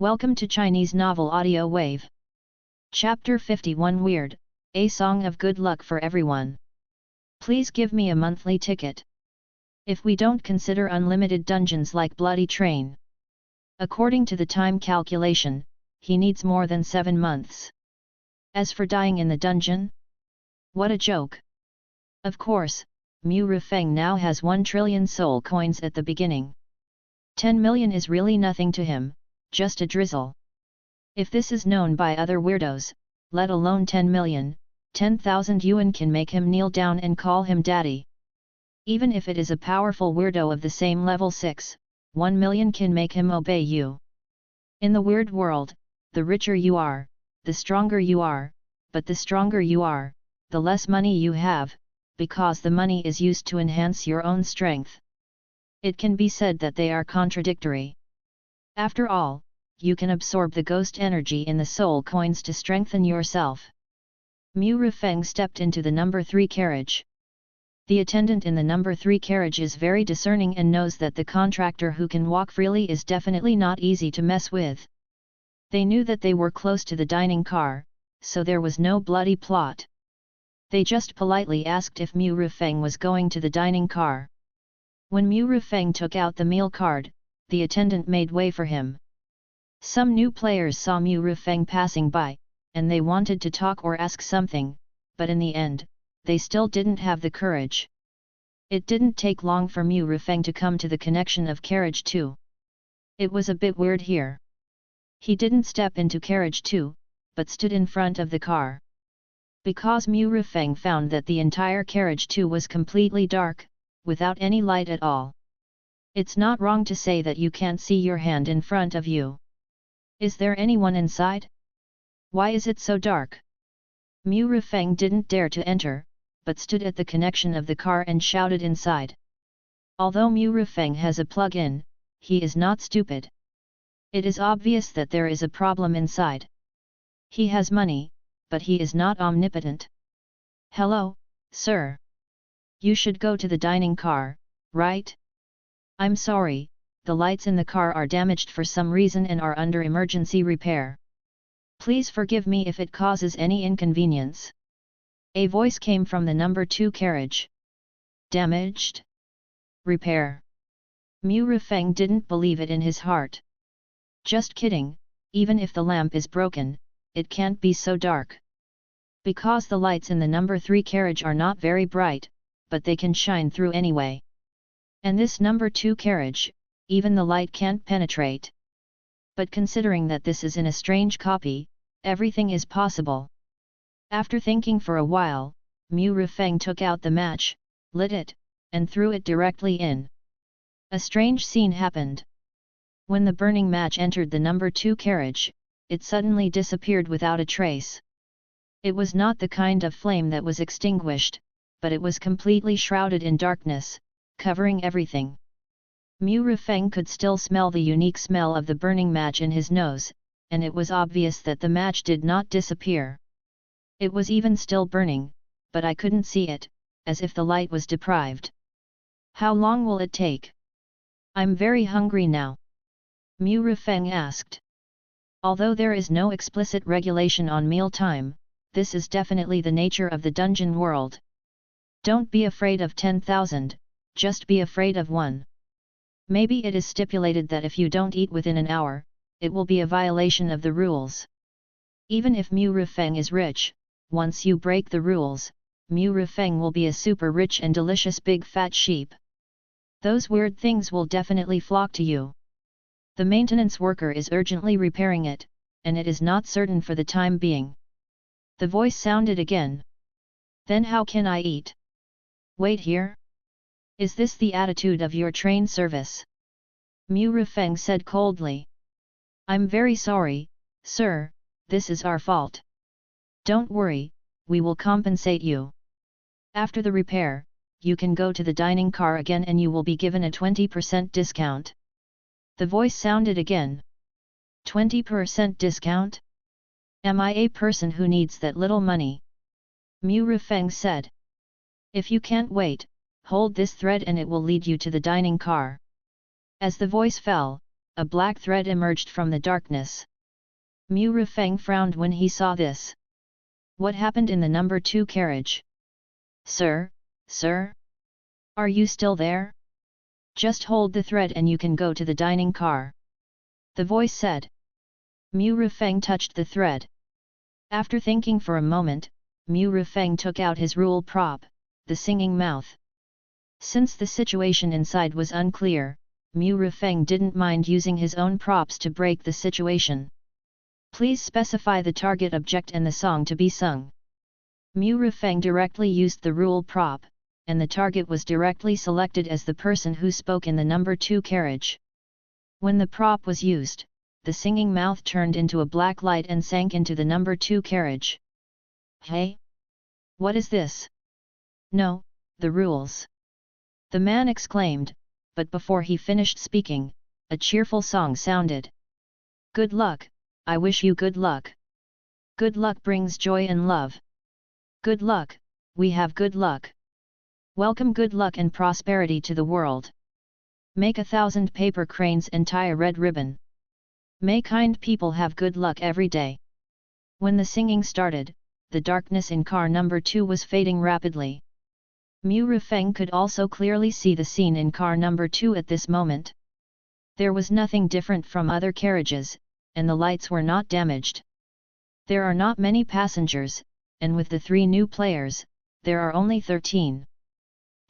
Welcome to Chinese Novel Audio Wave. Chapter 51 Weird, A Song of Good Luck for Everyone. Please give me a monthly ticket. If we don't consider unlimited dungeons like Bloody Train. According to the time calculation, he needs more than 7 months. As for dying in the dungeon? What a joke. Of course, Mu Rifeng now has 1 trillion soul coins at the beginning. 10 million is really nothing to him. Just a drizzle. If this is known by other weirdos, let alone 10 million, 10,000 yuan can make him kneel down and call him daddy. Even if it is a powerful weirdo of the same level 6, 1 million can make him obey you. In the weird world, the richer you are, the stronger you are, but the stronger you are, the less money you have, because the money is used to enhance your own strength. It can be said that they are contradictory. After all, you can absorb the ghost energy in the soul coins to strengthen yourself. Mu Rifeng stepped into the number 3 carriage. The attendant in the number 3 carriage is very discerning and knows that the contractor who can walk freely is definitely not easy to mess with. They knew that they were close to the dining car, so there was no bloody plot. They just politely asked if Mu Rifeng was going to the dining car. When Mu Rifeng took out the meal card, the attendant made way for him. Some new players saw Mu Rifeng passing by, and they wanted to talk or ask something, but in the end, they still didn't have the courage. It didn't take long for Mu Rifeng to come to the connection of carriage 2. It was a bit weird here. He didn't step into carriage 2, but stood in front of the car. Because Mu Rifeng found that the entire carriage 2 was completely dark, without any light at all. It's not wrong to say that you can't see your hand in front of you. Is there anyone inside? Why is it so dark? Mu Rifeng didn't dare to enter, but stood at the connection of the car and shouted inside. Although Mu Rifeng has a plug-in, he is not stupid. It is obvious that there is a problem inside. He has money, but he is not omnipotent. Hello, sir. You should go to the dining car, right? I'm sorry, the lights in the car are damaged for some reason and are under emergency repair. Please forgive me if it causes any inconvenience. A voice came from the number 2 carriage. Damaged? Repair. Mu Rifeng didn't believe it in his heart. Just kidding, even if the lamp is broken, it can't be so dark. Because the lights in the number 3 carriage are not very bright, but they can shine through anyway. And this number 2 carriage, even the light can't penetrate. But considering that this is in a strange copy, everything is possible. After thinking for a while, Mu Rifeng took out the match, lit it, and threw it directly in. A strange scene happened. When the burning match entered the number 2 carriage, it suddenly disappeared without a trace. It was not the kind of flame that was extinguished, but it was completely shrouded in darkness, covering everything. Mu Rifeng could still smell the unique smell of the burning match in his nose, and it was obvious that the match did not disappear. It was even still burning, but I couldn't see it, as if the light was deprived. How long will it take? I'm very hungry now. Mu Rifeng asked. Although there is no explicit regulation on meal time, this is definitely the nature of the dungeon world. Don't be afraid of 10,000. Just be afraid of 1. Maybe it is stipulated that if you don't eat within an hour, it will be a violation of the rules. Even if Mu Rifeng is rich, once you break the rules, Mu Rifeng will be a super rich and delicious big fat sheep. Those weird things will definitely flock to you. The maintenance worker is urgently repairing it, and it is not certain for the time being. The voice sounded again. Then how can I eat? Wait here? Is this the attitude of your train service? Mu Rifeng said coldly. I'm very sorry, sir, this is our fault. Don't worry, we will compensate you. After the repair, you can go to the dining car again and you will be given a 20% discount. The voice sounded again. 20% discount? Am I a person who needs that little money? Mu Rifeng said. If you can't wait, hold this thread and it will lead you to the dining car. As the voice fell, a black thread emerged from the darkness. Mu Rufeng frowned when he saw this. What happened in the number 2 carriage? Sir, sir? Are you still there? Just hold the thread and you can go to the dining car. The voice said. Mu Rufeng touched the thread. After thinking for a moment, Mu Rufeng took out his rule prop, the singing mouth. Since the situation inside was unclear, Mu Rufeng didn't mind using his own props to break the situation. Please specify the target object and the song to be sung. Mu Rufeng directly used the rule prop, and the target was directly selected as the person who spoke in the number 2 carriage. When the prop was used, the singing mouth turned into a black light and sank into the number 2 carriage. Hey? What is this? No, the rules. The man exclaimed, but before he finished speaking, a cheerful song sounded. Good luck, I wish you good luck. Good luck brings joy and love. Good luck, we have good luck. Welcome good luck and prosperity to the world. Make 1,000 paper cranes and tie a red ribbon. May kind people have good luck every day. When the singing started, the darkness in car number 2 was fading rapidly. Mu Rufeng could also clearly see the scene in car number 2 at this moment. There was nothing different from other carriages, and the lights were not damaged. There are not many passengers, and with the 3 new players, there are only 13.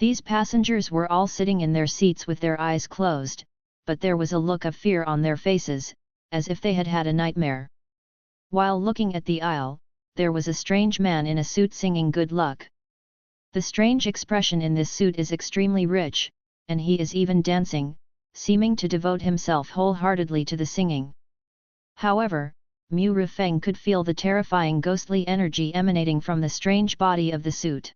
These passengers were all sitting in their seats with their eyes closed, but there was a look of fear on their faces, as if they had had a nightmare. While looking at the aisle, there was a strange man in a suit singing good luck. The strange expression in this suit is extremely rich, and he is even dancing, seeming to devote himself wholeheartedly to the singing. However, Mu Rufeng could feel the terrifying ghostly energy emanating from the strange body of the suit.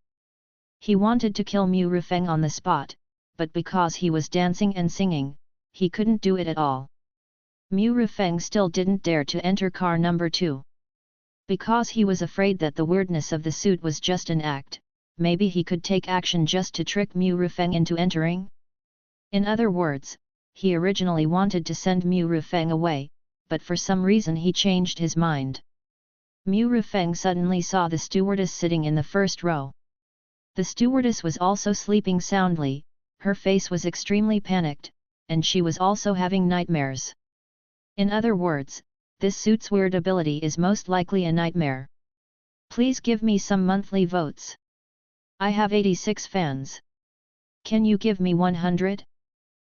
He wanted to kill Mu Rufeng on the spot, but because he was dancing and singing, he couldn't do it at all. Mu Rufeng still didn't dare to enter car number 2. Because he was afraid that the weirdness of the suit was just an act, maybe he could take action just to trick Mu Rufeng into entering? In other words, he originally wanted to send Mu Rufeng away, but for some reason he changed his mind. Mu Rufeng suddenly saw the stewardess sitting in the first row. The stewardess was also sleeping soundly, her face was extremely panicked, and she was also having nightmares. In other words, this suit's weird ability is most likely a nightmare. Please give me some monthly votes. I have 86 fans. Can you give me 100?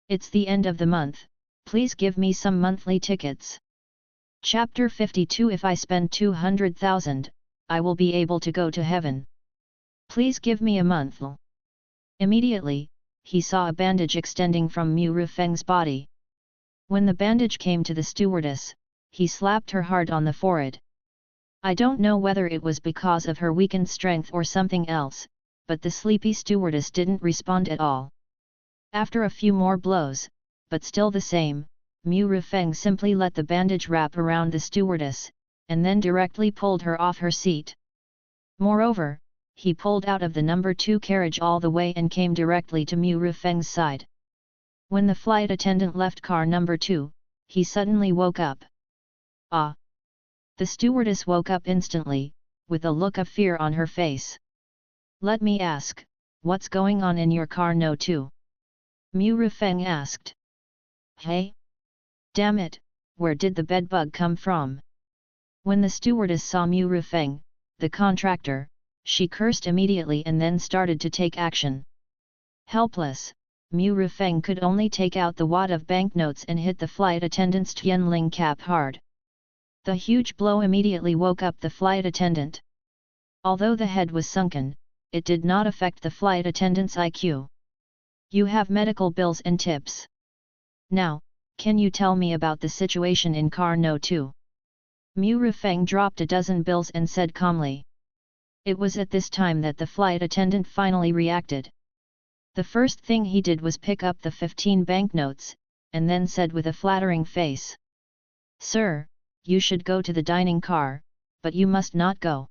It's the end of the month, please give me some monthly tickets. Chapter 52 If I spend 200,000, I will be able to go to heaven. Please give me a month. Immediately, he saw a bandage extending from Mu Rufeng's body. When the bandage came to the stewardess, he slapped her hard on the forehead. I don't know whether it was because of her weakened strength or something else, but the sleepy stewardess didn't respond at all. After a few more blows, but still the same, Mu Rufeng simply let the bandage wrap around the stewardess, and then directly pulled her off her seat. Moreover, he pulled out of the number 2 carriage all the way and came directly to Mu Rufeng's side. When the flight attendant left car number 2, he suddenly woke up. Ah! The stewardess woke up instantly, with a look of fear on her face. Let me ask, what's going on in your car no 2? Mu Rufeng asked. Hey? Damn it, where did the bedbug come from? When the stewardess saw Mu Rufeng, the contractor, she cursed immediately and then started to take action. Helpless, Mu Rufeng could only take out the wad of banknotes and hit the flight attendant's Tianling cap hard. The huge blow immediately woke up the flight attendant. Although the head was sunken, it did not affect the flight attendant's IQ. You have medical bills and tips. Now, can you tell me about the situation in car no 2? Mu Rufeng dropped a dozen bills and said calmly. It was at this time that the flight attendant finally reacted. The first thing he did was pick up the 15 banknotes, and then said with a flattering face. Sir, you should go to the dining car, but you must not go.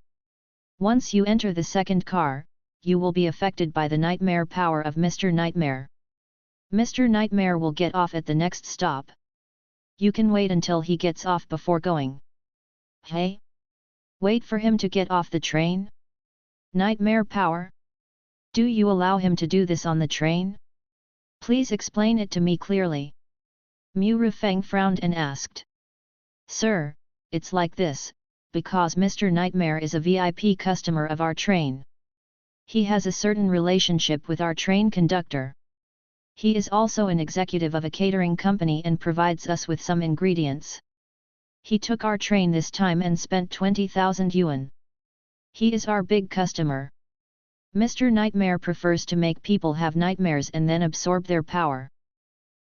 Once you enter the second car, you will be affected by the nightmare power of Mr. Nightmare. Mr. Nightmare will get off at the next stop. You can wait until he gets off before going. Hey? Wait for him to get off the train? Nightmare power? Do you allow him to do this on the train? Please explain it to me clearly. Mu Rufeng frowned and asked. Sir, it's like this, because Mr. Nightmare is a VIP customer of our train. He has a certain relationship with our train conductor. He is also an executive of a catering company and provides us with some ingredients. He took our train this time and spent 20,000 yuan. He is our big customer. Mr. Nightmare prefers to make people have nightmares and then absorb their power.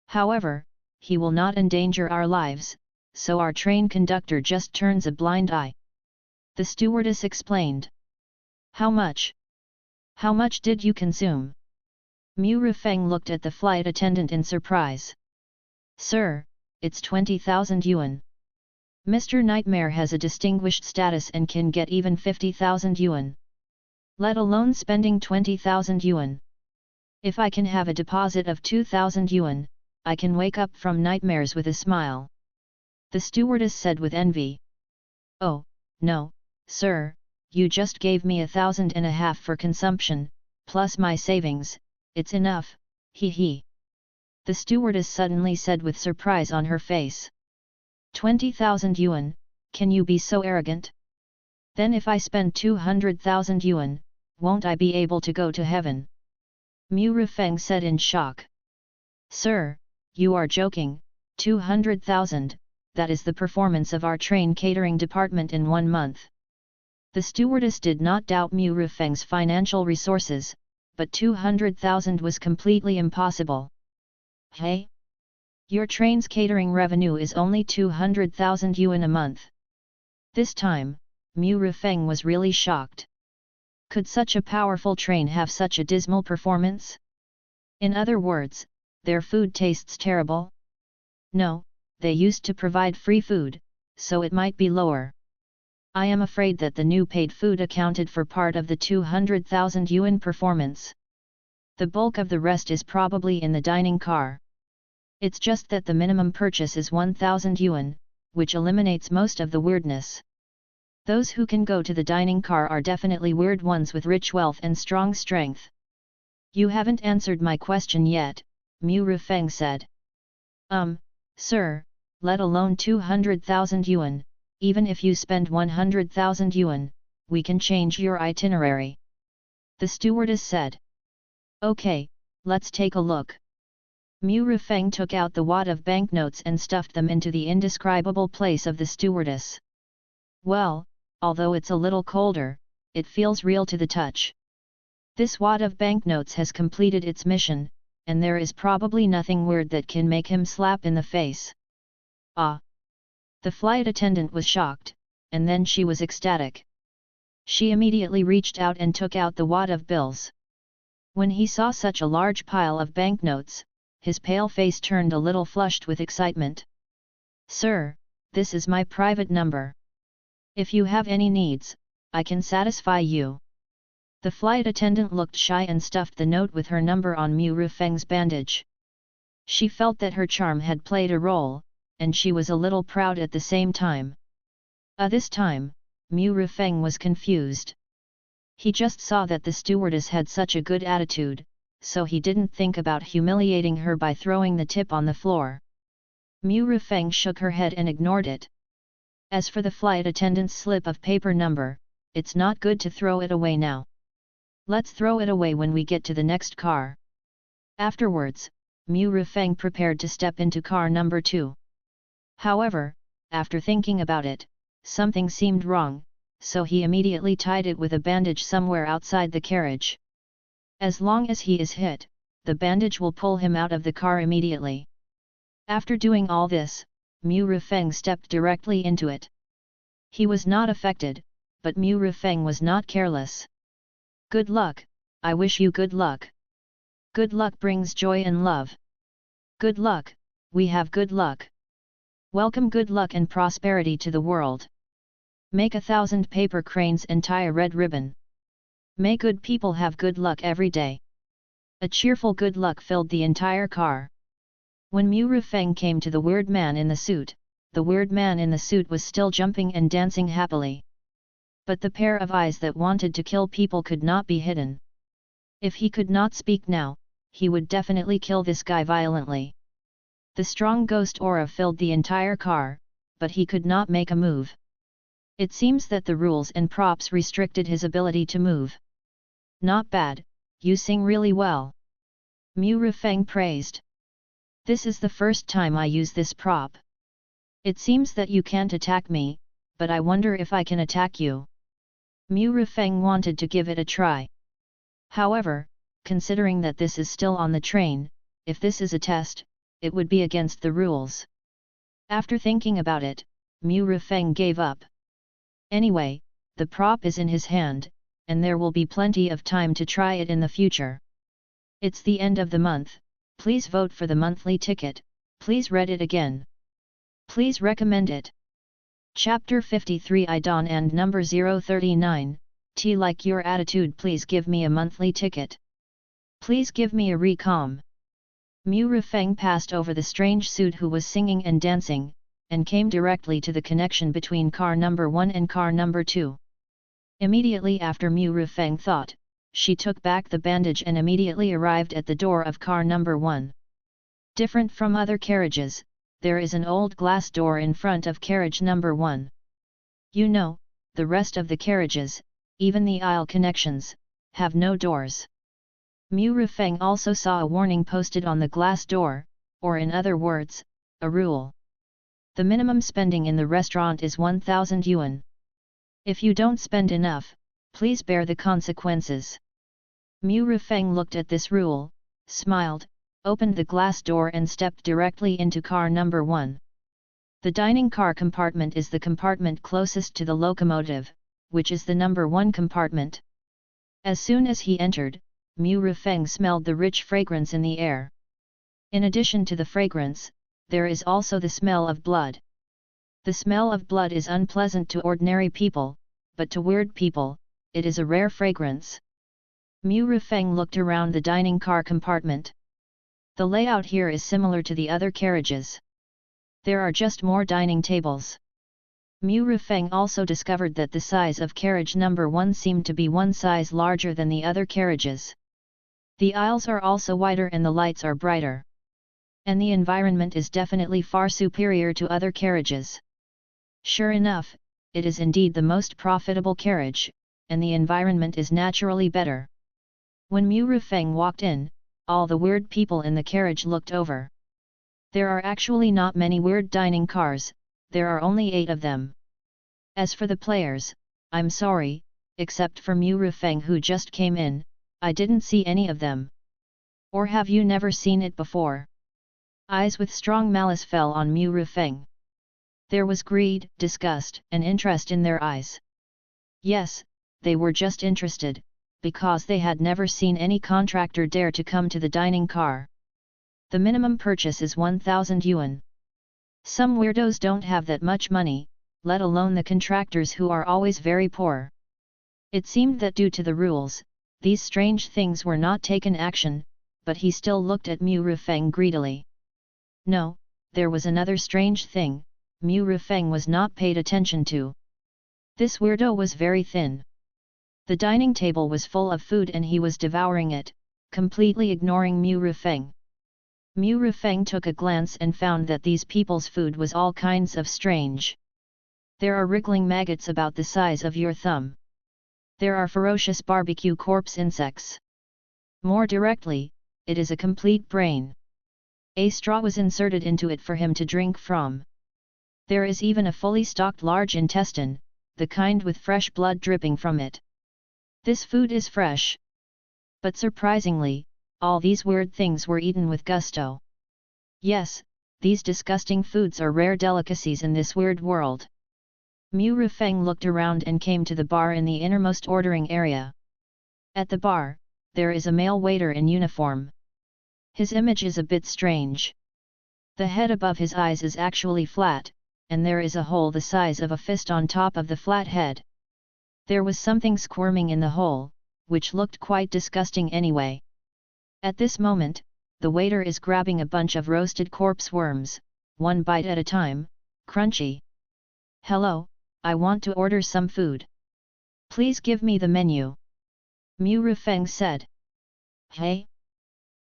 However, he will not endanger our lives, so our train conductor just turns a blind eye. The stewardess explained. How much? How much did you consume? Mu Rufeng looked at the flight attendant in surprise. Sir, it's 20,000 yuan. Mr. Nightmare has a distinguished status and can get even 50,000 yuan. Let alone spending 20,000 yuan. If I can have a deposit of 2,000 yuan, I can wake up from nightmares with a smile. The stewardess said with envy. Oh, no, sir, you just gave me 1,500 for consumption, plus my savings, it's enough, hee hee. The stewardess suddenly said with surprise on her face. 20,000 yuan, can you be so arrogant? Then if I spend 200,000 yuan, won't I be able to go to heaven? Mu Rufeng said in shock. Sir, you are joking, 200,000, that is the performance of our train catering department in 1 month. The stewardess did not doubt Mu Rufeng's financial resources, but 200,000 was completely impossible. Hey? Your train's catering revenue is only 200,000 yuan a month. This time, Mu Rufeng was really shocked. Could such a powerful train have such a dismal performance? In other words, their food tastes terrible? No, they used to provide free food, so it might be lower. I am afraid that the new paid food accounted for part of the 200,000 yuan performance. The bulk of the rest is probably in the dining car. It's just that the minimum purchase is 1,000 yuan, which eliminates most of the weirdness. Those who can go to the dining car are definitely weird ones with rich wealth and strong strength. You haven't answered my question yet, Mu Rufeng said. Sir, let alone 200,000 yuan, even if you spend 100,000 yuan, we can change your itinerary. The stewardess said. Okay, let's take a look. Mu Rufeng took out the wad of banknotes and stuffed them into the indescribable place of the stewardess. Well, although it's a little colder, it feels real to the touch. This wad of banknotes has completed its mission, and there is probably nothing weird that can make him slap in the face. Ah! The flight attendant was shocked, and then she was ecstatic. She immediately reached out and took out the wad of bills. When he saw such a large pile of banknotes, his pale face turned a little flushed with excitement. Sir, this is my private number. If you have any needs, I can satisfy you. The flight attendant looked shy and stuffed the note with her number on Mu Rufeng's bandage. She felt that her charm had played a role, and she was a little proud at the same time. This time, Mu Rufeng was confused. He just saw that the stewardess had such a good attitude, so he didn't think about humiliating her by throwing the tip on the floor. Mu Rufeng shook her head and ignored it. As for the flight attendant's slip of paper number, it's not good to throw it away now. Let's throw it away when we get to the next car. Afterwards, Mu Rufeng prepared to step into car number 2. However, after thinking about it, something seemed wrong, so he immediately tied it with a bandage somewhere outside the carriage. As long as he is hit, the bandage will pull him out of the car immediately. After doing all this, Mu Rufeng stepped directly into it. He was not affected, but Mu Rufeng was not careless. Good luck, I wish you good luck. Good luck brings joy and love. Good luck, we have good luck. Welcome good luck and prosperity to the world. Make 1,000 paper cranes and tie a red ribbon. May good people have good luck every day. A cheerful good luck filled the entire car. When Mu Rufeng came to the weird man in the suit, the weird man in the suit was still jumping and dancing happily. But the pair of eyes that wanted to kill people could not be hidden. If he could not speak now, he would definitely kill this guy violently. The strong ghost aura filled the entire car, but he could not make a move. It seems that the rules and props restricted his ability to move. Not bad, you sing really well. Mu Rufeng praised. This is the first time I use this prop. It seems that you can't attack me, but I wonder if I can attack you. Mu Rufeng wanted to give it a try. However, considering that this is still on the train, if this is a test, it would be against the rules. After thinking about it, Mu Rufeng gave up. Anyway, the prop is in his hand, and there will be plenty of time to try it in the future. It's the end of the month, please vote for the monthly ticket, please read it again. Please recommend it. Chapter 53 I Dawn and number 039, T like your attitude please give me a monthly ticket. Please give me a recom. Mu Rufeng passed over the strange suit who was singing and dancing, and came directly to the connection between car number 1 and car number 2. Immediately after Mu Rufeng thought, she took back the bandage and immediately arrived at the door of car number 1. Different from other carriages, there is an old glass door in front of carriage number 1. You know, the rest of the carriages, even the aisle connections, have no doors. Mu Rufeng also saw a warning posted on the glass door, or in other words, a rule. The minimum spending in the restaurant is 1,000 yuan. If you don't spend enough, please bear the consequences. Mu Rufeng looked at this rule, smiled, opened the glass door and stepped directly into car number 1. The dining car compartment is the compartment closest to the locomotive, which is the number 1 compartment. As soon as he entered, Mu Rufeng smelled the rich fragrance in the air. In addition to the fragrance, there is also the smell of blood. The smell of blood is unpleasant to ordinary people, but to weird people, it is a rare fragrance. Mu Rufeng looked around the dining car compartment. The layout here is similar to the other carriages. There are just more dining tables. Mu Rufeng also discovered that the size of carriage number 1 seemed to be one size larger than the other carriages. The aisles are also wider and the lights are brighter. And the environment is definitely far superior to other carriages. Sure enough, it is indeed the most profitable carriage, and the environment is naturally better. When Mu Rufeng walked in, all the weird people in the carriage looked over. There are actually not many weird dining cars, there are only 8 of them. As for the players, I'm sorry, except for Mu Rufeng who just came in, I didn't see any of them. Or have you never seen it before? Eyes with strong malice fell on Mu Rufeng. There was greed, disgust, and interest in their eyes. Yes, they were just interested, because they had never seen any contractor dare to come to the dining car. The minimum purchase is 1,000 yuan. Some weirdos don't have that much money, let alone the contractors who are always very poor. It seemed that due to the rules, these strange things were not taken action, but he still looked at Mu Rufeng greedily. No, there was another strange thing, Mu Rufeng was not paid attention to. This weirdo was very thin. The dining table was full of food and he was devouring it, completely ignoring Mu Rufeng. Mu Rufeng took a glance and found that these people's food was all kinds of strange. There are wriggling maggots about the size of your thumb. There are ferocious barbecue corpse insects. More directly, it is a complete brain. A straw was inserted into it for him to drink from. There is even a fully stocked large intestine, the kind with fresh blood dripping from it. This food is fresh. But surprisingly, all these weird things were eaten with gusto. Yes, these disgusting foods are rare delicacies in this weird world. Mu Rufeng looked around and came to the bar in the innermost ordering area. At the bar, there is a male waiter in uniform. His image is a bit strange. The head above his eyes is actually flat, and there is a hole the size of a fist on top of the flat head. There was something squirming in the hole, which looked quite disgusting anyway. At this moment, the waiter is grabbing a bunch of roasted corpse worms, one bite at a time, crunchy. Hello, I want to order some food. Please give me the menu. Mu Rufeng said. Hey?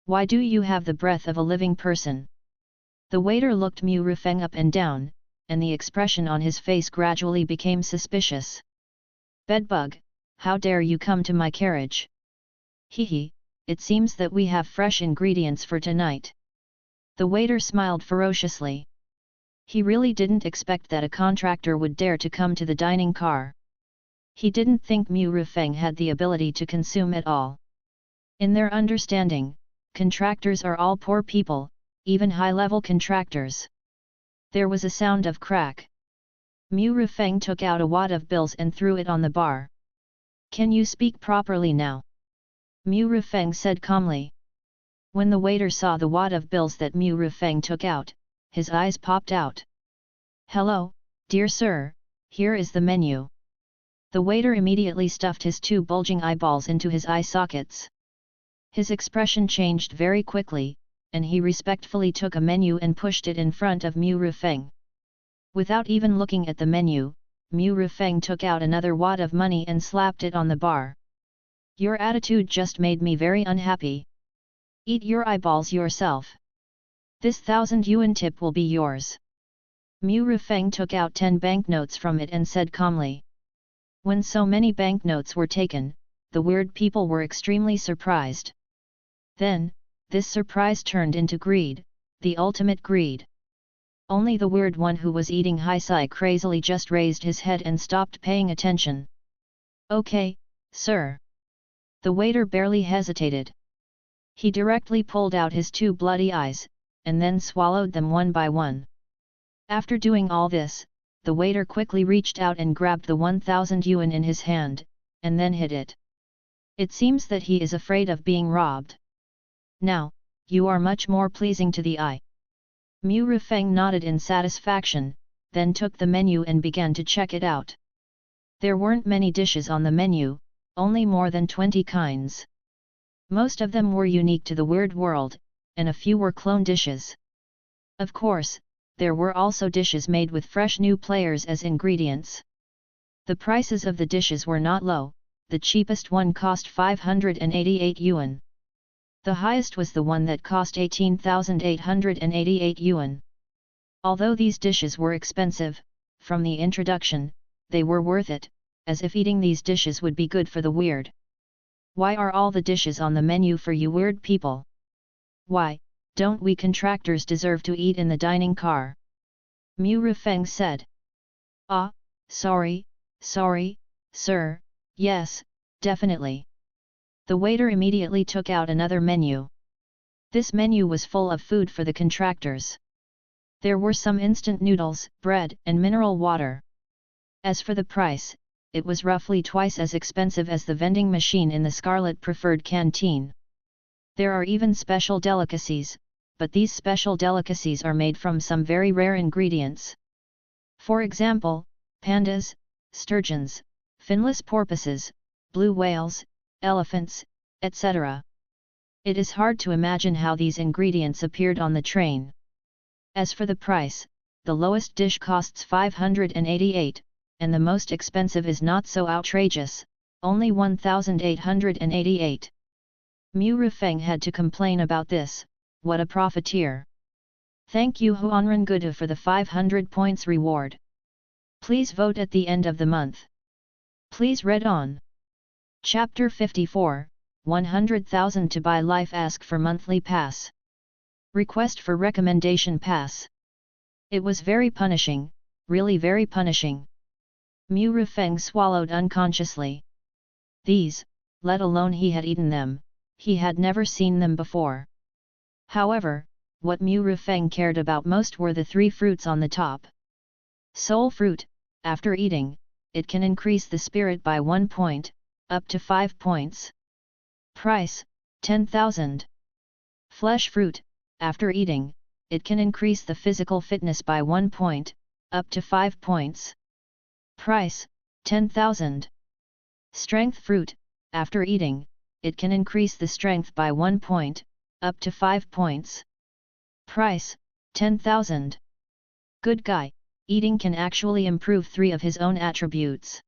Why do you have the breath of a living person? The waiter looked Mu Rufeng up and down, and the expression on his face gradually became suspicious. Bedbug, how dare you come to my carriage? Hehe, it seems that we have fresh ingredients for tonight. The waiter smiled ferociously. He really didn't expect that a contractor would dare to come to the dining car. He didn't think Mu Rufeng had the ability to consume at all. In their understanding, contractors are all poor people, even high-level contractors. There was a sound of crack. Mu Rufeng took out a wad of bills and threw it on the bar. Can you speak properly now? Mu Rufeng said calmly. When the waiter saw the wad of bills that Mu Rufeng took out, his eyes popped out. Hello, dear sir, here is the menu. The waiter immediately stuffed his two bulging eyeballs into his eye sockets. His expression changed very quickly, and he respectfully took a menu and pushed it in front of Mu Rufeng. Without even looking at the menu, Mu Rufeng took out another wad of money and slapped it on the bar. Your attitude just made me very unhappy. Eat your eyeballs yourself. This 1,000 yuan tip will be yours. Mu Rufeng took out 10 banknotes from it and said calmly. When so many banknotes were taken, the weird people were extremely surprised. Then, this surprise turned into greed, the ultimate greed. Only the weird one who was eating Haisai crazily just raised his head and stopped paying attention. Okay, sir. The waiter barely hesitated. He directly pulled out his two bloody eyes, and then swallowed them one by one. After doing all this, the waiter quickly reached out and grabbed the 1,000 yuan in his hand, and then hid it. It seems that he is afraid of being robbed. Now, you are much more pleasing to the eye. Mu Rufeng nodded in satisfaction, then took the menu and began to check it out. There weren't many dishes on the menu, only more than 20 kinds. Most of them were unique to the weird world, and a few were clone dishes. Of course, there were also dishes made with fresh new players as ingredients. The prices of the dishes were not low, the cheapest one cost 588 yuan. The highest was the one that cost 18,888 yuan. Although these dishes were expensive, from the introduction, they were worth it, as if eating these dishes would be good for the weird. Why are all the dishes on the menu for you weird people? Why, don't we contractors deserve to eat in the dining car? Mu Rufeng said. Ah, sorry, sir, yes, definitely. The waiter immediately took out another menu. This menu was full of food for the contractors. There were some instant noodles, bread, and mineral water. As for the price, it was roughly twice as expensive as the vending machine in the Scarlet preferred canteen. There are even special delicacies, but these special delicacies are made from some very rare ingredients. For example, pandas, sturgeons, finless porpoises, blue whales, elephants, etc. It is hard to imagine how these ingredients appeared on the train. As for the price, the lowest dish costs 588, and the most expensive is not so outrageous, only 1,888. Mu Rufeng had to complain about this. What a profiteer. Thank you Huanren Gudu for the 500 points reward. Please vote at the end of the month. Please read on. Chapter 54, 100,000 to buy life. Ask for monthly pass. Request for recommendation pass. It was very punishing, really very punishing. Mu Rufeng swallowed unconsciously. These, let alone he had eaten them, he had never seen them before. However, what Mu Rufeng cared about most were the 3 fruits on the top. Soul fruit, after eating, it can increase the spirit by 1 point, up to 5 points. Price, 10,000. Flesh fruit, after eating, it can increase the physical fitness by 1 point, up to 5 points. Price, 10,000. Strength fruit, after eating, it can increase the strength by 1 point, up to 5 points. Price, 10,000. Good guy, eating can actually improve 3 of his own attributes.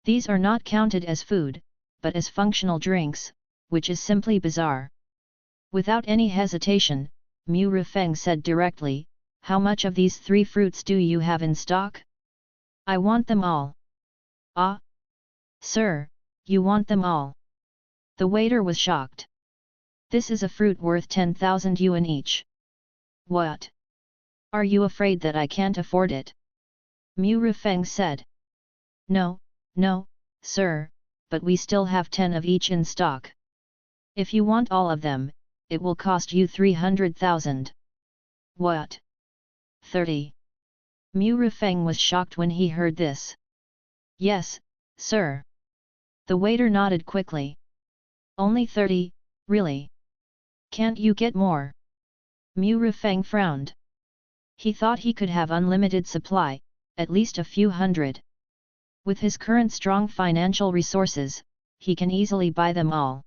These are not counted as food, but as functional drinks, which is simply bizarre. Without any hesitation, Mu Rifeng said directly, "How much of these 3 fruits do you have in stock? I want them all." "Ah? Sir, you want them all?" The waiter was shocked. "This is a fruit worth 10,000 yuan each." "What? Are you afraid that I can't afford it?" Mu Rifeng said. No, sir, but we still have 10 of each in stock. If you want all of them, it will cost you 300,000. What? 30? Mu Rifeng was shocked when he heard this. Yes, sir. The waiter nodded quickly. Only 30, really? Can't you get more? Mu Rifeng frowned. He thought he could have unlimited supply, at least a few hundred. With his current strong financial resources, he can easily buy them all.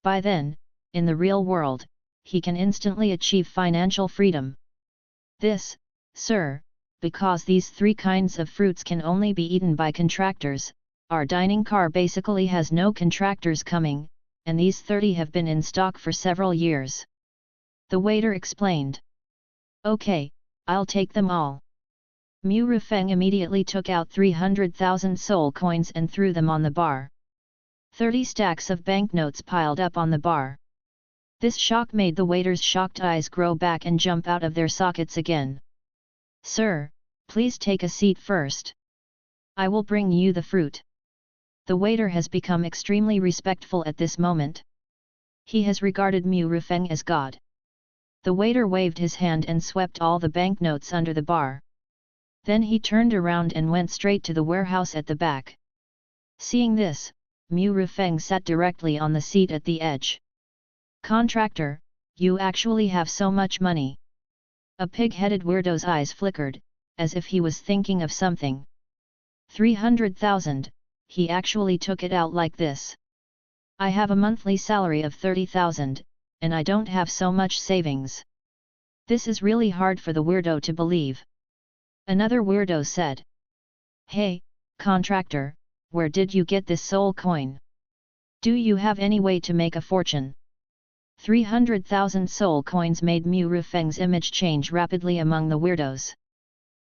By then, in the real world, he can instantly achieve financial freedom. This, sir, because these 3 kinds of fruits can only be eaten by contractors, our dining car basically has no contractors coming, and these 30 have been in stock for several years. The waiter explained. Okay, I'll take them all. Mu Rifeng immediately took out 300,000 soul coins and threw them on the bar. 30 stacks of banknotes piled up on the bar. This shock made the waiter's shocked eyes grow back and jump out of their sockets again. Sir, please take a seat first. I will bring you the fruit. The waiter has become extremely respectful at this moment. He has regarded Mu Rifeng as God. The waiter waved his hand and swept all the banknotes under the bar. Then he turned around and went straight to the warehouse at the back. Seeing this, Mu Rifeng sat directly on the seat at the edge. Contractor, you actually have so much money. A pig-headed weirdo's eyes flickered, as if he was thinking of something. 300,000, he actually took it out like this. I have a monthly salary of 30,000, and I don't have so much savings. This is really hard for the weirdo to believe. Another weirdo said. Hey, contractor, where did you get this soul coin? Do you have any way to make a fortune? 300,000 soul coins made Mu Rifeng's image change rapidly among the weirdos.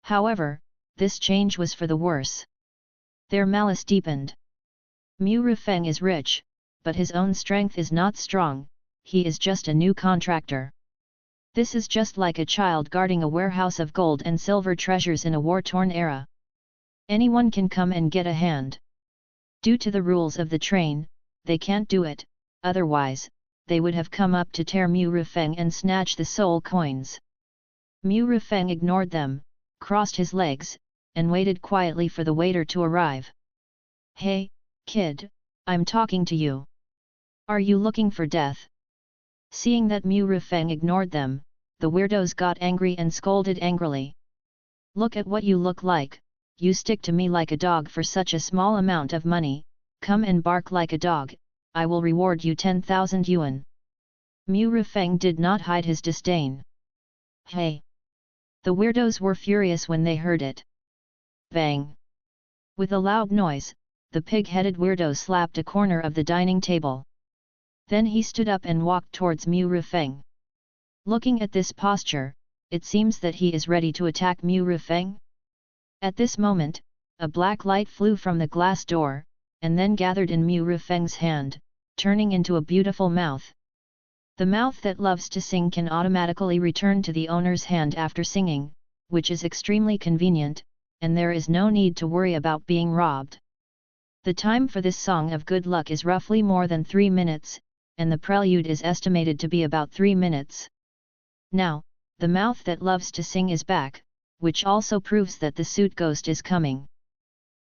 However, this change was for the worse. Their malice deepened. Mu Rifeng is rich, but his own strength is not strong, he is just a new contractor. This is just like a child guarding a warehouse of gold and silver treasures in a war-torn era. Anyone can come and get a hand. Due to the rules of the train, they can't do it, otherwise, they would have come up to tear Mu Rifeng and snatch the soul coins. Mu Rifeng ignored them, crossed his legs, and waited quietly for the waiter to arrive. Hey, kid, I'm talking to you. Are you looking for death? Seeing that Mu Rifeng ignored them, the weirdos got angry and scolded angrily. Look at what you look like, you stick to me like a dog for such a small amount of money, come and bark like a dog, I will reward you 10,000 yuan. Mu Rifeng did not hide his disdain. Hey! The weirdos were furious when they heard it. Bang! With a loud noise, the pig-headed weirdo slapped a corner of the dining table. Then he stood up and walked towards Mu Rifeng. Looking at this posture, it seems that he is ready to attack Mu Rifeng. At this moment, a black light flew from the glass door, and then gathered in Mu Rifeng's hand, turning into a beautiful mouth. The mouth that loves to sing can automatically return to the owner's hand after singing, which is extremely convenient, and there is no need to worry about being robbed. The time for this song of good luck is roughly more than 3 minutes, and the prelude is estimated to be about 3 minutes. Now, the mouth that loves to sing is back, which also proves that the suit ghost is coming.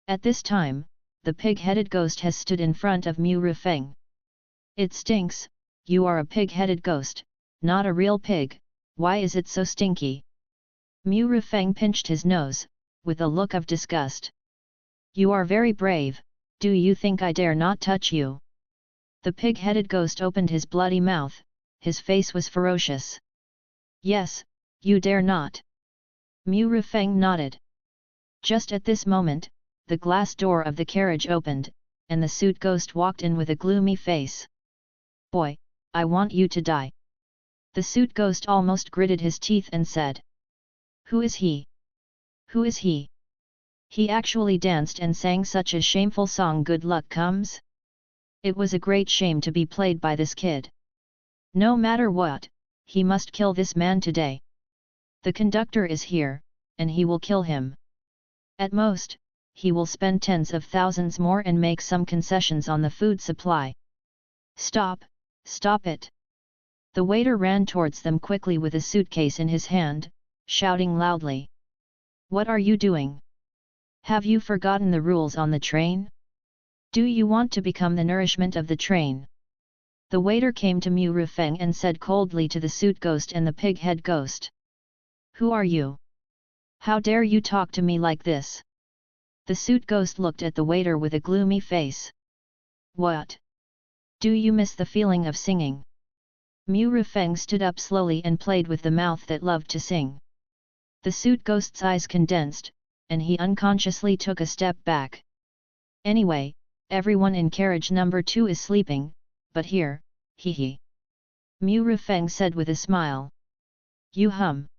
At this time, the pig-headed ghost has stood in front of Mu Rifeng. It stinks, you are a pig-headed ghost, not a real pig, why is it so stinky? Mu Rifeng pinched his nose, with a look of disgust. You are very brave, do you think I dare not touch you? The pig-headed ghost opened his bloody mouth, his face was ferocious. Yes, you dare not. Mu Rifeng nodded. Just at this moment, the glass door of the carriage opened, and the suit ghost walked in with a gloomy face. Boy, I want you to die. The suit ghost almost gritted his teeth and said. Who is he? Who is he? He actually danced and sang such a shameful song, Good Luck Comes? It was a great shame to be played by this kid. No matter what, he must kill this man today. The conductor is here, and he will kill him. At most, he will spend tens of thousands more and make some concessions on the food supply. Stop, stop it. The waiter ran towards them quickly with a suitcase in his hand, shouting loudly. What are you doing? Have you forgotten the rules on the train? Do you want to become the nourishment of the train? The waiter came to Mu Rifeng and said coldly to the suit ghost and the pig head ghost. Who are you? How dare you talk to me like this? The suit ghost looked at the waiter with a gloomy face. What? Do you miss the feeling of singing? Mu Rifeng stood up slowly and played with the mouth that loved to sing. The suit ghost's eyes condensed, and he unconsciously took a step back. Anyway, everyone in carriage number 2 is sleeping, but here, hee. Mu Rifeng said with a smile. You hum.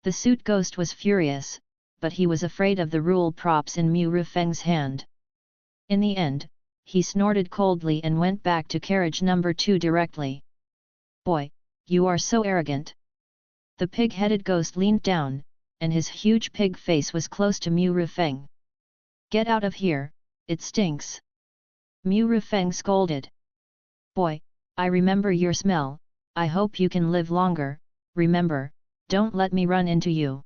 The suit ghost was furious, but he was afraid of the rule props in Mu Rifeng's hand. In the end, he snorted coldly and went back to carriage number 2 directly. Boy, you are so arrogant. The pig-headed ghost leaned down, and his huge pig face was close to Mu Rifeng. Get out of here, it stinks. Mu Rifeng scolded. Boy, I remember your smell, I hope you can live longer, remember, don't let me run into you.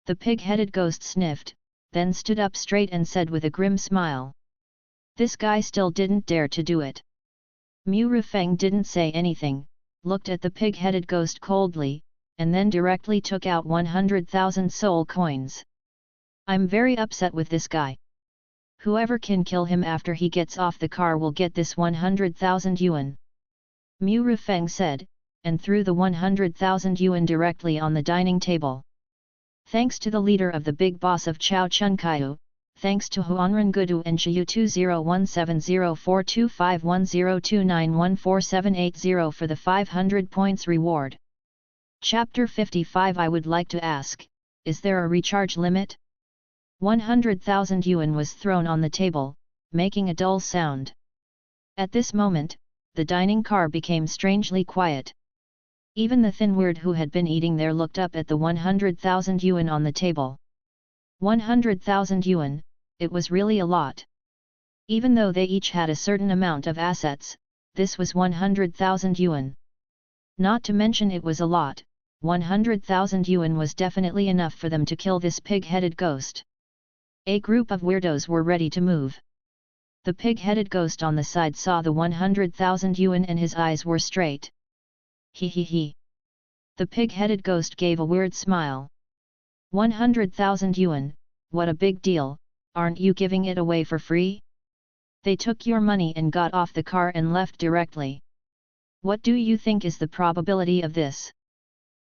The pig-headed ghost sniffed, then stood up straight and said with a grim smile. This guy still didn't dare to do it. Mu Rifeng didn't say anything, looked at the pig-headed ghost coldly, and then directly took out 100,000 soul coins. I'm very upset with this guy. Whoever can kill him after he gets off the car will get this 100,000 yuan. Mu Rifeng said, and threw the 100,000 yuan directly on the dining table. Thanks to the leader of the big boss of Chao Chunkaiu, thanks to Huanren Gudu and Chiyu 2017042510291478 for the 500 points reward. Chapter 55 I would like to ask, is there a recharge limit? 100,000 yuan was thrown on the table, making a dull sound. At this moment, the dining car became strangely quiet. Even the thin weird who had been eating there looked up at the 100,000 yuan on the table. 100,000 yuan, it was really a lot. Even though they each had a certain amount of assets, this was 100,000 yuan. Not to mention it was a lot, 100,000 yuan was definitely enough for them to kill this pig-headed ghost. A group of weirdos were ready to move. The pig-headed ghost on the side saw the 100,000 yuan and his eyes were straight. He. The pig-headed ghost gave a weird smile. 100,000 yuan, what a big deal, aren't you giving it away for free? They took your money and got off the car and left directly. What do you think is the probability of this?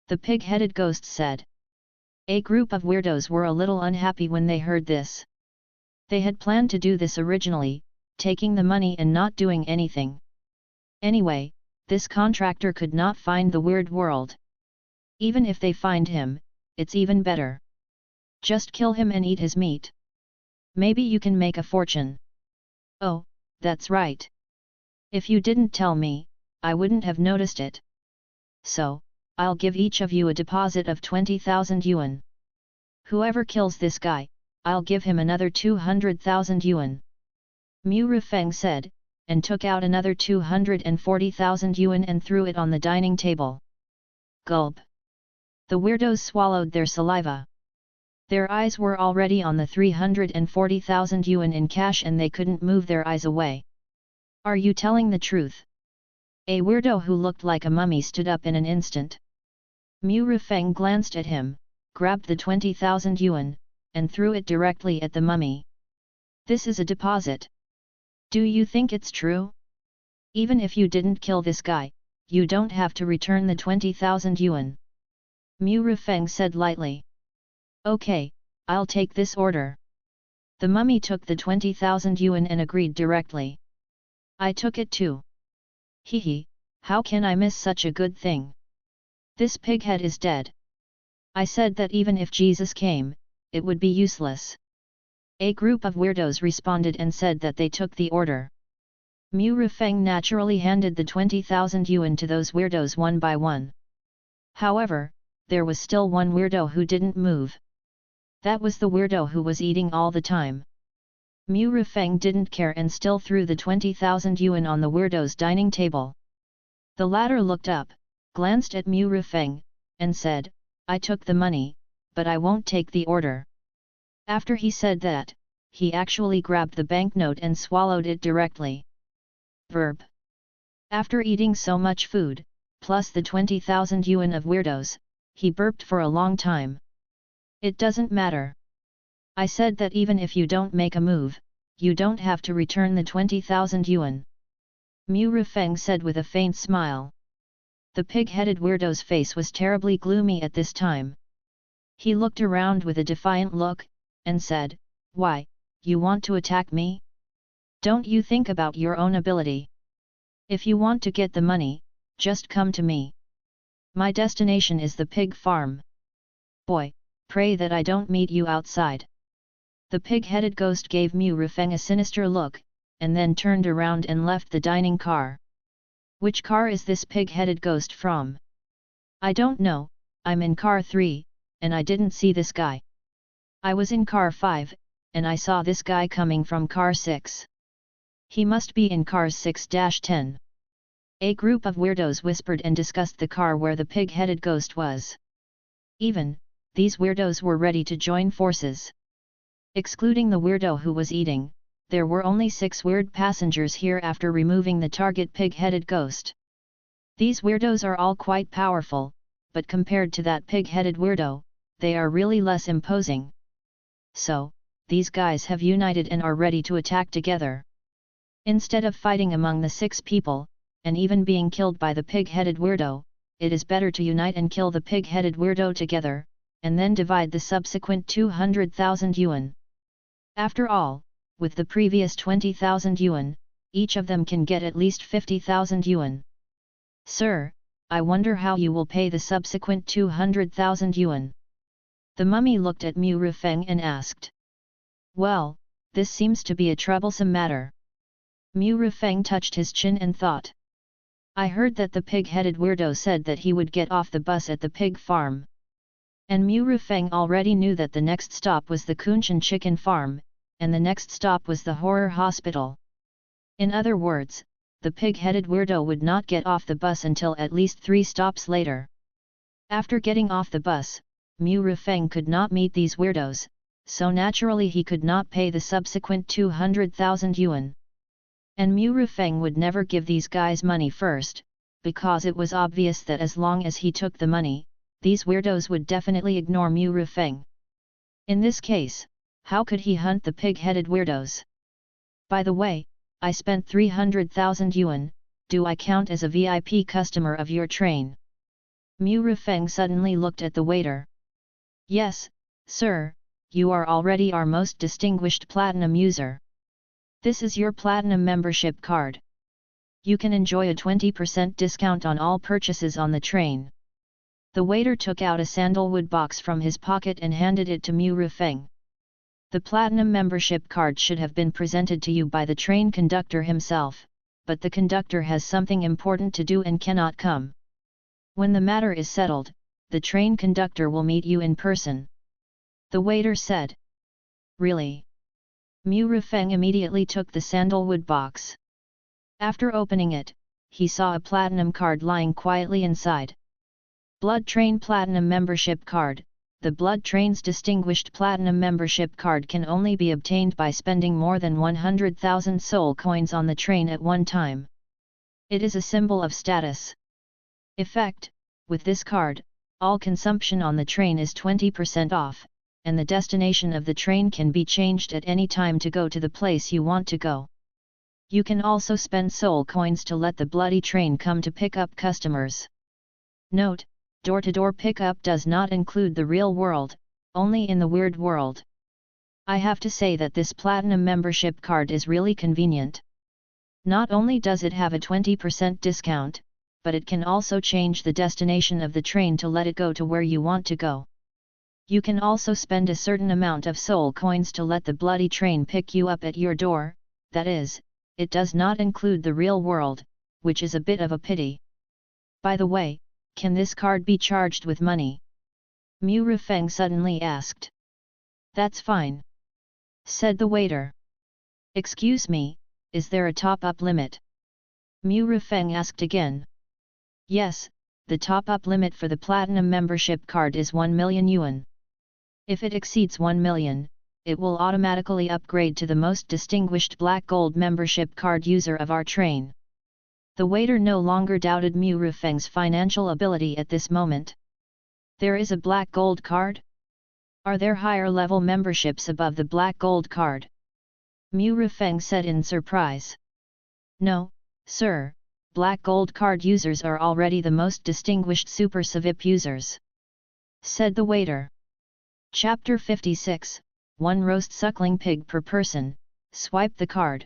The pig-headed ghost said. A group of weirdos were a little unhappy when they heard this. They had planned to do this originally, taking the money and not doing anything. Anyway, this contractor could not find the weird world. Even if they find him, it's even better. Just kill him and eat his meat. Maybe you can make a fortune. Oh, that's right. If you didn't tell me, I wouldn't have noticed it. So, I'll give each of you a deposit of 20,000 yuan. Whoever kills this guy, I'll give him another 200,000 yuan. Mu Rifeng said, and took out another 240,000 yuan and threw it on the dining table. Gulp! The weirdos swallowed their saliva. Their eyes were already on the 340,000 yuan in cash and they couldn't move their eyes away. Are you telling the truth? A weirdo who looked like a mummy stood up in an instant. Mu Rifeng glanced at him, grabbed the 20,000 yuan, and threw it directly at the mummy. This is a deposit. Do you think it's true? Even if you didn't kill this guy, you don't have to return the 20,000 yuan. Mu Rifeng said lightly. Okay, I'll take this order. The mummy took the 20,000 yuan and agreed directly. I took it too. Hehe, how can I miss such a good thing? This pighead is dead. I said that even if Jesus came, it would be useless. A group of weirdos responded and said that they took the order. Mu Rifeng naturally handed the 20,000 yuan to those weirdos one by one. However, there was still one weirdo who didn't move. That was the weirdo who was eating all the time. Mu Rifeng didn't care and still threw the 20,000 yuan on the weirdo's dining table. The latter looked up, glanced at Mu Rifeng, and said, I took the money, but I won't take the order. After he said that, he actually grabbed the banknote and swallowed it directly. Verb. After eating so much food, plus the 20,000 yuan of weirdos, he burped for a long time. It doesn't matter. I said that even if you don't make a move, you don't have to return the 20,000 yuan. Mu Rifeng said with a faint smile. The pig-headed weirdo's face was terribly gloomy at this time. He looked around with a defiant look, and said, Why, you want to attack me? Don't you think about your own ability? If you want to get the money, just come to me. My destination is the pig farm. Boy, pray that I don't meet you outside. The pig-headed ghost gave Mu Rifeng a sinister look, and then turned around and left the dining car. Which car is this pig-headed ghost from? I don't know, I'm in car 3, and I didn't see this guy. I was in car 5, and I saw this guy coming from car 6. He must be in cars 6-10. A group of weirdos whispered and discussed the car where the pig-headed ghost was. Even, these weirdos were ready to join forces. Excluding the weirdo who was eating, there were only 6 weird passengers here after removing the target pig-headed ghost. These weirdos are all quite powerful, but compared to that pig-headed weirdo, they are really less imposing. So, these guys have united and are ready to attack together. Instead of fighting among the 6 people, and even being killed by the pig-headed weirdo, it is better to unite and kill the pig-headed weirdo together, and then divide the subsequent 200,000 yuan. After all, with the previous 20,000 yuan, each of them can get at least 50,000 yuan. Sir, I wonder how you will pay the subsequent 200,000 yuan. The mummy looked at Mu Rifeng and asked. Well, this seems to be a troublesome matter. Mu Rifeng touched his chin and thought. I heard that the pig-headed weirdo said that he would get off the bus at the pig farm. And Mu Rifeng already knew that the next stop was the Kunshan chicken farm, and the next stop was the horror hospital. In other words, the pig-headed weirdo would not get off the bus until at least 3 stops later. After getting off the bus, Mu Rifeng could not meet these weirdos, so naturally he could not pay the subsequent 200,000 yuan. And Mu Rifeng would never give these guys money first, because it was obvious that as long as he took the money, these weirdos would definitely ignore Mu Rifeng. In this case, how could he hunt the pig-headed weirdos? By the way, I spent 300,000 yuan, do I count as a VIP customer of your train? Mu Rifeng suddenly looked at the waiter. Yes, sir, you are already our most distinguished platinum user. This is your platinum membership card. You can enjoy a 20% discount on all purchases on the train. The waiter took out a sandalwood box from his pocket and handed it to Mu Rifeng. The platinum membership card should have been presented to you by the train conductor himself, but the conductor has something important to do and cannot come. When the matter is settled, the train conductor will meet you in person. The waiter said. Really? Mu Rifeng immediately took the sandalwood box. After opening it, he saw a platinum card lying quietly inside. Blood Train Platinum Membership Card. The Blood Train's distinguished platinum membership card can only be obtained by spending more than 100,000 soul coins on the train at one time. It is a symbol of status. Effect: with this card, all consumption on the train is 20% off, and the destination of the train can be changed at any time to go to the place you want to go. You can also spend soul coins to let the bloody train come to pick up customers. Note, door-to-door pickup does not include the real world, only in the weird world. I have to say that this platinum membership card is really convenient. Not only does it have a 20% discount, but it can also change the destination of the train to let it go to where you want to go. You can also spend a certain amount of soul coins to let the bloody train pick you up at your door, that is, it does not include the real world, which is a bit of a pity. By the way, can this card be charged with money? Mu Rufeng suddenly asked. That's fine, said the waiter. Excuse me, is there a top-up limit? Mu Rufeng asked again. Yes, the top-up limit for the platinum membership card is 1 million yuan. If it exceeds 1 million, it will automatically upgrade to the most distinguished black gold membership card user of our train. The waiter no longer doubted Mu Rufeng's financial ability at this moment. There is a black gold card? Are there higher level memberships above the black gold card? Mu Rufeng said in surprise. No, sir, black gold card users are already the most distinguished super SVIP users, said the waiter. Chapter 56, 1 roast suckling pig per person, swipe the card.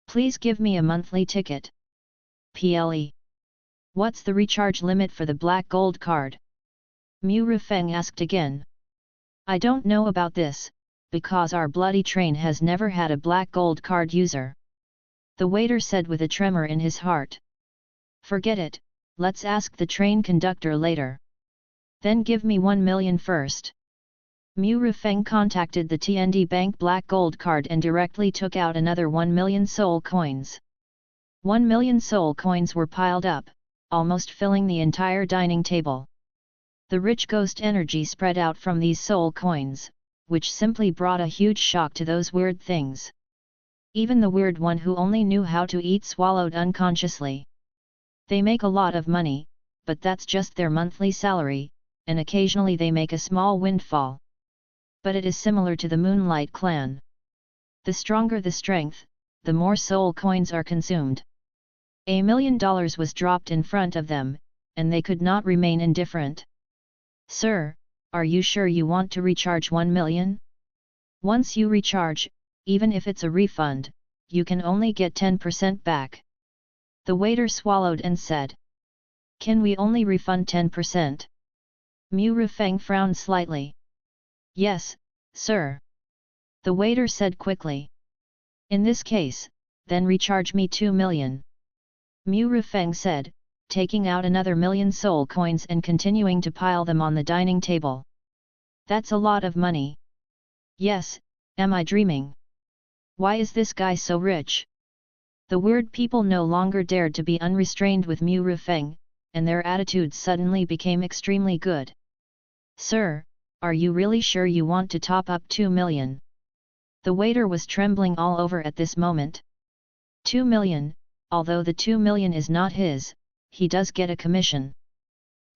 Please give me a monthly ticket. PLE. What's the recharge limit for the black gold card? Mu Rufeng asked again. I don't know about this, because our bloody train has never had a black gold card user. The waiter said with a tremor in his heart. Forget it, let's ask the train conductor later. Then give me 1 million first. Mu Rufeng contacted the TND Bank Black Gold card and directly took out another 1 million soul coins. 1 million soul coins were piled up, almost filling the entire dining table. The rich ghost energy spread out from these soul coins, which simply brought a huge shock to those weird things. Even the weird one who only knew how to eat swallowed unconsciously. They make a lot of money, but that's just their monthly salary, and occasionally they make a small windfall. But it is similar to the Moonlight Clan. The stronger the strength, the more soul coins are consumed. $1 million was dropped in front of them, and they could not remain indifferent. Sir, are you sure you want to recharge 1 million? Once you recharge, even if it's a refund, you can only get 10% back. The waiter swallowed and said. Can we only refund 10%? Mu Rufeng frowned slightly. Yes, sir. The waiter said quickly. In this case, then recharge me 2 million. Mu Rufeng said, taking out another 1 million soul coins and continuing to pile them on the dining table. That's a lot of money. Yes, am I dreaming? Why is this guy so rich? The weird people no longer dared to be unrestrained with Mu Rufeng, and their attitudes suddenly became extremely good. Sir, are you really sure you want to top up 2 million? The waiter was trembling all over at this moment. 2 million, although the 2 million is not his, he does get a commission.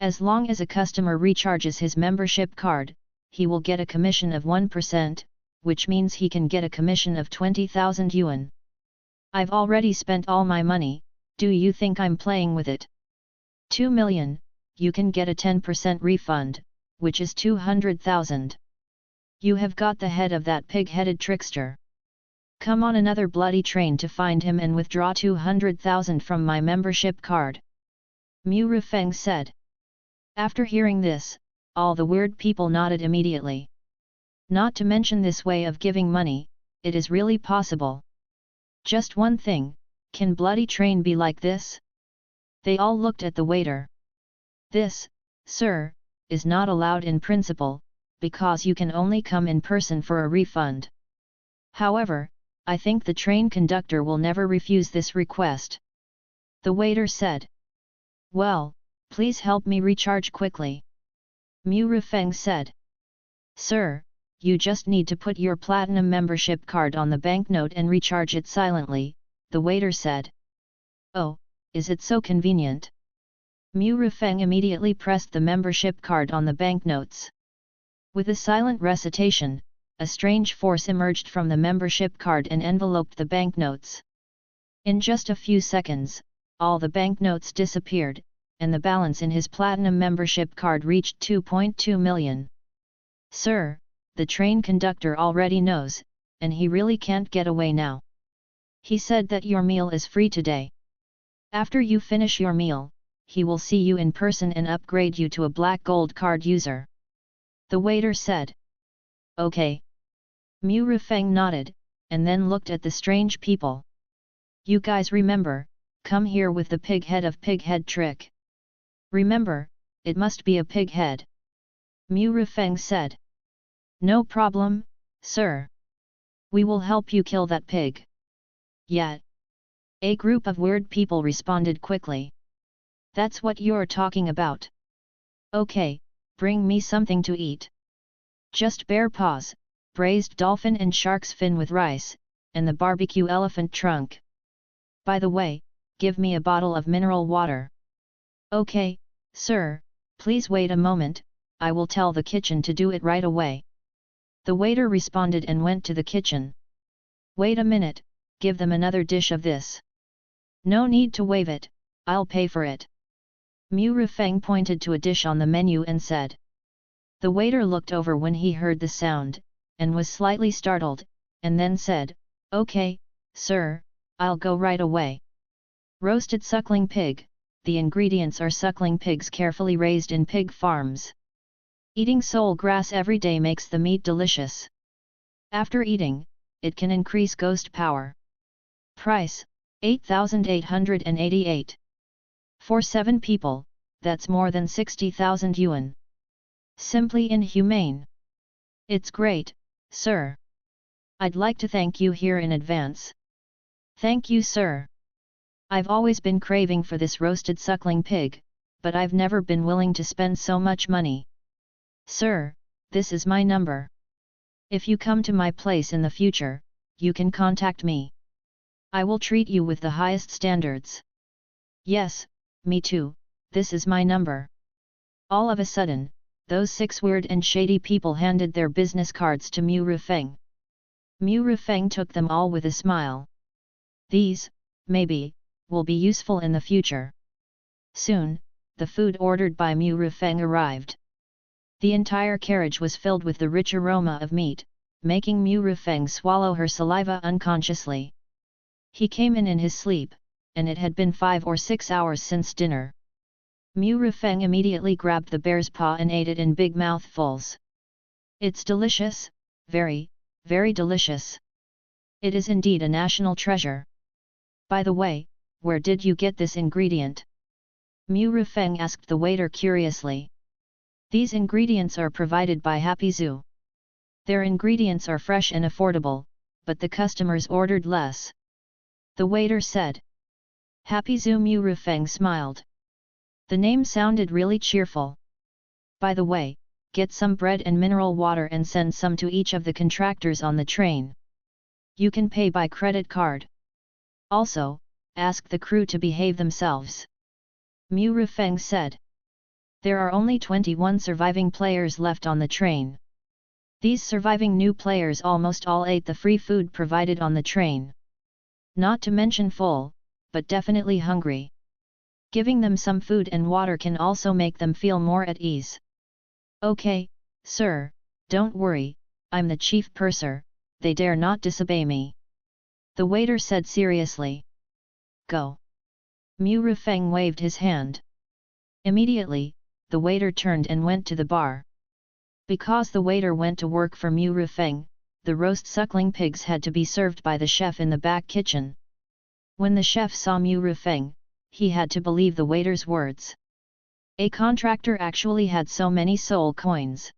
As long as a customer recharges his membership card, he will get a commission of 1%, which means he can get a commission of 20,000 yuan. I've already spent all my money, do you think I'm playing with it? 2 million, you can get a 10% refund, which is 200,000. You have got the head of that pig-headed trickster. Come on another bloody train to find him and withdraw 200,000 from my membership card. Mu Rufeng said. After hearing this, all the weird people nodded immediately. Not to mention this way of giving money, it is really possible. Just one thing, can bloody train be like this? They all looked at the waiter. This, sir, is not allowed in principle, because you can only come in person for a refund. However, I think the train conductor will never refuse this request. The waiter said. Well, please help me recharge quickly. Mu Rufeng said. Sir, you just need to put your platinum membership card on the banknote and recharge it silently, the waiter said. Oh, is it so convenient? Mu Rufeng immediately pressed the membership card on the banknotes. With a silent recitation, a strange force emerged from the membership card and enveloped the banknotes. In just a few seconds, all the banknotes disappeared, and the balance in his platinum membership card reached 2.2 million. Sir, the train conductor already knows, and he really can't get away now. He said that your meal is free today. After you finish your meal, he will see you in person and upgrade you to a black gold card user. The waiter said. Okay. Mu Rufeng nodded, and then looked at the strange people. You guys remember, come here with the pig head trick. Remember, it must be a pig head. Mu Rufeng said. No problem, sir. We will help you kill that pig. Yeah. A group of weird people responded quickly. That's what you're talking about. Okay, bring me something to eat. Just bear paws, braised dolphin and shark's fin with rice, and the barbecue elephant trunk. By the way, give me a bottle of mineral water. Okay, sir, please wait a moment, I will tell the kitchen to do it right away. The waiter responded and went to the kitchen. Wait a minute, give them another dish of this. No need to waive it, I'll pay for it. Mu Rufeng pointed to a dish on the menu and said. The waiter looked over when he heard the sound, and was slightly startled, and then said, Okay, sir, I'll go right away. Roasted suckling pig, the ingredients are suckling pigs carefully raised in pig farms. Eating sole grass every day makes the meat delicious. After eating, it can increase ghost power. Price, 8,888. For 7 people, that's more than 60,000 yuan. Simply inhumane. It's great, sir. I'd like to thank you here in advance. Thank you, sir. I've always been craving for this roasted suckling pig, but I've never been willing to spend so much money. Sir, this is my number. If you come to my place in the future, you can contact me. I will treat you with the highest standards. Yes, me too, this is my number. All of a sudden, those 6 weird and shady people handed their business cards to Mu Rufeng. Mu Rufeng took them all with a smile. These, maybe, will be useful in the future. Soon, the food ordered by Mu Rufeng arrived. The entire carriage was filled with the rich aroma of meat, making Mu Rufeng swallow her saliva unconsciously. He came in his sleep, and it had been 5 or 6 hours since dinner. Mu Rufeng immediately grabbed the bear's paw and ate it in big mouthfuls. It's delicious, very, very delicious. It is indeed a national treasure. By the way, where did you get this ingredient? Mu Rufeng asked the waiter curiously. These ingredients are provided by Happy Zoo. Their ingredients are fresh and affordable, but the customers ordered less. The waiter said. Happy Zoo. Mu Rufeng smiled. The name sounded really cheerful. By the way, get some bread and mineral water and send some to each of the contractors on the train. You can pay by credit card. Also, ask the crew to behave themselves. Mu Rufeng said. There are only 21 surviving players left on the train. These surviving new players almost all ate the free food provided on the train. Not to mention full, but definitely hungry. Giving them some food and water can also make them feel more at ease. Okay, sir, don't worry, I'm the chief purser, they dare not disobey me. The waiter said seriously. Go. Mu Rufeng waved his hand. Immediately, the waiter turned and went to the bar. Because the waiter went to work for Mu Rufeng, the roast suckling pigs had to be served by the chef in the back kitchen. When the chef saw Mu Rufeng, he had to believe the waiter's words. A contractor actually had so many soul coins.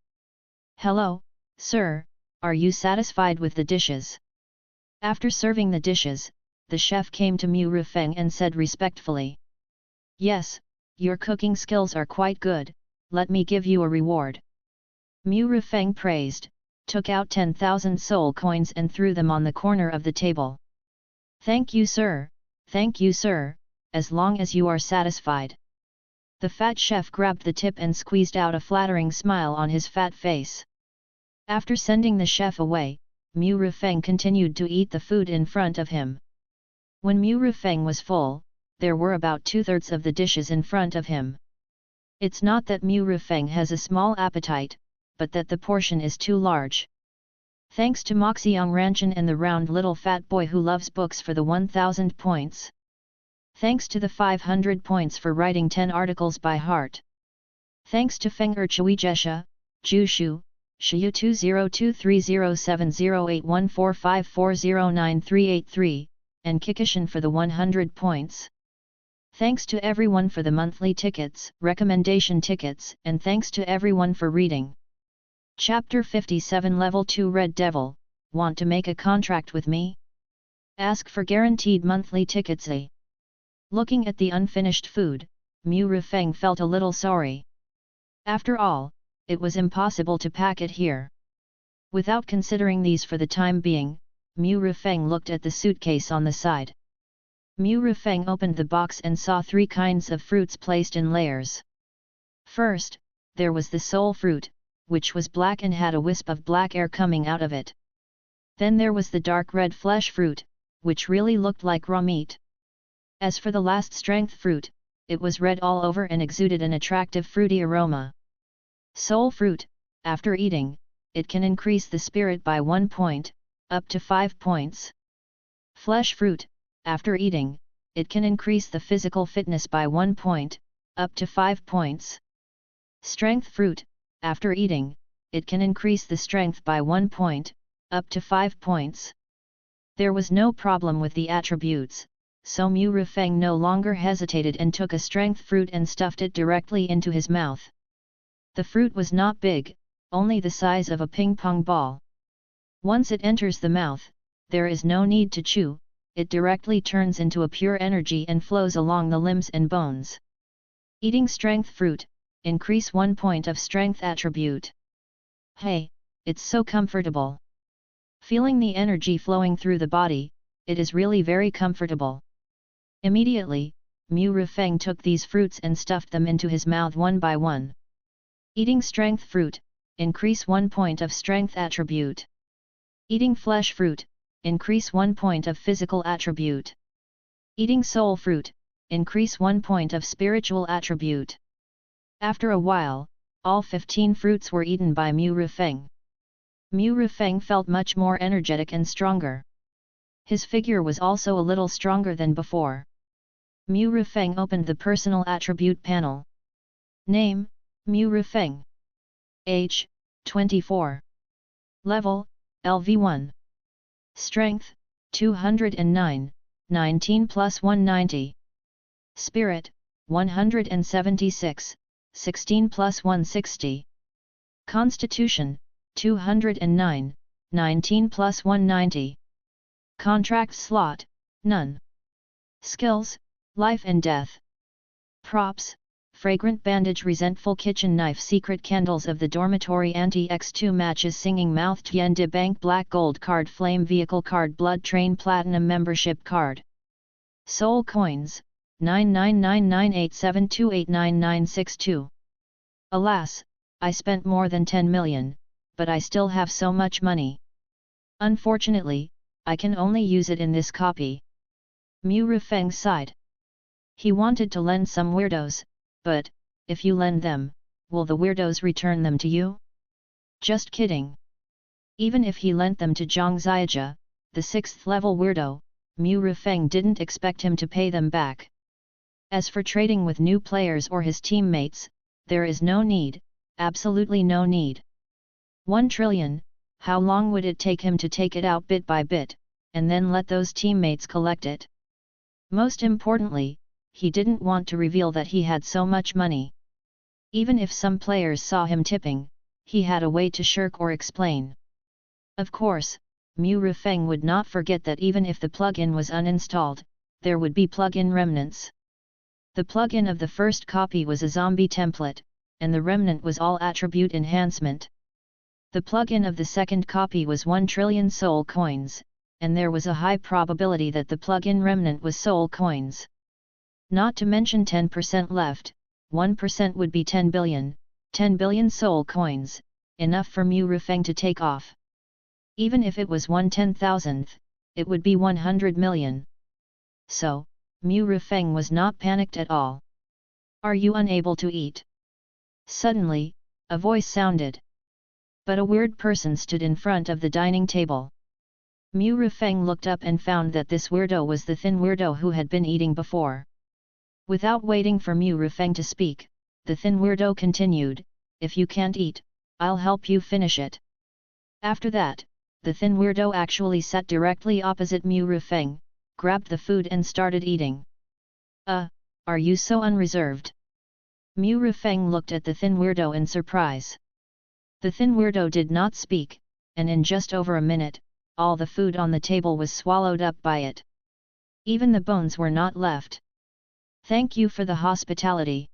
Hello, sir, are you satisfied with the dishes? After serving the dishes, the chef came to Mu Rufeng and said respectfully. Yes, your cooking skills are quite good, let me give you a reward. Mu Rufeng praised, took out 10,000 soul coins and threw them on the corner of the table. Thank you, sir, as long as you are satisfied. The fat chef grabbed the tip and squeezed out a flattering smile on his fat face. After sending the chef away, Mu Rufeng continued to eat the food in front of him. When Mu Rufeng was full, there were about 2/3 of the dishes in front of him. It's not that Mu Rufeng has a small appetite, but that the portion is too large. Thanks to Moxiang Ranchan and the round little fat boy who loves books for the 1000 points. Thanks to the 500 points for writing 10 articles by heart. Thanks to Feng Chui Jesha, Jushu, Shiyu 2023070814540938 and Kikishin for the 100 points. Thanks to everyone for the monthly tickets, recommendation tickets, and thanks to everyone for reading. Chapter 57 Level 2 Red Devil, want to make a contract with me? Ask for guaranteed monthly tickets. Looking at the unfinished food, Mu Rufeng felt a little sorry. After all, it was impossible to pack it here. Without considering these for the time being, Mu Rufeng looked at the suitcase on the side. Mu Rufeng opened the box and saw 3 kinds of fruits placed in layers. First, there was the soul fruit, which was black and had a wisp of black air coming out of it. Then there was the dark red flesh fruit, which really looked like raw meat. As for the last strength fruit, it was red all over and exuded an attractive fruity aroma. Soul fruit, after eating, it can increase the spirit by 1 point, up to 5 points. Flesh fruit, after eating, it can increase the physical fitness by 1 point, up to 5 points. Strength fruit, after eating, it can increase the strength by 1 point, up to 5 points. There was no problem with the attributes, so Mu Rufeng no longer hesitated and took a strength fruit and stuffed it directly into his mouth. The fruit was not big, only the size of a ping-pong ball. Once it enters the mouth, there is no need to chew, it directly turns into a pure energy and flows along the limbs and bones. Eating strength fruit, increase 1 point of strength attribute. Hey, it's so comfortable. Feeling the energy flowing through the body, it is really very comfortable. Immediately, Mu Rufeng took these fruits and stuffed them into his mouth one by one. Eating strength fruit, increase 1 point of strength attribute. Eating flesh fruit, increase 1 point of physical attribute. Eating soul fruit, increase 1 point of spiritual attribute. After a while, all 15 fruits were eaten by Mu Rufeng. Mu Rufeng felt much more energetic and stronger. His figure was also a little stronger than before. Mu Rufeng opened the personal attribute panel. Name, Mu Rufeng. Age, 24. Level, LV1. Strength, 209, 19 plus 190. Spirit, 176, 16 plus 160. Constitution, 209, 19 plus 190. Contract slot, none. Skills, life and death. Props, fragrant bandage, resentful kitchen knife, secret candles of the dormitory, anti-X2 matches, singing mouth, Tien de bank, black gold card, flame vehicle card, blood train, platinum membership card. Soul coins, 999987289962. Alas, I spent more than 10 million, but I still have so much money. Unfortunately, I can only use it in this copy. Mu Rufeng sighed. He wanted to lend some weirdos, but, if you lend them, will the weirdos return them to you? Just kidding. Even if he lent them to Zhang Ziaja, the 6th level weirdo, Mu Rufeng didn't expect him to pay them back. As for trading with new players or his teammates, there is no need, absolutely no need. 1 trillion, how long would it take him to take it out bit by bit, and then let those teammates collect it? Most importantly, he didn't want to reveal that he had so much money. Even if some players saw him tipping, he had a way to shirk or explain. Of course, Mu Rufeng would not forget that even if the plugin was uninstalled, there would be plugin remnants. The plugin of the first copy was a zombie template, and the remnant was all attribute enhancement. The plugin of the second copy was 1 trillion soul coins, and there was a high probability that the plugin remnant was soul coins. Not to mention 10% left, 1% would be 10 billion soul coins, enough for Mu Rufeng to take off. Even if it was 1/10,000th, it would be 100 million. so, Mu Rufeng was not panicked at all. Are you unable to eat? Suddenly, a voice sounded. But a weird person stood in front of the dining table. Mu Rufeng looked up and found that this weirdo was the thin weirdo who had been eating before. Without waiting for Mu Rufeng to speak, the thin weirdo continued, if you can't eat, I'll help you finish it. After that, the thin weirdo actually sat directly opposite Mu Rufeng, grabbed the food and started eating. Are you so unreserved? Mu Rufeng looked at the thin weirdo in surprise. The thin weirdo did not speak, and in just over a minute, all the food on the table was swallowed up by it. Even the bones were not left. Thank you for the hospitality.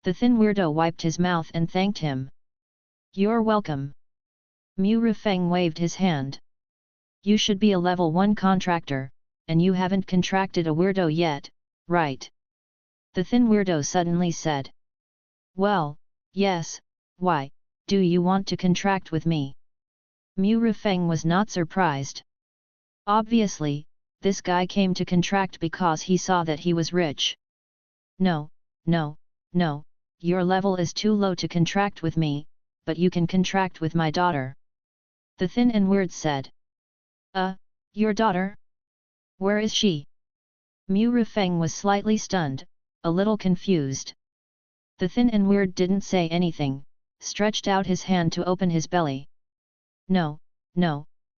The thin weirdo wiped his mouth and thanked him. You're welcome. Mu Rufeng waved his hand. You should be a level 1 contractor, and you haven't contracted a weirdo yet, right? The thin weirdo suddenly said. Well, yes, why, do you want to contract with me? Mu Rufeng was not surprised. Obviously, this guy came to contract because he saw that he was rich. No, your level is too low to contract with me, but you can contract with my daughter. The thin and weird said. Your daughter? Where is she? Mu Rufeng was slightly stunned, a little confused. The thin and weird didn't say anything, stretched out his hand to open his belly. No,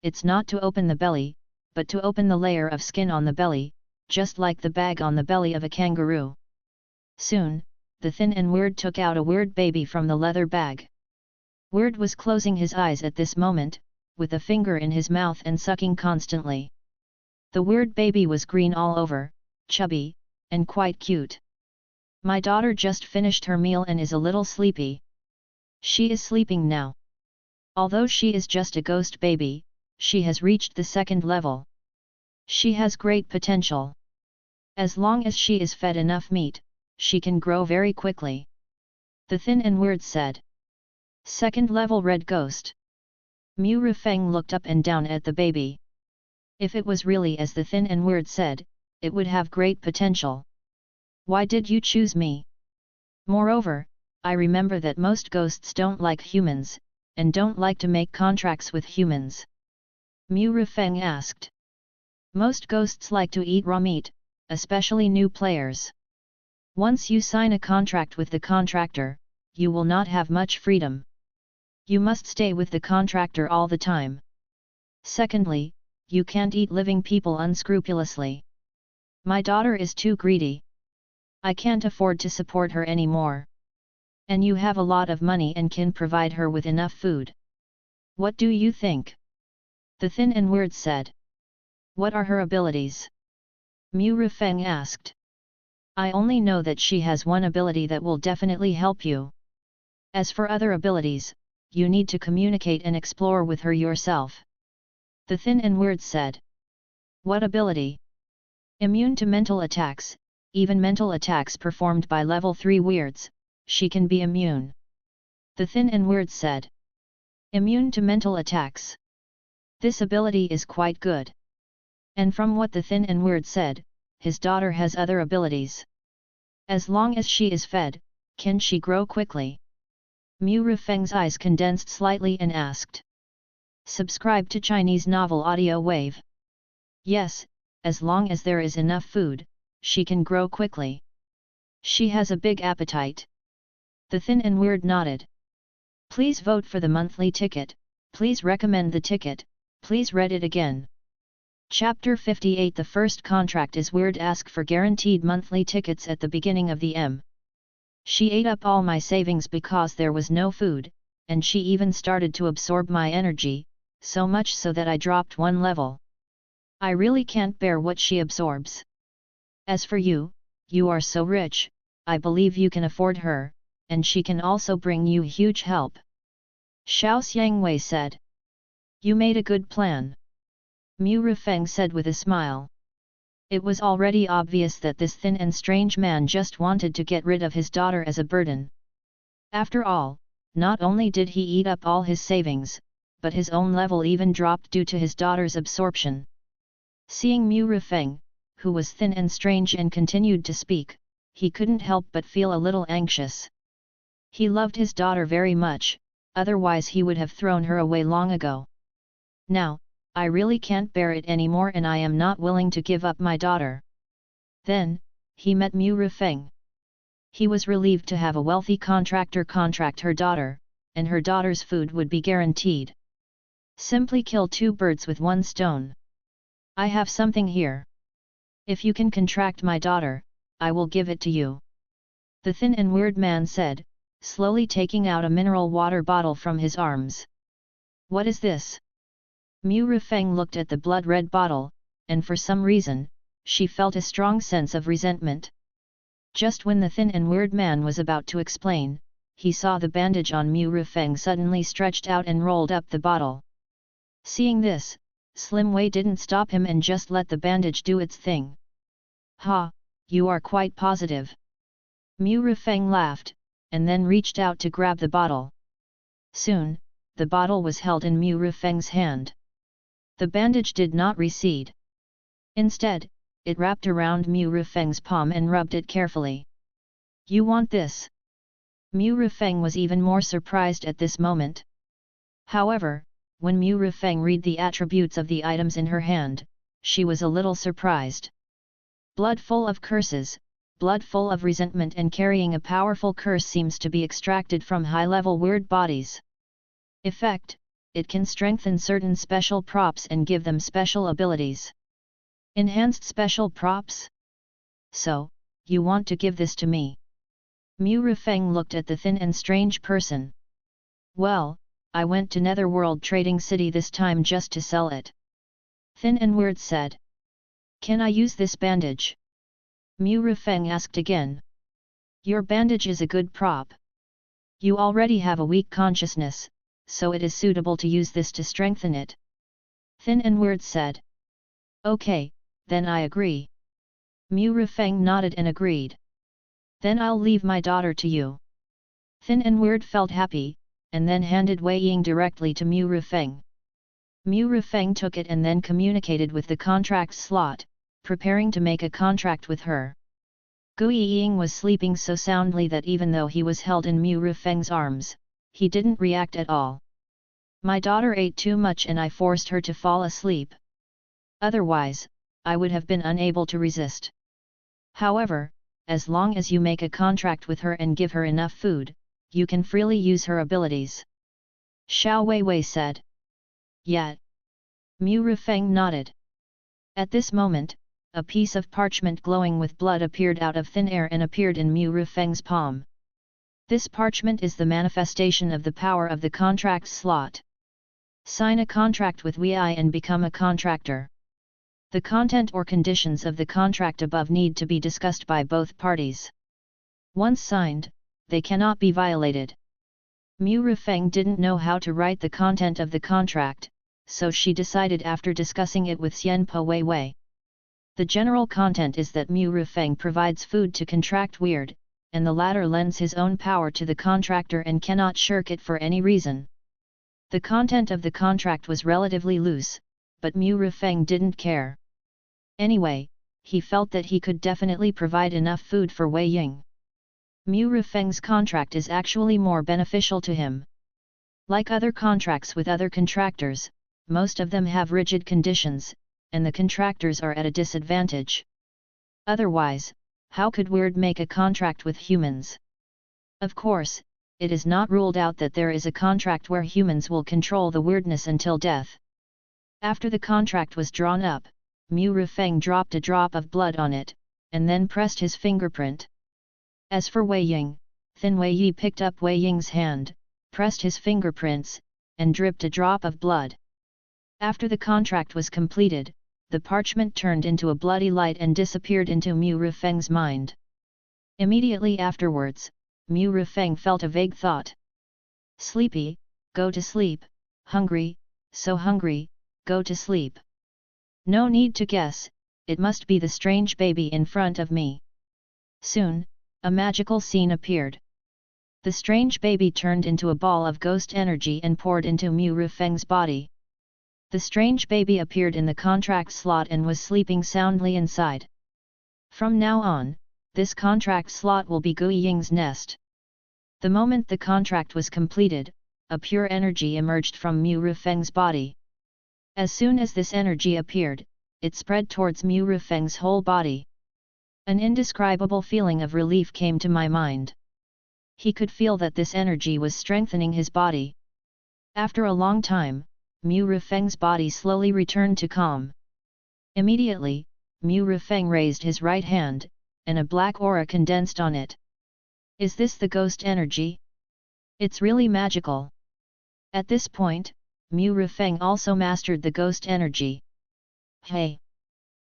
it's not to open the belly, but to open the layer of skin on the belly, just like the bag on the belly of a kangaroo. Soon, the thin and weird took out a weird baby from the leather bag. Weird was closing his eyes at this moment, with a finger in his mouth and sucking constantly. The weird baby was green all over, chubby, and quite cute. My daughter just finished her meal and is a little sleepy. She is sleeping now. Although she is just a ghost baby, she has reached the 2nd level. She has great potential. As long as she is fed enough meat, she can grow very quickly. The thin and weird said. 2nd level red ghost. Mu Rufeng looked up and down at the baby. If it was really as the thin and weird said, it would have great potential. Why did you choose me? Moreover, I remember that most ghosts don't like humans, and don't like to make contracts with humans. Mu Rufeng asked. Most ghosts like to eat raw meat, especially new players. Once you sign a contract with the contractor, you will not have much freedom. You must stay with the contractor all the time. Secondly, you can't eat living people unscrupulously. My daughter is too greedy. I can't afford to support her anymore. And you have a lot of money and can provide her with enough food. What do you think? The thin and weird said. What are her abilities? Mu Rufeng asked. I only know that she has one ability that will definitely help you. As for other abilities, you need to communicate and explore with her yourself. The thin and weird said. What ability? Immune to mental attacks, even mental attacks performed by level 3 weirds, she can be immune. The thin and weird said. Immune to mental attacks. This ability is quite good. And from what the thin and weird said, his daughter has other abilities. As long as she is fed, can she grow quickly? Mu Rufeng's eyes condensed slightly and asked. Subscribe to Chinese Novel Audio Wave. Yes, as long as there is enough food, she can grow quickly. She has a big appetite. The thin and weird nodded. Please vote for the monthly ticket, please recommend the ticket, please read it again. Chapter 58. The first contract is weird. Ask for guaranteed monthly tickets at the beginning of the M. She ate up all my savings because there was no food, and she even started to absorb my energy, so much so that I dropped 1 level. I really can't bear what she absorbs. As for you, you are so rich, I believe you can afford her, and she can also bring you huge help. Xiao Xiangwei said. You made a good plan. Mu Rufeng said with a smile. It was already obvious that this thin and strange man just wanted to get rid of his daughter as a burden. After all, not only did he eat up all his savings, but his own level even dropped due to his daughter's absorption. Seeing Mu Rufeng, who was thin and strange and continued to speak, he couldn't help but feel a little anxious. He loved his daughter very much, otherwise he would have thrown her away long ago. Now, I really can't bear it anymore and I am not willing to give up my daughter. Then, he met Mu Rifeng. He was relieved to have a wealthy contractor contract her daughter, and her daughter's food would be guaranteed. Simply kill two birds with one stone. I have something here. If you can contract my daughter, I will give it to you. The thin and weird man said, slowly taking out a mineral water bottle from his arms. What is this? Mu Rifeng looked at the blood-red bottle, and for some reason, she felt a strong sense of resentment. Just when the thin and weird man was about to explain, he saw the bandage on Mu Rifeng suddenly stretched out and rolled up the bottle. Seeing this, Slim Wei didn't stop him and just let the bandage do its thing. Ha, you are quite positive. Mu Rifeng laughed, and then reached out to grab the bottle. Soon, the bottle was held in Mu Rifeng's hand. The bandage did not recede. Instead, it wrapped around Mu Rifeng's palm and rubbed it carefully. You want this? Mu Rifeng was even more surprised at this moment. However, when Mu Rifeng read the attributes of the items in her hand, she was a little surprised. Blood full of curses, blood full of resentment and carrying a powerful curse seems to be extracted from high-level weird bodies. Effect: it can strengthen certain special props and give them special abilities. Enhanced special props? So, you want to give this to me? Mu Rifeng looked at the thin and strange person. Well, I went to Netherworld Trading City this time just to sell it. Thin and Weird said. Can I use this bandage? Mu Rifeng asked again. Your bandage is a good prop. You already have a weak consciousness, so it is suitable to use this to strengthen it. Thin and Weird said. Okay, then I agree. Mu Rifeng nodded and agreed. Then I'll leave my daughter to you. Thin and Weird felt happy, and then handed Wei Ying directly to Mu Rifeng. Mu Rifeng took it and then communicated with the contract slot, preparing to make a contract with her. Gui Ying was sleeping so soundly that even though he was held in Mu Rifeng's arms, he didn't react at all. My daughter ate too much and I forced her to fall asleep. Otherwise, I would have been unable to resist. However, as long as you make a contract with her and give her enough food, you can freely use her abilities. Xiao Weiwei said. Yet. Mu Rifeng nodded. At this moment, a piece of parchment glowing with blood appeared out of thin air and appeared in Mu Rifeng's palm. This parchment is the manifestation of the power of the contract slot. Sign a contract with Wei and become a contractor. The content or conditions of the contract above need to be discussed by both parties. Once signed, they cannot be violated. Mu Rifeng didn't know how to write the content of the contract, so she decided after discussing it with Xianpo Weiwei. The general content is that Mu Rifeng provides food to contract weird, and the latter lends his own power to the contractor and cannot shirk it for any reason. The content of the contract was relatively loose, but Mu Rifeng didn't care. Anyway, he felt that he could definitely provide enough food for Wei Ying. Mu Rifeng's contract is actually more beneficial to him. Like other contracts with other contractors, most of them have rigid conditions, and the contractors are at a disadvantage. Otherwise, how could Weird make a contract with humans? Of course, it is not ruled out that there is a contract where humans will control the weirdness until death. After the contract was drawn up, Mu Rifeng dropped a drop of blood on it, and then pressed his fingerprint. As for Wei Ying, Thin Wei Yi picked up Wei Ying's hand, pressed his fingerprints, and dripped a drop of blood. After the contract was completed, the parchment turned into a bloody light and disappeared into Mu Rifeng's mind. Immediately afterwards, Mu Rifeng felt a vague thought. Sleepy, go to sleep, hungry, so hungry, go to sleep. No need to guess, it must be the strange baby in front of me. Soon, a magical scene appeared. The strange baby turned into a ball of ghost energy and poured into Mu Rifeng's body. The strange baby appeared in the contract slot and was sleeping soundly inside. From now on, this contract slot will be Gui Ying's nest. The moment the contract was completed, a pure energy emerged from Mu Rufeng's body. As soon as this energy appeared, it spread towards Mu Rufeng's whole body. An indescribable feeling of relief came to my mind. He could feel that this energy was strengthening his body. After a long time, Mu Rufeng's body slowly returned to calm. Immediately, Mu Rufeng raised his right hand, and a black aura condensed on it. Is this the ghost energy? It's really magical. At this point, Mu Rufeng also mastered the ghost energy. Hey!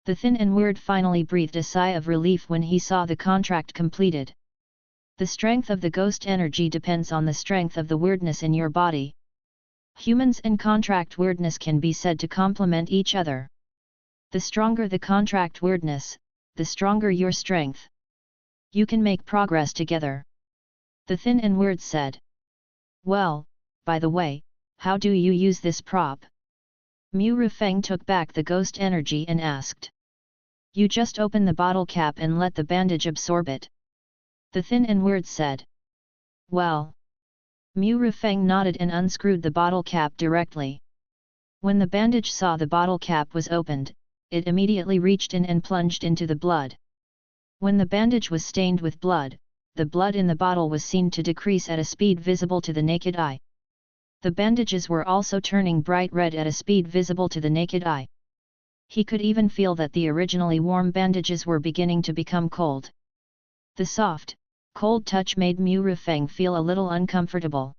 The thin and weird finally breathed a sigh of relief when he saw the contract completed. The strength of the ghost energy depends on the strength of the weirdness in your body. Humans and contract weirdness can be said to complement each other. The stronger the contract weirdness, the stronger your strength. You can make progress together. The thin and weird said. Well, by the way, how do you use this prop? Mu Rufeng took back the ghost energy and asked. You just open the bottle cap and let the bandage absorb it. The thin and weird said. Well. Mu Rufeng nodded and unscrewed the bottle cap directly. When the bandage saw the bottle cap was opened, it immediately reached in and plunged into the blood. When the bandage was stained with blood, the blood in the bottle was seen to decrease at a speed visible to the naked eye. The bandages were also turning bright red at a speed visible to the naked eye. He could even feel that the originally warm bandages were beginning to become cold. The soft, cold touch made Mu Rufeng feel a little uncomfortable.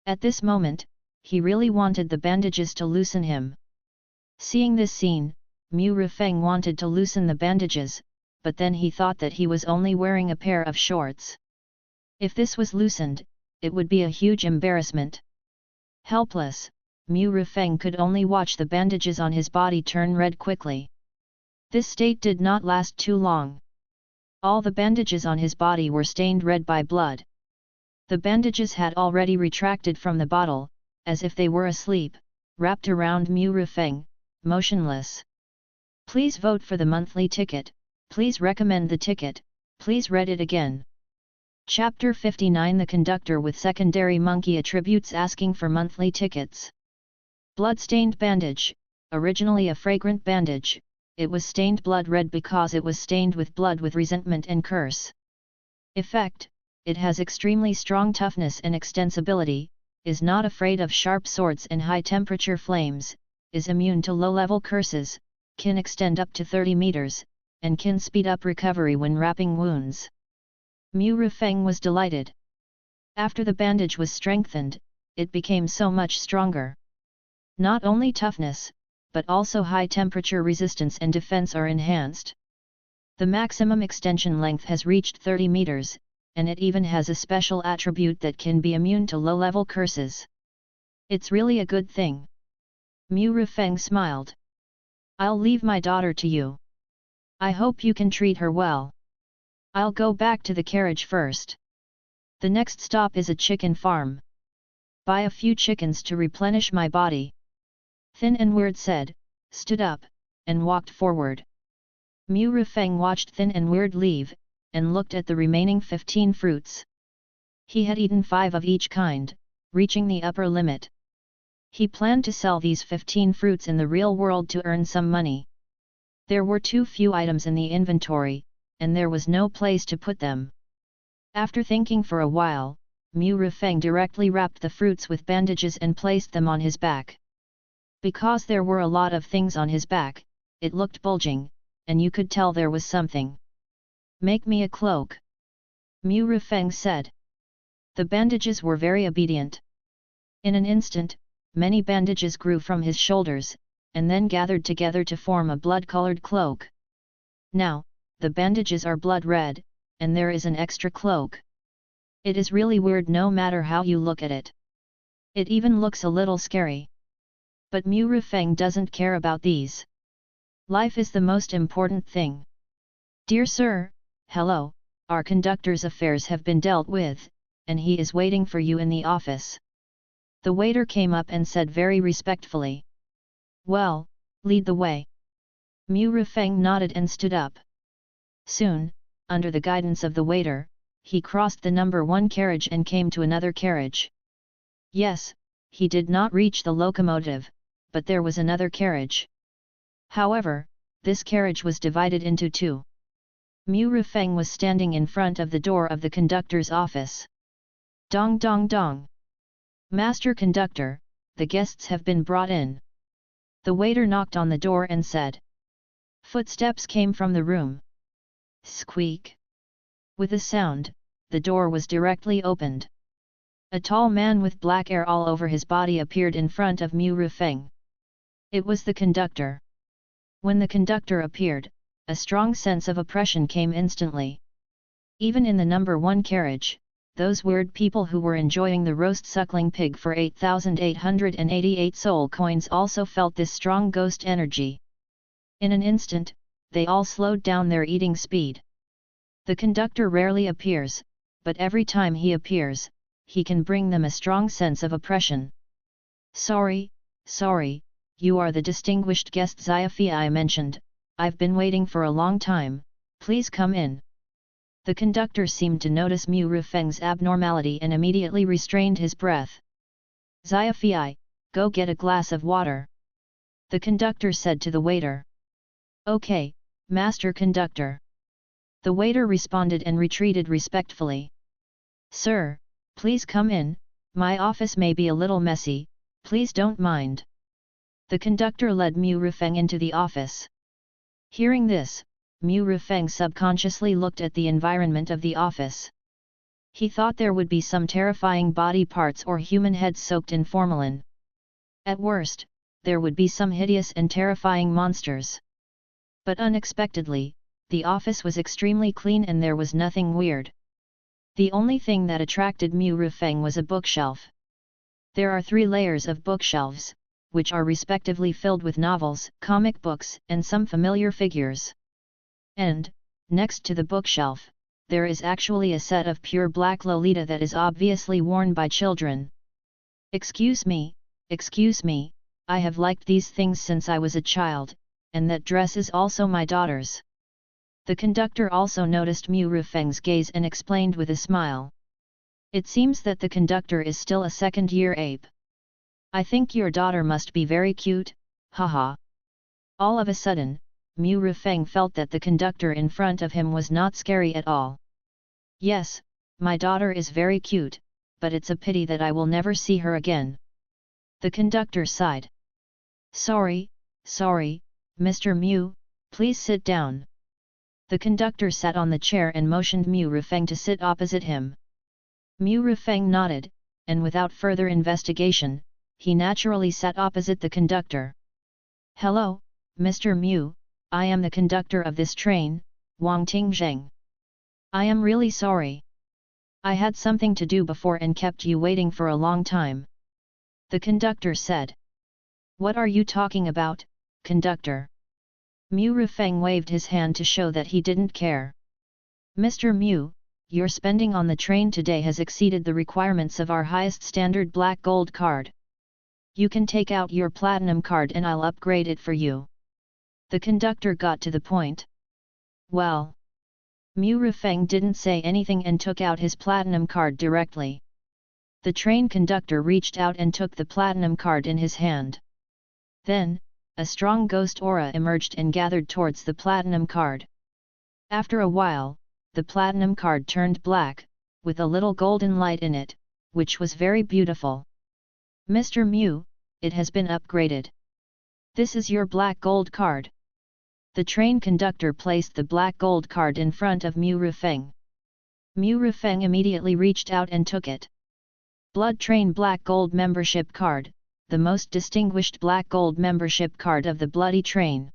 At this moment, he really wanted the bandages to loosen him. Seeing this scene, Mu Rufeng wanted to loosen the bandages, but then he thought that he was only wearing a pair of shorts. If this was loosened, it would be a huge embarrassment. Helpless, Mu Rufeng could only watch the bandages on his body turn red quickly. This state did not last too long. All the bandages on his body were stained red by blood. The bandages had already retracted from the bottle, as if they were asleep, wrapped around Mu Rufeng, motionless. Please vote for the monthly ticket, please recommend the ticket, please read it again. Chapter 59 The conductor with secondary monkey attributes asking for monthly tickets. Blood-stained bandage, originally a fragrant bandage, it was stained blood red because it was stained with blood with resentment and curse. Effect, it has extremely strong toughness and extensibility, is not afraid of sharp swords and high-temperature flames, is immune to low-level curses, can extend up to 30 meters, and can speed up recovery when wrapping wounds. Mu Rufeng was delighted. After the bandage was strengthened, it became so much stronger. Not only toughness, but also high-temperature resistance and defense are enhanced. The maximum extension length has reached 30 meters, and it even has a special attribute that can be immune to low-level curses. It's really a good thing. Mu Rufeng smiled. I'll leave my daughter to you. I hope you can treat her well. I'll go back to the carriage first. The next stop is a chicken farm. Buy a few chickens to replenish my body. Thin and Weird said, stood up, and walked forward. Mu Rufeng watched Thin and Weird leave, and looked at the remaining 15 fruits. He had eaten 5 of each kind, reaching the upper limit. He planned to sell these 15 fruits in the real world to earn some money. There were too few items in the inventory, and there was no place to put them. After thinking for a while, Mu Rufeng directly wrapped the fruits with bandages and placed them on his back. Because there were a lot of things on his back, it looked bulging, and you could tell there was something. Make me a cloak. Mu Rufeng said. The bandages were very obedient. In an instant, many bandages grew from his shoulders, and then gathered together to form a blood-colored cloak. Now, the bandages are blood red, and there is an extra cloak. It is really weird no matter how you look at it. It even looks a little scary. But Mu Rufeng doesn't care about these. Life is the most important thing. Dear sir, hello, our conductor's affairs have been dealt with, and he is waiting for you in the office. The waiter came up and said very respectfully. Well, lead the way. Mu Rufeng nodded and stood up. Soon, under the guidance of the waiter, he crossed the number 1 carriage and came to another carriage. Yes, he did not reach the locomotive, but there was another carriage. However, this carriage was divided into 2. Mu Rufeng was standing in front of the door of the conductor's office. Dong dong dong. Master conductor, the guests have been brought in. The waiter knocked on the door and said. Footsteps came from the room. Squeak. With a sound, the door was directly opened. A tall man with black hair all over his body appeared in front of Mu Rufeng. It was the conductor. When the conductor appeared, a strong sense of oppression came instantly. Even in the number 1 carriage, those weird people who were enjoying the roast suckling pig for 8,888 soul coins also felt this strong ghost energy. In an instant, they all slowed down their eating speed. The conductor rarely appears, but every time he appears, he can bring them a strong sense of oppression. Sorry, you are the distinguished guest Xiaofei I mentioned. I've been waiting for a long time, please come in. The conductor seemed to notice Mu Rufeng's abnormality and immediately restrained his breath. Xiaofei, go get a glass of water. The conductor said to the waiter. Okay, Master Conductor. The waiter responded and retreated respectfully. Sir, please come in, my office may be a little messy, please don't mind. The conductor led Mu Rufeng into the office. Hearing this, Mu Rufeng subconsciously looked at the environment of the office. He thought there would be some terrifying body parts or human heads soaked in formalin. At worst, there would be some hideous and terrifying monsters. But unexpectedly, the office was extremely clean and there was nothing weird. The only thing that attracted Mu Rufeng was a bookshelf. There are 3 layers of bookshelves, which are respectively filled with novels, comic books, and some familiar figures. And, next to the bookshelf, there is actually a set of pure black Lolita that is obviously worn by children. Excuse me, I have liked these things since I was a child, and that dress is also my daughter's. The conductor also noticed Mu Rufeng's gaze and explained with a smile. It seems that the conductor is still a second-year ape. I think your daughter must be very cute, haha. All of a sudden, Mu Rufeng felt that the conductor in front of him was not scary at all. Yes, my daughter is very cute, but it's a pity that I will never see her again. The conductor sighed. Sorry, Mr. Mu, please sit down. The conductor sat on the chair and motioned Mu Rufeng to sit opposite him. Mu Rufeng nodded, and without further investigation, he naturally sat opposite the conductor. Hello, Mr. Mu, I am the conductor of this train, Wang Tingzheng. I am really sorry. I had something to do before and kept you waiting for a long time. The conductor said. What are you talking about, conductor? Mu Rufeng waved his hand to show that he didn't care. Mr. Mu, your spending on the train today has exceeded the requirements of our highest standard black gold card. You can take out your platinum card and I'll upgrade it for you. The conductor got to the point. Well. Mu Rufeng didn't say anything and took out his platinum card directly. The train conductor reached out and took the platinum card in his hand. Then, a strong ghost aura emerged and gathered towards the platinum card. After a while, the platinum card turned black, with a little golden light in it, which was very beautiful. Mr. Mu, it has been upgraded. This is your black gold card. The train conductor placed the black gold card in front of Mu Rufeng. Mu Rufeng immediately reached out and took it. Blood Train Black Gold Membership Card, the most distinguished black gold membership card of the Bloody Train.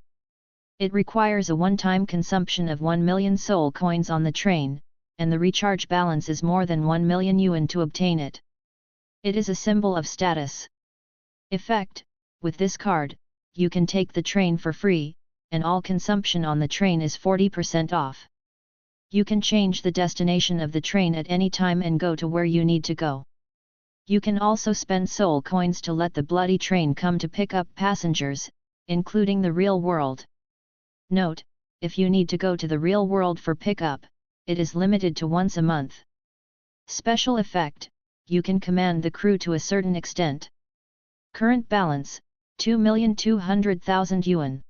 It requires a one-time consumption of 1 million soul coins on the train, and the recharge balance is more than 1 million yuan to obtain it. It is a symbol of status. Effect: with this card, you can take the train for free, and all consumption on the train is 40% off. You can change the destination of the train at any time and go to where you need to go. You can also spend soul coins to let the Bloody Train come to pick up passengers, including the real world. Note: if you need to go to the real world for pickup, it is limited to once a month. Special effect, you can command the crew to a certain extent. Current balance, 2,200,000 yuan.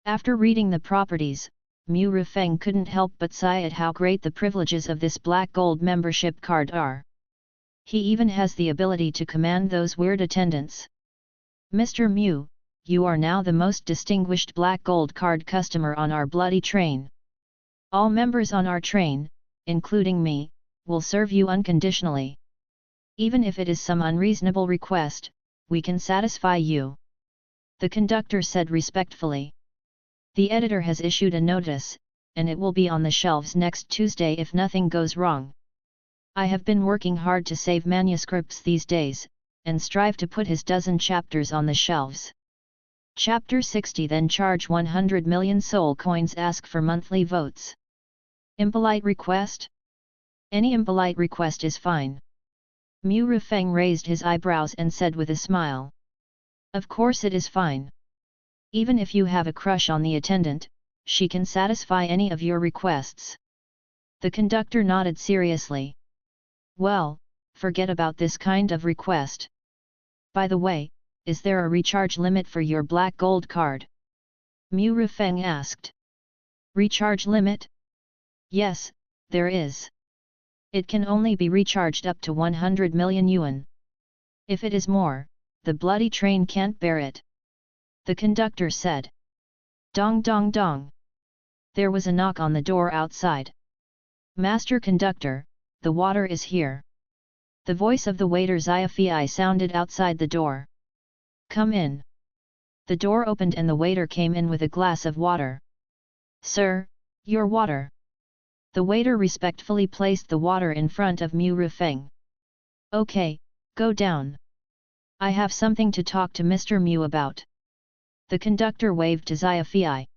After reading the properties, Mu Rufeng couldn't help but sigh at how great the privileges of this black gold membership card are. He even has the ability to command those weird attendants. Mr. Mu, you are now the most distinguished black gold card customer on our bloody train. All members on our train, including me, will serve you unconditionally. Even if it is some unreasonable request, we can satisfy you. The conductor said respectfully. The editor has issued a notice, and it will be on the shelves next Tuesday if nothing goes wrong. I have been working hard to save manuscripts these days, and strive to put his dozen chapters on the shelves. Chapter 60. Then charge 100 million soul coins. Ask for monthly votes. Impolite request? Any impolite request is fine. Mu Rufeng raised his eyebrows and said with a smile. Of course it is fine. Even if you have a crush on the attendant, she can satisfy any of your requests. The conductor nodded seriously. Well, forget about this kind of request. By the way, is there a recharge limit for your black gold card? Mu Rufeng asked. Recharge limit? Yes, there is. It can only be recharged up to 100 million yuan. If it is more, the bloody train can't bear it. The conductor said. Dong dong dong. There was a knock on the door outside. Master conductor, the water is here. The voice of the waiter Xiafei sounded outside the door. Come in. The door opened and the waiter came in with a glass of water. Sir, your water. The waiter respectfully placed the water in front of Mu Rufeng. Okay, go down. I have something to talk to Mr. Mu about. The conductor waved to Xiafei.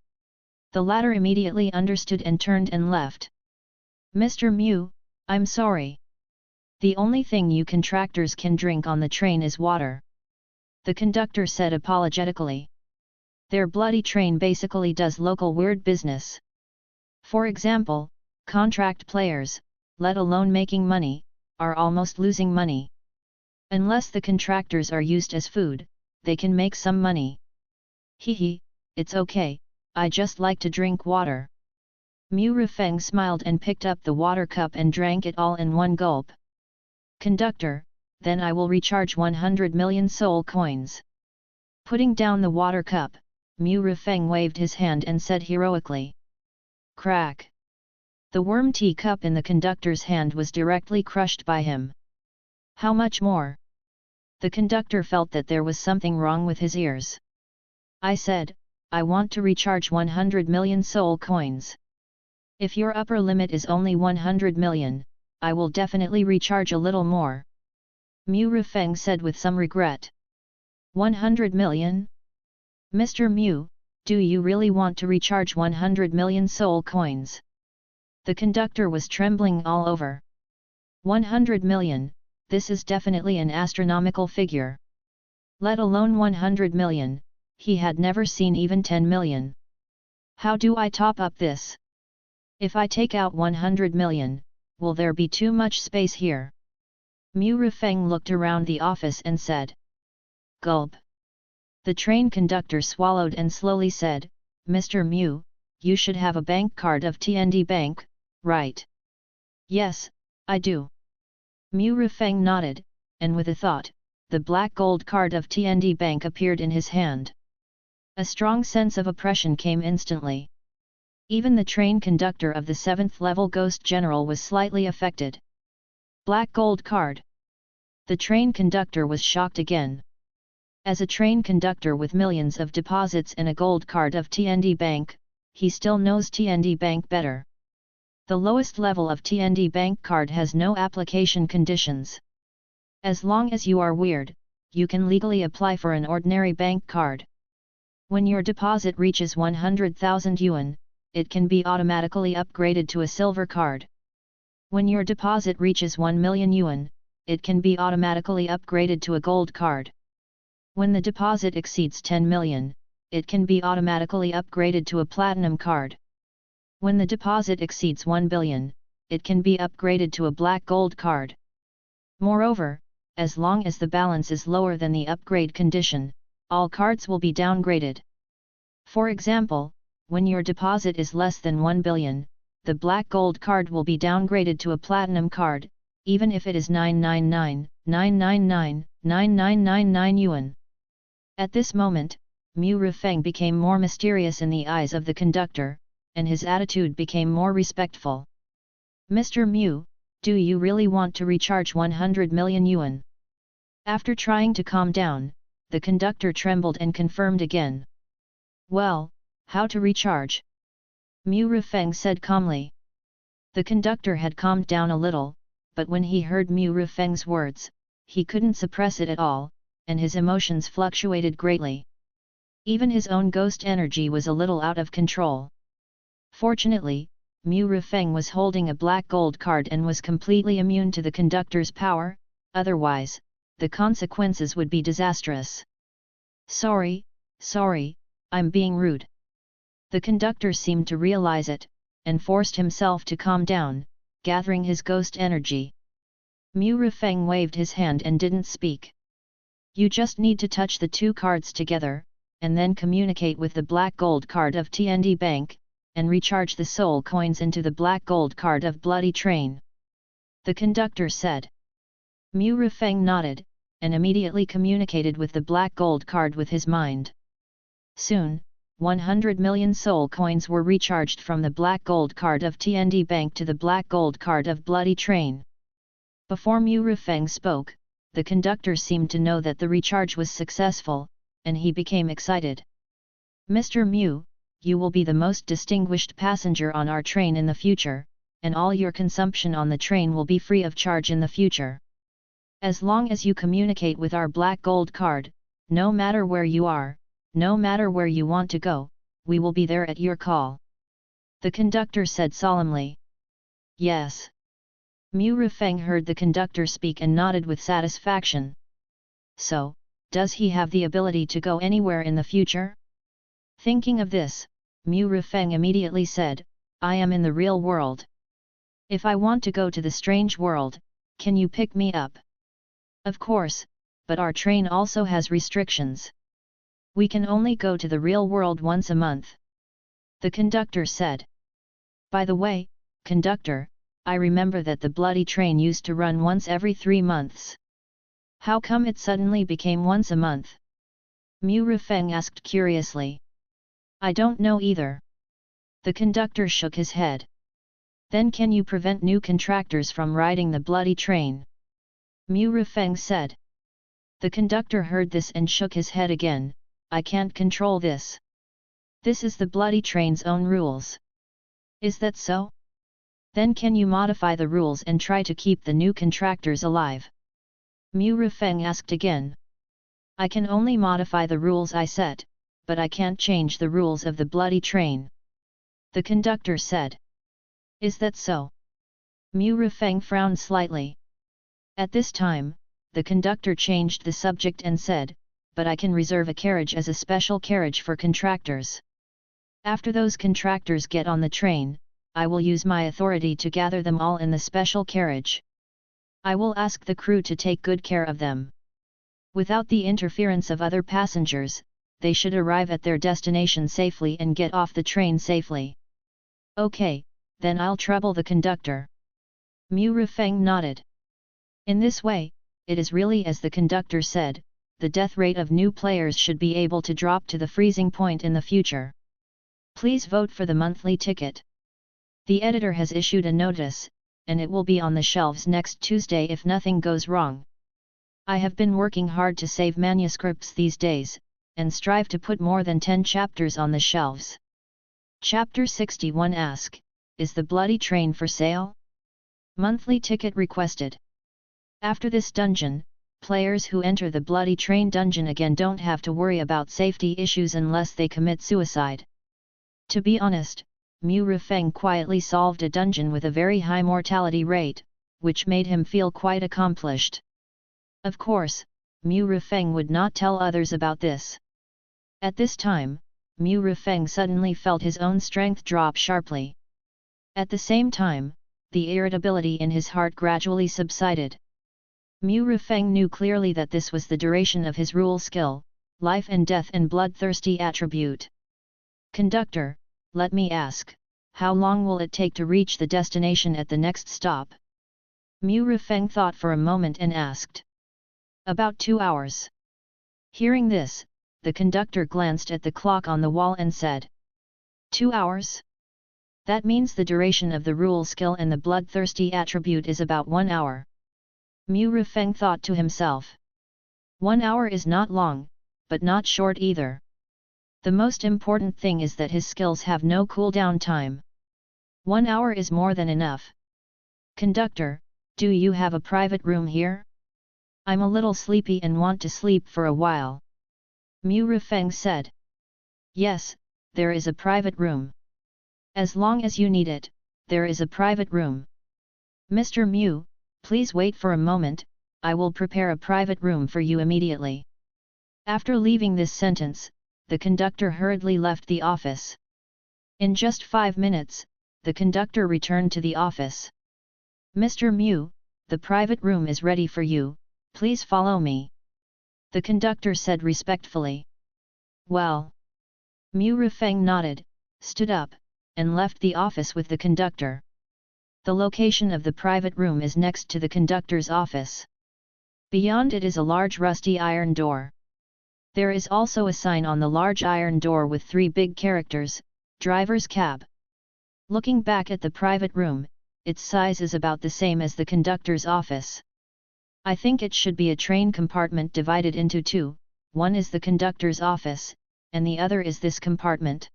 The latter immediately understood and turned and left. Mr. Mu, I'm sorry. The only thing you contractors can drink on the train is water. The conductor said apologetically. Their bloody train basically does local weird business. For example, contract players, let alone making money, are almost losing money. Unless the contractors are used as food, they can make some money. Hee, it's okay, I just like to drink water. Mu Rufeng smiled and picked up the water cup and drank it all in one gulp. Conductor, then I will recharge 100 million soul coins. Putting down the water cup, Mu Rufeng waved his hand and said heroically. Crack! The worm tea cup in the conductor's hand was directly crushed by him. How much more? The conductor felt that there was something wrong with his ears. I said, I want to recharge 100 million soul coins. If your upper limit is only 100 million, I will definitely recharge a little more. Mu Rufeng said with some regret. 100 million? Mr. Mu, do you really want to recharge 100 million soul coins? The conductor was trembling all over. 100 million, this is definitely an astronomical figure. Let alone 100 million, he had never seen even 10 million. How do I top up this? If I take out 100 million, will there be too much space here? Mu Rufeng looked around the office and said. Gulp. The train conductor swallowed and slowly said, Mr. Mu, you should have a bank card of TND Bank, right? Yes, I do. Mu Rufeng nodded, and with a thought, the black gold card of TND Bank appeared in his hand. A strong sense of oppression came instantly. Even the train conductor of the 7th level Ghost General was slightly affected. Black gold card. The train conductor was shocked again. As a train conductor with millions of deposits and a gold card of TND Bank, he still knows TND Bank better. The lowest level of TND Bank card has no application conditions. As long as you are weird, you can legally apply for an ordinary bank card. When your deposit reaches 100,000 yuan, it can be automatically upgraded to a silver card. When your deposit reaches 1 million yuan, it can be automatically upgraded to a gold card. When the deposit exceeds 10 million, it can be automatically upgraded to a platinum card. When the deposit exceeds 1 billion, it can be upgraded to a black gold card. Moreover, as long as the balance is lower than the upgrade condition, all cards will be downgraded. For example, when your deposit is less than 1 billion, the black gold card will be downgraded to a platinum card, even if it is 999,999,9999 yuan. At this moment, Mu Rifeng became more mysterious in the eyes of the conductor, and his attitude became more respectful. Mr. Mu, do you really want to recharge 100 million yuan? After trying to calm down, the conductor trembled and confirmed again. Well, how to recharge? Mu Rifeng said calmly. The conductor had calmed down a little, but when he heard Mu Rifeng's words, he couldn't suppress it at all, and his emotions fluctuated greatly. Even his own ghost energy was a little out of control. Fortunately, Mu Rifeng was holding a black gold card and was completely immune to the conductor's power, otherwise, the consequences would be disastrous. Sorry, I'm being rude. The conductor seemed to realize it, and forced himself to calm down, gathering his ghost energy. Mu Rifeng waved his hand and didn't speak. You just need to touch the two cards together, and then communicate with the black gold card of TND Bank, and recharge the soul coins into the black gold card of Bloody Train. The conductor said. Mu Rifeng nodded, and immediately communicated with the black gold card with his mind. Soon, 100 million soul coins were recharged from the black gold card of TND Bank to the black gold card of Bloody Train. Before Mu Rifeng spoke, the conductor seemed to know that the recharge was successful, and he became excited. Mr. Mu, you will be the most distinguished passenger on our train in the future, and all your consumption on the train will be free of charge in the future. As long as you communicate with our black gold card, no matter where you are, no matter where you want to go, we will be there at your call. The conductor said solemnly. Yes. Mu Rifeng heard the conductor speak and nodded with satisfaction. So, does he have the ability to go anywhere in the future? Thinking of this, Mu Rifeng immediately said, I am in the real world. If I want to go to the strange world, can you pick me up? Of course, but our train also has restrictions. We can only go to the real world once a month. The conductor said. By the way, conductor, I remember that the Bloody Train used to run once every 3 months. How come it suddenly became once a month? Mu Rifeng asked curiously. I don't know either. The conductor shook his head. Then can you prevent new contractors from riding the Bloody Train? Mu Rifeng said. The conductor heard this and shook his head again. I can't control this. This is the Bloody Train's own rules. Is that so? Then can you modify the rules and try to keep the new contractors alive? Mu Rifeng asked again. I can only modify the rules I set, but I can't change the rules of the Bloody Train. The conductor said. Is that so? Mu Rifeng frowned slightly. At this time, the conductor changed the subject and said, but I can reserve a carriage as a special carriage for contractors. After those contractors get on the train, I will use my authority to gather them all in the special carriage. I will ask the crew to take good care of them. Without the interference of other passengers, they should arrive at their destination safely and get off the train safely. Okay, then I'll trouble the conductor. Mu Rifeng nodded. In this way, it is really as the conductor said, the death rate of new players should be able to drop to the freezing point in the future. Please vote for the monthly ticket. The editor has issued a notice, and it will be on the shelves next Tuesday if nothing goes wrong. I have been working hard to save manuscripts these days, and strive to put more than 10 chapters on the shelves. Chapter 61 Ask, is the Bloody Train for sale? Monthly ticket requested. After this dungeon, players who enter the Bloody Train dungeon again don't have to worry about safety issues unless they commit suicide. To be honest, Mu Rifeng quietly solved a dungeon with a very high mortality rate, which made him feel quite accomplished. Of course, Mu Rifeng would not tell others about this. At this time, Mu Rifeng suddenly felt his own strength drop sharply. At the same time, the irritability in his heart gradually subsided. Mu Rifeng knew clearly that this was the duration of his rule skill, life and death and bloodthirsty attribute. Conductor, let me ask, how long will it take to reach the destination at the next stop? Mu Rifeng thought for a moment and asked. About 2 hours. Hearing this, the conductor glanced at the clock on the wall and said. 2 hours? That means the duration of the rule skill and the bloodthirsty attribute is about 1 hour. Mu Rifeng thought to himself. 1 hour is not long, but not short either. The most important thing is that his skills have no cooldown time. 1 hour is more than enough. Conductor, do you have a private room here? I'm a little sleepy and want to sleep for a while. Mu Rifeng said. Yes, there is a private room. As long as you need it, there is a private room. Mr. Mu, please wait for a moment, I will prepare a private room for you immediately. After leaving this sentence, the conductor hurriedly left the office. In just 5 minutes, the conductor returned to the office. Mr. Mu, the private room is ready for you, please follow me. The conductor said respectfully. Well. Mu Rifeng nodded, stood up, and left the office with the conductor. The location of the private room is next to the conductor's office. Beyond it is a large rusty iron door. There is also a sign on the large iron door with 3 big characters, driver's cab. Looking back at the private room, its size is about the same as the conductor's office. I think it should be a train compartment divided into 2, one is the conductor's office, and the other is this compartment.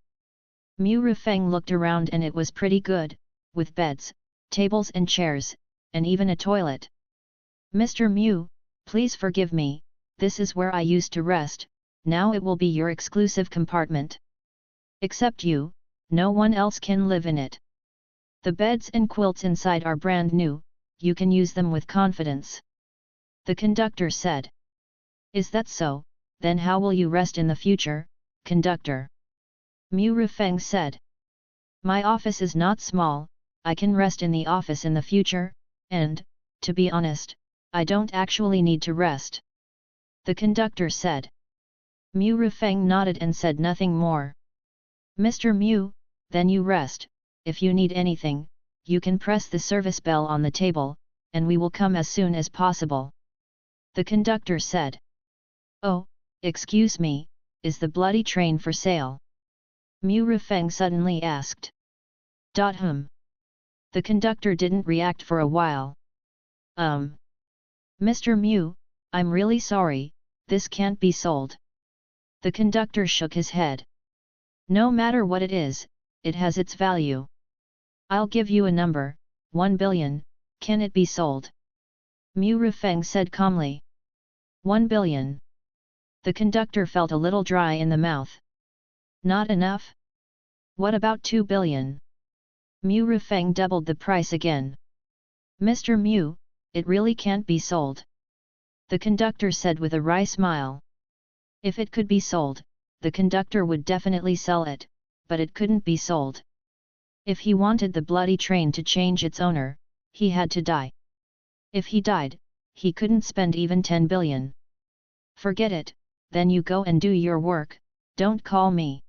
Mu Rifeng looked around and it was pretty good, with beds, tables and chairs, and even a toilet. Mr. Mu, please forgive me, this is where I used to rest, now it will be your exclusive compartment. Except you, no one else can live in it. The beds and quilts inside are brand new, you can use them with confidence. The conductor said. Is that so, then how will you rest in the future, conductor? Mu Rifeng said. My office is not small, I can rest in the office in the future, and, to be honest, I don't actually need to rest. The conductor said. Mu Rifeng nodded and said nothing more. Mr. Mu, then you rest, if you need anything, you can press the service bell on the table, and we will come as soon as possible. The conductor said. Oh, excuse me, is the bloody train for sale? Mu Rifeng suddenly asked. The conductor didn't react for a while. Mr. Mu, I'm really sorry, this can't be sold. The conductor shook his head. No matter what it is, it has its value. I'll give you a number, 1 billion, can it be sold? Mu Rifeng said calmly. 1 billion. The conductor felt a little dry in the mouth. Not enough? What about 2 billion? Mu Rifeng doubled the price again. Mr. Mu, it really can't be sold. The conductor said with a wry smile. If it could be sold, the conductor would definitely sell it, but it couldn't be sold. If he wanted the bloody train to change its owner, he had to die. If he died, he couldn't spend even 10 billion. Forget it, then you go and do your work, don't call me.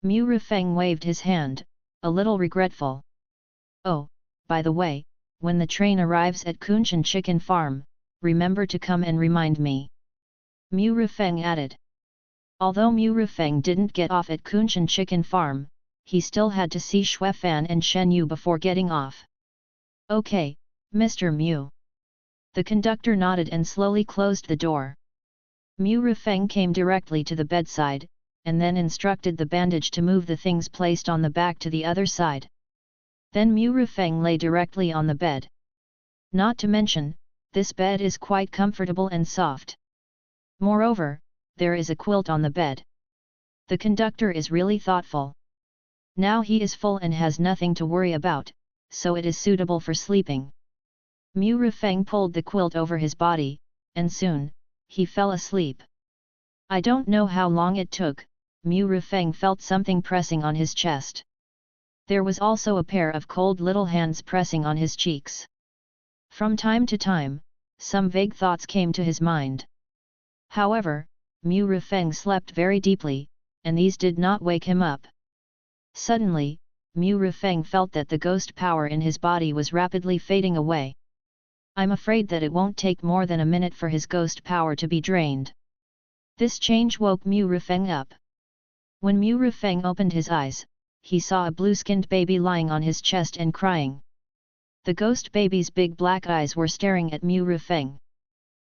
Mu Rifeng waved his hand, a little regretful. Oh, by the way, when the train arrives at Kunshan Chicken Farm, remember to come and remind me. Mu Rifeng added. Although Mu Rifeng didn't get off at Kunshan Chicken Farm, he still had to see Xue Fan and Shen Yu before getting off. Okay, Mr. Mu. The conductor nodded and slowly closed the door. Mu Rifeng came directly to the bedside, and then instructed the bandage to move the things placed on the back to the other side. Then Mu Rifeng lay directly on the bed. Not to mention, this bed is quite comfortable and soft. Moreover, there is a quilt on the bed. The conductor is really thoughtful. Now he is full and has nothing to worry about, so it is suitable for sleeping. Mu Rifeng pulled the quilt over his body, and soon, he fell asleep. I don't know how long it took, Mu Rifeng felt something pressing on his chest. There was also a pair of cold little hands pressing on his cheeks. From time to time, some vague thoughts came to his mind. However, Mu Rifeng slept very deeply, and these did not wake him up. Suddenly, Mu Rifeng felt that the ghost power in his body was rapidly fading away. I'm afraid that it won't take more than a minute for his ghost power to be drained. This change woke Mu Rifeng up. When Mu Rifeng opened his eyes, he saw a blue-skinned baby lying on his chest and crying. The ghost baby's big black eyes were staring at Mu Rifeng.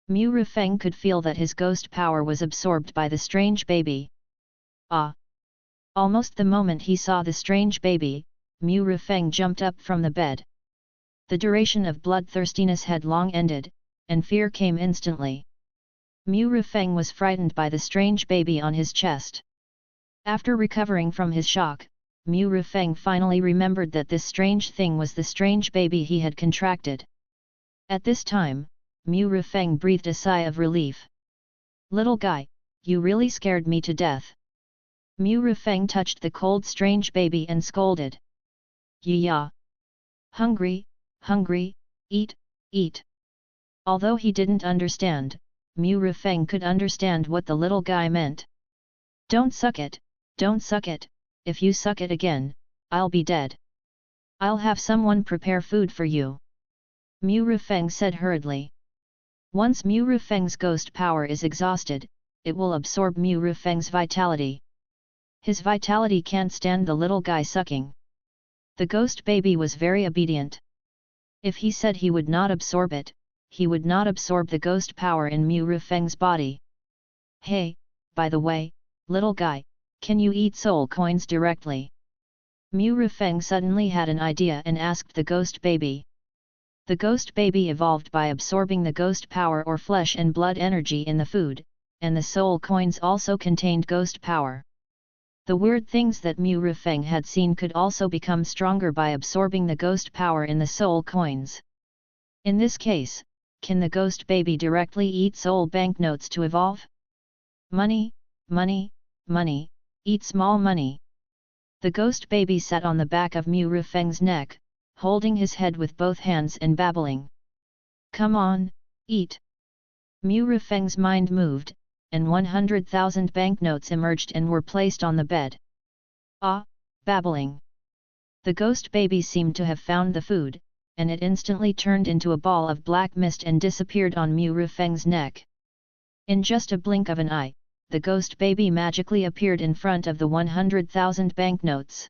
Mu Rifeng could feel that his ghost power was absorbed by the strange baby. Ah! Almost the moment he saw the strange baby, Mu Rifeng jumped up from the bed. The duration of bloodthirstiness had long ended, and fear came instantly. Mu Rifeng was frightened by the strange baby on his chest. After recovering from his shock, Mu Rifeng finally remembered that this strange thing was the strange baby he had contracted. At this time, Mu Rifeng breathed a sigh of relief. "Little guy, you really scared me to death." Mu Rifeng touched the cold strange baby and scolded. "Yeah. Hungry, hungry, eat, eat." Although he didn't understand, Mu Rifeng could understand what the little guy meant. "Don't suck it, don't suck it, if you suck it again, I'll be dead. I'll have someone prepare food for you," Mu Rifeng said hurriedly. Once Mu Rifeng's ghost power is exhausted, it will absorb Mu Rifeng's vitality. His vitality can't stand the little guy sucking. The ghost baby was very obedient. If he said he would not absorb it, he would not absorb the ghost power in Mu Rifeng's body. "Hey, by the way, little guy, can you eat soul coins directly?" Mu Rifeng suddenly had an idea and asked the ghost baby. The ghost baby evolved by absorbing the ghost power or flesh and blood energy in the food, and the soul coins also contained ghost power. The weird things that Mu Rifeng had seen could also become stronger by absorbing the ghost power in the soul coins. In this case, can the ghost baby directly eat soul banknotes to evolve? "Money, money, money, eat small money." The ghost baby sat on the back of Mu Rifeng's neck, holding his head with both hands and babbling. "Come on, eat." Mu Rifeng's mind moved, and 100,000 banknotes emerged and were placed on the bed. "Ah," babbling. The ghost baby seemed to have found the food, and it instantly turned into a ball of black mist and disappeared on Mu Rifeng's neck. In just a blink of an eye, the ghost baby magically appeared in front of the 100,000 banknotes.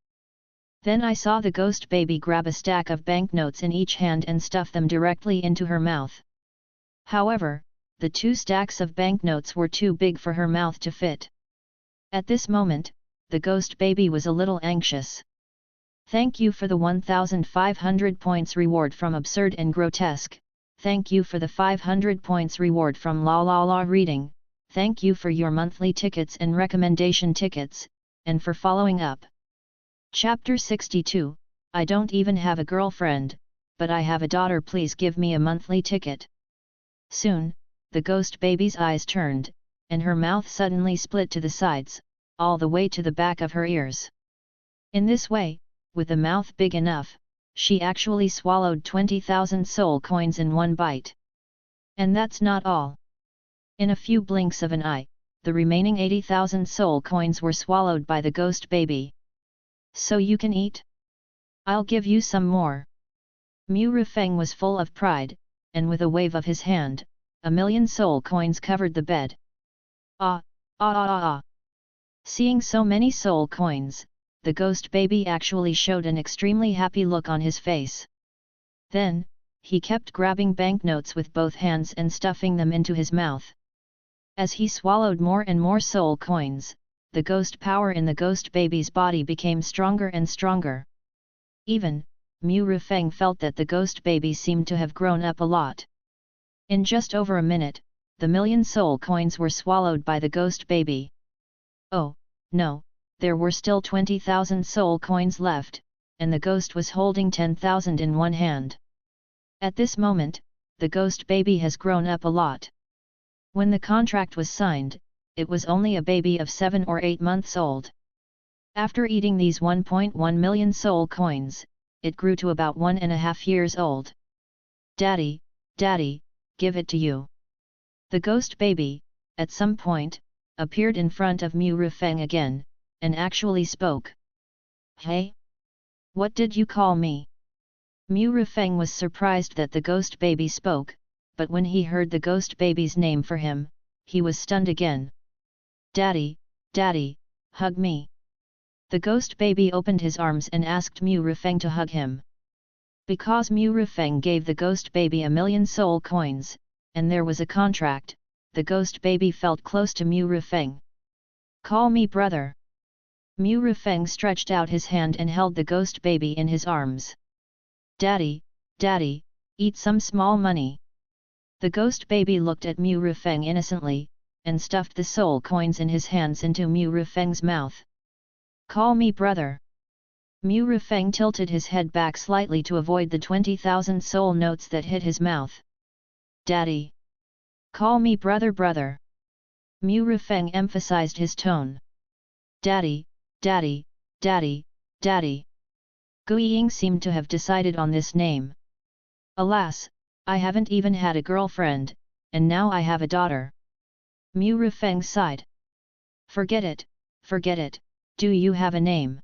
Then I saw the ghost baby grab a stack of banknotes in each hand and stuff them directly into her mouth. However, the 2 stacks of banknotes were too big for her mouth to fit. At this moment, the ghost baby was a little anxious. "Thank you for the 1,500 points reward from Absurd and Grotesque, thank you for the 500 points reward from La La La Reading, thank you for your monthly tickets and recommendation tickets, and for following up." Chapter 62, I don't even have a girlfriend, but I have a daughter, please give me a monthly ticket. Soon, the ghost baby's eyes turned, and her mouth suddenly split to the sides, all the way to the back of her ears. In this way, with a mouth big enough, she actually swallowed 20,000 soul coins in one bite. And that's not all. In a few blinks of an eye, the remaining 80,000 soul coins were swallowed by the ghost baby. "So you can eat? I'll give you some more." Mu Rifeng was full of pride, and with a wave of his hand, 1,000,000 soul coins covered the bed. "Ah, ah ah ah ah." Seeing so many soul coins, the ghost baby actually showed an extremely happy look on his face. Then, he kept grabbing banknotes with both hands and stuffing them into his mouth. As he swallowed more and more soul coins, the ghost power in the ghost baby's body became stronger and stronger. Even, Mu Rifeng felt that the ghost baby seemed to have grown up a lot. In just over a minute, the 1,000,000 soul coins were swallowed by the ghost baby. Oh, no, there were still 20,000 soul coins left, and the ghost was holding 10,000 in one hand. At this moment, the ghost baby has grown up a lot. When the contract was signed, it was only a baby of 7 or 8 months old. After eating these 1.1 million soul coins, it grew to about 1.5 years old. Daddy, Daddy, give it to you. The ghost baby, at some point, appeared in front of Mu Rifeng again, and actually spoke. Hey? What did you call me? Mu Rifeng was surprised that the ghost baby spoke, but when he heard the ghost baby's name for him, he was stunned again. Daddy, Daddy, hug me. The ghost baby opened his arms and asked Mu Rifeng to hug him. Because Mu Rifeng gave the ghost baby 1,000,000 soul coins, and there was a contract, the ghost baby felt close to Mu Rifeng. Call me brother. Mu Rifeng stretched out his hand and held the ghost baby in his arms. Daddy, Daddy, eat some small money. The ghost baby looked at Mu Rifeng innocently, and stuffed the soul coins in his hands into Mu Rifeng's mouth. Call me brother. Mu Rifeng tilted his head back slightly to avoid the 20,000 soul notes that hit his mouth. Daddy. Call me brother brother. Mu Rifeng emphasized his tone. Daddy, Daddy, Daddy, Daddy. Guiying seemed to have decided on this name. Alas, I haven't even had a girlfriend, and now I have a daughter. Mu Rifeng sighed. Forget it, do you have a name?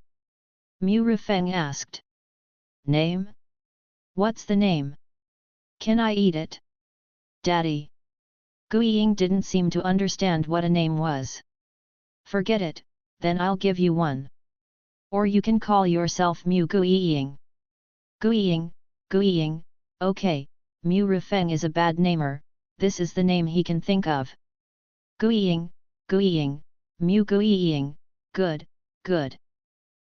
Mu Rifeng asked. Name? What's the name? Can I eat it? Daddy. Guiying didn't seem to understand what a name was. Forget it, then I'll give you one. Or you can call yourself Mu Guiying. Guiying, okay, Mu Rifeng is a bad namer, this is the name he can think of. Guiying, Mu Guiying, good.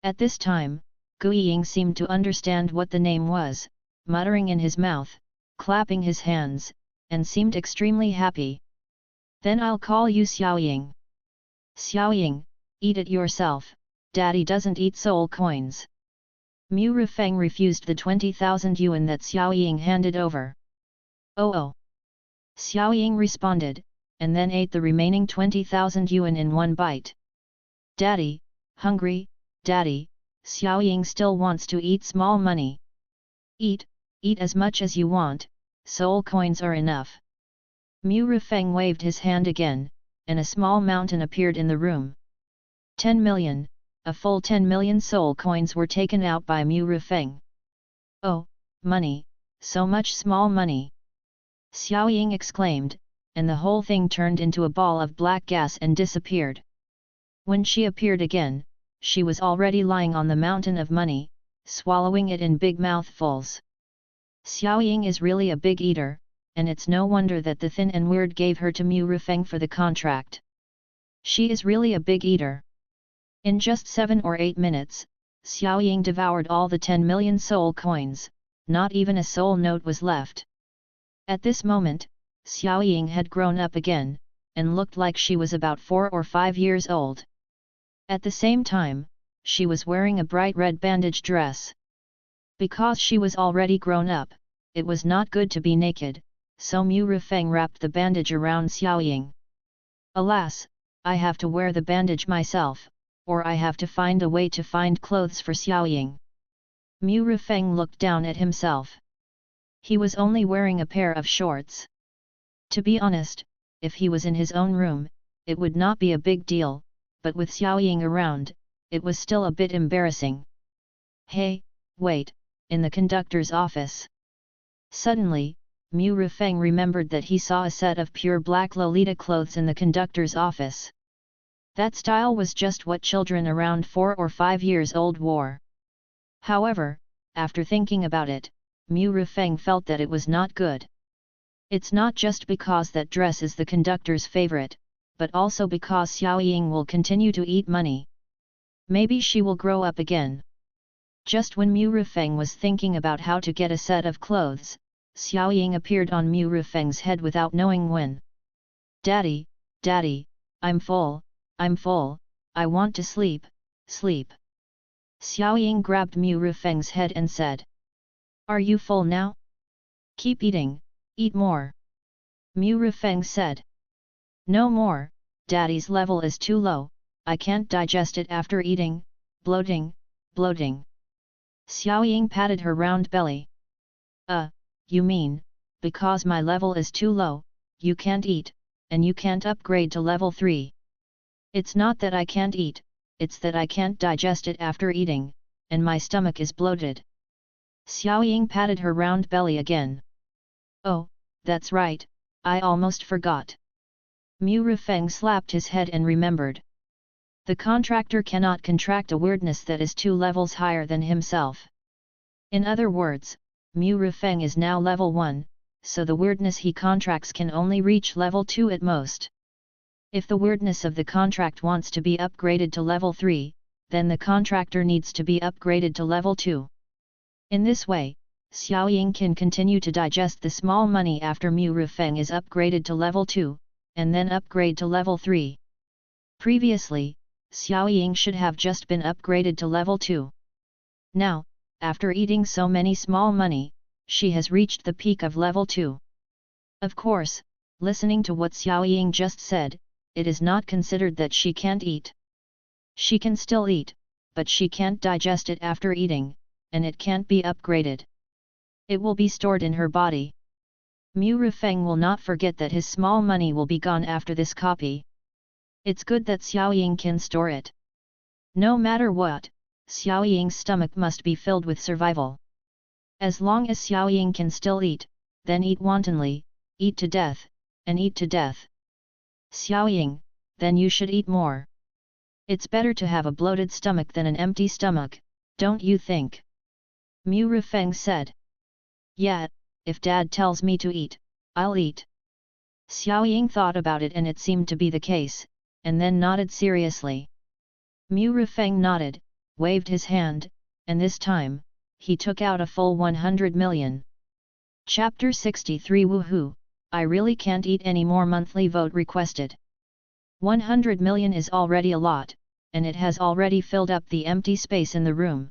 At this time, Guiying seemed to understand what the name was, muttering in his mouth, clapping his hands, and seemed extremely happy. Then I'll call you Xiaoying. Xiaoying, eat it yourself, Daddy doesn't eat soul coins. Mu Rifeng refused the 20,000 yuan that Xiaoying handed over. Oh. Xiaoying responded, and then ate the remaining 20,000 yuan in one bite. Daddy, hungry, Daddy, Xiaoying still wants to eat small money. Eat as much as you want, soul coins are enough. Mu Rifeng waved his hand again, and a small mountain appeared in the room. 10 million, a full 10 million soul coins were taken out by Mu Rifeng. Oh, money, so much small money! Xiaoying exclaimed, and the whole thing turned into a ball of black gas and disappeared. When she appeared again, she was already lying on the mountain of money, swallowing it in big mouthfuls. Xiaoying is really a big eater, and it's no wonder that the thin and weird gave her to Mu Rifeng for the contract. She is really a big eater. In just 7 or 8 minutes, Xiaoying devoured all the 10 million soul coins, not even a soul note was left. At this moment, Xiaoying had grown up again, and looked like she was about 4 or 5 years old. At the same time, she was wearing a bright red bandage dress. Because she was already grown up, it was not good to be naked, so Mu Rifeng wrapped the bandage around Xiaoying. Alas, I have to wear the bandage myself, or I have to find a way to find clothes for Xiaoying. Mu Rifeng looked down at himself. He was only wearing a pair of shorts. To be honest, if he was in his own room, it would not be a big deal, but with Xiaoying around, it was still a bit embarrassing. Hey, wait, in the conductor's office. Suddenly, Mu Rifeng remembered that he saw a set of pure black Lolita clothes in the conductor's office. That style was just what children around 4 or 5 years old wore. However, after thinking about it, Mu Rifeng felt that it was not good. It's not just because that dress is the conductor's favorite, but also because Xiaoying will continue to eat money. Maybe she will grow up again. Just when Mu Rifeng was thinking about how to get a set of clothes, Xiaoying appeared on Mu Rifeng's head without knowing when. Daddy, I'm full, I want to sleep. Xiaoying grabbed Mu Rifeng's head and said. Are you full now? Keep eating, eat more. Mu Rifeng said. No more, Daddy's level is too low, I can't digest it after eating, bloating, bloating. Xiaoying patted her round belly. You mean, because my level is too low, you can't eat, and you can't upgrade to level 3. It's not that I can't eat, it's that I can't digest it after eating, and my stomach is bloated. Xiaoying patted her round belly again. Oh, that's right, I almost forgot. Mu Rifeng slapped his head and remembered. The contractor cannot contract a weirdness that is 2 levels higher than himself. In other words, Mu Rifeng is now level 1, so the weirdness he contracts can only reach level 2 at most. If the weirdness of the contract wants to be upgraded to level 3, then the contractor needs to be upgraded to level 2. In this way, Xiaoying can continue to digest the small money after Mu Rifeng is upgraded to level 2, and then upgrade to level 3. Previously, Xiaoying should have just been upgraded to level 2. Now, after eating so many small money, she has reached the peak of level 2. Of course, listening to what Xiaoying just said, it is not considered that she can't eat. She can still eat, but she can't digest it after eating, and it can't be upgraded. It will be stored in her body. Mu Rifeng will not forget that his small money will be gone after this copy. It's good that Xiaoying can store it. No matter what, Xiaoying's stomach must be filled with survival. As long as Xiaoying can still eat, then eat wantonly, eat to death, and eat to death. Xiaoying, then you should eat more. It's better to have a bloated stomach than an empty stomach, don't you think? Mu Rifeng said. Yeah, if Dad tells me to eat, I'll eat. Xiaoying thought about it and it seemed to be the case, and then nodded seriously. Mu Rifeng nodded, waved his hand, and this time, he took out a full 100 million. Chapter 63 Woohoo, I really can't eat any more. Monthly vote requested. 100 million is already a lot, and it has already filled up the empty space in the room.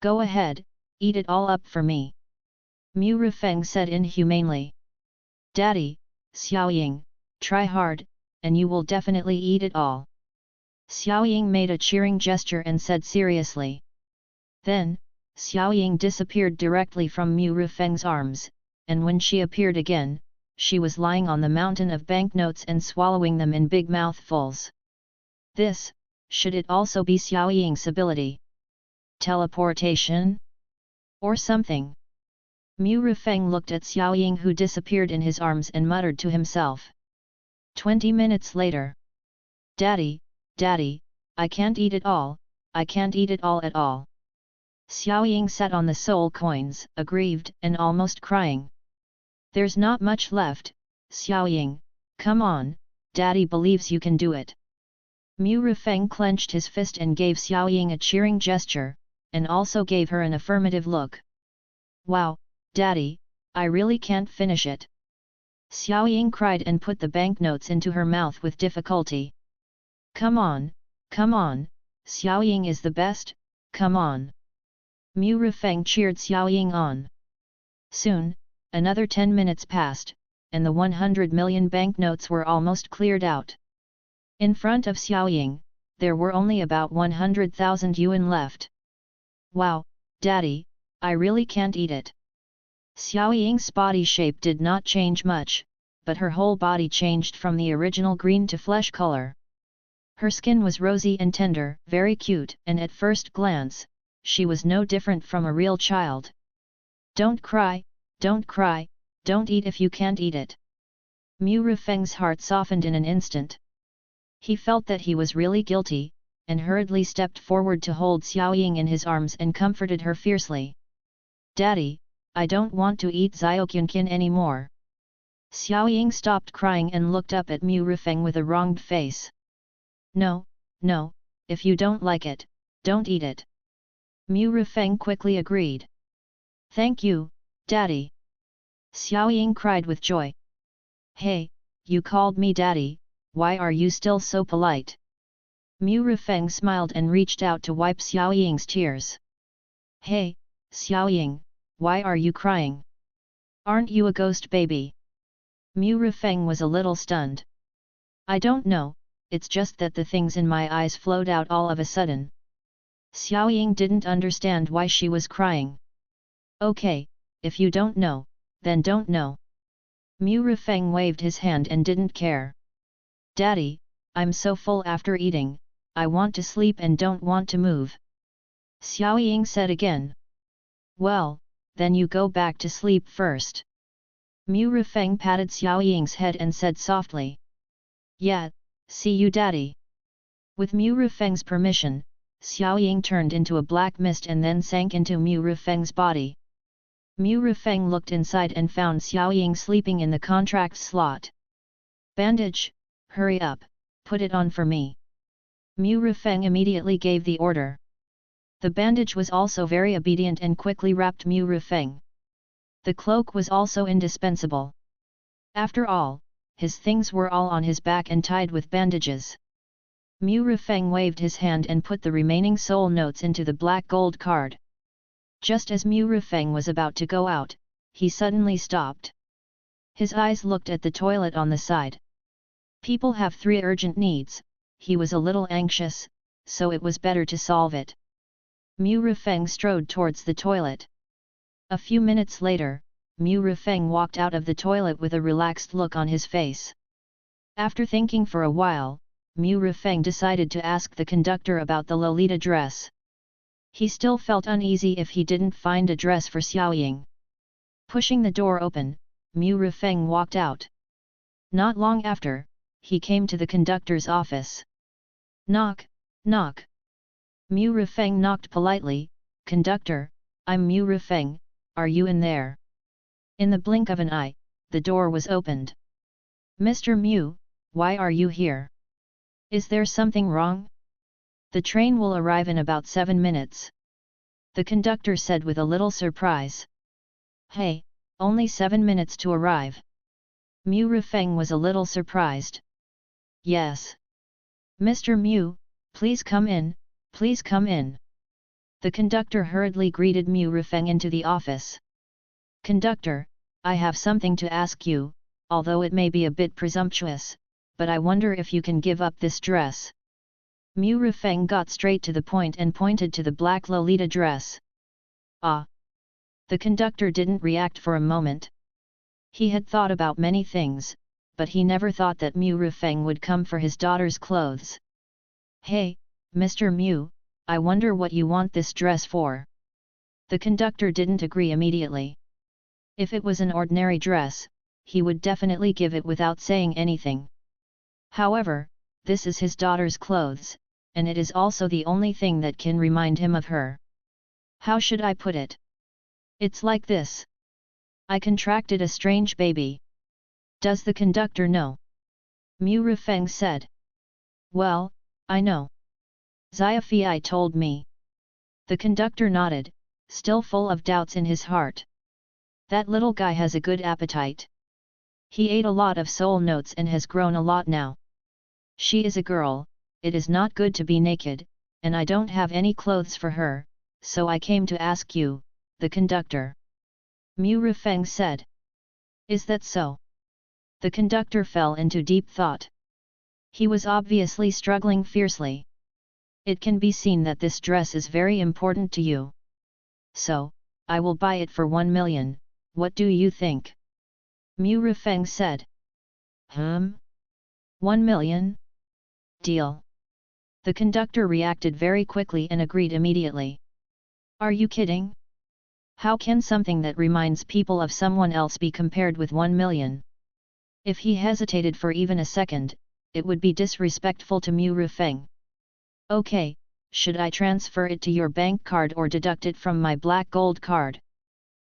Go ahead, eat it all up for me. Mu Rifeng said inhumanely. Daddy, Xiaoying, try hard, and you will definitely eat it all. Xiaoying made a cheering gesture and said seriously. Then, Xiaoying disappeared directly from Mu Rifeng's arms, and when she appeared again, she was lying on the mountain of banknotes and swallowing them in big mouthfuls. This, should it also be Xiaoying's ability? Teleportation? Or something? Mu Rifeng looked at Xiaoying, who disappeared in his arms, and muttered to himself. 20 minutes later. Daddy, Daddy, I can't eat it all, I can't eat it all at all. Xiaoying sat on the soul coins, aggrieved and almost crying. There's not much left, Xiaoying, come on, Daddy believes you can do it. Mu Rifeng clenched his fist and gave Xiaoying a cheering gesture, and also gave her an affirmative look. Wow, Daddy, I really can't finish it. Xiaoying cried and put the banknotes into her mouth with difficulty. Come on, Xiaoying is the best, come on. Mu Rifeng cheered Xiaoying on. Soon, another 10 minutes passed, and the 100 million banknotes were almost cleared out. In front of Xiaoying, there were only about 100,000 yuan left. Wow, Daddy, I really can't eat it. Xiaoying's body shape did not change much, but her whole body changed from the original green to flesh color. Her skin was rosy and tender, very cute, and at first glance, she was no different from a real child. Don't cry, don't eat if you can't eat it. Mu Rifeng's heart softened in an instant. He felt that he was really guilty, and hurriedly stepped forward to hold Xiaoying in his arms and comforted her fiercely. Daddy, I don't want to eat Xiaoqianqian anymore. Xiaoying stopped crying and looked up at Mu Rifeng with a wronged face. No, if you don't like it, don't eat it. Mu Rifeng quickly agreed. Thank you, Daddy. Xiaoying cried with joy. Hey, you called me Daddy, why are you still so polite? Mu Rifeng smiled and reached out to wipe Xiaoying's tears. Hey, Xiaoying, why are you crying? Aren't you a ghost baby? Mu Rifeng was a little stunned. I don't know, it's just that the things in my eyes flowed out all of a sudden. Xiaoying didn't understand why she was crying. Okay, if you don't know, then don't know. Mu Rifeng waved his hand and didn't care. Daddy, I'm so full after eating, I want to sleep and don't want to move. Xiaoying said again. Well, then you go back to sleep first. Mu Rifeng patted Xiaoying's head and said softly. Yeah, see you daddy. With Mu Rifeng's permission, Xiaoying turned into a black mist and then sank into Mu Rifeng's body. Mu Rifeng looked inside and found Xiaoying sleeping in the contract slot. Bandage, hurry up, put it on for me. Mu Rifeng immediately gave the order. The bandage was also very obedient and quickly wrapped Mu Rifeng. The cloak was also indispensable. After all, his things were all on his back and tied with bandages. Mu Rifeng waved his hand and put the remaining soul notes into the black gold card. Just as Mu Rifeng was about to go out, he suddenly stopped. His eyes looked at the toilet on the side. People have 3 urgent needs, he was a little anxious, so it was better to solve it. Mu Rifeng strode towards the toilet. A few minutes later, Mu Rifeng walked out of the toilet with a relaxed look on his face. After thinking for a while, Mu Rifeng decided to ask the conductor about the Lolita dress. He still felt uneasy if he didn't find a dress for Xiaoying. Pushing the door open, Mu Rifeng walked out. Not long after, he came to the conductor's office. Knock, knock. Mu Rifeng knocked politely. Conductor, I'm Mu Rifeng, are you in there? In the blink of an eye, the door was opened. Mr. Mu, why are you here? Is there something wrong? The train will arrive in about 7 minutes. The conductor said with a little surprise. Hey, only 7 minutes to arrive. Mu Rifeng was a little surprised. Yes. Mr. Mu, please come in, please come in. The conductor hurriedly greeted Mu Rifeng into the office. Conductor, I have something to ask you, although it may be a bit presumptuous, but I wonder if you can give up this dress. Mu Rifeng got straight to the point and pointed to the black Lolita dress. Ah! The conductor didn't react for a moment. He had thought about many things, but he never thought that Mu Rifeng would come for his daughter's clothes. Hey, Mr. Mu, I wonder what you want this dress for. The conductor didn't agree immediately. If it was an ordinary dress, he would definitely give it without saying anything. However, this is his daughter's clothes, and it is also the only thing that can remind him of her. How should I put it? It's like this. I contracted a strange baby. Does the conductor know? Mu Rifeng said. Well, I know. Xiaofei told me. The conductor nodded, still full of doubts in his heart. That little guy has a good appetite. He ate a lot of soul notes and has grown a lot now. She is a girl, it is not good to be naked, and I don't have any clothes for her, so I came to ask you, the conductor. Mu Rifeng said. Is that so? The conductor fell into deep thought. He was obviously struggling fiercely. It can be seen that this dress is very important to you. So, I will buy it for 1 million, what do you think? Mu Rifeng said. 1 million? Deal. The conductor reacted very quickly and agreed immediately. Are you kidding? How can something that reminds people of someone else be compared with 1 million? If he hesitated for even a second, it would be disrespectful to Mu Rifeng. Okay, should I transfer it to your bank card or deduct it from my black gold card?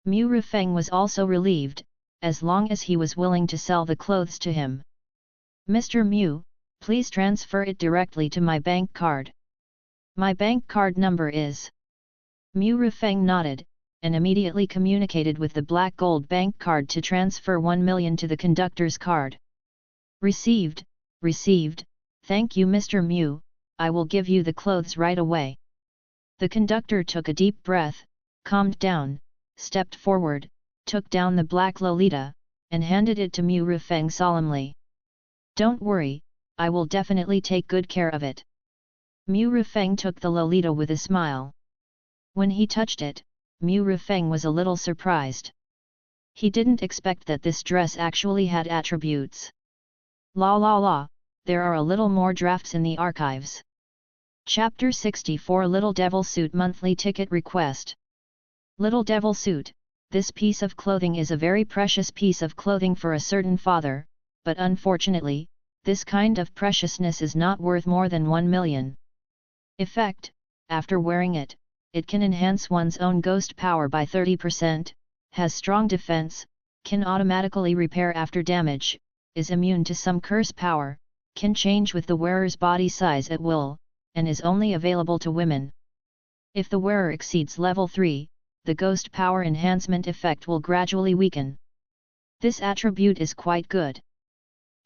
Mu Rifeng was also relieved, as long as he was willing to sell the clothes to him. Mr. Mu, please transfer it directly to my bank card. My bank card number is... Mu Rifeng nodded, and immediately communicated with the black gold bank card to transfer 1 million to the conductor's card. Received, received, thank you Mr. Mu, I will give you the clothes right away. The conductor took a deep breath, calmed down, stepped forward, took down the black Lolita, and handed it to Mu Rifeng solemnly. Don't worry, I will definitely take good care of it. Mu Rufeng took the Lolita with a smile. When he touched it, Mu Rufeng was a little surprised. He didn't expect that this dress actually had attributes. La la la, there are a little more drafts in the archives. Chapter 64 Little Devil Suit Monthly Ticket Request. Little Devil Suit, this piece of clothing is a very precious piece of clothing for a certain father, but unfortunately, this kind of preciousness is not worth more than 1 million. Effect: after wearing it, it can enhance one's own ghost power by 30%, has strong defense, can automatically repair after damage, is immune to some curse power, can change with the wearer's body size at will, and is only available to women. If the wearer exceeds level 3, the ghost power enhancement effect will gradually weaken. This attribute is quite good.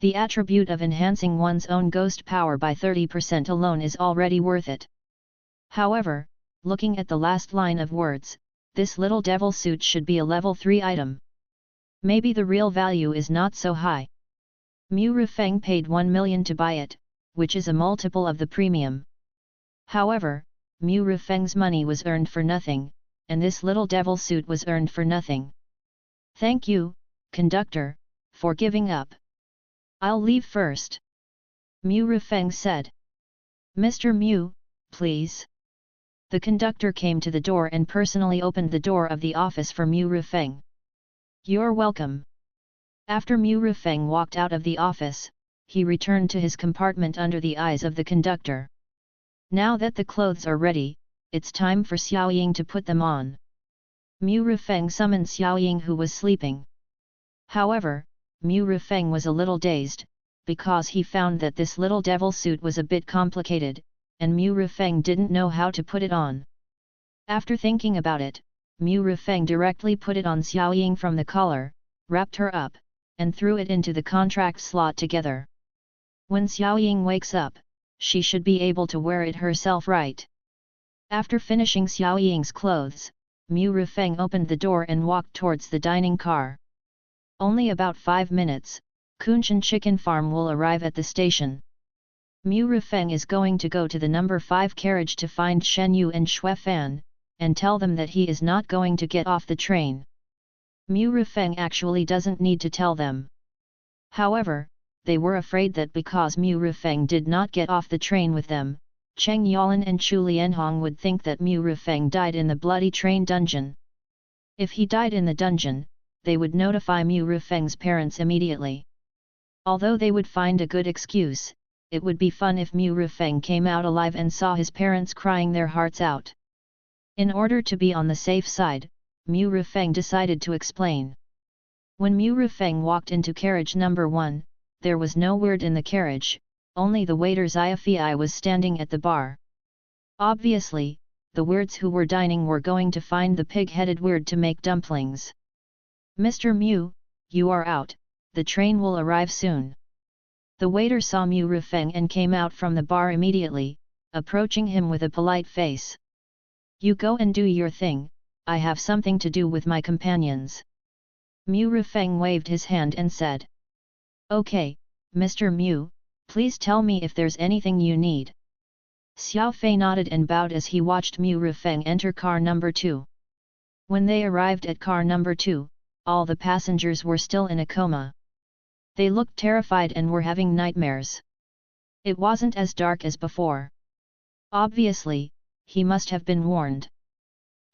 The attribute of enhancing one's own ghost power by 30% alone is already worth it. However, looking at the last line of words, this little devil suit should be a level 3 item. Maybe the real value is not so high. Mu Rufeng paid 1 million to buy it, which is a multiple of the premium. However, Mu Rufeng's money was earned for nothing, and this little devil suit was earned for nothing. Thank you, conductor, for giving up. I'll leave first. Mu Rufeng said. Mr. Mu, please. The conductor came to the door and personally opened the door of the office for Mu Rufeng. You're welcome. After Mu Rufeng walked out of the office, he returned to his compartment under the eyes of the conductor. Now that the clothes are ready, it's time for Xiao Ying to put them on. Mu Rufeng summoned Xiao Ying, who was sleeping. However, Mu Rufeng was a little dazed, because he found that this little devil suit was a bit complicated, and Mu Rufeng didn't know how to put it on. After thinking about it, Mu Rufeng directly put it on Xiao Ying from the collar, wrapped her up, and threw it into the contract slot together. When Xiao Ying wakes up, she should be able to wear it herself, right? After finishing Xiao Ying's clothes, Mu Rufeng opened the door and walked towards the dining car. Only about 5 minutes, Kunshan Chicken Farm will arrive at the station. Mu Rufeng is going to go to the number 5 carriage to find Shen Yu and Xue Fan, and tell them that he is not going to get off the train. Mu Rufeng actually doesn't need to tell them. However, they were afraid that because Mu Rufeng did not get off the train with them, Cheng Yalan and Chu Lianhong would think that Mu Rufeng died in the bloody train dungeon. If he died in the dungeon, they would notify Mu Rufeng's parents immediately. Although they would find a good excuse, it would be fun if Mu Rufeng came out alive and saw his parents crying their hearts out. In order to be on the safe side, Mu Rufeng decided to explain. When Mu Rufeng walked into carriage number 1, there was no word in the carriage, only the waiter Xiafei was standing at the bar. Obviously, the weirds who were dining were going to find the pig-headed weird to make dumplings. Mr. Mu, you are out, the train will arrive soon. The waiter saw Mu Rufeng and came out from the bar immediately, approaching him with a polite face. You go and do your thing, I have something to do with my companions. Mu Rufeng waved his hand and said. Okay, Mr. Mu, please tell me if there's anything you need. Xiao Fei nodded and bowed as he watched Mu Rufeng enter car number 2. When they arrived at car number 2, all the passengers were still in a coma. They looked terrified and were having nightmares. It wasn't as dark as before. Obviously, he must have been warned.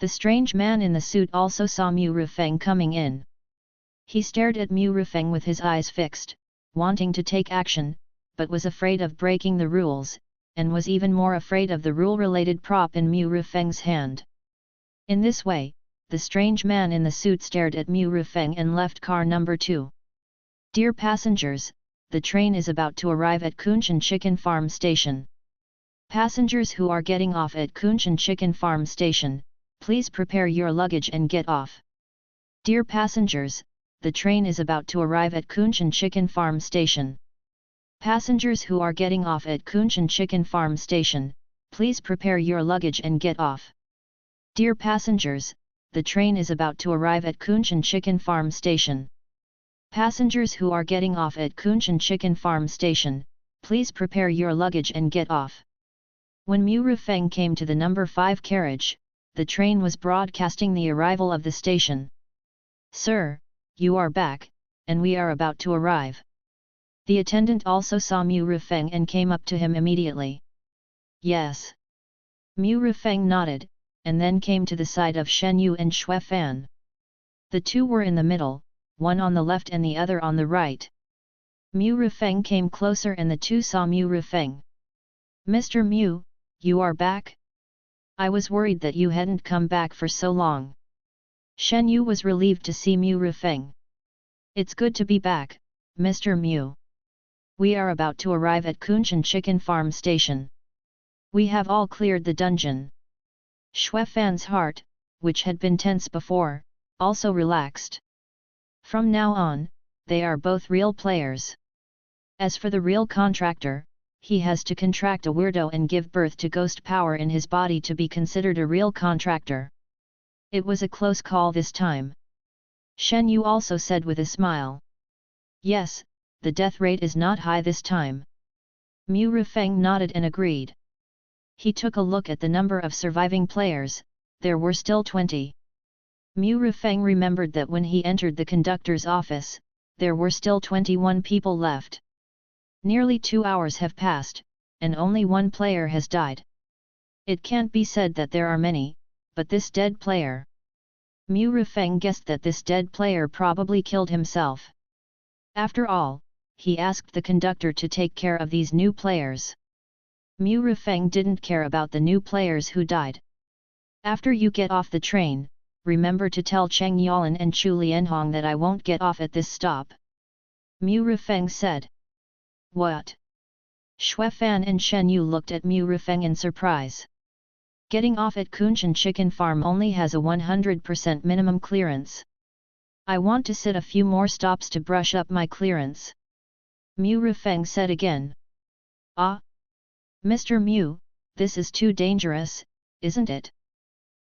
The strange man in the suit also saw Mu Rufeng coming in. He stared at Mu Rufeng with his eyes fixed, wanting to take action, but was afraid of breaking the rules, and was even more afraid of the rule-related prop in Mu Rufeng's hand. In this way, the strange man in the suit stared at Mu Rufeng and left car number 2. Dear passengers, the train is about to arrive at Kunshan Chicken Farm Station. Passengers who are getting off at Kunshan Chicken Farm Station, please prepare your luggage and get off. Dear passengers, the train is about to arrive at Kunshan Chicken Farm Station. Passengers who are getting off at Kunshan Chicken Farm Station, please prepare your luggage and get off. Dear passengers, the train is about to arrive at Kunshan Chicken Farm Station. Passengers who are getting off at Kunshan Chicken Farm Station, please prepare your luggage and get off. When Mu Rufeng came to the number 5 carriage, the train was broadcasting the arrival of the station. "Sir, you are back, and we are about to arrive." The attendant also saw Mu Rufeng and came up to him immediately. "Yes." Mu Rufeng nodded, and then came to the side of Shen Yu and Xue Fan. The two were in the middle, one on the left and the other on the right. Mu Rufeng came closer and the two saw Mu Rufeng. "Mr. Mu, you are back? I was worried that you hadn't come back for so long." Shen Yu was relieved to see Mu Rufeng. "It's good to be back, Mr. Mu. We are about to arrive at Kunshan Chicken Farm Station. We have all cleared the dungeon." Xue Fan's heart, which had been tense before, also relaxed. From now on, they are both real players. As for the real contractor, he has to contract a weirdo and give birth to ghost power in his body to be considered a real contractor. It was a close call this time. Shen Yu also said with a smile. "Yes, the death rate is not high this time." Mu Rufeng nodded and agreed. He took a look at the number of surviving players. There were still 20. Mu Rufeng remembered that when he entered the conductor's office, there were still 21 people left. Nearly 2 hours have passed, and only one player has died. It can't be said that there are many, but this dead player. Mu Rufeng guessed that this dead player probably killed himself. After all, he asked the conductor to take care of these new players. Mu Rufeng didn't care about the new players who died. "After you get off the train, remember to tell Cheng Yalan and Chu Lianhong that I won't get off at this stop," Mu Rufeng said. "What?" Xue Fan and Shen Yu looked at Mu Rufeng in surprise. "Getting off at Kunshan Chicken Farm only has a 100% minimum clearance. I want to sit a few more stops to brush up my clearance," Mu Rufeng said again. "Ah? Mr. Mu, this is too dangerous, isn't it?"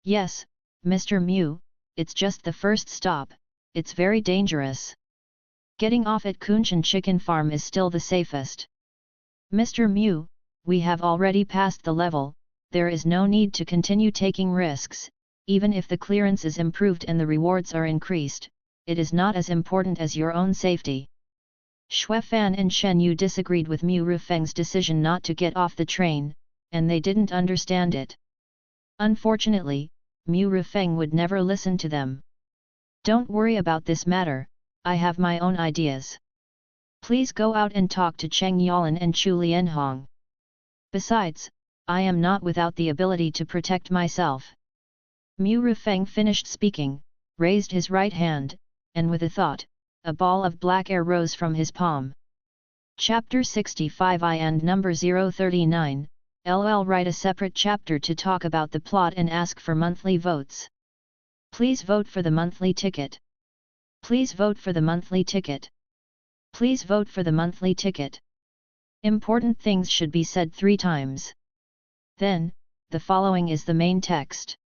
"Yes, Mr. Mu, it's just the first stop, it's very dangerous. Getting off at Kunshan Chicken Farm is still the safest. Mr. Mu, we have already passed the level, there is no need to continue taking risks, even if the clearance is improved and the rewards are increased, it is not as important as your own safety." Xue Fan and Shen Yu disagreed with Mu Rufeng's decision not to get off the train, and they didn't understand it. Unfortunately, Mu Rufeng would never listen to them. "Don't worry about this matter, I have my own ideas. Please go out and talk to Cheng Yalan and Chu Lianhong. Besides, I am not without the ability to protect myself." Mu Rufeng finished speaking, raised his right hand, and with a thought, a ball of black air rose from his palm. Chapter 65 I and number 039, LL write a separate chapter to talk about the plot and ask for monthly votes. Please vote for the monthly ticket. Please vote for the monthly ticket. Please vote for the monthly ticket. Important things should be said 3 times. Then, the following is the main text.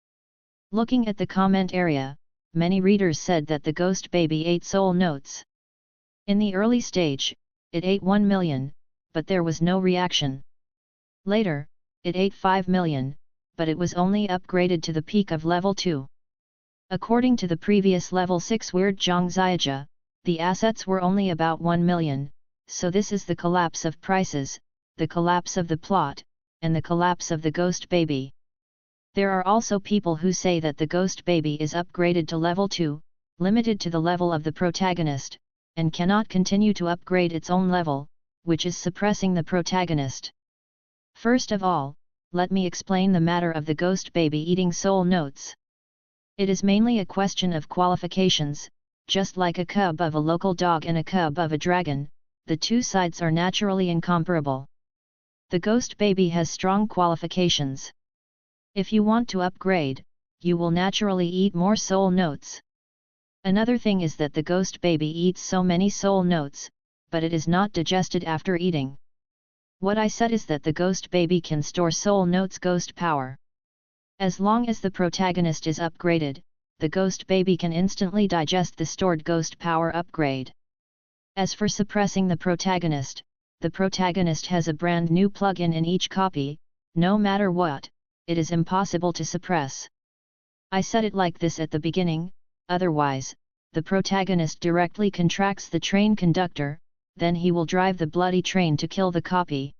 Looking at the comment area, many readers said that the ghost baby ate soul notes. In the early stage, it ate 1 million, but there was no reaction. Later, it ate 5 million, but it was only upgraded to the peak of level 2. According to the previous level 6 Weird Zhangziaja, the assets were only about 1 million, so this is the collapse of prices, the collapse of the plot, and the collapse of the ghost baby. There are also people who say that the ghost baby is upgraded to level 2, limited to the level of the protagonist, and cannot continue to upgrade its own level, which is suppressing the protagonist. First of all, let me explain the matter of the ghost baby eating soul notes. It is mainly a question of qualifications, just like a cub of a local dog and a cub of a dragon, the two sides are naturally incomparable. The ghost baby has strong qualifications. If you want to upgrade, you will naturally eat more soul notes. Another thing is that the ghost baby eats so many soul notes, but it is not digested after eating. What I said is that the ghost baby can store soul notes ghost power. As long as the protagonist is upgraded, the ghost baby can instantly digest the stored ghost power upgrade. As for suppressing the protagonist has a brand new plugin in each copy, No matter what, it is impossible to suppress. I said it like this at the beginning, otherwise, the protagonist directly contracts the train conductor, then he will drive the bloody train to kill the copy.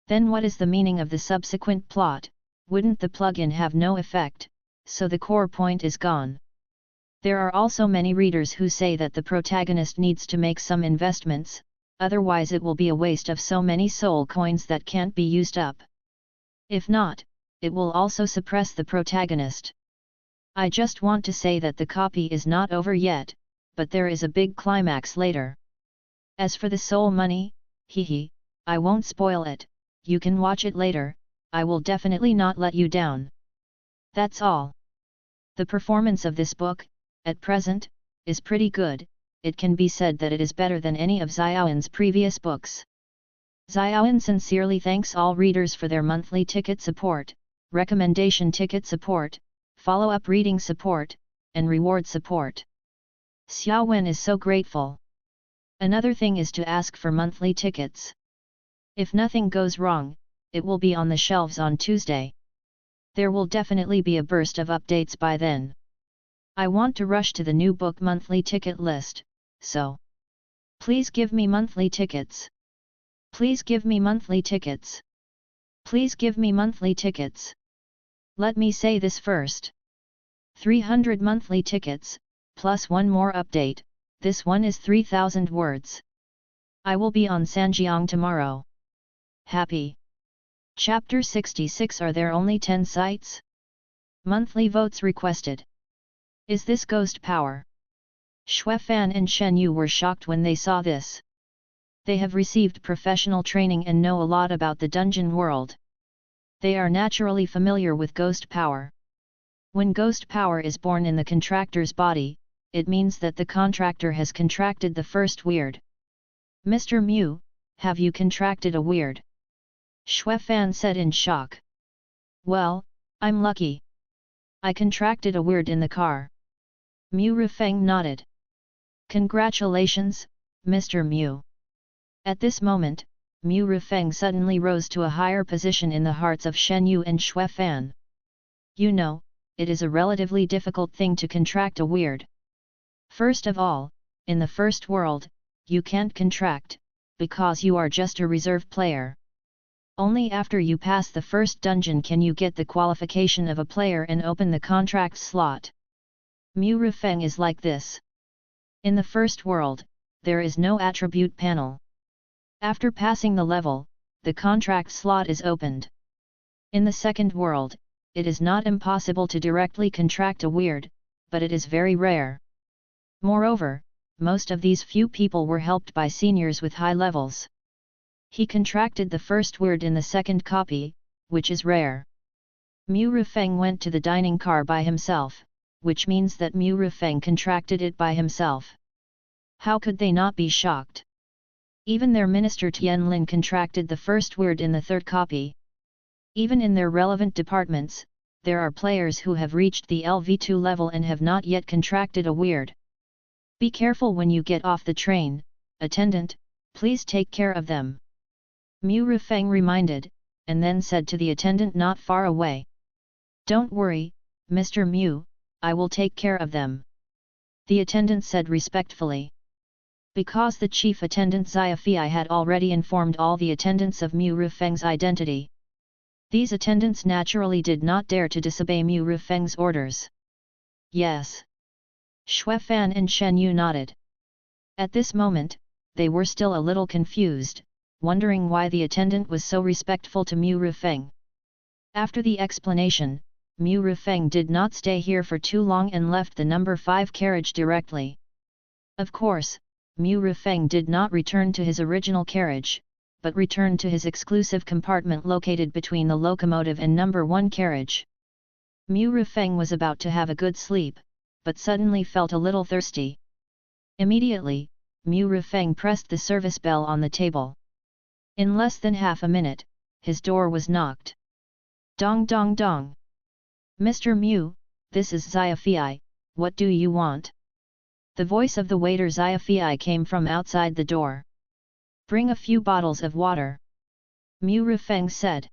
Then what is the meaning of the subsequent plot? Wouldn't the plug-in have no effect, so the core point is gone? There are also many readers who say that the protagonist needs to make some investments, otherwise it will be a waste of so many soul coins that can't be used up. If not, it will also suppress the protagonist. I just want to say that the copy is not over yet, but there is a big climax later. As for the soul money, I won't spoil it, you can watch it later, I will definitely not let you down. That's all. The performance of this book, at present, is pretty good. It can be said that it is better than any of Xiaoyin's previous books. Xiaoyin sincerely thanks all readers for their monthly ticket support, recommendation ticket support, follow-up reading support, and reward support. Xiaoyin is so grateful. Another thing is to ask for monthly tickets. If nothing goes wrong, it will be on the shelves on Tuesday. There will definitely be a burst of updates by then. I want to rush to the new book monthly ticket list, so please give me monthly tickets. Please give me monthly tickets. Please give me monthly tickets. Let me say this first. 300 monthly tickets, plus one more update, this one is 3000 words. I will be on Sanjiang tomorrow. Happy. Chapter 66. Are there only 10 sites? Monthly votes requested. Is this ghost power? Xuefan and Shen Yu were shocked when they saw this. They have received professional training and know a lot about the dungeon world. They are naturally familiar with ghost power. When ghost power is born in the contractor's body, it means that the contractor has contracted the first weird. Mr. Mu, have you contracted a weird? Xuefan said in shock. Well, I'm lucky. I contracted a weird in the car. Mu Rufeng nodded. Congratulations, Mr. Mu. At this moment, Mu Rufeng suddenly rose to a higher position in the hearts of Shen Yu and Xuefan. You know, it is a relatively difficult thing to contract a weird. First of all, in the first world, you can't contract, because you are just a reserve player. Only after you pass the first dungeon can you get the qualification of a player and open the contract slot. Mu Rufeng is like this. In the first world, there is no attribute panel. After passing the level, the contract slot is opened. In the second world, it is not impossible to directly contract a weird, but it is very rare. Moreover, most of these few people were helped by seniors with high levels. He contracted the first weird in the second copy, which is rare. Mu Rufeng went to the dining car by himself, which means that Mu Rufeng contracted it by himself. How could they not be shocked? Even their minister Tianlin contracted the first weird in the third copy. Even in their relevant departments, there are players who have reached the LV2 level and have not yet contracted a weird. Be careful when you get off the train, attendant, please take care of them. Mu Rufeng reminded, and then said to the attendant not far away. Don't worry, Mr. Mu, I will take care of them. The attendant said respectfully. Because the chief attendant Xiafei had already informed all the attendants of Mu Rufeng's identity. These attendants naturally did not dare to disobey Mu Rufeng's orders. Yes. Xuefan and Shen Yu nodded. At this moment, they were still a little confused, wondering why the attendant was so respectful to Mu Rufeng. After the explanation, Mu Rufeng did not stay here for too long and left the number 5 carriage directly. Of course, Mu Rufeng did not return to his original carriage, but returned to his exclusive compartment located between the locomotive and number 1 carriage. Mu Rufeng was about to have a good sleep, but suddenly felt a little thirsty. Immediately, Mu Rufeng pressed the service bell on the table. In less than half a minute, his door was knocked. Dong dong dong. Mr. Mu, this is Xiafei, what do you want? The voice of the waiter Xiafei came from outside the door. Bring a few bottles of water. Mu Rufeng said.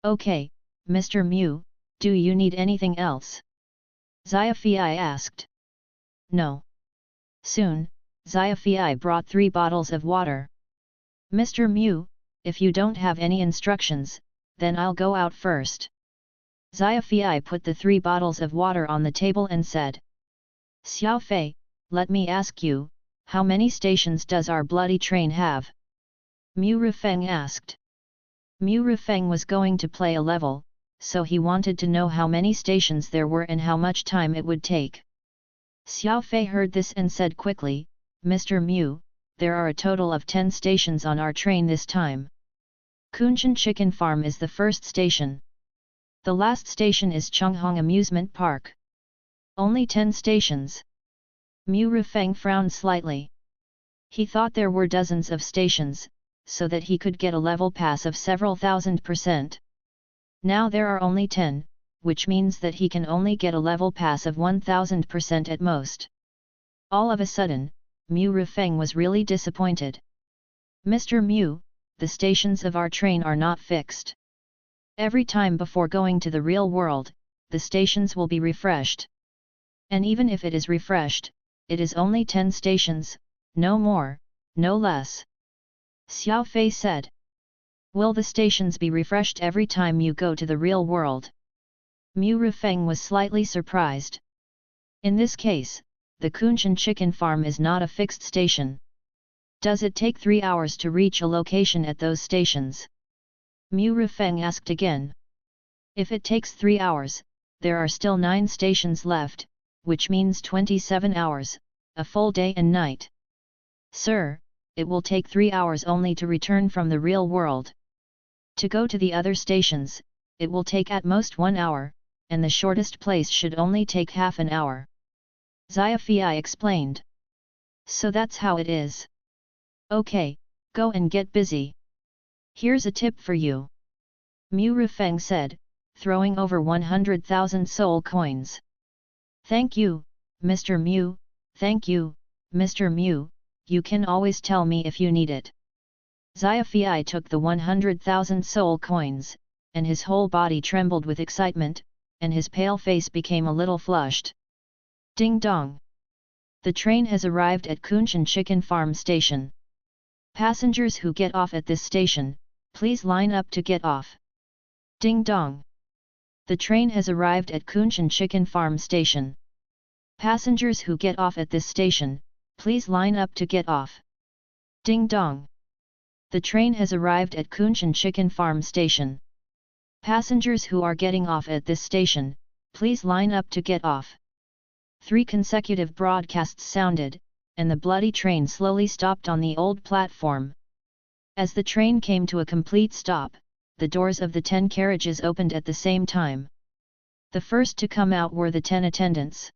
Okay, Mr. Mew, do you need anything else? Xiaofei asked. No. Soon, Xiaofei brought 3 bottles of water. Mr. Mew, if you don't have any instructions, then I'll go out first. Xiaofei put the 3 bottles of water on the table and said. Xiaofei, let me ask you, how many stations does our bloody train have? Mu Rifeng asked. Mu Rifeng was going to play a level, so he wanted to know how many stations there were and how much time it would take. Xiaofei heard this and said quickly, Mr. Mu, there are a total of 10 stations on our train this time. Kunshan Chicken Farm is the first station. The last station is Chonghong Amusement Park. Only 10 stations. Mu Rifeng frowned slightly. He thought there were dozens of stations, so that he could get a level pass of several thousand%. Now there are only 10, which means that he can only get a level pass of 1000% at most. All of a sudden, Mu Rifeng was really disappointed. Mr. Mu, the stations of our train are not fixed. Every time before going to the real world, the stations will be refreshed. And even if it is refreshed, it is only 10 stations, no more, no less. Xiaofei said. Will the stations be refreshed every time you go to the real world? Mu Rifeng was slightly surprised. In this case, the Kunshan Chicken Farm is not a fixed station. Does it take 3 hours to reach a location at those stations? Mu Rifeng asked again. If it takes 3 hours, there are still 9 stations left, which means 27 hours, a full day and night. Sir, it will take 3 hours only to return from the real world. To go to the other stations, it will take at most 1 hour, and the shortest place should only take half an hour. Xiaofei explained. So that's how it is. Okay, go and get busy. Here's a tip for you. Mu Rifeng said, throwing over 100,000 soul coins. Thank you, Mr. Mu, thank you, Mr. Mu, you can always tell me if you need it. Xiaofei took the 100,000 soul coins, and his whole body trembled with excitement, and his pale face became a little flushed. Ding dong! The train has arrived at Kunshan Chicken Farm Station. Passengers who get off at this station, please line up to get off. Ding dong! The train has arrived at Kunshan Chicken Farm Station. Passengers who get off at this station, please line up to get off. Ding dong! The train has arrived at Kunshan Chicken Farm Station. Passengers who are getting off at this station, please line up to get off. 3 consecutive broadcasts sounded, and the bloody train slowly stopped on the old platform. As the train came to a complete stop, the doors of the 10 carriages opened at the same time. The first to come out were the 10 attendants.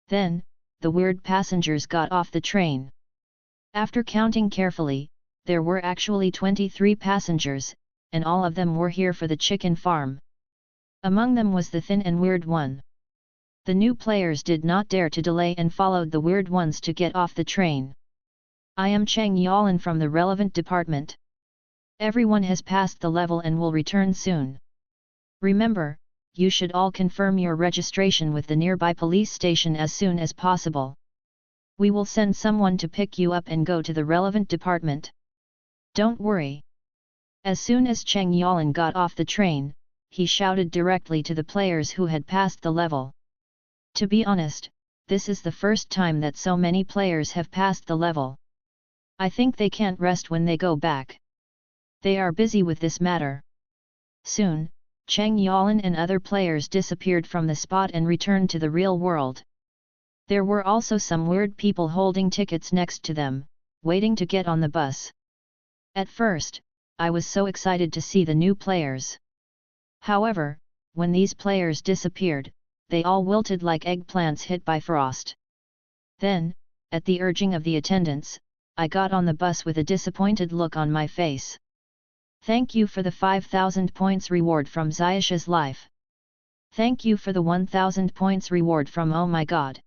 Then, the weird passengers got off the train. After counting carefully, there were actually 23 passengers, and all of them were here for the chicken farm. Among them was the thin and weird one. The new players did not dare to delay and followed the weird ones to get off the train. I am Chang Yalan from the relevant department. Everyone has passed the level and will return soon. Remember, you should all confirm your registration with the nearby police station as soon as possible. We will send someone to pick you up and go to the relevant department. Don't worry. As soon as Cheng Yalan got off the train, he shouted directly to the players who had passed the level. To be honest, this is the first time that so many players have passed the level. I think they can't rest when they go back. They are busy with this matter. Soon, Cheng Yalan and other players disappeared from the spot and returned to the real world. There were also some weird people holding tickets next to them, waiting to get on the bus. At first, I was so excited to see the new players. However, when these players disappeared, they all wilted like eggplants hit by frost. Then, at the urging of the attendants, I got on the bus with a disappointed look on my face. Thank you for the 5,000 points reward from Xiaosha's life. Thank you for the 1,000 points reward from Oh My God.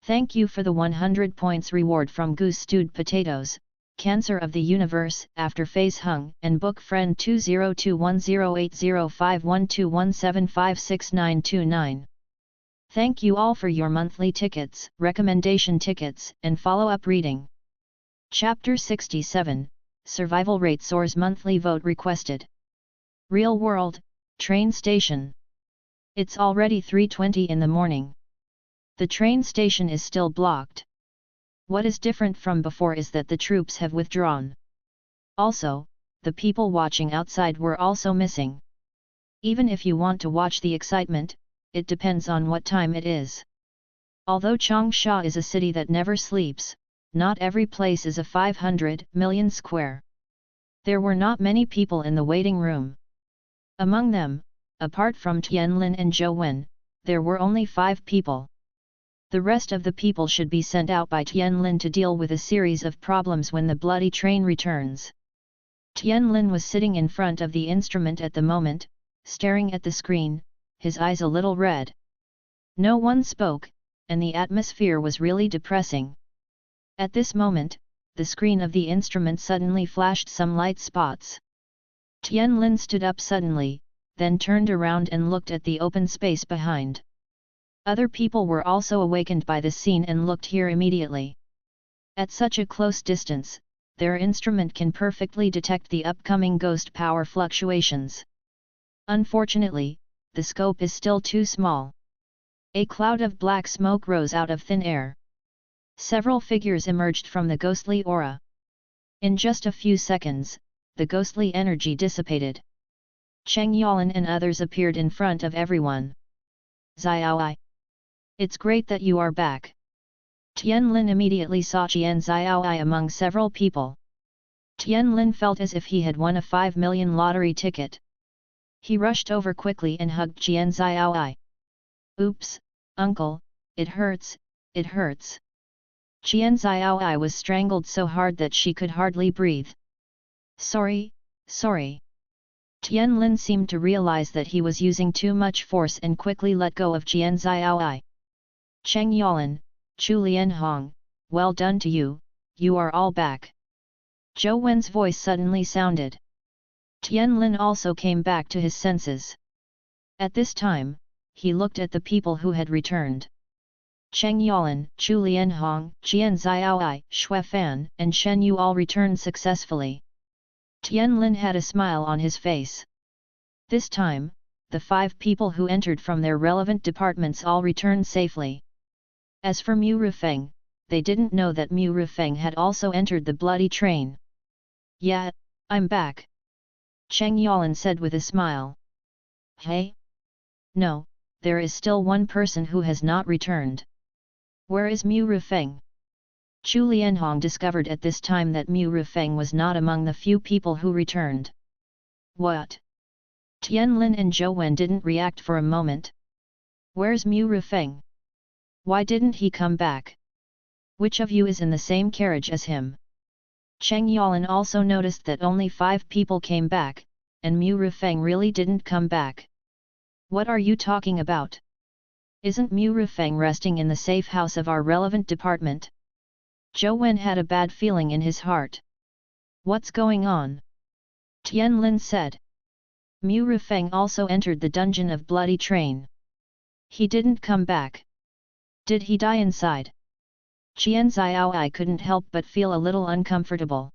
Thank you for the 100 points reward from Goose Stewed Potatoes, Cancer of the Universe, After Phase Hung, and Book Friend 202108051217566929. Thank you all for your monthly tickets, recommendation tickets, and follow-up reading. Chapter 67, Survival Rate Soars, Monthly Vote Requested. Real World, Train Station. It's already 3:20 in the morning. The train station is still blocked. What is different from before is that the troops have withdrawn. Also, the people watching outside were also missing. Even if you want to watch the excitement, it depends on what time it is. Although Changsha is a city that never sleeps, not every place is a 500 million square. There were not many people in the waiting room. Among them, apart from Tianlin and Zhou Wen, there were only 5 people. The rest of the people should be sent out by Tianlin to deal with a series of problems when the bloody train returns. Tianlin was sitting in front of the instrument at the moment, staring at the screen, his eyes a little red. No one spoke, and the atmosphere was really depressing. At this moment, the screen of the instrument suddenly flashed some light spots. Tianlin stood up suddenly, then turned around and looked at the open space behind. Other people were also awakened by the scene and looked here immediately. At such a close distance, their instrument can perfectly detect the upcoming ghost power fluctuations. Unfortunately, the scope is still too small. A cloud of black smoke rose out of thin air. Several figures emerged from the ghostly aura. In just a few seconds, the ghostly energy dissipated. Cheng Yalan and others appeared in front of everyone. Xiaoai. It's great that you are back. Tianlin immediately saw Qian Xiaoai among several people. Tianlin felt as if he had won a 5 million lottery ticket. He rushed over quickly and hugged Qian Xiaoai. Oops, uncle, it hurts, it hurts. Qian Xiaoai was strangled so hard that she could hardly breathe. Sorry, sorry. Tianlin seemed to realize that he was using too much force and quickly let go of Qian Xiaoai. Cheng Yalan, Chu Lianhong, well done to you, you are all back. Zhou Wen's voice suddenly sounded. Tianlin also came back to his senses. At this time, he looked at the people who had returned. Cheng Yalan, Chu Lianhong, Qian Xiaoai, Xue Fan, and Shen Yu all returned successfully. Tianlin had a smile on his face. This time, the 5 people who entered from their relevant departments all returned safely. As for Mu Rufeng, they didn't know that Mu Rufeng had also entered the bloody train. Yeah, I'm back. Cheng Yalan said with a smile. Hey? No, there is still one person who has not returned. Where is Mu Rufeng? Chu Lianhong discovered at this time that Mu Rufeng was not among the few people who returned. What? Tianlin and Zhou Wen didn't react for a moment. Where's Mu Rufeng? Why didn't he come back? Which of you is in the same carriage as him? Cheng Yalan also noticed that only 5 people came back, and Mu Rufeng really didn't come back. What are you talking about? Isn't Mu Rufeng resting in the safe house of our relevant department? Zhou Wen had a bad feeling in his heart. What's going on? Tianlin said. Mu Rufeng also entered the dungeon of Bloody Train. He didn't come back. Did he die inside? Qian Xiaoai couldn't help but feel a little uncomfortable.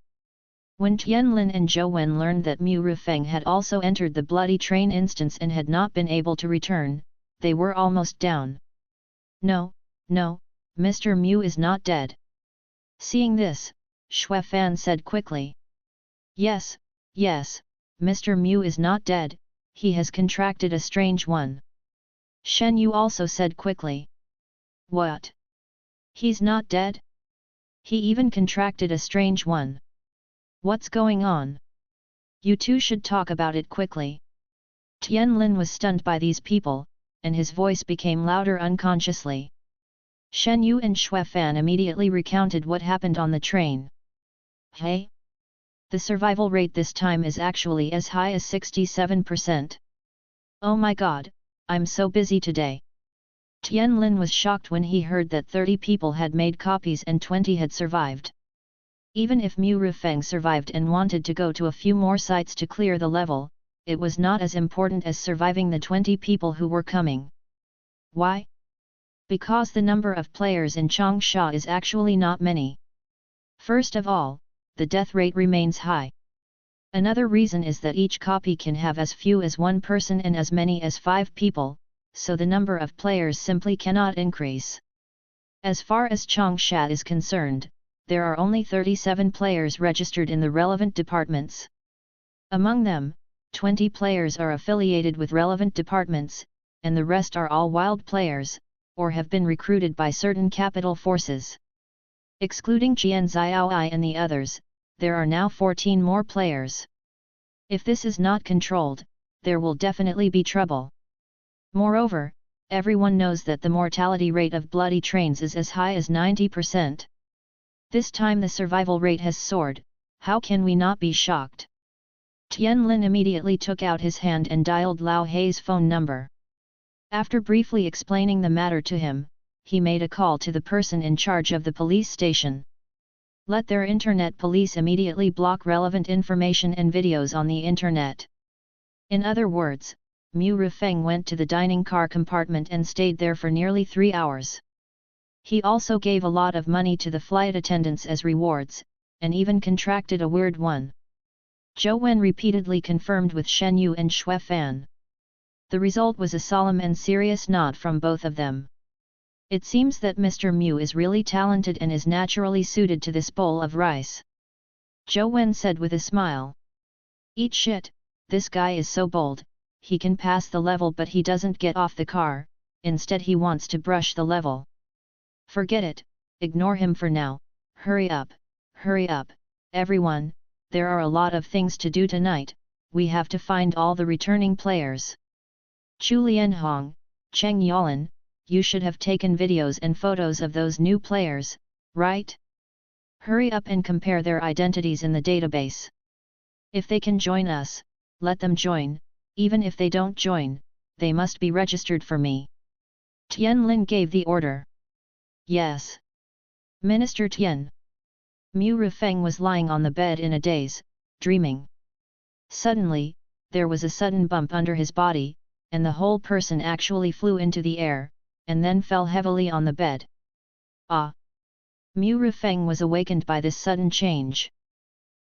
When Tianlin and Zhou Wen learned that Mu Rufeng had also entered the Bloody Train instance and had not been able to return, they were almost down. No, no, Mr. Mu is not dead. Seeing this, Xue Fan said quickly. Yes, yes, Mr. Mu is not dead, he has contracted a strange one. Shen Yu also said quickly. What? He's not dead? He even contracted a strange one. What's going on? You two should talk about it quickly. Tianlin was stunned by these people, and his voice became louder unconsciously. Shen Yu and Xue Fan immediately recounted what happened on the train. Hey? The survival rate this time is actually as high as 67%. Oh my god, I'm so busy today. Tianlin was shocked when he heard that 30 people had made copies and 20 had survived. Even if Mu Rifeng survived and wanted to go to a few more sites to clear the level, it was not as important as surviving the 20 people who were coming. Why? Because the number of players in Changsha is actually not many. First of all, the death rate remains high. Another reason is that each copy can have as few as one person and as many as 5 people, so the number of players simply cannot increase. As far as Changsha is concerned, there are only 37 players registered in the relevant departments. Among them, 20 players are affiliated with relevant departments, and the rest are all wild players, or have been recruited by certain capital forces. Excluding Qian Xiaoai and the others, there are now 14 more players. If this is not controlled, there will definitely be trouble. Moreover, everyone knows that the mortality rate of bloody trains is as high as 90%. This time the survival rate has soared, how can we not be shocked? Tian Lin immediately took out his hand and dialed Lao Hei's phone number. After briefly explaining the matter to him, he made a call to the person in charge of the police station. Let their internet police immediately block relevant information and videos on the internet. In other words, Mu Rifeng went to the dining car compartment and stayed there for nearly 3 hours. He also gave a lot of money to the flight attendants as rewards, and even contracted a weird one. Zhou Wen repeatedly confirmed with Shen Yu and Xue Fan. The result was a solemn and serious nod from both of them. It seems that Mr. Mu is really talented and is naturally suited to this bowl of rice. Zhou Wen said with a smile. Eat shit, this guy is so bold, he can pass the level but he doesn't get off the car, instead he wants to brush the level. Forget it, ignore him for now, hurry up, everyone, there are a lot of things to do tonight, we have to find all the returning players. Chu Lianhong, Cheng Yalan, you should have taken videos and photos of those new players, right? Hurry up and compare their identities in the database. If they can join us, let them join, even if they don't join, they must be registered for me. Tian Lin gave the order. Yes. Minister Tian. Mu Rifeng was lying on the bed in a daze, dreaming. Suddenly, there was a sudden bump under his body, and the whole person actually flew into the air, and then fell heavily on the bed. Ah! Mu Rifeng was awakened by this sudden change.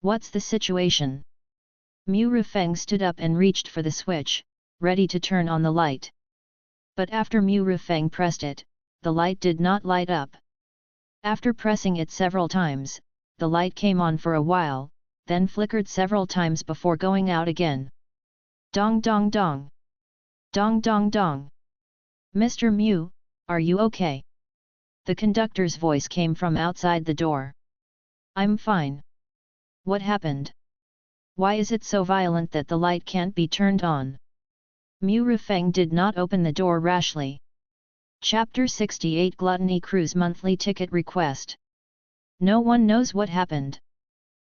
What's the situation? Mu Rifeng stood up and reached for the switch, ready to turn on the light. But after Mu Rifeng pressed it, the light did not light up. After pressing it several times, the light came on for a while, then flickered several times before going out again. Dong dong dong! Dong dong dong! Mr. Mu, are you okay? The conductor's voice came from outside the door. I'm fine. What happened? Why is it so violent that the light can't be turned on? Mu Rifeng did not open the door rashly. Chapter 68 Gluttony Cruise Monthly Ticket Request. No one knows what happened.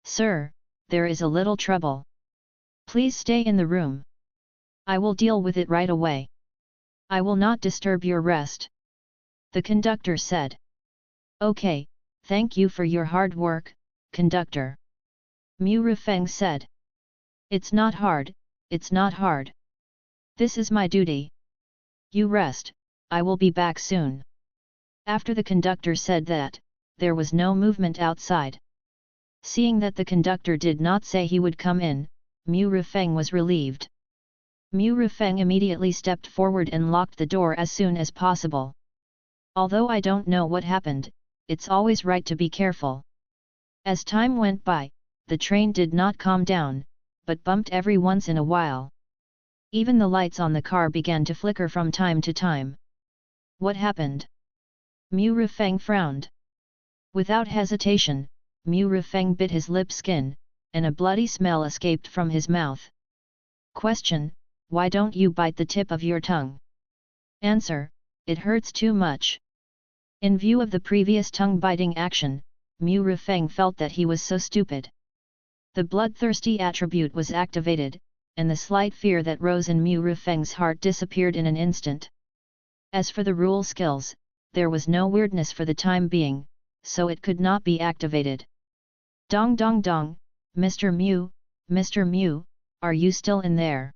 Sir, there is a little trouble. Please stay in the room. I will deal with it right away. I will not disturb your rest. The conductor said. Okay, thank you for your hard work, conductor. Mu Rifeng said. It's not hard, it's not hard. This is my duty. You rest, I will be back soon. After the conductor said that, there was no movement outside. Seeing that the conductor did not say he would come in, Mu Rifeng was relieved. Mu Rifeng immediately stepped forward and locked the door as soon as possible. Although I don't know what happened, it's always right to be careful. As time went by, the train did not calm down, but bumped every once in a while. Even the lights on the car began to flicker from time to time. What happened? Mu Rifeng frowned. Without hesitation, Mu Rifeng bit his lip skin, and a bloody smell escaped from his mouth. Question: why don't you bite the tip of your tongue? Answer: it hurts too much. In view of the previous tongue-biting action, Mu Rifeng felt that he was so stupid. The bloodthirsty attribute was activated, and the slight fear that rose in Mu Rifeng's heart disappeared in an instant. As for the rule skills, there was no weirdness for the time being, so it could not be activated. Dong dong dong, Mr. Mew, are you still in there?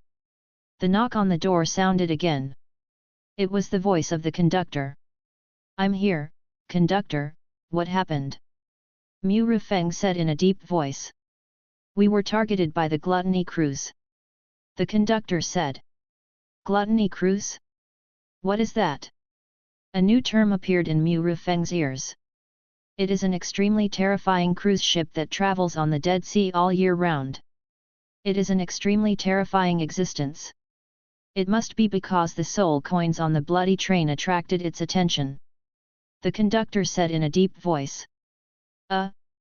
The knock on the door sounded again. It was the voice of the conductor. I'm here, conductor, what happened? Mu Rufeng said in a deep voice. We were targeted by the gluttony cruise. The conductor said. Gluttony cruise? What is that? A new term appeared in Mu Rufeng's ears. It is an extremely terrifying cruise ship that travels on the Dead Sea all year round. It is an extremely terrifying existence. It must be because the soul coins on the bloody train attracted its attention. The conductor said in a deep voice.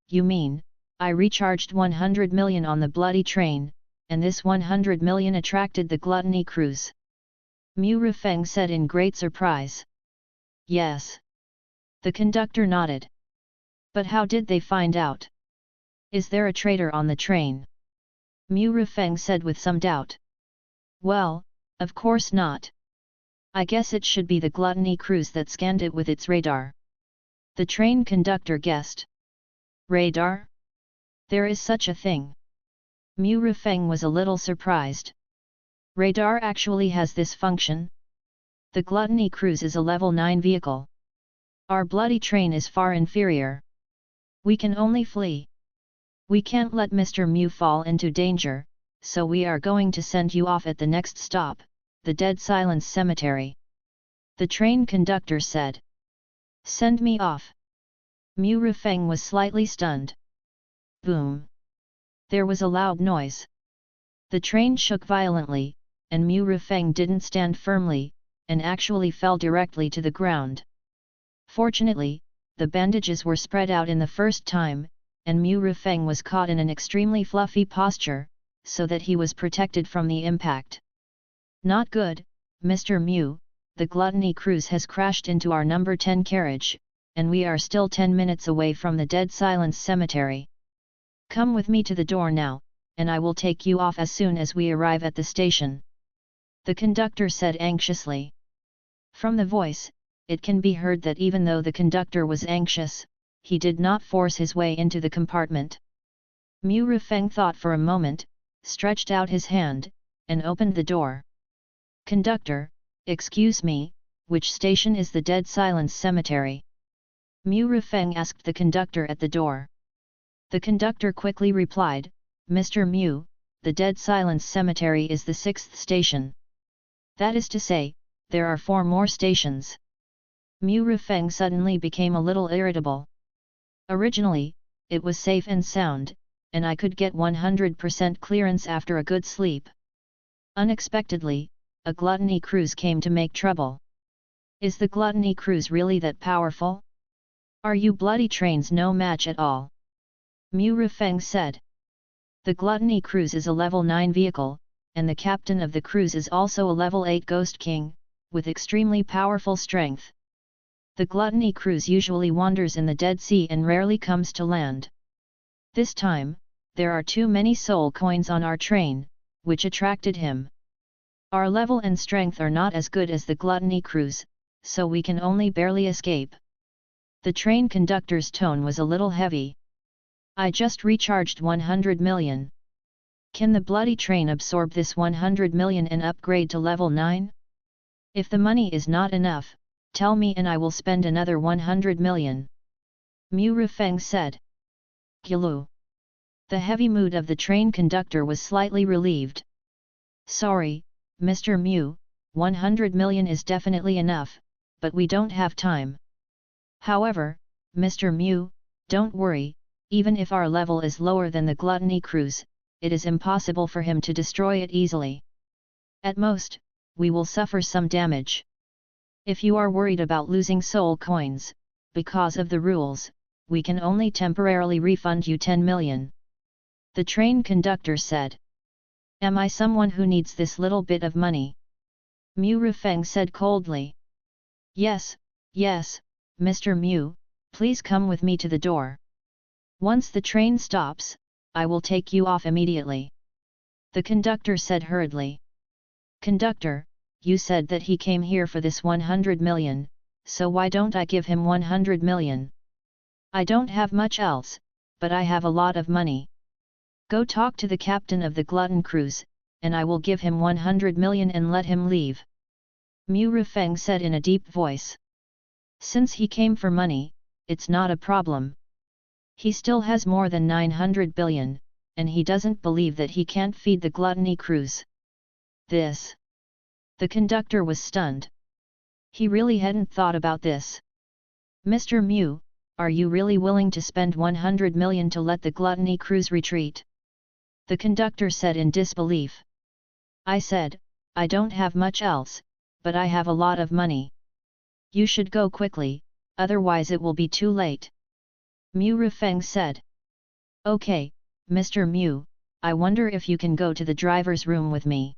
You mean, I recharged 100 million on the bloody train, and this 100 million attracted the gluttony cruise? Mu Rufeng said in great surprise. Yes. The conductor nodded. But how did they find out? Is there a traitor on the train? Mu Rufeng said with some doubt. Well, of course not. I guess it should be the gluttony cruise that scanned it with its radar. The train conductor guessed. Radar? There is such a thing. Mu Rufeng was a little surprised. Radar actually has this function? The gluttony cruise is a level 9 vehicle. Our bloody train is far inferior. We can only flee. We can't let Mr. Mew fall into danger, so we are going to send you off at the next stop, the Dead Silence Cemetery. The train conductor said. Send me off. Mu Rufeng was slightly stunned. Boom. There was a loud noise. The train shook violently, and Mu Rufeng didn't stand firmly, and actually fell directly to the ground. Fortunately, the bandages were spread out in the first time, and Mu Rufeng was caught in an extremely fluffy posture, so that he was protected from the impact. Not good, Mr. Mew, the gluttony cruise has crashed into our number 10 carriage, and we are still 10 minutes away from the Dead Silence Cemetery. Come with me to the door now, and I will take you off as soon as we arrive at the station. The conductor said anxiously. From the voice, it can be heard that even though the conductor was anxious, he did not force his way into the compartment. Mu Rufeng thought for a moment, stretched out his hand, and opened the door. Conductor, excuse me, which station is the Dead Silence Cemetery? Mu Rufeng asked the conductor at the door. The conductor quickly replied, Mr. Mew, the Dead Silence Cemetery is the 6th station. That is to say, there are 4 more stations. Mu Rufeng suddenly became a little irritable. Originally, it was safe and sound, and I could get 100% clearance after a good sleep. Unexpectedly, a gluttony cruise came to make trouble. Is the gluttony cruise really that powerful? Are you bloody trains no match at all? Mu Rufeng said. The gluttony cruise is a level 9 vehicle, and the captain of the cruise is also a level 8 Ghost King, with extremely powerful strength. The gluttony cruise usually wanders in the Dead Sea and rarely comes to land. This time, there are too many soul coins on our train, which attracted him. Our level and strength are not as good as the gluttony cruise, so we can only barely escape. The train conductor's tone was a little heavy. I just recharged 100 million. Can the bloody train absorb this 100 million and upgrade to level 9? If the money is not enough, tell me and I will spend another 100 million. Mu Rufeng said. Gilu. The heavy mood of the train conductor was slightly relieved. Sorry, Mr. Mew, 100 million is definitely enough, but we don't have time. However, Mr. Mew, don't worry, even if our level is lower than the gluttony cruise, it is impossible for him to destroy it easily. At most, we will suffer some damage. If you are worried about losing soul coins, because of the rules, we can only temporarily refund you 10 million. The train conductor said. Am I someone who needs this little bit of money? Mu Rufeng said coldly. Yes, Mr. Mew, please come with me to the door. Once the train stops, I will take you off immediately. The conductor said hurriedly. Conductor, you said that he came here for this 100 million, so why don't I give him 100 million? I don't have much else, but I have a lot of money. Go talk to the captain of the glutton cruise, and I will give him 100 million and let him leave. Mu Rifeng said in a deep voice. Since he came for money, it's not a problem. He still has more than 900 billion, and he doesn't believe that he can't feed the gluttony cruise. This. The conductor was stunned. He really hadn't thought about this. Mr. Mu, are you really willing to spend 100 million to let the gluttony cruise retreat? The conductor said in disbelief. I said, I don't have much else, but I have a lot of money. You should go quickly, otherwise it will be too late. Mu Rifeng said. Okay, Mr. Mu, I wonder if you can go to the driver's room with me.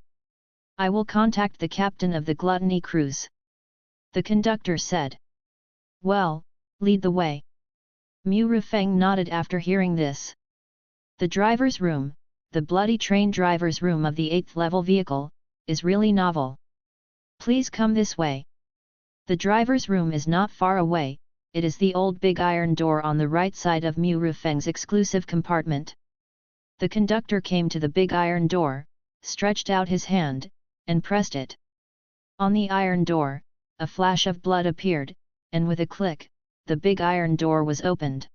I will contact the captain of the gluttony cruise. The conductor said. Well, lead the way. Mu Rifeng nodded after hearing this. The driver's room, the bloody train driver's room of the 8th level vehicle, is really novel. Please come this way. The driver's room is not far away, it is the old big iron door on the right side of Mu Rifeng's exclusive compartment. The conductor came to the big iron door, stretched out his hand, and pressed it. On the iron door, a flash of blood appeared, and with a click, the big iron door was opened.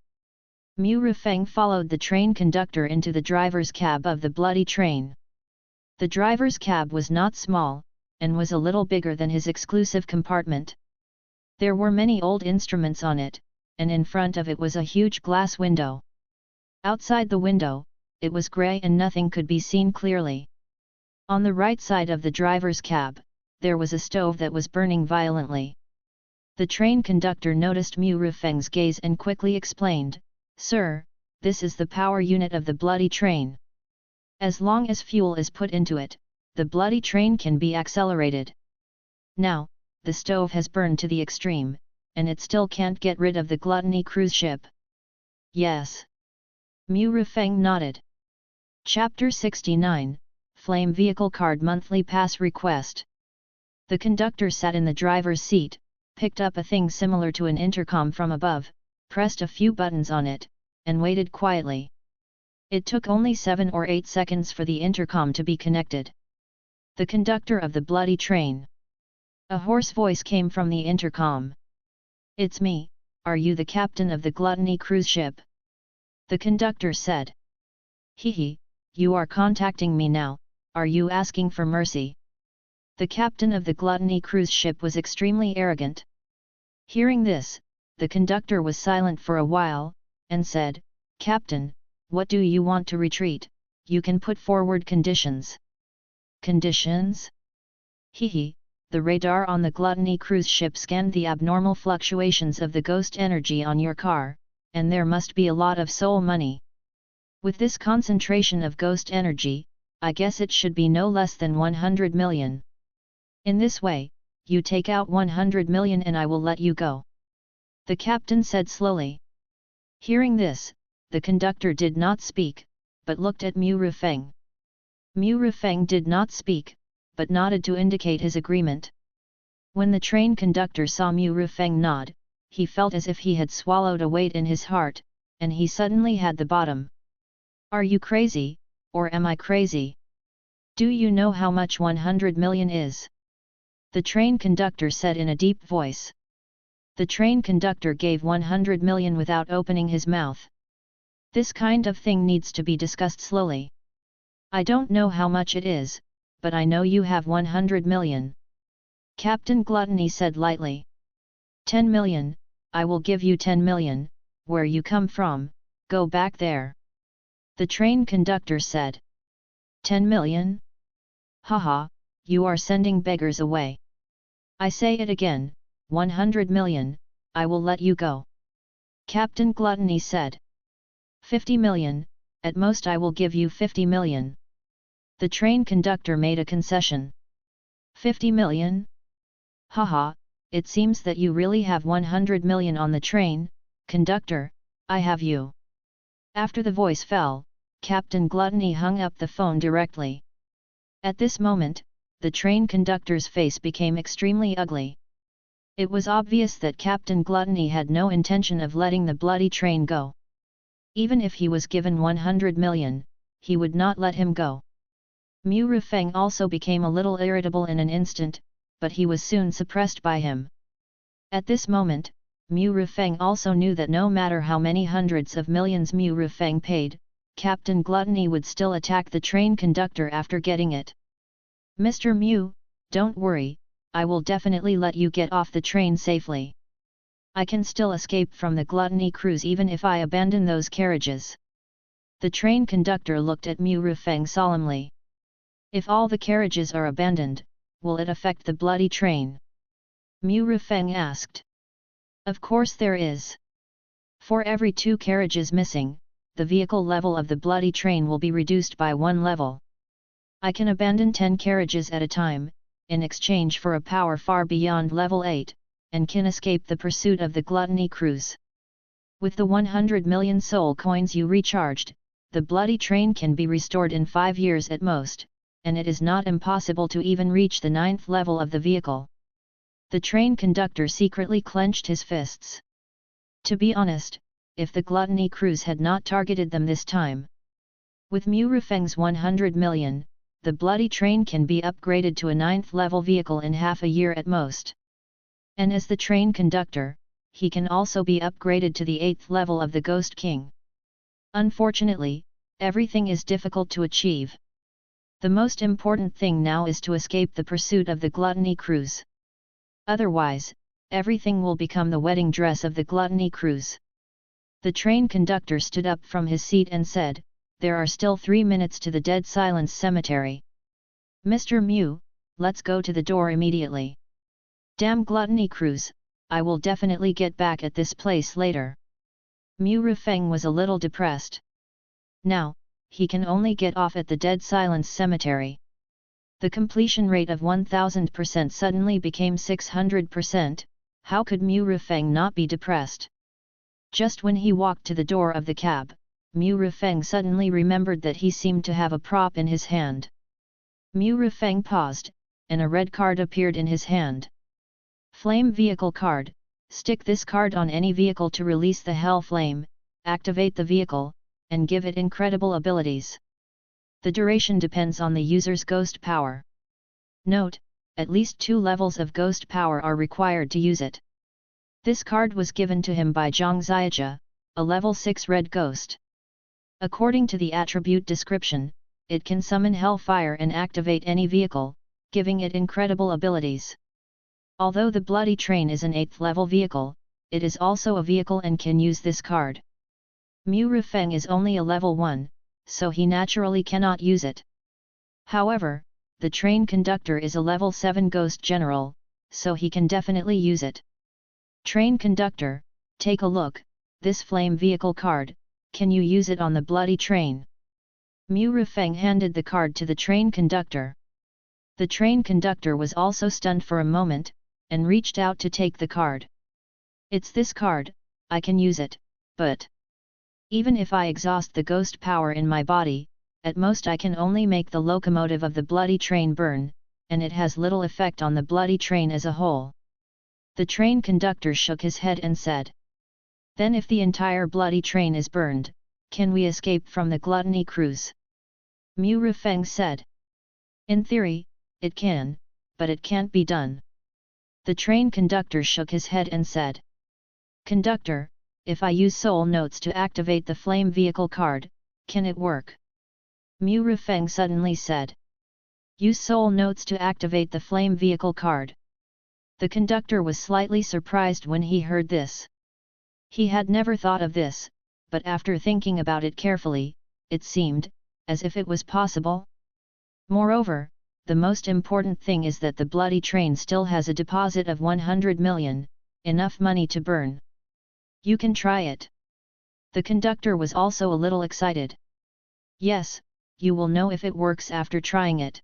Mu Rifeng followed the train conductor into the driver's cab of the bloody train. The driver's cab was not small, and was a little bigger than his exclusive compartment. There were many old instruments on it, and in front of it was a huge glass window. Outside the window, it was grey and nothing could be seen clearly. On the right side of the driver's cab, there was a stove that was burning violently. The train conductor noticed Mu Rifeng's gaze and quickly explained, Sir, this is the power unit of the bloody train. As long as fuel is put into it, the bloody train can be accelerated. Now, the stove has burned to the extreme, and it still can't get rid of the gluttony cruise ship. Yes. Mu Rifeng nodded. Chapter 69, Flame Vehicle Card Monthly Pass Request. The conductor sat in the driver's seat, picked up a thing similar to an intercom from above, pressed a few buttons on it, and waited quietly. It took only 7 or 8 seconds for the intercom to be connected. The conductor of the bloody train. A hoarse voice came from the intercom. It's me, are you the captain of the gluttony cruise ship? The conductor said. Hee, you are contacting me now, are you asking for mercy? The captain of the gluttony cruise ship was extremely arrogant. Hearing this, the conductor was silent for a while, and said, Captain, what do you want to retreat? You can put forward conditions. Conditions? Hee. The radar on the gluttony cruise ship scanned the abnormal fluctuations of the ghost energy on your car, and there must be a lot of soul money. With this concentration of ghost energy, I guess it should be no less than 100 million. In this way, you take out 100 million and I will let you go. The captain said slowly. Hearing this, the conductor did not speak, but looked at Mu Rifeng. Mu Rifeng did not speak, but nodded to indicate his agreement. When the train conductor saw Mu Rifeng nod, he felt as if he had swallowed a weight in his heart, and he suddenly had the bottom. Are you crazy, or am I crazy? Do you know how much 100 million is? The train conductor said in a deep voice. The train conductor gave 100 million without opening his mouth. This kind of thing needs to be discussed slowly. I don't know how much it is, but I know you have 100 million. Captain Gluttony said lightly. 10 million, I will give you 10 million, where you come from, go back there. The train conductor said. 10 million? Haha, you are sending beggars away. I say it again, 100 million, I will let you go. Captain Gluttony said. 50 million, at most I will give you 50 million. The train conductor made a concession. 50 million? Haha, it seems that you really have 100 million on the train, conductor, I have you. After the voice fell, Captain Gluttony hung up the phone directly. At this moment, the train conductor's face became extremely ugly. It was obvious that Captain Gluttony had no intention of letting the bloody train go. Even if he was given 100 million, he would not let him go. Mu Rufeng also became a little irritable in an instant, but he was soon suppressed by him. At this moment, Mu Rufeng also knew that no matter how many hundreds of millions Mu Rufeng paid, Captain Gluttony would still attack the train conductor after getting it. Mr. Mu, don't worry, I will definitely let you get off the train safely. I can still escape from the Gluttony cruise even if I abandon those carriages. The train conductor looked at Mu Rufeng solemnly. If all the carriages are abandoned, will it affect the bloody train? Mu Rufeng asked. Of course there is. For every 2 carriages missing, the vehicle level of the bloody train will be reduced by 1 level. I can abandon 10 carriages at a time, in exchange for a power far beyond level 8, and can escape the pursuit of the Gluttony cruise. With the 100 million soul coins you recharged, the bloody train can be restored in 5 years at most, and it is not impossible to even reach the 9th level of the vehicle. The train conductor secretly clenched his fists. To be honest, if the Gluttony cruise had not targeted them this time. With Mu Rufeng's 100 million, the bloody train can be upgraded to a 9th level vehicle in half a year at most. And as the train conductor, he can also be upgraded to the 8th level of the Ghost King. Unfortunately, everything is difficult to achieve. The most important thing now is to escape the pursuit of the Gluttony cruise. Otherwise, everything will become the wedding dress of the Gluttony cruise. The train conductor stood up from his seat and said, "There are still 3 minutes to the Dead Silence Cemetery. Mr. Mu, let's go to the door immediately. Damn Gluttony cruise, I will definitely get back at this place later." Mu Rufeng was a little depressed. Now, he can only get off at the Dead Silence Cemetery. The completion rate of 1000% suddenly became 600%, how could Mu Rufeng not be depressed? Just when he walked to the door of the cab, Mu Rufeng suddenly remembered that he seemed to have a prop in his hand. Mu Rufeng paused, and a red card appeared in his hand. Flame Vehicle Card, stick this card on any vehicle to release the Hell Flame, activate the vehicle, and give it incredible abilities. The duration depends on the user's ghost power. Note, at least 2 levels of ghost power are required to use it. This card was given to him by Zhang Xiaojia, a level 6 red ghost. According to the attribute description, it can summon hellfire and activate any vehicle, giving it incredible abilities. Although the bloody train is an 8th level vehicle, it is also a vehicle and can use this card. Mu Rufeng is only a level 1, so he naturally cannot use it. However, the train conductor is a level 7 ghost general, so he can definitely use it. Train conductor, take a look, this flame vehicle card, can you use it on the bloody train? Mu Rufeng handed the card to the train conductor. The train conductor was also stunned for a moment, and reached out to take the card. It's this card, I can use it, but even if I exhaust the ghost power in my body, at most I can only make the locomotive of the bloody train burn, and it has little effect on the bloody train as a whole. The train conductor shook his head and said, "Then if the entire bloody train is burned, can we escape from the Gluttony cruise?" Mu Rufeng said. "In theory, it can, but it can't be done." The train conductor shook his head and said, "Conductor, if I use soul notes to activate the flame vehicle card, can it work?" Mu Rufeng suddenly said. "Use soul notes to activate the flame vehicle card." The conductor was slightly surprised when he heard this. He had never thought of this, but after thinking about it carefully, it seemed as if it was possible. Moreover, the most important thing is that the bloody train still has a deposit of 100 million, enough money to burn. You can try it. The conductor was also a little excited. "Yes, you will know if it works after trying it."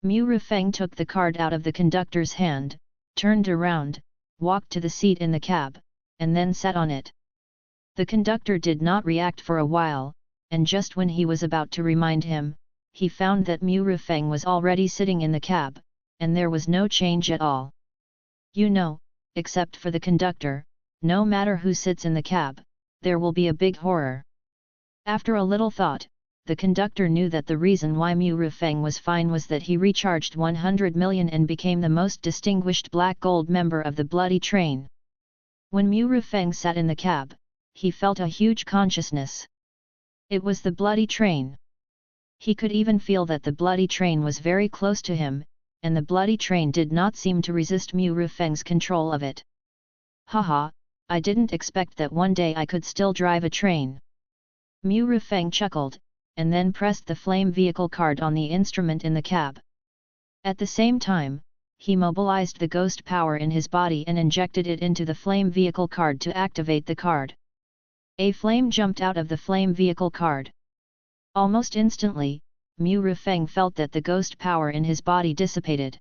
Mu Rufeng took the card out of the conductor's hand, turned around, walked to the seat in the cab, and then sat on it. The conductor did not react for a while, and just when he was about to remind him, he found that Mu Rufeng was already sitting in the cab, and there was no change at all. You know, except for the conductor, no matter who sits in the cab, there will be a big horror. After a little thought, the conductor knew that the reason why Mu Rufeng was fine was that he recharged 100 million and became the most distinguished black gold member of the bloody train. When Mu Rufeng sat in the cab, he felt a huge consciousness. It was the bloody train. He could even feel that the bloody train was very close to him, and the bloody train did not seem to resist Mu Rufeng's control of it. Haha, I didn't expect that one day I could still drive a train. Mu Rufeng chuckled, and then pressed the flame vehicle card on the instrument in the cab. At the same time, he mobilized the ghost power in his body and injected it into the flame vehicle card to activate the card. A flame jumped out of the flame vehicle card. Almost instantly, Mu Rufeng felt that the ghost power in his body dissipated.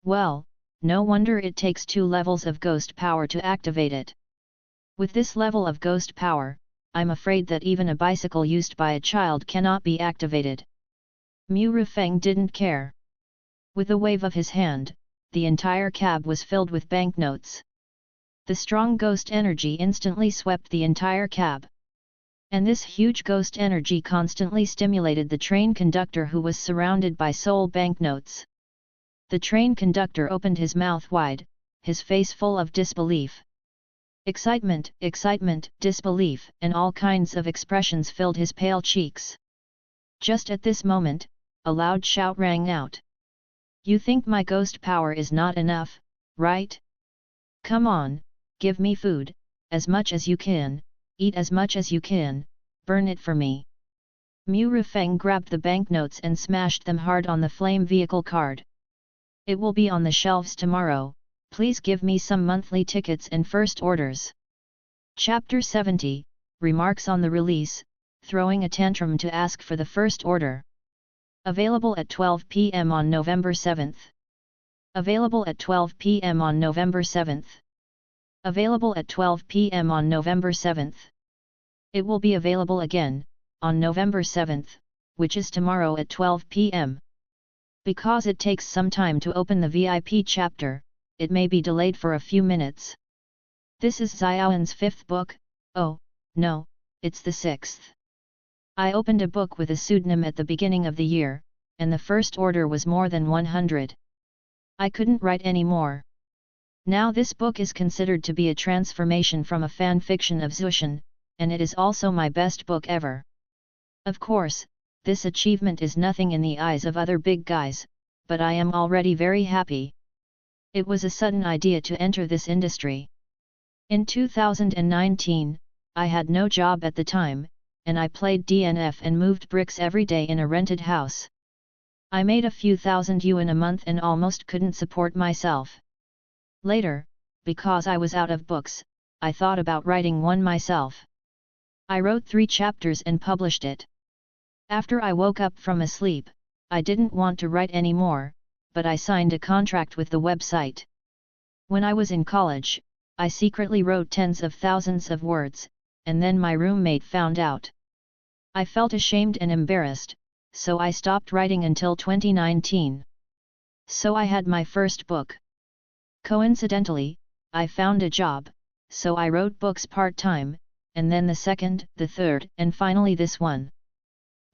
Well, no wonder it takes 2 levels of ghost power to activate it. With this level of ghost power, I'm afraid that even a bicycle used by a child cannot be activated. Mu Rufeng didn't care. With a wave of his hand, the entire cab was filled with banknotes. The strong ghost energy instantly swept the entire cab. And this huge ghost energy constantly stimulated the train conductor, who was surrounded by soul banknotes. The train conductor opened his mouth wide, his face full of disbelief. Excitement, disbelief, and all kinds of expressions filled his pale cheeks. Just at this moment, a loud shout rang out. You think my ghost power is not enough, right? Come on, give me food, as much as you can, eat as much as you can, burn it for me. Mu Rufeng grabbed the banknotes and smashed them hard on the flame vehicle card. It will be on the shelves tomorrow. Please give me some monthly tickets and first orders. Chapter 70, Remarks on the Release, Throwing a Tantrum to Ask for the First Order. Available at 12 p.m. on November 7th. Available at 12 p.m. on November 7th. Available at 12 p.m. on November 7th. It will be available again, on November 7th, which is tomorrow at 12 p.m. Because it takes some time to open the VIP chapter, it may be delayed for a few minutes. This is Xiaoan's 5th book. Oh, no, it's the 6th. I opened a book with a pseudonym at the beginning of the year, and the first order was more than 100. I couldn't write any more. Now this book is considered to be a transformation from a fan fiction of Zushan, and it is also my best book ever. Of course, this achievement is nothing in the eyes of other big guys, but I am already very happy. It was a sudden idea to enter this industry. In 2019, I had no job at the time, and I played DNF and moved bricks every day in a rented house. I made a few thousand yuan a month and almost couldn't support myself. Later, because I was out of books, I thought about writing one myself. I wrote 3 chapters and published it. After I woke up from a sleep, I didn't want to write any more, but I signed a contract with the website. When I was in college, I secretly wrote tens of thousands of words, and then my roommate found out. I felt ashamed and embarrassed, so I stopped writing until 2019. So I had my first book. Coincidentally, I found a job, so I wrote books part-time, and then the second, the third, and finally this one.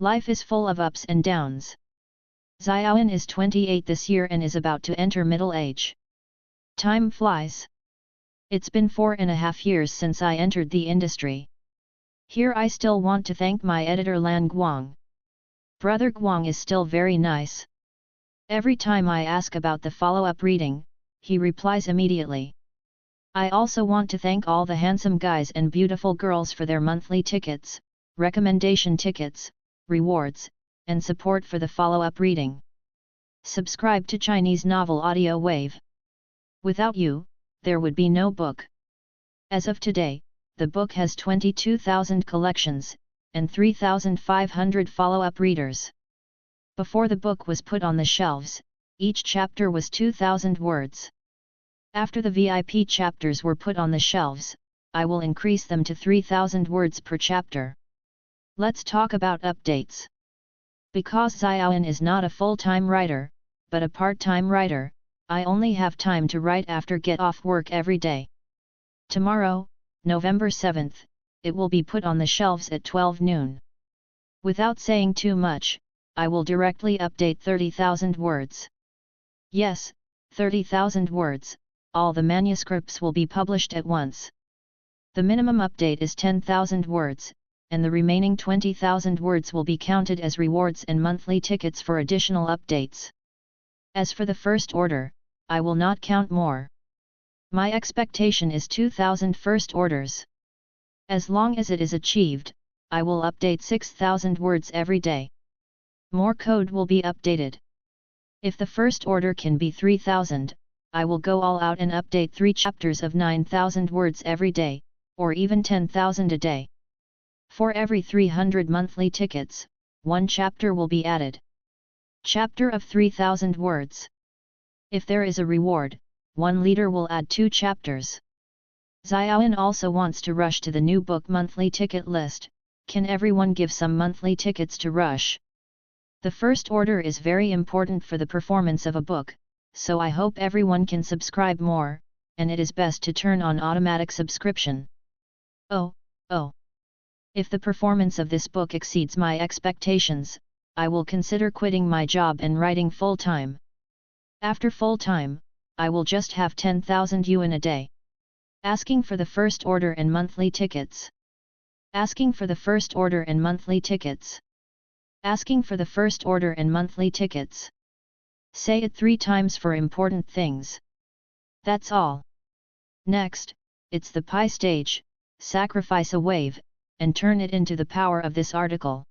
Life is full of ups and downs. Xiaoan is 28 this year and is about to enter middle age. Time flies. It's been 4.5 years since I entered the industry. Here I still want to thank my editor Lan Guang. Brother Guang is still very nice. Every time I ask about the follow-up reading, he replies immediately. I also want to thank all the handsome guys and beautiful girls for their monthly tickets, recommendation tickets, rewards, and support for the follow-up reading. Subscribe to Chinese Novel Audio Wave. Without you, there would be no book. As of today, the book has 22,000 collections, and 3,500 follow-up readers. Before the book was put on the shelves, each chapter was 2,000 words. After the VIP chapters were put on the shelves, I will increase them to 3,000 words per chapter. Let's talk about updates. Because Xiaoan is not a full-time writer, but a part-time writer, I only have time to write after get off work every day. Tomorrow, November 7th, it will be put on the shelves at 12 noon. Without saying too much, I will directly update 30,000 words. Yes, 30,000 words, all the manuscripts will be published at once. The minimum update is 10,000 words, and the remaining 20,000 words will be counted as rewards and monthly tickets for additional updates. As for the first order, I will not count more. My expectation is 2,000 first orders. As long as it is achieved, I will update 6,000 words every day. More code will be updated. If the first order can be 3,000, I will go all out and update 3 chapters of 9,000 words every day, or even 10,000 a day. For every 300 monthly tickets, 1 chapter will be added. Chapter of 3,000 words. If there is a reward, 1 leader will add 2 chapters. Xiaoyan also wants to rush to the new book monthly ticket list. Can everyone give some monthly tickets to rush? The first order is very important for the performance of a book, so I hope everyone can subscribe more, and it is best to turn on automatic subscription. Oh. If the performance of this book exceeds my expectations, I will consider quitting my job and writing full-time. After full-time, I will just have 10,000 yuan a day. Asking for the first order and monthly tickets. Asking for the first order and monthly tickets. Asking for the first order and monthly tickets. Say it 3 times for important things. That's all. Next, it's the pie stage. Sacrifice a wave, and turn it into the power of this article.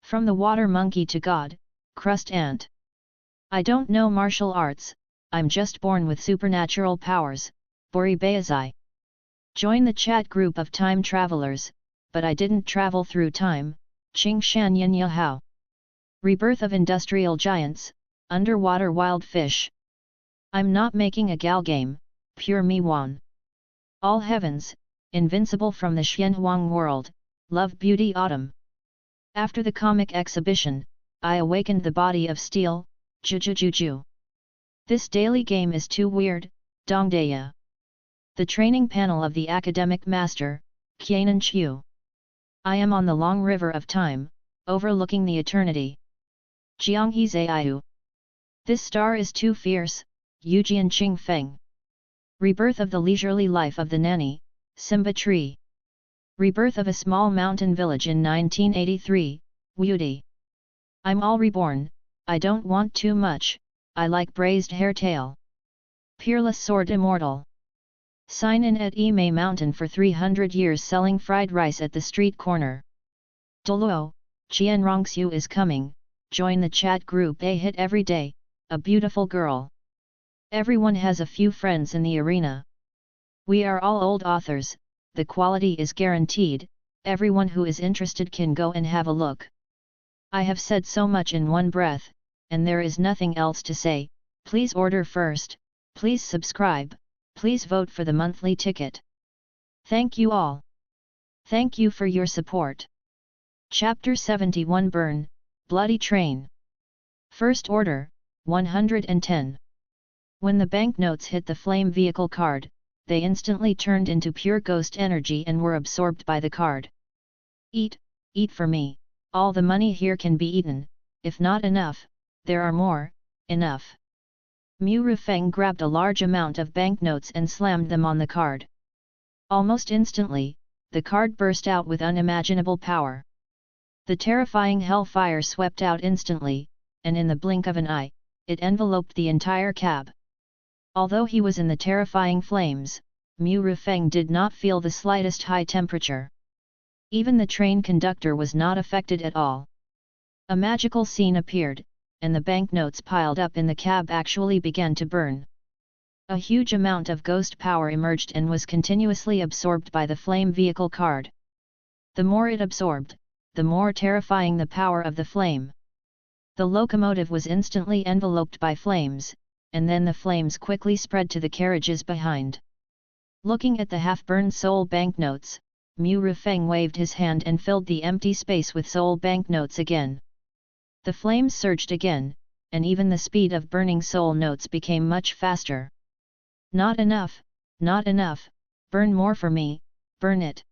From the water monkey to God, crust ant. I don't know martial arts, I'm just born with supernatural powers, Bori Bayazai. Join the chat group of time travelers, but I didn't travel through time, Qing Shan Yin Yahao. Rebirth of industrial giants, underwater wild fish. I'm not making a gal game, pure me wan. All heavens, invincible from the Xianhuang world, love beauty autumn. After the comic exhibition, I awakened the body of steel, Jujujuju. This daily game is too weird, Dongdaya. The training panel of the academic master, Qianan Qiu. I am on the long river of time, overlooking the eternity. Jianghe Zaiyu. This star is too fierce, Yujian Qing Feng. Rebirth of the leisurely life of the nanny, Simba tree. Rebirth of a small mountain village in 1983, Wudi. I'm all reborn, I don't want too much, I like braised hairtail. Peerless sword immortal. Sign in at Imei Mountain for 300 years selling fried rice at the street corner. Doluo, Qian Rongxiu is coming, join the chat group A hit every day, a beautiful girl. Everyone has a few friends in the arena. We are all old authors, the quality is guaranteed, everyone who is interested can go and have a look. I have said so much in one breath, and there is nothing else to say. Please order first, please subscribe, please vote for the monthly ticket. Thank you all. Thank you for your support. Chapter 71 Burn, Bloody Train. First Order, 110. When the banknotes hit the flame vehicle card, they instantly turned into pure ghost energy and were absorbed by the card. Eat for me, all the money here can be eaten, if not enough, there are more, enough. Mu Rufeng grabbed a large amount of banknotes and slammed them on the card. Almost instantly, the card burst out with unimaginable power. The terrifying hellfire swept out instantly, and in the blink of an eye, it enveloped the entire cab. Although he was in the terrifying flames, Mu Rufeng did not feel the slightest high temperature. Even the train conductor was not affected at all. A magical scene appeared, and the banknotes piled up in the cab actually began to burn. A huge amount of ghost power emerged and was continuously absorbed by the flame vehicle card. The more it absorbed, the more terrifying the power of the flame. The locomotive was instantly enveloped by flames, and then the flames quickly spread to the carriages behind. Looking at the half-burned soul banknotes, Mu Rufeng waved his hand and filled the empty space with soul banknotes again. The flames surged again, and even the speed of burning soul notes became much faster. Not enough, burn more for me, burn it.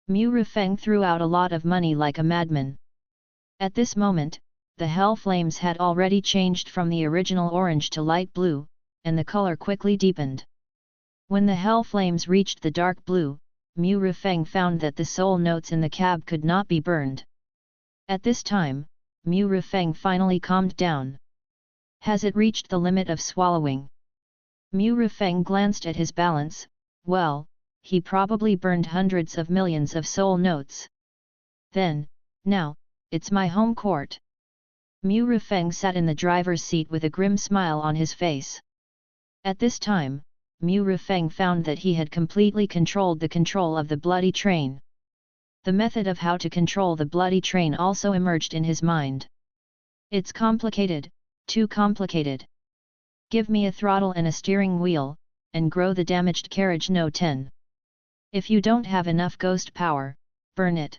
Mu Rifeng threw out a lot of money like a madman. At this moment, the hell flames had already changed from the original orange to light blue, and the color quickly deepened. When the hell flames reached the dark blue, Mu Rifeng found that the soul notes in the cab could not be burned. At this time, Mu Rifeng finally calmed down. Has it reached the limit of swallowing? Mu Rifeng glanced at his balance. Well, he probably burned hundreds of millions of soul notes. Then, now, it's my home court. Mu Rifeng sat in the driver's seat with a grim smile on his face. At this time, Mu Rifeng found that he had completely controlled the control of the bloody train. The method of how to control the bloody train also emerged in his mind. It's complicated, too complicated. Give me a throttle and a steering wheel, and grow the damaged carriage no 10. If you don't have enough ghost power, burn it.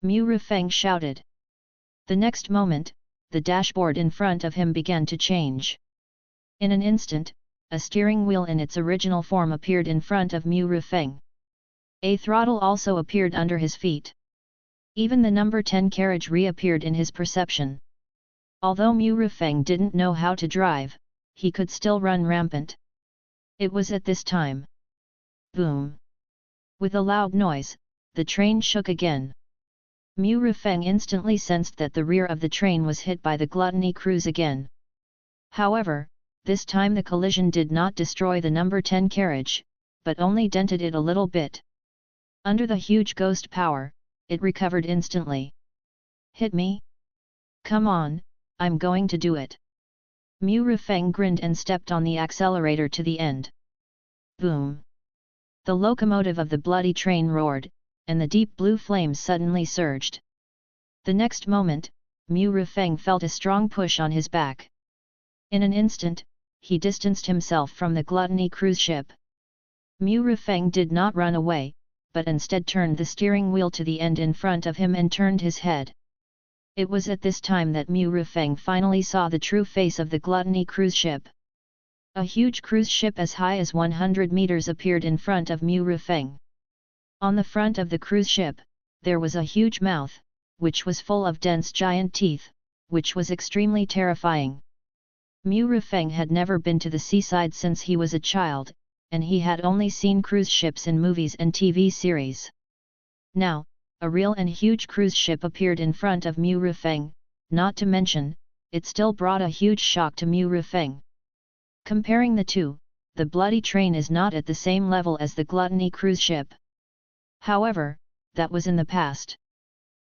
Mu Rifeng shouted. The next moment, the dashboard in front of him began to change. In an instant, a steering wheel in its original form appeared in front of Mu Rifeng. A throttle also appeared under his feet. Even the number 10 carriage reappeared in his perception. Although Mu Rifeng didn't know how to drive, he could still run rampant. It was at this time. Boom! With a loud noise, the train shook again. Mu Rifeng instantly sensed that the rear of the train was hit by the gluttony cruise again. However, this time the collision did not destroy the number 10 carriage, but only dented it a little bit. Under the huge ghost power, it recovered instantly. Hit me? Come on, I'm going to do it. Mu Rifeng grinned and stepped on the accelerator to the end. Boom! The locomotive of the bloody train roared, and the deep blue flames suddenly surged. The next moment, Mu Rifeng felt a strong push on his back. In an instant, he distanced himself from the gluttony cruise ship. Mu Rifeng did not run away, but instead turned the steering wheel to the end in front of him and turned his head. It was at this time that Mu Rifeng finally saw the true face of the gluttony cruise ship. A huge cruise ship as high as 100 meters appeared in front of Mu Rifeng. On the front of the cruise ship, there was a huge mouth, which was full of dense giant teeth, which was extremely terrifying. Mu Rifeng had never been to the seaside since he was a child, and he had only seen cruise ships in movies and TV series. Now, a real and huge cruise ship appeared in front of Mu Rifeng, not to mention, it still brought a huge shock to Mu Rifeng. Comparing the two, the bloody train is not at the same level as the gluttony cruise ship. However, that was in the past.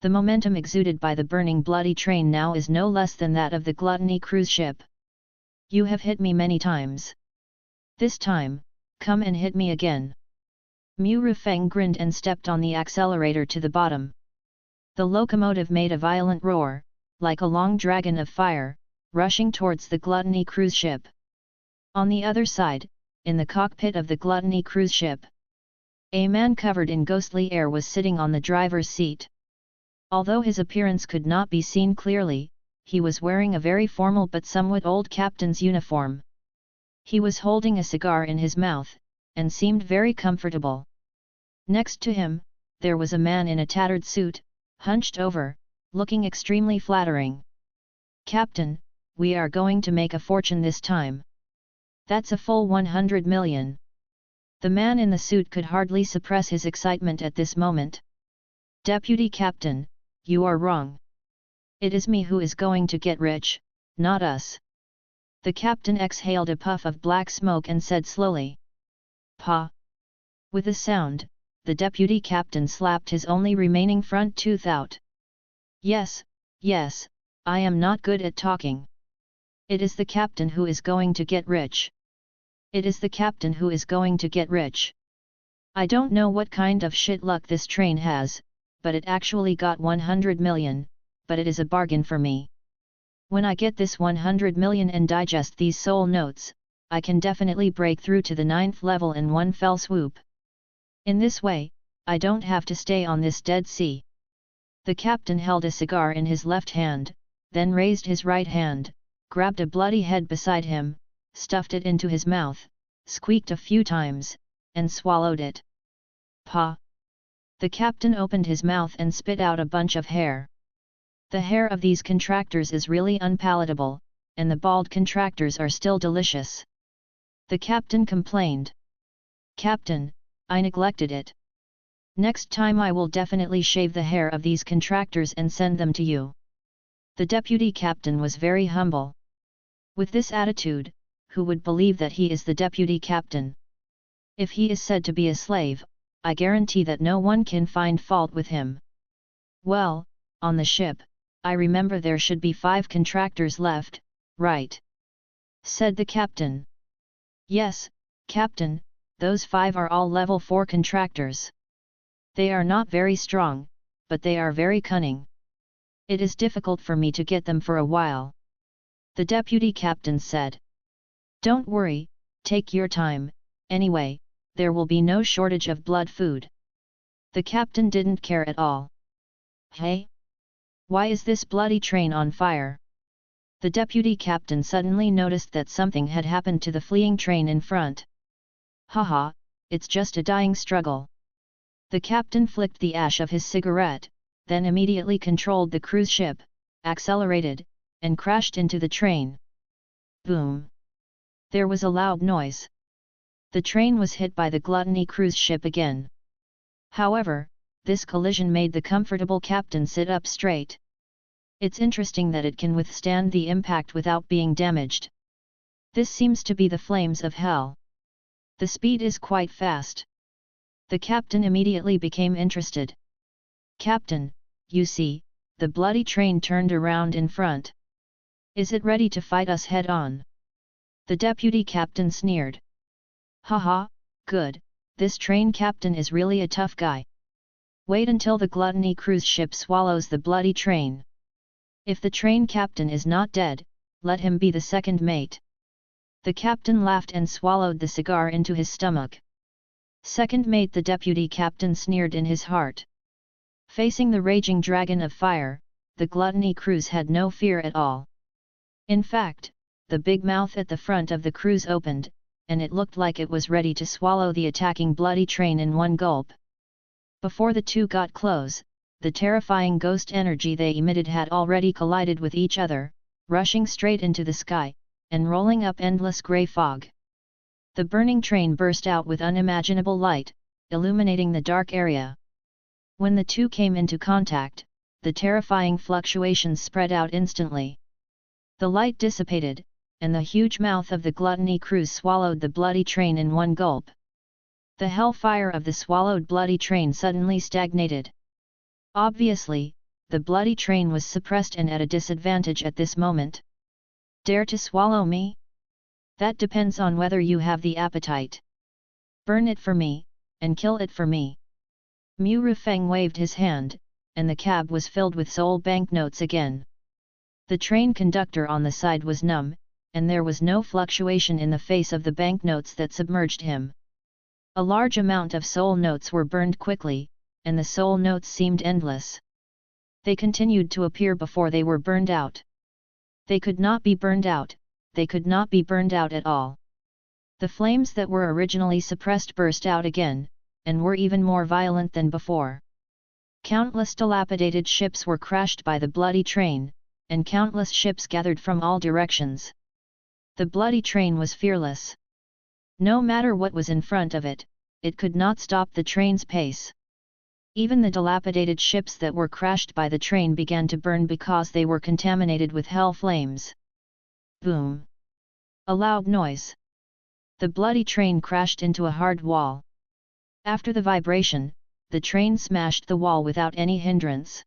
The momentum exuded by the burning bloody train now is no less than that of the gluttony cruise ship. You have hit me many times. This time, come and hit me again. Mu Rifeng grinned and stepped on the accelerator to the bottom. The locomotive made a violent roar, like a long dragon of fire, rushing towards the gluttony cruise ship. On the other side, in the cockpit of the gluttony cruise ship, a man covered in ghostly air was sitting on the driver's seat. Although his appearance could not be seen clearly, he was wearing a very formal but somewhat old captain's uniform. He was holding a cigar in his mouth, and seemed very comfortable. Next to him, there was a man in a tattered suit, hunched over, looking extremely flattering. "Captain, we are going to make a fortune this time. That's a full 100 million. The man in the suit could hardly suppress his excitement at this moment. "Deputy Captain, you are wrong. It is me who is going to get rich, not us." The captain exhaled a puff of black smoke and said slowly. "Pa!" With a sound, the deputy captain slapped his only remaining front tooth out. Yes, I am not good at talking. It is the captain who is going to get rich. It is the captain who is going to get rich. I don't know what kind of shit luck this train has, but it actually got 100 million, but it is a bargain for me. When I get this 100 million and digest these soul notes, I can definitely break through to the 9th level in one fell swoop. In this way, I don't have to stay on this dead sea. The captain held a cigar in his left hand, then raised his right hand, grabbed a bloody head beside him, stuffed it into his mouth, squeaked a few times, and swallowed it. "Pa! The captain opened his mouth and spit out a bunch of hair. The hair of these contractors is really unpalatable, and the bald contractors are still delicious. The captain complained. Captain, I neglected it. Next time I will definitely shave the hair of these contractors and send them to you. The deputy captain was very humble. With this attitude, who would believe that he is the deputy captain? If he is said to be a slave, I guarantee that no one can find fault with him. Well, on the ship, I remember there should be 5 contractors left, right? Said the captain. Yes, Captain, those 5 are all level 4 contractors. They are not very strong, but they are very cunning. It is difficult for me to get them for a while. The deputy captain said. Don't worry, take your time, anyway, there will be no shortage of blood food. The captain didn't care at all. Hey? Why is this bloody train on fire? The deputy captain suddenly noticed that something had happened to the fleeing train in front. Haha, it's just a dying struggle. The captain flicked the ash of his cigarette, then immediately controlled the cruise ship, accelerated, and crashed into the train. Boom! There was a loud noise. The train was hit by the Gluttony cruise ship again. However, this collision made the comfortable captain sit up straight. It's interesting that it can withstand the impact without being damaged. This seems to be the flames of hell. The speed is quite fast. The captain immediately became interested. Captain, you see, the bloody train turned around in front. Is it ready to fight us head-on? The deputy captain sneered. Haha, good, this train captain is really a tough guy. Wait until the Gluttony cruise ship swallows the bloody train. If the train captain is not dead, let him be the second mate. The captain laughed and swallowed the cigar into his stomach. Second mate, the deputy captain sneered in his heart. Facing the raging dragon of fire, the Gluttony cruise had no fear at all. In fact, the big mouth at the front of the cruise opened, and it looked like it was ready to swallow the attacking bloody train in one gulp. Before the two got close, the terrifying ghost energy they emitted had already collided with each other, rushing straight into the sky, and rolling up endless grey fog. The burning train burst out with unimaginable light, illuminating the dark area. When the two came into contact, the terrifying fluctuations spread out instantly. The light dissipated, and the huge mouth of the Gluttony cruise swallowed the bloody train in one gulp. The hellfire of the swallowed bloody train suddenly stagnated. Obviously, the bloody train was suppressed and at a disadvantage at this moment. Dare to swallow me? That depends on whether you have the appetite. Burn it for me, and kill it for me. Mu Rufeng waved his hand, and the cab was filled with soul banknotes again. The train conductor on the side was numb, and there was no fluctuation in the face of the banknotes that submerged him. A large amount of soul notes were burned quickly, and the soul notes seemed endless. They continued to appear before they were burned out. They could not be burned out, they could not be burned out at all. The flames that were originally suppressed burst out again, and were even more violent than before. Countless dilapidated ships were crashed by the bloody train, and countless ships gathered from all directions. The bloody train was fearless. No matter what was in front of it, it could not stop the train's pace. Even the dilapidated ships that were crashed by the train began to burn because they were contaminated with hell flames. Boom! A loud noise. The bloody train crashed into a hard wall. After the vibration, the train smashed the wall without any hindrance.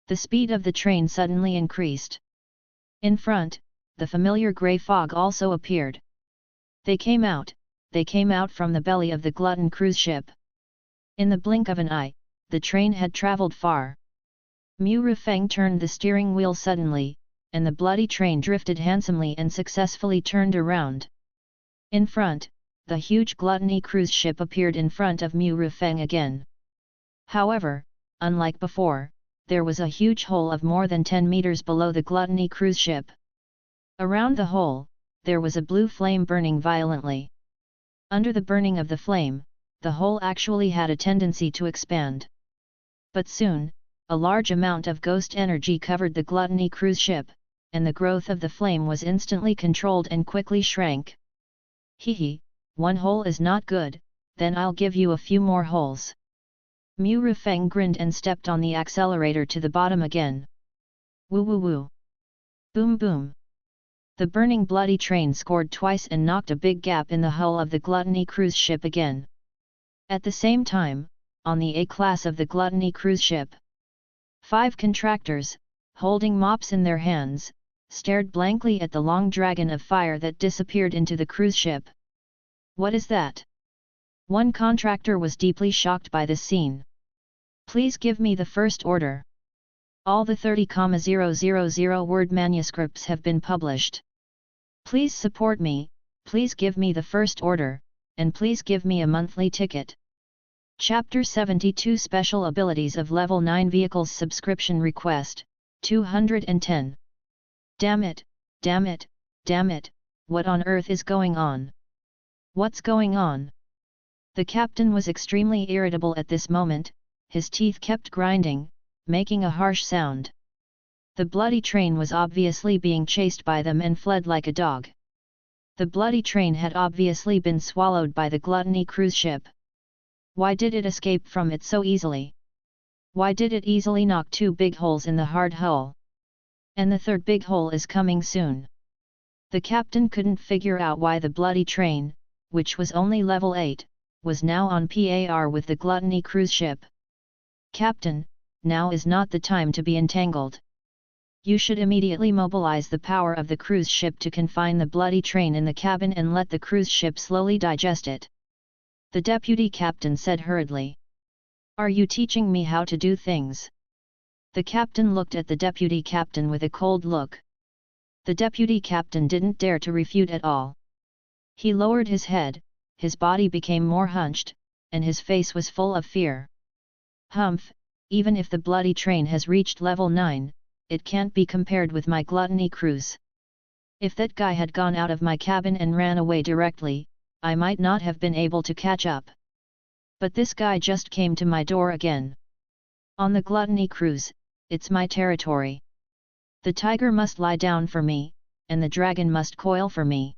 The speed of the train suddenly increased. In front, the familiar grey fog also appeared. They came out from the belly of the Glutton cruise ship. In the blink of an eye, the train had travelled far. Mu Rufeng turned the steering wheel suddenly, and the bloody train drifted handsomely and successfully turned around. In front, the huge Gluttony cruise ship appeared in front of Mu Rufeng again. However, unlike before, there was a huge hole of more than 10 meters below the Gluttony cruise ship. Around the hole, there was a blue flame burning violently. Under the burning of the flame, the hole actually had a tendency to expand. But soon, a large amount of ghost energy covered the Gluttony cruise ship, and the growth of the flame was instantly controlled and quickly shrank. Hee, one hole is not good, then I'll give you a few more holes. Mu Rufeng grinned and stepped on the accelerator to the bottom again. Woo woo woo. Boom boom. The burning bloody train scored twice and knocked a big gap in the hull of the Gluttony cruise ship again. At the same time, on the A class of the Gluttony cruise ship, 5 contractors, holding mops in their hands, stared blankly at the long dragon of fire that disappeared into the cruise ship. What is that? One contractor was deeply shocked by this scene. Please give me the first order. All the 30,000 word manuscripts have been published. Please support me, please give me the first order, and please give me a monthly ticket. Chapter 72 Special Abilities of Level 9 Vehicles Subscription Request, 210. Damn it, damn it, damn it, what on earth is going on? What's going on? The captain was extremely irritable at this moment, his teeth kept grinding, making a harsh sound. The bloody train was obviously being chased by them and fled like a dog. The bloody train had obviously been swallowed by the Gluttony cruise ship. Why did it escape from it so easily? Why did it easily knock 2 big holes in the hard hull? And the third big hole is coming soon. The captain couldn't figure out why the bloody train, which was only level 8, was now on par with the Gluttony cruise ship. Captain, now is not the time to be entangled. You should immediately mobilize the power of the cruise ship to confine the bloody train in the cabin and let the cruise ship slowly digest it. The deputy captain said hurriedly. Are you teaching me how to do things? The captain looked at the deputy captain with a cold look. The deputy captain didn't dare to refute at all. He lowered his head, his body became more hunched, and his face was full of fear. Humph, even if the bloody train has reached level 9, it can't be compared with my Gluttony cruise. If that guy had gone out of my cabin and ran away directly, I might not have been able to catch up. But this guy just came to my door again. On the Gluttony cruise, it's my territory. The tiger must lie down for me, and the dragon must coil for me.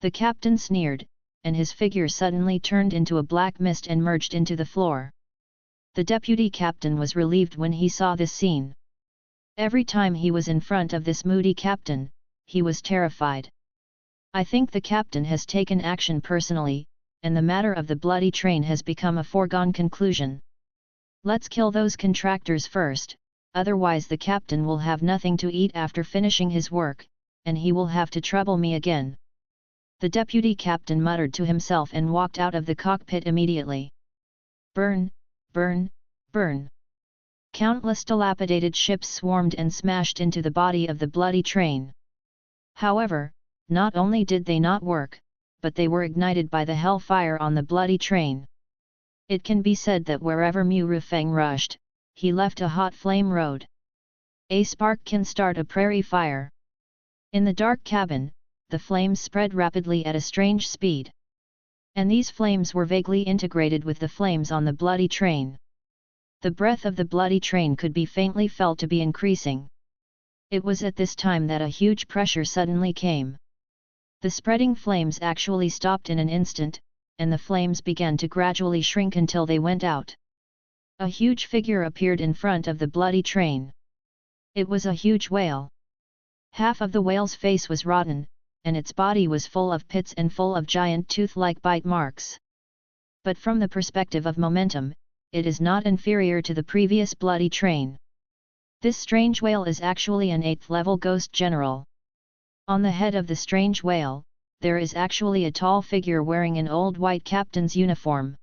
The captain sneered, and his figure suddenly turned into a black mist and merged into the floor. The deputy captain was relieved when he saw this scene. Every time he was in front of this moody captain, he was terrified. I think the captain has taken action personally, and the matter of the bloody train has become a foregone conclusion. Let's kill those contractors first, otherwise the captain will have nothing to eat after finishing his work, and he will have to trouble me again. The deputy captain muttered to himself and walked out of the cockpit immediately. Burn, burn, burn. Countless dilapidated ships swarmed and smashed into the body of the bloody train. However, not only did they not work, but they were ignited by the hellfire on the bloody train. It can be said that wherever Mu Rufeng rushed, he left a hot flame road. A spark can start a prairie fire. In the dark cabin, the flames spread rapidly at a strange speed. And these flames were vaguely integrated with the flames on the bloody train. The breath of the bloody train could be faintly felt to be increasing. It was at this time that a huge pressure suddenly came. The spreading flames actually stopped in an instant, and the flames began to gradually shrink until they went out. A huge figure appeared in front of the bloody train. It was a huge whale. Half of the whale's face was rotten, and its body was full of pits and full of giant tooth-like bite marks. But from the perspective of momentum, it is not inferior to the previous bloody train. This strange whale is actually an 8th level ghost general. On the head of the strange whale, there is actually a tall figure wearing an old white captain's uniform.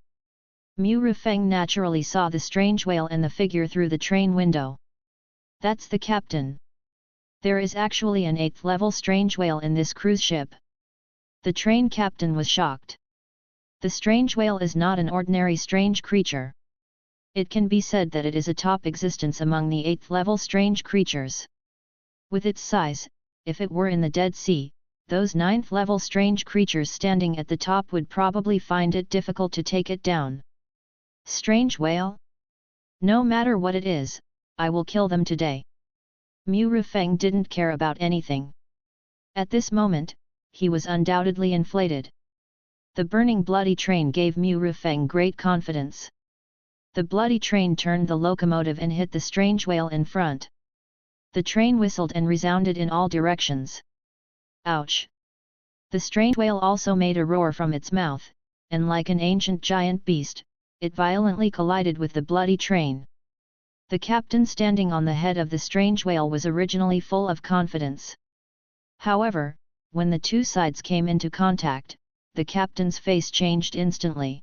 Mu Rufeng naturally saw the strange whale and the figure through the train window. That's the captain. There is actually an 8th level strange whale in this cruise ship. The train captain was shocked. The strange whale is not an ordinary strange creature. It can be said that it is a top existence among the 8th level strange creatures. With its size, if it were in the Dead Sea, those 9th level strange creatures standing at the top would probably find it difficult to take it down. Strange whale? No matter what it is, I will kill them today. Mu Rufeng didn't care about anything. At this moment, he was undoubtedly inflated. The burning bloody train gave Mu Rufeng great confidence. The bloody train turned the locomotive and hit the strange whale in front. The train whistled and resounded in all directions. Ouch! The strange whale also made a roar from its mouth, and like an ancient giant beast, it violently collided with the bloody train. The captain standing on the head of the strange whale was originally full of confidence. However, when the two sides came into contact, the captain's face changed instantly.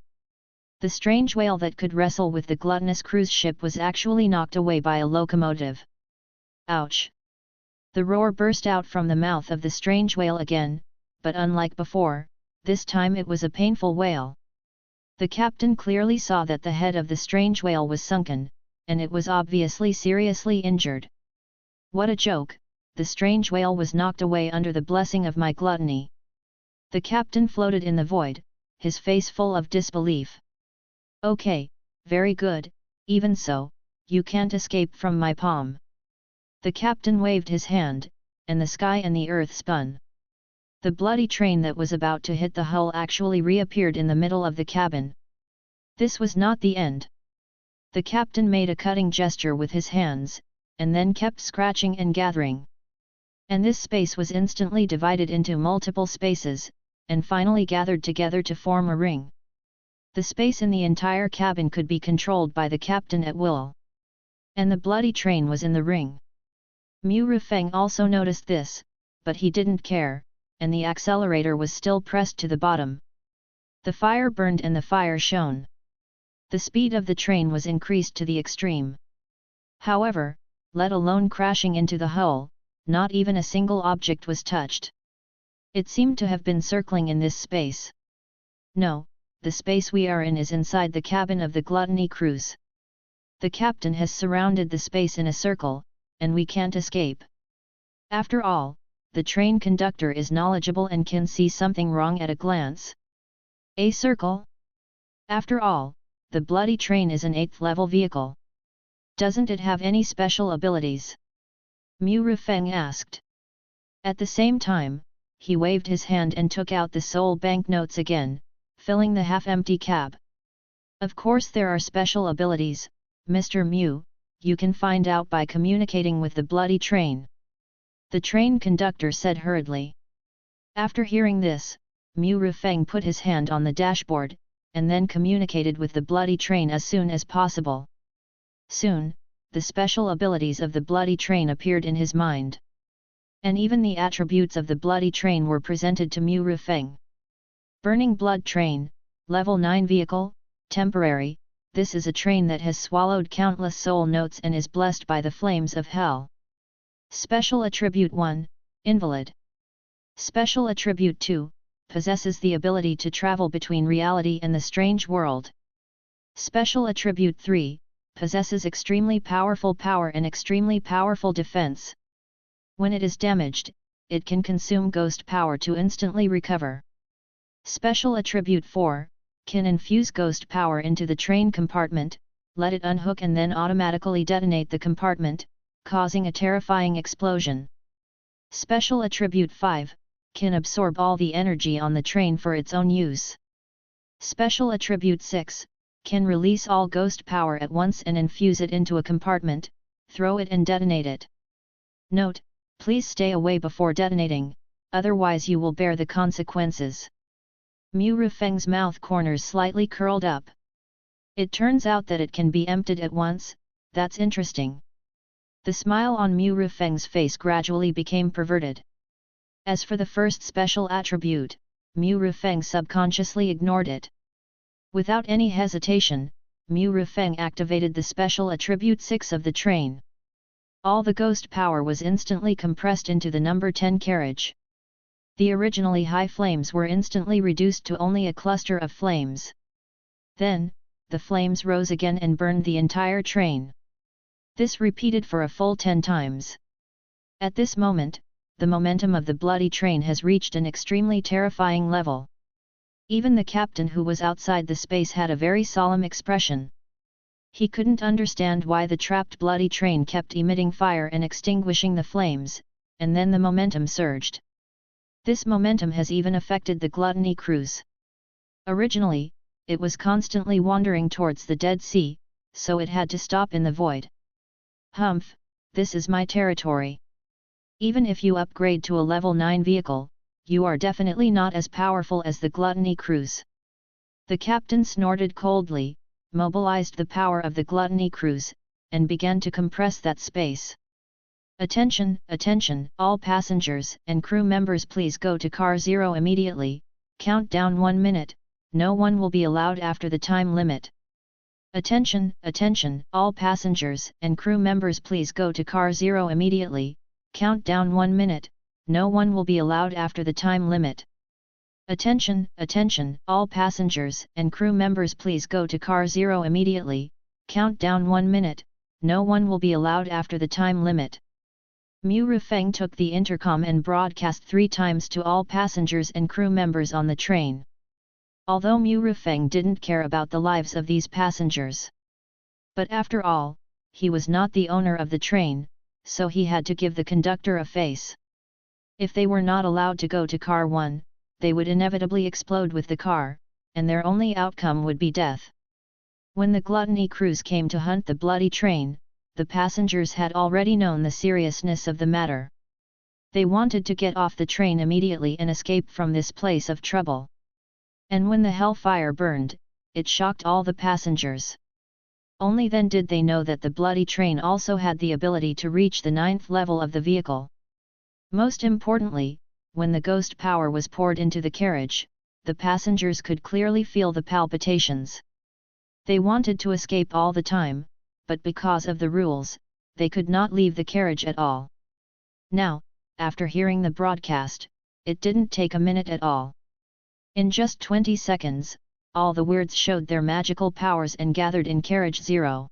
The strange whale that could wrestle with the gluttonous cruise ship was actually knocked away by a locomotive. Ouch! The roar burst out from the mouth of the strange whale again, but unlike before, this time it was a painful wail. The captain clearly saw that the head of the strange whale was sunken, and it was obviously seriously injured. What a joke! The strange whale was knocked away under the blessing of my gluttony. The captain floated in the void, his face full of disbelief. Okay, very good, even so, you can't escape from my palm. The captain waved his hand, and the sky and the earth spun. The bloody train that was about to hit the hull actually reappeared in the middle of the cabin. This was not the end. The captain made a cutting gesture with his hands, and then kept scratching and gathering. And this space was instantly divided into multiple spaces, and finally gathered together to form a ring. The space in the entire cabin could be controlled by the captain at will. And the bloody train was in the ring. Mu Rufeng also noticed this, but he didn't care, and the accelerator was still pressed to the bottom. The fire burned and the fire shone. The speed of the train was increased to the extreme. However, let alone crashing into the hull, not even a single object was touched. It seemed to have been circling in this space. No, the space we are in is inside the cabin of the Gluttony cruise. The captain has surrounded the space in a circle, and we can't escape. After all, the train conductor is knowledgeable and can see something wrong at a glance. A circle? After all, the bloody train is an 8th level vehicle. Doesn't it have any special abilities? Mu Rufeng asked. At the same time, he waved his hand and took out the soul banknotes again, filling the half-empty cab. Of course there are special abilities, Mr. Mu, you can find out by communicating with the bloody train. The train conductor said hurriedly. After hearing this, Mu Rufeng put his hand on the dashboard, and then communicated with the bloody train as soon as possible. Soon, the special abilities of the bloody train appeared in his mind. And even the attributes of the bloody train were presented to Mu Rufeng. Burning Blood Train, Level 9 Vehicle, Temporary, this is a train that has swallowed countless soul notes and is blessed by the flames of hell. Special Attribute 1, Invalid. Special Attribute 2, possesses the ability to travel between reality and the strange world. Special Attribute 3, possesses extremely powerful power and extremely powerful defense. When it is damaged, it can consume ghost power to instantly recover. Special Attribute 4, can infuse ghost power into the train compartment, let it unhook and then automatically detonate the compartment, causing a terrifying explosion. Special Attribute 5, can absorb all the energy on the train for its own use. Special Attribute 6, can release all ghost power at once and infuse it into a compartment, throw it and detonate it. Note, please stay away before detonating, otherwise you will bear the consequences. Mu Rufeng's mouth corners slightly curled up. It turns out that it can be emptied at once, that's interesting. The smile on Mu Rufeng's face gradually became perverted. As for the first special attribute, Mu Rufeng subconsciously ignored it. Without any hesitation, Mu Rufeng activated the special attribute 6 of the train. All the ghost power was instantly compressed into the number 10 carriage. The originally high flames were instantly reduced to only a cluster of flames. Then, the flames rose again and burned the entire train. This repeated for a full 10 times. At this moment, the momentum of the bloody train has reached an extremely terrifying level. Even the captain who was outside the space had a very solemn expression. He couldn't understand why the trapped bloody train kept emitting fire and extinguishing the flames, and then the momentum surged. This momentum has even affected the Gluttony cruise. Originally, it was constantly wandering towards the Dead Sea, so it had to stop in the void. Humph, this is my territory. Even if you upgrade to a level 9 vehicle, you are definitely not as powerful as the Gluttony cruise. The captain snorted coldly, mobilized the power of the Gluttony cruise, and began to compress that space. Attention, attention, all passengers and crew members, please go to car 0 immediately, countdown 1 minute, no one will be allowed after the time limit. Attention, attention, all passengers and crew members, please go to car 0 immediately, countdown 1 minute, no one will be allowed after the time limit. Attention, attention, all passengers and crew members, please go to car 0 immediately, countdown 1 minute, no one will be allowed after the time limit. Mu Rufeng took the intercom and broadcast 3 times to all passengers and crew members on the train. Although Mu Rufeng didn't care about the lives of these passengers. But after all, he was not the owner of the train, so he had to give the conductor a face. If they were not allowed to go to car 1, they would inevitably explode with the car, and their only outcome would be death. When the Gluttony cruise came to hunt the bloody train, the passengers had already known the seriousness of the matter. They wanted to get off the train immediately and escape from this place of trouble. And when the hellfire burned, it shocked all the passengers. Only then did they know that the bloody train also had the ability to reach the 9th level of the vehicle. Most importantly, when the ghost power was poured into the carriage, the passengers could clearly feel the palpitations. They wanted to escape all the time, but because of the rules, they could not leave the carriage at all. Now, after hearing the broadcast, it didn't take a minute at all. In just 20 seconds, all the weirds showed their magical powers and gathered in Carriage 0.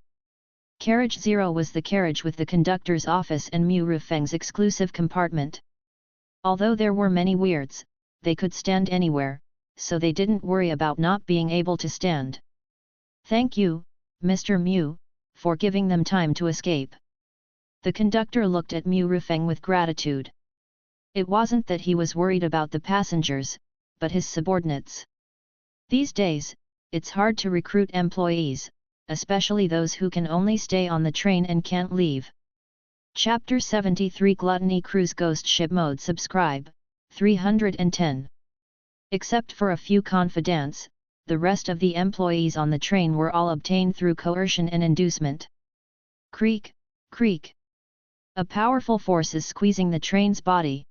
Carriage 0 was the carriage with the conductor's office and Mu Rufeng's exclusive compartment. Although there were many weirds, they could stand anywhere, so they didn't worry about not being able to stand. Thank you, Mr. Mu, for giving them time to escape. The conductor looked at Mu Rufeng with gratitude. It wasn't that he was worried about the passengers, but his subordinates. These days, it's hard to recruit employees, especially those who can only stay on the train and can't leave. Chapter 73 Gluttony Cruise Ghost Ship Mode. Subscribe, 310. Except for a few confidants, the rest of the employees on the train were all obtained through coercion and inducement. Creak, creak. A powerful force is squeezing the train's body.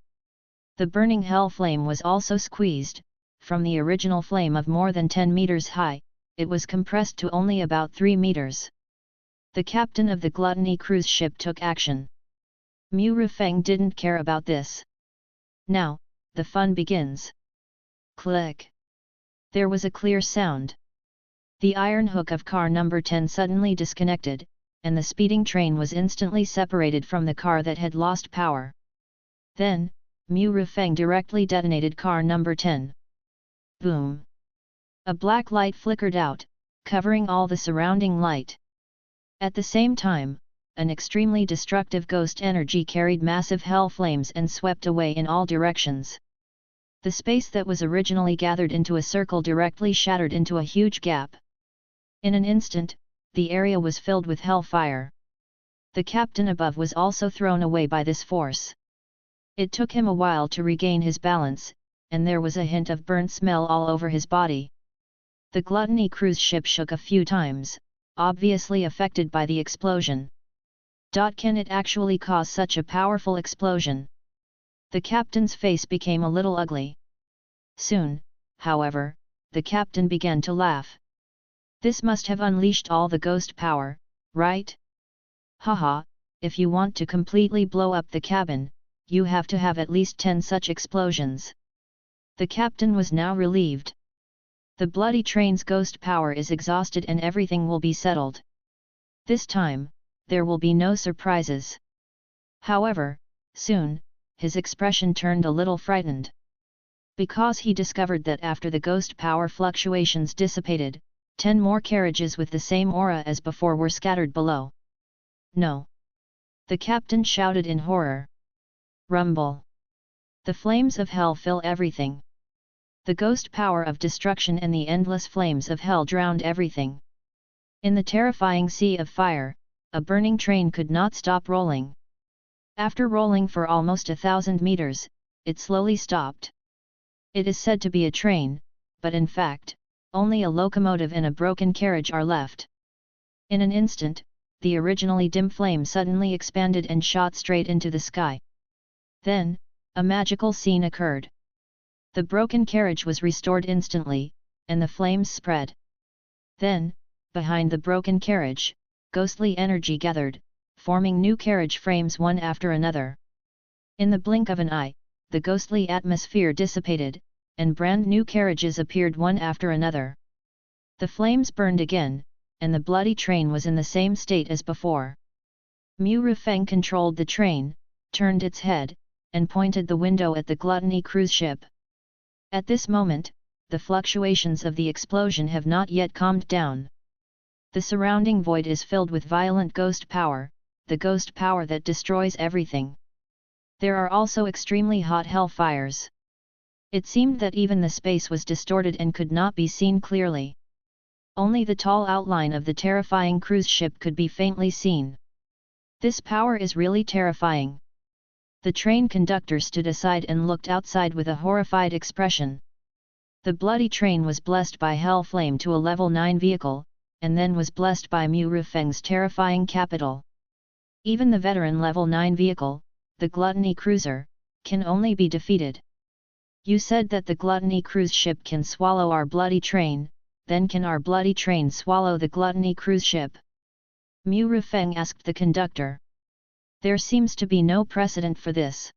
The burning hell flame was also squeezed. From the original flame of more than 10 meters high, it was compressed to only about 3 meters. The captain of the Gluttony cruise ship took action. Mu Rufeng didn't care about this. Now, the fun begins. Click. There was a clear sound. The iron hook of car number 10 suddenly disconnected, and the speeding train was instantly separated from the car that had lost power. Then, Mu Rufeng directly detonated car number 10. Boom! A black light flickered out, covering all the surrounding light. At the same time, an extremely destructive ghost energy carried massive hell flames and swept away in all directions. The space that was originally gathered into a circle directly shattered into a huge gap. In an instant, the area was filled with hellfire. The captain above was also thrown away by this force. It took him a while to regain his balance, and there was a hint of burnt smell all over his body. The Gluttony cruise ship shook a few times, obviously affected by the explosion. Can it actually cause such a powerful explosion? The captain's face became a little ugly. Soon, however, the captain began to laugh. This must have unleashed all the ghost power, right? Haha, if you want to completely blow up the cabin, you have to have at least 10 such explosions. The captain was now relieved. The bloody train's ghost power is exhausted and everything will be settled. This time, there will be no surprises. However, soon, his expression turned a little frightened. Because he discovered that after the ghost power fluctuations dissipated, 10 more carriages with the same aura as before were scattered below. No! The captain shouted in horror. Rumble! The flames of hell fill everything. The ghost power of destruction and the endless flames of hell drowned everything. In the terrifying sea of fire, a burning train could not stop rolling. After rolling for almost 1,000 meters, it slowly stopped. It is said to be a train, but in fact, only a locomotive and a broken carriage are left. In an instant, the originally dim flame suddenly expanded and shot straight into the sky. Then, a magical scene occurred. The broken carriage was restored instantly, and the flames spread. Then, behind the broken carriage, ghostly energy gathered, forming new carriage frames one after another. In the blink of an eye, the ghostly atmosphere dissipated, and brand new carriages appeared one after another. The flames burned again, and the bloody train was in the same state as before. Mu Rufeng controlled the train, turned its head, and pointed the window at the gluttony cruise ship. At this moment, the fluctuations of the explosion have not yet calmed down. The surrounding void is filled with violent ghost power, the ghost power that destroys everything. There are also extremely hot hell fires. It seemed that even the space was distorted and could not be seen clearly. Only the tall outline of the terrifying cruise ship could be faintly seen. This power is really terrifying. The train conductor stood aside and looked outside with a horrified expression. The bloody train was blessed by hell flame to a level 9 vehicle, and then was blessed by Mu Rufeng's terrifying capital. Even the veteran level 9 vehicle, the gluttony cruiser, can only be defeated. You said that the gluttony cruise ship can swallow our bloody train, then can our bloody train swallow the gluttony cruise ship? Mu Rufeng asked the conductor. There seems to be no precedent for this.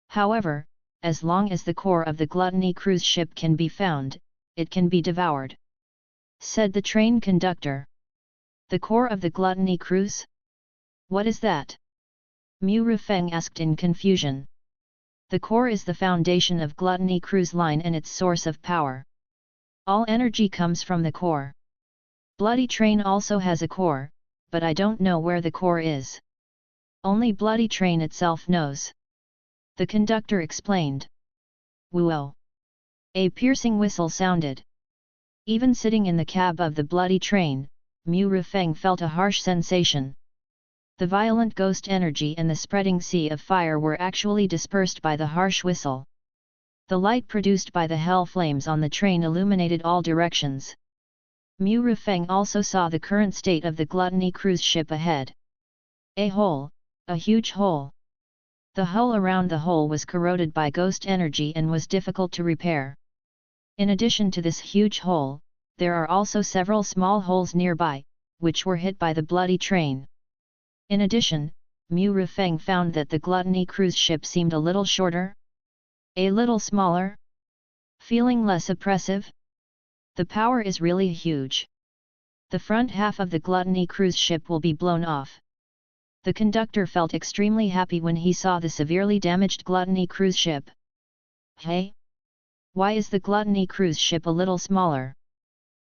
However, as long as the core of the gluttony cruise ship can be found, it can be devoured, said the train conductor. The core of the gluttony cruise? What is that? Mu Rufeng asked in confusion. The core is the foundation of Gluttony Cruise Line and its source of power. All energy comes from the core. Bloody Train also has a core, but I don't know where the core is. Only Bloody Train itself knows. The conductor explained. Whoa! A piercing whistle sounded. Even sitting in the cab of the Bloody Train, Mu Rufeng felt a harsh sensation. The violent ghost energy and the spreading sea of fire were actually dispersed by the harsh whistle. The light produced by the hell flames on the train illuminated all directions. Mu Rufeng also saw the current state of the gluttony cruise ship ahead. A hole, a huge hole. The hull around the hole was corroded by ghost energy and was difficult to repair. In addition to this huge hole, there are also several small holes nearby, which were hit by the bloody train. In addition, Mu Rufeng found that the gluttony cruise ship seemed a little shorter, a little smaller, feeling less oppressive. The power is really huge. The front half of the gluttony cruise ship will be blown off. The conductor felt extremely happy when he saw the severely damaged gluttony cruise ship. Hey? Why is the gluttony cruise ship a little smaller?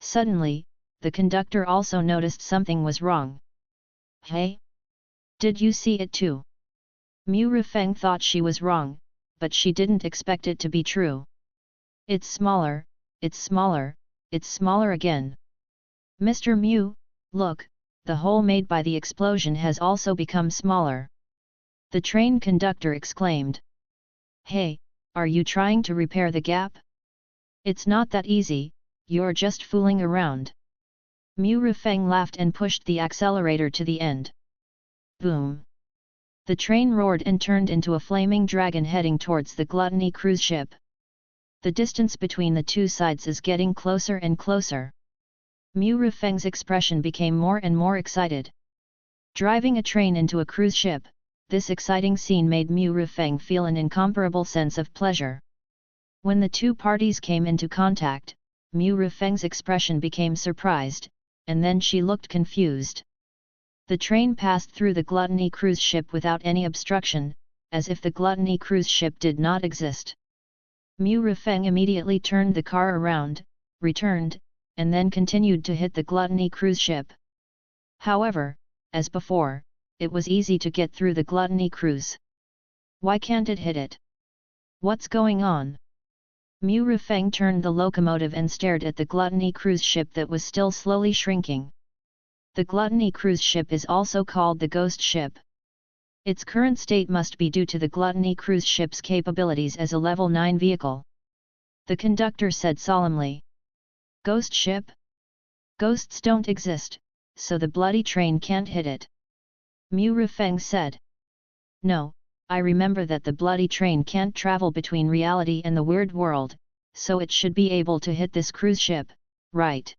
Suddenly, the conductor also noticed something was wrong. Hey? Did you see it too? Mu Rufeng thought she was wrong, but she didn't expect it to be true. It's smaller, it's smaller, it's smaller again. Mr. Mu, look, the hole made by the explosion has also become smaller. The train conductor exclaimed. Hey, are you trying to repair the gap? It's not that easy, you're just fooling around. Mu Rufeng laughed and pushed the accelerator to the end. Boom! The train roared and turned into a flaming dragon heading towards the gluttony cruise ship. The distance between the two sides is getting closer and closer. Mu Rufeng's expression became more and more excited. Driving a train into a cruise ship, this exciting scene made Mu Rufeng feel an incomparable sense of pleasure. When the two parties came into contact, Mu Rufeng's expression became surprised, and then she looked confused. The train passed through the gluttony cruise ship without any obstruction, as if the gluttony cruise ship did not exist. Mu Rifeng immediately turned the car around, returned, and then continued to hit the gluttony cruise ship. However, as before, it was easy to get through the gluttony cruise. Why can't it hit it? What's going on? Mu Rifeng turned the locomotive and stared at the gluttony cruise ship that was still slowly shrinking. The gluttony cruise ship is also called the ghost ship. Its current state must be due to the gluttony cruise ship's capabilities as a level 9 vehicle. The conductor said solemnly. Ghost ship? Ghosts don't exist, so the bloody train can't hit it. Mu Rifeng said. No, I remember that the bloody train can't travel between reality and the weird world, so it should be able to hit this cruise ship, right?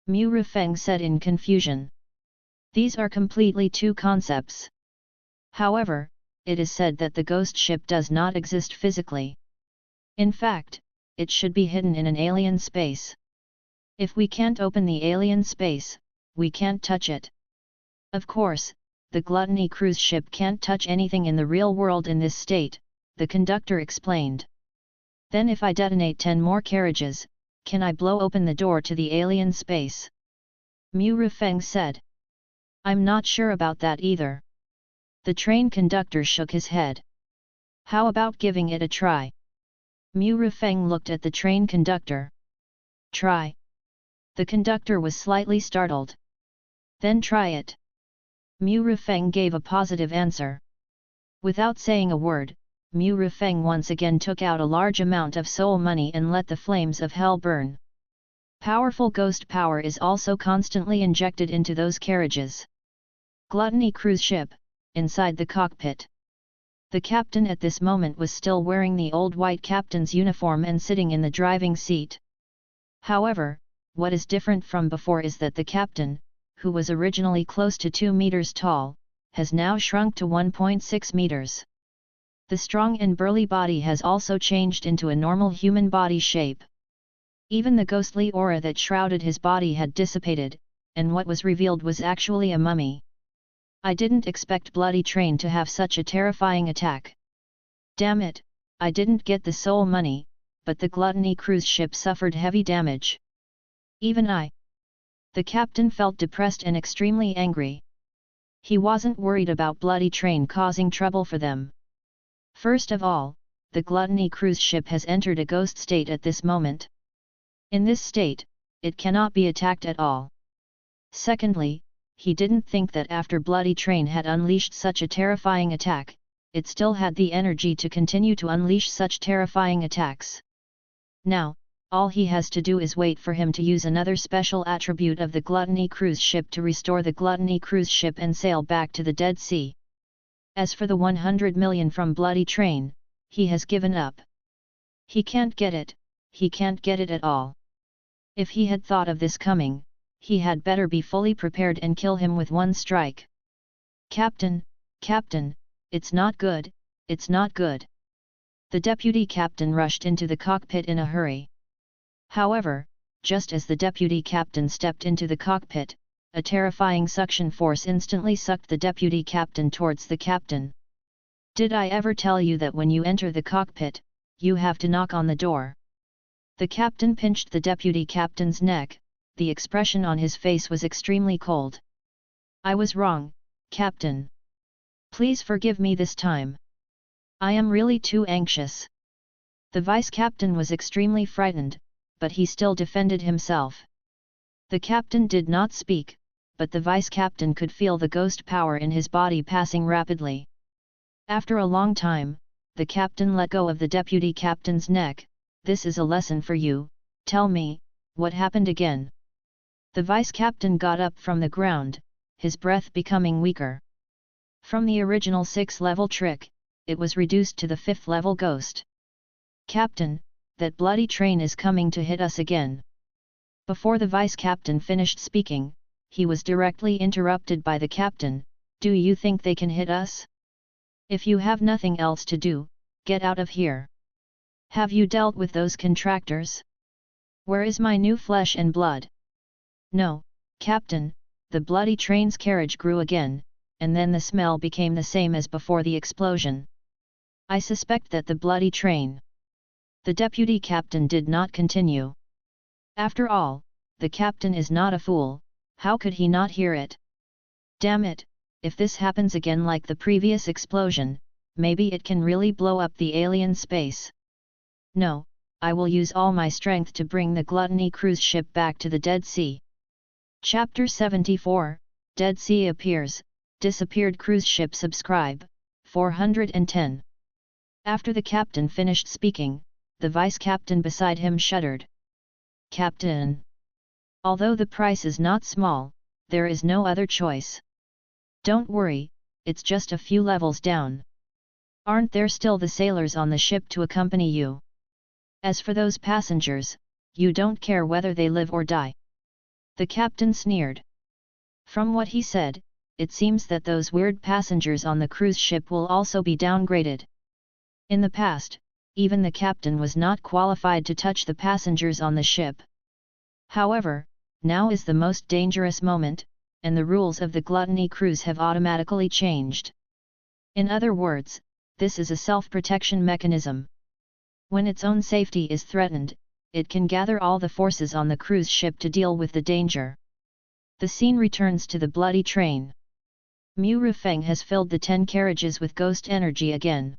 Mu Rifeng said in confusion. These are completely two concepts. However, it is said that the ghost ship does not exist physically. In fact, it should be hidden in an alien space. If we can't open the alien space, we can't touch it. Of course, the gluttony cruise ship can't touch anything in the real world in this state, the conductor explained. Then if I detonate 10 more carriages, can I blow open the door to the alien space? Mu Rifeng said. I'm not sure about that either. The train conductor shook his head. How about giving it a try? Mu Rifeng looked at the train conductor. Try. The conductor was slightly startled. Then try it. Mu Rifeng gave a positive answer. Without saying a word, Mu Rifeng once again took out a large amount of soul money and let the flames of hell burn. Powerful ghost power is also constantly injected into those carriages. Gluttony cruise ship, inside the cockpit. The captain at this moment was still wearing the old white captain's uniform and sitting in the driving seat. However, what is different from before is that the captain, who was originally close to 2 meters tall, has now shrunk to 1.6 meters. The strong and burly body has also changed into a normal human body shape. Even the ghostly aura that shrouded his body had dissipated, and what was revealed was actually a mummy. I didn't expect Bloody Train to have such a terrifying attack. Damn it, I didn't get the soul money, but the gluttony cruise ship suffered heavy damage. Even I. The captain felt depressed and extremely angry. He wasn't worried about Bloody Train causing trouble for them. First of all, the gluttony cruise ship has entered a ghost state at this moment. In this state, it cannot be attacked at all. Secondly, he didn't think that after Bloody Train had unleashed such a terrifying attack, it still had the energy to continue to unleash such terrifying attacks. Now, all he has to do is wait for him to use another special attribute of the gluttony cruise ship to restore the gluttony cruise ship and sail back to the Dead Sea. As for the 100 million from Bloody Train, he has given up. He can't get it, he can't get it at all. If he had thought of this coming, he had better be fully prepared and kill him with one strike. Captain, Captain, it's not good, it's not good. The deputy captain rushed into the cockpit in a hurry. However, just as the deputy captain stepped into the cockpit, a terrifying suction force instantly sucked the deputy captain towards the captain. Did I ever tell you that when you enter the cockpit, you have to knock on the door? The captain pinched the deputy captain's neck. The expression on his face was extremely cold. I was wrong, Captain. Please forgive me this time. I am really too anxious. The vice-captain was extremely frightened, but he still defended himself. The captain did not speak, but the vice-captain could feel the ghost power in his body passing rapidly. After a long time, the captain let go of the deputy captain's neck. This is a lesson for you, tell me, what happened again? The vice-captain got up from the ground, his breath becoming weaker. From the original 6th-level trick, it was reduced to the 5th-level ghost. Captain, that bloody train is coming to hit us again. Before the vice-captain finished speaking, he was directly interrupted by the captain. Do you think they can hit us? If you have nothing else to do, get out of here. Have you dealt with those contractors? Where is my new flesh and blood? No, Captain, the bloody train's carriage grew again, and then the smell became the same as before the explosion. I suspect that the bloody train. The deputy captain did not continue. After all, the captain is not a fool, how could he not hear it? Damn it, if this happens again like the previous explosion, maybe it can really blow up the alien space. No, I will use all my strength to bring the Gluttony cruise ship back to the Dead Sea. Chapter 74, Dead Sea appears, disappeared cruise ship subscribe, 410. After the captain finished speaking, the vice-captain beside him shuddered. Captain! Although the price is not small, there is no other choice. Don't worry, it's just a few levels down. Aren't there still the sailors on the ship to accompany you? As for those passengers, you don't care whether they live or die. The captain sneered. From what he said, it seems that those weird passengers on the cruise ship will also be downgraded. In the past, even the captain was not qualified to touch the passengers on the ship. However, now is the most dangerous moment, and the rules of the Gluttony cruise have automatically changed. In other words, this is a self-protection mechanism. When its own safety is threatened, it can gather all the forces on the cruise ship to deal with the danger. The scene returns to the bloody train. Mu Rufeng has filled the 10 carriages with ghost energy again.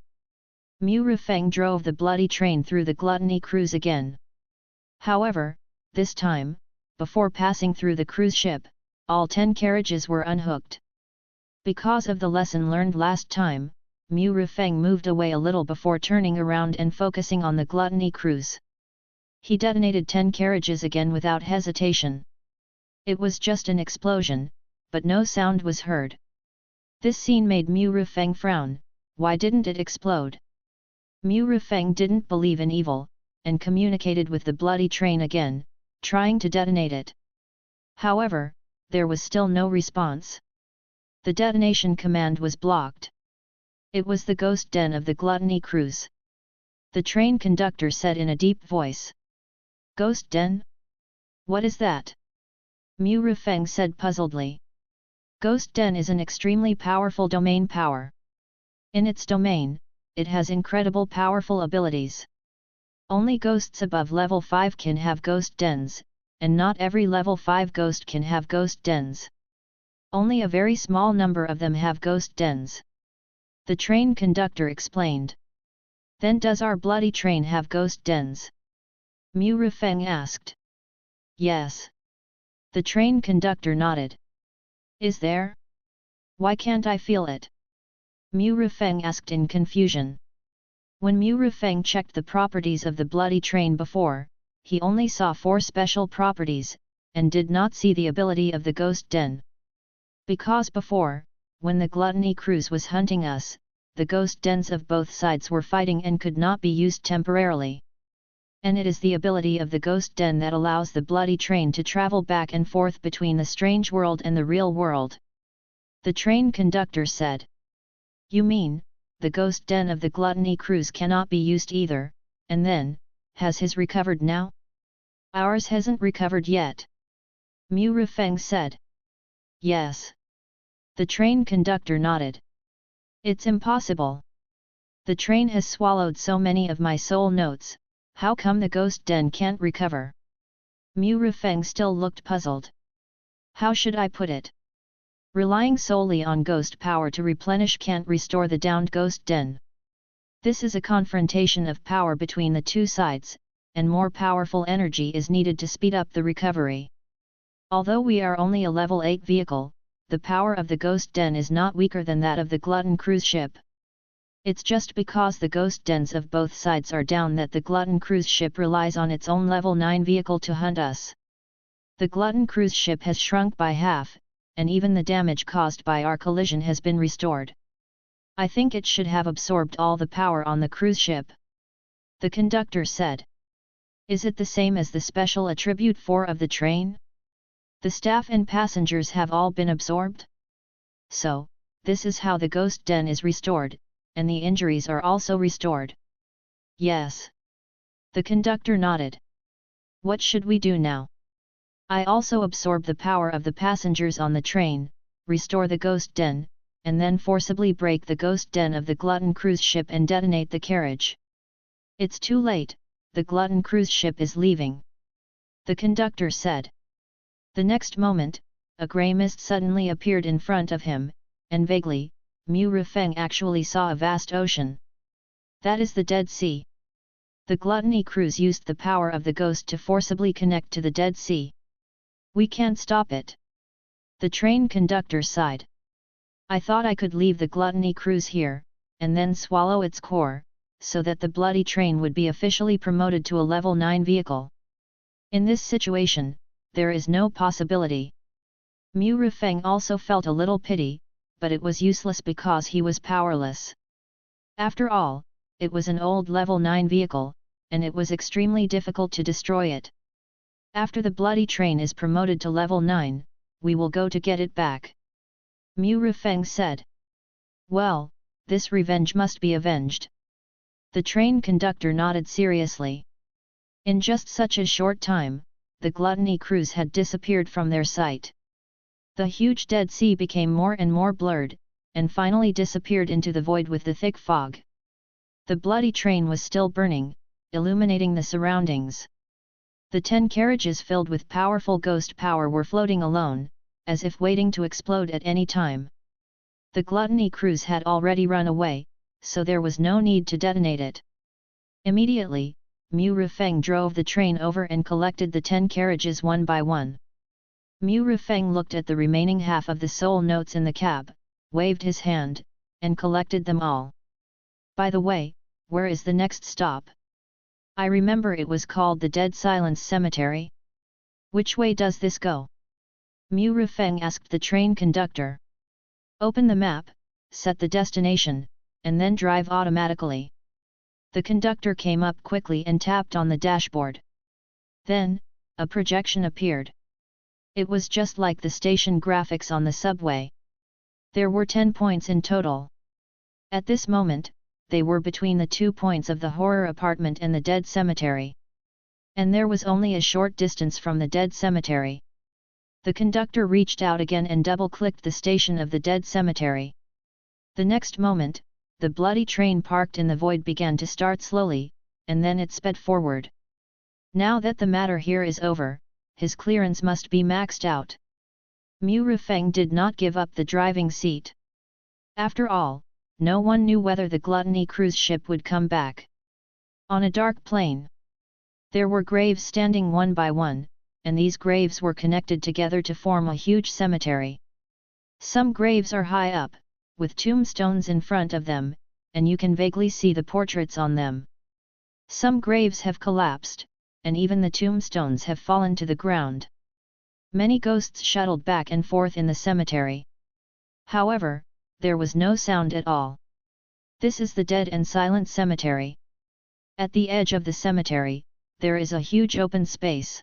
Mu Rufeng drove the bloody train through the Gluttony cruise again. However, this time, before passing through the cruise ship, all 10 carriages were unhooked. Because of the lesson learned last time, Mu Rufeng moved away a little before turning around and focusing on the Gluttony cruise. He detonated 10 carriages again without hesitation. It was just an explosion, but no sound was heard. This scene made Mu Rufeng frown. Why didn't it explode? Mu Rufeng didn't believe in evil, and communicated with the bloody train again, trying to detonate it. However, there was still no response. The detonation command was blocked. It was the ghost den of the Gluttony cruise. The train conductor said in a deep voice. Ghost den? What is that? Mu Rufeng said puzzledly. Ghost den is an extremely powerful domain power. In its domain, it has incredible powerful abilities. Only ghosts above level 5 can have ghost dens, and not every level 5 ghost can have ghost dens. Only a very small number of them have ghost dens. The train conductor explained. Then does our bloody train have ghost dens? Mu Rufeng asked. Yes. The train conductor nodded. Is there? Why can't I feel it? Mu Rufeng asked in confusion. When Mu Rufeng checked the properties of the bloody train before, he only saw 4 special properties, and did not see the ability of the ghost den. Because before, when the Gluttony cruise was hunting us, the ghost dens of both sides were fighting and could not be used temporarily. And it is the ability of the ghost den that allows the bloody train to travel back and forth between the strange world and the real world. The train conductor said. You mean, the ghost den of the Gluttony cruise cannot be used either, and then, has his recovered now? Ours hasn't recovered yet. Mu Rufeng said. Yes. The train conductor nodded. It's impossible. The train has swallowed so many of my soul notes, how come the ghost den can't recover? Mu Rufeng still looked puzzled. How should I put it? Relying solely on ghost power to replenish can't restore the downed ghost den. This is a confrontation of power between the two sides, and more powerful energy is needed to speed up the recovery. Although we are only a level 8 vehicle, the power of the ghost den is not weaker than that of the Glutton cruise ship. It's just because the ghost dens of both sides are down that the Glutton cruise ship relies on its own level 9 vehicle to hunt us. The Glutton cruise ship has shrunk by half, and even the damage caused by our collision has been restored. I think it should have absorbed all the power on the cruise ship. The conductor said. Is it the same as the special attribute 4 of the train? The staff and passengers have all been absorbed? So, this is how the ghost den is restored, and the injuries are also restored. Yes. The conductor nodded. What should we do now? I also absorb the power of the passengers on the train, restore the ghost den, and then forcibly break the ghost den of the Glutton cruise ship and detonate the carriage. "It's too late, the Glutton cruise ship is leaving," the conductor said. The next moment, a grey mist suddenly appeared in front of him, and vaguely, Mu Rifeng actually saw a vast ocean. "That is the Dead Sea. The Gluttony cruise used the power of the ghost to forcibly connect to the Dead Sea. We can't stop it." The train conductor sighed. "I thought I could leave the Gluttony cruise here, and then swallow its core, so that the bloody train would be officially promoted to a level 9 vehicle. In this situation, there is no possibility." Mu Rifeng also felt a little pity, but it was useless because he was powerless. After all, it was an old level 9 vehicle, and it was extremely difficult to destroy it. "After the bloody train is promoted to level 9, we will go to get it back," Mu Rifeng said. "Well, this revenge must be avenged." The train conductor nodded seriously. In just such a short time, the Gluttony cruise had disappeared from their sight. The huge Dead Sea became more and more blurred, and finally disappeared into the void with the thick fog. The bloody train was still burning, illuminating the surroundings. The 10 carriages filled with powerful ghost power were floating alone, as if waiting to explode at any time. The Gluttony cruise had already run away, so there was no need to detonate it. Immediately, Mu Rifeng drove the train over and collected the 10 carriages one by one. Mu Rifeng looked at the remaining half of the soul notes in the cab, waved his hand, and collected them all. "By the way, where is the next stop? I remember it was called the Dead Silence Cemetery. Which way does this go?" Mu Rifeng asked the train conductor. "Open the map, set the destination, and then drive automatically." The conductor came up quickly and tapped on the dashboard. Then, a projection appeared. It was just like the station graphics on the subway. There were 10 points in total. At this moment, they were between the 2 points of the horror apartment and the dead cemetery. And there was only a short distance from the dead cemetery. The conductor reached out again and double-clicked the station of the dead cemetery. The next moment, the bloody train parked in the void began to start slowly, and then it sped forward. Now that the matter here is over, his clearance must be maxed out. Mu Rifeng did not give up the driving seat. After all, no one knew whether the Gluttony cruise ship would come back. On a dark plain, there were graves standing one by one, and these graves were connected together to form a huge cemetery. Some graves are high up, with tombstones in front of them, and you can vaguely see the portraits on them. Some graves have collapsed, and even the tombstones have fallen to the ground. Many ghosts shuttled back and forth in the cemetery. However, there was no sound at all. This is the dead and silent cemetery. At the edge of the cemetery, there is a huge open space.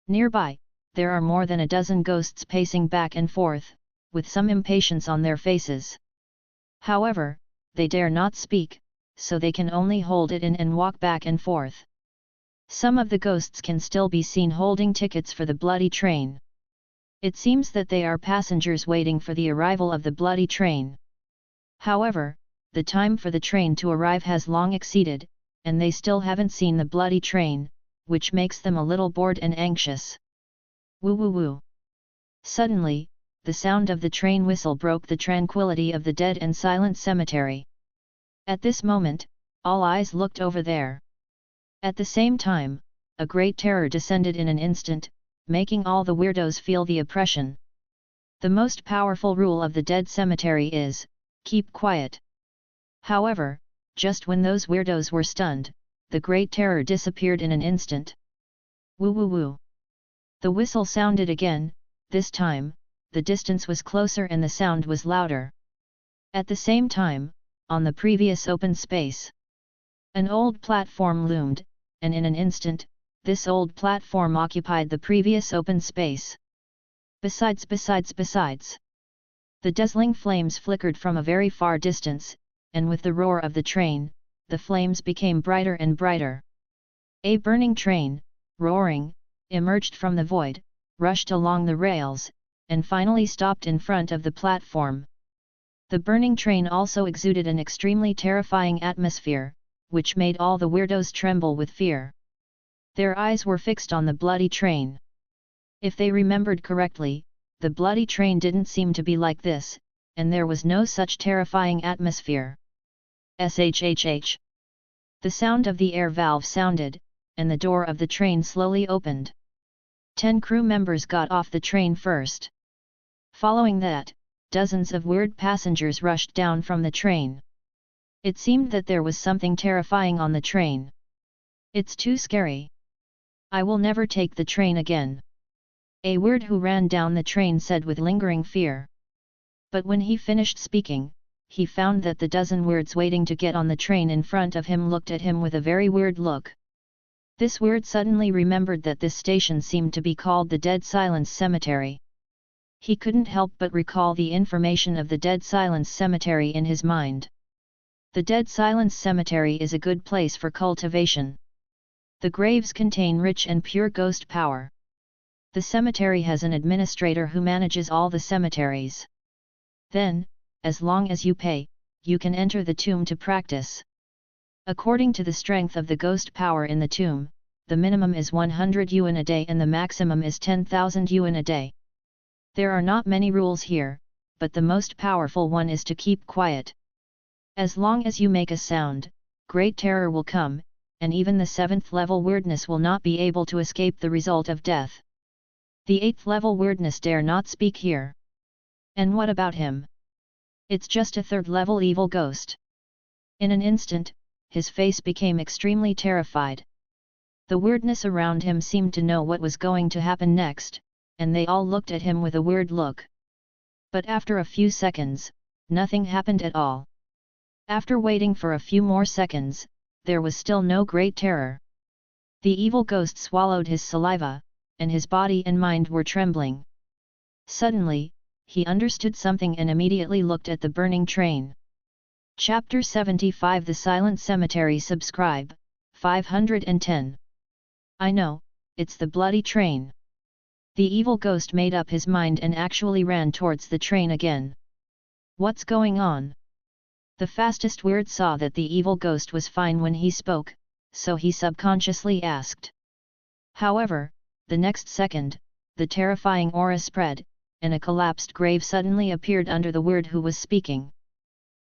Nearby, there are more than a dozen ghosts pacing back and forth, with some impatience on their faces. However, they dare not speak, so they can only hold it in and walk back and forth. Some of the ghosts can still be seen holding tickets for the bloody train. It seems that they are passengers waiting for the arrival of the bloody train. However, the time for the train to arrive has long exceeded, and they still haven't seen the bloody train, which makes them a little bored and anxious. Woo woo woo. Suddenly, the sound of the train whistle broke the tranquility of the dead and silent cemetery. At this moment, all eyes looked over there. At the same time, a great terror descended in an instant, making all the weirdos feel the oppression. The most powerful rule of the dead cemetery is, keep quiet. However, just when those weirdos were stunned, the great terror disappeared in an instant. Woo woo woo. The whistle sounded again, this time, the distance was closer and the sound was louder. At the same time, on the previous open space, an old platform loomed, and in an instant, this old platform occupied the previous open space. Besides, the dazzling flames flickered from a very far distance, and with the roar of the train, the flames became brighter and brighter. A burning train, roaring, emerged from the void, rushed along the rails, and finally stopped in front of the platform. The burning train also exuded an extremely terrifying atmosphere, which made all the weirdos tremble with fear. Their eyes were fixed on the bloody train. If they remembered correctly, the bloody train didn't seem to be like this, and there was no such terrifying atmosphere. Shhh. The sound of the air valve sounded, and the door of the train slowly opened. 10 crew members got off the train first. Following that, dozens of weird passengers rushed down from the train. It seemed that there was something terrifying on the train. It's too scary. I will never take the train again. A weird who ran down the train said with lingering fear. But when he finished speaking, he found that the dozen weirds waiting to get on the train in front of him looked at him with a very weird look. This weird suddenly remembered that this station seemed to be called the Dead Silence Cemetery. He couldn't help but recall the information of the Dead Silence Cemetery in his mind. The Dead Silence Cemetery is a good place for cultivation. The graves contain rich and pure ghost power. The cemetery has an administrator who manages all the cemeteries. Then, as long as you pay, you can enter the tomb to practice. According to the strength of the ghost power in the tomb, the minimum is 100 yuan a day and the maximum is 10,000 yuan a day. There are not many rules here, but the most powerful one is to keep quiet. As long as you make a sound, great terror will come, and even the 7th level weirdness will not be able to escape the result of death. The 8th level weirdness dare not speak here. And what about him? It's just a 3rd level evil ghost. In an instant, his face became extremely terrified. The weirdness around him seemed to know what was going to happen next, and they all looked at him with a weird look. But after a few seconds, nothing happened at all. After waiting for a few more seconds, there was still no great terror. The evil ghost swallowed his saliva, and his body and mind were trembling. Suddenly, he understood something and immediately looked at the burning train. Chapter 75 The Silent Cemetery. Subscribe, 510. I know, it's the bloody train. The evil ghost made up his mind and actually ran towards the train again. What's going on? The fastest weird saw that the evil ghost was fine when he spoke, so he subconsciously asked. However, the next second, the terrifying aura spread, and a collapsed grave suddenly appeared under the weird who was speaking.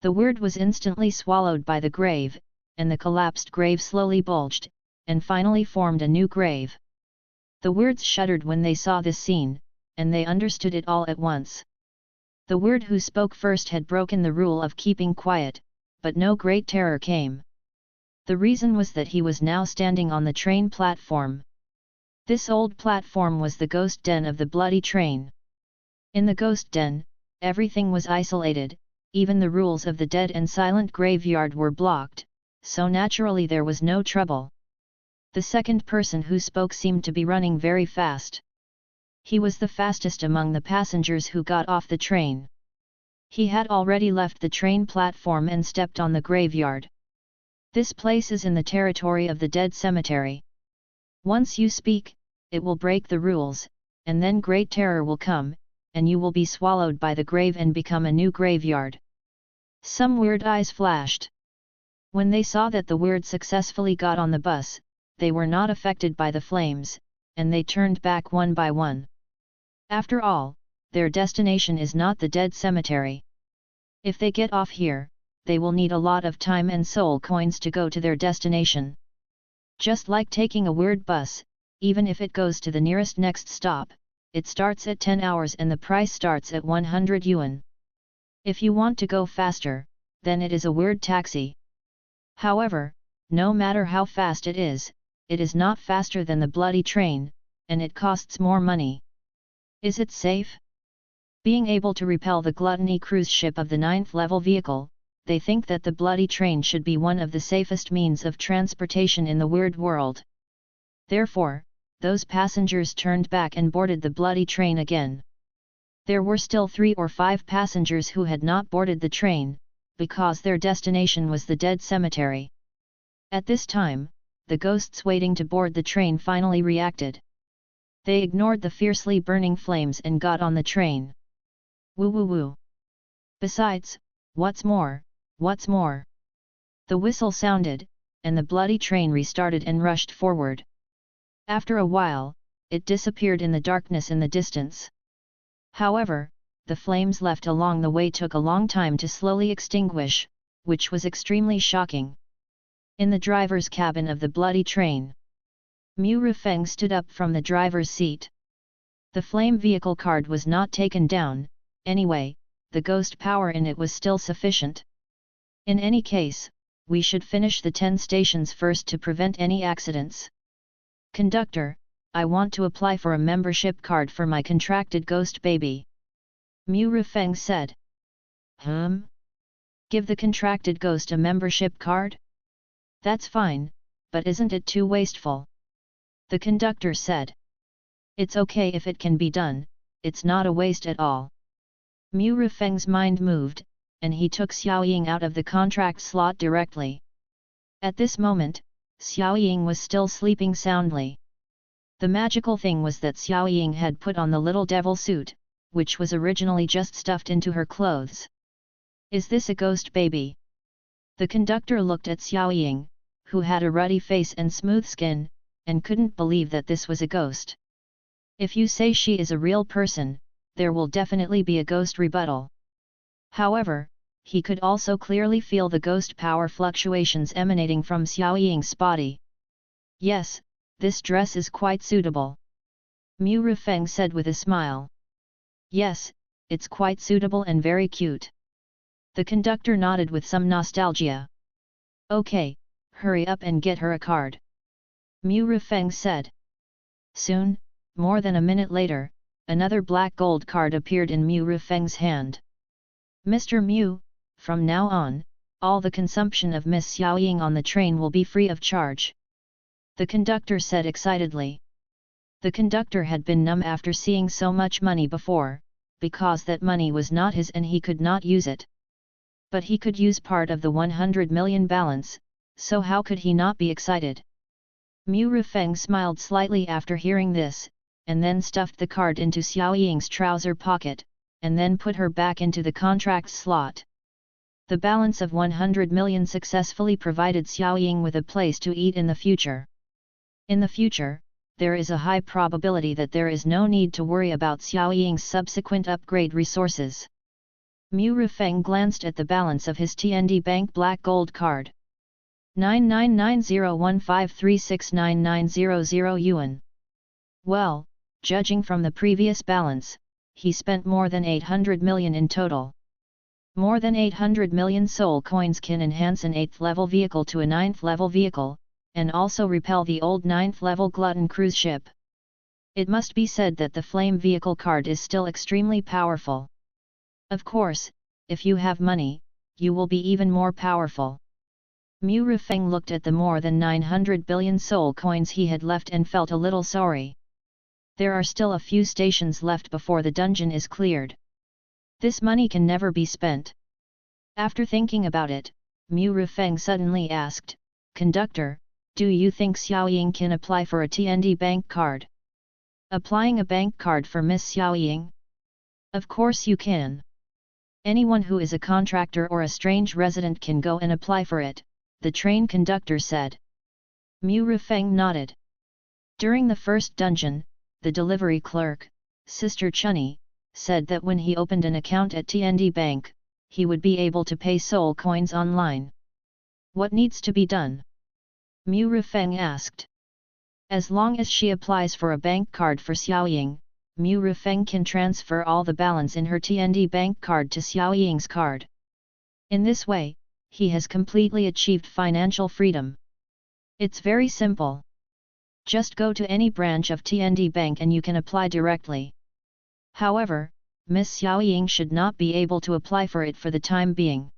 The weird was instantly swallowed by the grave, and the collapsed grave slowly bulged, and finally formed a new grave. The weirds shuddered when they saw this scene, and they understood it all at once. The weird who spoke first had broken the rule of keeping quiet, but no great terror came. The reason was that he was now standing on the train platform. This old platform was the ghost den of the bloody train. In the ghost den, everything was isolated, even the rules of the dead and silent graveyard were blocked, so naturally there was no trouble. The second person who spoke seemed to be running very fast. He was the fastest among the passengers who got off the train. He had already left the train platform and stepped on the graveyard. This place is in the territory of the dead cemetery. Once you speak, it will break the rules, and then great terror will come, and you will be swallowed by the grave and become a new graveyard. Some weird eyes flashed. When they saw that the weird successfully got on the bus, they were not affected by the flames, and they turned back one by one. After all, their destination is not the dead cemetery. If they get off here, they will need a lot of time and soul coins to go to their destination. Just like taking a weird bus, even if it goes to the nearest next stop, it starts at 10 hours and the price starts at 100 yuan. If you want to go faster, then it is a weird taxi. However, no matter how fast it is not faster than the bloody train, and it costs more money. Is it safe? Being able to repel the gluttony cruise ship of the 9th level vehicle, they think that the bloody train should be one of the safest means of transportation in the weird world. Therefore, those passengers turned back and boarded the bloody train again. There were still 3 or 5 passengers who had not boarded the train, because their destination was the dead cemetery. At this time, the ghosts waiting to board the train finally reacted. They ignored the fiercely burning flames and got on the train. Woo woo woo. Besides, What's more, what's more? The whistle sounded, and the bloody train restarted and rushed forward. After a while, it disappeared in the darkness in the distance. However, the flames left along the way took a long time to slowly extinguish, which was extremely shocking. In the driver's cabin of the bloody train, Mu Rifeng stood up from the driver's seat. The flame vehicle card was not taken down, anyway, the ghost power in it was still sufficient. In any case, we should finish the 10 stations first to prevent any accidents. Conductor, I want to apply for a membership card for my contracted ghost baby. Mu Rifeng said. Give the contracted ghost a membership card? That's fine, but isn't it too wasteful? The conductor said. It's okay if it can be done, it's not a waste at all. Mu Rifeng's mind moved, and he took Xiaoying out of the contract slot directly. At this moment, Xiaoying was still sleeping soundly. The magical thing was that Xiaoying had put on the little devil suit, which was originally just stuffed into her clothes. Is this a ghost baby? The conductor looked at Xiaoying, who had a ruddy face and smooth skin, and couldn't believe that this was a ghost. If you say she is a real person, there will definitely be a ghost rebuttal. However, he could also clearly feel the ghost power fluctuations emanating from Xiaoying's body. Yes, this dress is quite suitable. Mu Rifeng said with a smile. Yes, it's quite suitable and very cute. The conductor nodded with some nostalgia. Okay, hurry up and get her a card. Mu Rifeng said. Soon, more than a minute later, another black gold card appeared in Mu Rifeng's hand. Mr. Mu, from now on, all the consumption of Miss Xiaoying on the train will be free of charge. The conductor said excitedly. The conductor had been numb after seeing so much money before, because that money was not his and he could not use it. But he could use part of the 100 million balance, so how could he not be excited? Mu Rifeng smiled slightly after hearing this, and then stuffed the card into Xiaoying's trouser pocket, and then put her back into the contract slot. The balance of 100 million successfully provided Xiaoying with a place to eat in the future. In the future, there is a high probability that there is no need to worry about Xiaoying's subsequent upgrade resources. Mu Rifeng glanced at the balance of his TND Bank Black Gold card. 999015369900 yuan. Well, judging from the previous balance, he spent more than 800 million in total. More than 800 million soul coins can enhance an 8th level vehicle to a 9th level vehicle, and also repel the old 9th level glutton cruise ship. It must be said that the flame vehicle card is still extremely powerful. Of course, if you have money, you will be even more powerful. Mu Rifeng looked at the more than 900 billion soul coins he had left and felt a little sorry. There are still a few stations left before the dungeon is cleared. This money can never be spent. After thinking about it, Mu Rifeng suddenly asked, Conductor, do you think Xiaoying can apply for a TND bank card? Applying a bank card for Miss Xiaoying? Of course you can. Anyone who is a contractor or a strange resident can go and apply for it, the train conductor said. Mu Rifeng nodded. During the first dungeon, the delivery clerk, Sister Chunny, said that when he opened an account at TND Bank, he would be able to pay soul coins online. What needs to be done? Mu Rifeng asked. As long as she applies for a bank card for Xiaoying, Mu Rifeng can transfer all the balance in her TND bank card to Xiaoying's card. In this way, he has completely achieved financial freedom. It's very simple. Just go to any branch of TND Bank and you can apply directly. However, Miss Xiaoying should not be able to apply for it for the time being,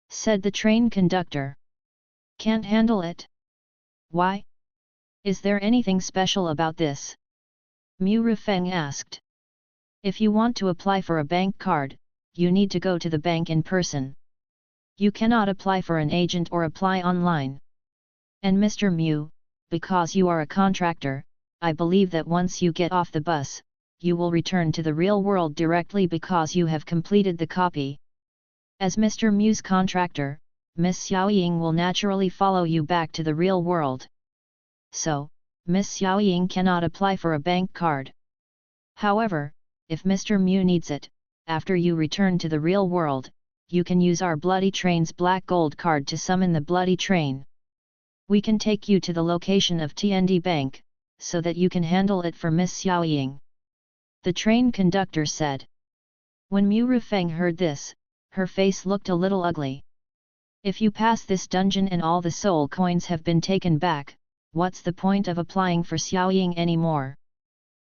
said the train conductor. Can't handle it? Why? Is there anything special about this? Mu Rifeng asked. If you want to apply for a bank card, you need to go to the bank in person. You cannot apply for an agent or apply online. And Mr. Mu, because you are a contractor, I believe that once you get off the bus, you will return to the real world directly because you have completed the copy. As Mr. Mu's contractor, Miss Xiaoying will naturally follow you back to the real world. So, Miss Xiaoying cannot apply for a bank card. However, if Mr. Mu needs it, after you return to the real world, you can use our Bloody Train's black gold card to summon the Bloody Train. We can take you to the location of TND Bank, so that you can handle it for Miss Xiaoying. The train conductor said. When Mu Rifeng heard this, her face looked a little ugly. If you pass this dungeon and all the soul coins have been taken back, what's the point of applying for Xiaoying anymore?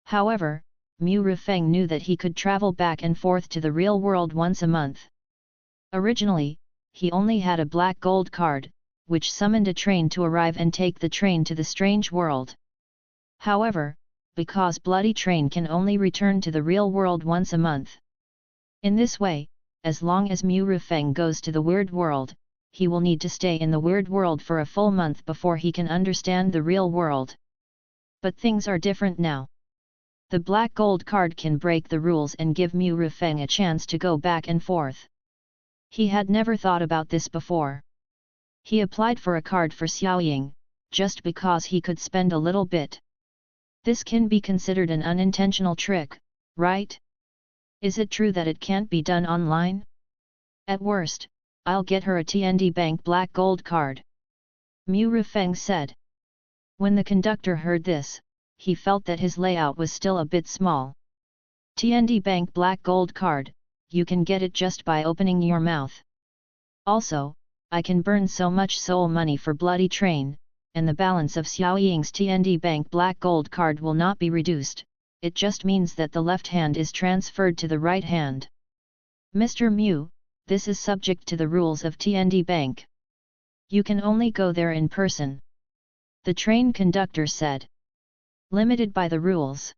However, Mu Rifeng knew that he could travel back and forth to the real world once a month. Originally, he only had a black gold card, which summoned a train to arrive and take the train to the strange world. However, because Bloody Train can only return to the real world once a month. In this way, as long as Mu Rifeng goes to the weird world, he will need to stay in the weird world for a full month before he can understand the real world. But things are different now. The black gold card can break the rules and give Mu Rifeng a chance to go back and forth. He had never thought about this before. He applied for a card for Xiaoying, just because he could spend a little bit. This can be considered an unintentional trick, right? Is it true that it can't be done online? At worst, I'll get her a TND Bank black gold card. Mu Rifeng said. When the conductor heard this, he felt that his layout was still a bit small. TND Bank black gold card, you can get it just by opening your mouth. Also, I can burn so much soul money for Bloody Train, and the balance of Xiaoying's TND Bank black gold card will not be reduced, it just means that the left hand is transferred to the right hand. Mr. Mu, this is subject to the rules of TND Bank. You can only go there in person. The train conductor said. Limited by the rules.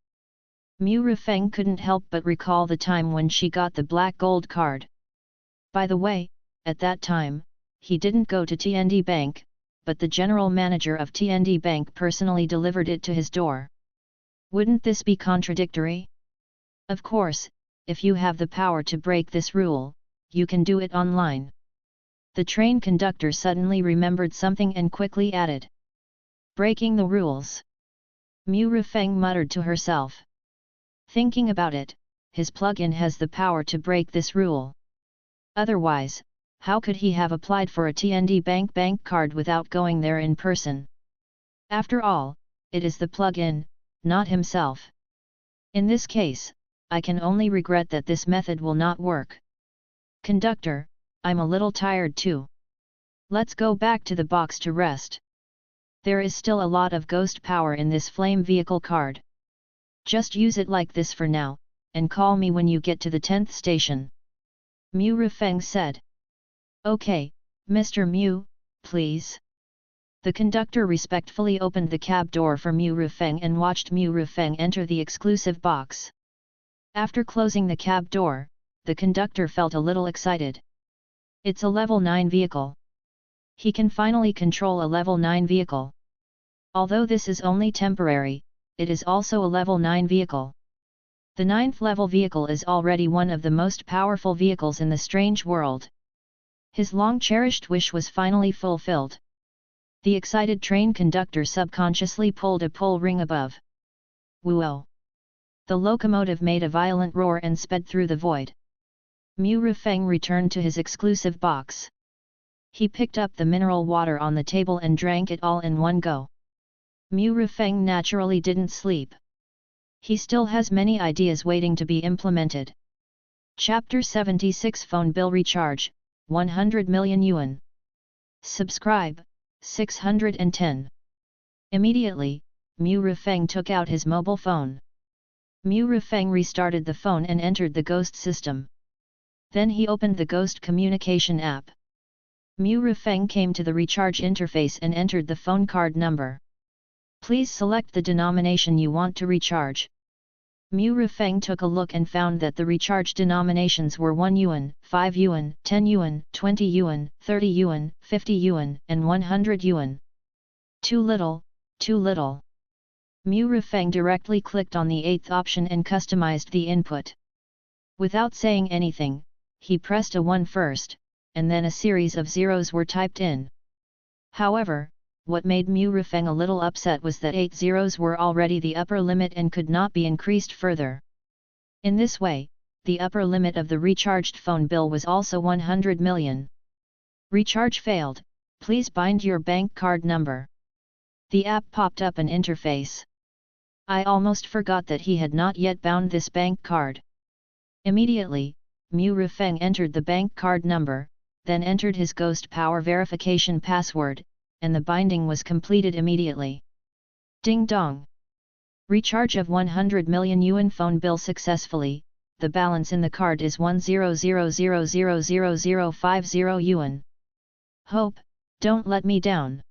Mu Rifeng couldn't help but recall the time when she got the black gold card. By the way, at that time, he didn't go to TND Bank, but the general manager of TND Bank personally delivered it to his door. Wouldn't this be contradictory? Of course, if you have the power to break this rule, you can do it online. The train conductor suddenly remembered something and quickly added. Breaking the rules. Mu Rifeng muttered to herself. Thinking about it, his plug-in has the power to break this rule. Otherwise, how could he have applied for a TND bank card without going there in person? After all, it is the plug-in, not himself. In this case, I can only regret that this method will not work. Conductor, I'm a little tired too. Let's go back to the box to rest. There is still a lot of ghost power in this flame vehicle card. Just use it like this for now, and call me when you get to the 10th station. Mu Rifeng said. Okay, Mr. Mu, please. The conductor respectfully opened the cab door for Mu Rifeng and watched Mu Rifeng enter the exclusive box. After closing the cab door, the conductor felt a little excited. It's a level 9 vehicle. He can finally control a level 9 vehicle. Although this is only temporary, it is also a level 9 vehicle. The 9th level vehicle is already one of the most powerful vehicles in the strange world. His long-cherished wish was finally fulfilled. The excited train conductor subconsciously pulled a pull ring above. Whoa! The locomotive made a violent roar and sped through the void. Mu Rifeng returned to his exclusive box. He picked up the mineral water on the table and drank it all in one go. Mu Rifeng naturally didn't sleep. He still has many ideas waiting to be implemented. Chapter 76 Phone Bill Recharge, 100 million yuan. Subscribe, 610. Immediately, Mu Rifeng took out his mobile phone. Mu Rifeng restarted the phone and entered the ghost system. Then he opened the ghost communication app. Mu Rifeng came to the recharge interface and entered the phone card number. Please select the denomination you want to recharge. Mu Rifeng took a look and found that the recharge denominations were 1 yuan, 5 yuan, 10 yuan, 20 yuan, 30 yuan, 50 yuan, and 100 yuan. Too little, too little. Mu Rifeng directly clicked on the 8th option and customized the input. Without saying anything, he pressed a 1 first, and then a series of zeros were typed in. However, what made Purify a little upset was that 8 zeros were already the upper limit and could not be increased further. In this way, the upper limit of the recharged phone bill was also 100 million. Recharge failed, please bind your bank card number. The app popped up an interface. I almost forgot that he had not yet bound this bank card. Immediately, Purify entered the bank card number, then entered his Ghost Power verification password, and the binding was completed immediately. Ding dong! Recharge of 100 million yuan phone bill successfully, the balance in the card is 100,000,050 yuan. Hope, don't let me down.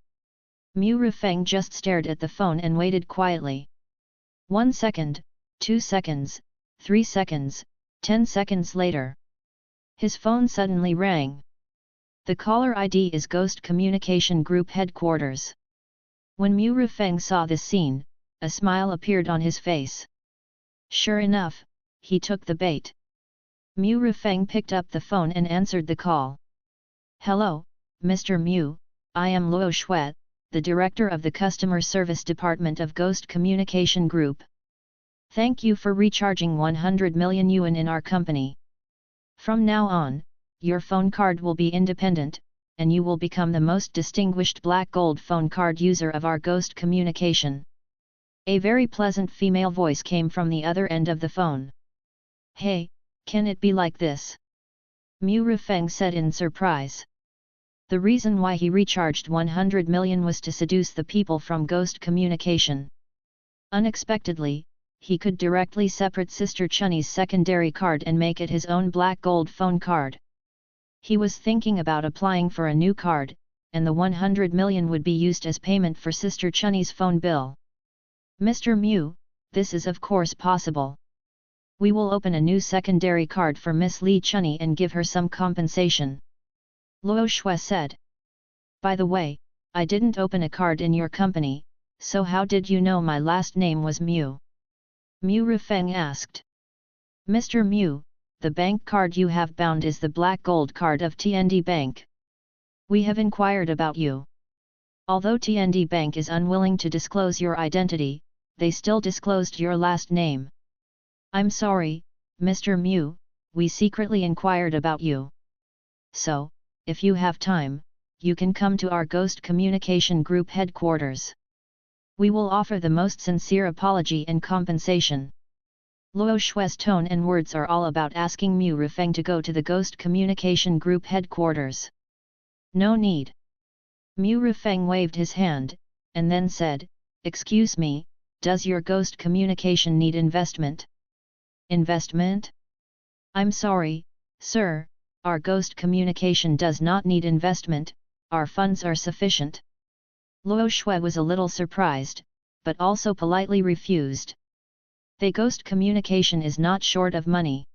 Purify just stared at the phone and waited quietly. 1 second, 2 seconds, 3 seconds, 10 seconds later. His phone suddenly rang. The caller ID is Ghost Communication Group headquarters. When Purify saw this scene, a smile appeared on his face. Sure enough, he took the bait. Purify picked up the phone and answered the call. Hello, Mr. Mu, I am Luo Shui, the director of the customer service department of Ghost Communication Group. Thank you for recharging 100 million yuan in our company. From now on, your phone card will be independent, and you will become the most distinguished black gold phone card user of our Ghost Communication. A very pleasant female voice came from the other end of the phone. Hey, can it be like this? Purify said in surprise. The reason why he recharged 100 million was to seduce the people from Ghost Communication. Unexpectedly, he could directly separate Sister Chunny's secondary card and make it his own black gold phone card. He was thinking about applying for a new card, and the 100 million would be used as payment for Sister Chunny's phone bill. Mr. Mu, this is of course possible. We will open a new secondary card for Miss Li Chunny and give her some compensation. Luo Shui said. By the way, I didn't open a card in your company, so how did you know my last name was Mu? Purify asked. Mr. Mu, the bank card you have bound is the black gold card of TND Bank. We have inquired about you. Although TND Bank is unwilling to disclose your identity, they still disclosed your last name. I'm sorry, Mr. Mu, we secretly inquired about you. So, if you have time, you can come to our Ghost Communication Group headquarters. We will offer the most sincere apology and compensation. Luo Shui's tone and words are all about asking Purify to go to the Ghost Communication Group headquarters. No need. Purify waved his hand, and then said, Excuse me, does your Ghost Communication need investment? Investment? I'm sorry, sir, our Ghost Communication does not need investment, our funds are sufficient. Luo Shui was a little surprised, but also politely refused. The Ghost Communication is not short of money.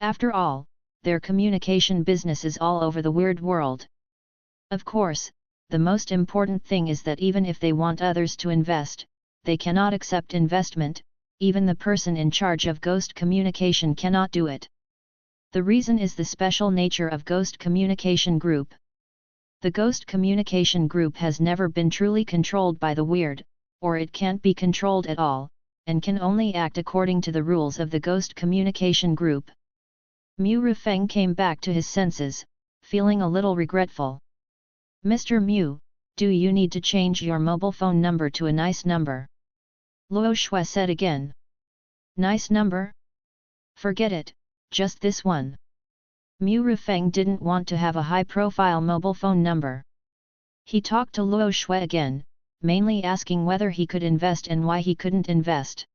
After all, their communication business is all over the weird world. Of course, the most important thing is that even if they want others to invest, they cannot accept investment, even the person in charge of Ghost Communication cannot do it. The reason is the special nature of Ghost Communication Group. The Ghost Communication Group has never been truly controlled by the weird, or it can't be controlled at all, and can only act according to the rules of the Ghost Communication Group. Purify came back to his senses, feeling a little regretful. Mr. Mu, do you need to change your mobile phone number to a nice number? Luo Shui said again. Nice number? Forget it, just this one. Purify didn't want to have a high-profile mobile phone number. He talked to Luo Shui again, mainly asking whether he could invest and why he couldn't invest.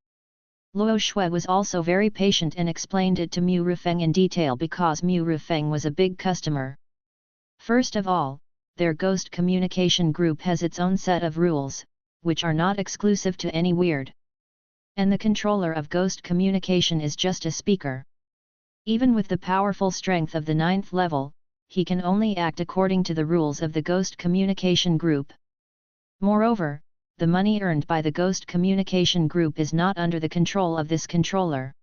Luo Shui was also very patient and explained it to Purify in detail because Purify was a big customer. First of all, their Ghost Communication Group has its own set of rules, which are not exclusive to any weird. And the controller of Ghost Communication is just a speaker. Even with the powerful strength of the 9th level, he can only act according to the rules of the Ghost Communication Group. Moreover, the money earned by the Ghost Communication Group is not under the control of this controller.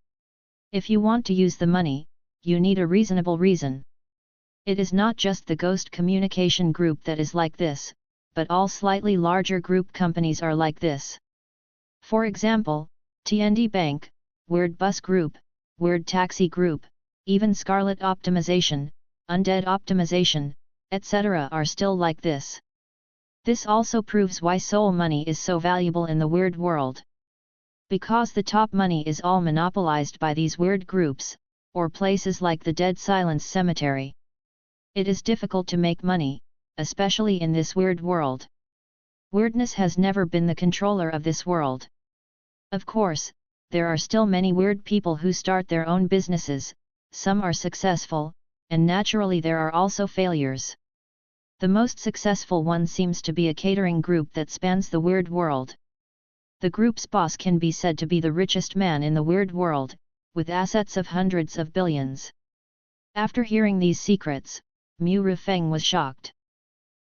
If you want to use the money, you need a reasonable reason. It is not just the Ghost Communication Group that is like this, but all slightly larger group companies are like this. For example, TND Bank, Weird Bus Group, Weird Taxi Group, even Scarlet Optimization, Undead Optimization, etc. are still like this. This also proves why soul money is so valuable in the weird world. Because the top money is all monopolized by these weird groups, or places like the Dead Silence Cemetery. It is difficult to make money, especially in this weird world. Weirdness has never been the controller of this world. Of course, there are still many weird people who start their own businesses, some are successful, and naturally there are also failures. The most successful one seems to be a catering group that spans the weird world. The group's boss can be said to be the richest man in the weird world, with assets of hundreds of billions. After hearing these secrets, Mu Rifeng was shocked.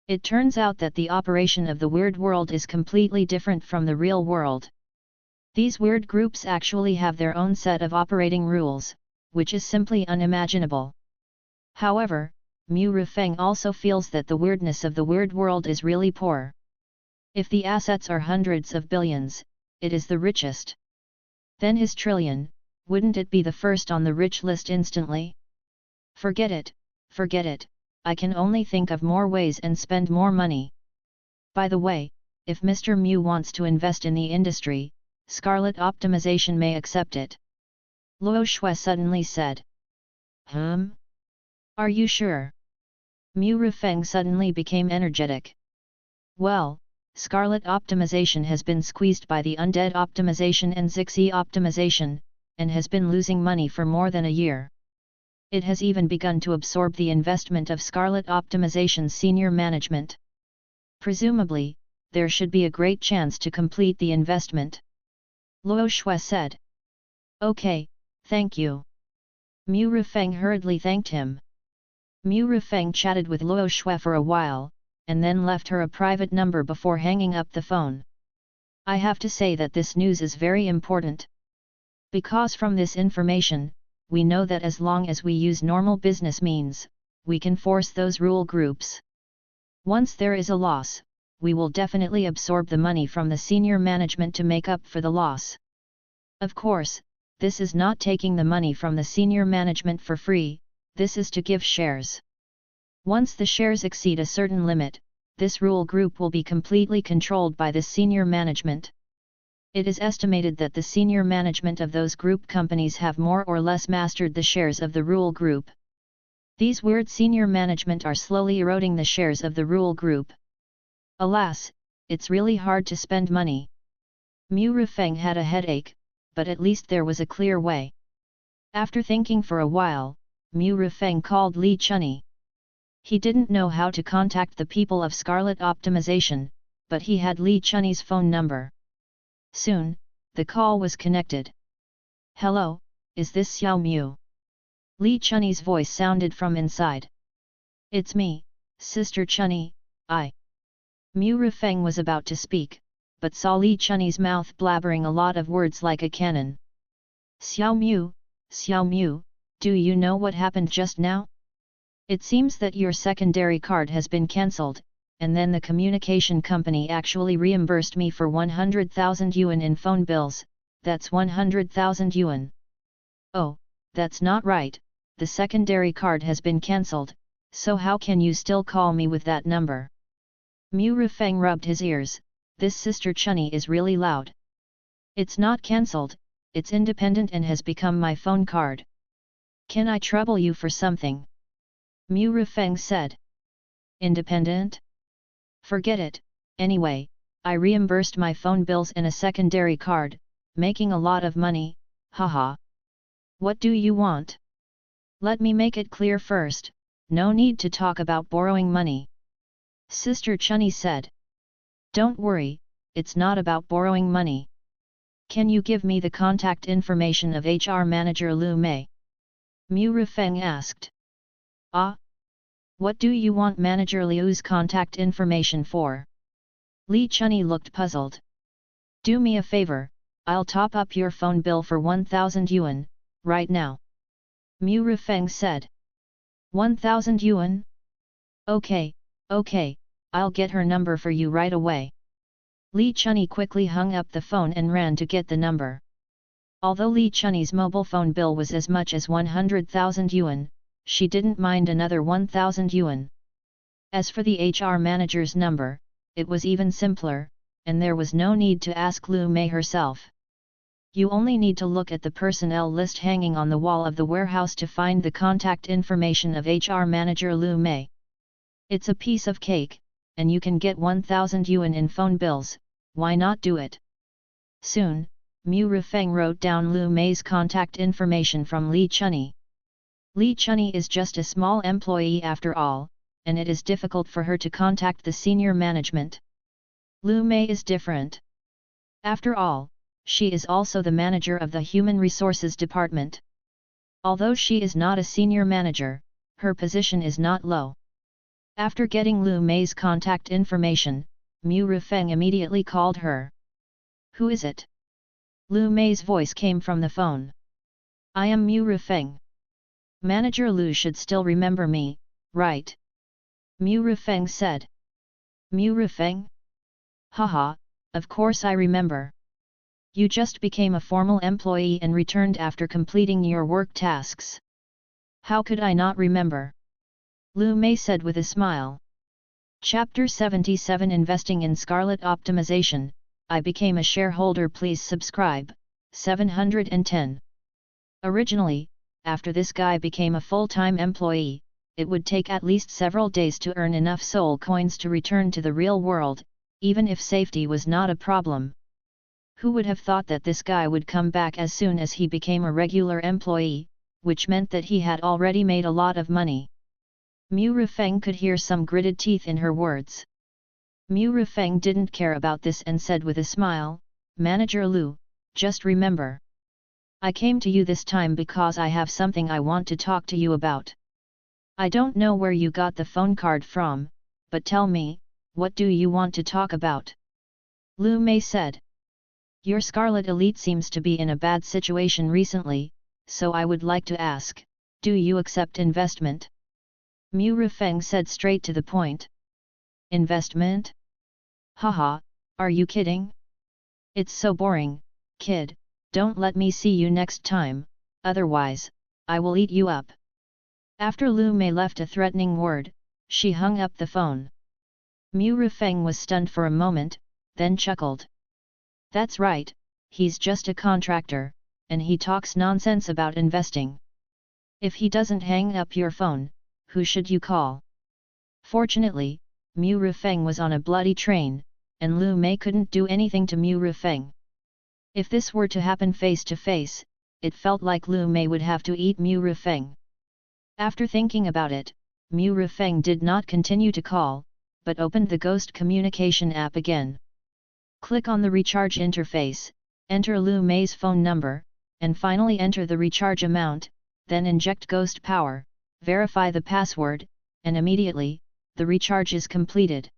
It turns out that the operation of the weird world is completely different from the real world. These weird groups actually have their own set of operating rules, which is simply unimaginable. However, Mu Rifeng also feels that the weirdness of the weird world is really poor. If the assets are hundreds of billions, it is the richest. Then his trillion, wouldn't it be the first on the rich list instantly? Forget it, I can only think of more ways and spend more money. By the way, if Mr. Mu wants to invest in the industry, Scarlet Optimization may accept it. Luo Shui suddenly said. Are you sure? Mu Rifeng suddenly became energetic. Well, Scarlet Optimization has been squeezed by the Undead Optimization and Zixi Optimization, and has been losing money for more than a year. It has even begun to absorb the investment of Scarlet Optimization's senior management. Presumably, there should be a great chance to complete the investment. Luo Shui said. Okay, thank you. Mu Rifeng hurriedly thanked him. Mu Rifeng chatted with Luo Shui for a while, and then left her a private number before hanging up the phone. I have to say that this news is very important. Because from this information, we know that as long as we use normal business means, we can force those rule groups. Once there is a loss, we will definitely absorb the money from the senior management to make up for the loss. Of course, this is not taking the money from the senior management for free, this is to give shares. Once the shares exceed a certain limit, this rule group will be completely controlled by the senior management. It is estimated that the senior management of those group companies have more or less mastered the shares of the rule group. These weird senior management are slowly eroding the shares of the rule group. Alas, it's really hard to spend money. Mu Rifeng had a headache, but at least there was a clear way. After thinking for a while, Mu Rifeng called Li Chunyi. He didn't know how to contact the people of Scarlet Optimization, but he had Li Chunyi's phone number. Soon, the call was connected. Hello, is this Xiao Mu? Li Chunyi's voice sounded from inside. It's me, Sister Chunyi, I. Mu Rifeng was about to speak, but saw Li Chunyi's mouth blabbering a lot of words like a cannon. Xiao Mu, do you know what happened just now? It seems that your secondary card has been cancelled, and then the communication company actually reimbursed me for 100,000 yuan in phone bills, that's 100,000 yuan. Oh, that's not right, the secondary card has been cancelled, so how can you still call me with that number? Mu Rifeng rubbed his ears, this Sister Chunyi is really loud. It's not cancelled, it's independent and has become my phone card. Can I trouble you for something? Mu Rifeng said. Independent? Forget it, anyway, I reimbursed my phone bills and a secondary card, making a lot of money, haha. What do you want? Let me make it clear first, no need to talk about borrowing money. Sister Chunyi said. Don't worry, it's not about borrowing money. Can you give me the contact information of HR manager Lu Mei? Mu Rifeng asked. Ah? What do you want Manager Liu's contact information for? Li Chunyi looked puzzled. Do me a favor, I'll top up your phone bill for 1,000 yuan, right now. Mu Rifeng said. 1,000 yuan? Okay, I'll get her number for you right away. Li Chunyi quickly hung up the phone and ran to get the number. Although Li Chunyi's mobile phone bill was as much as 100,000 yuan, she didn't mind another 1,000 yuan. As for the HR manager's number, it was even simpler, and there was no need to ask Lu Mei herself. You only need to look at the personnel list hanging on the wall of the warehouse to find the contact information of HR manager Lu Mei. It's a piece of cake, and you can get 1,000 yuan in phone bills, why not do it? Soon, Mu Rifeng wrote down Lu Mei's contact information from Li Chunyi. Li Chunyi is just a small employee after all, and it is difficult for her to contact the senior management. Lu Mei is different. After all, she is also the manager of the Human Resources Department. Although she is not a senior manager, her position is not low. After getting Lu Mei's contact information, Mu Rifeng immediately called her. Who is it? Lu Mei's voice came from the phone. I am Mu Rifeng. Manager Lu should still remember me, right? Mu Rifeng said. Mu Rifeng? Haha, of course I remember. You just became a formal employee and returned after completing your work tasks. How could I not remember? Lu Mei said with a smile. Chapter 77 Investing in Scarlet Optimization, I became a shareholder. Please subscribe. 710. Originally, after this guy became a full-time employee, it would take at least several days to earn enough soul coins to return to the real world, even if safety was not a problem. Who would have thought that this guy would come back as soon as he became a regular employee, which meant that he had already made a lot of money. Mu Rifeng could hear some gritted teeth in her words. Mu Rifeng didn't care about this and said with a smile, Manager Lu, just remember. I came to you this time because I have something I want to talk to you about. I don't know where you got the phone card from, but tell me, what do you want to talk about? Lu Mei said. Your Scarlet Elite seems to be in a bad situation recently, so I would like to ask, do you accept investment? Mu Rifeng said straight to the point. Investment? Haha, are you kidding? It's so boring, kid, don't let me see you next time, otherwise, I will eat you up. After Lu Mei left a threatening word, she hung up the phone. Mu Rifeng was stunned for a moment, then chuckled. That's right, he's just a contractor, and he talks nonsense about investing. If he doesn't hang up your phone, who should you call? Fortunately, Mu Rifeng was on a bloody train, and Lu Mei couldn't do anything to Mu Rifeng. If this were to happen face to face, it felt like Lu Mei would have to eat Mu Rifeng. After thinking about it, Mu Rifeng did not continue to call, but opened the Ghost Communication app again. Click on the recharge interface, enter Lu Mei's phone number, and finally enter the recharge amount, then inject Ghost Power, verify the password, and immediately, the recharge is completed.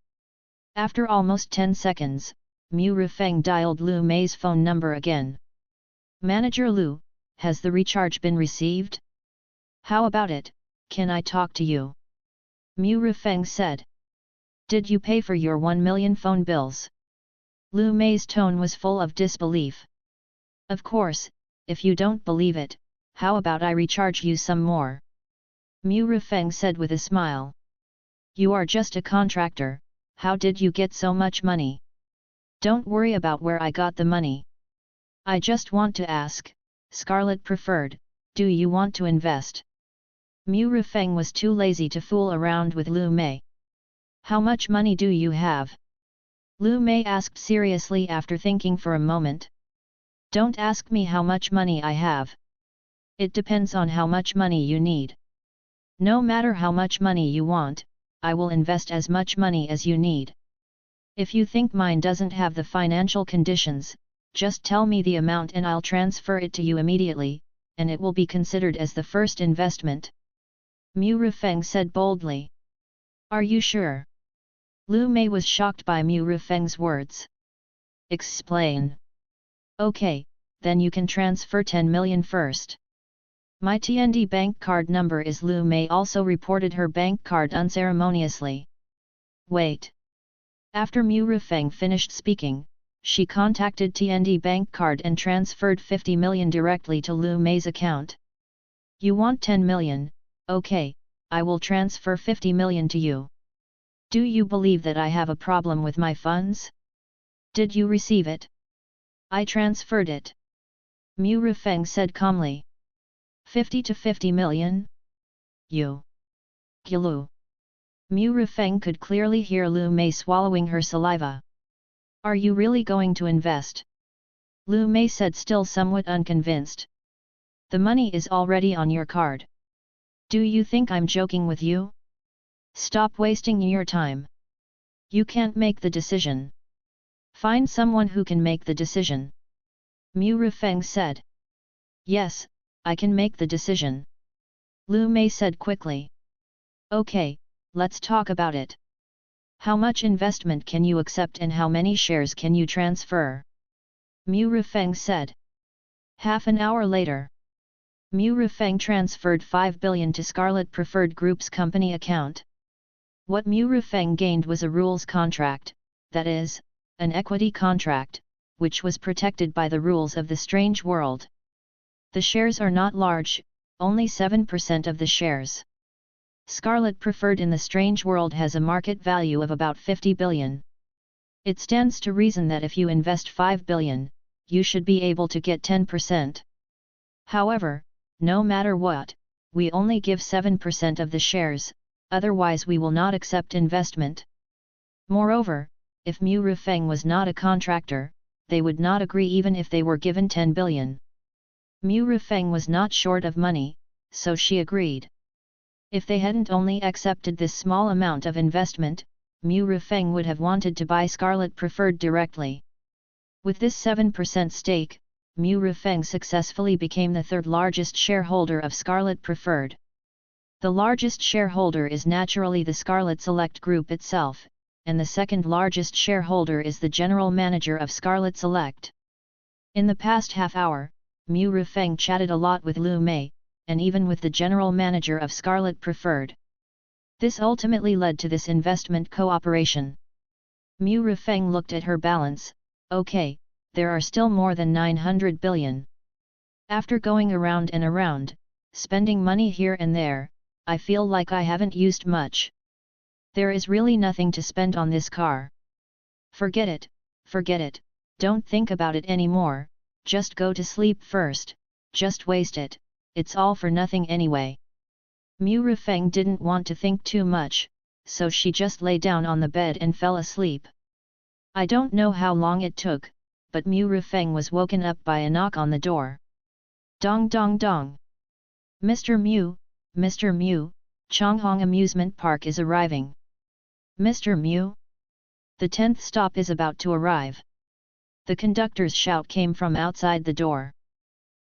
After almost 10 seconds, Mu Rifeng dialed Lu Mei's phone number again. Manager Lu, has the recharge been received? How about it, can I talk to you? Mu Rifeng said. Did you pay for your 1 million phone bills? Lu Mei's tone was full of disbelief. Of course, if you don't believe it, how about I recharge you some more? Mu Rifeng said with a smile. You are just a contractor, how did you get so much money? Don't worry about where I got the money. I just want to ask, Scarlet preferred, do you want to invest? Mu Rifeng was too lazy to fool around with Lu Mei. How much money do you have? Lu Mei asked seriously after thinking for a moment. Don't ask me how much money I have. It depends on how much money you need. No matter how much money you want, I will invest as much money as you need. If you think mine doesn't have the financial conditions, just tell me the amount and I'll transfer it to you immediately, and it will be considered as the first investment. Mu Rifeng said boldly. Are you sure? Lu Mei was shocked by Mu Rifeng's words. Explain. Okay, then you can transfer 10 million first. My TND bank card number is Lu Mei also reported her bank card unceremoniously. Wait. After Mu Rufeng finished speaking, she contacted TND bank card and transferred 50 million directly to Lu Mei's account. You want 10 million, okay, I will transfer 50 million to you. Do you believe that I have a problem with my funds? Did you receive it? I transferred it. Mu Rufeng said calmly. 50 to 50 million? You. Gilu. Mu Rufeng could clearly hear Lu Mei swallowing her saliva. Are you really going to invest? Lu Mei said, still somewhat unconvinced. The money is already on your card. Do you think I'm joking with you? Stop wasting your time. You can't make the decision. Find someone who can make the decision. Mu Rufeng said. Yes, I can make the decision. Lu Mei said quickly. Okay, let's talk about it. How much investment can you accept and how many shares can you transfer? Mu Rufeng said. Half an hour later. Mu Rufeng transferred 5 billion to Scarlet Preferred Group's company account. What Mu Rufeng gained was a rules contract, that is, an equity contract, which was protected by the rules of the strange world. The shares are not large, only 7% of the shares. Scarlet Preferred in the strange world has a market value of about 50 billion. It stands to reason that if you invest 5 billion, you should be able to get 10%. However, no matter what, we only give 7% of the shares, otherwise we will not accept investment. Moreover, if Mu Rufeng was not a contractor, they would not agree even if they were given 10 billion. Mu Rufeng was not short of money, so she agreed. If they hadn't only accepted this small amount of investment, Mu Rufeng would have wanted to buy Scarlet Preferred directly. With this 7% stake, Mu Rufeng successfully became the third largest shareholder of Scarlet Preferred. The largest shareholder is naturally the Scarlet Select Group itself, and the second largest shareholder is the general manager of Scarlet Select. In the past half hour, Mu Rufeng chatted a lot with Lu Mei, and even with the general manager of Scarlet Preferred. This ultimately led to this investment cooperation. Mu Rufeng looked at her balance. Okay, there are still more than 900 billion. After going around and around, spending money here and there, I feel like I haven't used much. There is really nothing to spend on this car. Forget it, don't think about it anymore, just go to sleep first, just waste it, it's all for nothing anyway. Mu Rufeng didn't want to think too much, so she just lay down on the bed and fell asleep. I don't know how long it took, but Mu Rufeng was woken up by a knock on the door. Dong dong dong. Mr. Mu, Changhong Amusement Park is arriving. Mr. Mu? The 10th stop is about to arrive. The conductor's shout came from outside the door.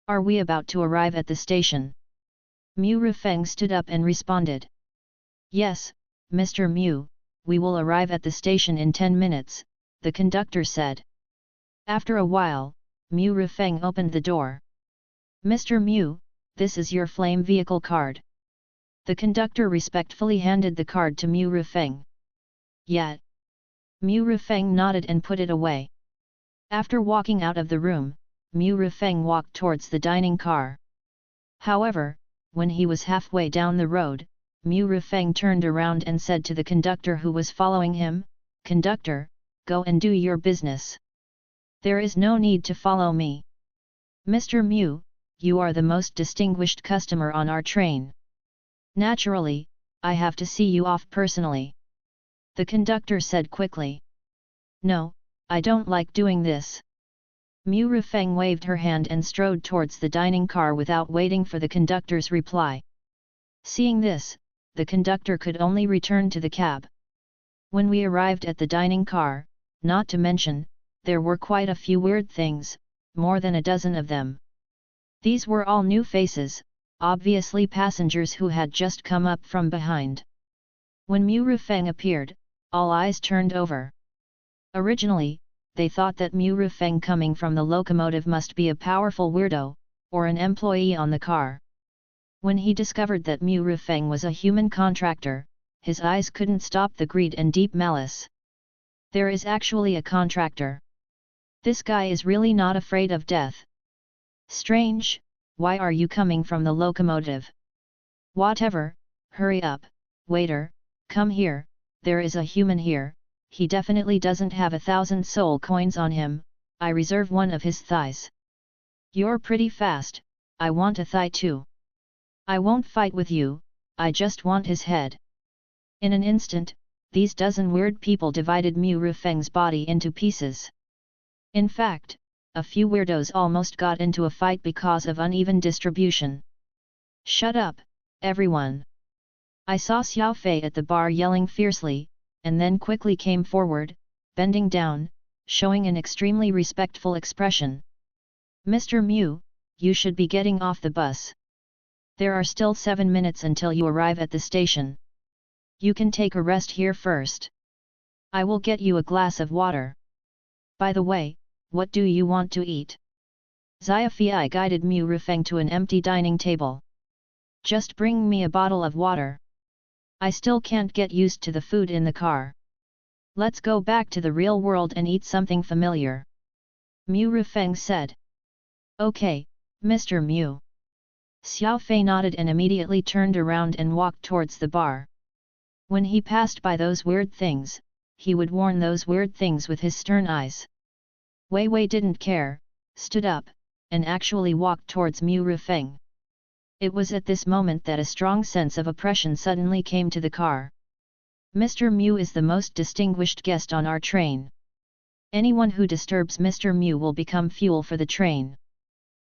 Are we about to arrive at the station? Mu Rufeng stood up and responded. Yes, Mr. Mu, we will arrive at the station in 10 minutes, the conductor said. After a while, Mu Rufeng opened the door. Mr. Mu, this is your flame vehicle card. The conductor respectfully handed the card to Mu Rufeng. Yeah. Mu Rufeng nodded and put it away. After walking out of the room, Mu Rufeng walked towards the dining car. However, when he was halfway down the road, Mu Rufeng turned around and said to the conductor who was following him, "Conductor, go and do your business. There is no need to follow me. Mr. Mu, you are the most distinguished customer on our train. Naturally, I have to see you off personally." The conductor said quickly. "No, I don't like doing this." Mu Rufeng waved her hand and strode towards the dining car without waiting for the conductor's reply. Seeing this, the conductor could only return to the cab. When we arrived at the dining car, not to mention, there were quite a few weird things, more than a dozen of them. These were all new faces, obviously passengers who had just come up from behind. When Mu Rufeng appeared, all eyes turned over. Originally, they thought that Mu Rufeng coming from the locomotive must be a powerful weirdo, or an employee on the car. When he discovered that Mu Rufeng was a human contractor, his eyes couldn't stop the greed and deep malice. There is actually a contractor. This guy is really not afraid of death. Strange, why are you coming from the locomotive? Whatever, hurry up, waiter, come here, there is a human here, he definitely doesn't have 1,000 soul coins on him, I reserve one of his thighs. You're pretty fast, I want a thigh too. I won't fight with you, I just want his head. In an instant, these dozen weird people divided Mu Rufeng's body into pieces. In fact, a few weirdos almost got into a fight because of uneven distribution. Shut up, everyone! I saw Xiao Fei at the bar yelling fiercely, and then quickly came forward, bending down, showing an extremely respectful expression. Mr. Mu, you should be getting off the bus. There are still 7 minutes until you arrive at the station. You can take a rest here first. I will get you a glass of water. By the way, what do you want to eat? Xia Fei guided Mu Rufeng to an empty dining table. Just bring me a bottle of water. I still can't get used to the food in the car. Let's go back to the real world and eat something familiar. Mu Rufeng said. Okay, Mr. Mu. Xiao Fei nodded and immediately turned around and walked towards the bar. When he passed by those weird things, he would warn those weird things with his stern eyes. Wei Wei didn't care, stood up, and actually walked towards Mu Rufeng. It was at this moment that a strong sense of oppression suddenly came to the car. Mr. Mu is the most distinguished guest on our train. Anyone who disturbs Mr. Mu will become fuel for the train.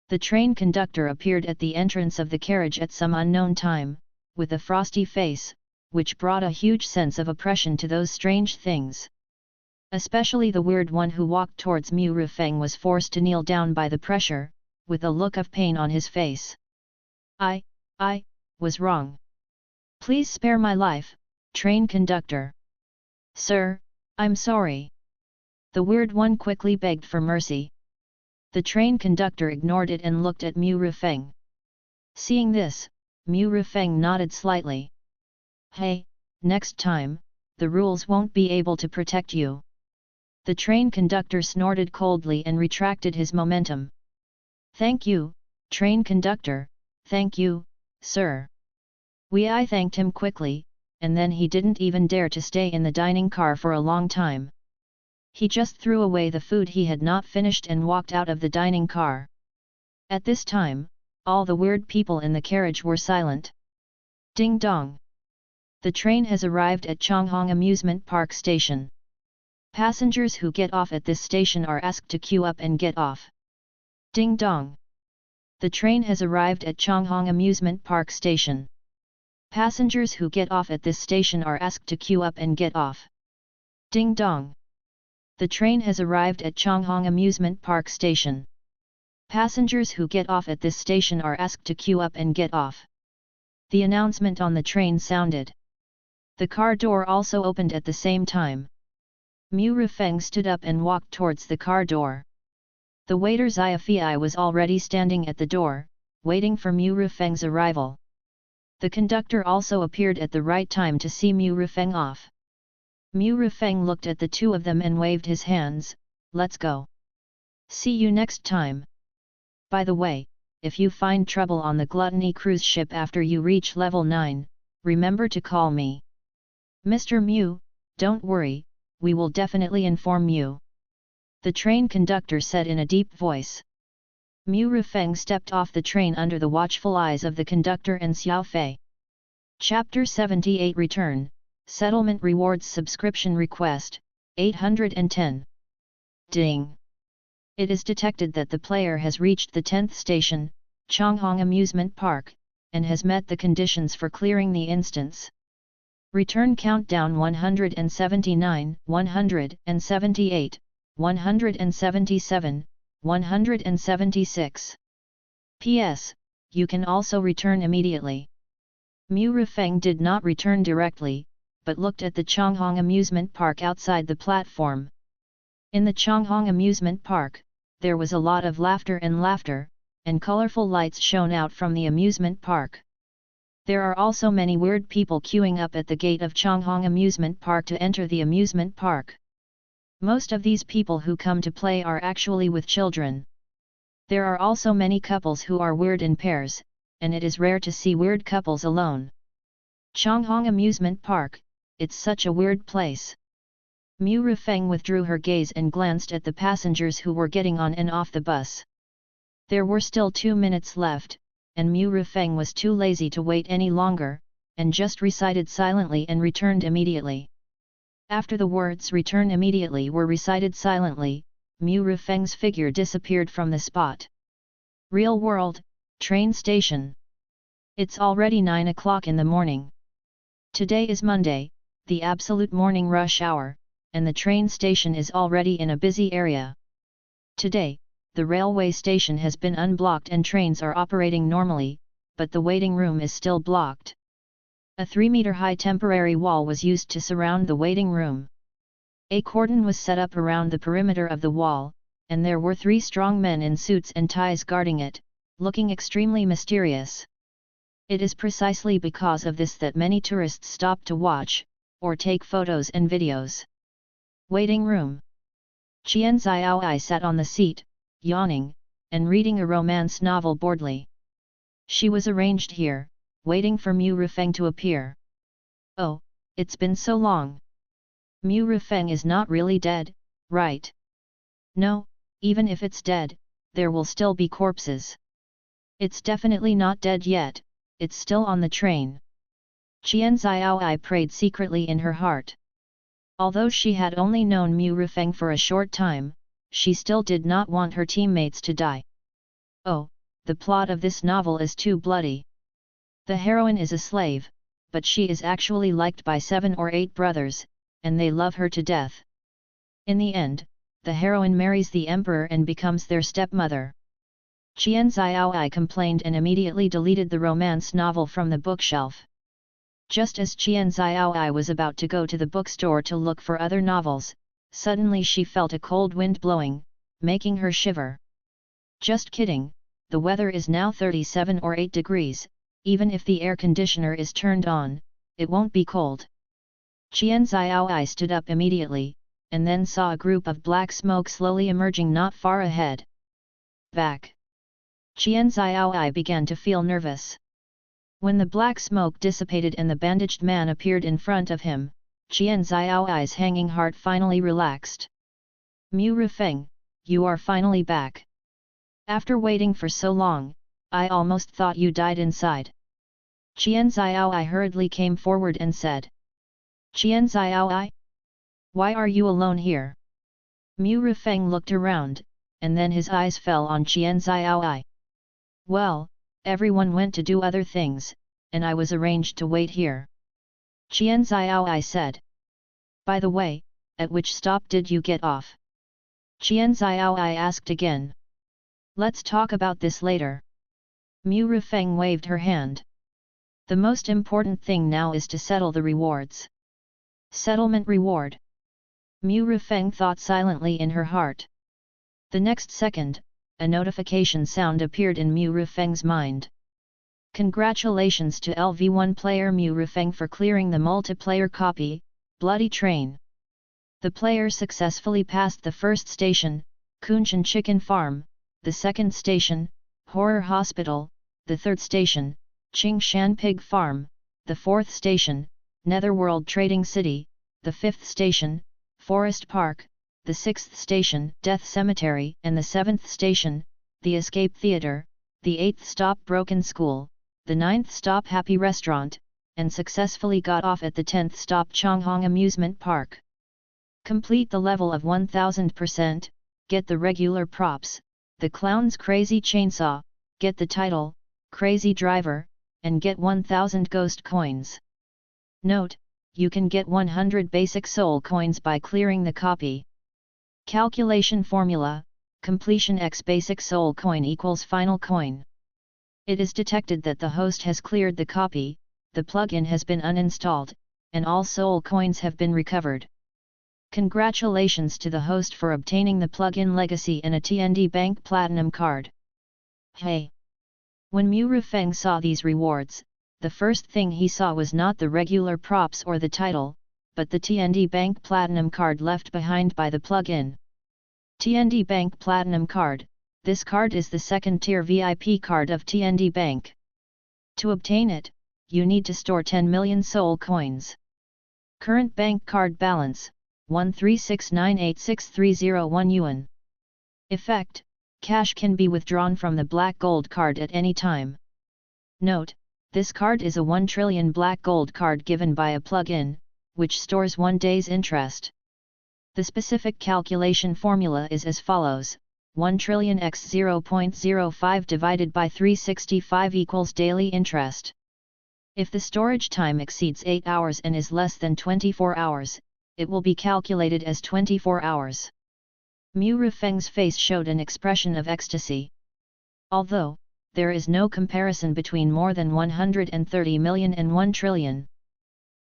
The train conductor appeared at the entrance of the carriage at some unknown time, with a frosty face, which brought a huge sense of oppression to those strange things. Especially the weird one who walked towards Mu Rufeng was forced to kneel down by the pressure, with a look of pain on his face. I was wrong. Please spare my life, train conductor. Sir, I'm sorry. The weird one quickly begged for mercy. The train conductor ignored it and looked at Mu Rufeng. Seeing this, Mu Rufeng nodded slightly. Hey, next time, the rules won't be able to protect you. The train conductor snorted coldly and retracted his momentum. Thank you, train conductor, thank you, sir. I thanked him quickly, and then he didn't even dare to stay in the dining car for a long time. He just threw away the food he had not finished and walked out of the dining car. At this time, all the weird people in the carriage were silent. Ding dong! The train has arrived at Changhong Amusement Park Station. Passengers who get off at this station are asked to queue up and get off. Ding dong! The train has arrived at Changhong Amusement Park Station. Passengers who get off at this station are asked to queue up and get off. Ding dong! The train has arrived at Changhong Amusement Park Station. Passengers who get off at this station are asked to queue up and get off. The announcement on the train sounded. The car door also opened at the same time. Mu Rufeng stood up and walked towards the car door. The waiter Xia Fei was already standing at the door, waiting for Mu Rufeng's arrival. The conductor also appeared at the right time to see Mu Rufeng off. Mu Rufeng looked at the two of them and waved his hands, let's go. See you next time. By the way, if you find trouble on the Gluttony cruise ship after you reach level 9, remember to call me. Mr. Mu, don't worry, we will definitely inform you. The train conductor said in a deep voice. Mu Rufeng stepped off the train under the watchful eyes of the conductor and Xiao Fei. Chapter 78 Return, Settlement Rewards Subscription Request, 810. Ding! It is detected that the player has reached the 10th station, Changhong Amusement Park, and has met the conditions for clearing the instance. Return countdown 179, 178, 177, 176. P.S. You can also return immediately. Mu Rufeng did not return directly, but looked at the Changhong Amusement Park outside the platform. In the Changhong Amusement Park, there was a lot of laughter, and colorful lights shone out from the amusement park. There are also many weird people queuing up at the gate of Changhong Amusement Park to enter the amusement park. Most of these people who come to play are actually with children. There are also many couples who are weird in pairs, and it is rare to see weird couples alone. Changhong Amusement Park, it's such a weird place. Mu Rifeng withdrew her gaze and glanced at the passengers who were getting on and off the bus. There were still 2 minutes left, and Mu Rifeng was too lazy to wait any longer, and just recited silently and returned immediately. After the words "return immediately" were recited silently, Mu Rifeng's figure disappeared from the spot. Real world, train station. It's already 9 o'clock in the morning. Today is Monday, the absolute morning rush hour, and the train station is already in a busy area. Today, the railway station has been unblocked and trains are operating normally, but the waiting room is still blocked. A 3-meter-high temporary wall was used to surround the waiting room. A cordon was set up around the perimeter of the wall, and there were 3 strong men in suits and ties guarding it, looking extremely mysterious. It is precisely because of this that many tourists stop to watch, or take photos and videos. Waiting room. Qian Xiaoai sat on the seat, yawning, and reading a romance novel boredly. She was arranged here, waiting for Mu Rifeng to appear. Oh, it's been so long. Mu Rifeng is not really dead, right? No, even if it's dead, there will still be corpses. It's definitely not dead yet, it's still on the train. Qian Xiaoai prayed secretly in her heart. Although she had only known Mu Rifeng for a short time, she still did not want her teammates to die. Oh, the plot of this novel is too bloody. The heroine is a slave, but she is actually liked by 7 or 8 brothers, and they love her to death. In the end, the heroine marries the emperor and becomes their stepmother. Qian Xiaoai complained and immediately deleted the romance novel from the bookshelf. Just as Qian Xiaoai was about to go to the bookstore to look for other novels, suddenly she felt a cold wind blowing, making her shiver. Just kidding, the weather is now 37 or 8 degrees, even if the air conditioner is turned on, it won't be cold. Qian Xiaoai stood up immediately, and then saw a group of black smoke slowly emerging not far ahead. Back. Qian Xiaoai began to feel nervous. When the black smoke dissipated and the bandaged man appeared in front of him, Qian Xiaoai's hanging heart finally relaxed. Mu Rifeng, you are finally back. After waiting for so long, I almost thought you died inside. Qian Xiaoai hurriedly came forward and said. Qian Xiaoai? Why are you alone here? Mu Rifeng looked around, and then his eyes fell on Qian Xiaoai. Well, everyone went to do other things, and I was arranged to wait here. Qian Xiaoai said. By the way, at which stop did you get off? Qian Xiaoai asked again. Let's talk about this later. Mu Rifeng waved her hand. The most important thing now is to settle the rewards. Settlement reward. Mu Rifeng thought silently in her heart. The next second, a notification sound appeared in Mu Rifeng's mind. Congratulations to LV1 player Mu Rifeng for clearing the multiplayer copy, Bloody Train. The player successfully passed the first station, Kunshan Chicken Farm, the second station, Horror Hospital, the third station, Qingshan Pig Farm, the fourth station, Netherworld Trading City, the fifth station, Forest Park, the sixth station, Death Cemetery, and the seventh station, the Escape Theatre, the eighth stop Broken School, the ninth stop Happy Restaurant, and successfully got off at the 10th stop Changhong Amusement Park. Complete the level of 1000%, get the regular props, the Clown's Crazy Chainsaw, get the title, Crazy Driver, and get 1000 ghost coins. Note, you can get 100 basic soul coins by clearing the copy. Calculation formula, completion x basic soul coin equals final coin. It is detected that the host has cleared the copy, the plugin has been uninstalled, and all soul coins have been recovered. Congratulations to the host for obtaining the plugin legacy and a TND Bank Platinum card. Hey! When Mu Rifeng saw these rewards, the first thing he saw was not the regular props or the title, but the TND Bank Platinum card left behind by the plug-in. TND Bank Platinum card, this card is the second-tier VIP card of TND Bank. To obtain it, you need to store 10 million soul coins. Current bank card balance, 136986301 yuan. Effect, cash can be withdrawn from the black gold card at any time. Note, this card is a 1 trillion black gold card given by a plug-in, which stores 1 day's interest. The specific calculation formula is as follows: 1 trillion x 0.05 divided by 365 equals daily interest. If the storage time exceeds 8 hours and is less than 24 hours, it will be calculated as 24 hours. Mu Rifeng's face showed an expression of ecstasy. Although, there is no comparison between more than 130 million and 1 trillion.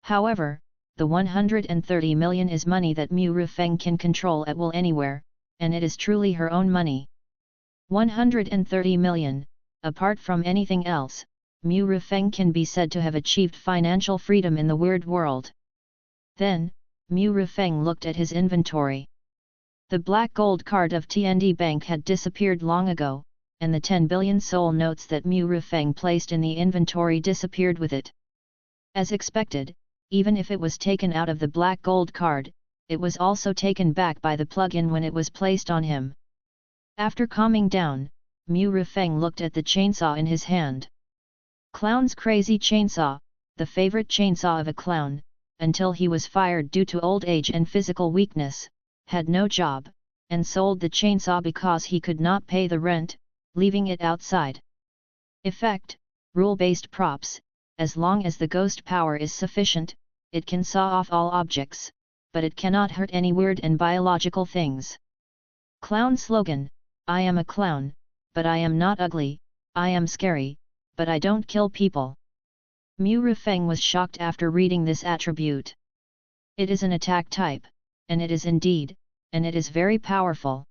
However, the 130 million is money that Mu Rifeng can control at will anywhere, and it is truly her own money. 130 million, apart from anything else, Mu Rifeng can be said to have achieved financial freedom in the weird world. Then, Mu Rifeng looked at his inventory. The black gold card of TND Bank had disappeared long ago, and the 10 billion soul notes that Mu Rifeng placed in the inventory disappeared with it. As expected, even if it was taken out of the black gold card, it was also taken back by the plug-in when it was placed on him. After calming down, Mu Rifeng looked at the chainsaw in his hand. Clown's crazy chainsaw, the favorite chainsaw of a clown, until he was fired due to old age and physical weakness, had no job, and sold the chainsaw because he could not pay the rent, leaving it outside. Effect, rule-based props: as long as the ghost power is sufficient, it can saw off all objects, but it cannot hurt any weird and biological things. Clown slogan: I am a clown, but I am not ugly, I am scary, but I don't kill people. Mu Rifeng was shocked after reading this attribute. It is an attack type, and it is indeed, and it is very powerful.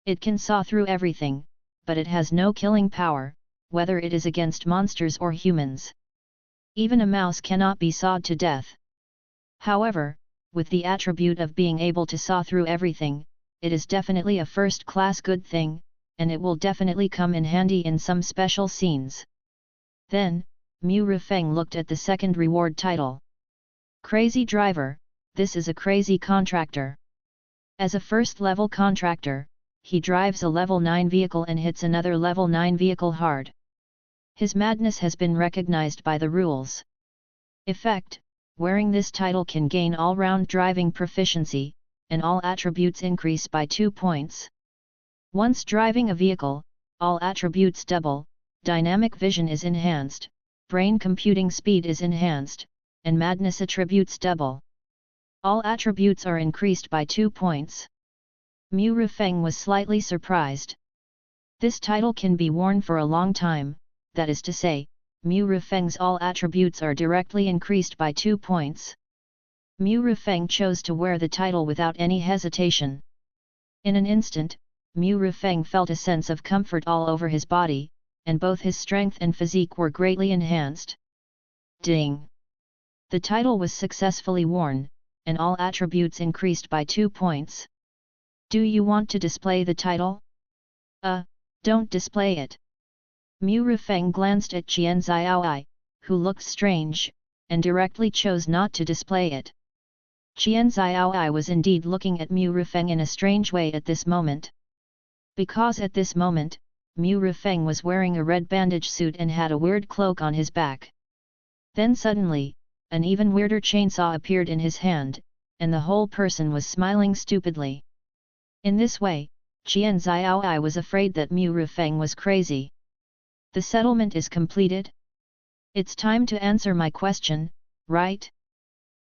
It can saw through everything, but it has no killing power, whether it is against monsters or humans. Even a mouse cannot be sawed to death. However, with the attribute of being able to saw through everything, it is definitely a first-class good thing, and it will definitely come in handy in some special scenes. Then, Mu Rifeng looked at the second reward title. Crazy Driver, this is a crazy contractor. As a first-level contractor, he drives a level 9 vehicle and hits another level 9 vehicle hard. His madness has been recognized by the rules. Effect, wearing this title can gain all-round driving proficiency, and all attributes increase by 2 points. Once driving a vehicle, all attributes double, dynamic vision is enhanced, brain computing speed is enhanced, and madness attributes double. All attributes are increased by 2 points. Mu Rifeng was slightly surprised. This title can be worn for a long time, that is to say, Mu Rifeng's all attributes are directly increased by 2 points. Mu Rifeng chose to wear the title without any hesitation. In an instant, Mu Rifeng felt a sense of comfort all over his body, and both his strength and physique were greatly enhanced. Ding! The title was successfully worn, and all attributes increased by 2 points. Do you want to display the title? Don't display it. Mu Rifeng glanced at Qian Xiaoai, who looked strange, and directly chose not to display it. Qian Xiaoai was indeed looking at Mu Rifeng in a strange way at this moment. Because at this moment, Mu Rifeng was wearing a red bandage suit and had a weird cloak on his back. Then suddenly, an even weirder chainsaw appeared in his hand, and the whole person was smiling stupidly. In this way, Qian Xiaoai was afraid that Mu Rifeng was crazy. The settlement is completed? It's time to answer my question, right?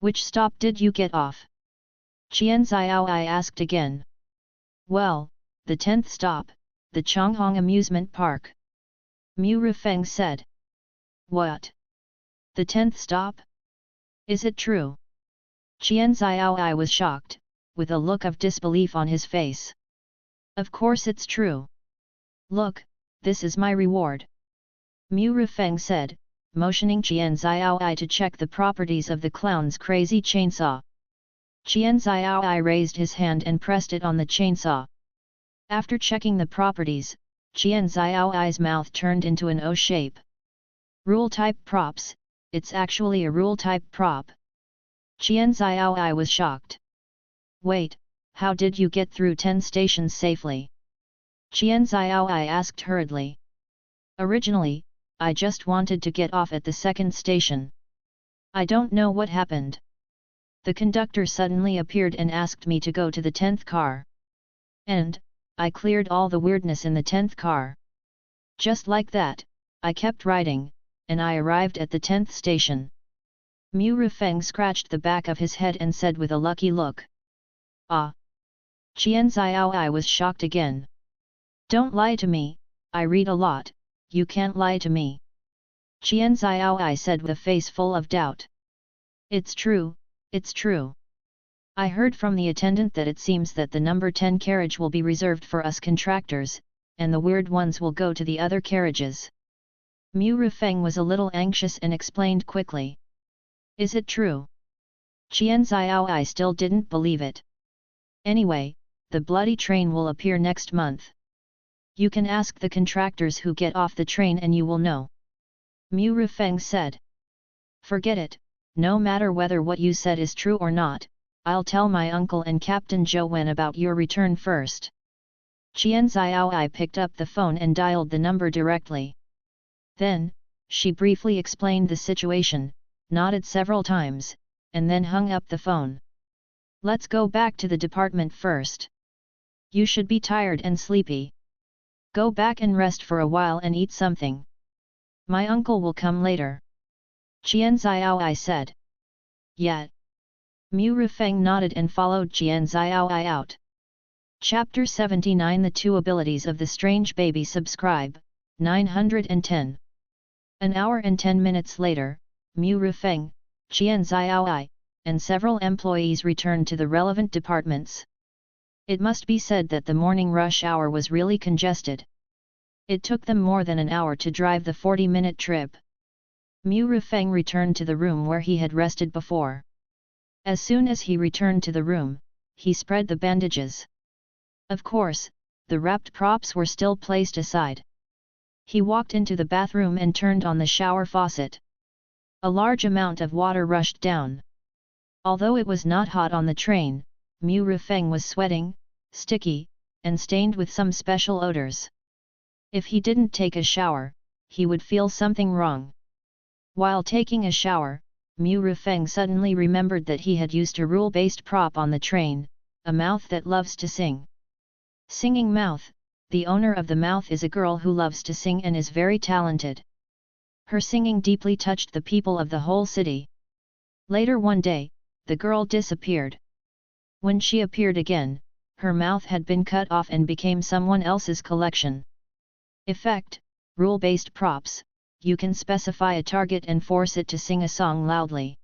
Which stop did you get off? Qian Xiaoai asked again. Well, the 10th stop, the Changhong Amusement Park. Mu Rifeng said. What? The 10th stop? Is it true? Qian Xiaoai was shocked, with a look of disbelief on his face. Of course it's true. Look, this is my reward. Mu Rifeng said, motioning Qian Xiaoai to check the properties of the clown's crazy chainsaw. Qian Xiaoai raised his hand and pressed it on the chainsaw. After checking the properties, Qian Xiaoai's mouth turned into an O shape. Rule-type props, it's actually a rule-type prop. Qian Xiaoai was shocked. Wait, how did you get through 10 stations safely? Qian Xiaoai asked hurriedly. Originally, I just wanted to get off at the second station. I don't know what happened. The conductor suddenly appeared and asked me to go to the 10th car. And, I cleared all the weirdness in the 10th car. Just like that, I kept riding, and I arrived at the 10th station. Mu Rifeng scratched the back of his head and said with a lucky look. Ah! Qian Xiaoai was shocked again. Don't lie to me, I read a lot, you can't lie to me. Qian Xiaoai said with a face full of doubt. It's true, it's true. I heard from the attendant that it seems that the number 10 carriage will be reserved for us contractors, and the weird ones will go to the other carriages. Mu Rifeng was a little anxious and explained quickly. Is it true? Qian Xiaoai still didn't believe it. Anyway, the bloody train will appear next month. You can ask the contractors who get off the train and you will know. Mu Rifeng said. Forget it, no matter whether what you said is true or not, I'll tell my uncle and Captain Zhou Wen about your return first. Qian Xiaoai picked up the phone and dialed the number directly. Then, she briefly explained the situation, nodded several times, and then hung up the phone. Let's go back to the department first. You should be tired and sleepy. Go back and rest for a while and eat something. My uncle will come later. Qian Xiaoai said. Yeah. Mu Rifeng nodded and followed Qian Xiaoai out. Chapter 79 The Two Abilities of the Strange Baby. Subscribe, 910. An hour and 10 minutes later, Mu Rifeng, Qian Xiaoai, and several employees returned to the relevant departments. It must be said that the morning rush hour was really congested. It took them more than an hour to drive the 40-minute trip. Mu Rifeng returned to the room where he had rested before. As soon as he returned to the room, he spread the bandages. Of course, the wrapped props were still placed aside. He walked into the bathroom and turned on the shower faucet. A large amount of water rushed down. Although it was not hot on the train, Mu Rifeng was sweating, sticky, and stained with some special odors. If he didn't take a shower, he would feel something wrong. While taking a shower, Mu Rifeng suddenly remembered that he had used a rule-based prop on the train, a mouth that loves to sing. Singing mouth, the owner of the mouth is a girl who loves to sing and is very talented. Her singing deeply touched the people of the whole city. Later one day, the girl disappeared. When she appeared again, her mouth had been cut off and became someone else's collection. Effect: rule-based props. You can specify a target and force it to sing a song loudly.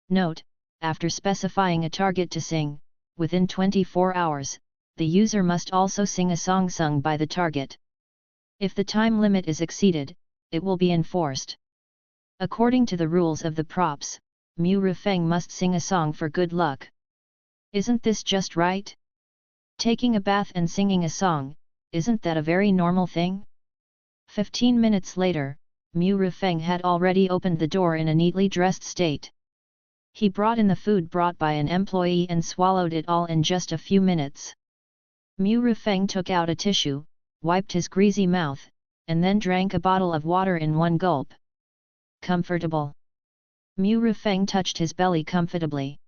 Note: after specifying a target to sing, within 24 hours, the user must also sing a song sung by the target. If the time limit is exceeded, it will be enforced. According to the rules of the props, Mu Rifeng must sing a song for good luck. Isn't this just right? Taking a bath and singing a song, isn't that a very normal thing? 15 minutes later, Mu Rifeng had already opened the door in a neatly dressed state. He brought in the food brought by an employee and swallowed it all in just a few minutes. Mu Rifeng took out a tissue, wiped his greasy mouth, and then drank a bottle of water in one gulp. Comfortable. Mu Rifeng touched his belly comfortably.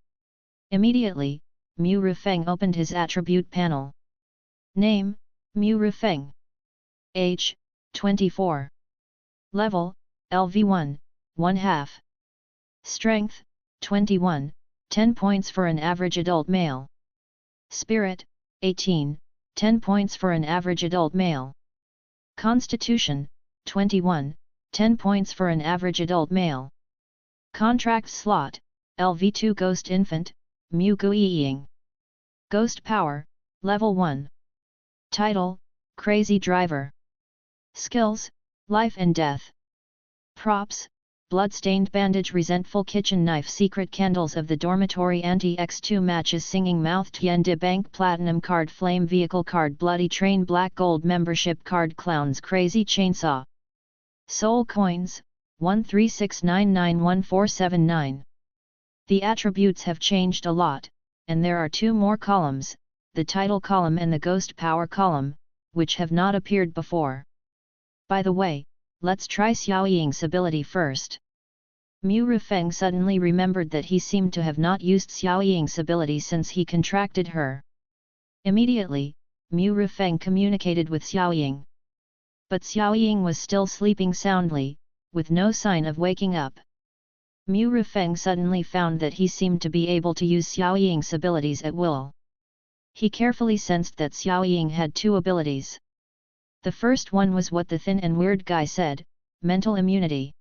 Immediately, Mu Rifeng opened his attribute panel. Name: Mu Rifeng. Age: 24. Level: LV1, 1/2. Strength: 21, 10 points for an average adult male. Spirit: 18, 10 points for an average adult male. Constitution: 21, 10 points for an average adult male. Contract slot: LV2 Ghost Infant, Mu Guiying. Ghost Power, Level 1. Title: Crazy Driver. Skills: Life and Death. Props: blood-stained bandage, resentful kitchen knife, secret candles of the dormitory, anti-X2 matches, singing mouth, Tien de bank, platinum card, flame vehicle card, bloody train, black gold membership card, clowns, crazy chainsaw. Soul coins, 136991479. The attributes have changed a lot, and there are two more columns, the title column and the ghost power column, which have not appeared before. By the way, let's try Xiao Ying's ability first. Mu Rufeng suddenly remembered that he seemed to have not used Xiao Ying's ability since he contracted her. Immediately, Mu Rufeng communicated with Xiao Ying. But Xiao Ying was still sleeping soundly, with no sign of waking up. Mu Rufeng suddenly found that he seemed to be able to use Xiao Ying's abilities at will. He carefully sensed that Xiao Ying had two abilities. The first one was what the thin and weird guy said, mental immunity.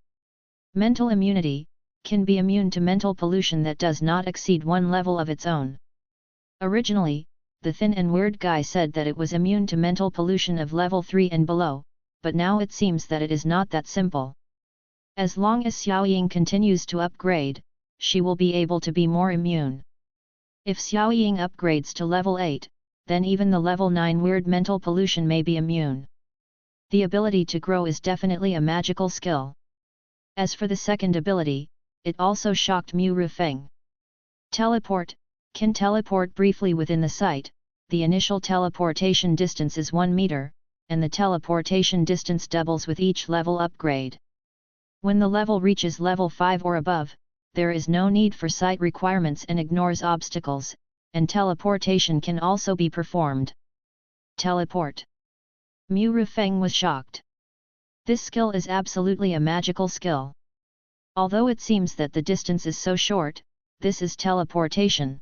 Mental immunity can be immune to mental pollution that does not exceed one level of its own. Originally, the thin and weird guy said that it was immune to mental pollution of level 3 and below, but now it seems that it is not that simple. As long as Xiao Ying continues to upgrade, she will be able to be more immune. If Xiao Ying upgrades to level 8, then even the level 9 weird mental pollution may be immune. The ability to grow is definitely a magical skill. As for the second ability, it also shocked Mu Rufeng. Teleport, can teleport briefly within the site. The initial teleportation distance is 1 meter, and the teleportation distance doubles with each level upgrade. When the level reaches level 5 or above, there is no need for sight requirements and ignores obstacles, and teleportation can also be performed. Teleport. Mu Rufeng was shocked. This skill is absolutely a magical skill. Although it seems that the distance is so short, this is teleportation.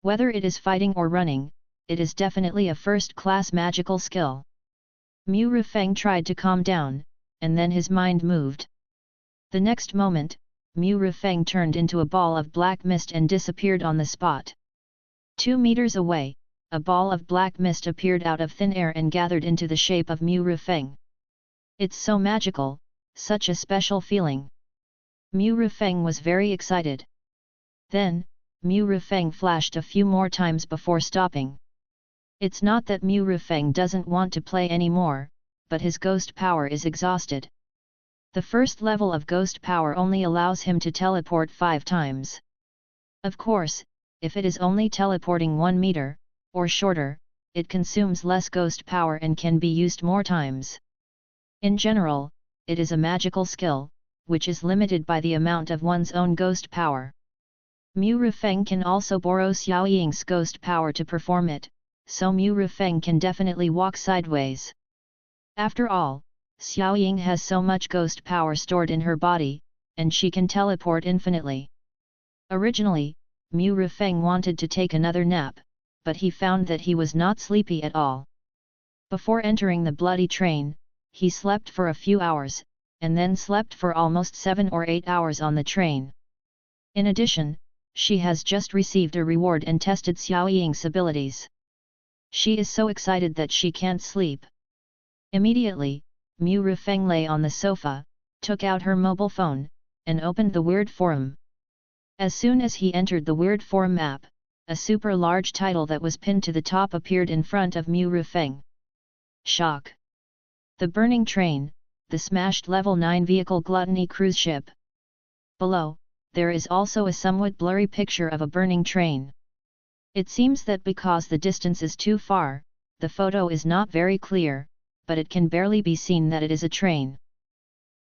Whether it is fighting or running, it is definitely a first-class magical skill. Mu Rufeng tried to calm down, and then his mind moved. The next moment, Mu Rufeng turned into a ball of black mist and disappeared on the spot. 2 meters away, a ball of black mist appeared out of thin air and gathered into the shape of Mu Rufeng. It's so magical, such a special feeling. Mu Rufeng was very excited. Then, Mu Rufeng flashed a few more times before stopping. It's not that Mu Rufeng doesn't want to play anymore, but his ghost power is exhausted. The first level of ghost power only allows him to teleport 5 times. Of course, if it is only teleporting 1 meter, or shorter, it consumes less ghost power and can be used more times. In general, it is a magical skill, which is limited by the amount of one's own ghost power. Mu Rufeng can also borrow Xiao Ying's ghost power to perform it, so Mu Rufeng can definitely walk sideways. After all, Xiao Ying has so much ghost power stored in her body, and she can teleport infinitely. Originally, Mu Rufeng wanted to take another nap, but he found that he was not sleepy at all. Before entering the bloody train, he slept for a few hours, and then slept for almost 7 or 8 hours on the train. In addition, she has just received a reward and tested Xiao Ying's abilities. She is so excited that she can't sleep. Immediately, Mu Rufeng lay on the sofa, took out her mobile phone, and opened the Weird Forum. As soon as he entered the Weird Forum app, a super large title that was pinned to the top appeared in front of Mu Rufeng. Shock! The burning train, the smashed level 9 vehicle gluttony cruise ship. Below, there is also a somewhat blurry picture of a burning train. It seems that because the distance is too far, the photo is not very clear, but it can barely be seen that it is a train.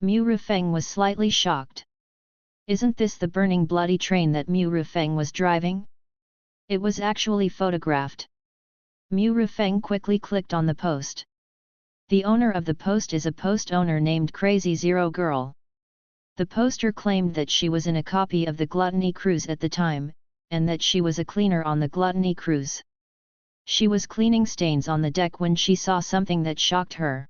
Mu Rufeng was slightly shocked. Isn't this the burning bloody train that Mu Rufeng was driving? It was actually photographed. Mu Rufeng quickly clicked on the post. The owner of the post is a post owner named Crazy Zero Girl. The poster claimed that she was in a copy of the Gluttony Cruise at the time, and that she was a cleaner on the Gluttony Cruise. She was cleaning stains on the deck when she saw something that shocked her.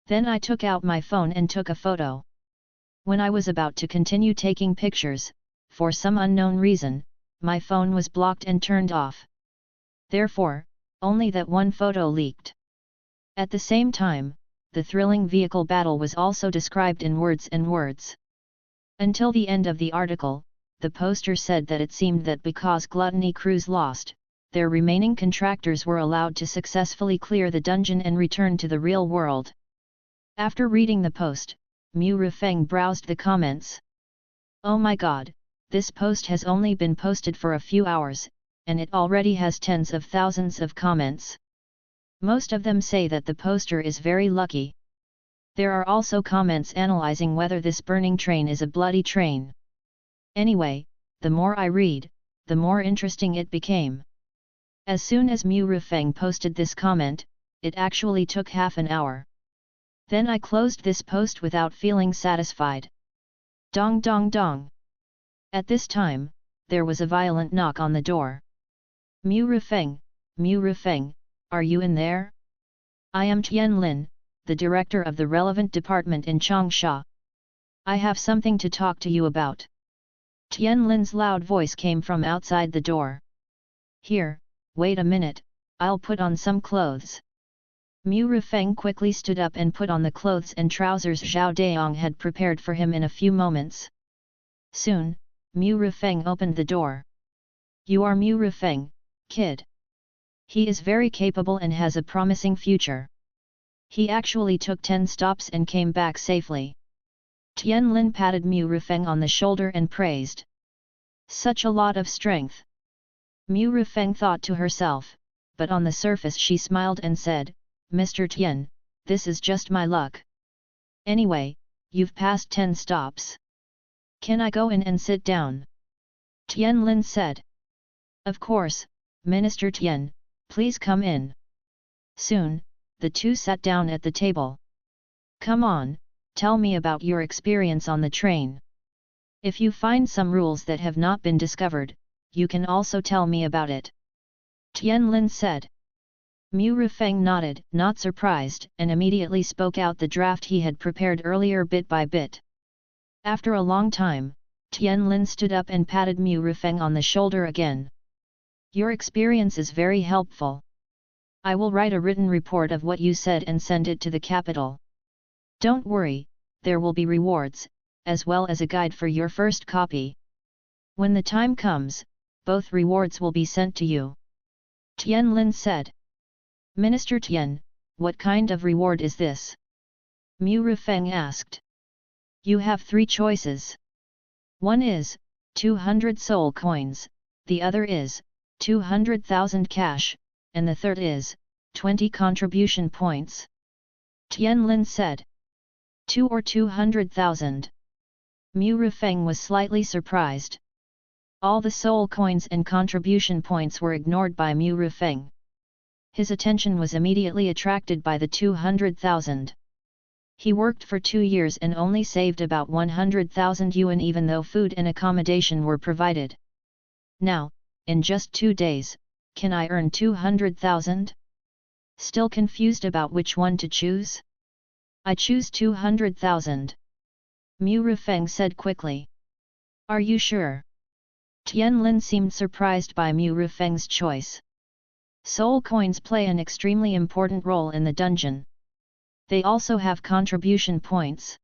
Then I took out my phone and took a photo. When I was about to continue taking pictures, for some unknown reason, my phone was blocked and turned off. Therefore, only that one photo leaked. At the same time, the thrilling vehicle battle was also described in words and words. Until the end of the article, the poster said that it seemed that because Gluttony Cruise lost, their remaining contractors were allowed to successfully clear the dungeon and return to the real world. After reading the post, Mu Rifeng browsed the comments. Oh my god, this post has only been posted for a few hours, and it already has tens of thousands of comments. Most of them say that the poster is very lucky. There are also comments analyzing whether this burning train is a bloody train. Anyway, the more I read, the more interesting it became. As soon as Mu Rifeng posted this comment, it actually took half an hour. Then I closed this post without feeling satisfied. Dong dong dong. At this time, there was a violent knock on the door. Mu Rifeng, are you in there? I am Tian Lin, the director of the relevant department in Changsha. I have something to talk to you about. Tian Lin's loud voice came from outside the door. Here, wait a minute, I'll put on some clothes. Mu Rifeng quickly stood up and put on the clothes and trousers Zhao Daong had prepared for him in a few moments. Soon, Mu Rifeng opened the door. You are Mu Rifeng, kid. He is very capable and has a promising future. He actually took 10 stops and came back safely. Tian Lin patted Mu Rifeng on the shoulder and praised. Such a lot of strength. Mu Rifeng thought to herself, but on the surface she smiled and said, Mr. Tian, this is just my luck. Anyway, you've passed 10 stops. Can I go in and sit down? Tian Lin said. Of course, Minister Tian, please come in. Soon, the two sat down at the table. Come on, tell me about your experience on the train. If you find some rules that have not been discovered, you can also tell me about it. Tian Lin said. Mu Rifeng nodded, not surprised, and immediately spoke out the draft he had prepared earlier bit by bit. After a long time, Tian Lin stood up and patted Mu Rifeng on the shoulder again. Your experience is very helpful. I will write a written report of what you said and send it to the capital. Don't worry, there will be rewards, as well as a guide for your first copy. When the time comes, both rewards will be sent to you. Tian Lin said. Minister Tian, what kind of reward is this? Mu Rifeng asked. You have 3 choices. One is 200 soul coins, the other is 200,000 cash, and the third is 20 contribution points. Tian Lin said. 2 or 200,000. Mu Rifeng was slightly surprised. All the soul coins and contribution points were ignored by Mu Rifeng. His attention was immediately attracted by the 200,000. He worked for 2 years and only saved about 100,000 yuan even though food and accommodation were provided. Now, in just 2 days, can I earn 200,000? Still confused about which one to choose? I choose 200,000. Mu Rifeng said quickly. Are you sure? Tian Lin seemed surprised by Mu Rifeng's choice. Soul coins play an extremely important role in the dungeon. They also have contribution points.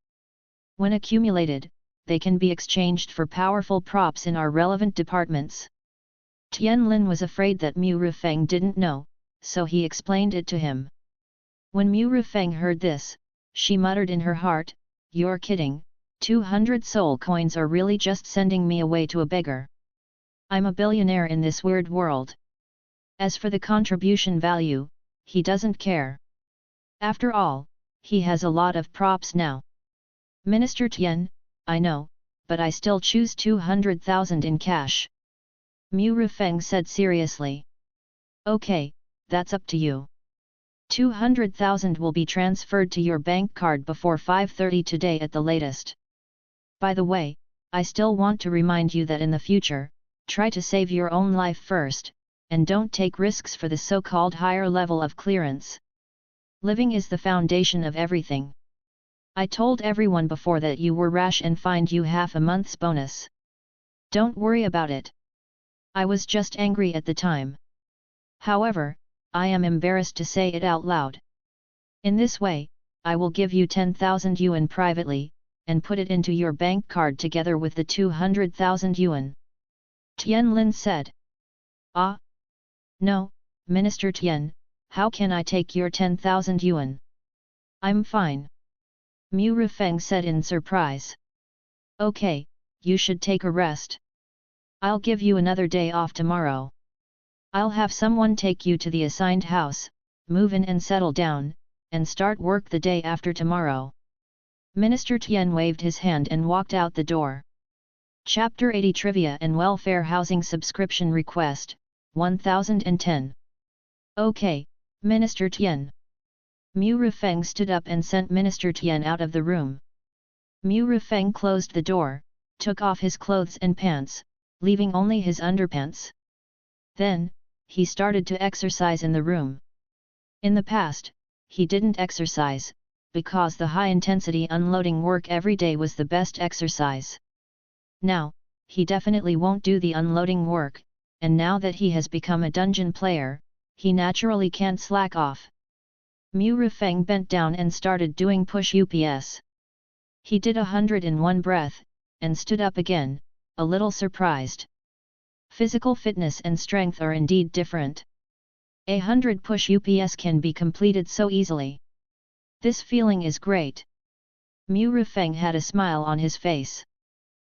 When accumulated, they can be exchanged for powerful props in our relevant departments. Tian Lin was afraid that Mu Rifeng didn't know, so he explained it to him. When Mu Rifeng heard this, she muttered in her heart, You're kidding, 200 soul coins are really just sending me away to a beggar. I'm a billionaire in this weird world. As for the contribution value, he doesn't care. After all, he has a lot of props now. Minister Tian, I know, but I still choose 200,000 in cash. Mu Rifeng said seriously. Okay, that's up to you. 200,000 will be transferred to your bank card before 5:30 today at the latest. By the way, I still want to remind you that in the future, try to save your own life first, and don't take risks for the so-called higher level of clearance. Living is the foundation of everything. I told everyone before that you were rash and fined you half a month's bonus. Don't worry about it. I was just angry at the time. However, I am embarrassed to say it out loud. In this way, I will give you 10,000 yuan privately, and put it into your bank card together with the 200,000 yuan. Tian Lin said. Ah? No, Minister Tian, how can I take your 10,000 yuan? I'm fine. Mu Rifeng said in surprise. Okay, you should take a rest. I'll give you another day off tomorrow. I'll have someone take you to the assigned house, move in and settle down, and start work the day after tomorrow. Minister Tian waved his hand and walked out the door. Chapter 80 Trivia and Welfare Housing Subscription Request, 1010. Okay, Minister Tian. Mu Rifeng stood up and sent Minister Tian out of the room. Mu Rifeng closed the door, took off his clothes and pants, leaving only his underpants. Then, he started to exercise in the room. In the past, he didn't exercise, because the high-intensity unloading work every day was the best exercise. Now, he definitely won't do the unloading work, and now that he has become a dungeon player, he naturally can't slack off. Mu Rifeng bent down and started doing push-ups. He did 100 in one breath, and stood up again, a little surprised. Physical fitness and strength are indeed different. 100 push-ups can be completed so easily. This feeling is great. Mu Rifeng had a smile on his face.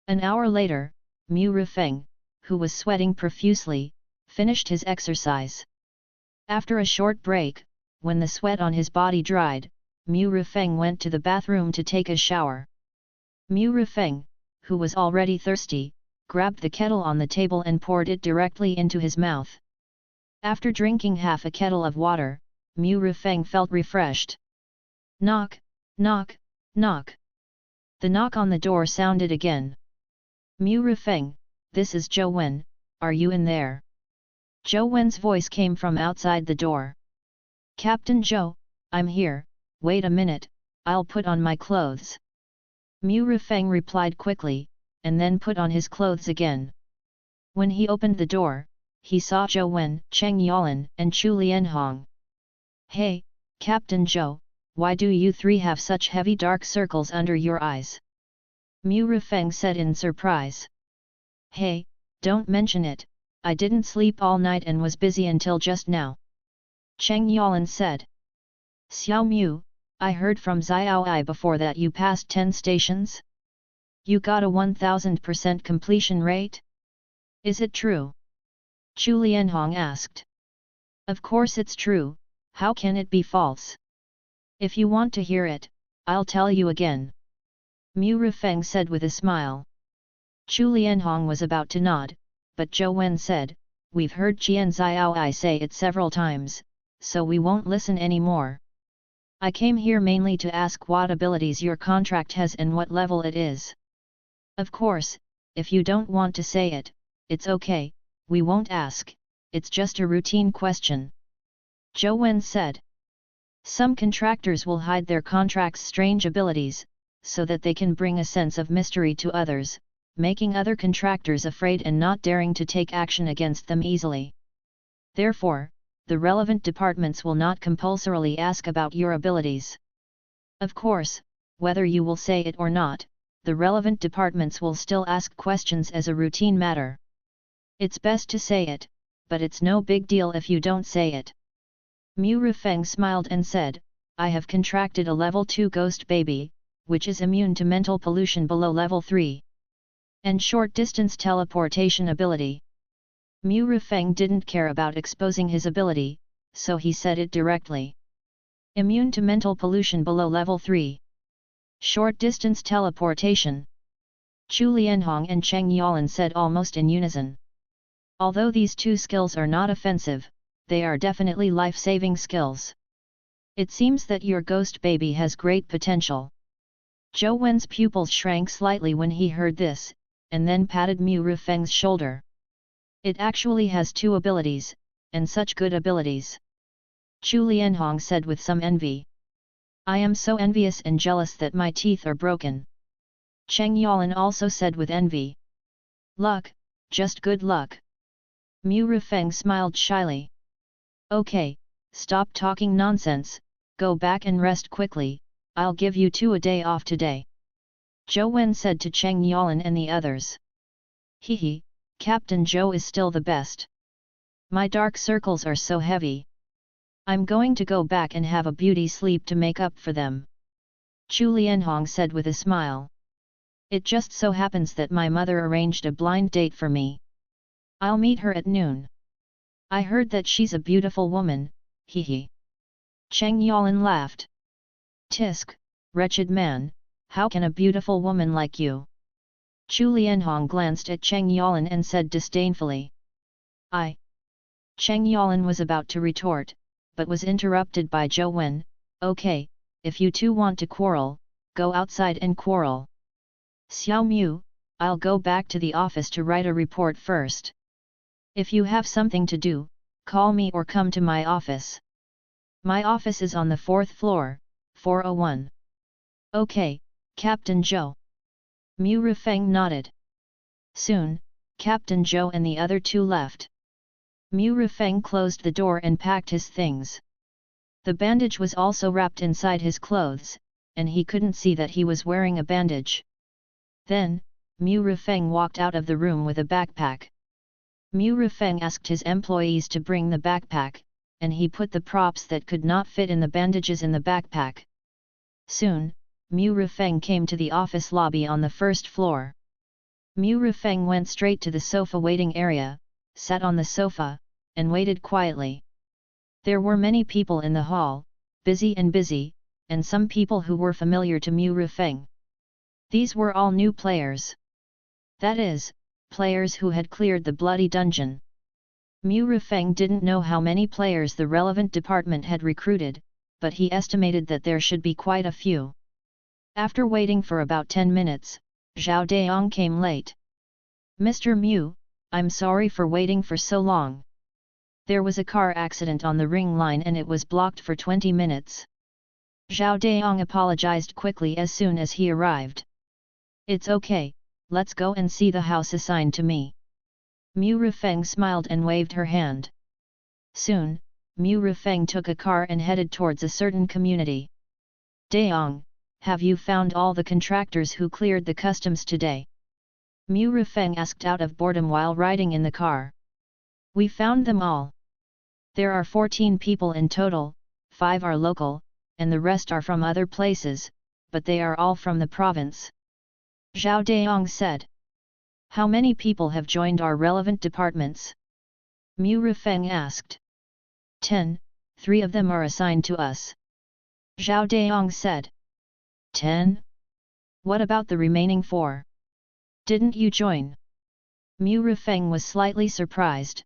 An hour later, Mu Rifeng, who was sweating profusely, finished his exercise. After a short break, when the sweat on his body dried, Mu Rifeng went to the bathroom to take a shower. Mu Rifeng, who was already thirsty, grabbed the kettle on the table and poured it directly into his mouth. After drinking half a kettle of water, Mu Rifeng felt refreshed. Knock, knock, knock. The knock on the door sounded again. Mu Rifeng, this is Zhou Wen, are you in there? Zhou Wen's voice came from outside the door. Captain Zhou, I'm here, wait a minute, I'll put on my clothes. Mu Rifeng replied quickly, and then put on his clothes again. When he opened the door, he saw Zhou Wen, Cheng Yaolin and Chu Lianhong. Hey, Captain Zhou, why do you three have such heavy dark circles under your eyes? Mu Rifeng said in surprise. Hey, don't mention it, I didn't sleep all night and was busy until just now. Cheng Yaolin said. Xiao Mu, I heard from Xiao Ai before that you passed 10 stations? You got a 1000% completion rate? Is it true? Chu Lianhong asked. Of course it's true, how can it be false? If you want to hear it, I'll tell you again. Mu Rifeng said with a smile. Chu Lianhong was about to nod, but Zhou Wen said, we've heard Qian Xiao Ai say it several times, so we won't listen anymore. I came here mainly to ask what abilities your contract has and what level it is. Of course, if you don't want to say it, it's okay, we won't ask, it's just a routine question. Zhou Wen said. Some contractors will hide their contract's strange abilities, so that they can bring a sense of mystery to others, making other contractors afraid and not daring to take action against them easily. Therefore, the relevant departments will not compulsorily ask about your abilities. Of course, whether you will say it or not, the relevant departments will still ask questions as a routine matter. It's best to say it, but it's no big deal if you don't say it. Mu Rifeng smiled and said, I have contracted a level 2 ghost baby, which is immune to mental pollution below level 3. And short-distance teleportation ability. Mu Rifeng didn't care about exposing his ability, so he said it directly. Immune to mental pollution below level 3. Short-distance teleportation. Chu Lianhong and Cheng Yaolin said almost in unison. Although these two skills are not offensive, they are definitely life-saving skills. It seems that your ghost baby has great potential. Zhou Wen's pupils shrank slightly when he heard this, and then patted Mu Rifeng's shoulder. It actually has 2 abilities, and such good abilities. Chu Lianhong said with some envy. I am so envious and jealous that my teeth are broken. Cheng Yaolin also said with envy. Luck, just good luck. Mu Rifeng smiled shyly. Okay, stop talking nonsense, go back and rest quickly, I'll give you 2 a day off today. Zhou Wen said to Cheng Yalan and the others. Hehe, Captain Zhou is still the best. My dark circles are so heavy. I'm going to go back and have a beauty sleep to make up for them. Chu Lianhong said with a smile. It just so happens that my mother arranged a blind date for me. I'll meet her at noon. I heard that she's a beautiful woman, hehe. Cheng Yalan laughed. Tisk, wretched man, how can a beautiful woman like you? Chu Lianhong glanced at Cheng Yalan and said disdainfully. Cheng Yalan was about to retort, but was interrupted by Zhou Wen. Okay, if you two want to quarrel, go outside and quarrel. Xiao Mu, I'll go back to the office to write a report first. If you have something to do, call me or come to my office. My office is on the 4th floor, 401. Okay, Captain Zhou. Mu Rifeng nodded. Soon, Captain Zhou and the other two left. Mu Rifeng closed the door and packed his things. The bandage was also wrapped inside his clothes, and he couldn't see that he was wearing a bandage. Then, Mu Rifeng walked out of the room with a backpack. Mu Rifeng asked his employees to bring the backpack, and he put the props that could not fit in the bandages in the backpack. Soon, Mu Rifeng came to the office lobby on the 1st floor. Mu Rifeng went straight to the sofa waiting area, sat on the sofa, and waited quietly. There were many people in the hall, busy, and some people who were familiar to Mu Rifeng. These were all new players. That is, players who had cleared the bloody dungeon. Mu Rifeng didn't know how many players the relevant department had recruited, but he estimated that there should be quite a few. After waiting for about 10 minutes, Zhao Daong came late. Mr. Mu, I'm sorry for waiting for so long. There was a car accident on the ring line and it was blocked for 20 minutes. Zhao Daong apologized quickly as soon as he arrived. It's okay, let's go and see the house assigned to me. Mu Rifeng smiled and waved her hand. Soon, Mu Rifeng took a car and headed towards a certain community. Daong, have you found all the contractors who cleared the customs today? Mu Rifeng asked out of boredom while riding in the car. We found them all. There are 14 people in total, 5 are local, and the rest are from other places, but they are all from the province. Zhao Daong said. How many people have joined our relevant departments? Mu Rifeng asked. 10, 3 of them are assigned to us. Zhao Daong said. 10? What about the remaining 4? Didn't you join? Mu Rifeng was slightly surprised.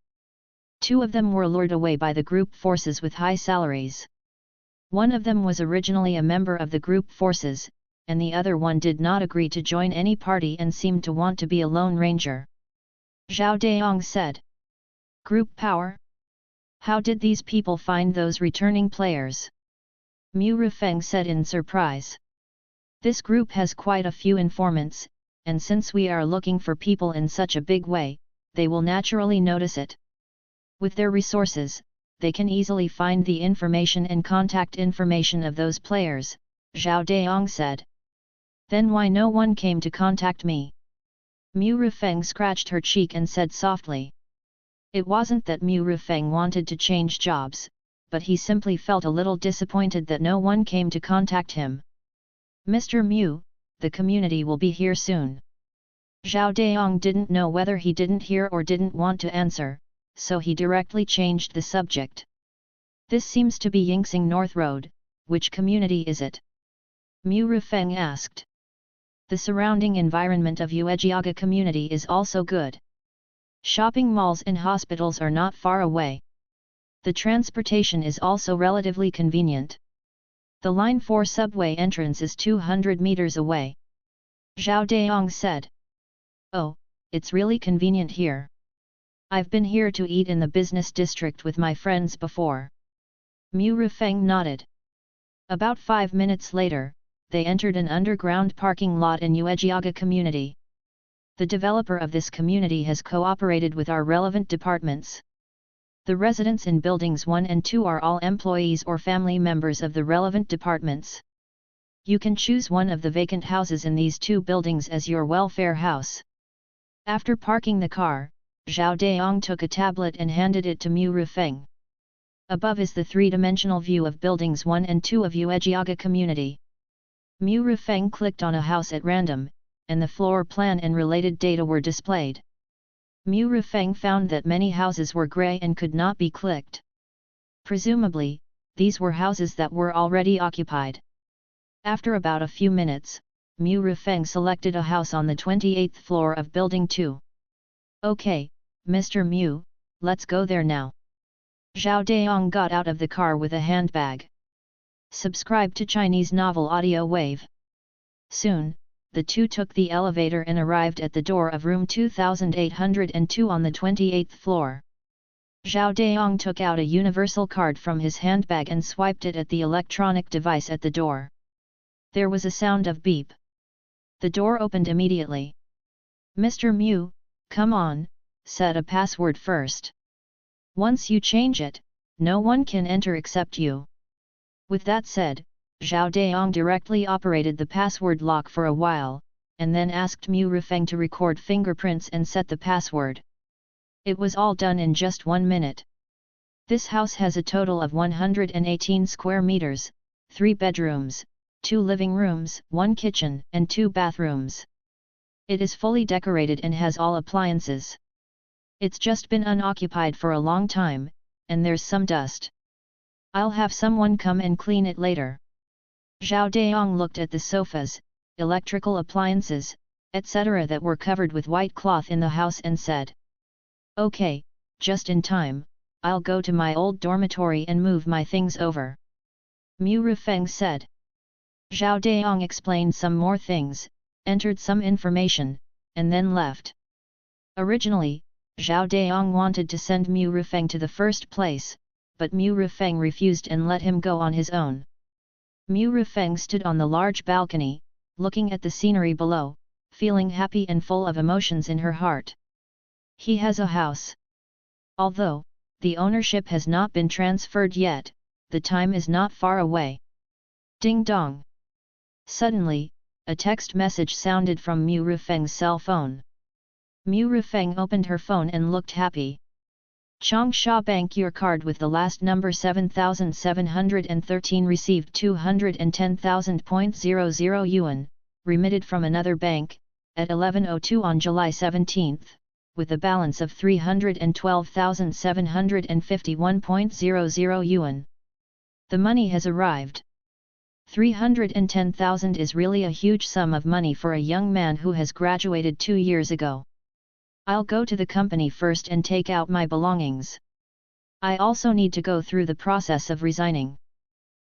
2 of them were lured away by the group forces with high salaries. One of them was originally a member of the group forces, and the other one did not agree to join any party and seemed to want to be a lone ranger. Zhao Daong said. Group power? How did these people find those returning players? Mu Rifeng said in surprise. This group has quite a few informants, and since we are looking for people in such a big way, they will naturally notice it. With their resources, they can easily find the information and contact information of those players, Zhao Daong said. Then why no one came to contact me? Mu Rifeng scratched her cheek and said softly. It wasn't that Mu Rifeng wanted to change jobs, but he simply felt a little disappointed that no one came to contact him. Mr. Mu, the community will be here soon. Zhao Daong didn't know whether he didn't hear or didn't want to answer, so he directly changed the subject. This seems to be Yingxing North Road, which community is it? Mu Rifeng asked. The surrounding environment of Yuejiaga community is also good. Shopping malls and hospitals are not far away. The transportation is also relatively convenient. The Line 4 subway entrance is 200 meters away. Zhao Daong said. Oh, it's really convenient here. I've been here to eat in the business district with my friends before. Mu Rifeng nodded. About 5 minutes later, they entered an underground parking lot in Yuejiaga community. The developer of this community has cooperated with our relevant departments. The residents in buildings 1 and 2 are all employees or family members of the relevant departments. You can choose one of the vacant houses in these two buildings as your welfare house. After parking the car, Zhao Daong took a tablet and handed it to Mu Rufeng. Above is the three-dimensional view of buildings 1 and 2 of Yuejiaga community. Mu Rufeng clicked on a house at random, and the floor plan and related data were displayed. Mu Rufeng found that many houses were grey and could not be clicked. Presumably, these were houses that were already occupied. After about a few minutes, Mu Rufeng selected a house on the 28th floor of Building 2. Okay, Mr. Mu, let's go there now. Zhao Daong got out of the car with a handbag. Subscribe to Chinese Novel Audio Wave. Soon, the two took the elevator and arrived at the door of room 2802 on the 28th floor. Zhao Daong took out a universal card from his handbag and swiped it at the electronic device at the door. There was a sound of beep. The door opened immediately. Mr. Mu, come on, set a password first. Once you change it, no one can enter except you. With that said, Zhao Daong directly operated the password lock for a while, and then asked Mu Rufeng to record fingerprints and set the password. It was all done in just 1 minute. This house has a total of 118 square meters, 3 bedrooms, 2 living rooms, 1 kitchen and 2 bathrooms. It is fully decorated and has all appliances. It's just been unoccupied for a long time, and there's some dust. I'll have someone come and clean it later. Zhao Daong looked at the sofas, electrical appliances, etc. that were covered with white cloth in the house and said, "Okay, just in time, I'll go to my old dormitory and move my things over." Mu Rufeng said. Zhao Daong explained some more things, entered some information, and then left. Originally, Zhao Daong wanted to send Mu Rufeng to the first place, but Mu Rufeng refused and let him go on his own. Mu Rufeng stood on the large balcony, looking at the scenery below, feeling happy and full of emotions in her heart. He has a house. Although, the ownership has not been transferred yet, the time is not far away. Ding dong! Suddenly, a text message sounded from Mu Rufeng's cell phone. Mu Rufeng opened her phone and looked happy. Changsha Bank, your card with the last number 7713 received 210,000.00 yuan, remitted from another bank, at 11:02 on July 17, with a balance of 312,751.00 yuan. The money has arrived. 310,000 is really a huge sum of money for a young man who has graduated 2 years ago. I'll go to the company first and take out my belongings. I also need to go through the process of resigning.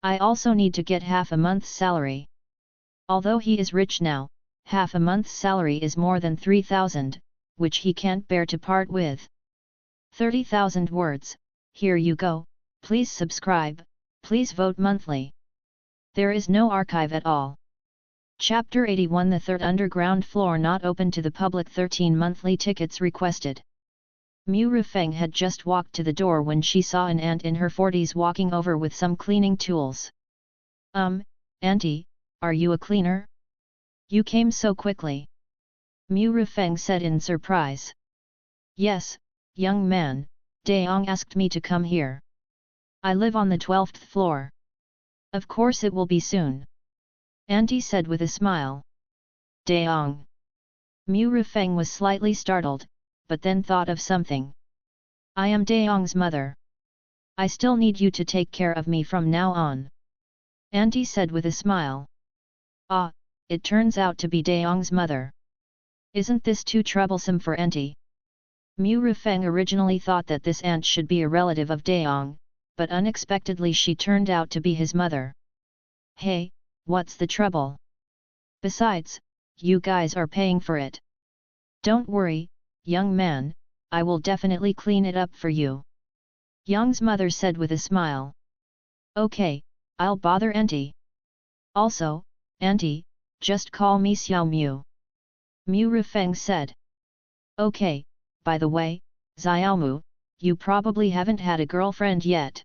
I also need to get half a month's salary. Although he is rich now, half a month's salary is more than 3,000, which he can't bear to part with. 30,000 words, here you go, please subscribe, please vote monthly. There is no archive at all. Chapter 81, the third underground floor not open to the public, 13 monthly tickets requested. Mu Rufeng had just walked to the door when she saw an aunt in her 40s walking over with some cleaning tools. Auntie, are you a cleaner? You came so quickly. Mu Rufeng said in surprise. Yes, young man, Daong asked me to come here. I live on the 12th floor. Of course it will be soon. Auntie said with a smile. Daong. Mu Rufeng was slightly startled, but then thought of something. I am Daong's mother. I still need you to take care of me from now on. Auntie said with a smile. Ah, it turns out to be Daong's mother. Isn't this too troublesome for Auntie? Mu Rufeng originally thought that this aunt should be a relative of Daong, but unexpectedly she turned out to be his mother. Hey, what's the trouble? Besides, you guys are paying for it. Don't worry, young man, I will definitely clean it up for you. Yang's mother said with a smile. Okay, I'll bother Auntie. Also, Auntie, just call me Xiao Mu. Mu Rufeng said. Okay, by the way, Xiaomu, you probably haven't had a girlfriend yet.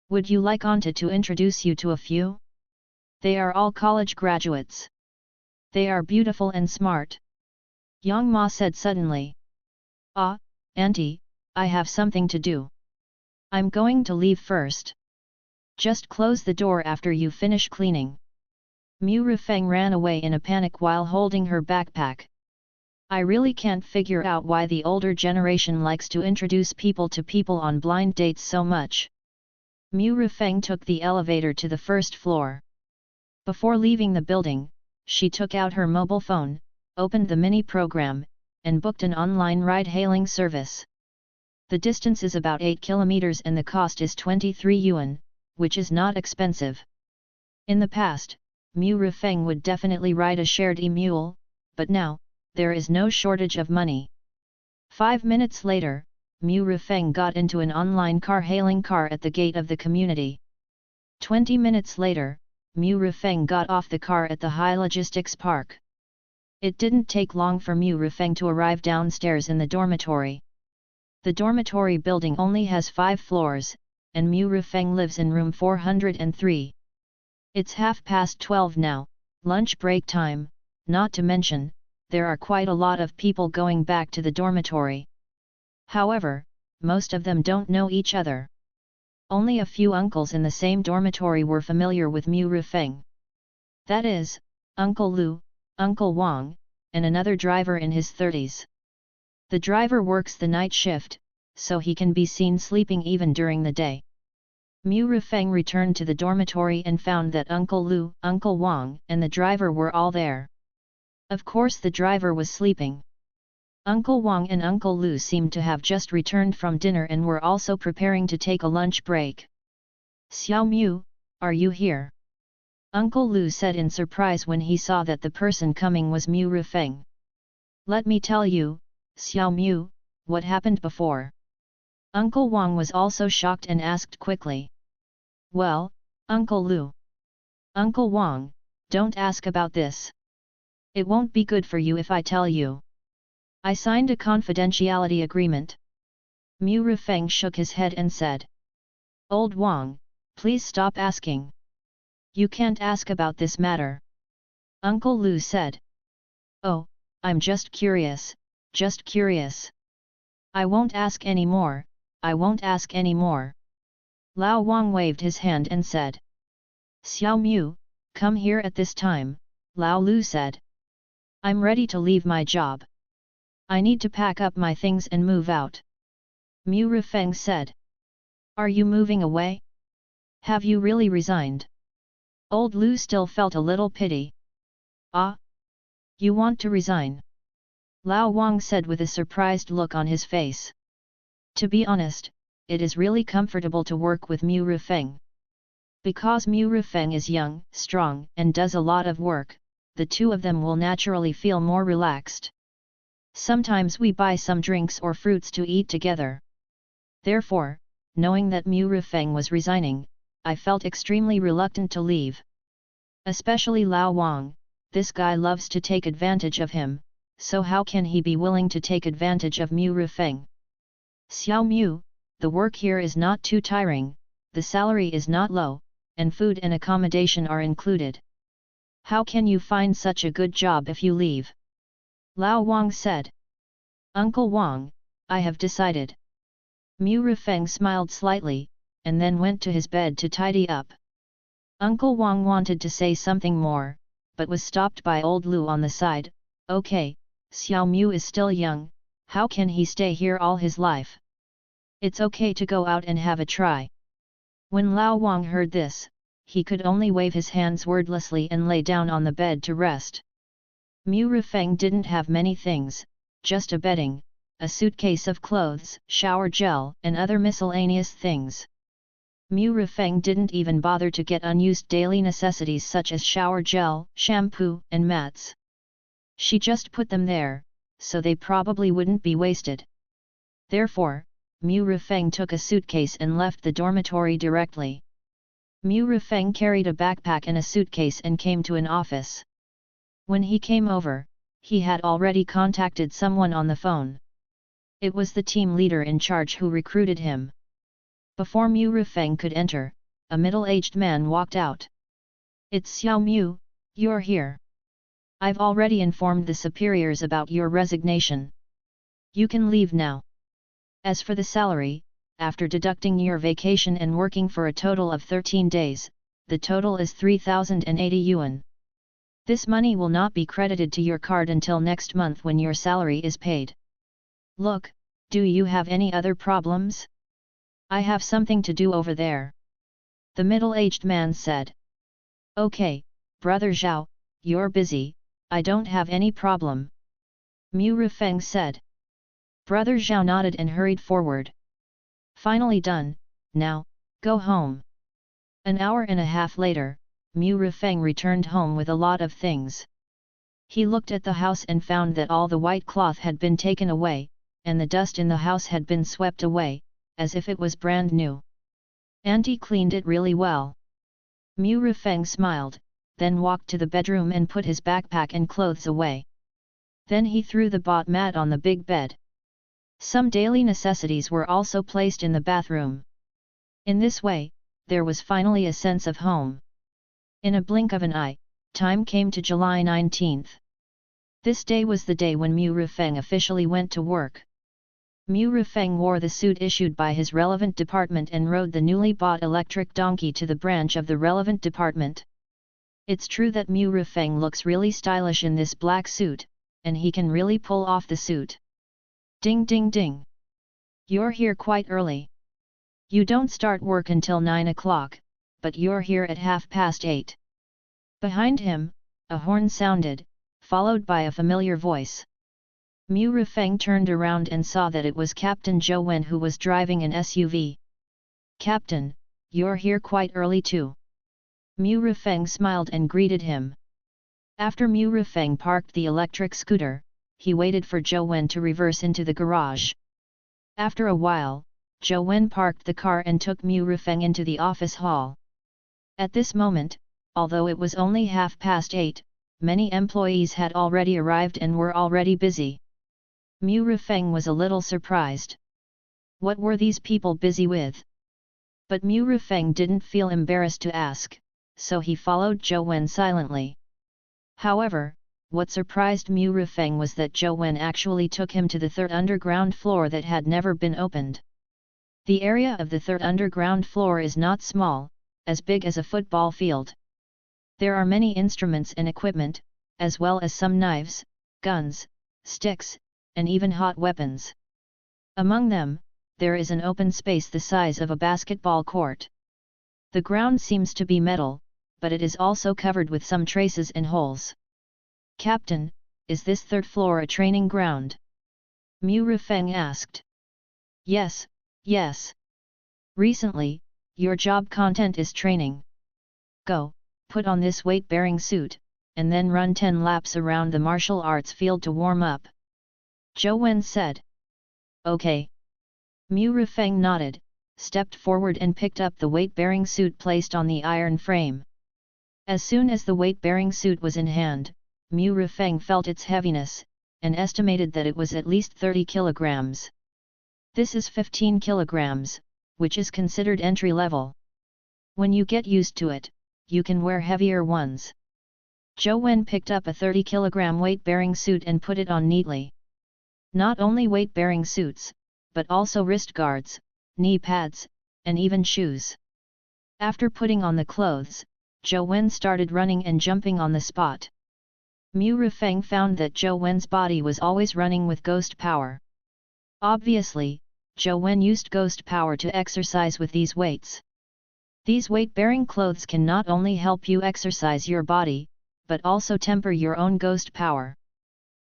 Would you like Anta to introduce you to a few? They are all college graduates. They are beautiful and smart. Yang Ma said suddenly. Ah, auntie, I have something to do. I'm going to leave first. Just close the door after you finish cleaning. Mu Rufeng ran away in a panic while holding her backpack. I really can't figure out why the older generation likes to introduce people to people on blind dates so much. Mu Rufeng took the elevator to the first floor. Before leaving the building, she took out her mobile phone, opened the mini program, and booked an online ride-hailing service. The distance is about 8 kilometers and the cost is 23 yuan, which is not expensive. In the past, Mu Rufeng would definitely ride a shared e-mule, but now, there is no shortage of money. 5 minutes later, Mu Rufeng got into an online car-hailing car at the gate of the community. 20 minutes later, Mu Rufeng got off the car at the High Logistics Park. It didn't take long for Mu Rufeng to arrive downstairs in the dormitory. The dormitory building only has 5 floors, and Mu Rufeng lives in room 403. It's 12:30 now, lunch break time, not to mention, there are quite a lot of people going back to the dormitory. However, most of them don't know each other. Only a few uncles in the same dormitory were familiar with Mu Rufeng. That is, Uncle Lu, Uncle Wang, and another driver in his 30s. The driver works the night shift, so he can be seen sleeping even during the day. Mu Rufeng returned to the dormitory and found that Uncle Lu, Uncle Wang, and the driver were all there. Of course the driver was sleeping. Uncle Wang and Uncle Lu seemed to have just returned from dinner and were also preparing to take a lunch break. "Xiao Mu, are you here?" Uncle Lu said in surprise when he saw that the person coming was Mu Rufeng. "Let me tell you, Xiao Mu, what happened before?" Uncle Wang was also shocked and asked quickly. "Well, Uncle Lu." "Uncle Wang, don't ask about this. It won't be good for you if I tell you. I signed a confidentiality agreement." Mu Rufeng shook his head and said. "Old Wang, please stop asking. You can't ask about this matter." Uncle Lu said. "Oh, I'm just curious, just curious. I won't ask any more, I won't ask any more." Lao Wang waved his hand and said. "Xiao Mu, come here at this time," Lao Lu said. "I'm ready to leave my job. I need to pack up my things and move out." Mu Rufeng said. "Are you moving away? Have you really resigned?" Old Lu still felt a little pity. "Ah? You want to resign?" Lao Wang said with a surprised look on his face. "To be honest, it is really comfortable to work with Mu Rufeng. Because Mu Rufeng is young, strong, and does a lot of work, the two of them will naturally feel more relaxed. Sometimes we buy some drinks or fruits to eat together. Therefore, knowing that Mu Rufeng was resigning, I felt extremely reluctant to leave. Especially Lao Wang, this guy loves to take advantage of him, so how can he be willing to take advantage of Mu Rufeng? Xiao Mu, the work here is not too tiring, the salary is not low, and food and accommodation are included. How can you find such a good job if you leave?" Lao Wang said. "Uncle Wang, I have decided." Mu Rufeng smiled slightly, and then went to his bed to tidy up. Uncle Wang wanted to say something more, but was stopped by old Lu on the side. "Okay, Xiao Mu is still young, how can he stay here all his life? It's okay to go out and have a try." When Lao Wang heard this, he could only wave his hands wordlessly and lay down on the bed to rest. Mu Rufeng didn't have many things, just a bedding, a suitcase of clothes, shower gel, and other miscellaneous things. Mu Rufeng didn't even bother to get unused daily necessities such as shower gel, shampoo, and mats. She just put them there, so they probably wouldn't be wasted. Therefore, Mu Rufeng took a suitcase and left the dormitory directly. Mu Rufeng carried a backpack and a suitcase and came to an office. When he came over, he had already contacted someone on the phone. It was the team leader in charge who recruited him. Before Mu Rufeng could enter, a middle-aged man walked out. It's Xiao Mu, you're here. I've already informed the superiors about your resignation. You can leave now. As for the salary, after deducting your vacation and working for a total of 13 days, the total is 3,080 yuan. This money will not be credited to your card until next month when your salary is paid. Look, do you have any other problems? I have something to do over there. The middle-aged man said. Okay, Brother Zhao, you're busy, I don't have any problem. Mu Rifeng said. Brother Zhao nodded and hurried forward. Finally done, now, go home. An hour and a half later, Mu Rifeng returned home with a lot of things. He looked at the house and found that all the white cloth had been taken away, and the dust in the house had been swept away, as if it was brand new. Auntie cleaned it really well. Mu Rifeng smiled, then walked to the bedroom and put his backpack and clothes away. Then he threw the bot mat on the big bed. Some daily necessities were also placed in the bathroom. In this way, there was finally a sense of home. In a blink of an eye, time came to July 19th. This day was the day when Mu Rifeng officially went to work. Mu Rifeng wore the suit issued by his relevant department and rode the newly bought electric donkey to the branch of the relevant department. It's true that Mu Rifeng looks really stylish in this black suit, and he can really pull off the suit. Ding ding ding! You're here quite early. You don't start work until 9 o'clock, but you're here at 8:30. Behind him, a horn sounded, followed by a familiar voice. Mu Rifeng turned around and saw that it was Captain Zhou Wen who was driving an SUV. Captain, you're here quite early too. Mu Rifeng smiled and greeted him. After Mu Rifeng parked the electric scooter, he waited for Zhou Wen to reverse into the garage. After a while, Zhou Wen parked the car and took Mu Rifeng into the office hall. At this moment, although it was only 8:30, many employees had already arrived and were already busy. Mu Rifeng was a little surprised. What were these people busy with? But Mu Rifeng didn't feel embarrassed to ask, so he followed Zhou Wen silently. However, what surprised Mu Rifeng was that Zhou Wen actually took him to the third underground floor that had never been opened. The area of the third underground floor is not small, as big as a football field. There are many instruments and equipment, as well as some knives, guns, sticks, and even hot weapons. Among them, there is an open space the size of a basketball court. The ground seems to be metal, but it is also covered with some traces and holes. Captain, is this third floor a training ground? Mu Rifeng asked. Yes, yes. Recently, your job content is training. Go, put on this weight-bearing suit, and then run 10 laps around the martial arts field to warm up. Zhou Wen said. Okay. Mu Rifeng nodded, stepped forward and picked up the weight-bearing suit placed on the iron frame. As soon as the weight-bearing suit was in hand, Mu Rifeng felt its heaviness, and estimated that it was at least 30 kilograms. This is 15 kilograms, which is considered entry-level. When you get used to it, you can wear heavier ones. Zhou Wen picked up a 30-kilogram weight-bearing suit and put it on neatly. Not only weight-bearing suits, but also wrist guards, knee pads, and even shoes. After putting on the clothes, Zhou Wen started running and jumping on the spot. Mu Rifeng found that Zhou Wen's body was always running with ghost power. Obviously, Zhou Wen used ghost power to exercise with these weights. These weight-bearing clothes can not only help you exercise your body, but also temper your own ghost power.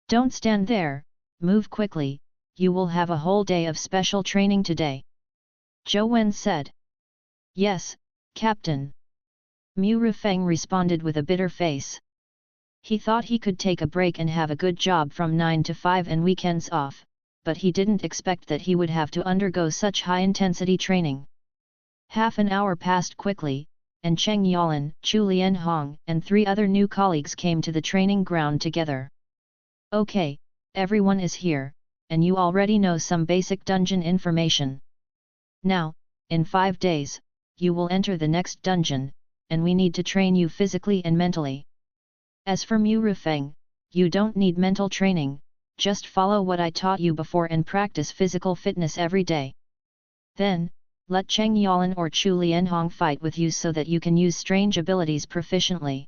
Don't stand there, move quickly, you will have a whole day of special training today. Zhou Wen said. Yes, Captain. Mu Rifeng responded with a bitter face. He thought he could take a break and have a good job from 9 to 5 and weekends off, but he didn't expect that he would have to undergo such high-intensity training. Half an hour passed quickly, and Cheng Yalan, Chu Lianhong, and 3 other new colleagues came to the training ground together. Okay, everyone is here, and you already know some basic dungeon information. Now, in 5 days, you will enter the next dungeon, and we need to train you physically and mentally. As for Mu Rufeng, you don't need mental training, just follow what I taught you before and practice physical fitness every day. Then, let Cheng Yalan or Chu Lianhong fight with you so that you can use strange abilities proficiently.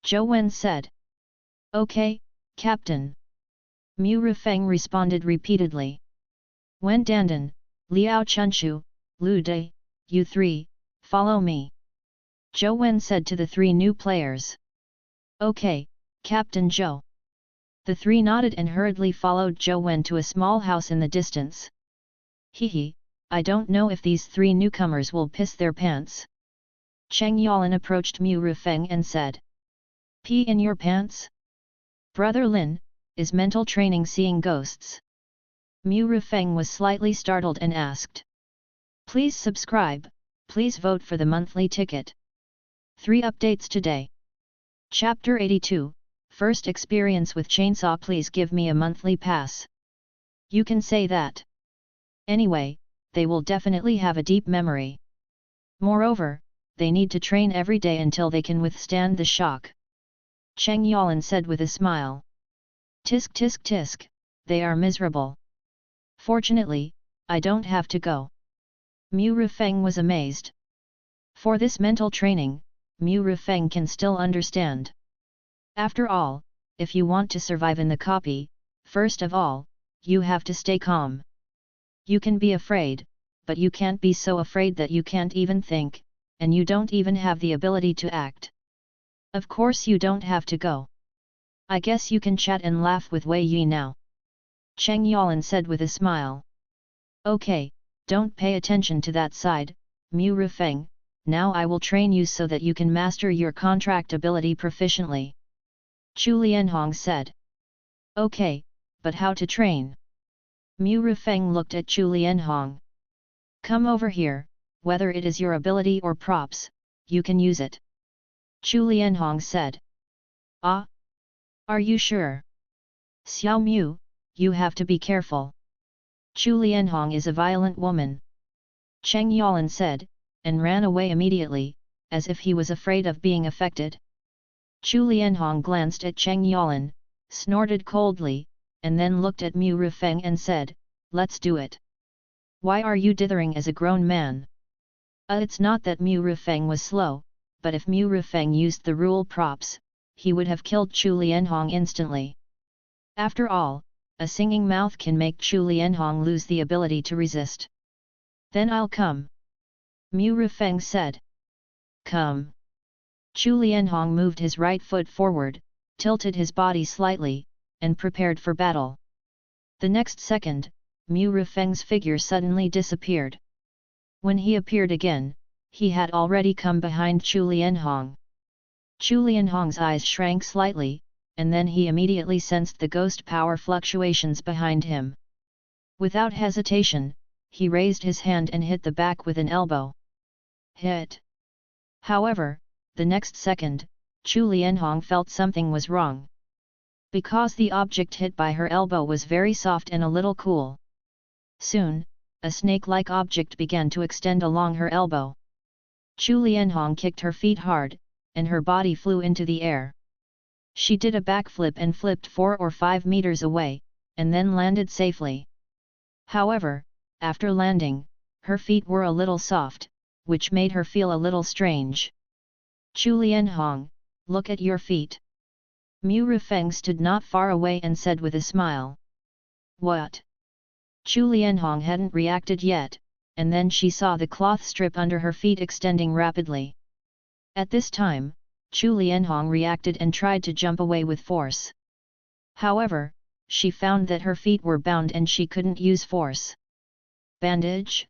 Zhou Wen said. Okay, Captain. Mu Rufeng responded repeatedly. Wen Dandan, Liao Chunchu, Lu Dai, you three, follow me. Zhou Wen said to the three new players. Okay, Captain Zhou. The three nodded and hurriedly followed Zhou Wen to a small house in the distance. Hehe, I don't know if these three newcomers will piss their pants. Cheng Yalan approached Mu Rufeng and said. Pee in your pants? Brother Lin, is mental training seeing ghosts? Mu Rufeng was slightly startled and asked. Please subscribe, please vote for the monthly ticket. 3 updates today. Chapter 82, First experience with chainsaw. Please give me a monthly pass. You can say that. Anyway, they will definitely have a deep memory. Moreover, they need to train every day until they can withstand the shock. Cheng Yalan said with a smile. Tisk tisk tisk, they are miserable. Fortunately, I don't have to go. Mu Rufeng was amazed. For this mental training, Mu Rufeng can still understand. After all, if you want to survive in the copy, first of all, you have to stay calm. You can be afraid, but you can't be so afraid that you can't even think, and you don't even have the ability to act. Of course you don't have to go. I guess you can chat and laugh with Wei Yi now. Cheng Yalan said with a smile. Okay, don't pay attention to that side, Mu Rufeng, now I will train you so that you can master your contract ability proficiently. Chu Lianhong said. Okay, but how to train? Mu Rufeng looked at Chu Lianhong. Come over here, whether it is your ability or props, you can use it. Chu Lianhong said. Ah? Are you sure? Xiao Mu, you have to be careful. Chu Lianhong is a violent woman. Cheng Yalan said, and ran away immediately, as if he was afraid of being affected. Chu Lianhong glanced at Cheng Yalan, snorted coldly, and then looked at Mu Rufeng and said, let's do it. Why are you dithering as a grown man? It's not that Mu Rufeng was slow, but if Mu Rufeng used the rule props, he would have killed Chu Lianhong instantly. After all, a singing mouth can make Chu Lianhong lose the ability to resist. Then I'll come. Mu Rufeng said. Come. Chu Lianhong moved his right foot forward, tilted his body slightly, and prepared for battle. The next second, Mu Rufeng's figure suddenly disappeared. When he appeared again, he had already come behind Chu Lianhong. Chu Lianhong's eyes shrank slightly, and then he immediately sensed the ghost power fluctuations behind him. Without hesitation, he raised his hand and hit the back with an elbow. Hit! However, the next second, Chu Lianhong felt something was wrong. Because the object hit by her elbow was very soft and a little cool. Soon, a snake-like object began to extend along her elbow. Chu Lianhong kicked her feet hard, and her body flew into the air. She did a backflip and flipped 4 or 5 meters away, and then landed safely. However, after landing, her feet were a little soft, which made her feel a little strange. Chu Lianhong, look at your feet. Mu Rufeng stood not far away and said with a smile. What? Chu Lianhong hadn't reacted yet, and then she saw the cloth strip under her feet extending rapidly. At this time, Chu Lianhong reacted and tried to jump away with force. However, she found that her feet were bound and she couldn't use force. Bandage?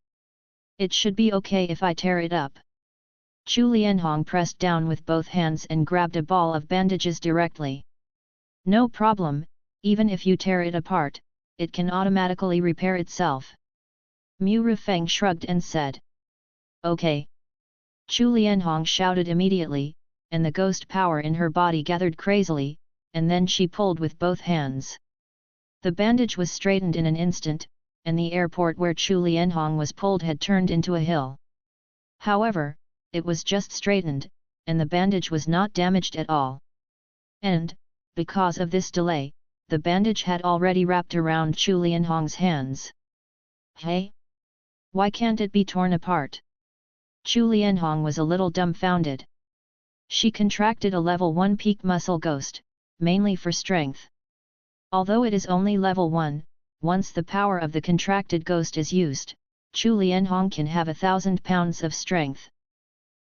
It should be okay if I tear it up. Chu Lianhong pressed down with both hands and grabbed a ball of bandages directly. No problem, even if you tear it apart, it can automatically repair itself. Mu Rufeng shrugged and said. Okay. Chu Lianhong shouted immediately, and the ghost power in her body gathered crazily, and then she pulled with both hands. The bandage was straightened in an instant, and the airport where Chu Lianhong was pulled had turned into a hill. However, it was just straightened, and the bandage was not damaged at all. And, because of this delay, the bandage had already wrapped around Chu Lianhong's hands. Hey? Why can't it be torn apart? Chu Lianhong was a little dumbfounded. She contracted a level 1 peak muscle ghost, mainly for strength. Although it is only level 1, once the power of the contracted ghost is used, Chu Lianhong can have 1,000 pounds of strength.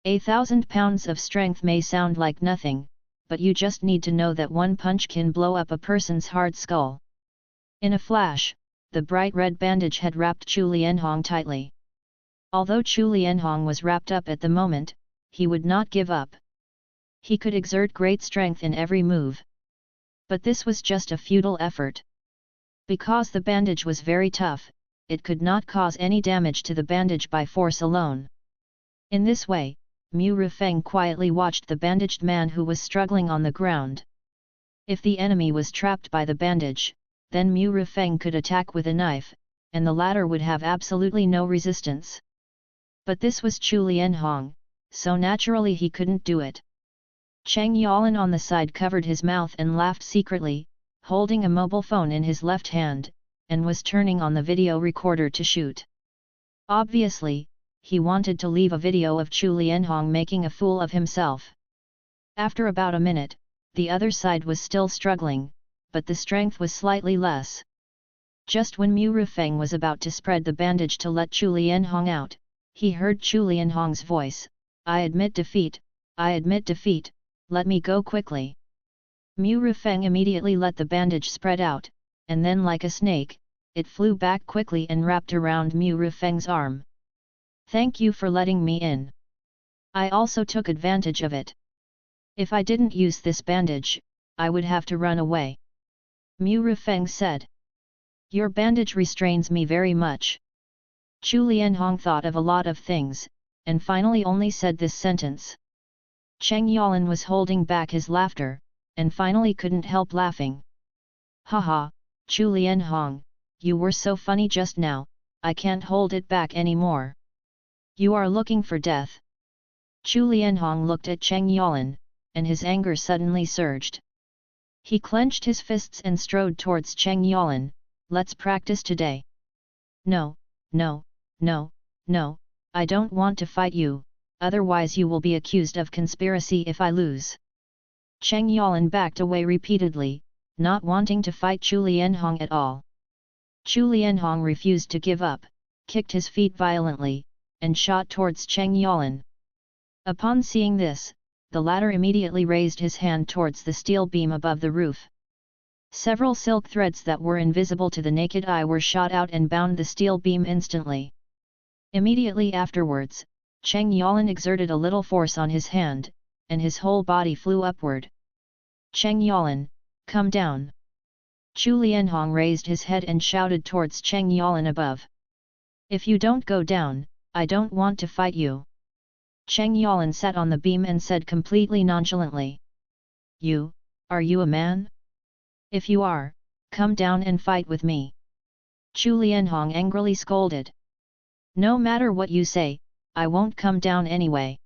1,000 pounds of strength may sound like nothing, but you just need to know that one punch can blow up a person's hard skull. In a flash, the bright red bandage had wrapped Chu Lianhong tightly. Although Chu Lianhong was wrapped up at the moment, he would not give up. He could exert great strength in every move. But this was just a futile effort. Because the bandage was very tough, it could not cause any damage to the bandage by force alone. In this way, Mu Rufeng quietly watched the bandaged man who was struggling on the ground. If the enemy was trapped by the bandage, then Mu Rufeng could attack with a knife, and the latter would have absolutely no resistance. But this was Chu Lianhong, so naturally he couldn't do it. Cheng Yalan on the side covered his mouth and laughed secretly, holding a mobile phone in his left hand, and was turning on the video recorder to shoot. Obviously, he wanted to leave a video of Chu Lianhong making a fool of himself. After about a minute, the other side was still struggling, but the strength was slightly less. Just when Mu Rufeng was about to spread the bandage to let Chu Lianhong out, he heard Chu Lianhong's voice, "I admit defeat, let me go quickly." Mu Rufeng immediately let the bandage spread out, and then like a snake, it flew back quickly and wrapped around Mu Rufeng's arm. "Thank you for letting me in. I also took advantage of it. If I didn't use this bandage, I would have to run away." Mu Rufeng said. "Your bandage restrains me very much." Chu Lianhong thought of a lot of things, and finally only said this sentence. Cheng Yalan was holding back his laughter, and finally couldn't help laughing. "Haha, Chu Lianhong, you were so funny just now, I can't hold it back anymore. You are looking for death." Chu Lianhong looked at Cheng Yalan, and his anger suddenly surged. He clenched his fists and strode towards Cheng Yalan. "Let's practice today." No, I don't want to fight you, otherwise you will be accused of conspiracy if I lose." Cheng Yalan backed away repeatedly, not wanting to fight Chu Lianhong at all. Chu Lianhong refused to give up, kicked his feet violently, and shot towards Cheng Yalan. Upon seeing this, the latter immediately raised his hand towards the steel beam above the roof. Several silk threads that were invisible to the naked eye were shot out and bound the steel beam instantly. Immediately afterwards, Cheng Yalan exerted a little force on his hand, and his whole body flew upward. "Cheng Yalan, come down." Chu Lianhong raised his head and shouted towards Cheng Yalan above. "If you don't go down, I don't want to fight you." Cheng Yalan sat on the beam and said completely nonchalantly. Are you a man? If you are, come down and fight with me." Chu Lianhong angrily scolded. "No matter what you say, I won't come down anyway."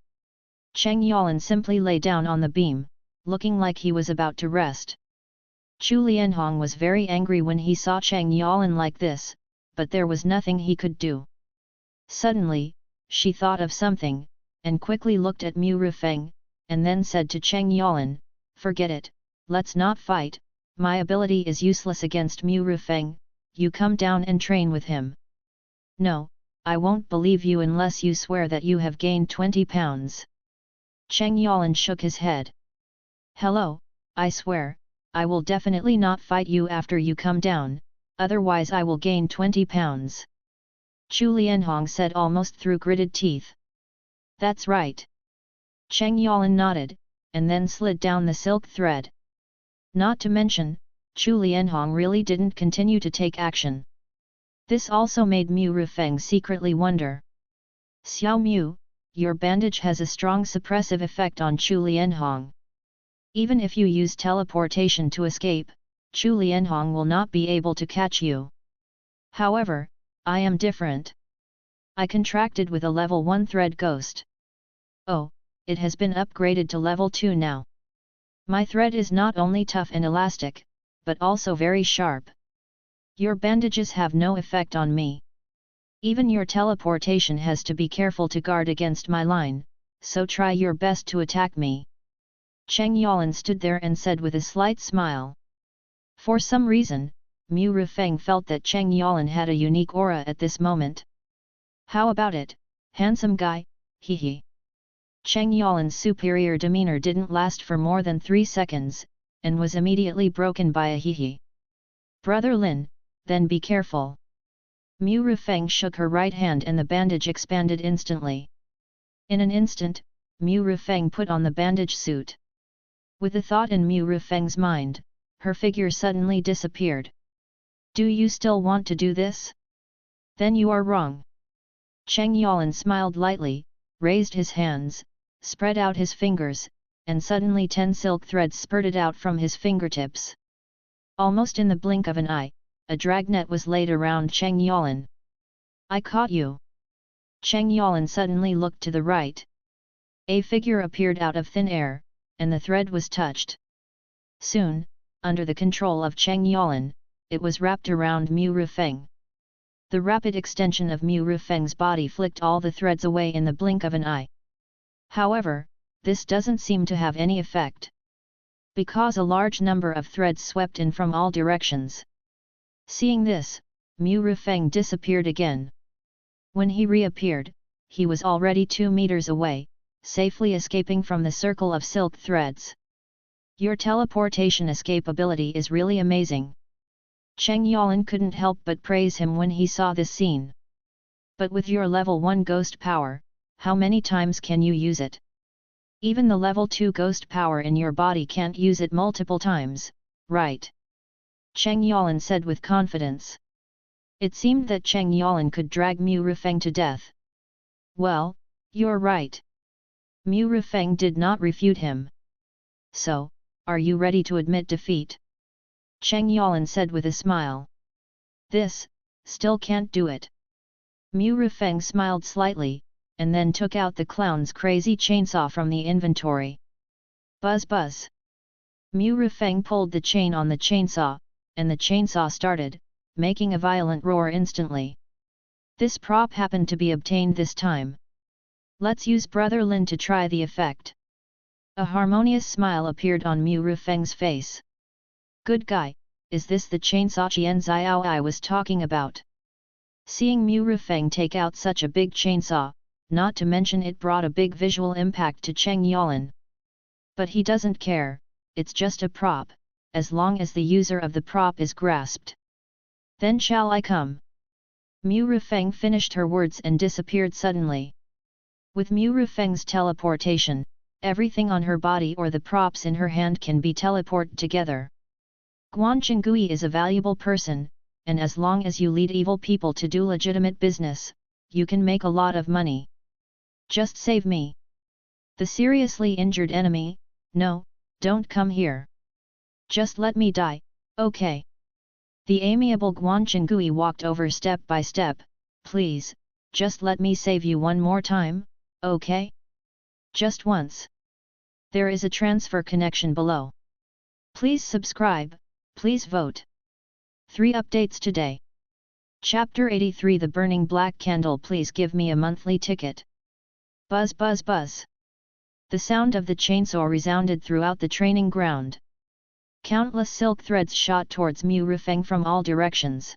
Cheng Yalan simply lay down on the beam, looking like he was about to rest. Chu Lianhong was very angry when he saw Cheng Yalan like this, but there was nothing he could do. Suddenly, she thought of something, and quickly looked at Mu Rufeng, and then said to Cheng Yalan, "Forget it, let's not fight, my ability is useless against Mu Rufeng, you come down and train with him." "No, I won't believe you unless you swear that you have gained 20 pounds. Cheng Yalan shook his head. "Hello, I swear, I will definitely not fight you after you come down, otherwise I will gain 20 pounds. Chu Lianhong said almost through gritted teeth. "That's right." Cheng Yalan nodded, and then slid down the silk thread. Not to mention, Chu Lianhong really didn't continue to take action. This also made Mu Rufeng secretly wonder. "Xiao Mu, your bandage has a strong suppressive effect on Chu Lianhong. Even if you use teleportation to escape, Chu Lianhong will not be able to catch you. However, I am different. I contracted with a level 1 thread ghost." "Oh, it has been upgraded to level 2 now. My thread is not only tough and elastic, but also very sharp. Your bandages have no effect on me. Even your teleportation has to be careful to guard against my line, so try your best to attack me. Cheng Yalan stood there and said with a slight smile. For some reason, Mu Rifeng felt that Cheng Yalan had a unique aura at this moment. How about it, handsome guy, hee. Cheng Yalan's superior demeanor didn't last for more than 3 seconds, and was immediately broken by a hee. Brother Lin, then be careful. Mu Rifeng shook her right hand and the bandage expanded instantly. In an instant, Mu Rifeng put on the bandage suit. With a thought in Mu Rifeng's mind, her figure suddenly disappeared. Do you still want to do this? Then you are wrong. Cheng Yalan smiled lightly, raised his hands, spread out his fingers, and suddenly 10 silk threads spurted out from his fingertips. Almost in the blink of an eye, a dragnet was laid around Cheng Yalan. I caught you. Cheng Yalan suddenly looked to the right. A figure appeared out of thin air, and the thread was touched. Soon, under the control of Cheng Yalan, it was wrapped around Mu Rifeng. The rapid extension of Mu Rifeng's body flicked all the threads away in the blink of an eye. However, this doesn't seem to have any effect, because a large number of threads swept in from all directions. Seeing this, Mu Rifeng disappeared again. When he reappeared, he was already 2 meters away, safely escaping from the circle of silk threads. Your teleportation escape ability is really amazing. Cheng Yalan couldn't help but praise him when he saw this scene. But with your level 1 ghost power, how many times can you use it? Even the level 2 ghost power in your body can't use it multiple times, right? Cheng Yalan said with confidence. It seemed that Cheng Yalan could drag Mu Rifeng to death. Well, you're right. Mu Rifeng did not refute him. So, are you ready to admit defeat? Cheng Yalan said with a smile. This, still can't do it. Mu Rifeng smiled slightly, and then took out the clown's crazy chainsaw from the inventory. Buzz buzz. Mu Rifeng pulled the chain on the chainsaw, and the chainsaw started, making a violent roar instantly. This prop happened to be obtained this time. Let's use Brother Lin to try the effect. A harmonious smile appeared on Mu Rifeng's face. Good guy, is this the chainsaw Qian Xiao I was talking about? Seeing Mu Rifeng take out such a big chainsaw, not to mention it brought a big visual impact to Cheng Yalan. But he doesn't care, it's just a prop, as long as the user of the prop is grasped. Then shall I come? Mu Rifeng finished her words and disappeared suddenly. With Mu Rifeng's teleportation, everything on her body or the props in her hand can be teleported together. Guan Chenggui is a valuable person, and as long as you lead evil people to do legitimate business, you can make a lot of money. Just save me. The seriously injured enemy, no, don't come here. Just let me die, okay? The amiable Guan Chenggui walked over step by step. Please, just let me save you one more time, okay? Just once. There is a transfer connection below. Please subscribe, please vote. 3 updates today. Chapter 83 The Burning Black Candle. Please give me a monthly ticket. Buzz buzz buzz. The sound of the chainsaw resounded throughout the training ground. Countless silk threads shot towards Mu Rifeng from all directions.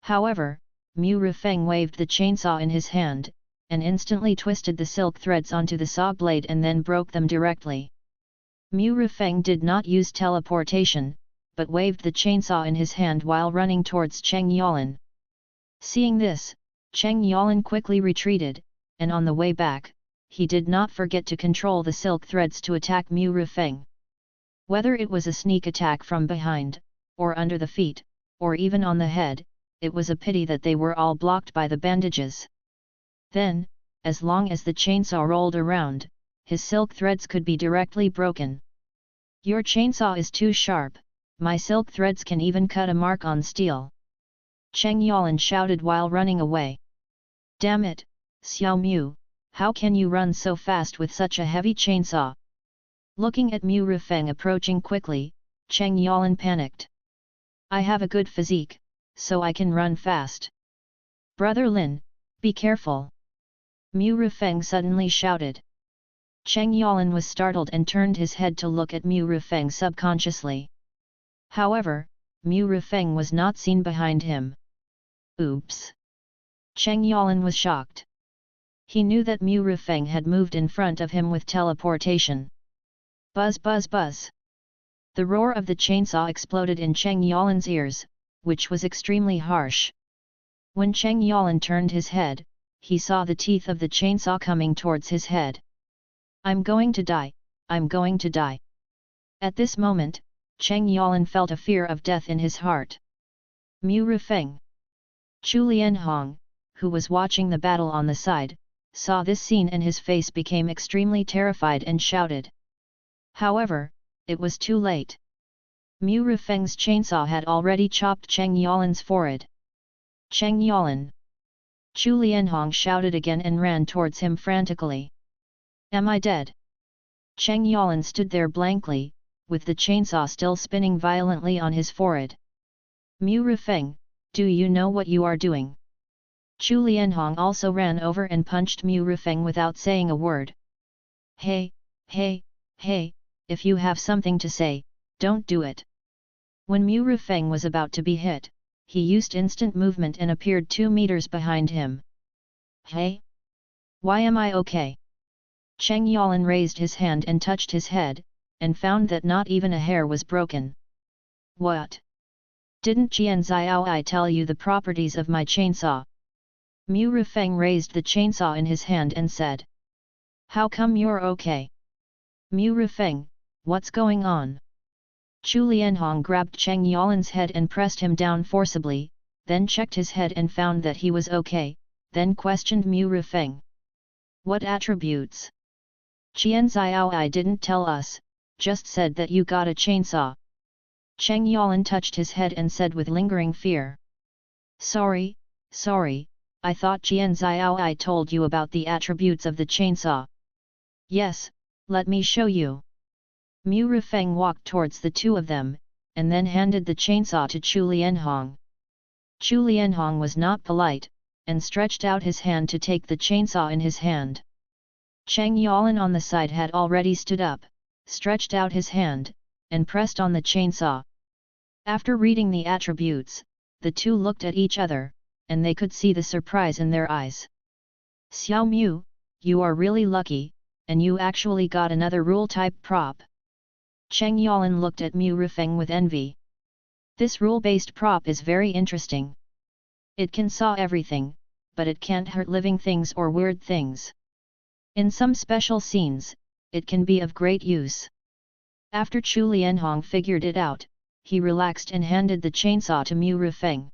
However, Mu Rifeng waved the chainsaw in his hand, and instantly twisted the silk threads onto the saw blade and then broke them directly. Mu Rifeng did not use teleportation, but waved the chainsaw in his hand while running towards Cheng Yalan. Seeing this, Cheng Yalan quickly retreated, and on the way back, he did not forget to control the silk threads to attack Mu Rifeng. Whether it was a sneak attack from behind, or under the feet, or even on the head, it was a pity that they were all blocked by the bandages. Then, as long as the chainsaw rolled around, his silk threads could be directly broken. Your chainsaw is too sharp, my silk threads can even cut a mark on steel. Cheng Yalan shouted while running away. Damn it, Xiao Mu, How can you run so fast with such a heavy chainsaw? Looking at Mu Rifeng approaching quickly, Cheng Yalan panicked. I have a good physique, so I can run fast. Brother Lin, be careful! Mu Rifeng suddenly shouted. Cheng Yalan was startled and turned his head to look at Mu Rifeng subconsciously. However, Mu Rifeng was not seen behind him. Oops! Cheng Yalan was shocked. He knew that Mu Rifeng had moved in front of him with teleportation. Buzz buzz buzz! The roar of the chainsaw exploded in Cheng Yalan's ears, which was extremely harsh. When Cheng Yalan turned his head, he saw the teeth of the chainsaw coming towards his head. I'm going to die, I'm going to die. At this moment, Cheng Yalan felt a fear of death in his heart. Mu Rifeng. Chu Lianhong, who was watching the battle on the side, saw this scene and his face became extremely terrified and shouted. However, it was too late. Mu Rifeng's chainsaw had already chopped Cheng Yalan's forehead. Cheng Yalan! Chu Lianhong shouted again and ran towards him frantically. Am I dead? Cheng Yalan stood there blankly, with the chainsaw still spinning violently on his forehead. Mu Rifeng, do you know what you are doing? Chu Lianhong also ran over and punched Mu Rifeng without saying a word. Hey, hey, hey, if you have something to say, don't do it. When Mu Rifeng was about to be hit, he used instant movement and appeared 2 meters behind him. Hey? Why am I okay? Cheng Yalan raised his hand and touched his head, and found that not even a hair was broken. What? Didn't Jian Xiaoi tell you the properties of my chainsaw? Mu Rifeng raised the chainsaw in his hand and said. How come you're okay? Mu Rifeng, what's going on? Chu Lianhong grabbed Cheng Yalan's head and pressed him down forcibly, then checked his head and found that he was okay, then questioned Mu Rifeng. What attributes? Jian Xiaoi didn't tell us, just said that you got a chainsaw. Cheng Yalan touched his head and said with lingering fear. Sorry, I thought Jian Xiaoi told you about the attributes of the chainsaw. Yes, let me show you. Mu Rifeng walked towards the two of them, and then handed the chainsaw to Chu Lianhong. Chu Lianhong was not polite, and stretched out his hand to take the chainsaw in his hand. Cheng Yalan on the side had already stood up, stretched out his hand, and pressed on the chainsaw. After reading the attributes, the two looked at each other, and they could see the surprise in their eyes. Xiao Mu, you are really lucky, and you actually got another rule-type prop. Cheng Yalan looked at Mu Rifeng with envy. This rule-based prop is very interesting. It can saw everything, but it can't hurt living things or weird things. In some special scenes, it can be of great use. After Chu Lianhong figured it out, he relaxed and handed the chainsaw to Mu Rifeng.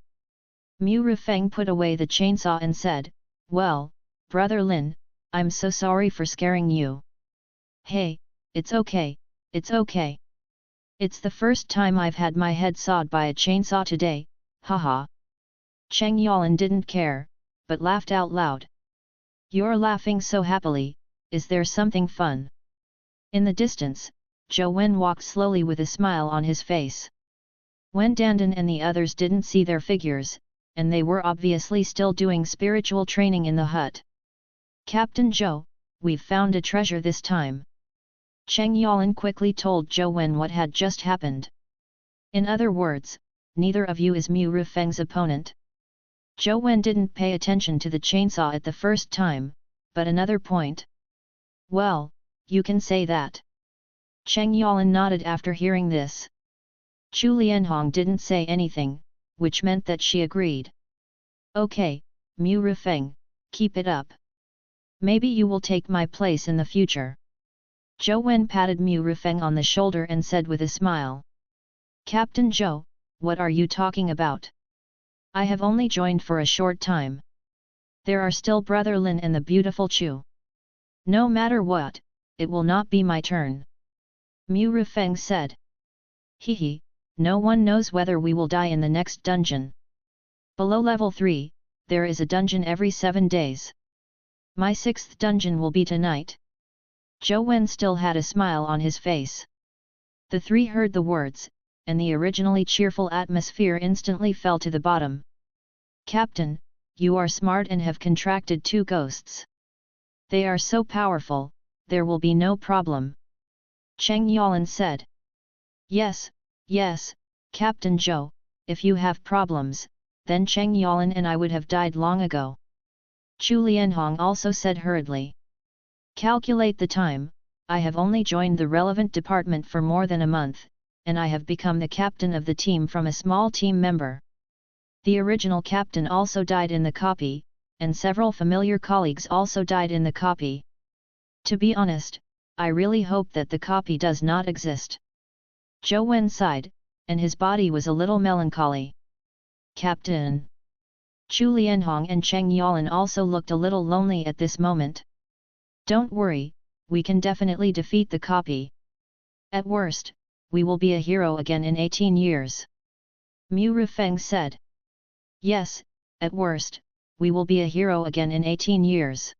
Mu Rifeng put away the chainsaw and said, Well, Brother Lin, I'm so sorry for scaring you. Hey, it's okay, it's okay. It's the first time I've had my head sawed by a chainsaw today, haha. Cheng Yalan didn't care, but laughed out loud. You're laughing so happily, is there something fun? In the distance, Zhou Wen walked slowly with a smile on his face. Wen Dandan and the others didn't see their figures, and they were obviously still doing spiritual training in the hut. Captain Zhou, we've found a treasure this time. Cheng Yalan quickly told Zhou Wen what had just happened. In other words, neither of you is Mu Rifeng's opponent. Zhou Wen didn't pay attention to the chainsaw at the first time, but another point. Well, you can say that. Cheng Yalan nodded after hearing this. Chu Lianhong didn't say anything, which meant that she agreed. Okay, Mu Rifeng, keep it up. Maybe you will take my place in the future. Zhou Wen patted Mu Rifeng on the shoulder and said with a smile. Captain Zhou, what are you talking about? I have only joined for a short time. There are still Brother Lin and the beautiful Chu. No matter what, it will not be my turn. Mu Rifeng said. Hehe, no one knows whether we will die in the next dungeon. Below level 3, there is a dungeon every 7 days. My 6th dungeon will be tonight. Zhou Wen still had a smile on his face. The three heard the words, and the originally cheerful atmosphere instantly fell to the bottom. Captain, you are smart and have contracted 2 ghosts. They are so powerful, there will be no problem. Cheng Yalan said. Yes, Captain Zhou, if you have problems, then Cheng Yalan and I would have died long ago. Chu Lianhong also said hurriedly. Calculate the time, I have only joined the relevant department for more than a month, and I have become the captain of the team from a small team member. The original captain also died in the copy, and several familiar colleagues also died in the copy. To be honest, I really hope that the copy does not exist. Zhou Wen sighed, and his body was a little melancholy. Captain. Chu Lianhong and Cheng Yalan also looked a little lonely at this moment. Don't worry, we can definitely defeat the copy. At worst, we will be a hero again in 18 years. Mu Rifeng said. Yes, at worst, we will be a hero again in 18 years.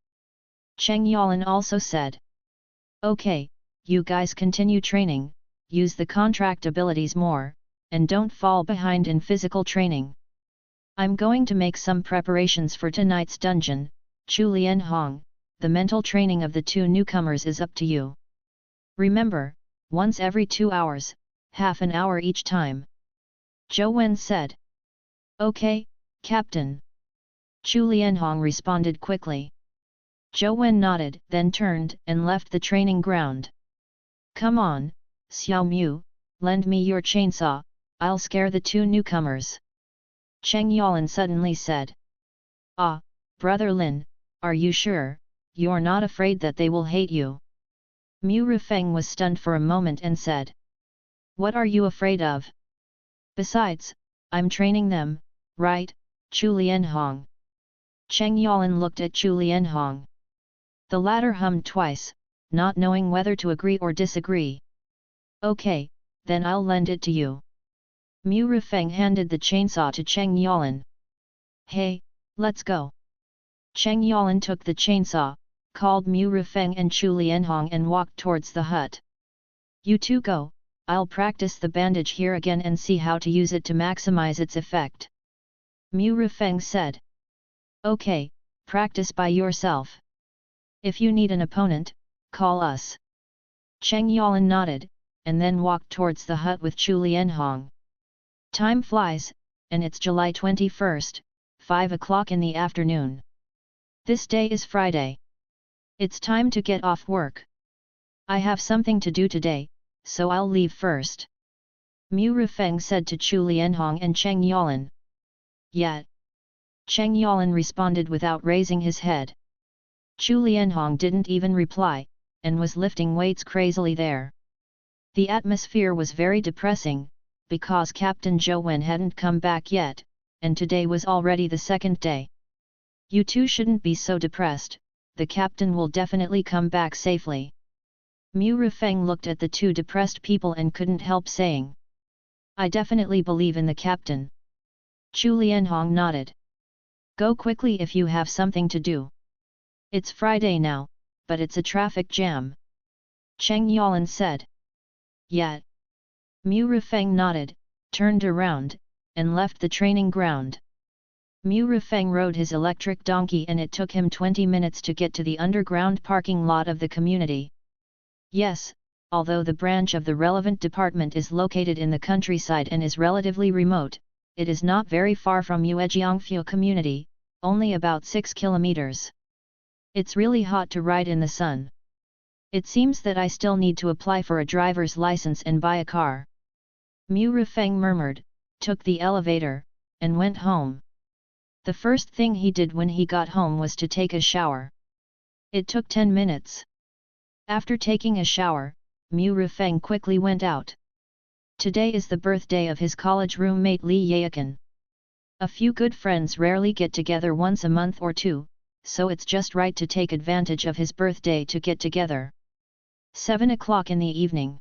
Cheng Yalan also said. Okay, you guys continue training, use the contract abilities more, and don't fall behind in physical training. I'm going to make some preparations for tonight's dungeon, Chu Lianhong, the mental training of the 2 newcomers is up to you. Remember, once every 2 hours, half an hour each time. Zhou Wen said. Okay, Captain. Chu Lianhong responded quickly. Zhou Wen nodded, then turned and left the training ground. Come on, Xiao Mu, lend me your chainsaw, I'll scare the 2 newcomers. Cheng Yalan suddenly said. Ah, Brother Lin, are you sure, you're not afraid that they will hate you? Mu Rifeng was stunned for a moment and said. What are you afraid of? Besides, I'm training them, right, Chu Lianhong? Cheng Yalan looked at Chu Lianhong. The latter hummed twice, not knowing whether to agree or disagree. Okay, then I'll lend it to you. Mu Rifeng handed the chainsaw to Cheng Yalan. Hey, let's go. Cheng Yalan took the chainsaw, called Mu Rifeng and Chu Lianhong and walked towards the hut. You two go, I'll practice the bandage here again and see how to use it to maximize its effect. Mu Rifeng said. Okay, practice by yourself. If you need an opponent, call us. Cheng Yalan nodded, and then walked towards the hut with Chu Lianhong. Time flies, and it's July 21st, 5 o'clock in the afternoon. This day is Friday. It's time to get off work. I have something to do today, so I'll leave first. Mu Rifeng said to Chu Lianhong and Cheng Yalan. Yet. Cheng Yalan responded without raising his head. Chu Lianhong didn't even reply, and was lifting weights crazily there. The atmosphere was very depressing, because Captain Zhou Wen hadn't come back yet, and today was already the 2nd day. You two shouldn't be so depressed, the captain will definitely come back safely. Mu Rifeng looked at the 2 depressed people and couldn't help saying. I definitely believe in the captain. Chu Lianhong nodded. Go quickly if you have something to do. It's Friday now, but it's a traffic jam. Cheng Yalan said. Yet. Mu Rifeng nodded, turned around, and left the training ground. Mu Rifeng rode his electric donkey and it took him 20 minutes to get to the underground parking lot of the community. Yes, although the branch of the relevant department is located in the countryside and is relatively remote, it is not very far from Yuejiangfu community, only about 6 kilometers. It's really hot to ride in the sun. It seems that I still need to apply for a driver's license and buy a car. Mu Rifeng murmured, took the elevator, and went home. The first thing he did when he got home was to take a shower. It took 10 minutes. After taking a shower, Mu Rifeng quickly went out. Today is the birthday of his college roommate Li Yaokan. A few good friends rarely get together once a month or two, so it's just right to take advantage of his birthday to get together. 7 o'clock in the evening.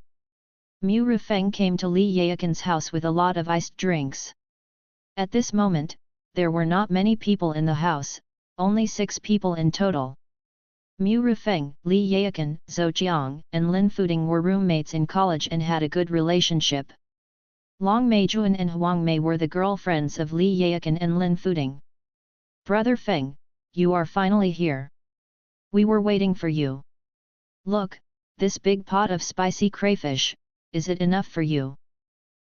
Mu Rifeng came to Li Yaokan's house with a lot of iced drinks. At this moment, there were not many people in the house, only 6 people in total. Mu Rufeng, Li Yaokan, Zhou Jiang, and Lin Fuding were roommates in college and had a good relationship. Long Meijuan and Huang Mei were the girlfriends of Li Yaokan and Lin Fuding. Brother Feng, you are finally here. We were waiting for you. Look, this big pot of spicy crayfish, is it enough for you?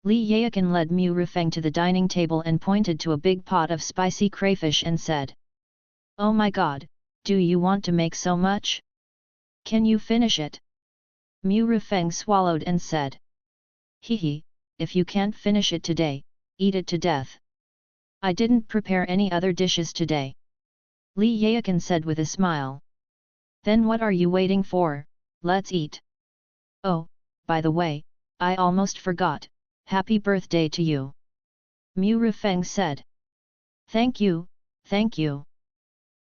Li Yaokan led Mu Rufeng to the dining table and pointed to a big pot of spicy crayfish and said, "Oh my god, do you want to make so much? Can you finish it?" Mu Rufeng swallowed and said, "Hehe, if you can't finish it today, eat it to death. I didn't prepare any other dishes today." Li Yaokan said with a smile. "Then what are you waiting for? Let's eat." "Oh, by the way, I almost forgot, happy birthday to you," Mu Rufeng said. Thank you, thank you."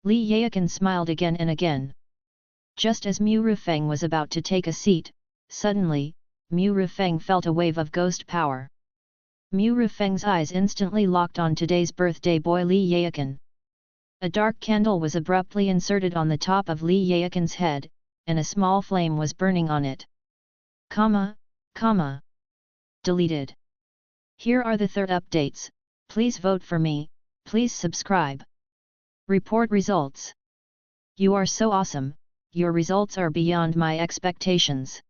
Li Yaokan smiled again and again. Just as Mu Rufeng was about to take a seat, suddenly, Mu Rufeng felt a wave of ghost power. Mu Rufeng's eyes instantly locked on today's birthday boy Li Yaokan. A dark candle was abruptly inserted on the top of Li Yaokan's head, and a small flame was burning on it. Deleted. Here are the third updates. Please vote for me, please subscribe. Report results. You are so awesome, your results are beyond my expectations.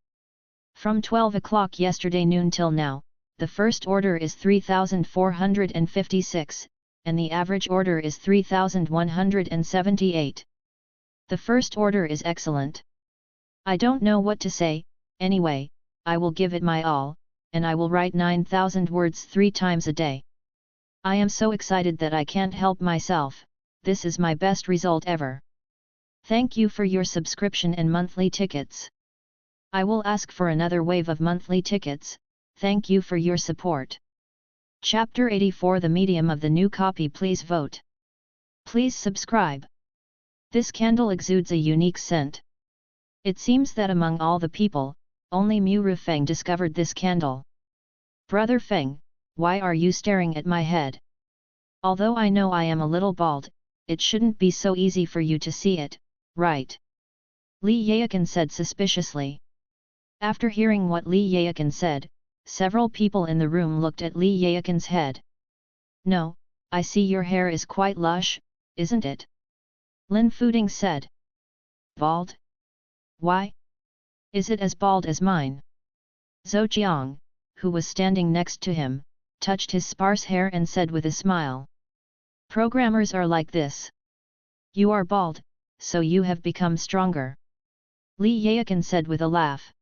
From 12 o'clock yesterday noon till now, the first order is 3,456, and the average order is 3,178. The first order is excellent. I don't know what to say, anyway, I will give it my all, and I will write 9,000 words 3 times a day. I am so excited that I can't help myself, this is my best result ever. Thank you for your subscription and monthly tickets. I will ask for another wave of monthly tickets, thank you for your support. Chapter 84 The medium of the new copy. Please vote. Please subscribe. This candle exudes a unique scent. It seems that among all the people, only Mu Rufeng discovered this candle. Brother Feng, why are you staring at my head? Although I know I am a little bald, it shouldn't be so easy for you to see it, right? Li Yaokan said suspiciously. After hearing what Li Yaokan said, several people in the room looked at Li Yaokan's head. No, I see your hair is quite lush, isn't it? Lin Fuding said. Bald? Why? Is it as bald as mine? Zhou Jiang, who was standing next to him, touched his sparse hair and said with a smile. Programmers are like this. You are bald, so you have become stronger. Li Yaokan said with a laugh.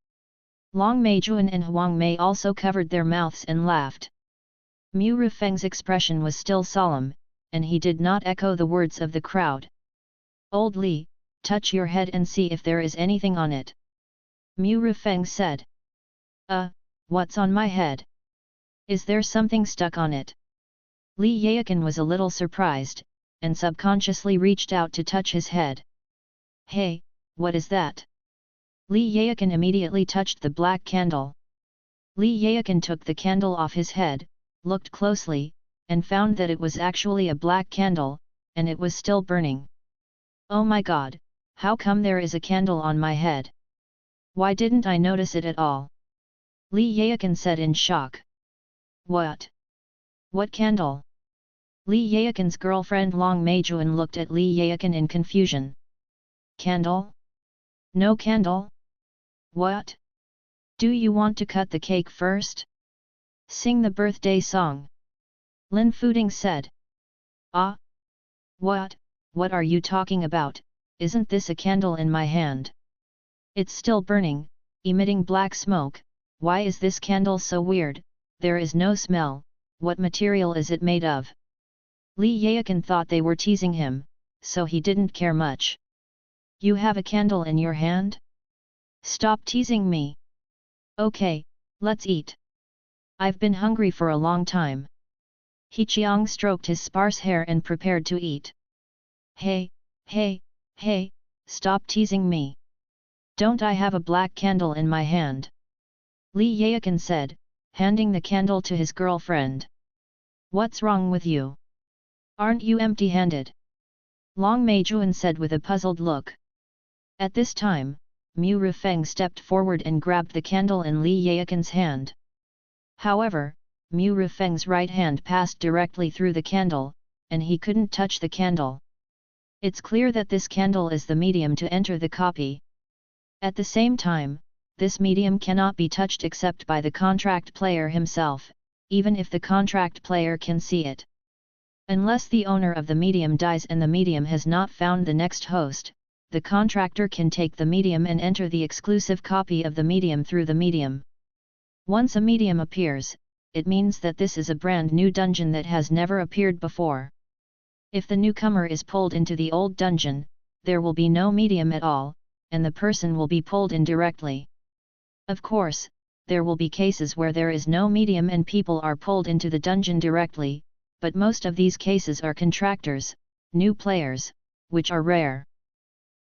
Long Meijuan and Huang Mei also covered their mouths and laughed. Mu Rufeng's expression was still solemn, and he did not echo the words of the crowd. Old Li, touch your head and see if there is anything on it. Mu Rufeng said. What's on my head? Is there something stuck on it? Li Yaokan was a little surprised, and subconsciously reached out to touch his head. Hey, what is that? Li Yaokan immediately touched the black candle. Li Yaokan took the candle off his head, looked closely, and found that it was actually a black candle, and it was still burning. Oh my god, how come there is a candle on my head? Why didn't I notice it at all? Li Yaokan said in shock. What? What candle? Li Yaokan's girlfriend Long Meijuan looked at Li Yaokan in confusion. Candle? No candle? What? Do you want to cut the cake first? Sing the birthday song. Lin Fuding said. What are you talking about, isn't this a candle in my hand? It's still burning, emitting black smoke, why is this candle so weird, there is no smell, what material is it made of? Li Yaokan thought they were teasing him, so he didn't care much. You have a candle in your hand? Stop teasing me. Okay, let's eat. I've been hungry for a long time. He Qiang stroked his sparse hair and prepared to eat. Hey, stop teasing me. Don't I have a black candle in my hand? Li Yaokan said, handing the candle to his girlfriend. What's wrong with you? Aren't you empty-handed? Long Meijuan said with a puzzled look. At this time, Mu Rifeng stepped forward and grabbed the candle in Li Yaokin's hand. However, Mu Rifeng's right hand passed directly through the candle, and he couldn't touch the candle. It's clear that this candle is the medium to enter the copy. At the same time, this medium cannot be touched except by the contract player himself, even if the contract player can see it. Unless the owner of the medium dies and the medium has not found the next host, the contractor can take the medium and enter the exclusive copy of the medium through the medium. Once a medium appears, it means that this is a brand new dungeon that has never appeared before. If the newcomer is pulled into the old dungeon, there will be no medium at all, and the person will be pulled in directly. Of course, there will be cases where there is no medium and people are pulled into the dungeon directly, but most of these cases are contractors, new players, which are rare.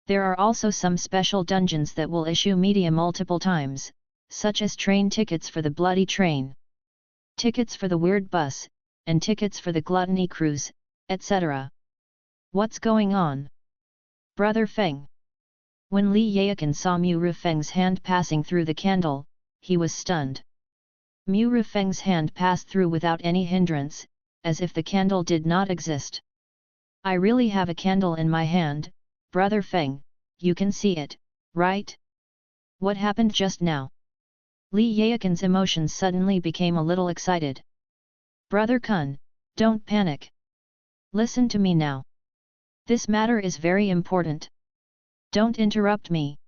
There are also some special dungeons that will issue media multiple times, such as train tickets for the bloody train, tickets for the weird bus, and tickets for the gluttony cruise, etc. What's going on? Brother Feng. When Li Yaokin saw Mu Rifeng's hand passing through the candle, he was stunned. Mu Rifeng's hand passed through without any hindrance, as if the candle did not exist. I really have a candle in my hand, Brother Feng, you can see it, right? What happened just now? Li Yaokin's emotions suddenly became a little excited. Brother Kun, don't panic. Listen to me now. This matter is very important. Don't interrupt me.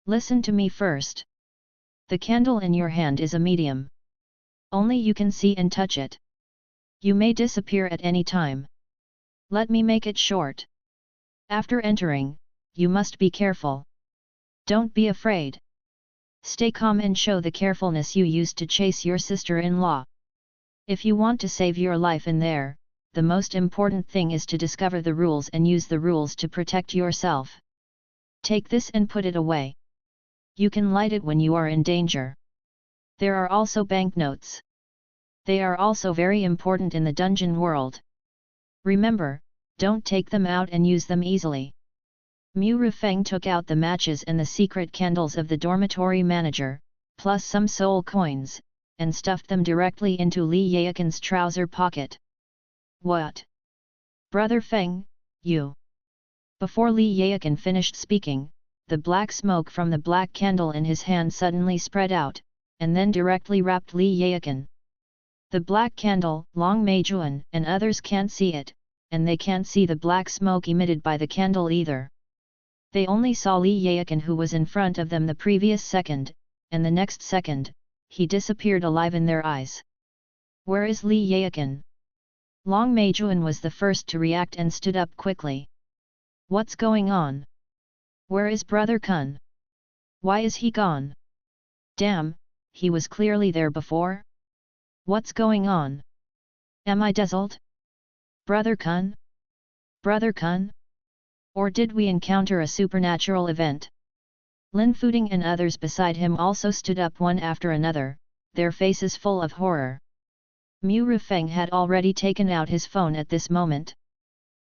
Listen to me first. The candle in your hand is a medium. Only you can see and touch it. You may disappear at any time. Let me make it short. After entering, you must be careful. Don't be afraid. Stay calm and show the carefulness you used to chase your sister-in-law. If you want to save your life in there, the most important thing is to discover the rules and use the rules to protect yourself. Take this and put it away. You can light it when you are in danger. There are also banknotes. They are also very important in the dungeon world. Remember, don't take them out and use them easily. Mu Rifeng took out the matches and the secret candles of the dormitory manager, plus some soul coins, and stuffed them directly into Li Yaokin's trouser pocket. What? Brother Feng, you... Before Li Yaokin finished speaking, the black smoke from the black candle in his hand suddenly spread out, and then directly wrapped Li Yaokin. The black candle, Long Meijuan and others can't see it, and they can't see the black smoke emitted by the candle either. They only saw Li Yaokin who was in front of them the previous second, and the next second, he disappeared alive in their eyes. Where is Li Yaokin? Long Meijuan was the first to react and stood up quickly. What's going on? Where is Brother Kun? Why is he gone? Damn, he was clearly there before. What's going on? Am I dazzled? Brother Kun? Brother Kun? Or did we encounter a supernatural event? Lin Fuding and others beside him also stood up one after another, their faces full of horror. Mu Rifeng had already taken out his phone at this moment.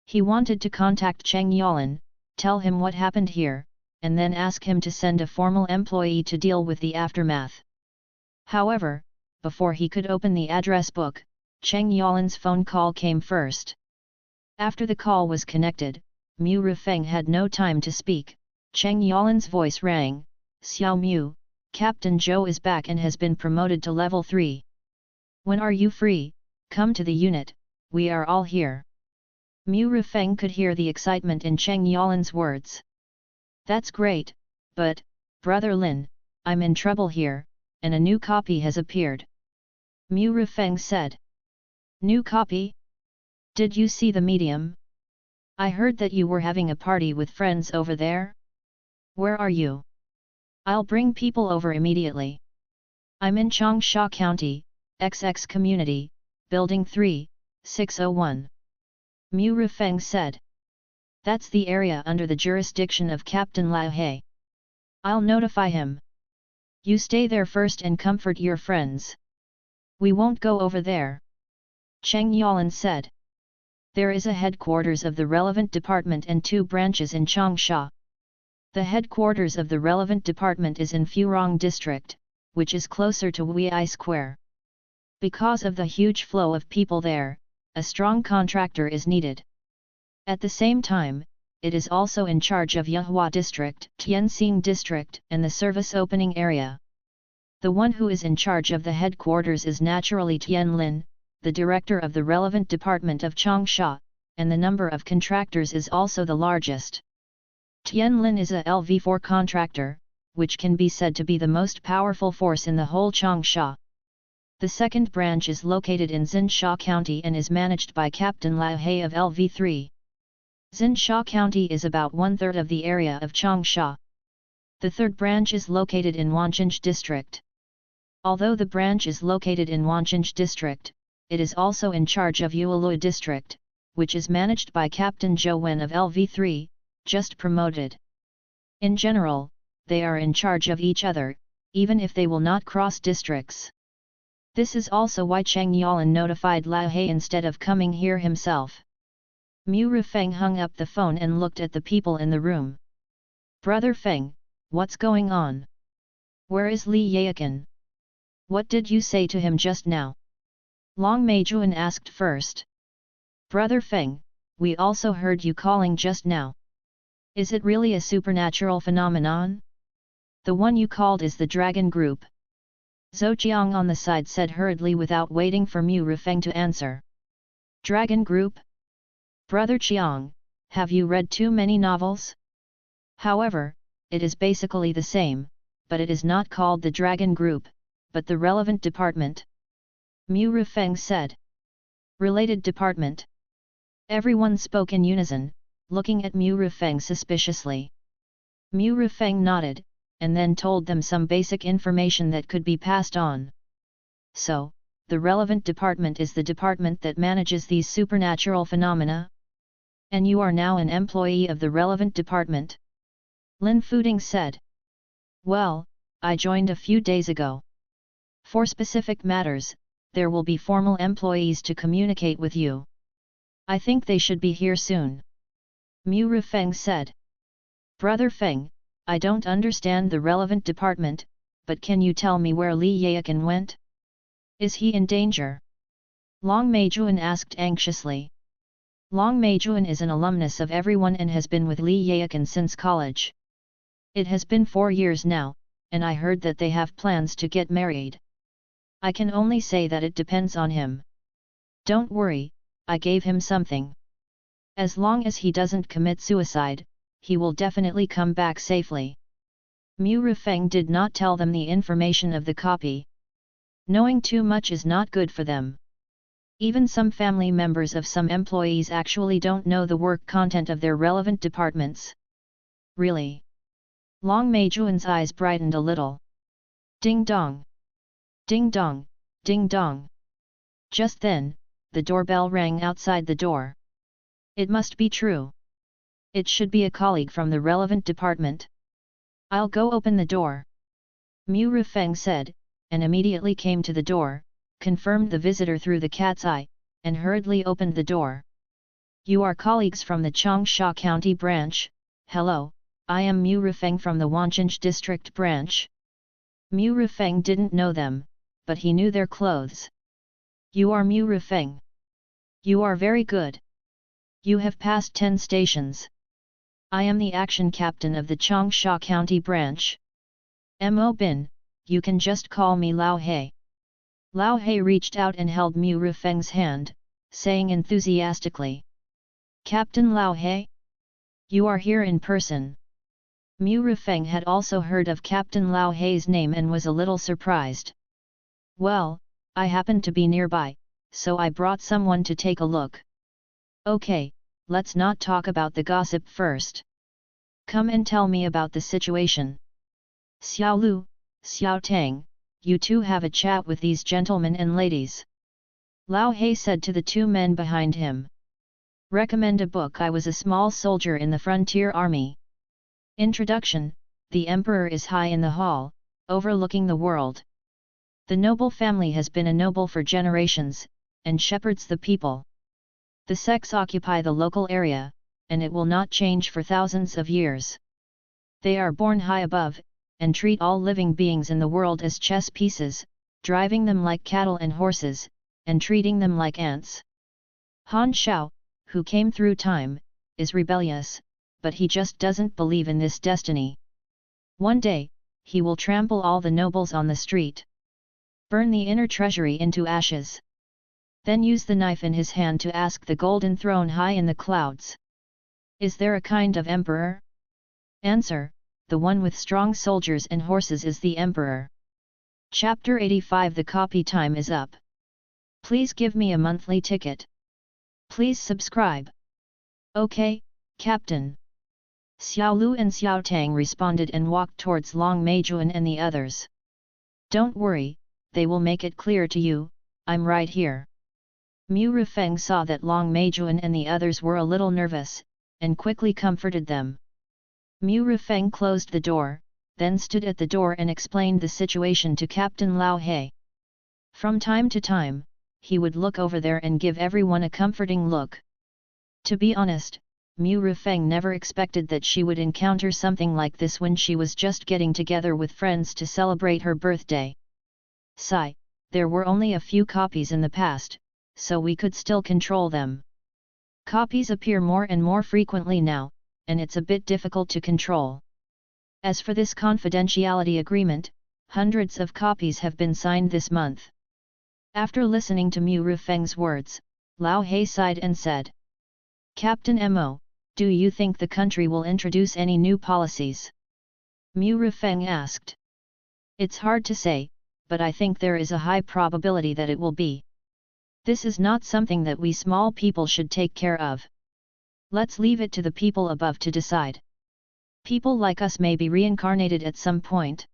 He wanted to contact Cheng Yalan, tell him what happened here, and then ask him to send a formal employee to deal with the aftermath. However, before he could open the address book, Cheng Yalan's phone call came first. After the call was connected, Mu Rifeng had no time to speak. Cheng Yalan's voice rang, Xiao Mu, Captain Zhou is back and has been promoted to level 3. When are you free? Come to the unit, we are all here. Mu Rifeng could hear the excitement in Cheng Yalan's words. That's great, but, Brother Lin, I'm in trouble here, and a new copy has appeared. Mu Rifeng said. New copy? Did you see the medium? I heard that you were having a party with friends over there. Where are you? I'll bring people over immediately. I'm in Changsha County, XX Community, Building 3, 601. Mu Rifeng said. That's the area under the jurisdiction of Captain Lao He. I'll notify him. You stay there first and comfort your friends. We won't go over there. Cheng Yalan said. There is a headquarters of the relevant department and 2 branches in Changsha. The headquarters of the relevant department is in Furong district, which is closer to Wei Square. Because of the huge flow of people there, a strong contractor is needed. At the same time, it is also in charge of Yehua district, Tianxing district, and the service opening area. The one who is in charge of the headquarters is naturally Tianlin, the director of the relevant department of Changsha, and the number of contractors is also the largest. Tianlin is a LV4 contractor, which can be said to be the most powerful force in the whole Changsha. The second branch is located in Xinsha County and is managed by Captain Lao He of LV3. Xinsha County is about 1/3 of the area of Changsha. The third branch is located in Wancheng district. Although the branch is located in Wancheng district, it is also in charge of Yuelui district, which is managed by Captain Zhou Wen of LV3, just promoted. In general, they are in charge of each other, even if they will not cross districts. This is also why Cheng Yalan notified Lao He instead of coming here himself. Mu Rifeng hung up the phone and looked at the people in the room. "Brother Feng, what's going on? Where is Li Yaokan? What did you say to him just now?" Long Meijuan asked first. "Brother Feng, we also heard you calling just now. Is it really a supernatural phenomenon? The one you called is the Dragon Group." Zhou Jiang on the side said hurriedly without waiting for Mu Rifeng to answer. "Dragon Group? Brother Chiang, have you read too many novels? However, it is basically the same, but it is not called the Dragon Group, but the relevant department." Mu Rifeng said. "Related department?" Everyone spoke in unison, looking at Mu Rifeng suspiciously. Mu Rifeng nodded, and then told them some basic information that could be passed on. "So, the relevant department is the department that manages these supernatural phenomena? And you are now an employee of the relevant department?" Lin Fuding said. "Well, I joined a few days ago. For specific matters, there will be formal employees to communicate with you. I think they should be here soon." Mu Rifeng said. "Brother Feng, I don't understand the relevant department, but can you tell me where Li Yaokan went? Is he in danger?" Long Meijuan asked anxiously. Long Meijuan is an alumnus of everyone and has been with Li Yaokan since college. It has been 4 years now, and I heard that they have plans to get married. I can only say that it depends on him. Don't worry, I gave him something. As long as he doesn't commit suicide, he will definitely come back safely. Mu Rifeng did not tell them the information of the copy. Knowing too much is not good for them. Even some family members of some employees actually don't know the work content of their relevant departments. Really? Long Meijuan's eyes brightened a little. Ding dong! Ding dong! Ding dong! Just then, the doorbell rang outside the door. It must be true. It should be a colleague from the relevant department. I'll go open the door. Mu Rifeng said, and immediately came to the door, confirmed the visitor through the cat's eye, and hurriedly opened the door. "You are colleagues from the Changsha County branch. Hello, I am Mu Rifeng from the Wancheng district branch." Mu Rifeng didn't know them, but he knew their clothes. "You are Mu Rifeng. You are very good. You have passed 10 stations. I am the action captain of the Changsha County branch. Mo Bin, you can just call me Lao He." Lao He reached out and held Mu Rifeng's hand, saying enthusiastically. "Captain Lao He? You are here in person." Mu Rifeng had also heard of Captain Lao He's name and was a little surprised. "Well, I happened to be nearby, so I brought someone to take a look." "Okay, let's not talk about the gossip first. Come and tell me about the situation. Xiao Lu, Xiao Tang, you two have a chat with these gentlemen and ladies." Lao He said to the 2 men behind him. "Recommend a book. I was a small soldier in the frontier army." Introduction: The Emperor is high in the hall, overlooking the world. The noble family has been a noble for generations, and shepherds the people. The sects occupy the local area, and it will not change for thousands of years. They are born high above, and treat all living beings in the world as chess pieces, driving them like cattle and horses, and treating them like ants. Han Shao, who came through time, is rebellious, but he just doesn't believe in this destiny. One day, he will trample all the nobles on the street. Burn the inner treasury into ashes. Then use the knife in his hand to ask the golden throne high in the clouds. Is there a kind of emperor? Answer: the one with strong soldiers and horses is the emperor. Chapter 85. The copy time is up. Please give me a monthly ticket. Please subscribe. Okay, Captain. Xiao Lu and Xiao Tang responded and walked towards Long Meijuan and the others. Don't worry, they will make it clear to you, I'm right here. Mu Rifeng saw that Long Meijuan and the others were a little nervous, and quickly comforted them. Mu Rifeng closed the door, then stood at the door and explained the situation to Captain Lao He. From time to time, he would look over there and give everyone a comforting look. To be honest, Mu Rifeng never expected that she would encounter something like this when she was just getting together with friends to celebrate her birthday. Sigh, there were only a few copies in the past, so we could still control them. Copies appear more and more frequently now, and it's a bit difficult to control. As for this confidentiality agreement, hundreds of copies have been signed this month. After listening to Mu Rifeng's words, Lao He sighed and said, Captain Mo, do you think the country will introduce any new policies? Mu Rifeng asked. It's hard to say, but I think there is a high probability that it will be. This is not something that we small people should take care of. Let's leave it to the people above to decide. People like us may be reincarnated at some point.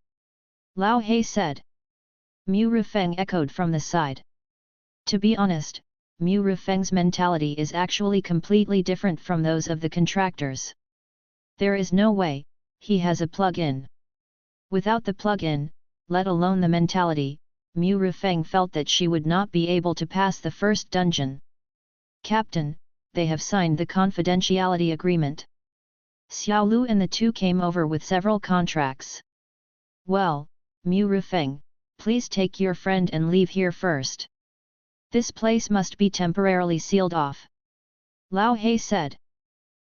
Lao He said. Mu Rifeng echoed from the side. To be honest, Mu Rifeng's mentality is actually completely different from those of the contractors. There is no way, he has a plug-in. Without the plug-in, let alone the mentality, Mu Rifeng felt that she would not be able to pass the first dungeon. Captain, they have signed the confidentiality agreement. Xiao Lu and the two came over with several contracts. Well, Mu Rifeng, please take your friend and leave here first. This place must be temporarily sealed off. Lao He said.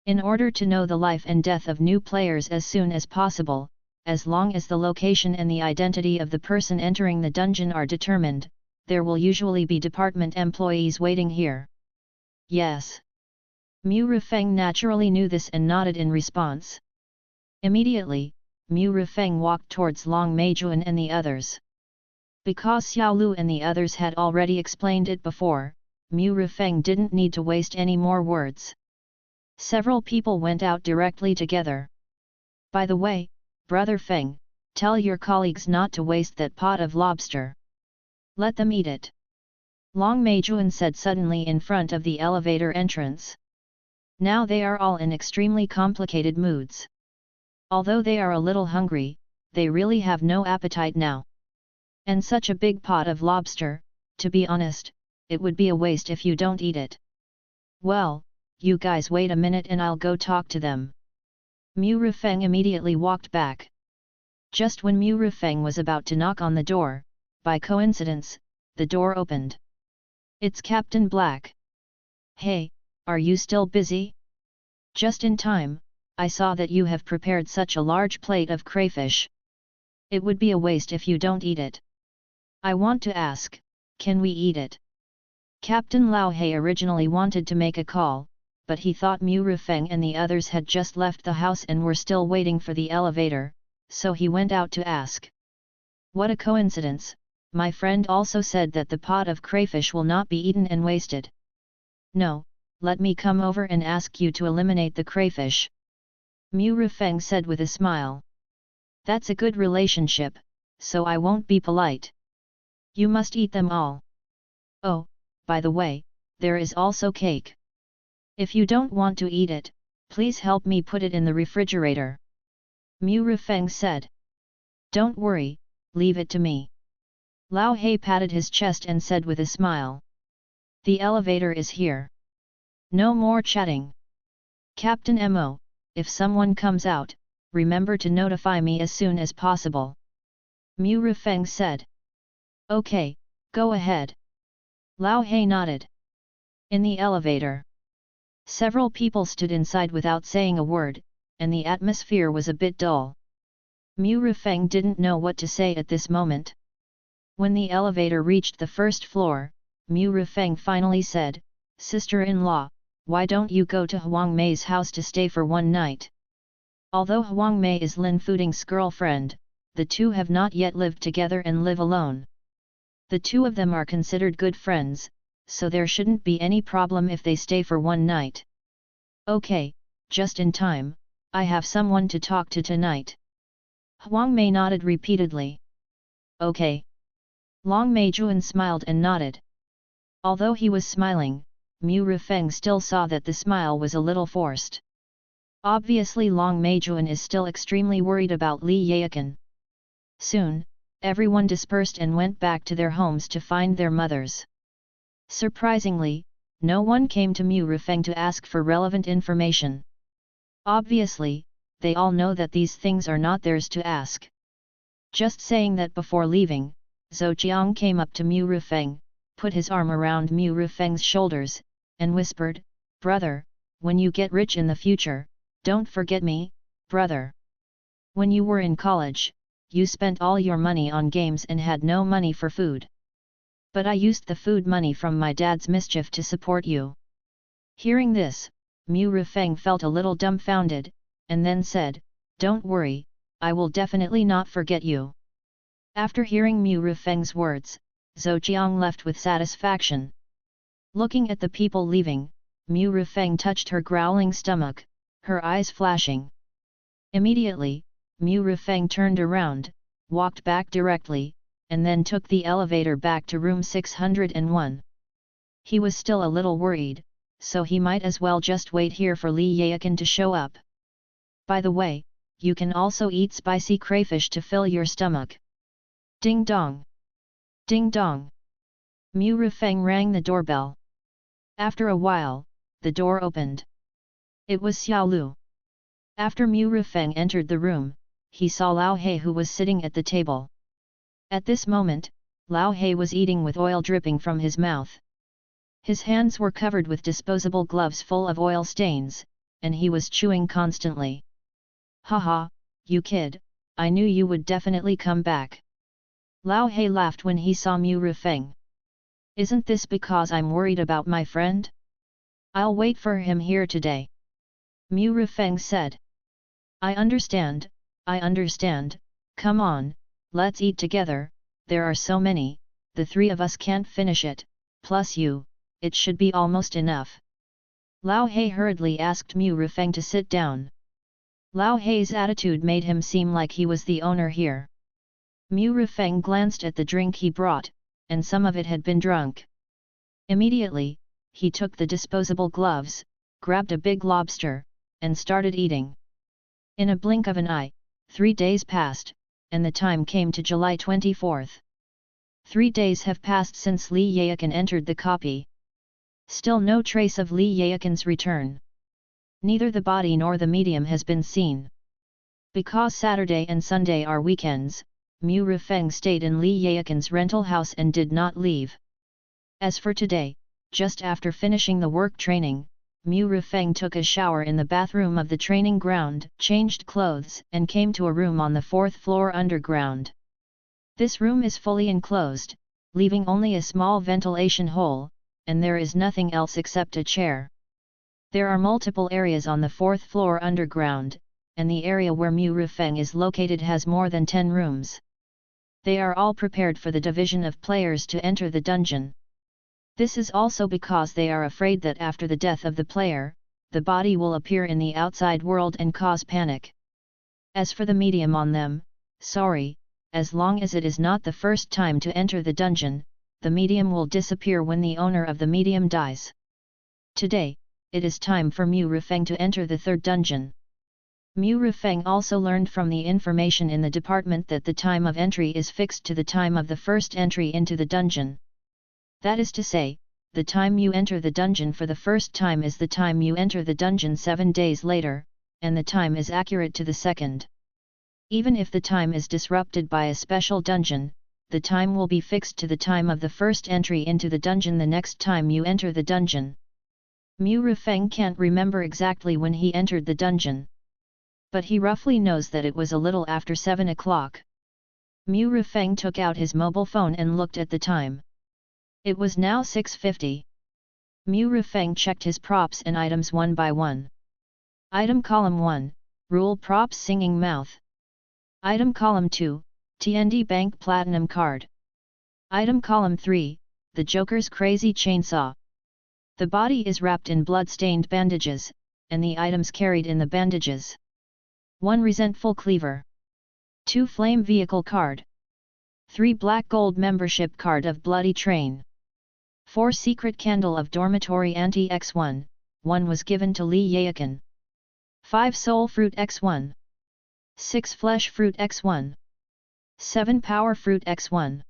In order to know the life and death of new players as soon as possible, as long as the location and the identity of the person entering the dungeon are determined, there will usually be department employees waiting here. Yes. Mu Rifeng naturally knew this and nodded in response. Immediately, Mu Rifeng walked towards Long Meijuan and the others. Because Xiao Lu and the others had already explained it before, Mu Rifeng didn't need to waste any more words. Several people went out directly together. By the way, Brother Feng, tell your colleagues not to waste that pot of lobster. Let them eat it. Long Meijuan said suddenly in front of the elevator entrance. Now they are all in extremely complicated moods. Although they are a little hungry, they really have no appetite now. And such a big pot of lobster, to be honest, it would be a waste if you don't eat it. Well, you guys wait a minute and I'll go talk to them. Mu Rifeng immediately walked back. Just when Mu Rifeng was about to knock on the door, by coincidence, the door opened. It's Captain Black. Hey, are you still busy? Just in time, I saw that you have prepared such a large plate of crayfish. It would be a waste if you don't eat it. I want to ask, can we eat it? Captain Lao He originally wanted to make a call, but he thought Mu Rifeng and the others had just left the house and were still waiting for the elevator, so he went out to ask. What a coincidence, my friend also said that the pot of crayfish will not be eaten and wasted. No, let me come over and ask you to eliminate the crayfish. Mu Rifeng said with a smile. That's a good relationship, so I won't be polite. You must eat them all. Oh, by the way, there is also cake. If you don't want to eat it, please help me put it in the refrigerator. Mu Rifeng said. Don't worry, leave it to me. Lao He patted his chest and said with a smile. The elevator is here. No more chatting. Captain Mo, if someone comes out, remember to notify me as soon as possible." Mu Rifeng said. "Okay, go ahead." Lao He nodded. In the elevator, several people stood inside without saying a word, and the atmosphere was a bit dull. Mu Rifeng didn't know what to say at this moment. When the elevator reached the first floor, Mu Rifeng finally said, "Sister-in-law, why don't you go to Huang Mei's house to stay for one night?" Although Huang Mei is Lin Fuding's girlfriend, the two have not yet lived together and live alone. The two of them are considered good friends, so there shouldn't be any problem if they stay for one night. "Okay, just in time, I have someone to talk to tonight." Huang Mei nodded repeatedly. "Okay." Long Meijuan smiled and nodded. Although he was smiling, Mu Rifeng still saw that the smile was a little forced. Obviously Long Meijuan is still extremely worried about Li Yaocan. Soon, everyone dispersed and went back to their homes to find their mothers. Surprisingly, no one came to Mu Rifeng to ask for relevant information. Obviously, they all know that these things are not theirs to ask. Just saying that before leaving, Zhou Jiang came up to Mu Rifeng, put his arm around Mu Rifeng's shoulders, and whispered, "Brother, when you get rich in the future, don't forget me, brother. When you were in college, you spent all your money on games and had no money for food. But I used the food money from my dad's mischief to support you." Hearing this, Mu Rifeng felt a little dumbfounded, and then said, "Don't worry, I will definitely not forget you." After hearing Mu Rifeng's words, Zhou Jiang left with satisfaction. Looking at the people leaving, Mu Rifeng touched her growling stomach, her eyes flashing. Immediately, Mu Rifeng turned around, walked back directly, and then took the elevator back to room 601. He was still a little worried, so he might as well just wait here for Li Yaocan to show up. By the way, you can also eat spicy crayfish to fill your stomach. Ding dong! Ding dong! Mu Rifeng rang the doorbell. After a while, the door opened. It was Xiao Lu. After Mu Rifeng entered the room, he saw Lao He who was sitting at the table. At this moment, Lao He was eating with oil dripping from his mouth. His hands were covered with disposable gloves full of oil stains, and he was chewing constantly. "Haha, you kid, I knew you would definitely come back." Lao He laughed when he saw Mu Rifeng. "Isn't this because I'm worried about my friend? I'll wait for him here today." Mu Rifeng said. I understand, come on, let's eat together, there are so many, the three of us can't finish it, plus you, it should be almost enough." Lao He hurriedly asked Mu Rifeng to sit down. Lao He's attitude made him seem like he was the owner here. Mu Rifeng glanced at the drink he brought, and some of it had been drunk. Immediately, he took the disposable gloves, grabbed a big lobster, and started eating. In a blink of an eye, 3 days passed, and the time came to July 24th. 3 days have passed since Li Yaocan entered the copy. Still no trace of Li Yaocan's return. Neither the body nor the medium has been seen. Because Saturday and Sunday are weekends, Mu Rifeng stayed in Li Yaocan's rental house and did not leave. As for today, just after finishing the work training, Mu Rifeng took a shower in the bathroom of the training ground, changed clothes and came to a room on the 4th floor underground. This room is fully enclosed, leaving only a small ventilation hole, and there is nothing else except a chair. There are multiple areas on the 4th floor underground, and the area where Mu Rifeng is located has more than 10 rooms. They are all prepared for the division of players to enter the dungeon. This is also because they are afraid that after the death of the player, the body will appear in the outside world and cause panic. As for the medium on them, sorry, as long as it is not the first time to enter the dungeon, the medium will disappear when the owner of the medium dies. Today, it is time for Mu Rifeng to enter the 3rd dungeon. Mu Rifeng also learned from the information in the department that the time of entry is fixed to the time of the first entry into the dungeon. That is to say, the time you enter the dungeon for the first time is the time you enter the dungeon 7 days later, and the time is accurate to the second. Even if the time is disrupted by a special dungeon, the time will be fixed to the time of the first entry into the dungeon the next time you enter the dungeon. Mu Rifeng can't remember exactly when he entered the dungeon, but he roughly knows that it was a little after 7 o'clock. Mu Rifeng took out his mobile phone and looked at the time. It was now 6:50. Mu Rifeng checked his props and items one by one. Item Column 1, Rule Props Singing Mouth. Item Column 2, TND Bank Platinum Card. Item Column 3, The Joker's Crazy Chainsaw. The body is wrapped in blood-stained bandages, and the items carried in the bandages. 1 Resentful Cleaver. 2 Flame Vehicle Card. 3 Black Gold Membership Card of Bloody Train. 4 Secret Candle of Dormitory Anti-X1, 1 was given to Li Yaokan. 5 Soul Fruit X1. 6 Flesh Fruit X1. 7 Power Fruit X1.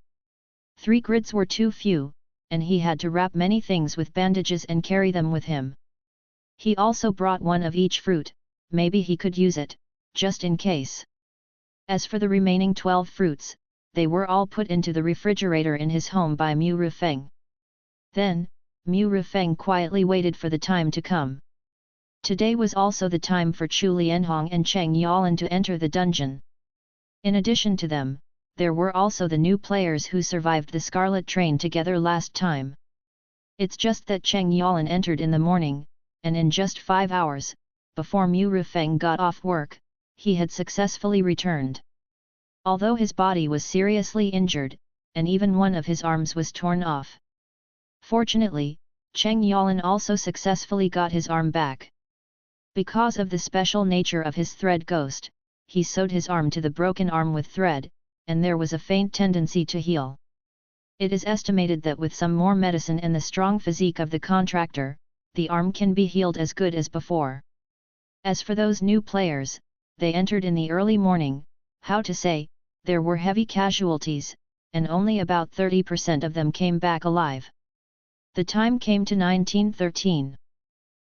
3 grids were too few, and he had to wrap many things with bandages and carry them with him. He also brought 1 of each fruit, maybe he could use it, just in case. As for the remaining 12 fruits, they were all put into the refrigerator in his home by Mu Rifeng. Then, Mu Rifeng quietly waited for the time to come. Today was also the time for Chu Lianhong and Cheng Yalan to enter the dungeon. In addition to them, there were also the new players who survived the Scarlet train together last time. It's just that Cheng Yalan entered in the morning, and in just 5 hours, before Mu Rifeng got off work, he had successfully returned. Although his body was seriously injured, and even one of his arms was torn off. Fortunately, Cheng Yalan also successfully got his arm back. Because of the special nature of his thread ghost, he sewed his arm to the broken arm with thread, and there was a faint tendency to heal. It is estimated that with some more medicine and the strong physique of the contractor, the arm can be healed as good as before. As for those new players, they entered in the early morning, how to say, there were heavy casualties, and only about 30% of them came back alive. The time came to 1913.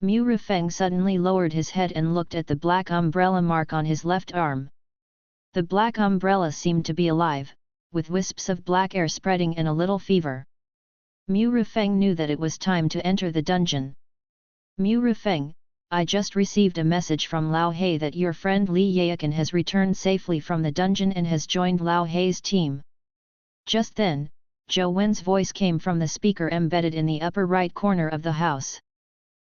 Mu Rifeng suddenly lowered his head and looked at the black umbrella mark on his left arm. The black umbrella seemed to be alive, with wisps of black air spreading and a little fever. Mu Rifeng knew that it was time to enter the dungeon. Mu Rifeng, I just received a message from Lao He that your friend Li Yaokan has returned safely from the dungeon and has joined Lao He's team. Just then, Zhou Wen's voice came from the speaker embedded in the upper right corner of the house.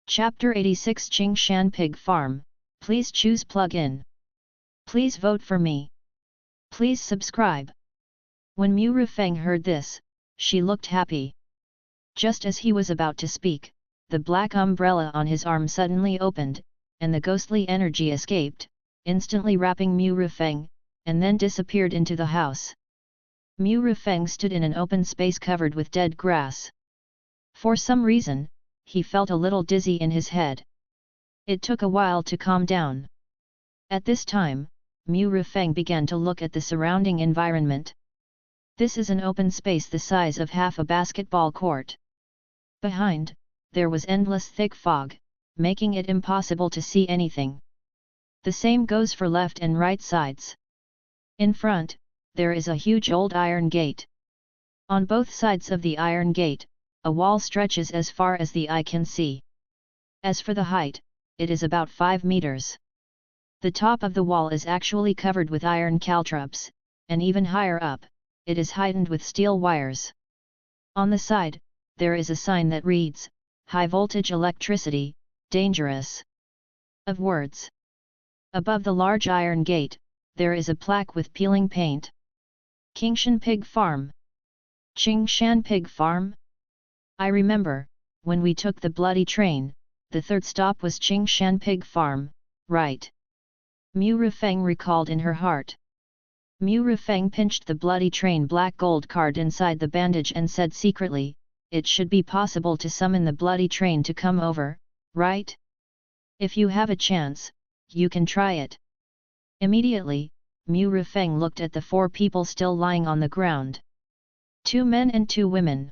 Chapter 86 Qingshan Pig Farm, please choose plug-in. Please vote for me. Please subscribe. When Mu Rifeng heard this, she looked happy. Just as he was about to speak, the black umbrella on his arm suddenly opened, and the ghostly energy escaped, instantly wrapping Mu Rifeng, and then disappeared into the house. Mu Rifeng stood in an open space covered with dead grass. For some reason, he felt a little dizzy in his head. It took a while to calm down. At this time, Mu Rifeng began to look at the surrounding environment. This is an open space the size of half a basketball court. Behind, there was endless thick fog, making it impossible to see anything. The same goes for left and right sides. In front, there is a huge old iron gate. On both sides of the iron gate, a wall stretches as far as the eye can see. As for the height, it is about 5 meters. The top of the wall is actually covered with iron caltrops, and even higher up, it is heightened with steel wires. On the side, there is a sign that reads, High Voltage Electricity, Dangerous. Of words. Above the large iron gate, there is a plaque with peeling paint. Qingshan Pig Farm. Qingshan Pig Farm? I remember, when we took the bloody train, the third stop was Qingshan Pig Farm, right? Mu Rifeng recalled in her heart. Mu Rifeng pinched the bloody train black gold card inside the bandage and said secretly, it should be possible to summon the bloody train to come over, right? If you have a chance, you can try it. Immediately, Mu Rifeng looked at the 4 people still lying on the ground. 2 men and 2 women.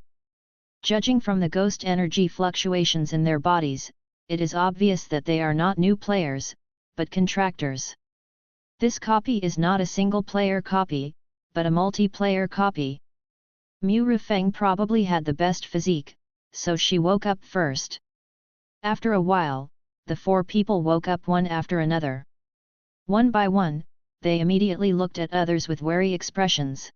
Judging from the ghost energy fluctuations in their bodies, it is obvious that they are not new players, but contractors. This copy is not a single-player copy, but a multiplayer copy. Mu Rufeng probably had the best physique, so she woke up first. After a while, the 4 people woke up one after another. One by one, they immediately looked at others with wary expressions.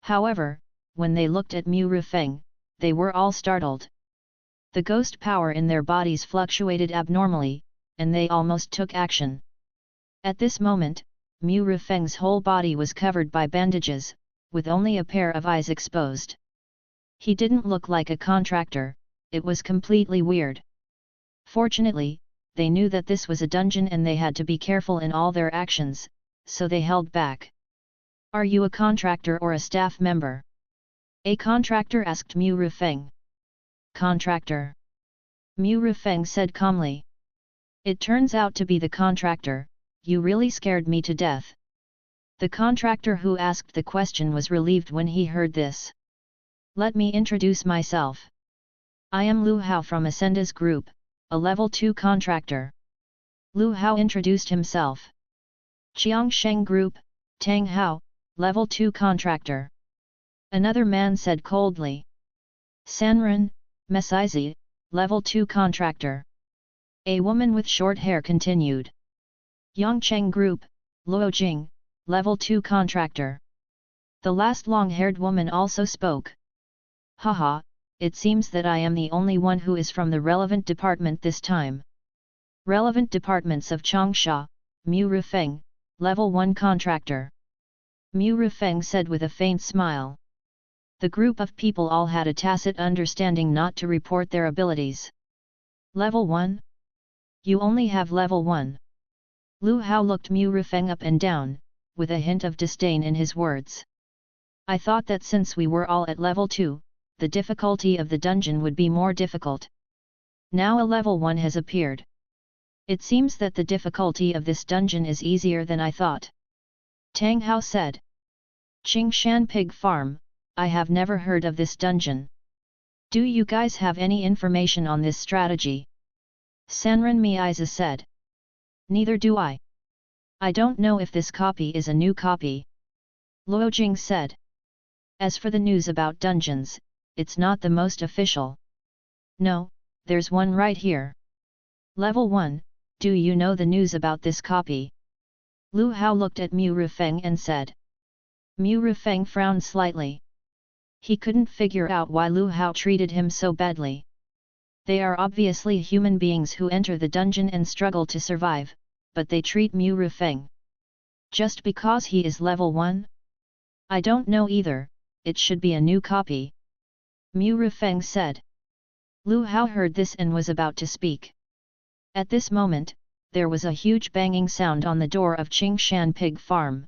However, when they looked at Mu Rufeng, they were all startled. The ghost power in their bodies fluctuated abnormally, and they almost took action. At this moment, Mu Rufeng's whole body was covered by bandages, with only a pair of eyes exposed. He didn't look like a contractor, it was completely weird. Fortunately, they knew that this was a dungeon and they had to be careful in all their actions, so they held back. "Are you a contractor or a staff member?" A contractor asked Mu Rufeng. "Contractor," Mu Rufeng said calmly. "It turns out to be the contractor, you really scared me to death." The contractor who asked the question was relieved when he heard this. "Let me introduce myself. I am Lu Hao from Ascenda's group, a level 2 contractor." Lu Hao introduced himself. "Qiangsheng group, Tang Hao, level 2 contractor." Another man said coldly. "Sanren, Mesizi, level 2 contractor." A woman with short hair continued. "Yongcheng group, Luojing, level 2 contractor." The last long-haired woman also spoke. "Haha, it seems that I am the only one who is from the relevant department this time. Relevant departments of Changsha, Mu Rufeng, level 1 contractor." Mu Rufeng said with a faint smile. The group of people all had a tacit understanding not to report their abilities. "Level 1? You only have level 1. Lu Hao looked Mu Rufeng up and down, with a hint of disdain in his words. "I thought that since we were all at level 2, the difficulty of the dungeon would be more difficult. Now a level 1 has appeared. It seems that the difficulty of this dungeon is easier than I thought." Tang Hao said. "Qingshan Pig Farm, I have never heard of this dungeon. Do you guys have any information on this strategy?" Sanren Miiza said. "Neither do I. I don't know if this copy is a new copy." Luojing said. "As for the news about dungeons, it's not the most official." "No, there's one right here. Level 1, do you know the news about this copy?" Lu Hao looked at Mu Rufeng and said. Mu Rufeng frowned slightly. He couldn't figure out why Lu Hao treated him so badly. They are obviously human beings who enter the dungeon and struggle to survive, but they treat Mu Rufeng just because he is level 1? "I don't know either, it should be a new copy," Mu Rufeng said. Lu Hao heard this and was about to speak. At this moment, there was a huge banging sound on the door of Qingshan Pig Farm.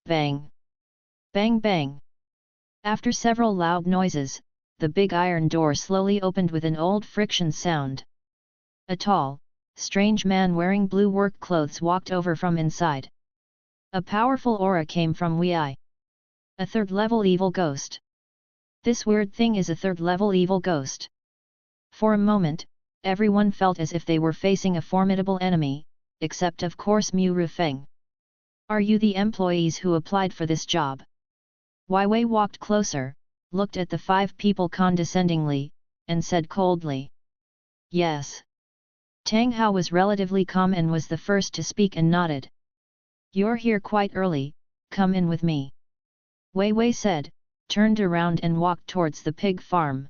Bang! Bang bang! After several loud noises, the big iron door slowly opened with an old friction sound. A tall, strange man wearing blue work clothes walked over from inside. A powerful aura came from Wei. A third-level evil ghost. This weird thing is a third-level evil ghost. For a moment, everyone felt as if they were facing a formidable enemy, except of course Mu Rufeng. "Are you the employees who applied for this job?" Wei Wei walked closer, looked at the 5 people condescendingly, and said coldly. "Yes." Tang Hao was relatively calm and was the first to speak and nodded. "You're here quite early, come in with me," Wei Wei said, turned around and walked towards the pig farm.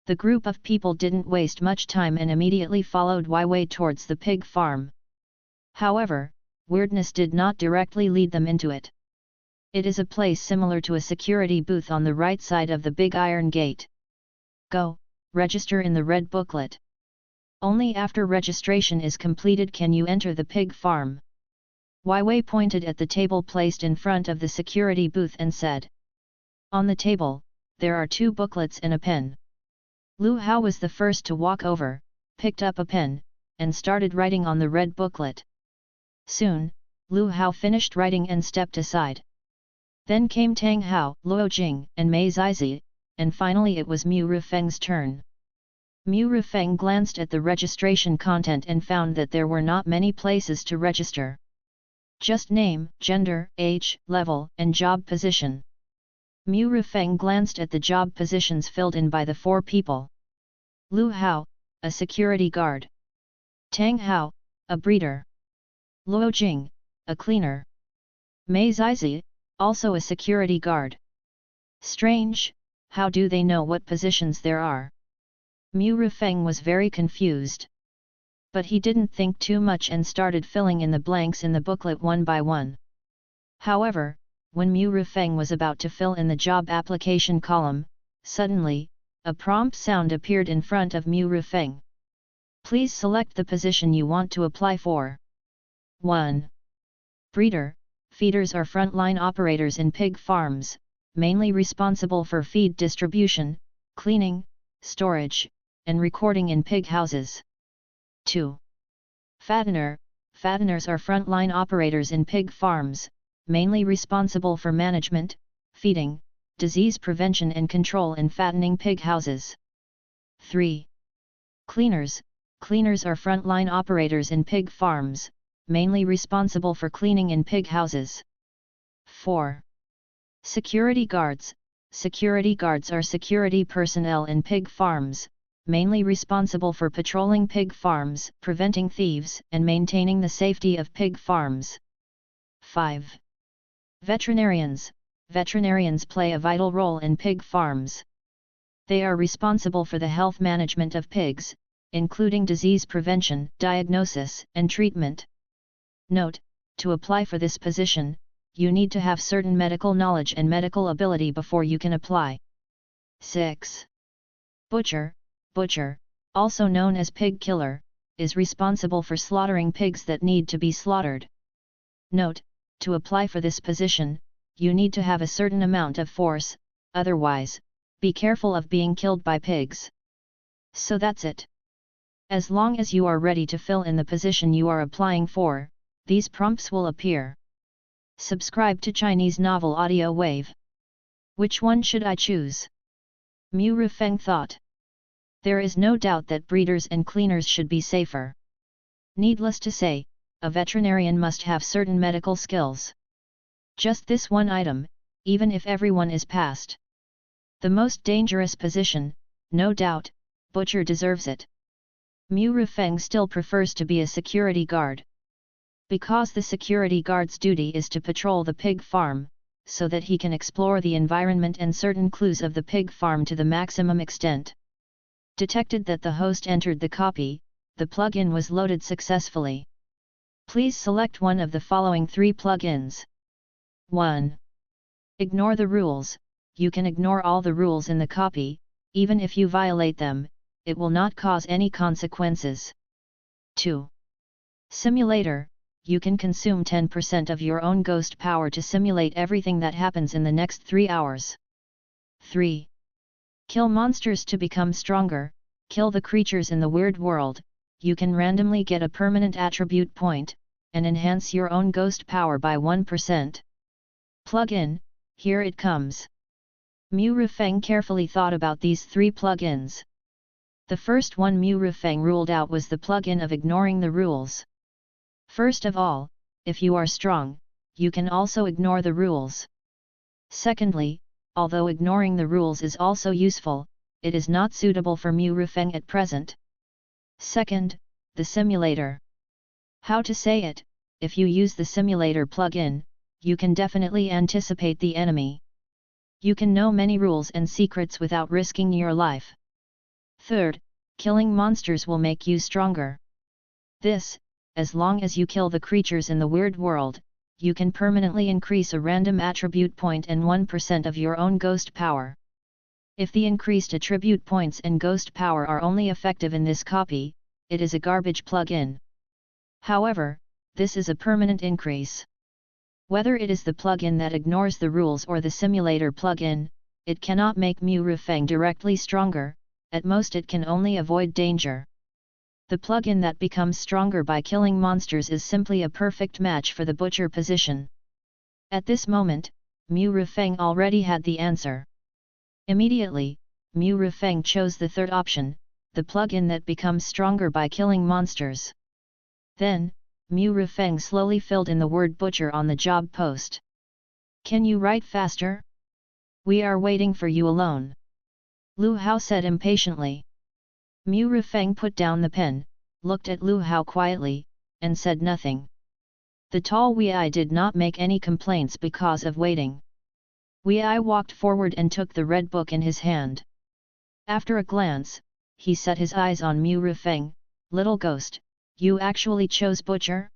The group of people didn't waste much time and immediately followed Wei Wei towards the pig farm. However, weirdness did not directly lead them into it. It is a place similar to a security booth on the right side of the big iron gate. "Go, register in the red booklet. Only after registration is completed can you enter the pig farm." Wei Wei pointed at the table placed in front of the security booth and said. On the table, there are 2 booklets and a pen. Lu Hao was the first to walk over, picked up a pen, and started writing on the red booklet. Soon, Lu Hao finished writing and stepped aside. Then came Tang Hao, Luojing, and Mei Zizi, and finally it was Mu Rufeng's turn. Mu Rifeng glanced at the registration content and found that there were not many places to register. Just name, gender, age, level, and job position. Mu Rifeng glanced at the job positions filled in by the 4 people. Lu Hao, a security guard. Tang Hao, a breeder. Luo Jing, a cleaner. Mei Zizi, also a security guard. Strange, how do they know what positions there are? Mu Rifeng was very confused. But he didn't think too much and started filling in the blanks in the booklet one by one. However, when Mu Rifeng was about to fill in the job application column, suddenly, a prompt sound appeared in front of Mu Rifeng. Please select the position you want to apply for. 1. Breeder. Feeders are frontline operators in pig farms, mainly responsible for feed distribution, cleaning, storage, and recording in pig houses. 2. Fattener. Fatteners are frontline operators in pig farms, mainly responsible for management, feeding, disease prevention and control in fattening pig houses. 3. Cleaners. Cleaners are frontline operators in pig farms, mainly responsible for cleaning in pig houses. 4. Security guards. Security guards are security personnel in pig farms, mainly responsible for patrolling pig farms, preventing thieves, and maintaining the safety of pig farms. 5. Veterinarians. Veterinarians play a vital role in pig farms. They are responsible for the health management of pigs, including disease prevention, diagnosis, and treatment. Note: to apply for this position, you need to have certain medical knowledge and medical ability before you can apply. 6. Butcher. Butcher, also known as pig killer, is responsible for slaughtering pigs that need to be slaughtered. Note: to apply for this position, you need to have a certain amount of force, otherwise, be careful of being killed by pigs. So that's it. As long as you are ready to fill in the position you are applying for, these prompts will appear. Subscribe to Chinese Novel Audio Wave. Which one should I choose? Mu Rifeng thought. There is no doubt that breeders and cleaners should be safer. Needless to say, a veterinarian must have certain medical skills. Just this one item, even if everyone is passed. The most dangerous position, no doubt, butcher deserves it. Mu Rifeng still prefers to be a security guard. Because the security guard's duty is to patrol the pig farm, so that he can explore the environment and certain clues of the pig farm to the maximum extent. Detected that the host entered the copy, the plugin was loaded successfully. Please select one of the following 3 plugins. 1. Ignore the rules. You can ignore all the rules in the copy, even if you violate them, it will not cause any consequences. 2. Simulator. You can consume 10% of your own ghost power to simulate everything that happens in the next 3 hours. 3. Kill monsters to become stronger. Kill the creatures in the weird world. You can randomly get a permanent attribute point, and enhance your own ghost power by 1%. Plugin, here it comes. Mu Rifeng carefully thought about these 3 plugins. The first one Mu Rifeng ruled out was the plugin of ignoring the rules. First of all, if you are strong, you can also ignore the rules. Secondly, although ignoring the rules is also useful, it is not suitable for Mu Rifeng at present. Second, the simulator. How to say it: if you use the simulator plugin, you can definitely anticipate the enemy. You can know many rules and secrets without risking your life. Third, killing monsters will make you stronger. This, as long as you kill the creatures in the weird world, you can permanently increase a random attribute point and 1% of your own ghost power. If the increased attribute points and ghost power are only effective in this copy, it is a garbage plugin. However, this is a permanent increase. Whether it is the plugin that ignores the rules or the simulator plugin, it cannot make Mu Rifeng directly stronger, at most it can only avoid danger. The plugin that becomes stronger by killing monsters is simply a perfect match for the butcher position. At this moment, Mu Rifeng already had the answer. Immediately, Mu Rifeng chose the third option, the plug-in that becomes stronger by killing monsters. Then, Mu Rifeng slowly filled in the word butcher on the job post. Can you write faster? We are waiting for you alone. Lu Hao said impatiently. Mu Rifeng put down the pen, looked at Lu Hao quietly, and said nothing. The tall Wei did not make any complaints because of waiting. Wei walked forward and took the red book in his hand. After a glance, he set his eyes on Mu Rifeng. Little ghost, you actually chose butcher?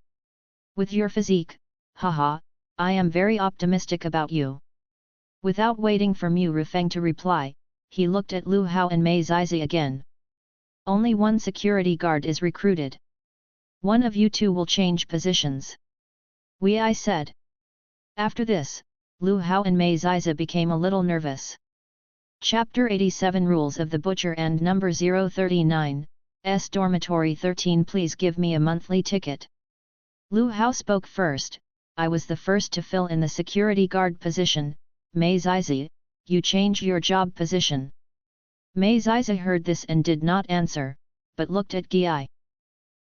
With your physique, haha, I am very optimistic about you. Without waiting for Mu Rifeng to reply, he looked at Lu Hao and Mei Zizi again. Only one security guard is recruited. One of you two will change positions. Wei said. After this, Lu Hao and Mei Zizi became a little nervous. Chapter 87 Rules of the Butcher and Number 039, S Dormitory 13. Please give me a monthly ticket. Lu Hao spoke first. I was the first to fill in the security guard position. Mei Zizi, you change your job position. Mei Zizi heard this and did not answer, but looked at Guai.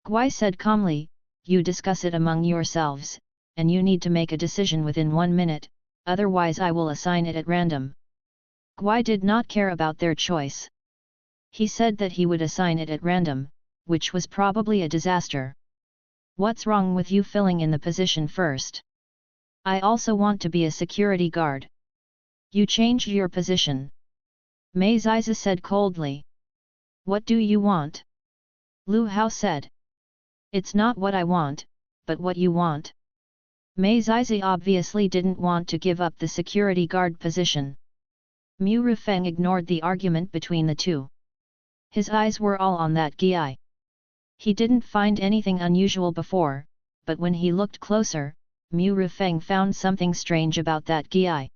Guai said calmly, you discuss it among yourselves, and you need to make a decision within 1 minute, otherwise I will assign it at random. Guai did not care about their choice. He said that he would assign it at random, which was probably a disaster. What's wrong with you filling in the position first? I also want to be a security guard. You changed your position. Mei Zizi said coldly. What do you want? Lu Hao said. It's not what I want, but what you want. Mei Zizi obviously didn't want to give up the security guard position. Mu Rifeng ignored the argument between the two. His eyes were all on that Guai. He didn't find anything unusual before, but when he looked closer, Mu Rifeng found something strange about that Guai.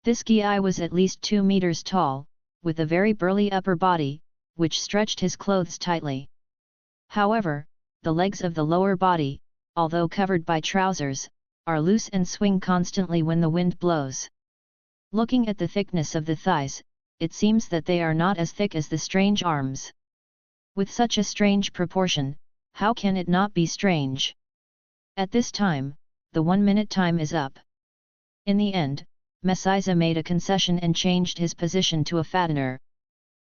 This Guai was at least 2 meters tall, with a very burly upper body, which stretched his clothes tightly. However, the legs of the lower body, although covered by trousers, are loose and swing constantly when the wind blows. Looking at the thickness of the thighs, it seems that they are not as thick as the strange arms. With such a strange proportion, how can it not be strange? At this time, the 1 minute time is up. In the end, Messiza made a concession and changed his position to a fattener.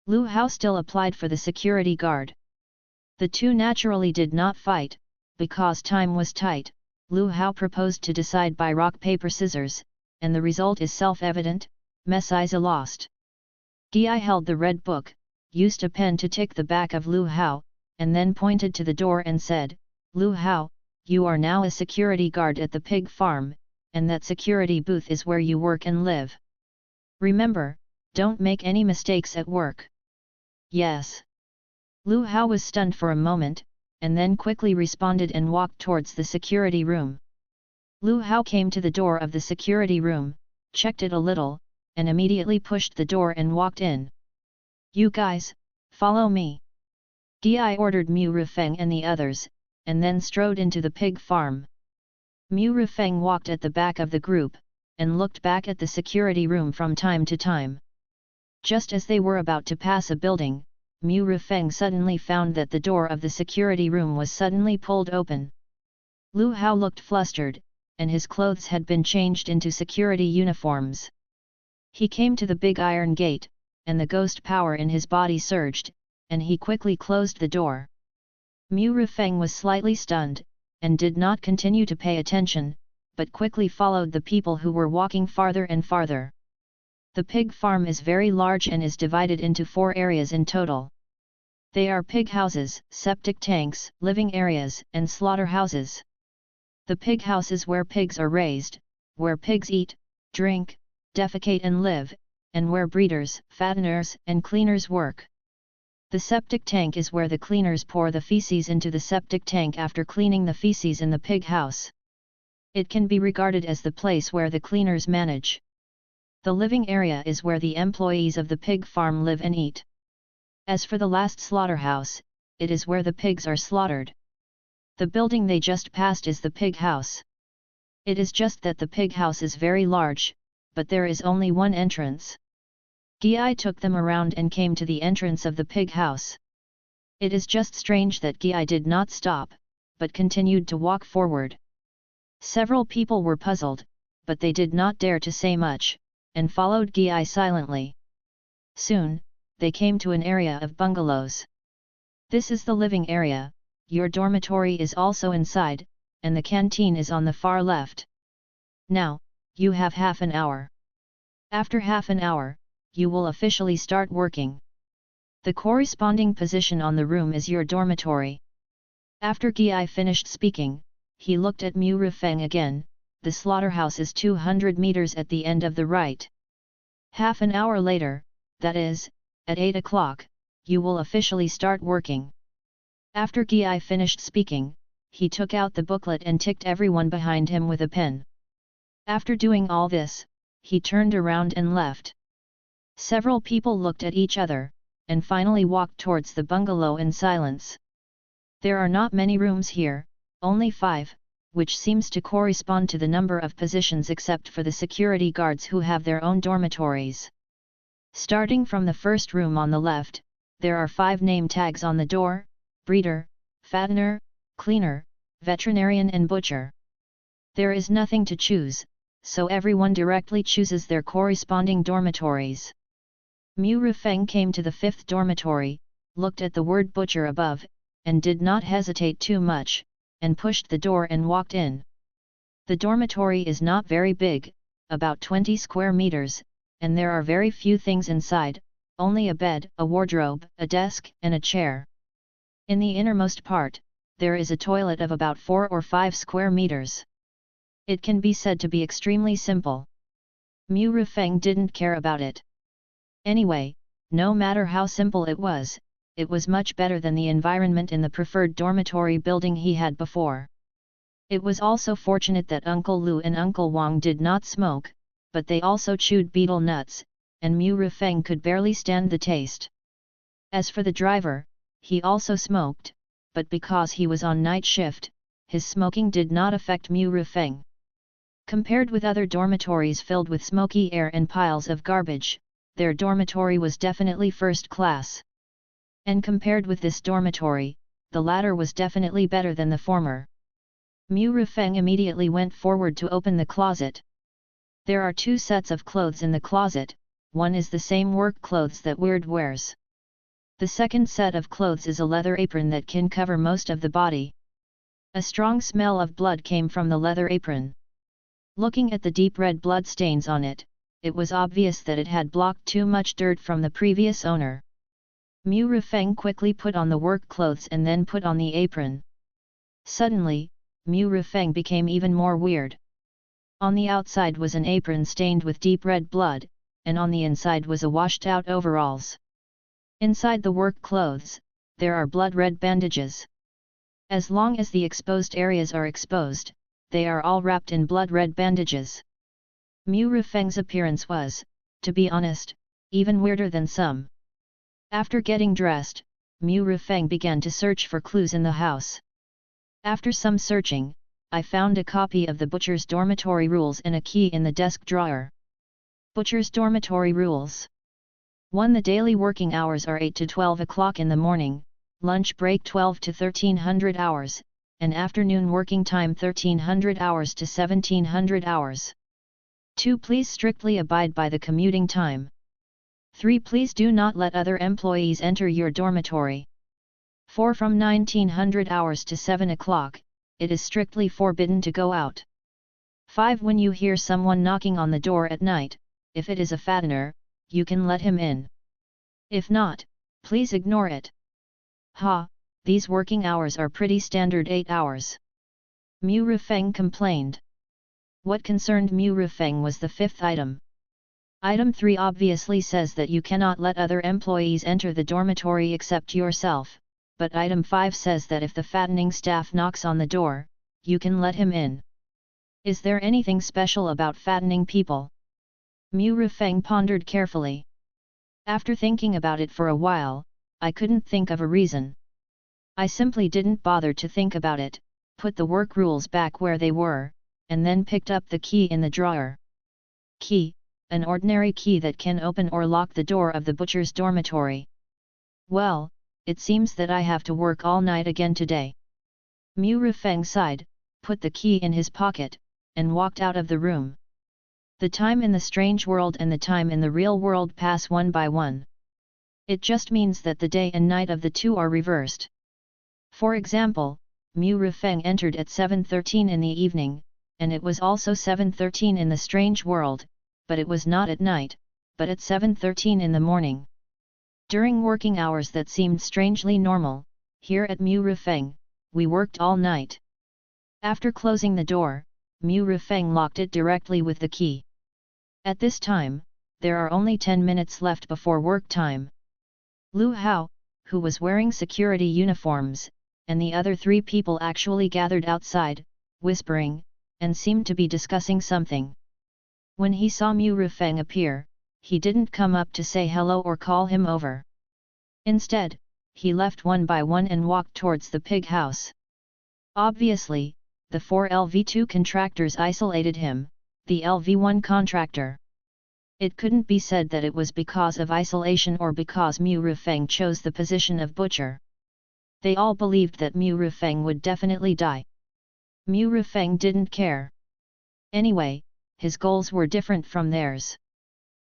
Lu Hao still applied for the security guard. The two naturally did not fight, because time was tight. Lu Hao proposed to decide by rock paper scissors, and the result is self-evident, Messiza lost. Guai held the red book, used a pen to tick the back of Lu Hao, and then pointed to the door and said, Lu Hao, you are now a security guard at the pig farm, and that security booth is where you work and live. Remember, don't make any mistakes at work. Yes. Lu Hao was stunned for a moment, and then quickly responded and walked towards the security room. Lu Hao came to the door of the security room, checked it a little, and immediately pushed the door and walked in. You guys, follow me. Guai ordered Mu Rifeng and the others, and then strode into the pig farm. Mu Rifeng walked at the back of the group, and looked back at the security room from time to time. Just as they were about to pass a building, Mu Rifeng suddenly found that the door of the security room was suddenly pulled open. Lu Hao looked flustered, and his clothes had been changed into security uniforms. He came to the big iron gate, and the ghost power in his body surged, and he quickly closed the door. Mu Rifeng was slightly stunned, and did not continue to pay attention, but quickly followed the people who were walking farther and farther. The pig farm is very large and is divided into 4 areas in total. They are pig houses, septic tanks, living areas, and slaughterhouses. The pig house is where pigs are raised, where pigs eat, drink, defecate and live, and where breeders, fatteners, and cleaners work. The septic tank is where the cleaners pour the feces into the septic tank after cleaning the feces in the pig house. It can be regarded as the place where the cleaners manage. The living area is where the employees of the pig farm live and eat. As for the last slaughterhouse, it is where the pigs are slaughtered. The building they just passed is the pig house. It is just that the pig house is very large, but there is only one entrance. Guai took them around and came to the entrance of the pig house. It is just strange that Gi did not stop, but continued to walk forward. Several people were puzzled, but they did not dare to say much, and followed Gi silently. Soon, they came to an area of bungalows. This is the living area, your dormitory is also inside, and the canteen is on the far left. Now, you have half an hour. After half an hour, you will officially start working. The corresponding position on the room is your dormitory. After Gi finished speaking, he looked at Mu Rifeng again. The slaughterhouse is 200 meters at the end of the right. Half an hour later, that is, at 8 o'clock, you will officially start working. After Gi finished speaking, he took out the booklet and ticked everyone behind him with a pen. After doing all this, he turned around and left. Several people looked at each other, and finally walked towards the bungalow in silence. There are not many rooms here, only 5, which seems to correspond to the number of positions except for the security guards who have their own dormitories. Starting from the first room on the left, there are 5 name tags on the door: breeder, fattener, cleaner, veterinarian and butcher. There is nothing to choose, so everyone directly chooses their corresponding dormitories. Mu Rifeng came to the 5th dormitory, looked at the word butcher above, and did not hesitate too much, and pushed the door and walked in. The dormitory is not very big, about 20 square meters, and there are very few things inside, only a bed, a wardrobe, a desk, and a chair. In the innermost part, there is a toilet of about 4 or 5 square meters. It can be said to be extremely simple. Mu Rifeng didn't care about it. Anyway, no matter how simple it was much better than the environment in the preferred dormitory building he had before. It was also fortunate that Uncle Lu and Uncle Wang did not smoke, but they also chewed betel nuts, and Mu Rifeng could barely stand the taste. As for the driver, he also smoked, but because he was on night shift, his smoking did not affect Mu Rifeng. Compared with other dormitories filled with smoky air and piles of garbage, their dormitory was definitely first class. And compared with this dormitory, the latter was definitely better than the former. Mu Rifeng immediately went forward to open the closet. There are 2 sets of clothes in the closet, one is the same work clothes that Weird wears. The second set of clothes is a leather apron that can cover most of the body. A strong smell of blood came from the leather apron. Looking at the deep red blood stains on it, it was obvious that it had blocked too much dirt from the previous owner. Mu Rifeng quickly put on the work clothes and then put on the apron. Suddenly, Mu Rifeng became even more weird. On the outside was an apron stained with deep red blood, and on the inside was a washed-out overalls. Inside the work clothes, there are blood-red bandages. As long as the exposed areas are exposed, they are all wrapped in blood-red bandages. Mu Rifeng's appearance was, to be honest, even weirder than some. After getting dressed, Mu Rifeng began to search for clues in the house. After some searching, I found a copy of the butcher's dormitory rules and a key in the desk drawer. Butcher's dormitory rules. 1. The daily working hours are 8 to 12 o'clock in the morning, lunch break 12 to 1300 hours, and afternoon working time 1300 hours to 1700 hours. 2. Please strictly abide by the commuting time. 3. Please do not let other employees enter your dormitory. 4. From 1900 hours to 7 o'clock, it is strictly forbidden to go out. 5. When you hear someone knocking on the door at night, if it is a fattener, you can let him in. If not, please ignore it. Ha, these working hours are pretty standard 8 hours. Mu Rifeng complained. What concerned Mu Rifeng was the 5th item. Item 3 obviously says that you cannot let other employees enter the dormitory except yourself, but item 5 says that if the fattening staff knocks on the door, you can let him in. Is there anything special about fattening people? Mu Rifeng pondered carefully. After thinking about it for a while, I couldn't think of a reason. I simply didn't bother to think about it, put the work rules back where they were, and then picked up the key in the drawer. Key, an ordinary key that can open or lock the door of the butcher's dormitory. Well, it seems that I have to work all night again today. Mu Rifeng sighed, put the key in his pocket, and walked out of the room. The time in the strange world and the time in the real world pass one by one. It just means that the day and night of the two are reversed. For example, Mu Rifeng entered at 7:13 in the evening, and it was also 7:13 in the strange world, but it was not at night, but at 7:13 in the morning. During working hours that seemed strangely normal, here at Mu Rifeng, we worked all night. After closing the door, Mu Rifeng locked it directly with the key. At this time, there are only 10 minutes left before work time. Lu Hao, who was wearing security uniforms, and the other 3 people actually gathered outside, whispering, and seemed to be discussing something. When he saw Mu Rifeng appear, he didn't come up to say hello or call him over. Instead, he left one by one and walked towards the pig house. Obviously, the 4 LV2 contractors isolated him, the LV1 contractor. It couldn't be said that it was because of isolation or because Mu Rifeng chose the position of butcher. They all believed that Mu Rifeng would definitely die. Mu Rifeng didn't care. Anyway, his goals were different from theirs.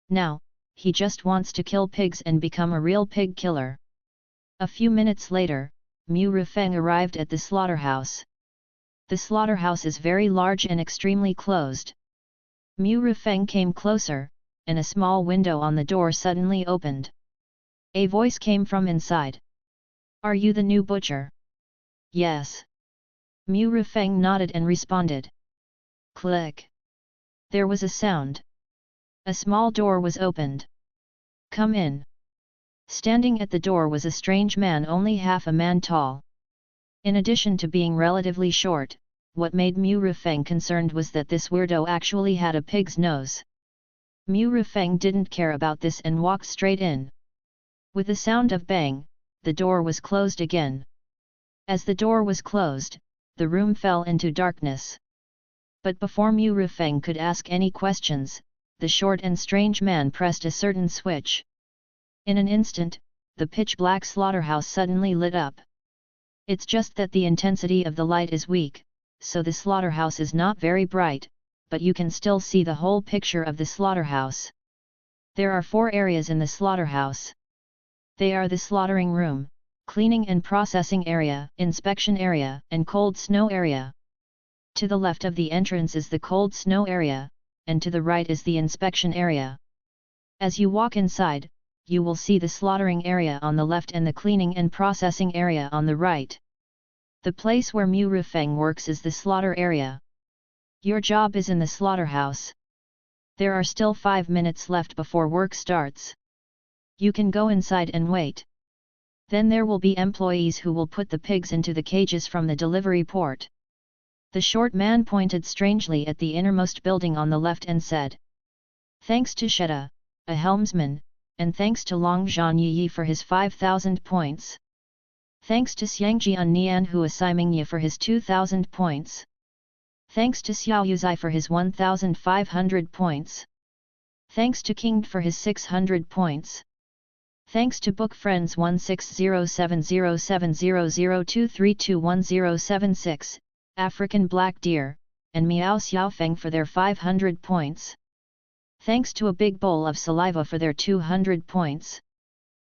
Now, he just wants to kill pigs and become a real pig killer. A few minutes later, Mu Rifeng arrived at the slaughterhouse. The slaughterhouse is very large and extremely closed. Mu Rifeng came closer, and a small window on the door suddenly opened. A voice came from inside. "Are you the new butcher?" "Yes." Mu Rifeng nodded and responded. Click. There was a sound. A small door was opened. "Come in." Standing at the door was a strange man only half a man tall. In addition to being relatively short, what made Mu Rifeng concerned was that this weirdo actually had a pig's nose. Mu Rifeng didn't care about this and walked straight in. With a sound of bang, the door was closed again. As the door was closed, the room fell into darkness. But before Mu Rifeng could ask any questions, the short and strange man pressed a certain switch. In an instant, the pitch-black slaughterhouse suddenly lit up. It's just that the intensity of the light is weak, so the slaughterhouse is not very bright, but you can still see the whole picture of the slaughterhouse. There are 4 areas in the slaughterhouse. They are the slaughtering room, cleaning and processing area, inspection area, and cold snow area. To the left of the entrance is the cold snow area, and to the right is the inspection area. As you walk inside, you will see the slaughtering area on the left and the cleaning and processing area on the right. The place where Mu Rifeng works is the slaughter area. Your job is in the slaughterhouse. There are still 5 minutes left before work starts. You can go inside and wait. Then there will be employees who will put the pigs into the cages from the delivery port. The short man pointed strangely at the innermost building on the left and said, "Thanks to Sheta, a helmsman, and thanks to Long Zhanyi for his 5,000 points. Thanks to Xiangjian Nian Hua Simingye for his 2,000 points. Thanks to Xiao Yuzai for his 1,500 points. Thanks to King for his 600 points. Thanks to Book Friends 1607070023210076, African Black Deer, and Miao Xiaofeng for their 500 points. Thanks to A Big Bowl of Saliva for their 200 points.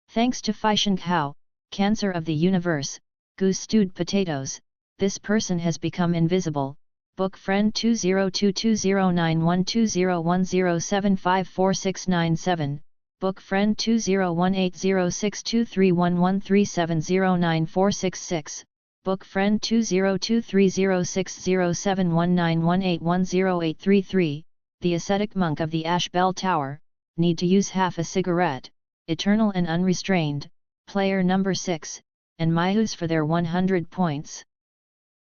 Thanks to Feisheng Hao, Cancer of the Universe, Goose Stewed Potatoes, this person has become invisible. Book Friend 2022091201075467, Book Friend 201806231137094666, Book Friend 202306071918108833, The Ascetic Monk of the Ash Bell Tower, Need to Use Half a Cigarette, Eternal and Unrestrained, Player number 6, and Mayus for their 100 points.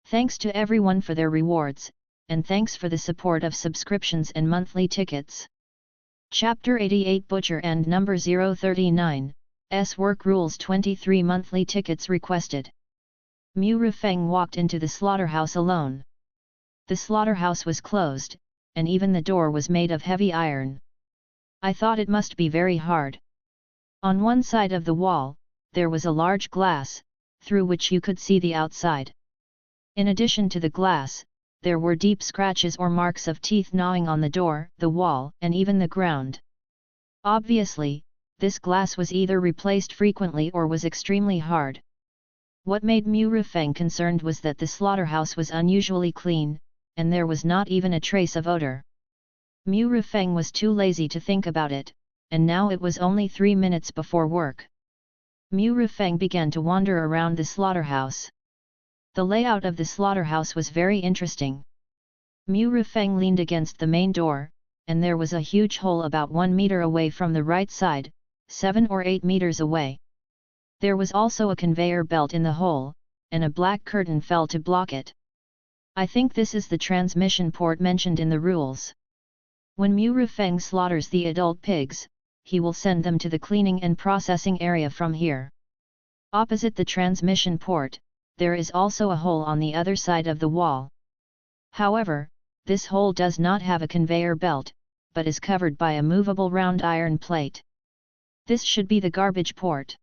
Thanks to everyone for their rewards, and thanks for the support of subscriptions and monthly tickets. Chapter 88 Butcher and number 039, S Work Rules 23 monthly tickets requested. Mu Rifeng walked into the slaughterhouse alone. The slaughterhouse was closed, and even the door was made of heavy iron. I thought it must be very hard. On one side of the wall, there was a large glass, through which you could see the outside. In addition to the glass, there were deep scratches or marks of teeth gnawing on the door, the wall, and even the ground. Obviously, this glass was either replaced frequently or was extremely hard. What made Mu Rifeng concerned was that the slaughterhouse was unusually clean, and there was not even a trace of odor. Mu Rifeng was too lazy to think about it, and now it was only 3 minutes before work. Mu Rifeng began to wander around the slaughterhouse. The layout of the slaughterhouse was very interesting. Mu Rifeng leaned against the main door, and there was a huge hole about 1 meter away from the right side, 7 or 8 meters away. There was also a conveyor belt in the hole, and a black curtain fell to block it. I think this is the transmission port mentioned in the rules. When Mu Rifeng slaughters the adult pigs, he will send them to the cleaning and processing area from here. Opposite the transmission port, there is also a hole on the other side of the wall. However, this hole does not have a conveyor belt, but is covered by a movable round iron plate. This should be the garbage port.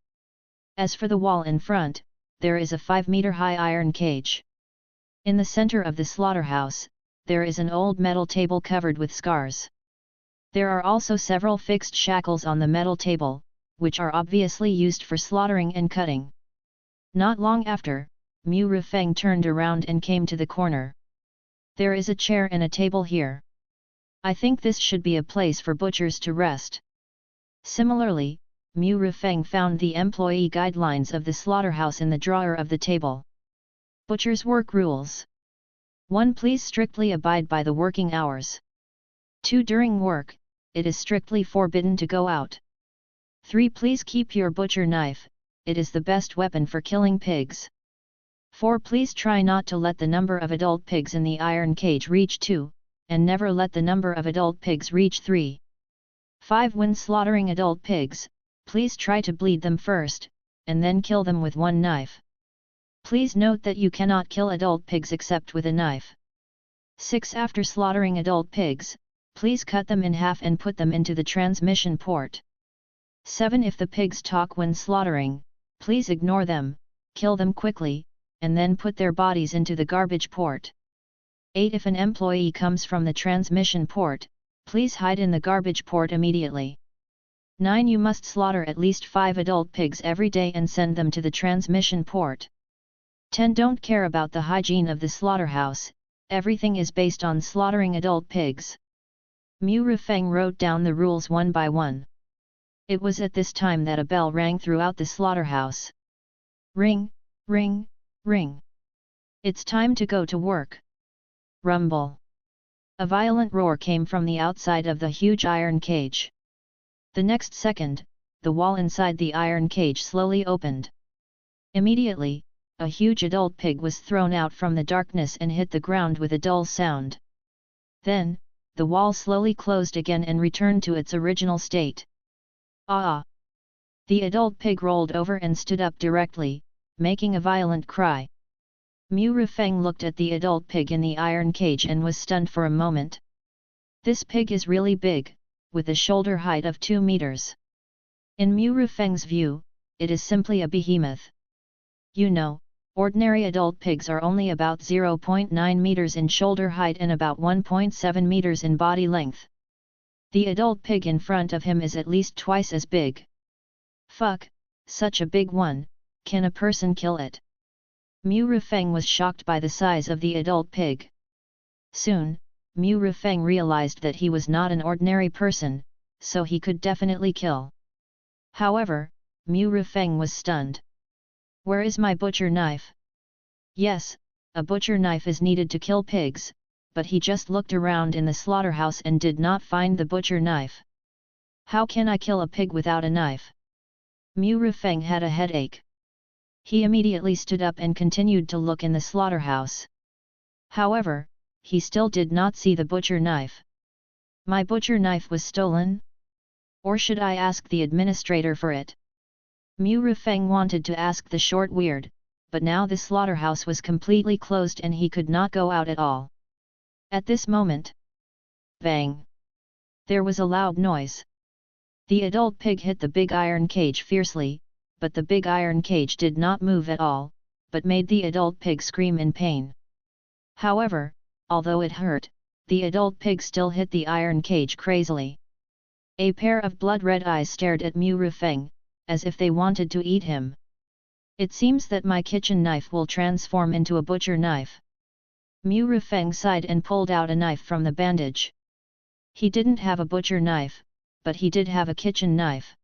As for the wall in front, there is a 5-meter high iron cage. In the center of the slaughterhouse, there is an old metal table covered with scars. There are also several fixed shackles on the metal table, which are obviously used for slaughtering and cutting. Not long after, Mu Rifeng turned around and came to the corner. There is a chair and a table here. I think this should be a place for butchers to rest. Similarly, Mu Rifeng found the employee guidelines of the slaughterhouse in the drawer of the table. Butcher's work rules. 1. Please strictly abide by the working hours. 2. During work, it is strictly forbidden to go out. 3. Please keep your butcher knife, it is the best weapon for killing pigs. 4. Please try not to let the number of adult pigs in the iron cage reach 2, and never let the number of adult pigs reach 3. 5. When slaughtering adult pigs, please try to bleed them first, and then kill them with one knife. Please note that you cannot kill adult pigs except with a knife. 6. After slaughtering adult pigs, please cut them in half and put them into the transmission port. 7. If the pigs talk when slaughtering, please ignore them, kill them quickly, and then put their bodies into the garbage port. 8. If an employee comes from the transmission port, please hide in the garbage port immediately. 9. You must slaughter at least 5 adult pigs every day and send them to the transmission port. 10. Don't care about the hygiene of the slaughterhouse, everything is based on slaughtering adult pigs. Mu Rifeng wrote down the rules one by one. It was at this time that a bell rang throughout the slaughterhouse. Ring, ring, ring. It's time to go to work. Rumble. A violent roar came from the outside of the huge iron cage. The next second, the wall inside the iron cage slowly opened. Immediately, a huge adult pig was thrown out from the darkness and hit the ground with a dull sound. Then, the wall slowly closed again and returned to its original state. Ah! The adult pig rolled over and stood up directly, making a violent cry. Mu Rifeng looked at the adult pig in the iron cage and was stunned for a moment. This pig is really big, with a shoulder height of 2 meters. In Mu Rifeng's view, it is simply a behemoth. You know, ordinary adult pigs are only about 0.9 meters in shoulder height and about 1.7 meters in body length. The adult pig in front of him is at least twice as big. Fuck, such a big one, can a person kill it? Mu Rifeng was shocked by the size of the adult pig. Soon, Mu Rifeng realized that he was not an ordinary person, so he could definitely kill. However, Mu Rifeng was stunned. Where is my butcher knife? Yes, a butcher knife is needed to kill pigs, but he just looked around in the slaughterhouse and did not find the butcher knife. How can I kill a pig without a knife? Mu Rifeng had a headache. He immediately stood up and continued to look in the slaughterhouse. However, he still did not see the butcher knife. My butcher knife was stolen? Or should I ask the administrator for it? Mu Rifeng wanted to ask the short weird, but now the slaughterhouse was completely closed and he could not go out at all. At this moment, bang! There was a loud noise. The adult pig hit the big iron cage fiercely, but the big iron cage did not move at all, but made the adult pig scream in pain. However, although it hurt, the adult pig still hit the iron cage crazily. A pair of blood-red eyes stared at Mu Rufeng, as if they wanted to eat him. It seems that my kitchen knife will transform into a butcher knife. Mu Rufeng sighed and pulled out a knife from the bandage. He didn't have a butcher knife, but he did have a kitchen knife.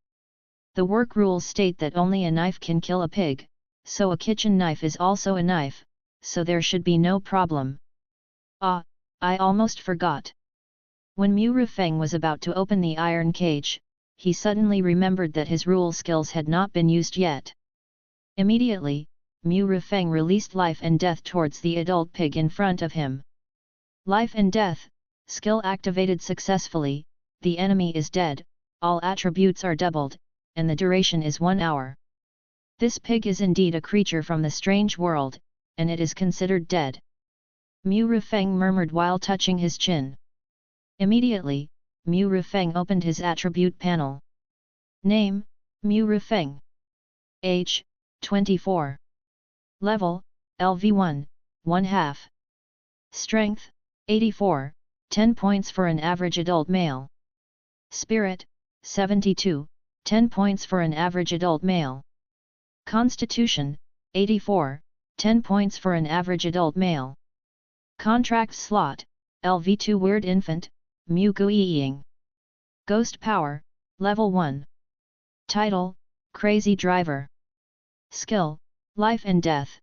The work rules state that only a knife can kill a pig, so a kitchen knife is also a knife, so there should be no problem. Ah, I almost forgot. When Mu Rufeng was about to open the iron cage, he suddenly remembered that his rule skills had not been used yet. Immediately, Mu Rufeng released life and death towards the adult pig in front of him. Life and death, skill activated successfully, the enemy is dead, all attributes are doubled, and the duration is 1 hour. This pig is indeed a creature from the strange world, and it is considered dead. Mu Rufeng murmured while touching his chin. Immediately, Mu Rufeng opened his attribute panel. Name, Mu Rufeng. Age, 24. Level, LV1, 1/2. Strength, 84, 10 points for an average adult male. Spirit, 72, 10 points for an average adult male. Constitution, 84, 10 points for an average adult male. Contract slot, LV2 Weird Infant, Mu Guiying. Ghost Power, Level 1. Title, Crazy Driver. Skill, Life and Death.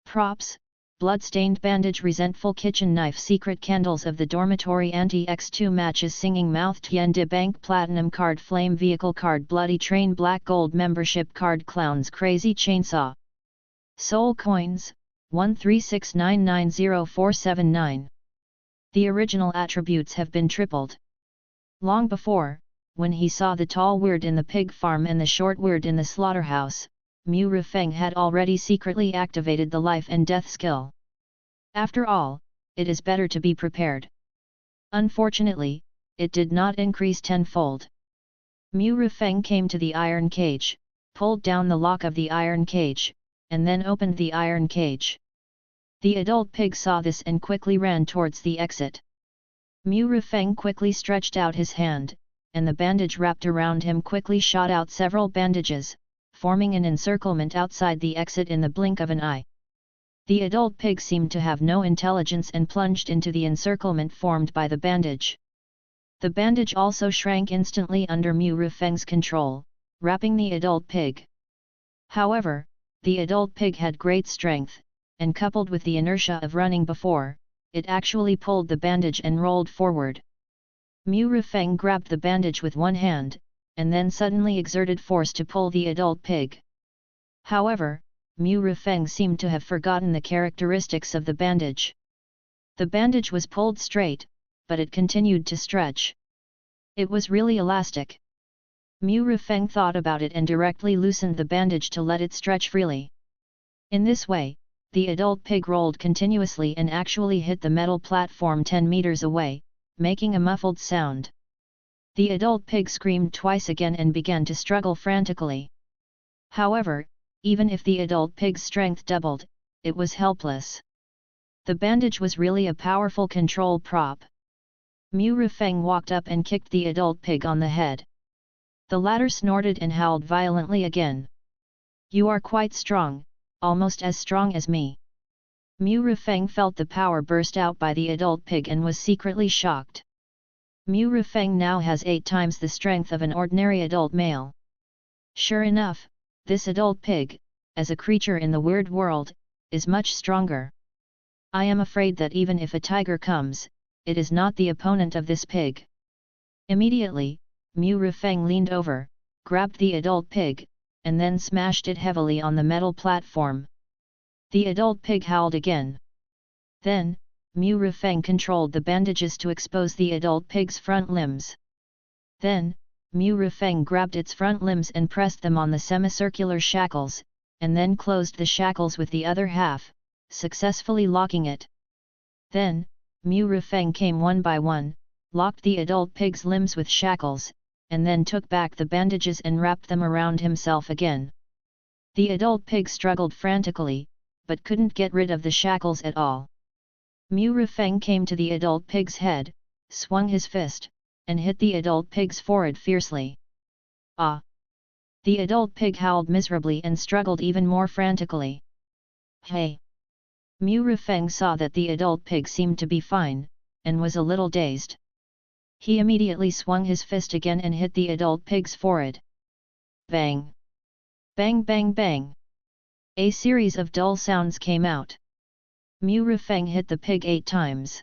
Props, Bloodstained Bandage, Resentful Kitchen Knife, Secret Candles of the Dormitory, Anti-X2 Matches, Singing Mouth, Tien de Bank Platinum Card, Flame Vehicle Card, Bloody Train, Black Gold Membership Card, Clowns, Crazy Chainsaw. Soul Coins, 136990479. The original attributes have been tripled. Long before, when he saw the tall weird in the pig farm and the short weird in the slaughterhouse, Mu Rufeng had already secretly activated the life and death skill. After all, it is better to be prepared. Unfortunately, it did not increase tenfold. Mu Rufeng came to the iron cage, pulled down the lock of the iron cage, and then opened the iron cage. The adult pig saw this and quickly ran towards the exit. Mu Rufeng quickly stretched out his hand, and the bandage wrapped around him quickly shot out several bandages, forming an encirclement outside the exit in the blink of an eye. The adult pig seemed to have no intelligence and plunged into the encirclement formed by the bandage. The bandage also shrank instantly under Mu Rufeng's control, wrapping the adult pig. However, the adult pig had great strength, and coupled with the inertia of running before, it actually pulled the bandage and rolled forward. Mu Rufeng grabbed the bandage with one hand, and then suddenly exerted force to pull the adult pig. However, Mu Rufeng seemed to have forgotten the characteristics of the bandage. The bandage was pulled straight, but it continued to stretch. It was really elastic. Mu Rufeng thought about it and directly loosened the bandage to let it stretch freely. In this way, the adult pig rolled continuously and actually hit the metal platform 10 meters away, making a muffled sound. The adult pig screamed twice again and began to struggle frantically. However, even if the adult pig's strength doubled, it was helpless. The bandage was really a powerful control prop. Mu Rufeng walked up and kicked the adult pig on the head. The latter snorted and howled violently again. "You are quite strong, almost as strong as me." Mu Rufeng felt the power burst out by the adult pig and was secretly shocked. Mu Rufeng now has 8 times the strength of an ordinary adult male. Sure enough, this adult pig, as a creature in the weird world, is much stronger. I am afraid that even if a tiger comes, it is not the opponent of this pig. Immediately, Mu Rufeng leaned over, grabbed the adult pig, and then smashed it heavily on the metal platform. The adult pig howled again. Then, Mu Rufeng controlled the bandages to expose the adult pig's front limbs. Then, Mu Rufeng grabbed its front limbs and pressed them on the semicircular shackles, and then closed the shackles with the other half, successfully locking it. Then, Mu Rufeng came one by one, locked the adult pig's limbs with shackles, and then took back the bandages and wrapped them around himself again. The adult pig struggled frantically, but couldn't get rid of the shackles at all. Mu Rifeng came to the adult pig's head, swung his fist, and hit the adult pig's forehead fiercely. Ah! The adult pig howled miserably and struggled even more frantically. Hey! Mu Rifeng saw that the adult pig seemed to be fine, and was a little dazed. He immediately swung his fist again and hit the adult pig's forehead. Bang! Bang bang bang! A series of dull sounds came out. Mu Rifeng hit the pig 8 times.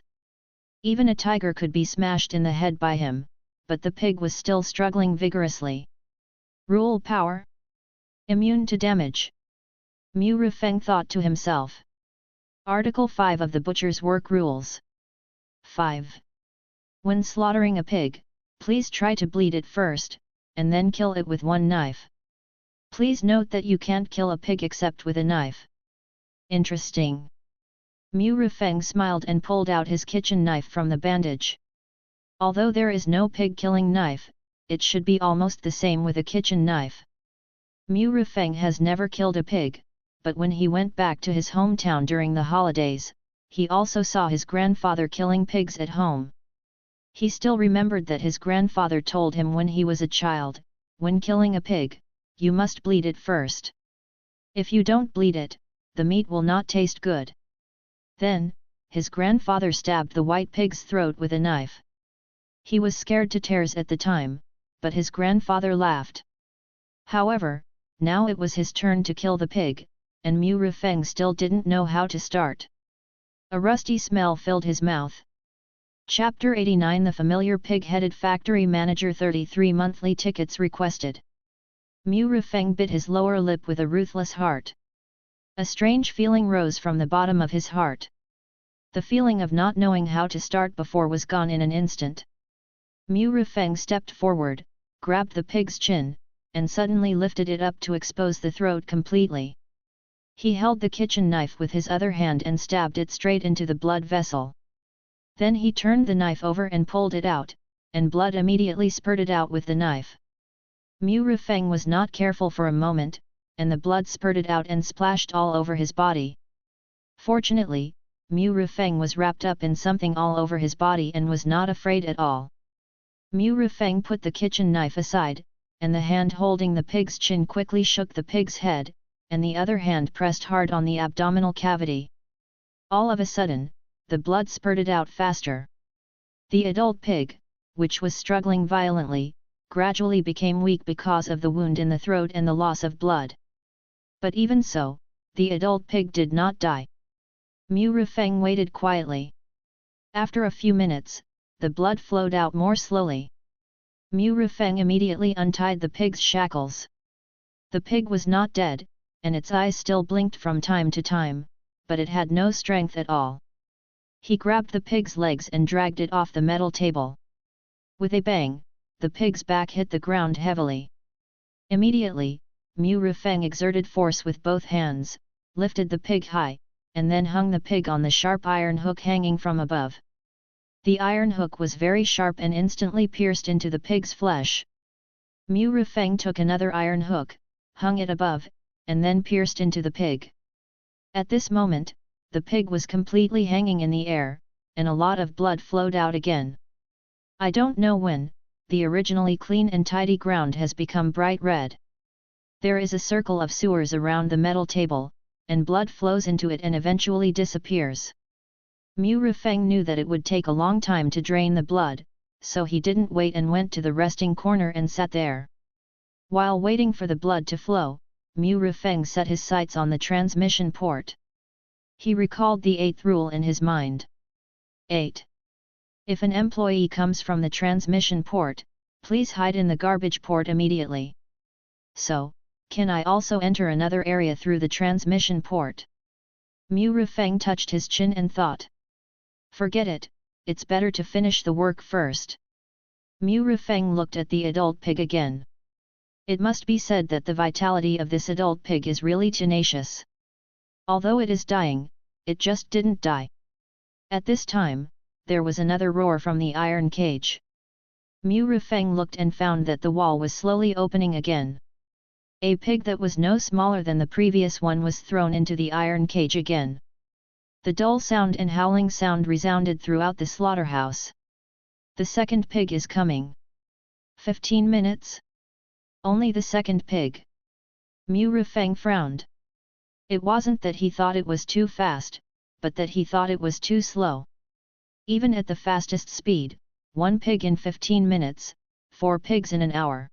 Even a tiger could be smashed in the head by him, but the pig was still struggling vigorously. Rule power? Immune to damage. Mu Rifeng thought to himself. Article 5 of the Butcher's Work Rules. 5. When slaughtering a pig, please try to bleed it first, and then kill it with one knife. Please note that you can't kill a pig except with a knife. Interesting. Mu Rifeng smiled and pulled out his kitchen knife from the bandage. Although there is no pig-killing knife, it should be almost the same with a kitchen knife. Mu Rifeng has never killed a pig, but when he went back to his hometown during the holidays, he also saw his grandfather killing pigs at home. He still remembered that his grandfather told him when he was a child, when killing a pig, you must bleed it first. If you don't bleed it, the meat will not taste good. Then, his grandfather stabbed the white pig's throat with a knife. He was scared to tears at the time, but his grandfather laughed. However, now it was his turn to kill the pig, and Mu Rifeng still didn't know how to start. A rusty smell filled his mouth. Chapter 89 The Familiar Pig-Headed Factory Manager 33 Monthly Tickets Requested. Mu Rifeng bit his lower lip with a ruthless heart. A strange feeling rose from the bottom of his heart. The feeling of not knowing how to start before was gone in an instant. Mu Rifeng stepped forward, grabbed the pig's chin, and suddenly lifted it up to expose the throat completely. He held the kitchen knife with his other hand and stabbed it straight into the blood vessel. Then he turned the knife over and pulled it out, and blood immediately spurted out with the knife. Mu Rifeng was not careful for a moment, and the blood spurted out and splashed all over his body. Fortunately, Mu Rifeng was wrapped up in something all over his body and was not afraid at all. Mu Rifeng put the kitchen knife aside, and the hand holding the pig's chin quickly shook the pig's head, and the other hand pressed hard on the abdominal cavity. All of a sudden, the blood spurted out faster. The adult pig, which was struggling violently, gradually became weak because of the wound in the throat and the loss of blood. But even so, the adult pig did not die. Mu Rifeng waited quietly. After a few minutes, the blood flowed out more slowly. Mu Rifeng immediately untied the pig's shackles. The pig was not dead, and its eyes still blinked from time to time, but it had no strength at all. He grabbed the pig's legs and dragged it off the metal table. With a bang, the pig's back hit the ground heavily. Immediately, Mu Rifeng exerted force with both hands, lifted the pig high, and then hung the pig on the sharp iron hook hanging from above. The iron hook was very sharp and instantly pierced into the pig's flesh. Mu Rifeng took another iron hook, hung it above, and then pierced into the pig. At this moment, the pig was completely hanging in the air, and a lot of blood flowed out again. I don't know when, the originally clean and tidy ground has become bright red. There is a circle of sewers around the metal table, and blood flows into it and eventually disappears. Mu Rifeng knew that it would take a long time to drain the blood, so he didn't wait and went to the resting corner and sat there. While waiting for the blood to flow, Mu Rifeng set his sights on the transmission port. He recalled the 8th rule in his mind. 8. If an employee comes from the transmission port, please hide in the garbage port immediately. So, can I also enter another area through the transmission port? Mu Rifeng touched his chin and thought. Forget it, it's better to finish the work first. Mu Rifeng looked at the adult pig again. It must be said that the vitality of this adult pig is really tenacious. Although it is dying, it just didn't die. At this time, there was another roar from the iron cage. Mu Rifeng looked and found that the wall was slowly opening again. A pig that was no smaller than the previous one was thrown into the iron cage again. The dull sound and howling sound resounded throughout the slaughterhouse. The second pig is coming. 15 minutes? Only the second pig. Mu Rifeng frowned. It wasn't that he thought it was too fast, but that he thought it was too slow. Even at the fastest speed, 1 pig in 15 minutes, 4 pigs in an hour.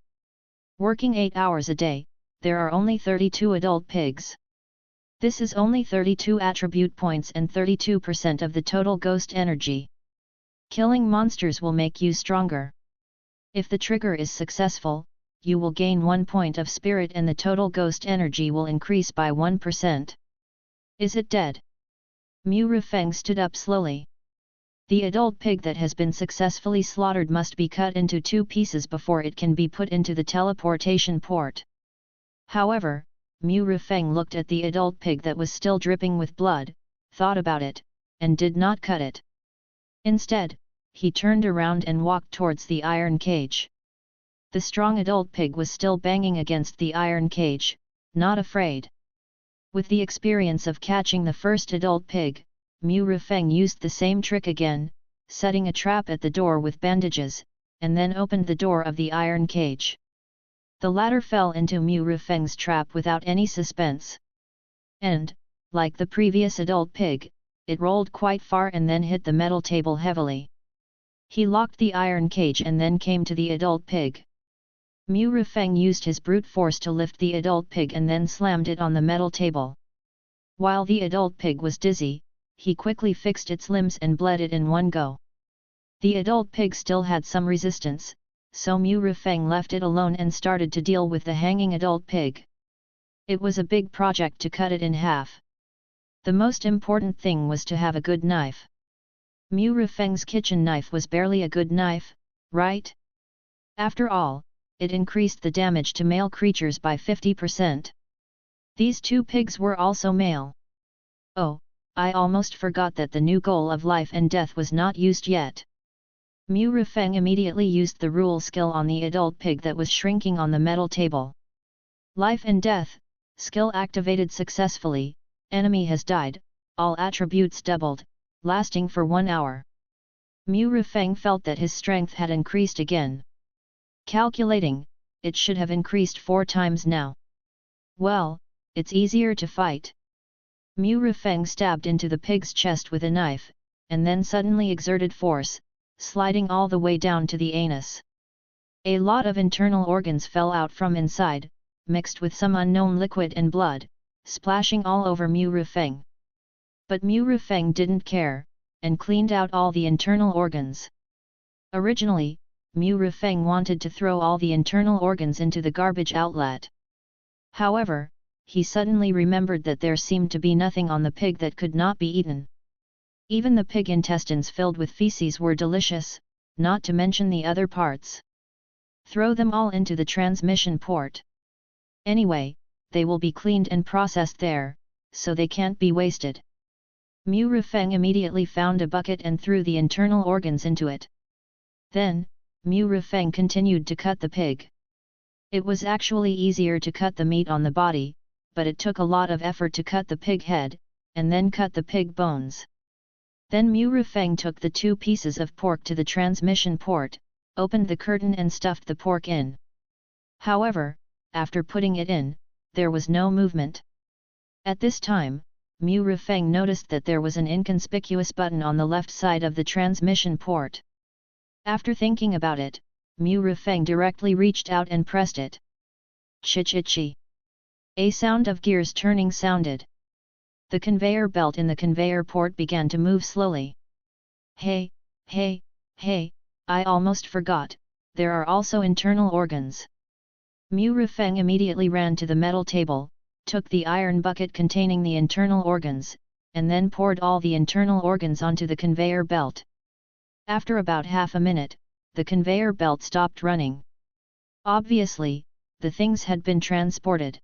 Working 8 hours a day, there are only 32 adult pigs. This is only 32 attribute points and 32% of the total ghost energy. Killing monsters will make you stronger. If the trigger is successful, you will gain 1 point of spirit and the total ghost energy will increase by 1%. Is it dead? Mu Rifeng stood up slowly. The adult pig that has been successfully slaughtered must be cut into 2 pieces before it can be put into the teleportation port. However, Mu Rifeng looked at the adult pig that was still dripping with blood, thought about it, and did not cut it. Instead, he turned around and walked towards the iron cage. The strong adult pig was still banging against the iron cage, not afraid. With the experience of catching the first adult pig, Mu Rifeng used the same trick again, setting a trap at the door with bandages, and then opened the door of the iron cage. The latter fell into Mu Rifeng's trap without any suspense. And, like the previous adult pig, it rolled quite far and then hit the metal table heavily. He locked the iron cage and then came to the adult pig. Mu Rifeng used his brute force to lift the adult pig and then slammed it on the metal table. While the adult pig was dizzy, he quickly fixed its limbs and bled it in one go. The adult pig still had some resistance, so Mu Rifeng left it alone and started to deal with the hanging adult pig. It was a big project to cut it in half. The most important thing was to have a good knife. Mu Rifeng's kitchen knife was barely a good knife, right? After all, it increased the damage to male creatures by 50%. These 2 pigs were also male. Oh, I almost forgot that the new goal of life and death was not used yet. Mu Rifeng immediately used the rule skill on the adult pig that was shrinking on the metal table. Life and death, skill activated successfully, enemy has died, all attributes doubled, lasting for 1 hour. Mu Rifeng felt that his strength had increased again. Calculating, it should have increased 4 times now. Well, it's easier to fight. Mu Rifeng stabbed into the pig's chest with a knife, and then suddenly exerted force, sliding all the way down to the anus. A lot of internal organs fell out from inside, mixed with some unknown liquid and blood, splashing all over Mu Rifeng. But Mu Rifeng didn't care, and cleaned out all the internal organs. Originally, Mu Rifeng wanted to throw all the internal organs into the garbage outlet. However, he suddenly remembered that there seemed to be nothing on the pig that could not be eaten. Even the pig intestines filled with feces were delicious, not to mention the other parts. Throw them all into the transmission port. Anyway, they will be cleaned and processed there, so they can't be wasted. Mu Rifeng immediately found a bucket and threw the internal organs into it. Then, Mu Rifeng continued to cut the pig. It was actually easier to cut the meat on the body, but it took a lot of effort to cut the pig head, and then cut the pig bones. Then Mu Rifeng took the 2 pieces of pork to the transmission port, opened the curtain and stuffed the pork in. However, after putting it in, there was no movement. At this time, Mu Rifeng noticed that there was an inconspicuous button on the left side of the transmission port. After thinking about it, Mu Rifeng directly reached out and pressed it. Chi-chi-chi. A sound of gears turning sounded. The conveyor belt in the conveyor port began to move slowly. Hey, I almost forgot, there are also internal organs. Mu Rifeng immediately ran to the metal table, took the iron bucket containing the internal organs, and then poured all the internal organs onto the conveyor belt. After about half a minute, the conveyor belt stopped running. Obviously, the things had been transported.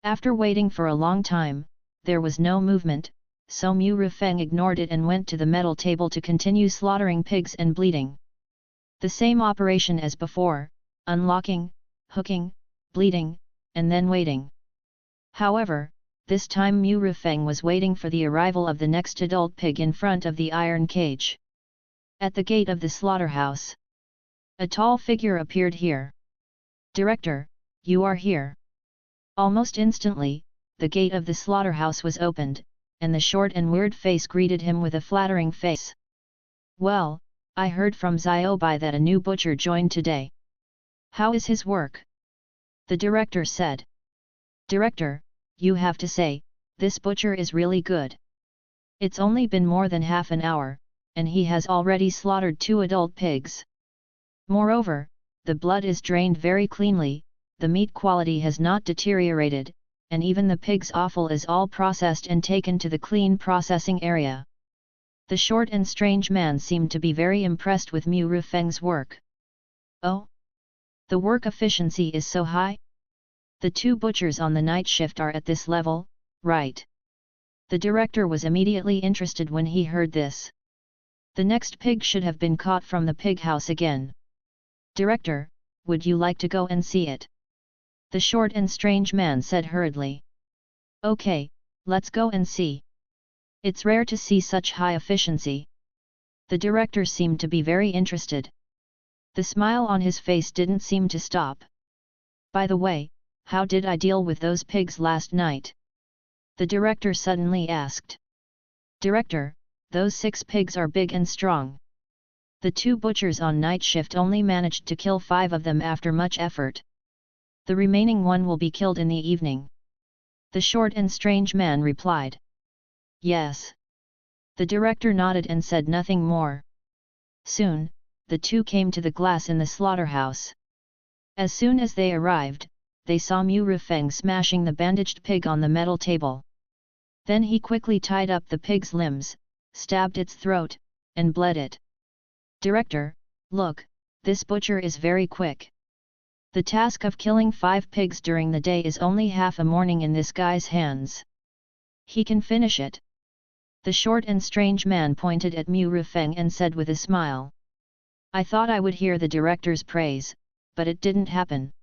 After waiting for a long time, there was no movement, so Mu Rifeng ignored it and went to the metal table to continue slaughtering pigs and bleeding. The same operation as before, unlocking, hooking, bleeding, and then waiting. However, this time Mu Rifeng was waiting for the arrival of the next adult pig in front of the iron cage. At the gate of the slaughterhouse, a tall figure appeared here. "Director, you are here." Almost instantly, the gate of the slaughterhouse was opened, and the short and weird face greeted him with a flattering face. "Well, I heard from Ziobai that a new butcher joined today. How is his work?" the director said. "Director, you have to say, this butcher is really good. It's only been more than half an hour, and he has already slaughtered 2 adult pigs. Moreover, the blood is drained very cleanly, the meat quality has not deteriorated, and even the pig's offal is all processed and taken to the clean processing area." The short and strange man seemed to be very impressed with Mu Rifeng's work. "Oh? The work efficiency is so high? The 2 butchers on the night shift are at this level, right?" The director was immediately interested when he heard this. The next pig should have been caught from the pig house again. "Director, would you like to go and see it?" the short and strange man said hurriedly. "Okay, let's go and see. It's rare to see such high efficiency." The director seemed to be very interested. The smile on his face didn't seem to stop. "By the way, how did I deal with those pigs last night?" the director suddenly asked. "Director, those 6 pigs are big and strong. The 2 butchers on night shift only managed to kill 5 of them after much effort. The remaining 1 will be killed in the evening," the short and strange man replied. "Yes." The director nodded and said nothing more. Soon, the 2 came to the glass in the slaughterhouse. As soon as they arrived, they saw Mu Rifeng smashing the bandaged pig on the metal table. Then he quickly tied up the pig's limbs, stabbed its throat, and bled it. "Director, look, this butcher is very quick. The task of killing 5 pigs during the day is only half a morning in this guy's hands. He can finish it." The short and strange man pointed at Mu Rifeng and said with a smile. "I thought I would hear the director's praise, but it didn't happen."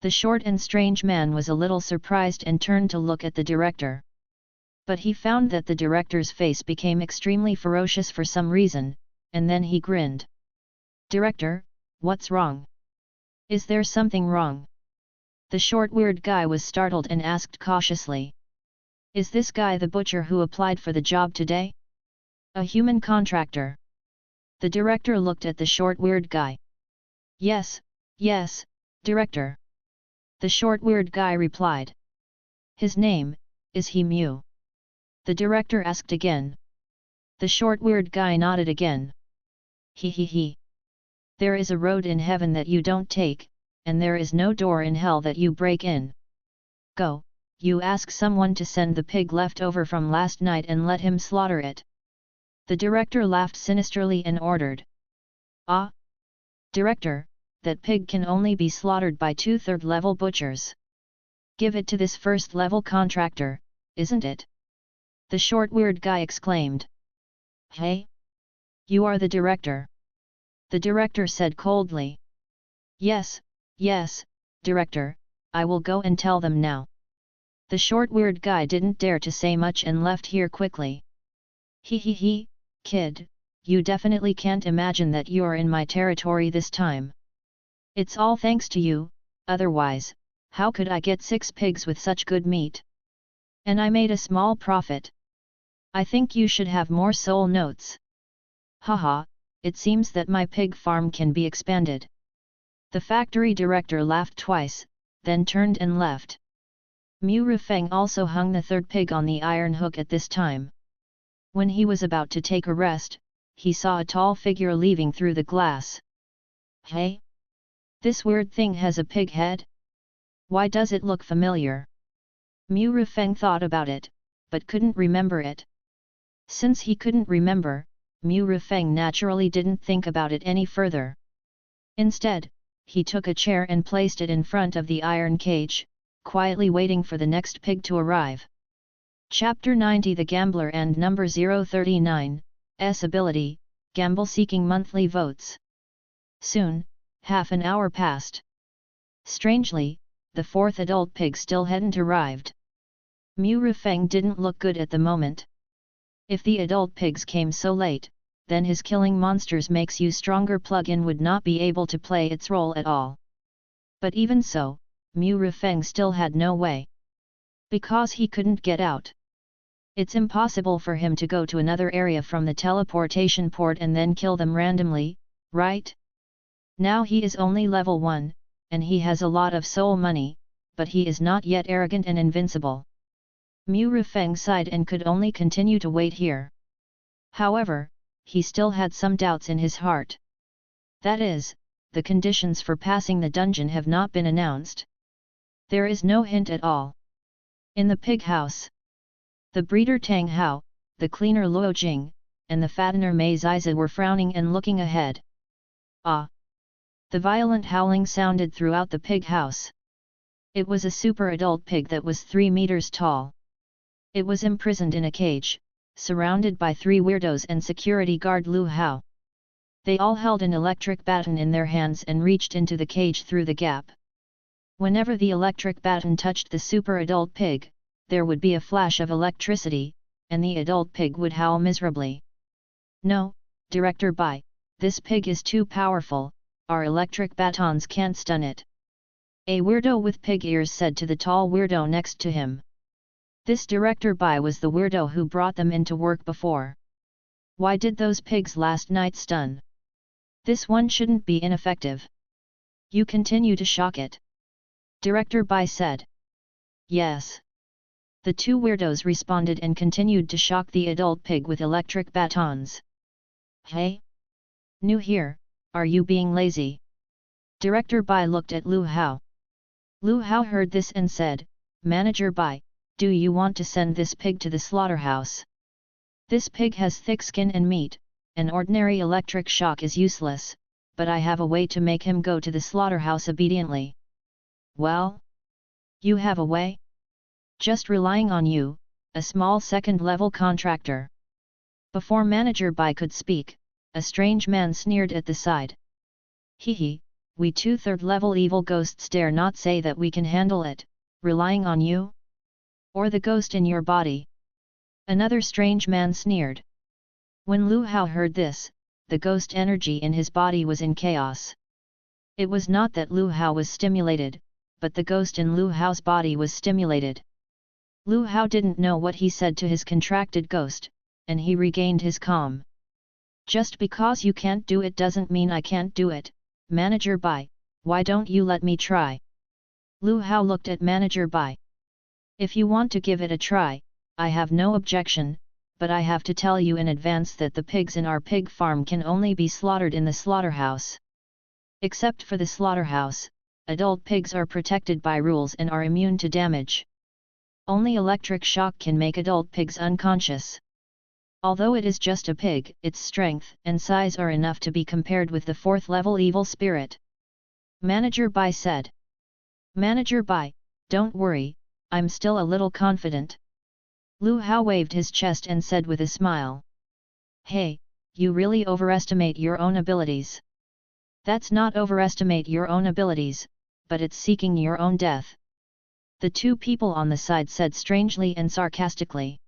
The short and strange man was a little surprised and turned to look at the director. But he found that the director's face became extremely ferocious for some reason, and then he grinned. "Director, what's wrong? Is there something wrong?" The short weird guy was startled and asked cautiously. "Is this guy the butcher who applied for the job today? A human contractor?" The director looked at the short weird guy. Yes, director." The short weird guy replied. "His name, is he Mu?" the director asked again. The short weird guy nodded again. He. "There is a road in heaven that you don't take, and there is no door in hell that you break in. Go, you ask someone to send the pig left over from last night and let him slaughter it." The director laughed sinisterly and ordered. "Ah! Director, that pig can only be slaughtered by 2 third-level butchers. Give it to this first-level contractor, isn't it?" the short weird guy exclaimed. "Hey? You are the director?" the director said coldly. Yes, director, I will go and tell them now." The short weird guy didn't dare to say much and left here quickly. He, kid, you definitely can't imagine that you're in my territory this time. It's all thanks to you, otherwise, how could I get 6 pigs with such good meat? And I made a small profit. I think you should have more soul notes. Haha, it seems that my pig farm can be expanded." The factory director laughed twice, then turned and left. Mu Rifeng also hung the 3rd pig on the iron hook at this time. When he was about to take a rest, he saw a tall figure leaving through the glass. Hey? This weird thing has a pig head? Why does it look familiar? Mu Rifeng thought about it, but couldn't remember it. Since he couldn't remember, Mu Rifeng naturally didn't think about it any further. Instead, he took a chair and placed it in front of the iron cage, quietly waiting for the next pig to arrive. Chapter 90 The Gambler and Number 039, S Ability, Gamble Seeking Monthly Votes. Soon, half an hour passed. Strangely, the fourth adult pig still hadn't arrived. Mu Rufeng didn't look good at the moment. If the adult pigs came so late, then his killing monsters makes you stronger plug-in would not be able to play its role at all. But even so, Mu Rufeng still had no way. Because he couldn't get out. It's impossible for him to go to another area from the teleportation port and then kill them randomly, right? Now he is only level 1, and he has a lot of soul money, but he is not yet arrogant and invincible. Mu Rufeng sighed and could only continue to wait here. However, he still had some doubts in his heart. That is, the conditions for passing the dungeon have not been announced. There is no hint at all. In the pig house, the breeder Tang Hao, the cleaner Luo Jing, and the fattener Mei Ziza were frowning and looking ahead. Ah! The violent howling sounded throughout the pig house. It was a super adult pig that was 3 meters tall. It was imprisoned in a cage, surrounded by 3 weirdos and security guard Lu Hao. They all held an electric baton in their hands and reached into the cage through the gap. Whenever the electric baton touched the super adult pig, there would be a flash of electricity, and the adult pig would howl miserably. No, Director Bai, this pig is too powerful, our electric batons can't stun it. A weirdo with pig ears said to the tall weirdo next to him. This Director Bai was the weirdo who brought them into work before. Why did those pigs last night stun? This one shouldn't be ineffective. You continue to shock it. Director Bai said. Yes. The 2 weirdos responded and continued to shock the adult pig with electric batons. Hey? New here, are you being lazy? Director Bai looked at Lu Hao. Lu Hao heard this and said, Manager Bai, do you want to send this pig to the slaughterhouse? This pig has thick skin and meat, an ordinary electric shock is useless, but I have a way to make him go to the slaughterhouse obediently. Well? You have a way? Just relying on you, a small second-level contractor. Before Manager Bai could speak, a strange man sneered at the side. Hehe, we 2 third-level evil ghosts dare not say that we can handle it, relying on you? Or the ghost in your body? Another strange man sneered. When Lu Hao heard this, the ghost energy in his body was in chaos. It was not that Lu Hao was stimulated, but the ghost in Lu Hao's body was stimulated. Lu Hao didn't know what he said to his contracted ghost, and he regained his calm. Just because you can't do it doesn't mean I can't do it, Manager Bai, why don't you let me try? Lu Hao looked at Manager Bai. If you want to give it a try, I have no objection, but I have to tell you in advance that the pigs in our pig farm can only be slaughtered in the slaughterhouse. Except for the slaughterhouse, adult pigs are protected by rules and are immune to damage. Only electric shock can make adult pigs unconscious. Although it is just a pig, its strength and size are enough to be compared with the 4th-level evil spirit. Manager Bai said. Manager Bai, don't worry, I'm still a little confident. Lu Hao waved his chest and said with a smile. Hey, you really overestimate your own abilities. That's not overestimate your own abilities, but it's seeking your own death. The 2 people on the side said strangely and sarcastically.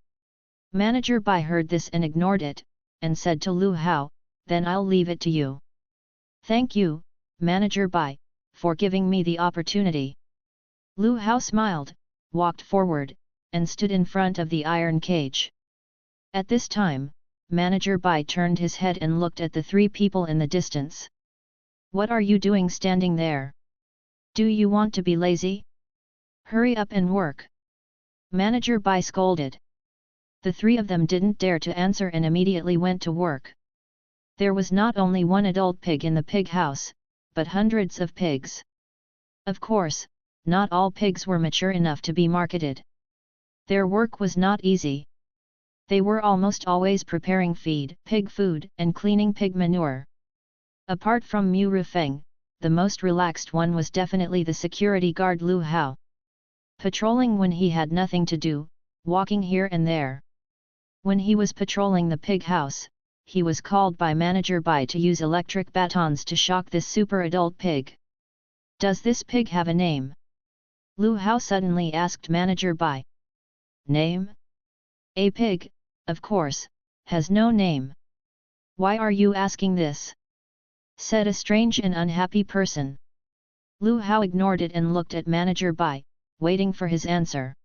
Manager Bai heard this and ignored it, and said to Lu Hao, then I'll leave it to you. Thank you, Manager Bai, for giving me the opportunity. Lu Hao smiled, walked forward, and stood in front of the iron cage. At this time, Manager Bai turned his head and looked at the 3 people in the distance. What are you doing standing there? Do you want to be lazy? Hurry up and work. Manager Bai scolded. The 3 of them didn't dare to answer and immediately went to work. There was not only 1 adult pig in the pig house, but hundreds of pigs. Of course, not all pigs were mature enough to be marketed. Their work was not easy. They were almost always preparing feed, pig food, and cleaning pig manure. Apart from Mu Rufeng, the most relaxed one was definitely the security guard Lu Hao. Patrolling when he had nothing to do, walking here and there. When he was patrolling the pig house, he was called by Manager Bai to use electric batons to shock this super adult pig. Does this pig have a name? Lu Hao suddenly asked manager Bai. Name? A pig, of course, has no name. Why are you asking this? Said a strange and unhappy person. Lu Hao ignored it and looked at manager Bai, waiting for his answer.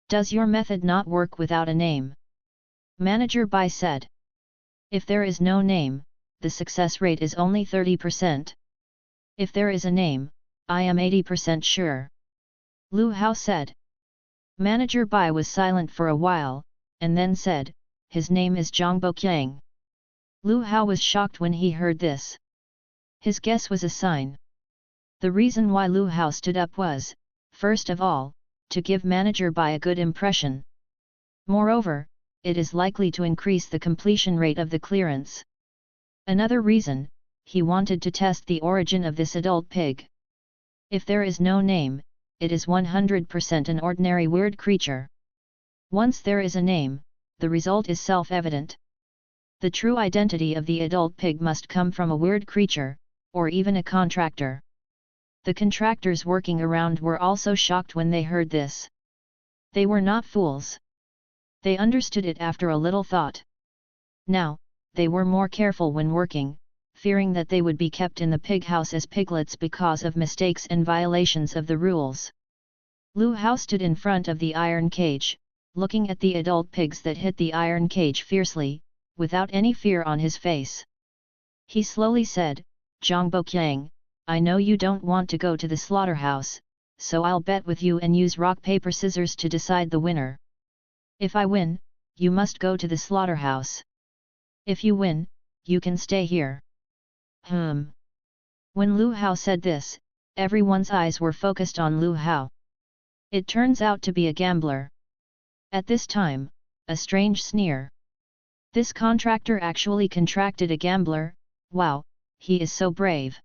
Does your method not work without a name? Manager Bai said. If there is no name, the success rate is only 30%. If there is a name, I am 80% sure. Lu Hao said. Manager Bai was silent for a while, and then said, his name is Zhangbo Qiang. Lu Hao was shocked when he heard this. His guess was a sign. The reason why Lu Hao stood up was, first of all, to give manager Bai a good impression. Moreover, it is likely to increase the completion rate of the clearance. Another reason, he wanted to test the origin of this adult pig. If there is no name, it is 100% an ordinary weird creature. Once there is a name, the result is self-evident. The true identity of the adult pig must come from a weird creature, or even a contractor. The contractors working around were also shocked when they heard this. They were not fools. They understood it after a little thought. Now, they were more careful when working, fearing that they would be kept in the pig house as piglets because of mistakes and violations of the rules. Lu Hao stood in front of the iron cage, looking at the adult pigs that hit the iron cage fiercely, without any fear on his face. He slowly said, Zhangbo Qiang, I know you don't want to go to the slaughterhouse, so I'll bet with you and use rock paper scissors to decide the winner. If I win, you must go to the slaughterhouse. If you win, you can stay here. When Lu Hao said this, everyone's eyes were focused on Lu Hao. It turns out to be a gambler. At this time, a strange sneer. This contractor actually contracted a gambler, wow, he is so brave.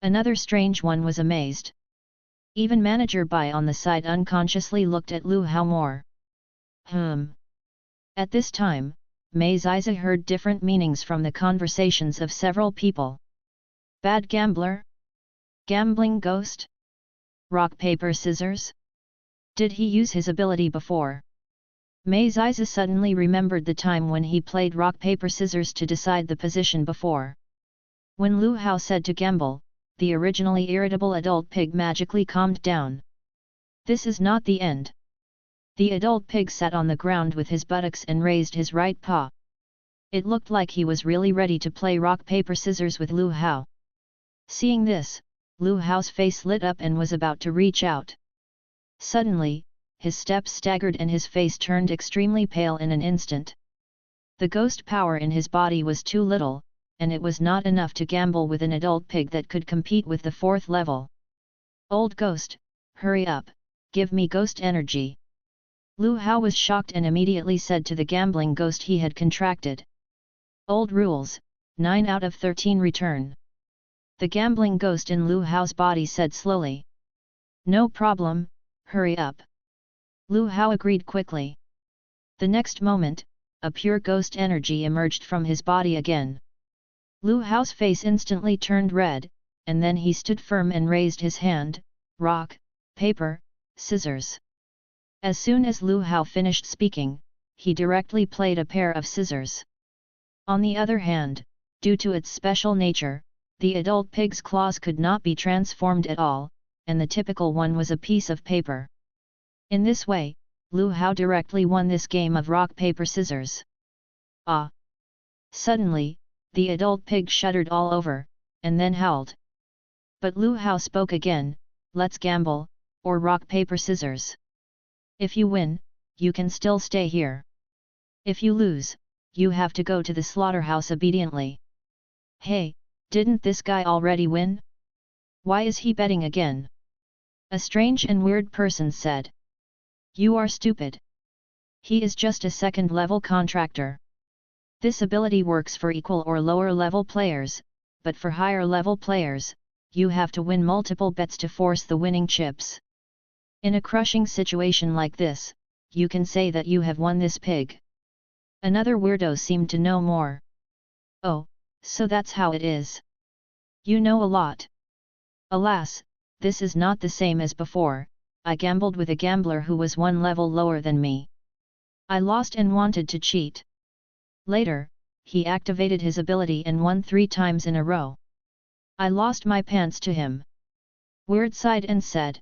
Another strange one was amazed. Even manager Bai on the side unconsciously looked at Lu Hao more. At this time, Mei Ziza heard different meanings from the conversations of several people. Bad gambler? Gambling ghost? Rock paper scissors? Did he use his ability before? Mei Ziza suddenly remembered the time when he played rock paper scissors to decide the position before. When Lu Hao said to gamble, the originally irritable adult pig magically calmed down. This is not the end. The adult pig sat on the ground with his buttocks and raised his right paw. It looked like he was really ready to play rock paper scissors with Lu Hao. Seeing this, Lu Hao's face lit up and was about to reach out. Suddenly, his steps staggered and his face turned extremely pale in an instant. The ghost power in his body was too little, and it was not enough to gamble with an adult pig that could compete with the 4th level. Old ghost, hurry up, give me ghost energy. Lu Hao was shocked and immediately said to the gambling ghost he had contracted. Old rules, 9 out of 13 return. The gambling ghost in Lu Hao's body said slowly. No problem, hurry up. Lu Hao agreed quickly. The next moment, a pure ghost energy emerged from his body again. Lu Hao's face instantly turned red, and then he stood firm and raised his hand, rock, paper, scissors. As soon as Lu Hao finished speaking, he directly played a pair of scissors. On the other hand, due to its special nature, the adult pig's claws could not be transformed at all, and the typical one was a piece of paper. In this way, Lu Hao directly won this game of rock paper scissors. Ah! Suddenly, the adult pig shuddered all over, and then howled. But Lu Hao spoke again, let's gamble, or rock paper scissors. If you win, you can still stay here. If you lose, you have to go to the slaughterhouse obediently. Hey, didn't this guy already win? Why is he betting again? A strange and weird person said. You are stupid. He is just a 2nd level contractor. This ability works for equal or lower level players, but for higher level players, you have to win multiple bets to force the winning chips. In a crushing situation like this, you can say that you have won this pig. Another weirdo seemed to know more. Oh, so that's how it is. You know a lot. Alas, this is not the same as before, I gambled with a gambler who was one level lower than me. I lost and wanted to cheat. Later, he activated his ability and won 3 times in a row. I lost my pants to him. Weird sighed and said.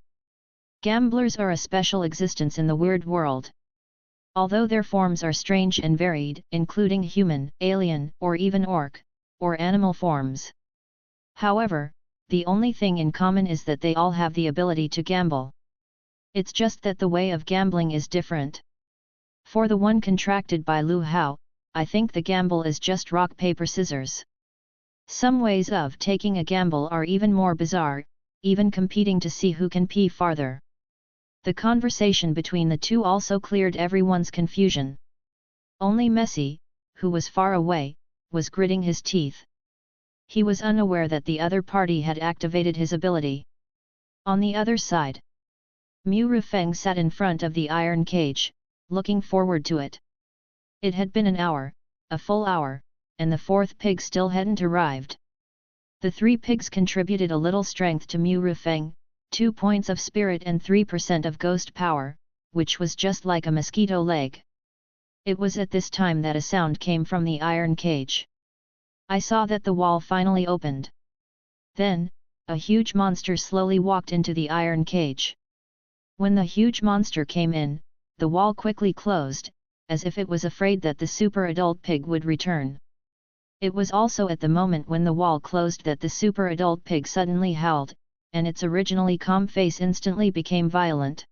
Gamblers are a special existence in the weird world. Although their forms are strange and varied, including human, alien, or even orc, or animal forms. However, the only thing in common is that they all have the ability to gamble. It's just that the way of gambling is different. For the one contracted by Lu Hao, I think the gamble is just rock paper scissors. Some ways of taking a gamble are even more bizarre, even competing to see who can pee farther. The conversation between the two also cleared everyone's confusion. Only Messi, who was far away, was gritting his teeth. He was unaware that the other party had activated his ability. On the other side, Mu Rufeng sat in front of the iron cage, looking forward to it. It had been an hour, a full hour, and the 4th pig still hadn't arrived. The 3 pigs contributed a little strength to Mu Rufeng, 2 points of spirit and 3% of ghost power, which was just like a mosquito leg. It was at this time that a sound came from the iron cage. I saw that the wall finally opened. Then, a huge monster slowly walked into the iron cage. When the huge monster came in, the wall quickly closed, as if it was afraid that the super adult pig would return. It was also at the moment when the wall closed that the super adult pig suddenly howled, and its originally calm face instantly became violent.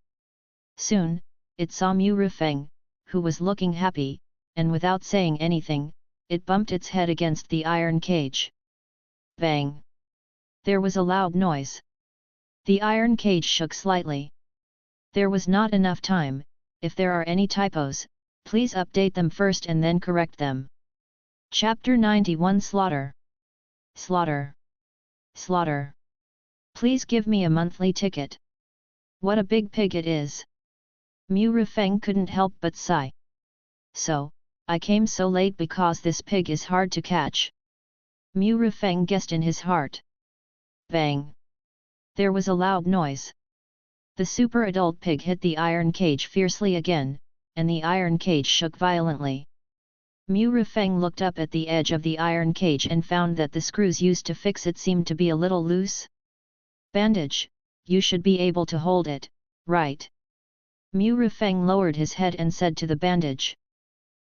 Soon, it saw Mu Rufeng, who was looking happy, and without saying anything, it bumped its head against the iron cage. Bang! There was a loud noise. The iron cage shook slightly. There was not enough time. If there are any typos, please update them first and then correct them. Chapter 91 Slaughter. Slaughter. Slaughter. Please give me a monthly ticket. What a big pig it is. Mu Rufeng couldn't help but sigh. So, I came so late because this pig is hard to catch. Mu Rufeng guessed in his heart. Bang! There was a loud noise. The super adult pig hit the iron cage fiercely again, and the iron cage shook violently. Mu Rufeng looked up at the edge of the iron cage and found that the screws used to fix it seemed to be a little loose. Bandage, you should be able to hold it, right? Mu Rufeng lowered his head and said to the bandage.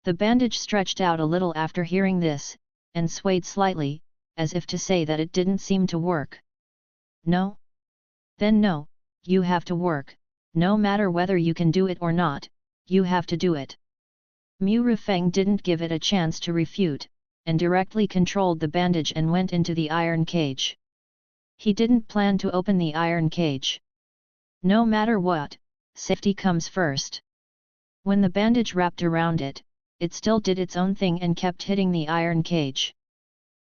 The bandage stretched out a little after hearing this, and swayed slightly, as if to say that it didn't seem to work. No? Then no, you have to work, no matter whether you can do it or not, you have to do it. Mu Rufeng didn't give it a chance to refute, and directly controlled the bandage and went into the iron cage. He didn't plan to open the iron cage. No matter what, safety comes first. When the bandage wrapped around it, it still did its own thing and kept hitting the iron cage.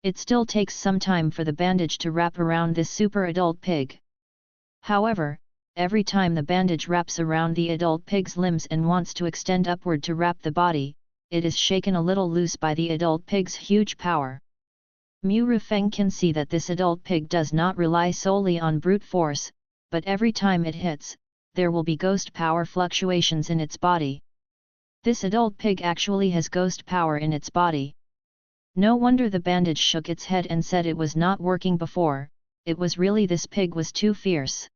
It still takes some time for the bandage to wrap around this super adult pig. However, every time the bandage wraps around the adult pig's limbs and wants to extend upward to wrap the body, it is shaken a little loose by the adult pig's huge power. Mu Rufeng can see that this adult pig does not rely solely on brute force, but every time it hits, there will be ghost power fluctuations in its body. This adult pig actually has ghost power in its body. No wonder the bandage shook its head and said it was not working before, it was really this pig was too fierce.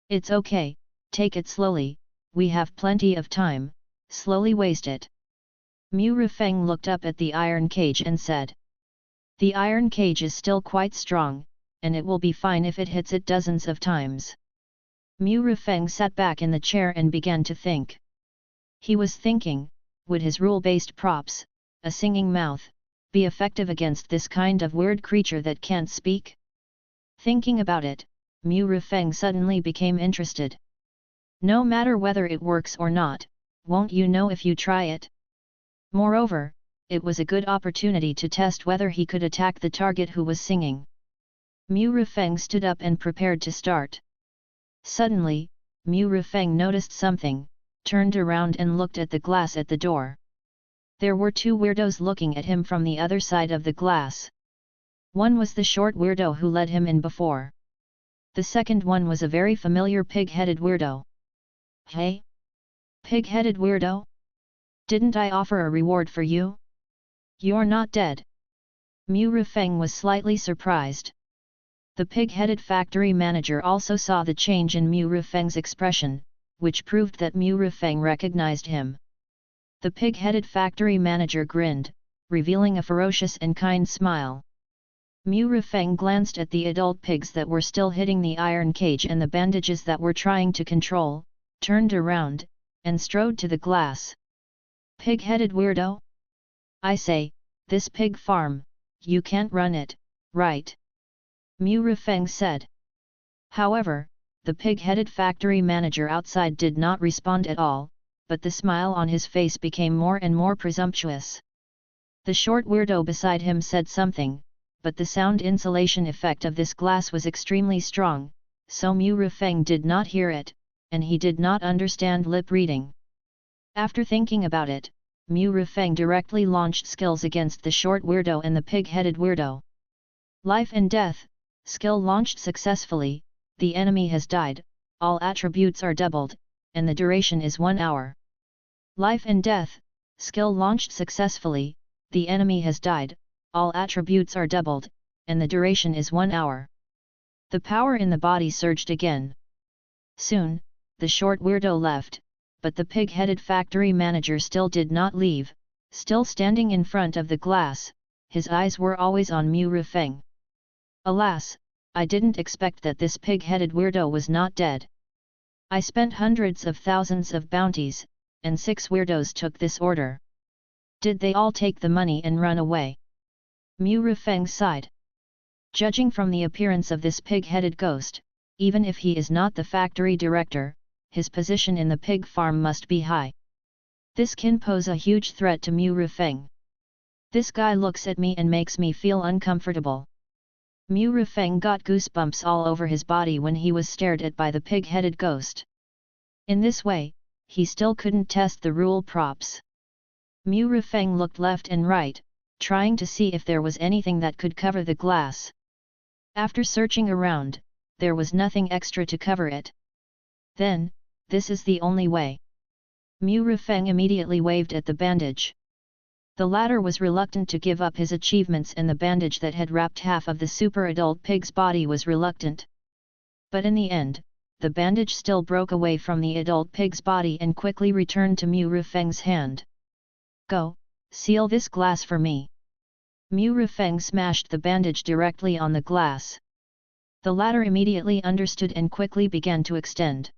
It's okay, take it slowly, we have plenty of time, slowly waste it. Mu Rufeng looked up at the iron cage and said. The iron cage is still quite strong, and it will be fine if it hits it dozens of times. Mu Rufeng sat back in the chair and began to think. He was thinking, would his rule-based props, a singing mouth, be effective against this kind of weird creature that can't speak? Thinking about it, Mu Rufeng suddenly became interested. No matter whether it works or not, won't you know if you try it? Moreover, it was a good opportunity to test whether he could attack the target who was singing. Mu Rufeng stood up and prepared to start. Suddenly, Mu Rufeng noticed something, turned around and looked at the glass at the door. There were 2 weirdos looking at him from the other side of the glass. One was the short weirdo who let him in before. The second one was a very familiar pig-headed weirdo. Hey? Pig-headed weirdo? Didn't I offer a reward for you? You're not dead. Mu Rufeng was slightly surprised. The pig-headed factory manager also saw the change in Mu Rufeng's expression, which proved that Mu Rufeng recognized him. The pig-headed factory manager grinned, revealing a ferocious and kind smile. Mu Rufeng glanced at the adult pigs that were still hitting the iron cage and the bandages that were trying to control, turned around, and strode to the glass. Pig-headed weirdo? I say, this pig farm, you can't run it, right? Mu Rufeng said. However, the pig-headed factory manager outside did not respond at all, but the smile on his face became more and more presumptuous. The short weirdo beside him said something, but the sound insulation effect of this glass was extremely strong, so Mu Rufeng did not hear it, and he did not understand lip reading. After thinking about it, Mu Rufeng directly launched skills against the short weirdo and the pig-headed weirdo. Life and death, skill launched successfully, the enemy has died, all attributes are doubled, and the duration is 1 hour. Life and death, skill launched successfully, the enemy has died, all attributes are doubled, and the duration is 1 hour. The power in the body surged again. Soon, the short weirdo left, but the pig-headed factory manager still did not leave, still standing in front of the glass, his eyes were always on Mu Rufeng. Alas, I didn't expect that this pig-headed weirdo was not dead. I spent hundreds of thousands of bounties, and 6 weirdos took this order. Did they all take the money and run away? Mu Rufeng sighed. Judging from the appearance of this pig-headed ghost, even if he is not the factory director, his position in the pig farm must be high. This can pose a huge threat to Mu Rufeng. This guy looks at me and makes me feel uncomfortable. Mu Rufeng got goosebumps all over his body when he was stared at by the pig-headed ghost. In this way, he still couldn't test the rule props. Mu Rufeng looked left and right, trying to see if there was anything that could cover the glass. After searching around, there was nothing extra to cover it. Then, this is the only way. Mu Rufeng immediately waved at the bandage. The latter was reluctant to give up his achievements and the bandage that had wrapped half of the super adult pig's body was reluctant. But in the end, the bandage still broke away from the adult pig's body and quickly returned to Mu Rufeng's hand. Go, seal this glass for me. Mu Rufeng smashed the bandage directly on the glass. The latter immediately understood and quickly began to extend.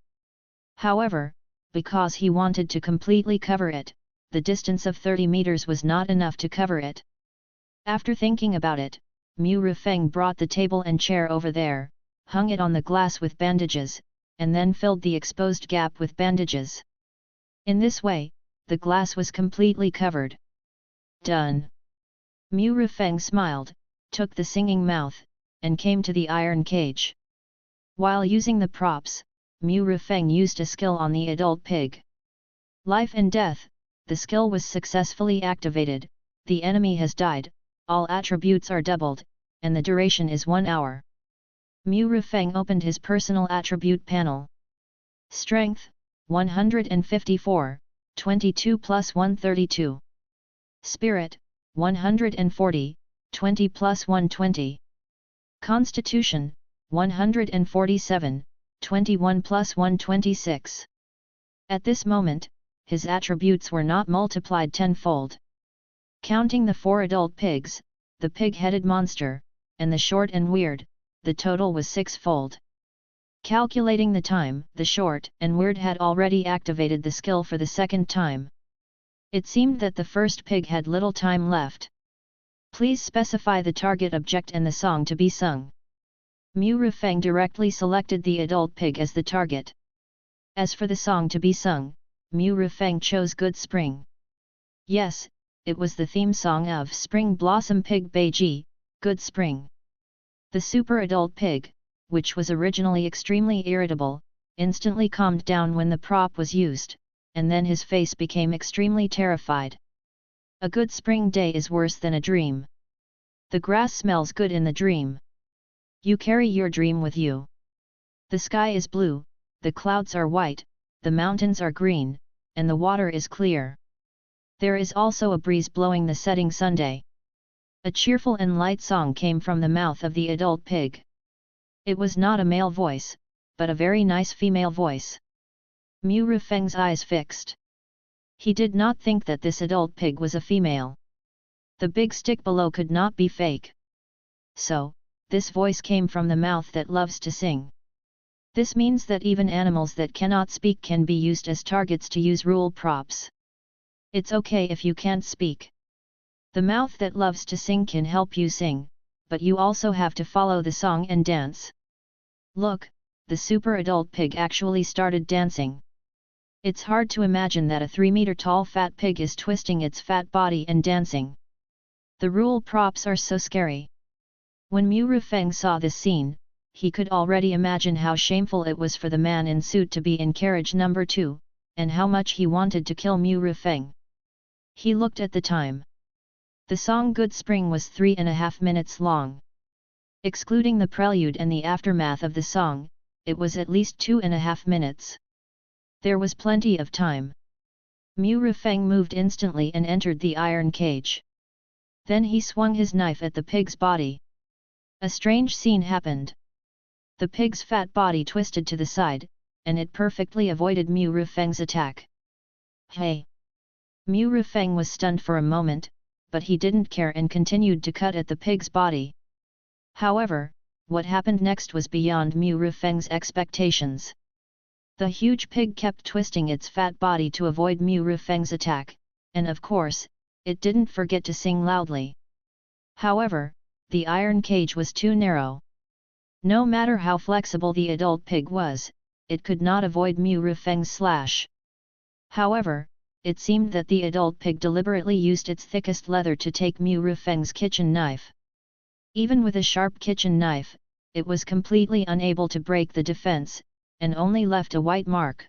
However, because he wanted to completely cover it, the distance of 30 meters was not enough to cover it. After thinking about it, Mu Rufeng brought the table and chair over there, hung it on the glass with bandages, and then filled the exposed gap with bandages. In this way, the glass was completely covered. Done. Mu Rufeng smiled, took the singing mouth, and came to the iron cage. While using the props, Mu Rufeng used a skill on the adult pig. Life and death, the skill was successfully activated, the enemy has died, all attributes are doubled, and the duration is 1 hour. Mu Rufeng opened his personal attribute panel. Strength, 154, 22 plus 132. Spirit, 140, 20 plus 120. Constitution, 147, 21 plus 126. At this moment, his attributes were not multiplied tenfold. Counting the 4 adult pigs, the pig-headed monster, and the short and weird, the total was 6-fold. Calculating the time, the short and weird had already activated the skill for the second time. It seemed that the first pig had little time left. Please specify the target object and the song to be sung. Mu Rufeng directly selected the adult pig as the target. As for the song to be sung, Mu Rufeng chose Good Spring. Yes, it was the theme song of Spring Blossom Pig Beiji, Good Spring. The super adult pig, which was originally extremely irritable, instantly calmed down when the prop was used, and then his face became extremely terrified. A good spring day is worse than a dream. The grass smells good in the dream. You carry your dream with you. The sky is blue, the clouds are white, the mountains are green, and the water is clear. There is also a breeze blowing the setting Sunday. A cheerful and light song came from the mouth of the adult pig. It was not a male voice, but a very nice female voice. Mu Rufeng's eyes fixed. He did not think that this adult pig was a female. The big stick below could not be fake. So, this voice came from the mouth that loves to sing. This means that even animals that cannot speak can be used as targets to use rule props. It's okay if you can't speak. The mouth that loves to sing can help you sing, but you also have to follow the song and dance. Look, the super adult pig actually started dancing. It's hard to imagine that a 3-meter tall fat pig is twisting its fat body and dancing. The rule props are so scary. When Mu Rufeng saw this scene, he could already imagine how shameful it was for the man in suit to be in carriage number 2, and how much he wanted to kill Mu Rufeng. He looked at the time. The song Good Spring was 3.5 minutes long. Excluding the prelude and the aftermath of the song, it was at least 2.5 minutes. There was plenty of time. Mu Rufeng moved instantly and entered the iron cage. Then he swung his knife at the pig's body. A strange scene happened. The pig's fat body twisted to the side, and it perfectly avoided Mu Rufeng's attack. Hey! Mu Rufeng was stunned for a moment, but he didn't care and continued to cut at the pig's body. However, what happened next was beyond Mu Rufeng's expectations. The huge pig kept twisting its fat body to avoid Mu Rufeng's attack, and of course, it didn't forget to sing loudly. However, the iron cage was too narrow. No matter how flexible the adult pig was, it could not avoid Mu Rufeng's slash. However, it seemed that the adult pig deliberately used its thickest leather to take Mu Rufeng's kitchen knife. Even with a sharp kitchen knife, it was completely unable to break the defense, and only left a white mark.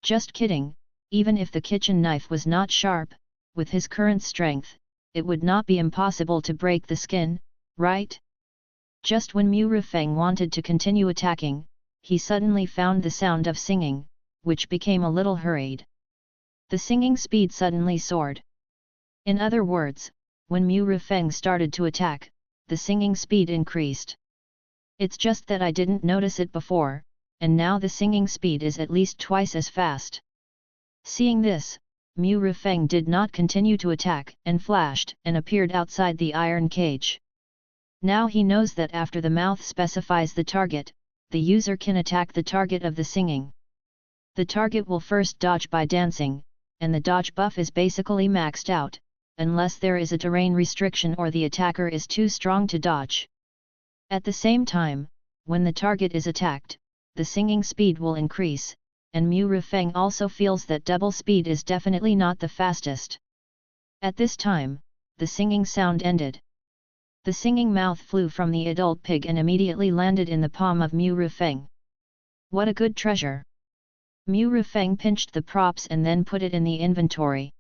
Just kidding, even if the kitchen knife was not sharp, with his current strength, it would not be impossible to break the skin, right? Just when Mu Rufeng wanted to continue attacking, he suddenly found the sound of singing, which became a little hurried. The singing speed suddenly soared. In other words, when Mu Rufeng started to attack, the singing speed increased. It's just that I didn't notice it before, and now the singing speed is at least twice as fast. Seeing this, Mu Rufeng did not continue to attack and flashed and appeared outside the iron cage. Now he knows that after the mouth specifies the target, the user can attack the target of the singing. The target will first dodge by dancing, and the dodge buff is basically maxed out, unless there is a terrain restriction or the attacker is too strong to dodge. At the same time, when the target is attacked, the singing speed will increase, and Mu Rufeng also feels that double speed is definitely not the fastest. At this time, the singing sound ended. The singing mouth flew from the adult pig and immediately landed in the palm of Mu Rufeng. What a good treasure! Mu Rufeng pinched the props and then put it in the inventory.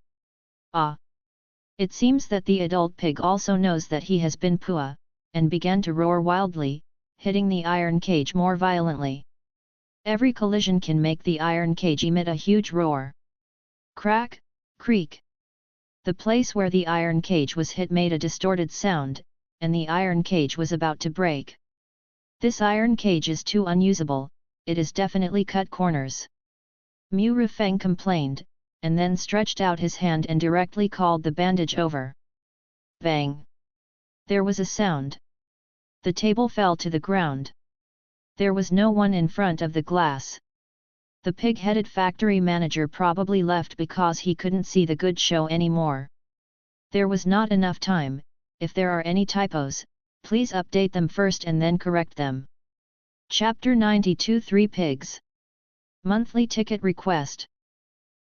Ah! It seems that the adult pig also knows that he has been pua, and began to roar wildly, hitting the iron cage more violently. Every collision can make the iron cage emit a huge roar. Crack, creak. The place where the iron cage was hit made a distorted sound, and the iron cage was about to break. This iron cage is too unusable, it is definitely cut corners. Mu Rufeng complained, and then stretched out his hand and directly called the bandage over. Bang! There was a sound. The table fell to the ground. There was no one in front of the glass. The pig-headed factory manager probably left because he couldn't see the good show anymore. There was not enough time. If there are any typos, please update them first and then correct them. Chapter 92 3 Pigs. Monthly Ticket Request.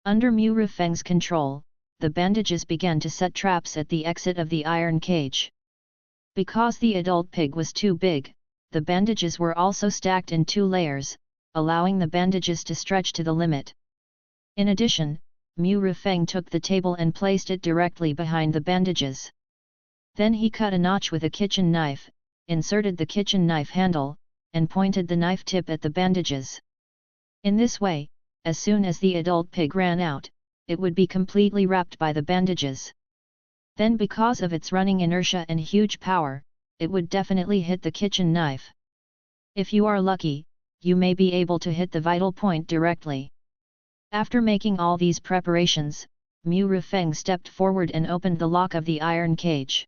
Under Mu Rufeng's control, the bandages began to set traps at the exit of the iron cage. Because the adult pig was too big, the bandages were also stacked in 2 layers, allowing the bandages to stretch to the limit. In addition, Mu Rufeng took the table and placed it directly behind the bandages. Then he cut a notch with a kitchen knife, inserted the kitchen knife handle, and pointed the knife tip at the bandages. In this way, as soon as the adult pig ran out, it would be completely wrapped by the bandages. Then because of its running inertia and huge power, it would definitely hit the kitchen knife. If you are lucky, you may be able to hit the vital point directly. After making all these preparations, Mu Rufeng stepped forward and opened the lock of the iron cage.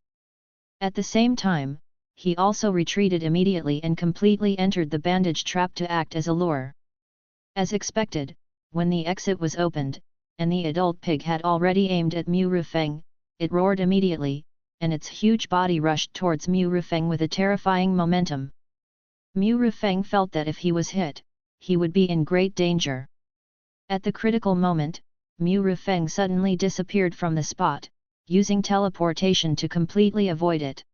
At the same time, he also retreated immediately and completely entered the bandage trap to act as a lure. As expected, when the exit was opened, and the adult pig had already aimed at Mu Rufeng, it roared immediately, and its huge body rushed towards Mu Rufeng with a terrifying momentum. Mu Rufeng felt that if he was hit, he would be in great danger. At the critical moment, Mu Rufeng suddenly disappeared from the spot, using teleportation to completely avoid it.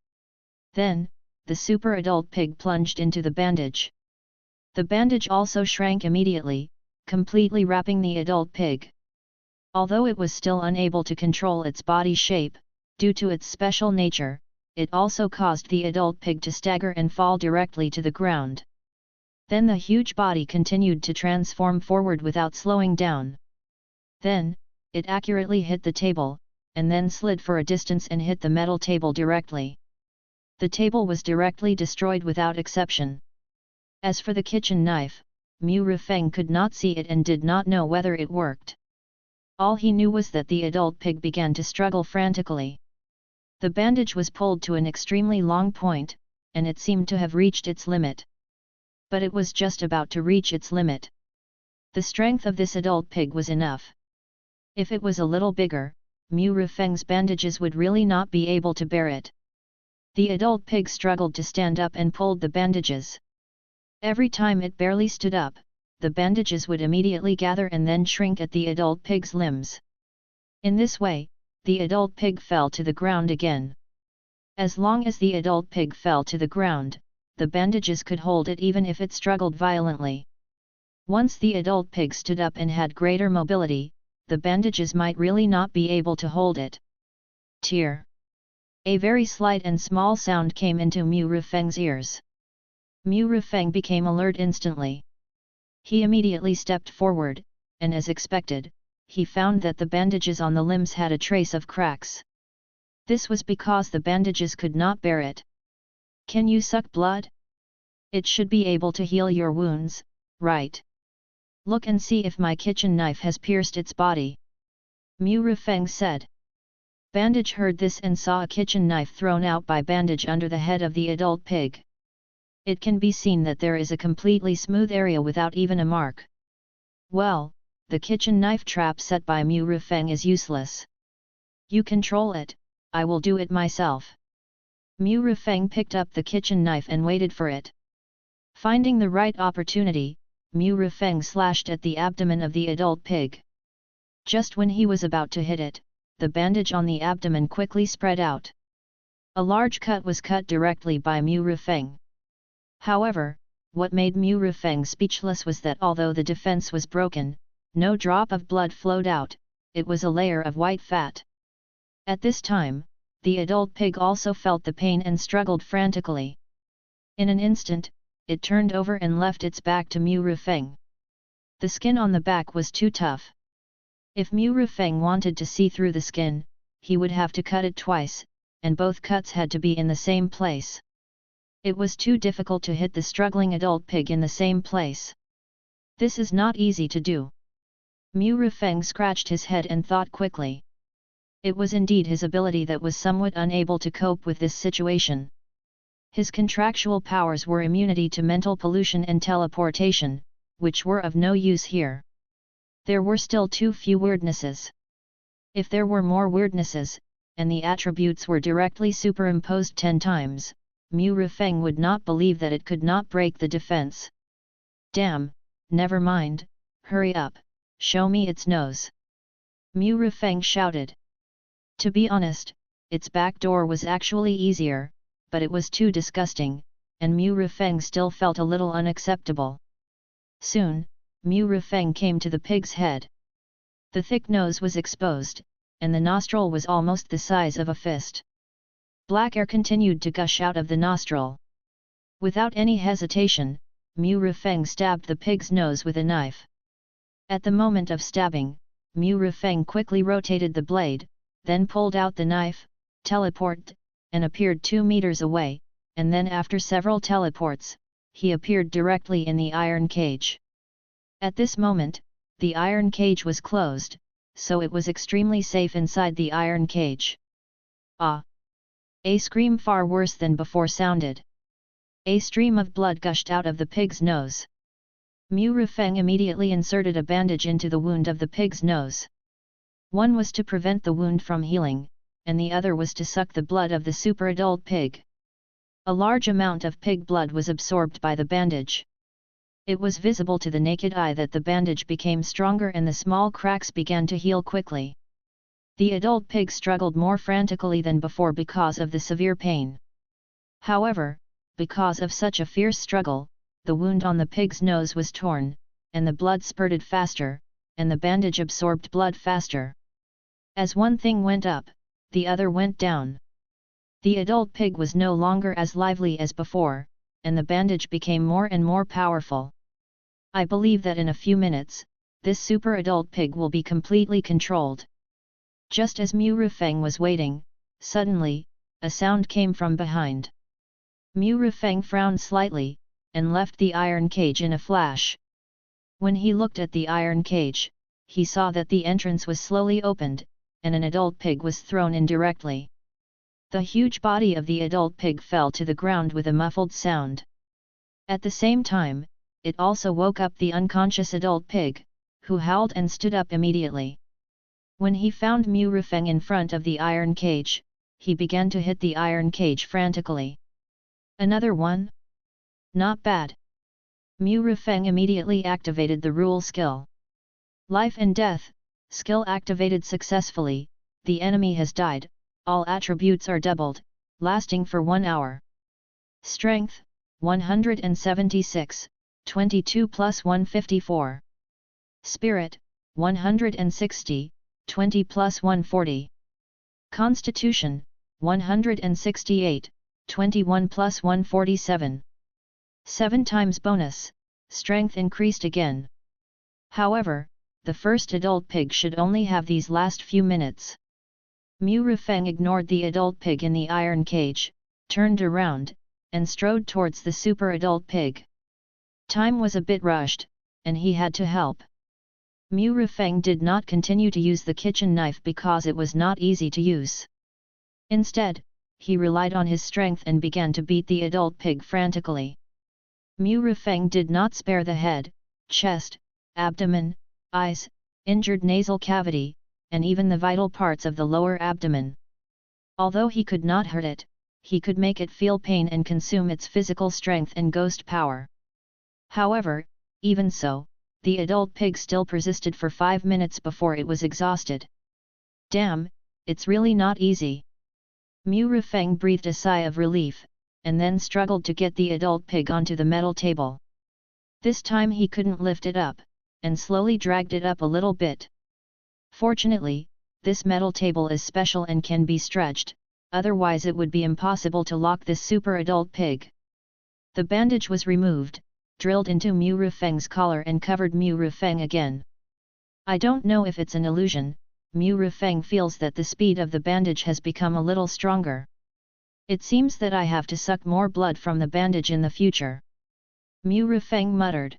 Then, the super adult pig plunged into the bandage. The bandage also shrank immediately, completely wrapping the adult pig. Although it was still unable to control its body shape, due to its special nature, it also caused the adult pig to stagger and fall directly to the ground. Then the huge body continued to transform forward without slowing down. Then, it accurately hit the table, and then slid for a distance and hit the metal table directly. The table was directly destroyed without exception. As for the kitchen knife, Mu Rufeng could not see it and did not know whether it worked. All he knew was that the adult pig began to struggle frantically. The bandage was pulled to an extremely long point, and it seemed to have reached its limit. But it was just about to reach its limit. The strength of this adult pig was enough. If it was a little bigger, Mu Rufeng's bandages would really not be able to bear it. The adult pig struggled to stand up and pulled the bandages. Every time it barely stood up, the bandages would immediately gather and then shrink at the adult pig's limbs. In this way, the adult pig fell to the ground again. As long as the adult pig fell to the ground, the bandages could hold it even if it struggled violently. Once the adult pig stood up and had greater mobility, the bandages might really not be able to hold it. Tear. A very slight and small sound came into Mu Rufeng's ears. Mu Rufeng became alert instantly. He immediately stepped forward, and as expected, he found that the bandages on the limbs had a trace of cracks. This was because the bandages could not bear it. Can you suck blood? It should be able to heal your wounds, right? Look and see if my kitchen knife has pierced its body. Mu Rufeng said. Bandage heard this and saw a kitchen knife thrown out by Bandage under the head of the adult pig. It can be seen that there is a completely smooth area without even a mark. Well, the kitchen knife trap set by Mu Rufeng is useless. You control it, I will do it myself. Mu Rufeng picked up the kitchen knife and waited for it. Finding the right opportunity, Mu Rufeng slashed at the abdomen of the adult pig. Just when he was about to hit it, the bandage on the abdomen quickly spread out. A large cut was cut directly by Mu Rufeng. However, what made Mu Rufeng speechless was that although the defense was broken, no drop of blood flowed out, it was a layer of white fat. At this time, the adult pig also felt the pain and struggled frantically. In an instant, it turned over and left its back to Mu Rufeng. The skin on the back was too tough. If Mu Rufeng wanted to see through the skin, he would have to cut it twice, and both cuts had to be in the same place. It was too difficult to hit the struggling adult pig in the same place. This is not easy to do. Mu Rufeng scratched his head and thought quickly. It was indeed his ability that was somewhat unable to cope with this situation. His contractual powers were immunity to mental pollution and teleportation, which were of no use here. There were still too few weirdnesses. If there were more weirdnesses, and the attributes were directly superimposed 10 times, Mu Rufeng would not believe that it could not break the defense. Damn, never mind, hurry up, show me its nose. Mu Rufeng shouted. To be honest, its back door was actually easier, but it was too disgusting, and Mu Rufeng still felt a little unacceptable. Soon, Mu Rufeng came to the pig's head. The thick nose was exposed, and the nostril was almost the size of a fist. Black air continued to gush out of the nostril. Without any hesitation, Mu Rufeng stabbed the pig's nose with a knife. At the moment of stabbing, Mu Rufeng quickly rotated the blade, then pulled out the knife, teleported, and appeared 2 meters away, and then after several teleports, he appeared directly in the iron cage. At this moment, the iron cage was closed, so it was extremely safe inside the iron cage. Ah! A scream far worse than before sounded. A stream of blood gushed out of the pig's nose. Mu Rufeng immediately inserted a bandage into the wound of the pig's nose. One was to prevent the wound from healing, and the other was to suck the blood of the super-adult pig. A large amount of pig blood was absorbed by the bandage. It was visible to the naked eye that the bandage became stronger and the small cracks began to heal quickly. The adult pig struggled more frantically than before because of the severe pain. However, because of such a fierce struggle, the wound on the pig's nose was torn, and the blood spurted faster, and the bandage absorbed blood faster. As one thing went up, the other went down. The adult pig was no longer as lively as before, and the bandage became more and more powerful. I believe that in a few minutes, this super adult pig will be completely controlled. Just as Mu Rufeng was waiting, suddenly, a sound came from behind. Mu Rufeng frowned slightly, and left the iron cage in a flash. When he looked at the iron cage, he saw that the entrance was slowly opened, and an adult pig was thrown in directly. The huge body of the adult pig fell to the ground with a muffled sound. At the same time, it also woke up the unconscious adult pig, who howled and stood up immediately. When he found Mu Rufeng in front of the iron cage, he began to hit the iron cage frantically. Another one? Not bad. Mu Rufeng immediately activated the rule skill. Life and death, skill activated successfully, the enemy has died, all attributes are doubled, lasting for 1 hour. Strength, 176, 22 plus 154. Spirit, 160, 20 plus 140. Constitution, 168, 21 plus 147. 7 times bonus, strength increased again. However, the first adult pig should only have these last few minutes. Mu Rufeng ignored the adult pig in the iron cage, turned around, and strode towards the super adult pig. Time was a bit rushed, and he had to help. Mu Rufeng did not continue to use the kitchen knife because it was not easy to use. Instead, he relied on his strength and began to beat the adult pig frantically. Mu Rufeng did not spare the head, chest, abdomen, eyes, injured nasal cavity, and even the vital parts of the lower abdomen. Although he could not hurt it, he could make it feel pain and consume its physical strength and ghost power. However, even so, the adult pig still persisted for 5 minutes before it was exhausted. Damn, it's really not easy. Mu Rufeng breathed a sigh of relief, and then struggled to get the adult pig onto the metal table. This time he couldn't lift it up, and slowly dragged it up a little bit. Fortunately, this metal table is special and can be stretched, otherwise it would be impossible to lock this super adult pig. The bandage was removed, drilled into Mu Rufeng's collar and covered Mu Rufeng again. I don't know if it's an illusion, Mu Rufeng feels that the speed of the bandage has become a little stronger. It seems that I have to suck more blood from the bandage in the future. Mu Rufeng muttered.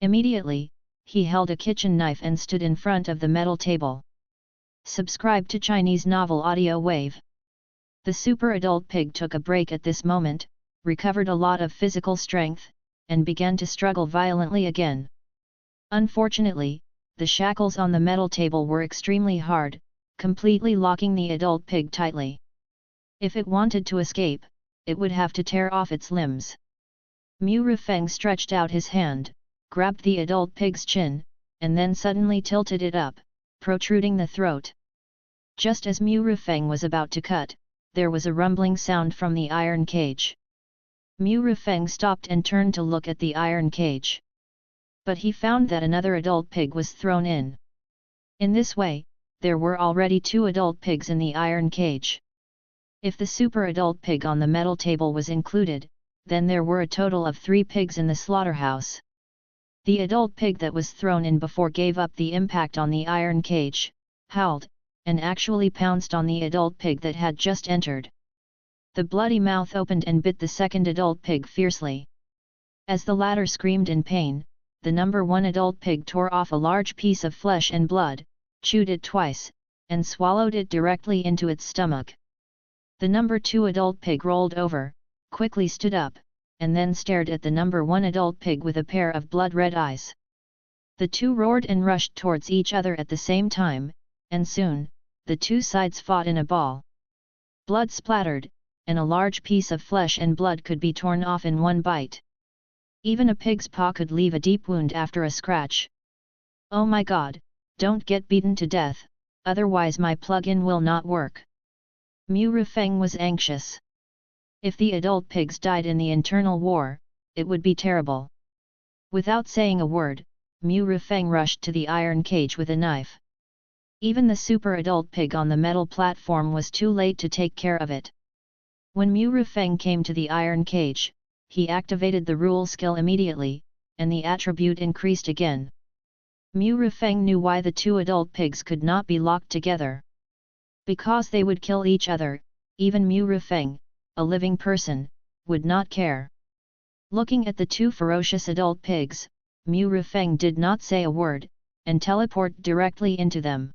Immediately, he held a kitchen knife and stood in front of the metal table. Subscribe to Chinese Novel Audio Wave. The super adult pig took a break at this moment, recovered a lot of physical strength, and began to struggle violently again. Unfortunately, the shackles on the metal table were extremely hard, completely locking the adult pig tightly. If it wanted to escape, it would have to tear off its limbs. Mu Rufeng stretched out his hand, grabbed the adult pig's chin, and then suddenly tilted it up, protruding the throat. Just as Mu Rufeng was about to cut, there was a rumbling sound from the iron cage. Mu Rufeng stopped and turned to look at the iron cage. But he found that another adult pig was thrown in. In this way, there were already 2 adult pigs in the iron cage. If the super adult pig on the metal table was included, then there were a total of 3 pigs in the slaughterhouse. The adult pig that was thrown in before gave up the impact on the iron cage, howled, and actually pounced on the adult pig that had just entered. The bloody mouth opened and bit the second adult pig fiercely. As the latter screamed in pain, the number 1 adult pig tore off a large piece of flesh and blood, chewed it twice, and swallowed it directly into its stomach. The number 2 adult pig rolled over, quickly stood up, and then stared at the number 1 adult pig with a pair of blood-red eyes. The two roared and rushed towards each other at the same time, and soon, the two sides fought in a ball. Blood splattered, and a large piece of flesh and blood could be torn off in one bite. Even a pig's paw could leave a deep wound after a scratch. "Oh my God, don't get beaten to death, otherwise my plug-in will not work." Mu Rufeng was anxious. If the adult pigs died in the internal war, it would be terrible. Without saying a word, Mu Rufeng rushed to the iron cage with a knife. Even the super adult pig on the metal platform was too late to take care of it. When Mu Rufeng came to the iron cage, he activated the rule skill immediately, and the attribute increased again. Mu Rufeng knew why the 2 adult pigs could not be locked together. Because they would kill each other, even Mu Rufeng, a living person, would not care. Looking at the 2 ferocious adult pigs, Mu Rufeng did not say a word, and teleported directly into them.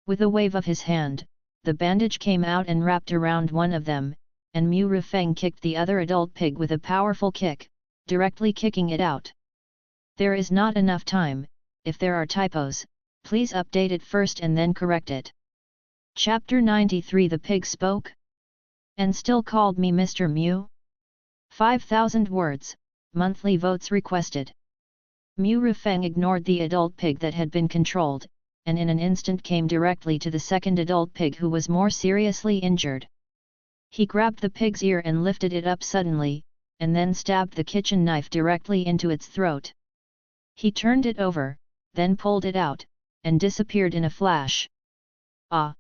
With a wave of his hand, the bandage came out and wrapped around one of them, and Mu Rufeng kicked the other adult pig with a powerful kick, directly kicking it out. There is not enough time. If there are typos, please update it first and then correct it. Chapter 93 The pig spoke? And still called me Mr. Mu? 5,000 words, monthly votes requested. Mu Rufeng ignored the adult pig that had been controlled, and in an instant came directly to the second adult pig who was more seriously injured. He grabbed the pig's ear and lifted it up suddenly, and then stabbed the kitchen knife directly into its throat. He turned it over, then pulled it out, and disappeared in a flash. "Ah!"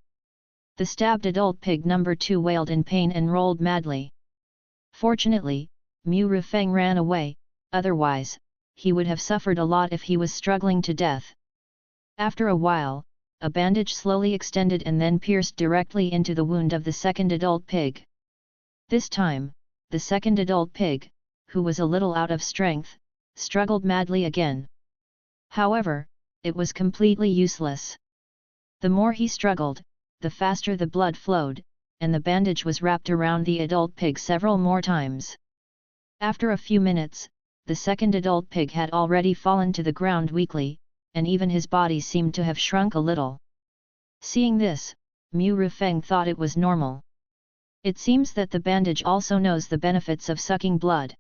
The stabbed adult pig number 2 wailed in pain and rolled madly. Fortunately, Mu Rufeng ran away, otherwise, he would have suffered a lot if he was struggling to death. After a while, a bandage slowly extended and then pierced directly into the wound of the second adult pig. This time, the second adult pig, who was a little out of strength, struggled madly again. However, it was completely useless. The more he struggled, the faster the blood flowed, and the bandage was wrapped around the adult pig several more times. After a few minutes, the second adult pig had already fallen to the ground weakly, and even his body seemed to have shrunk a little. Seeing this, Mu Rufeng thought it was normal. It seems that the bandage also knows the benefits of sucking blood.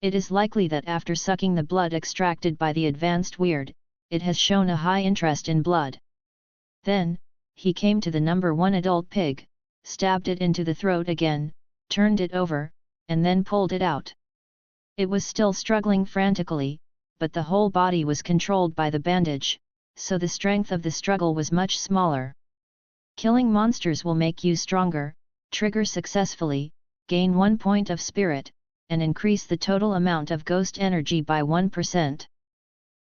It is likely that after sucking the blood extracted by the advanced weird, it has shown a high interest in blood. Then, he came to the number 1 adult pig, stabbed it into the throat again, turned it over, and then pulled it out. It was still struggling frantically, but the whole body was controlled by the bandage, so the strength of the struggle was much smaller. Killing monsters will make you stronger, trigger successfully, gain 1 point of spirit, and increase the total amount of ghost energy by 1%.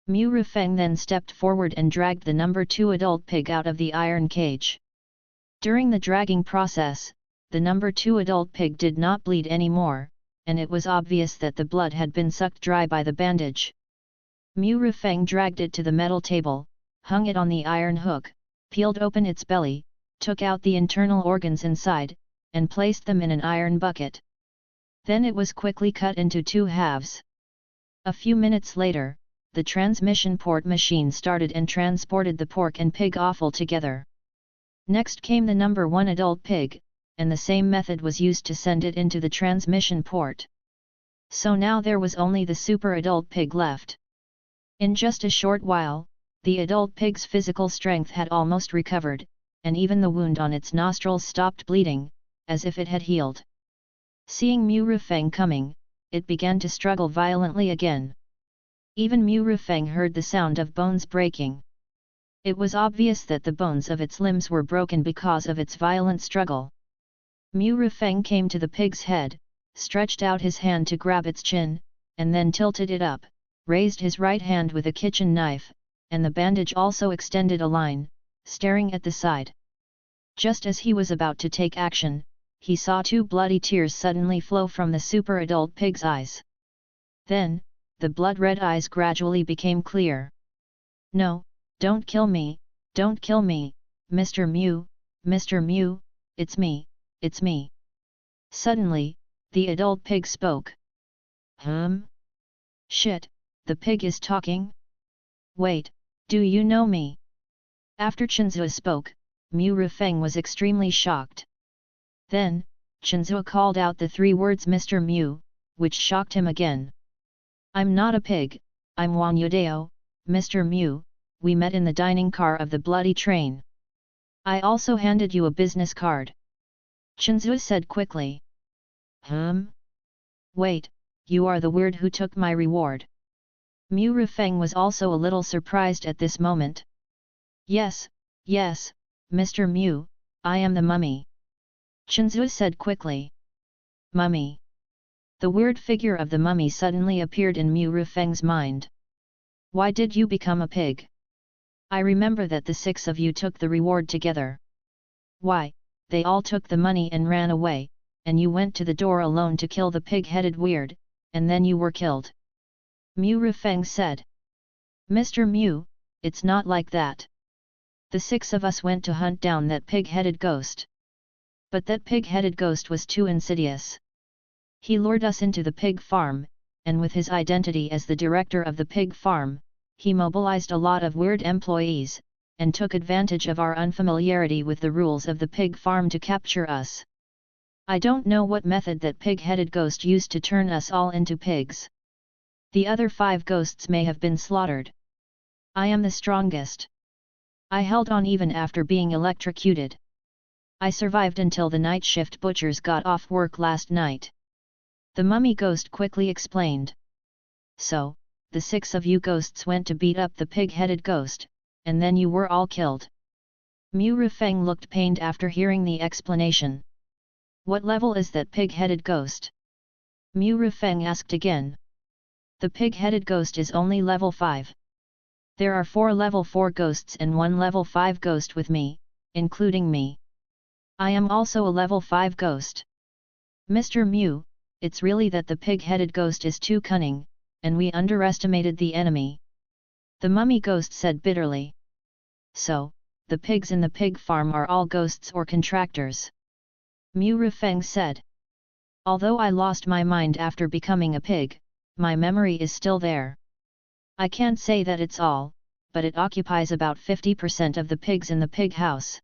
Mu Rufeng then stepped forward and dragged the number 2 adult pig out of the iron cage. During the dragging process, the number 2 adult pig did not bleed anymore, and it was obvious that the blood had been sucked dry by the bandage. Mu Rufeng dragged it to the metal table, hung it on the iron hook, peeled open its belly, took out the internal organs inside, and placed them in an iron bucket. Then it was quickly cut into 2 halves. A few minutes later, the transmission port machine started and transported the pork and pig offal together. Next came the number 1 adult pig, and the same method was used to send it into the transmission port. So now there was only the super adult pig left. In just a short while, the adult pig's physical strength had almost recovered, and even the wound on its nostrils stopped bleeding, as if it had healed. Seeing Mu Rufeng coming, it began to struggle violently again. Even Mu Rufeng heard the sound of bones breaking. It was obvious that the bones of its limbs were broken because of its violent struggle. Mu Rufeng came to the pig's head, stretched out his hand to grab its chin, and then tilted it up, raised his right hand with a kitchen knife, and the bandage also extended a line, staring at the side. Just as he was about to take action, he saw 2 bloody tears suddenly flow from the super-adult pig's eyes. Then, the blood-red eyes gradually became clear. "No, don't kill me, don't kill me, Mr. Mew, Mr. Mew, it's me, it's me." Suddenly, the adult pig spoke. Shit, the pig is talking? Wait, do you know me? After Chenzue spoke, Mu Rufeng was extremely shocked. Then, Chenzue called out the 3 words Mr. Mew, which shocked him again. "I'm not a pig, I'm Wang Yudao, Mr. Mew, we met in the dining car of the bloody train. I also handed you a business card." Chenzue said quickly. Wait, you are the weird who took my reward. Mu Rufeng was also a little surprised at this moment. Yes, Mr. Mew, I am the mummy. Chenzue said quickly. Mummy. The weird figure of the mummy suddenly appeared in Mu Rufeng's mind. Why did you become a pig? I remember that the 6 of you took the reward together. Why, they all took the money and ran away, and you went to the door alone to kill the pig-headed weird, and then you were killed. Mu Rufeng said. Mr. Mew, it's not like that. The 6 of us went to hunt down that pig-headed ghost. But that pig-headed ghost was too insidious. He lured us into the pig farm, and with his identity as the director of the pig farm, he mobilized a lot of weird employees, and took advantage of our unfamiliarity with the rules of the pig farm to capture us. I don't know what method that pig-headed ghost used to turn us all into pigs. The other 5 ghosts may have been slaughtered. I am the strongest. I held on even after being electrocuted. I survived until the night shift butchers got off work last night. The mummy ghost quickly explained. So, the 6 of you ghosts went to beat up the pig-headed ghost, and then you were all killed. Mu Rufeng looked pained after hearing the explanation. What level is that pig-headed ghost? Mu Rufeng asked again. The pig-headed ghost is only level 5. There are 4 level 4 ghosts and 1 level 5 ghost with me, including me. I am also a level 5 ghost. Mr. Mew, it's really that the pig-headed ghost is too cunning, and we underestimated the enemy. The mummy ghost said bitterly. So, the pigs in the pig farm are all ghosts or contractors. Mu Rufeng said. Although I lost my mind after becoming a pig, my memory is still there. I can't say that it's all, but it occupies about 50% of the pigs in the pig house.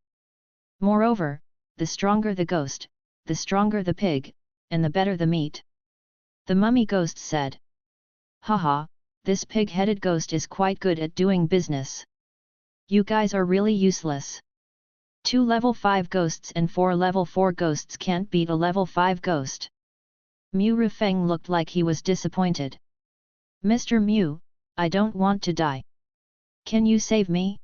Moreover, the stronger the ghost, the stronger the pig, and the better the meat. The mummy ghost said. Haha, this pig-headed ghost is quite good at doing business. You guys are really useless. 2 level 5 ghosts and 4 level 4 ghosts can't beat a level 5 ghost. Mu Rufeng looked like he was disappointed. Mr. Mew, I don't want to die. Can you save me?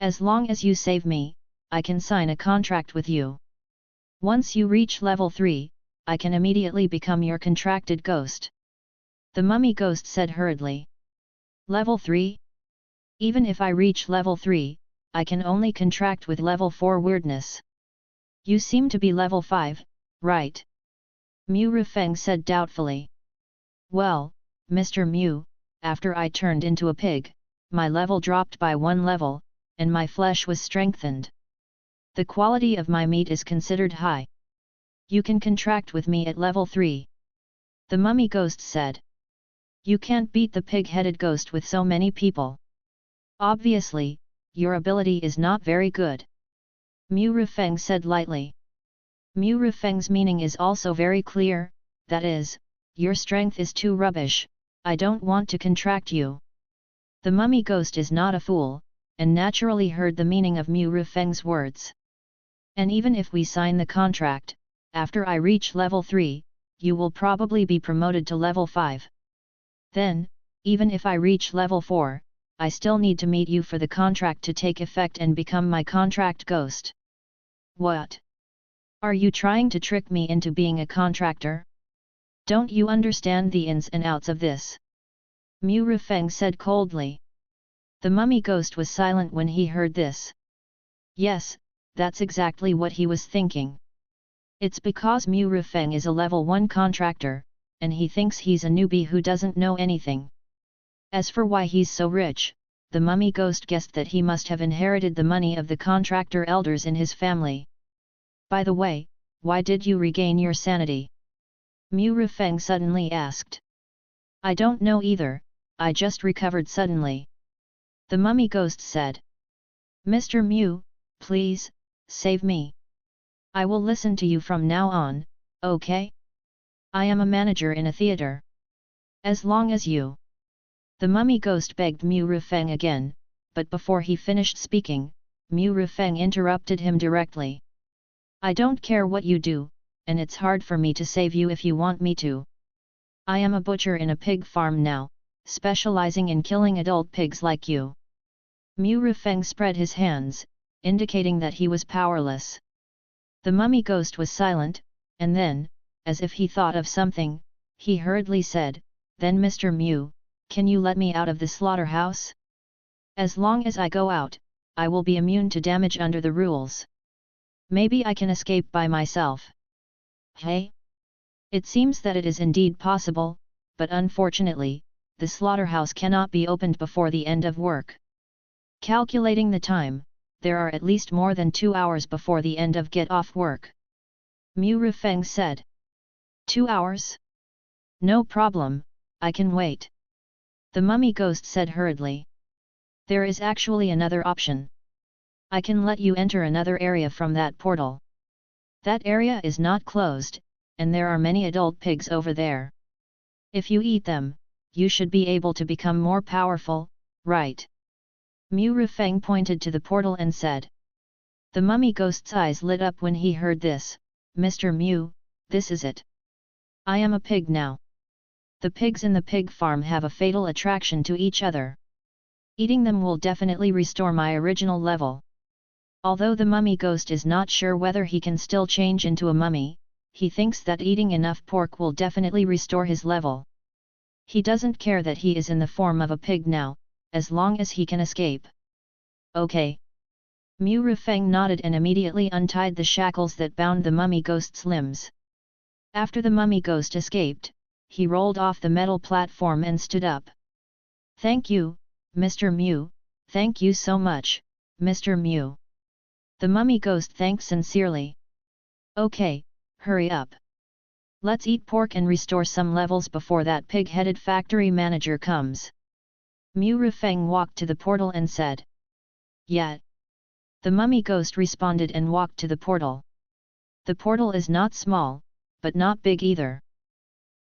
As long as you save me, I can sign a contract with you. Once you reach level 3, I can immediately become your contracted ghost. The mummy ghost said hurriedly. Level 3? Even if I reach level 3, I can only contract with level 4 weirdness. You seem to be level 5, right? Mu Rufeng said doubtfully. Well, Mr. Mew, after I turned into a pig, my level dropped by 1 level, and my flesh was strengthened. The quality of my meat is considered high. You can contract with me at level 3. The mummy ghost said. You can't beat the pig-headed ghost with so many people. Obviously, your ability is not very good. Mu Rufeng said lightly. Mu Rufeng's meaning is also very clear, that is, your strength is too rubbish, I don't want to contract you. The mummy ghost is not a fool, and naturally heard the meaning of Mu Rufeng's words. And even if we sign the contract, after I reach level 3, you will probably be promoted to level 5. Then, even if I reach level 4, I still need to meet you for the contract to take effect and become my contract ghost. What? Are you trying to trick me into being a contractor? Don't you understand the ins and outs of this? Mu Rifeng said coldly. The mummy ghost was silent when he heard this. Yes, that's exactly what he was thinking. It's because Mu Rifeng is a level 1 contractor, and he thinks he's a newbie who doesn't know anything. As for why he's so rich, the mummy ghost guessed that he must have inherited the money of the contractor elders in his family. By the way, why did you regain your sanity? Mu Rifeng suddenly asked. I don't know either, I just recovered suddenly. The mummy ghost said. Mr. Mu, please, save me. I will listen to you from now on, okay? I am a manager in a theater. As long as you... The mummy ghost begged Mu Rifeng again, but before he finished speaking, Mu Rifeng interrupted him directly. I don't care what you do, and it's hard for me to save you if you want me to. I am a butcher in a pig farm now, specializing in killing adult pigs like you. Mu Rifeng spread his hands, indicating that he was powerless. The mummy ghost was silent, and then, as if he thought of something, he hurriedly said, Then Mr. Mu, can you let me out of the slaughterhouse? As long as I go out, I will be immune to damage under the rules. Maybe I can escape by myself. Hey? It seems that it is indeed possible, but unfortunately, the slaughterhouse cannot be opened before the end of work. Calculating the time, there are at least more than 2 hours before the end of get off work. Mu Rifeng said. 2 hours? No problem, I can wait. The mummy ghost said hurriedly. There is actually another option. I can let you enter another area from that portal. That area is not closed, and there are many adult pigs over there. If you eat them, you should be able to become more powerful, right? Mu Rifeng pointed to the portal and said. The mummy ghost's eyes lit up when he heard this. Mr. Mu, this is it. I am a pig now. The pigs in the pig farm have a fatal attraction to each other. Eating them will definitely restore my original level. Although the mummy ghost is not sure whether he can still change into a mummy, he thinks that eating enough pork will definitely restore his level. He doesn't care that he is in the form of a pig now, as long as he can escape. Okay. Mu Rifeng nodded and immediately untied the shackles that bound the mummy ghost's limbs. After the mummy ghost escaped, he rolled off the metal platform and stood up. Thank you, Mr. Mu, thank you so much, Mr. Mu. The mummy ghost thanked sincerely. Okay, hurry up. Let's eat pork and restore some levels before that pig-headed factory manager comes. Mu Rifeng walked to the portal and said. Yeah. The mummy ghost responded and walked to the portal. The portal is not small, but not big either.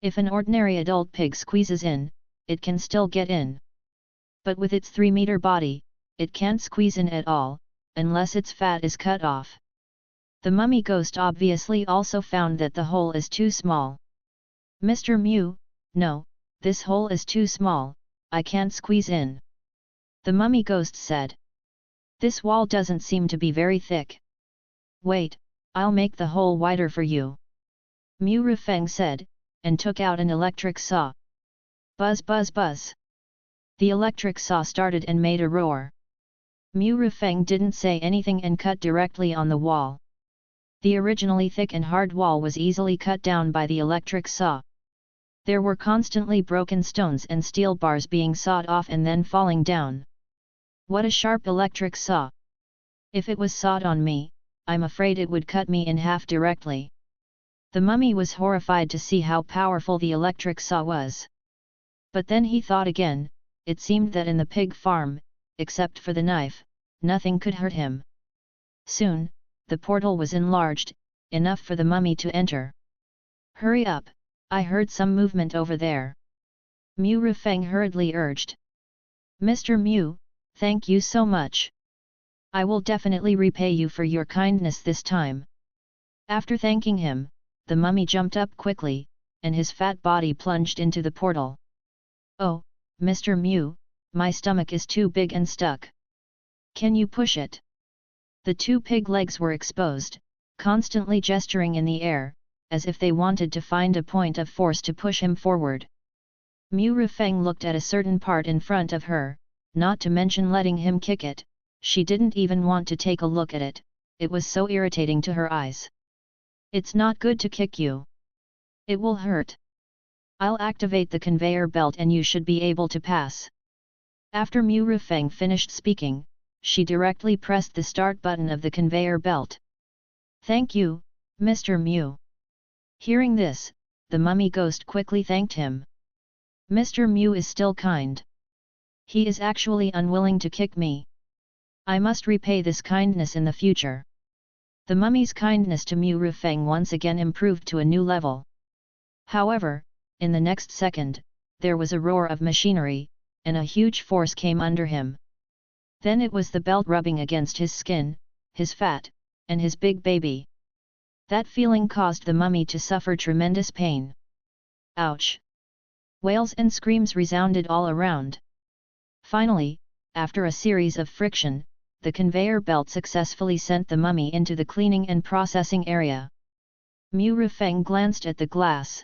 If an ordinary adult pig squeezes in, it can still get in. But with its 3-meter body, it can't squeeze in at all, unless its fat is cut off. The mummy ghost obviously also found that the hole is too small. Mr. Mu, no, this hole is too small, I can't squeeze in. The mummy ghost said. This wall doesn't seem to be very thick. Wait, I'll make the hole wider for you. Mu Rifeng said, and took out an electric saw. Buzz buzz buzz. The electric saw started and made a roar. Mu Rifeng didn't say anything and cut directly on the wall. The originally thick and hard wall was easily cut down by the electric saw. There were constantly broken stones and steel bars being sawed off and then falling down. What a sharp electric saw! If it was sawed on me, I'm afraid it would cut me in half directly. The mummy was horrified to see how powerful the electric saw was. But then he thought again, it seemed that in the pig farm, except for the knife, nothing could hurt him. Soon, the portal was enlarged, enough for the mummy to enter. Hurry up, I heard some movement over there. Mu Rifeng hurriedly urged. Mr. Mu, thank you so much. I will definitely repay you for your kindness this time. After thanking him, the mummy jumped up quickly, and his fat body plunged into the portal. Oh, Mr. Mu, my stomach is too big and stuck. Can you push it? The 2 pig legs were exposed, constantly gesturing in the air, as if they wanted to find a point of force to push him forward. Mu Rifeng looked at a certain part in front of her, not to mention letting him kick it. She didn't even want to take a look at it, it was so irritating to her eyes. It's not good to kick you. It will hurt. I'll activate the conveyor belt and you should be able to pass. After Mu Rifeng finished speaking, she directly pressed the start button of the conveyor belt. Thank you, Mr. Mu. Hearing this, the mummy ghost quickly thanked him. Mr. Mu is still kind. He is actually unwilling to kick me. I must repay this kindness in the future. The mummy's kindness to Mu Rifeng once again improved to a new level. However, in the next second, there was a roar of machinery, and a huge force came under him. Then it was the belt rubbing against his skin, his fat, and his big baby. That feeling caused the mummy to suffer tremendous pain. Ouch! Wails and screams resounded all around. Finally, after a series of friction, the conveyor belt successfully sent the mummy into the cleaning and processing area. Mu Rifeng glanced at the glass.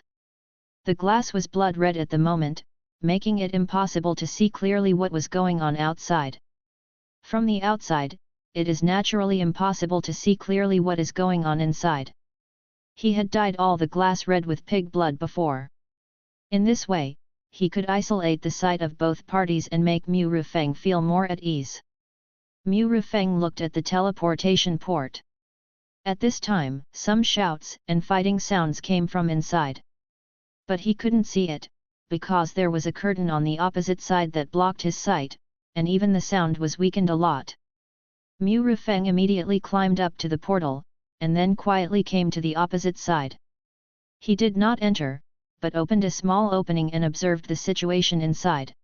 The glass was blood red at the moment, making it impossible to see clearly what was going on outside. From the outside, it is naturally impossible to see clearly what is going on inside. He had dyed all the glass red with pig blood before. In this way, he could isolate the sight of both parties and make Mu Rifeng feel more at ease. Mu Rifeng looked at the teleportation port. At this time, some shouts and fighting sounds came from inside. But he couldn't see it, because there was a curtain on the opposite side that blocked his sight, and even the sound was weakened a lot. Mu Rifeng immediately climbed up to the portal, and then quietly came to the opposite side. He did not enter, but opened a small opening and observed the situation inside.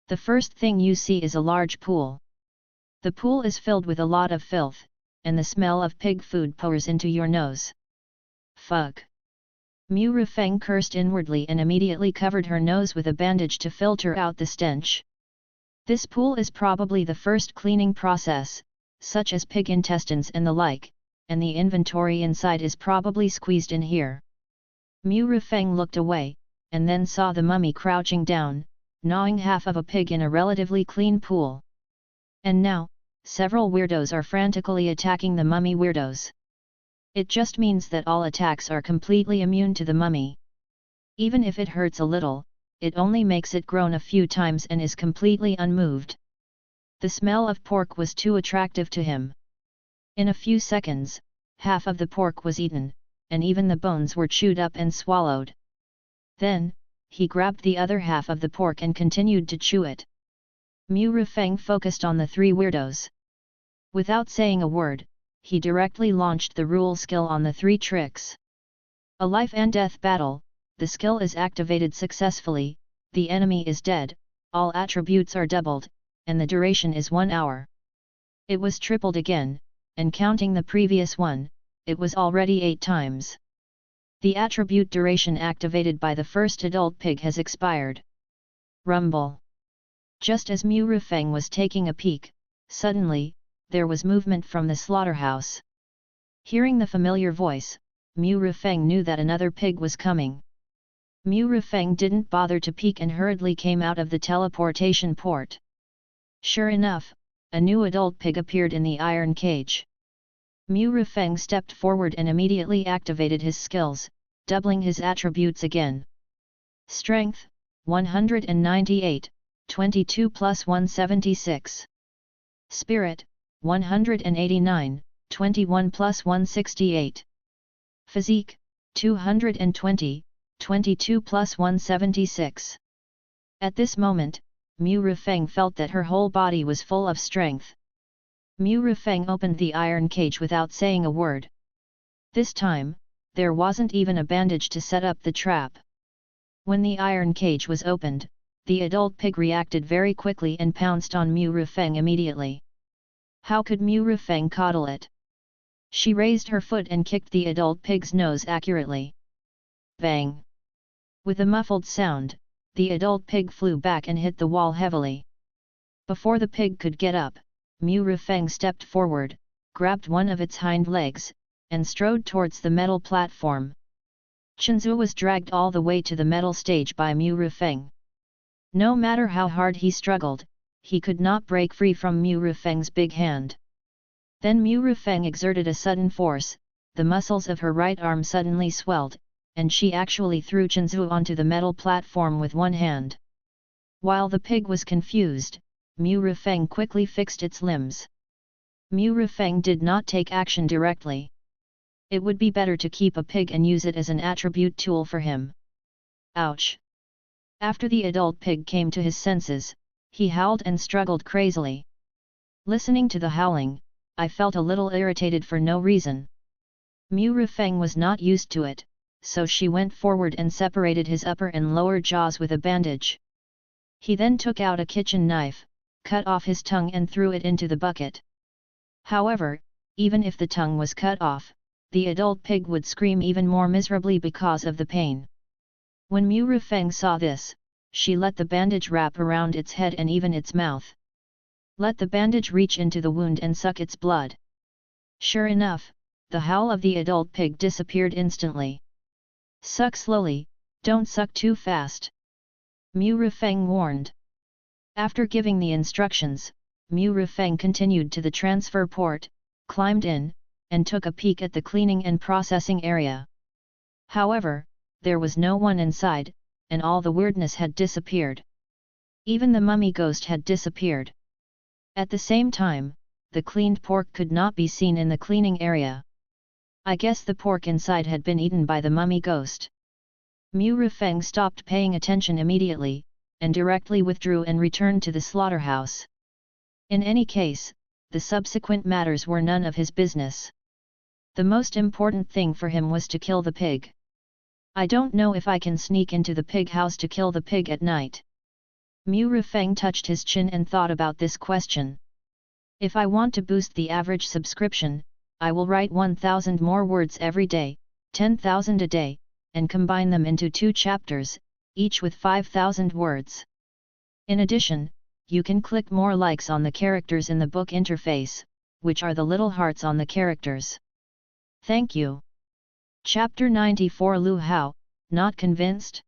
The first thing you see is a large pool. The pool is filled with a lot of filth, and the smell of pig food pours into your nose. Fuck! Mu Rifeng cursed inwardly and immediately covered her nose with a bandage to filter out the stench. This pool is probably the first cleaning process, such as pig intestines and the like, and the inventory inside is probably squeezed in here. Mu Rifeng looked away, and then saw the mummy crouching down, gnawing half of a pig in a relatively clean pool. And now, several weirdos are frantically attacking the mummy weirdos. It just means that all attacks are completely immune to the mummy. Even if it hurts a little, it only makes it groan a few times and is completely unmoved. The smell of pork was too attractive to him. In a few seconds, half of the pork was eaten, and even the bones were chewed up and swallowed. Then, he grabbed the other half of the pork and continued to chew it. Mu Rifeng focused on the three weirdos. Without saying a word, he directly launched the rule skill on the three tricks. A life and death battle, the skill is activated successfully, the enemy is dead, all attributes are doubled, and the duration is 1 hour. It was tripled again, and counting the previous one, it was already 8 times. The attribute duration activated by the first adult pig has expired. Rumble. Just as Mu Rifeng was taking a peek, suddenly, there was movement from the slaughterhouse. Hearing the familiar voice, Mu Rifeng knew that another pig was coming. Mu Rifeng didn't bother to peek and hurriedly came out of the teleportation port. Sure enough, a new adult pig appeared in the iron cage. Mu Rifeng stepped forward and immediately activated his skills, doubling his attributes again. Strength, 198, 22 plus 176. Spirit, 189, 21 plus 168. Physique, 220, 22 plus 176. At this moment, Mu Rifeng felt that her whole body was full of strength. Mu Rifeng opened the iron cage without saying a word. This time, there wasn't even a bandage to set up the trap. When the iron cage was opened, the adult pig reacted very quickly and pounced on Mu Rifeng immediately. How could Mu Rifeng coddle it? She raised her foot and kicked the adult pig's nose accurately. Bang! With a muffled sound, the adult pig flew back and hit the wall heavily. Before the pig could get up, Mu Rifeng stepped forward, grabbed one of its hind legs, and strode towards the metal platform. Chenzu was dragged all the way to the metal stage by Mu Rufeng. No matter how hard he struggled, he could not break free from Mu Rufeng's big hand. Then Mu Rufeng exerted a sudden force, the muscles of her right arm suddenly swelled, and she actually threw Chenzu onto the metal platform with one hand. While the pig was confused, Mu Rufeng quickly fixed its limbs. Mu Rufeng did not take action directly. It would be better to keep a pig and use it as an attribute tool for him. Ouch! After the adult pig came to his senses, he howled and struggled crazily. Listening to the howling, I felt a little irritated for no reason. Mu Rufeng was not used to it, so she went forward and separated his upper and lower jaws with a bandage. He then took out a kitchen knife, cut off his tongue and threw it into the bucket. However, even if the tongue was cut off, the adult pig would scream even more miserably because of the pain. When Mu Rufeng saw this, she let the bandage wrap around its head and even its mouth. Let the bandage reach into the wound and suck its blood. Sure enough, the howl of the adult pig disappeared instantly. Suck slowly, don't suck too fast, Mu Rufeng warned. After giving the instructions, Mu Rufeng continued to the transfer port, climbed in, and took a peek at the cleaning and processing area. However, there was no one inside, and all the weirdness had disappeared. Even the mummy ghost had disappeared. At the same time, the cleaned pork could not be seen in the cleaning area. I guess the pork inside had been eaten by the mummy ghost. Mu Rufeng stopped paying attention immediately, and directly withdrew and returned to the slaughterhouse. In any case, the subsequent matters were none of his business. The most important thing for him was to kill the pig. I don't know if I can sneak into the pig house to kill the pig at night. Mu Rufeng touched his chin and thought about this question. If I want to boost the average subscription, I will write 1,000 more words every day, 10,000 a day, and combine them into 2 chapters, each with 5,000 words. In addition, you can click more likes on the characters in the book interface, which are the little hearts on the characters. Thank you. Chapter 94 Lu Hao, not convinced?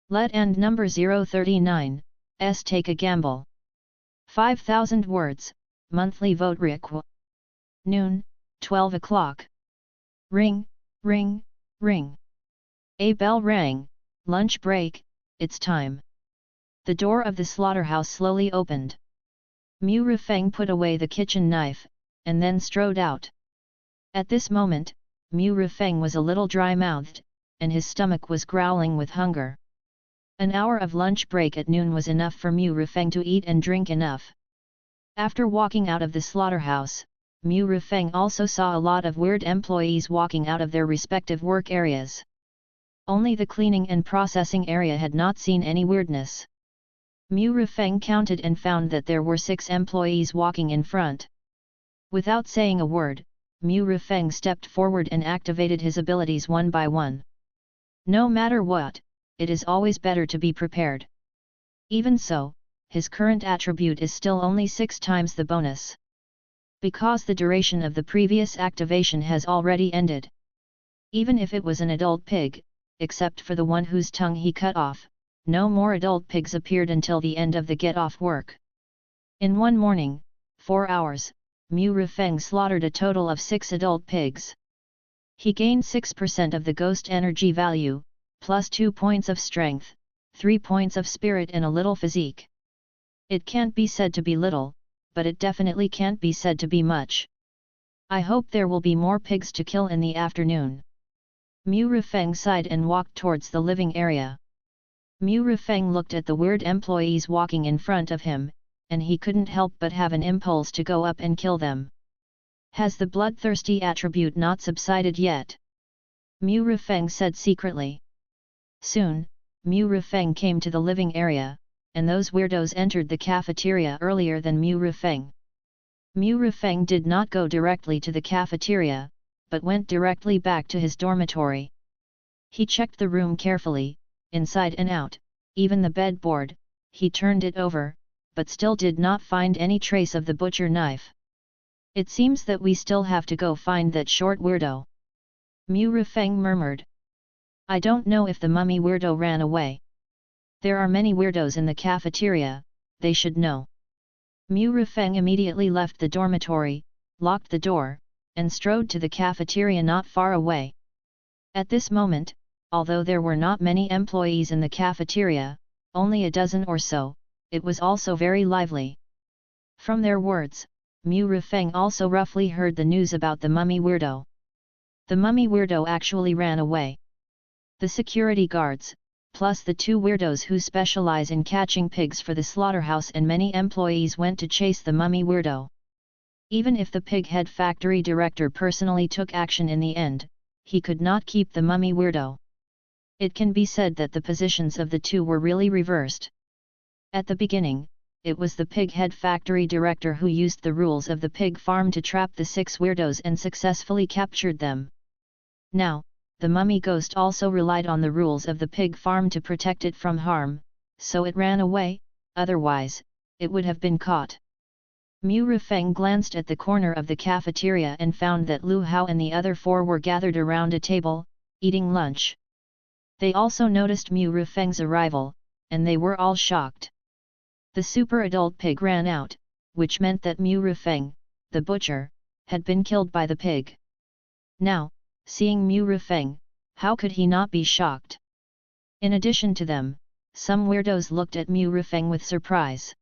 Let end number 039, S take a gamble. 5,000 words, monthly vote requ. Noon, 12 o'clock. Ring, ring, ring. A bell rang, lunch break, it's time. The door of the slaughterhouse slowly opened. Mu Rufeng put away the kitchen knife, and then strode out. At this moment, Mu Rufeng was a little dry-mouthed, and his stomach was growling with hunger. An hour of lunch break at noon was enough for Mu Rufeng to eat and drink enough. After walking out of the slaughterhouse, Mu Rufeng also saw a lot of weird employees walking out of their respective work areas. Only the cleaning and processing area had not seen any weirdness. Mu Rufeng counted and found that there were 6 employees walking in front. Without saying a word, Mu Rufeng stepped forward and activated his abilities one by one. No matter what, it is always better to be prepared. Even so, his current attribute is still only 6 times the bonus. Because the duration of the previous activation has already ended. Even if it was an adult pig, except for the one whose tongue he cut off, no more adult pigs appeared until the end of the get-off work. In one morning, 4 hours, Mu Rufeng slaughtered a total of 6 adult pigs. He gained 6% of the ghost energy value, plus 2 points of strength, 3 points of spirit and a little physique. It can't be said to be little, but it definitely can't be said to be much. I hope there will be more pigs to kill in the afternoon. Mu Rufeng sighed and walked towards the living area. Mu Rufeng looked at the weird employees walking in front of him, and he couldn't help but have an impulse to go up and kill them. Has the bloodthirsty attribute not subsided yet? Mu Rufeng said secretly. Soon, Mu Rufeng came to the living area, and those weirdos entered the cafeteria earlier than Mu Rufeng. Mu Rufeng did not go directly to the cafeteria, but went directly back to his dormitory. He checked the room carefully, inside and out, even the bedboard, he turned it over, but still did not find any trace of the butcher knife. It seems that we still have to go find that short weirdo. Mu Rufeng murmured. I don't know if the mummy weirdo ran away. There are many weirdos in the cafeteria, they should know. Mu Rifeng immediately left the dormitory, locked the door, and strode to the cafeteria not far away. At this moment, although there were not many employees in the cafeteria, only a dozen or so, it was also very lively. From their words, Mu Rifeng also roughly heard the news about the mummy weirdo. The mummy weirdo actually ran away. The security guards, plus the two weirdos who specialize in catching pigs for the slaughterhouse, and many employees went to chase the mummy weirdo. Even if the pig head factory director personally took action in the end, he could not keep the mummy weirdo. It can be said that the positions of the two were really reversed. At the beginning, it was the pig head factory director who used the rules of the pig farm to trap the 6 weirdos and successfully captured them. Now, the mummy ghost also relied on the rules of the pig farm to protect it from harm, so it ran away, otherwise, it would have been caught. Mu Rifeng glanced at the corner of the cafeteria and found that Lu Hao and the other 4 were gathered around a table, eating lunch. They also noticed Mu Rifeng's arrival, and they were all shocked. The super adult pig ran out, which meant that Mu Rifeng, the butcher, had been killed by the pig. Now, seeing Mu Rifeng, how could he not be shocked? In addition to them, some weirdos looked at Mu Rifeng with surprise.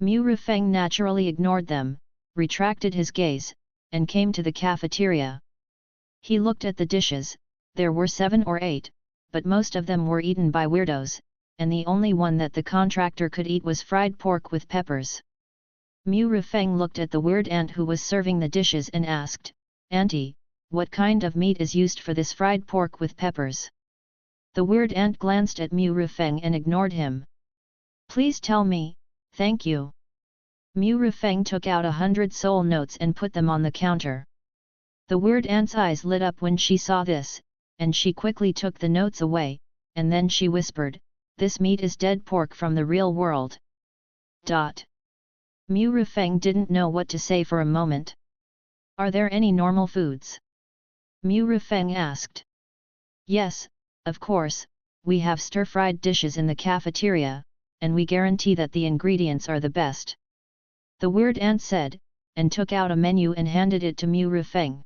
Mu Rifeng naturally ignored them, retracted his gaze, and came to the cafeteria. He looked at the dishes, there were 7 or 8, but most of them were eaten by weirdos, and the only one that the contractor could eat was fried pork with peppers. Mu Rifeng looked at the weird ant who was serving the dishes and asked, "Auntie, what kind of meat is used for this fried pork with peppers?" The weird ant glanced at Mu Rifeng and ignored him. "Please tell me, thank you." Mu Rifeng took out 100 soul notes and put them on the counter. The weird ant's eyes lit up when she saw this, and she quickly took the notes away, and then she whispered, "This meat is dead pork from the real world." Mu Rifeng didn't know what to say for a moment. "Are there any normal foods?" Mu Rifeng asked. "Yes, of course, we have stir-fried dishes in the cafeteria, and we guarantee that the ingredients are the best," the weird ant said, and took out a menu and handed it to Mu Rifeng.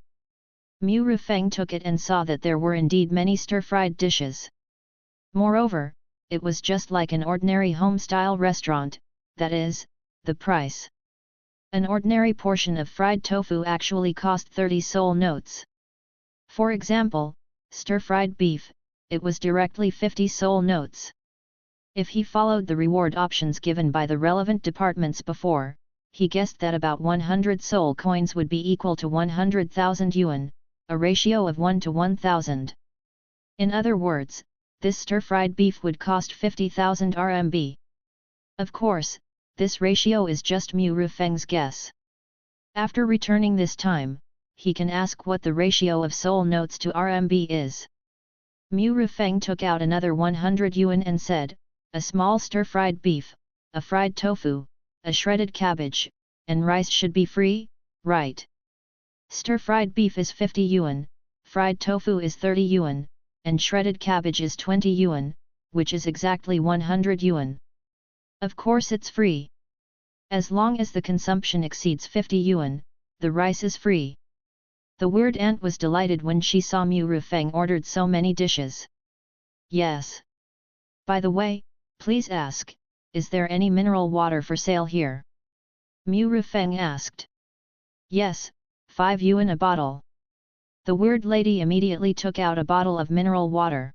Mu Rifeng took it and saw that there were indeed many stir-fried dishes. Moreover, it was just like an ordinary home-style restaurant, that is, the price. An ordinary portion of fried tofu actually cost 30 soul notes. For example, stir-fried beef, it was directly 50 soul notes. If he followed the reward options given by the relevant departments before, he guessed that about 100 soul coins would be equal to 100,000 yuan, a ratio of 1 to 1,000. In other words, this stir-fried beef would cost 50,000 RMB. Of course, this ratio is just Mu Rifeng's guess. After returning this time, he can ask what the ratio of soul notes to RMB is. Mu Rifeng took out another 100 yuan and said, "A small stir-fried beef, a fried tofu, a shredded cabbage, and rice should be free, right? Stir-fried beef is 50 yuan, fried tofu is 30 yuan, and shredded cabbage is 20 yuan, which is exactly 100 yuan. Of course it's free. As long as the consumption exceeds 50 yuan, the rice is free." The weird ant was delighted when she saw Mu Rifeng ordered so many dishes. "Yes. By the way, please ask, is there any mineral water for sale here?" Mu Rifeng asked. "Yes, 5 yuan a bottle." The weird lady immediately took out a bottle of mineral water.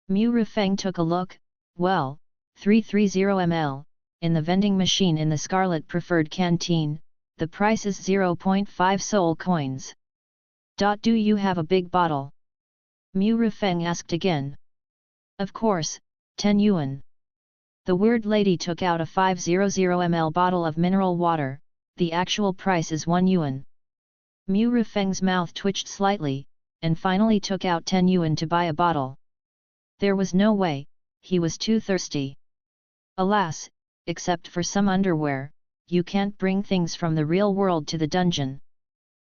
Mu Rifeng took a look, well, 330 ml, in the vending machine in the Scarlet preferred canteen, the price is 0.5 soul coins. "Do you have a big bottle?" Mu Rifeng asked again. "Of course, 10 yuan." The weird lady took out a 500 ml bottle of mineral water, the actual price is 1 yuan. Mu Rifeng's mouth twitched slightly, and finally took out 10 yuan to buy a bottle. There was no way, he was too thirsty. Alas, except for some underwear, you can't bring things from the real world to the dungeon.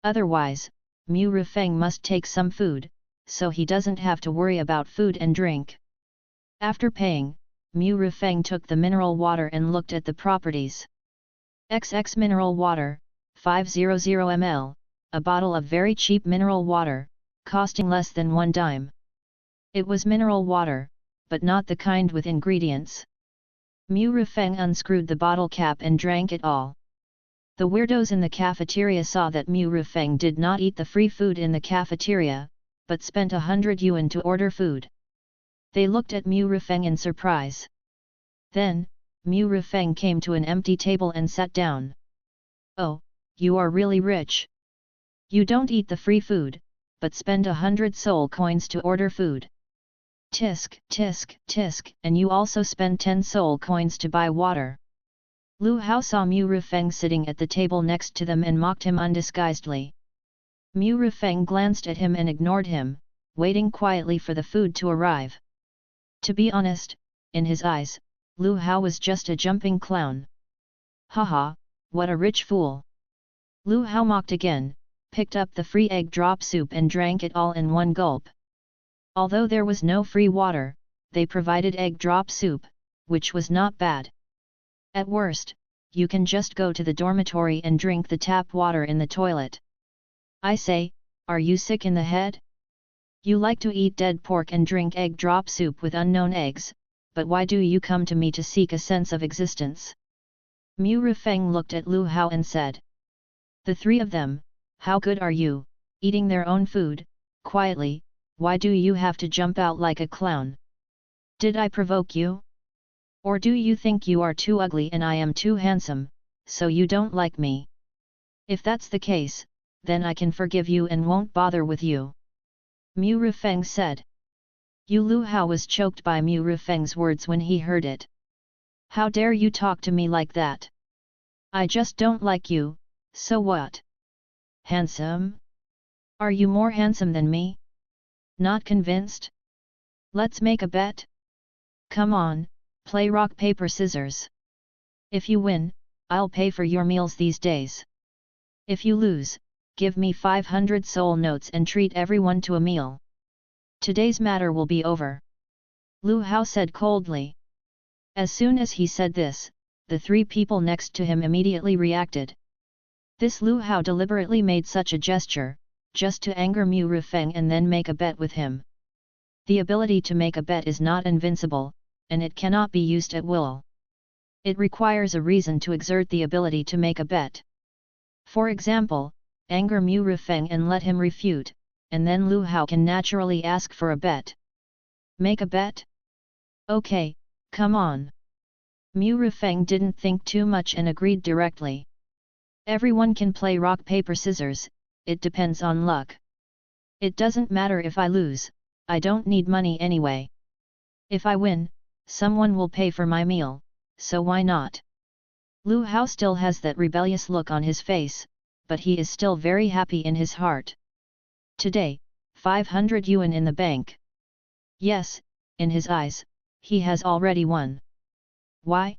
Otherwise, Mu Rifeng must take some food, so he doesn't have to worry about food and drink. After paying, Mu Rufeng took the mineral water and looked at the properties. XX mineral water, 500 ml, a bottle of very cheap mineral water, costing less than 1 dime. It was mineral water, but not the kind with ingredients. Mu Rufeng unscrewed the bottle cap and drank it all. The weirdos in the cafeteria saw that Mu Rufeng did not eat the free food in the cafeteria, but spent 100 yuan to order food. They looked at Mu Rufeng in surprise. Then, Mu Rufeng came to an empty table and sat down. "Oh, you are really rich. You don't eat the free food, but spend 100 soul coins to order food. Tisk, tisk, tisk, and you also spend 10 soul coins to buy water." Lu Hao saw Mu Rufeng sitting at the table next to them and mocked him undisguisedly. Mu Rufeng glanced at him and ignored him, waiting quietly for the food to arrive. To be honest, in his eyes, Lu Hao was just a jumping clown. "Haha, what a rich fool!" Lu Hao mocked again, picked up the free egg drop soup and drank it all in one gulp. Although there was no free water, they provided egg drop soup, which was not bad. At worst, you can just go to the dormitory and drink the tap water in the toilet. I say, are you sick in the head? You like to eat dead pork and drink egg drop soup with unknown eggs, but why do you come to me to seek a sense of existence? Mu Rufeng looked at Lu Hao and said. "The three of them, how good are you, eating their own food, quietly, why do you have to jump out like a clown? Did I provoke you? Or do you think you are too ugly and I am too handsome, so you don't like me? If that's the case, then I can forgive you and won't bother with you." Mu Rufeng said. Lu Hao was choked by Mu Rufeng's words when he heard it. "How dare you talk to me like that? I just don't like you, so what? Handsome? Are you more handsome than me? Not convinced? Let's make a bet? Come on, play rock paper scissors. If you win, I'll pay for your meals these days. If you lose, give me 500 soul notes and treat everyone to a meal. Today's matter will be over." Lu Hao said coldly. As soon as he said this, the three people next to him immediately reacted. This Lu Hao deliberately made such a gesture, just to anger Mu Rufeng and then make a bet with him. The ability to make a bet is not invincible, and it cannot be used at will. It requires a reason to exert the ability to make a bet. For example, anger Mu Rufeng and let him refute, and then Lu Hao can naturally ask for a bet. Make a bet? Okay, come on. Mu Rufeng didn't think too much and agreed directly. Everyone can play rock paper scissors, it depends on luck. It doesn't matter if I lose, I don't need money anyway. If I win, someone will pay for my meal, so why not? Lu Hao still has that rebellious look on his face, but he is still very happy in his heart. Today, 500 yuan in the bank. Yes, in his eyes, he has already won. Why?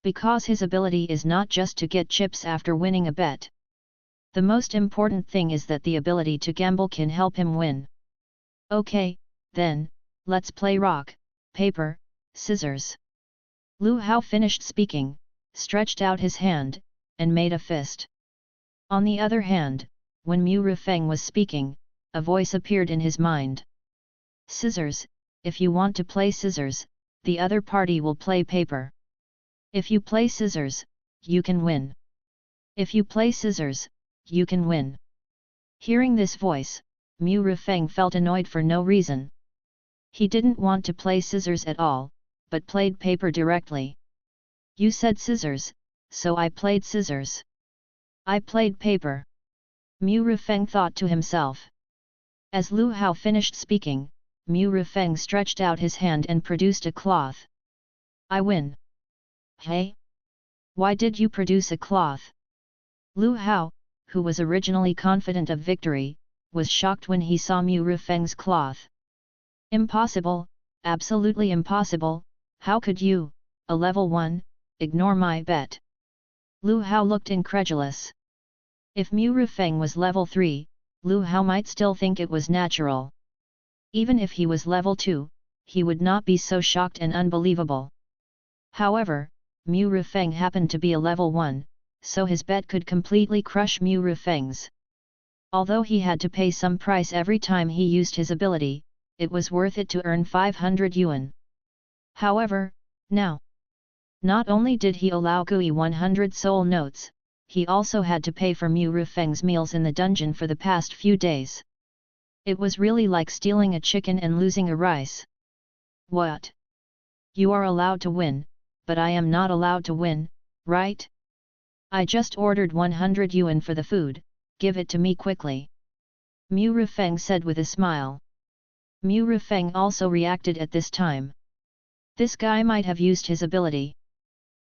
Because his ability is not just to get chips after winning a bet. The most important thing is that the ability to gamble can help him win. Okay, then, let's play rock, paper, scissors. Lu Hao finished speaking, stretched out his hand, and made a fist. On the other hand, when Mu Rufeng was speaking, a voice appeared in his mind. Scissors, if you want to play scissors, the other party will play paper. If you play scissors, you can win. If you play scissors, you can win. Hearing this voice, Mu Rufeng felt annoyed for no reason. He didn't want to play scissors at all, but played paper directly. You said scissors, so I played scissors. I played paper. Mu Rufeng thought to himself. As Lu Hao finished speaking, Mu Rufeng stretched out his hand and produced a cloth. I win. Hey? Why did you produce a cloth? Lu Hao, who was originally confident of victory, was shocked when he saw Mu Rufeng's cloth. Impossible, absolutely impossible, how could you, a level 1, ignore my bet? Lu Hao looked incredulous. If Mu Rufeng was level 3, Lu Hao might still think it was natural. Even if he was level 2, he would not be so shocked and unbelievable. However, Mu Rufeng happened to be a level 1, so his bet could completely crush Mu Rufeng's. Although he had to pay some price every time he used his ability, it was worth it to earn 500 yuan. However, now, not only did he allow Gui 100 soul notes, he also had to pay for Mu Rufeng's meals in the dungeon for the past few days. It was really like stealing a chicken and losing a rice. What? You are allowed to win, but I am not allowed to win, right? I just ordered 100 yuan for the food, give it to me quickly. Mu Rufeng said with a smile. Mu Rufeng also reacted at this time. This guy might have used his ability.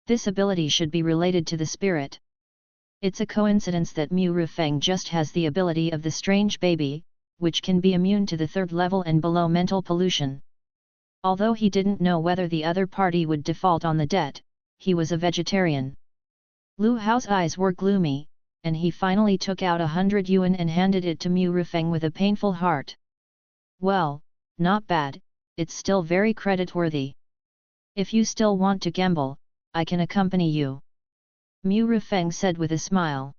This ability should be related to the spirit. It's a coincidence that Mu Rufeng just has the ability of the strange baby, which can be immune to the 3rd level and below mental pollution. Although he didn't know whether the other party would default on the debt, he was a vegetarian. Lu Hao's eyes were gloomy, and he finally took out 100 yuan and handed it to Mu Rufeng with a painful heart. Well, not bad, it's still very creditworthy. If you still want to gamble, I can accompany you. Mu Rufeng said with a smile.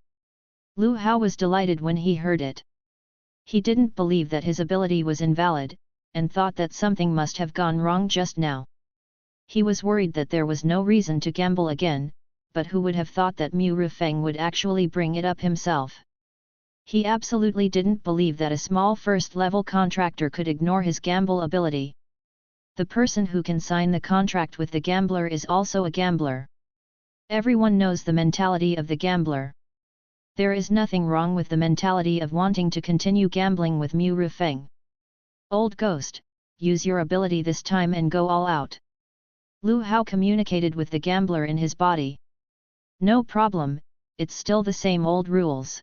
Lu Hao was delighted when he heard it. He didn't believe that his ability was invalid, and thought that something must have gone wrong just now. He was worried that there was no reason to gamble again, but who would have thought that Mu Rufeng would actually bring it up himself? He absolutely didn't believe that a small first-level contractor could ignore his gamble ability. The person who can sign the contract with the gambler is also a gambler. Everyone knows the mentality of the gambler. There is nothing wrong with the mentality of wanting to continue gambling with Mu Rufeng. Old Ghost, use your ability this time and go all out. Lu Hao communicated with the gambler in his body. No problem, it's still the same old rules.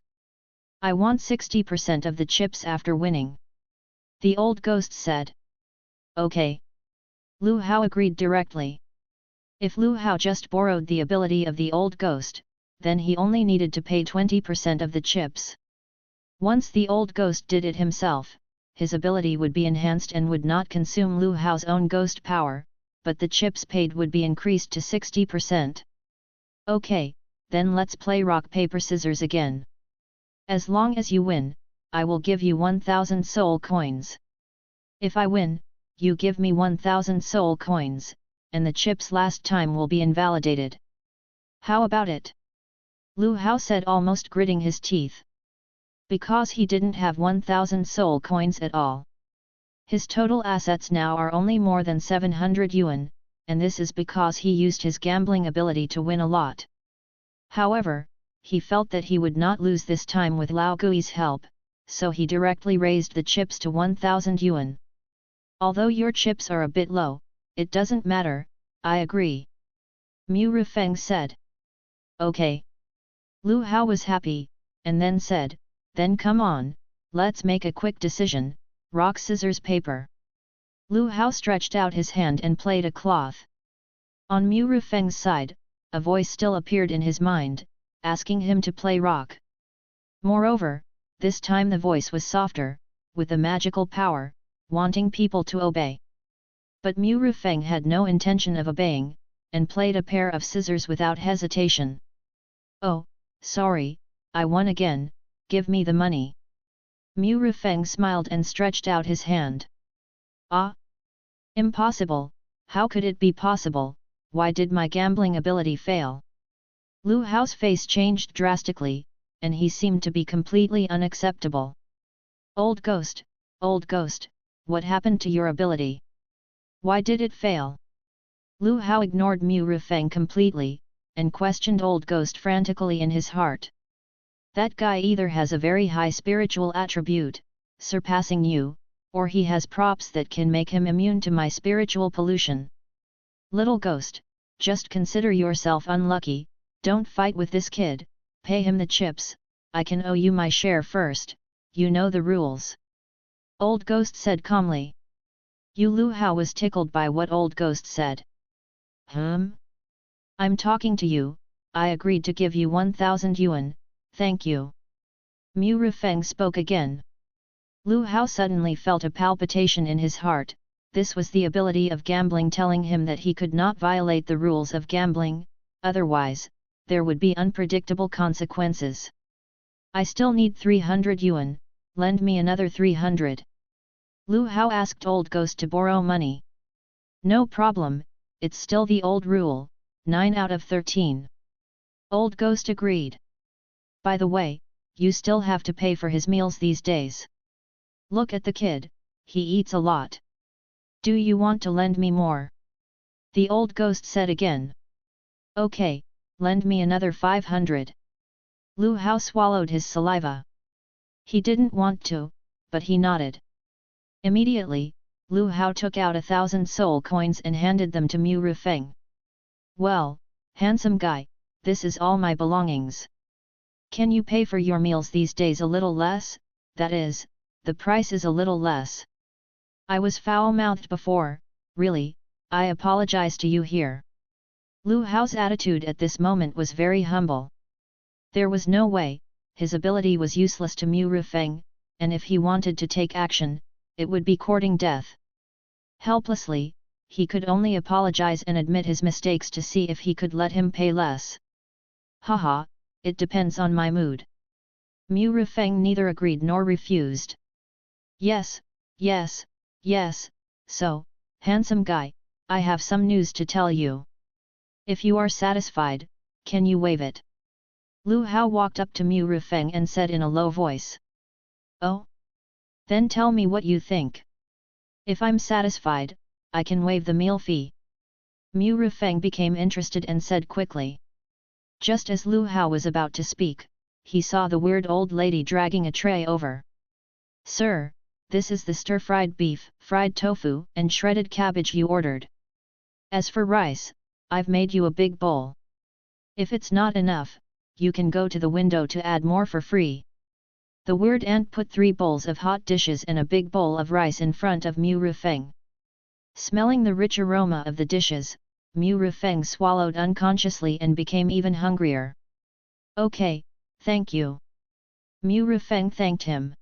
I want 60% of the chips after winning. The old ghost said. Okay. Lu Hao agreed directly. If Lu Hao just borrowed the ability of the old ghost, then he only needed to pay 20% of the chips. Once the old ghost did it himself, his ability would be enhanced and would not consume Lu Hao's own ghost power, but the chips paid would be increased to 60%. Okay, then let's play rock paper scissors again. As long as you win, I will give you 1000 soul coins. If I win, you give me 1000 soul coins, and the chips last time will be invalidated. How about it? Lu Hao said, almost gritting his teeth. Because he didn't have 1000 soul coins at all. His total assets now are only more than 700 yuan, and this is because he used his gambling ability to win a lot. However, he felt that he would not lose this time with Lao Gui's help, so he directly raised the chips to 1000 yuan. Although your chips are a bit low, it doesn't matter, I agree. Mu Rufeng said. Okay. Lu Hao was happy, and then said, then come on, let's make a quick decision, rock scissors paper. Lu Hao stretched out his hand and played a cloth. On Mu Rufeng's side, a voice still appeared in his mind, asking him to play rock. Moreover, this time the voice was softer, with a magical power, wanting people to obey. But Mu Rufeng had no intention of obeying, and played a pair of scissors without hesitation. Oh, sorry, I won again, give me the money. Mu Rufeng smiled and stretched out his hand. Ah! Impossible, how could it be possible, why did my gambling ability fail? Lu Hao's face changed drastically, and he seemed to be completely unacceptable. Old Ghost, what happened to your ability? Why did it fail? Lu Hao ignored Mu Rufeng completely, and questioned Old Ghost frantically in his heart. That guy either has a very high spiritual attribute, surpassing you, or he has props that can make him immune to my spiritual pollution. Little Ghost, just consider yourself unlucky, don't fight with this kid, pay him the chips, I can owe you my share first, you know the rules. Old Ghost said calmly. Lu Hao was tickled by what Old Ghost said. I'm talking to you, I agreed to give you 1000 yuan, thank you. Mu Rufeng spoke again. Lu Hao suddenly felt a palpitation in his heart. This was the ability of gambling telling him that he could not violate the rules of gambling, otherwise, there would be unpredictable consequences. I still need 300 yuan, lend me another 300. Lu Hao asked Old Ghost to borrow money. No problem, it's still the old rule, 9 out of 13. Old Ghost agreed. By the way, you still have to pay for his meals these days. Look at the kid, he eats a lot. Do you want to lend me more? The Old Ghost said again. Okay, lend me another 500. Lu Hao swallowed his saliva. He didn't want to, but he nodded. Immediately, Lu Hao took out 1,000 soul coins and handed them to Mu Rufeng. Well, handsome guy, this is all my belongings. Can you pay for your meals these days a little less? That is, the price is a little less. I was foul-mouthed before, really, I apologize to you here. Lu Hao's attitude at this moment was very humble. There was no way, his ability was useless to Mu Rufeng, and if he wanted to take action, it would be courting death. Helplessly, he could only apologize and admit his mistakes to see if he could let him pay less. Haha, it depends on my mood. Mu Rufeng neither agreed nor refused. Yes, yes, yes, so, handsome guy, I have some news to tell you. If you are satisfied, can you wave it? Lu Hao walked up to Mu Rufeng and said in a low voice. Oh? Then tell me what you think. If I'm satisfied, I can waive the meal fee. Mu Rufeng became interested and said quickly. Just as Lu Hao was about to speak, he saw the weird old lady dragging a tray over. Sir, this is the stir-fried beef, fried tofu, and shredded cabbage you ordered. As for rice, I've made you a big bowl. If it's not enough, you can go to the window to add more for free. The weird ant put 3 bowls of hot dishes and a big bowl of rice in front of Mu Rufeng. Smelling the rich aroma of the dishes, Mu Rufeng swallowed unconsciously and became even hungrier. Okay, thank you. Mu Rufeng thanked him.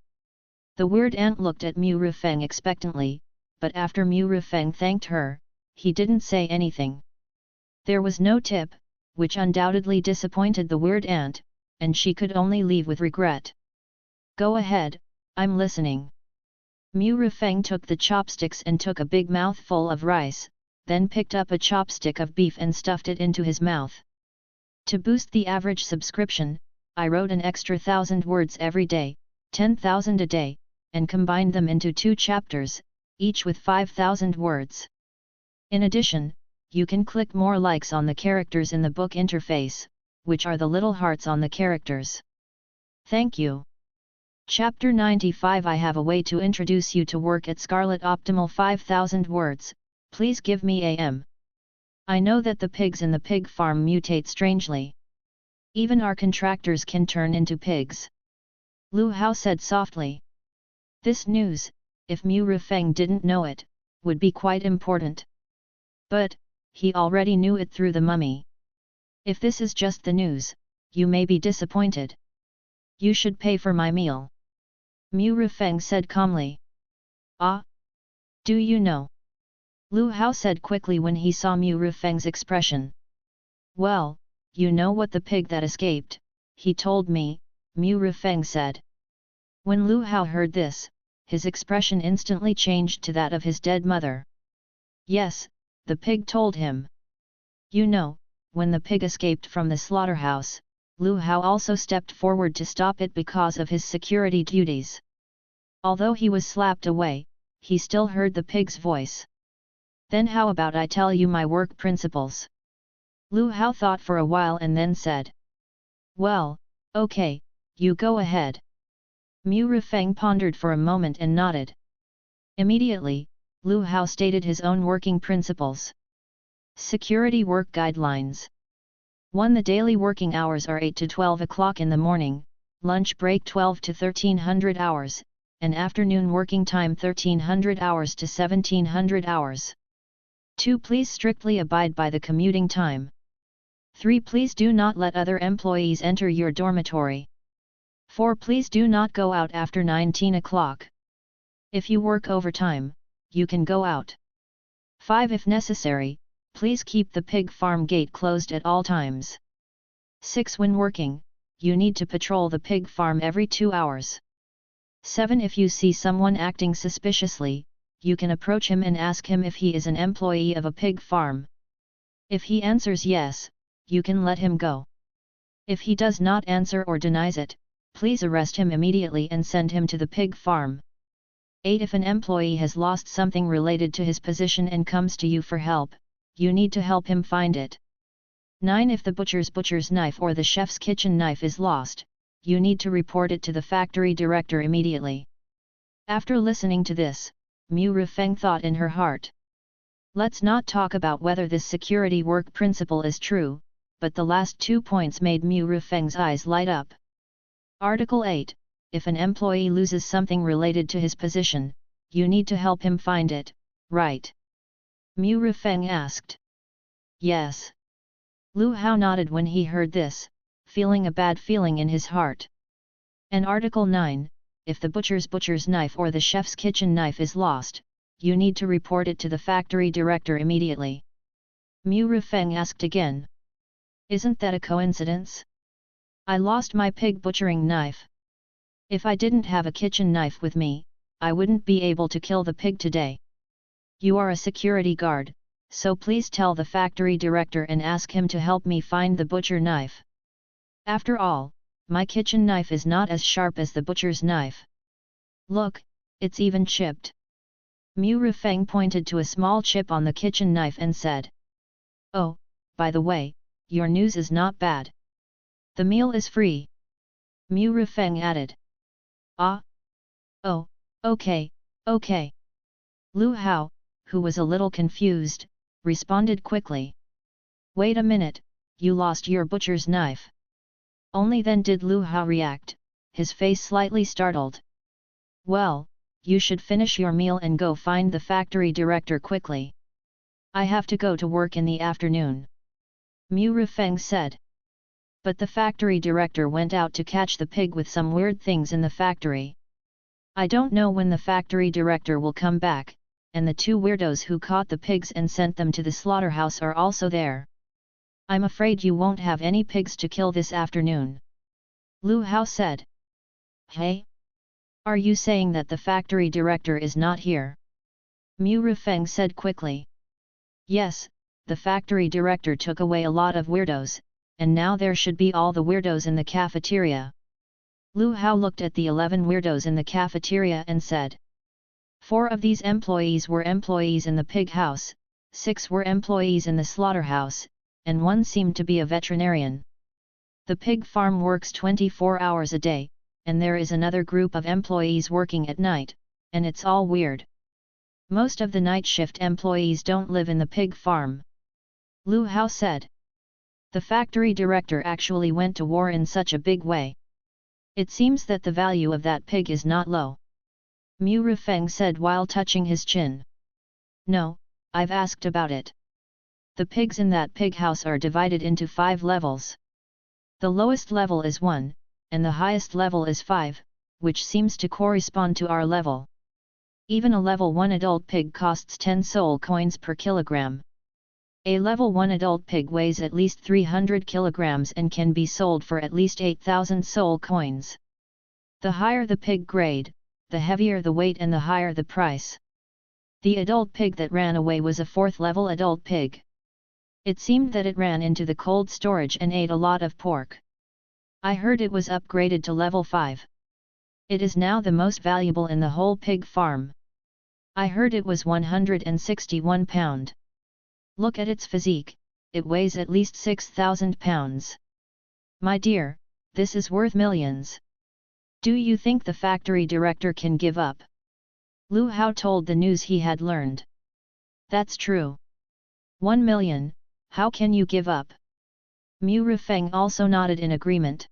The weird ant looked at Mu Rufeng expectantly, but after Mu Rufeng thanked her, he didn't say anything. There was no tip, which undoubtedly disappointed the weird ant, and she could only leave with regret. Go ahead, I'm listening. Mu Rufeng took the chopsticks and took a big mouthful of rice, then picked up a chopstick of beef and stuffed it into his mouth. To boost the average subscription, I wrote an extra 1,000 words every day, 10,000 a day, and combined them into 2 chapters, each with 5,000 words. In addition, you can click more likes on the characters in the book interface, which are the little hearts on the characters. Thank you. Chapter 95 I have a way to introduce you to work at Scarlet Optimal 5,000 words, please give me AM. I know that the pigs in the pig farm mutate strangely. Even our contractors can turn into pigs. Lu Hao said softly. This news, if Mu Rufeng didn't know it, would be quite important. But, he already knew it through the mummy. If this is just the news, you may be disappointed. You should pay for my meal. Mu Rufeng said calmly. Ah? Do you know? Lu Hao said quickly when he saw Mu Rufeng's expression. Well, you know what the pig that escaped, he told me, Mu Rufeng said. When Lu Hao heard this, his expression instantly changed to that of his dead mother. Yes, the pig told him. You know, when the pig escaped from the slaughterhouse, Lu Hao also stepped forward to stop it because of his security duties. Although he was slapped away, he still heard the pig's voice. Then how about I tell you my work principles? Lu Hao thought for a while and then said. Well, okay, you go ahead. Mu Rufeng pondered for a moment and nodded. Immediately, Lu Hao stated his own working principles. Security Work Guidelines 1. The daily working hours are 8 to 12 o'clock in the morning, lunch break 12 to 1300 hours, and afternoon working time 1300 hours to 1700 hours. 2. Please strictly abide by the commuting time. 3. Please do not let other employees enter your dormitory. 4. Please do not go out after 19 o'clock. If you work overtime, you can go out. 5. If necessary, please keep the pig farm gate closed at all times. 6. When working, you need to patrol the pig farm every 2 hours. 7. If you see someone acting suspiciously, you can approach him and ask him if he is an employee of a pig farm. If he answers yes, you can let him go. If he does not answer or denies it, please arrest him immediately and send him to the pig farm. 8. If an employee has lost something related to his position and comes to you for help, you need to help him find it. 9. If the butcher's knife or the chef's kitchen knife is lost, you need to report it to the factory director immediately. After listening to this, Mu Rufeng thought in her heart. Let's not talk about whether this security work principle is true, but the last 2 points made Mu Rufeng's eyes light up. Article 8. If an employee loses something related to his position, you need to help him find it, right? Mu Rufeng asked. Yes. Lu Hao nodded when he heard this, feeling a bad feeling in his heart. And Article 9. If the butcher's knife or the chef's kitchen knife is lost, you need to report it to the factory director immediately. Mu Rufeng asked again. Isn't that a coincidence? I lost my pig butchering knife. If I didn't have a kitchen knife with me, I wouldn't be able to kill the pig today. You are a security guard, so please tell the factory director and ask him to help me find the butcher knife. After all, my kitchen knife is not as sharp as the butcher's knife. Look, it's even chipped. Mu Rufeng pointed to a small chip on the kitchen knife and said. Oh, by the way, your news is not bad. The meal is free. Mu Rufeng added. Ah? Oh, okay, okay. Lu Hao, who was a little confused, responded quickly. Wait a minute, you lost your butcher's knife. Only then did Lu Hao react, his face slightly startled. Well, you should finish your meal and go find the factory director quickly. I have to go to work in the afternoon. Mu Rufeng said. But the factory director went out to catch the pig with some weird things in the factory. I don't know when the factory director will come back, and the 2 weirdos who caught the pigs and sent them to the slaughterhouse are also there. I'm afraid you won't have any pigs to kill this afternoon. Lu Hao said. Hey? Are you saying that the factory director is not here? Mu Rufeng said quickly. Yes, the factory director took away a lot of weirdos, and now there should be all the weirdos in the cafeteria. Lu Hao looked at the 11 weirdos in the cafeteria and said. 4 of these employees were employees in the pig house, 6 were employees in the slaughterhouse, and 1 seemed to be a veterinarian. The pig farm works 24 hours a day, and there is another group of employees working at night, and it's all weird. Most of the night shift employees don't live in the pig farm. Lu Hao said. The factory director actually went to war in such a big way. It seems that the value of that pig is not low. Mu Rufeng said while touching his chin. No, I've asked about it. The pigs in that pig house are divided into 5 levels. The lowest level is 1, and the highest level is 5, which seems to correspond to our level. Even a level 1 adult pig costs 10 soul coins per kilogram. A level 1 adult pig weighs at least 300 kilograms and can be sold for at least 8,000 soul coins. The higher the pig grade, the heavier the weight and the higher the price. The adult pig that ran away was a 4th level adult pig. It seemed that it ran into the cold storage and ate a lot of pork. I heard it was upgraded to level 5. It is now the most valuable in the whole pig farm. I heard it was 161 pound. Look at its physique, it weighs at least 6,000 pounds. My dear, this is worth millions. Do you think the factory director can give up? Lu Hao told the news he had learned. That's true. 1 million, how can you give up? Mu Rufeng also nodded in agreement.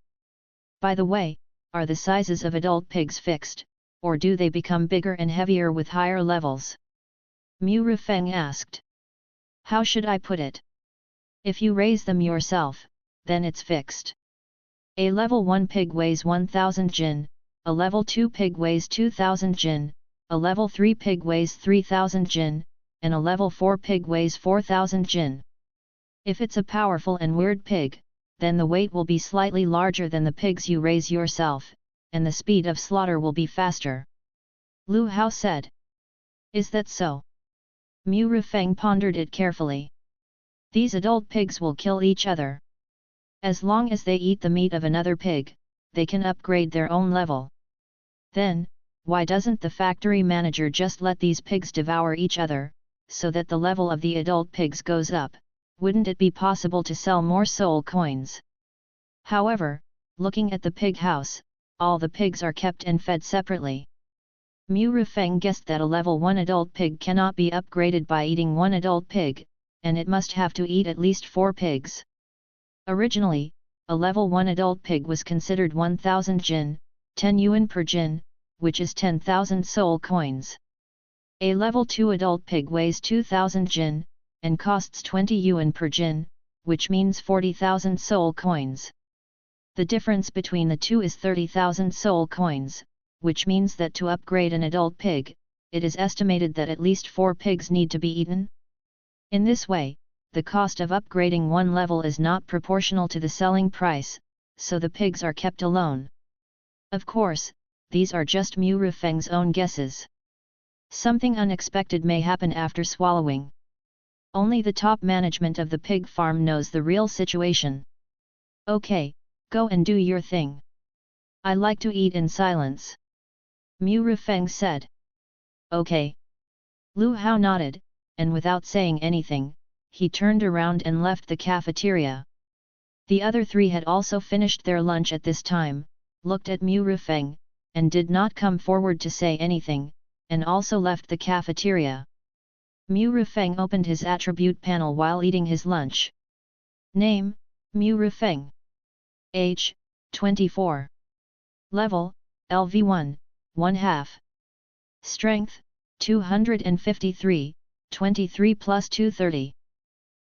By the way, are the sizes of adult pigs fixed, or do they become bigger and heavier with higher levels? Mu Rufeng asked. How should I put it? If you raise them yourself, then it's fixed. A level 1 pig weighs 1000 jin, a level 2 pig weighs 2000 jin, a level 3 pig weighs 3000 jin, and a level 4 pig weighs 4000 jin. If it's a powerful and weird pig, then the weight will be slightly larger than the pigs you raise yourself, and the speed of slaughter will be faster. Lu Hao said. Is that so? Mu Rifeng pondered it carefully. These adult pigs will kill each other. As long as they eat the meat of another pig, they can upgrade their own level. Then, why doesn't the factory manager just let these pigs devour each other, so that the level of the adult pigs goes up? Wouldn't it be possible to sell more soul coins? However, looking at the pig house, all the pigs are kept and fed separately. Mu Rifeng guessed that a level 1 adult pig cannot be upgraded by eating one adult pig, and it must have to eat at least 4 pigs. Originally, a level 1 adult pig was considered 1000 jin, 10 yuan per jin, which is 10,000 soul coins. A level 2 adult pig weighs 2000 jin, and costs 20 yuan per jin, which means 40,000 soul coins. The difference between the two is 30,000 soul coins, which means that to upgrade an adult pig, it is estimated that at least 4 pigs need to be eaten. In this way, the cost of upgrading one level is not proportional to the selling price, so the pigs are kept alone. Of course, these are just Mu Rifeng's own guesses. Something unexpected may happen after swallowing. Only the top management of the pig farm knows the real situation. Okay, go and do your thing. I like to eat in silence. Mu Rifeng said. Okay. Lu Hao nodded, and without saying anything, he turned around and left the cafeteria. The other 3 had also finished their lunch at this time, looked at Mu Rifeng, and did not come forward to say anything, and also left the cafeteria. Mu Rifeng opened his attribute panel while eating his lunch. Name, Mu Rifeng. Age, 24. Level, LV1, 1/2. Strength, 253, 23 plus 230.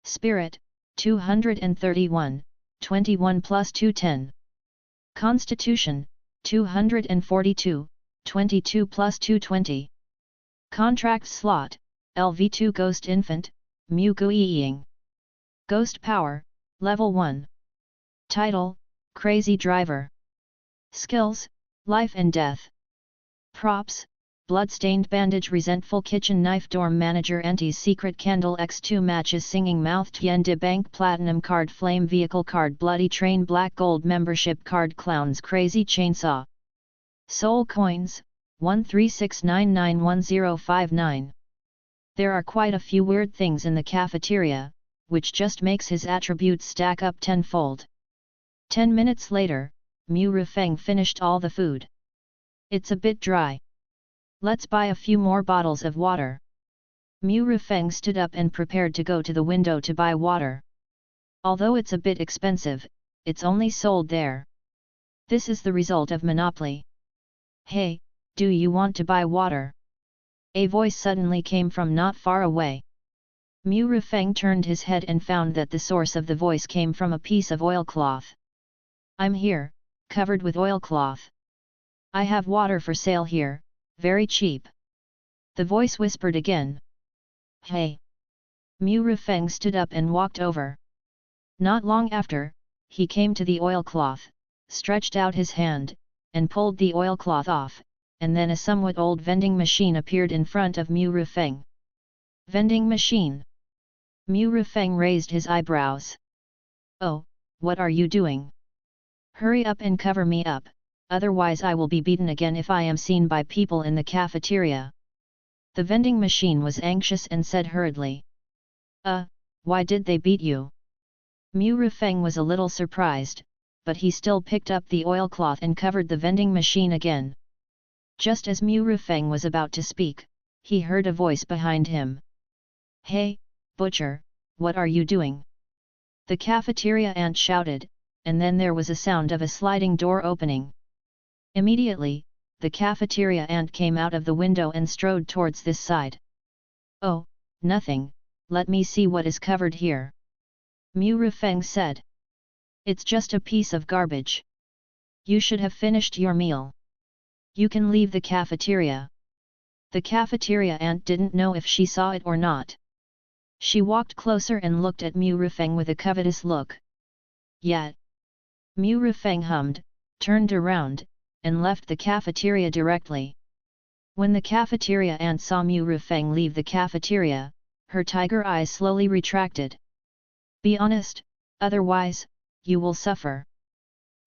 Spirit, 231, 21 plus 210. Constitution, 242, 22 plus 220. Contract slot, LV2 Ghost Infant, Mu Guiying. Ghost Power, Level 1. Title, Crazy Driver. Skills, Life and Death. Props, Bloodstained Bandage, Resentful Kitchen Knife, Dorm Manager, Auntie's Secret Candle, X2 Matches, Singing Mouth, Tien de Bank, Platinum Card, Flame Vehicle Card, Bloody Train, Black Gold Membership Card, Clowns, Crazy Chainsaw. Soul Coins, 1369911059. There are quite a few weird things in the cafeteria, which just makes his attributes stack up tenfold. 10 minutes later, Mu Rifeng finished all the food. It's a bit dry. Let's buy a few more bottles of water. Mu Rifeng stood up and prepared to go to the window to buy water. Although it's a bit expensive, it's only sold there. This is the result of monopoly. Hey, do you want to buy water? A voice suddenly came from not far away. Mu Rifeng turned his head and found that the source of the voice came from a piece of oilcloth. I'm here, covered with oilcloth. I have water for sale here, very cheap. The voice whispered again. Hey! Mu Rifeng stood up and walked over. Not long after, he came to the oilcloth, stretched out his hand, and pulled the oilcloth off, and then a somewhat old vending machine appeared in front of Mu Rifeng. Vending machine? Mu Rifeng raised his eyebrows. Oh, what are you doing? Hurry up and cover me up, otherwise I will be beaten again if I am seen by people in the cafeteria. The vending machine was anxious and said hurriedly. Why did they beat you? Mu Rifeng was a little surprised, but he still picked up the oilcloth and covered the vending machine again. Just as Mu Rifeng was about to speak, he heard a voice behind him. Hey, butcher, what are you doing? The cafeteria ant shouted, and then there was a sound of a sliding door opening. Immediately, the cafeteria ant came out of the window and strode towards this side. Oh, nothing, let me see what is covered here. Mu Rifeng said. It's just a piece of garbage. You should have finished your meal. You can leave the cafeteria. The cafeteria ant didn't know if she saw it or not. She walked closer and looked at Mu Rufeng with a covetous look. Yet. Mu Rufeng hummed, turned around, and left the cafeteria directly. When the cafeteria ant saw Mu Rufeng leave the cafeteria, her tiger eyes slowly retracted. Be honest, otherwise, you will suffer.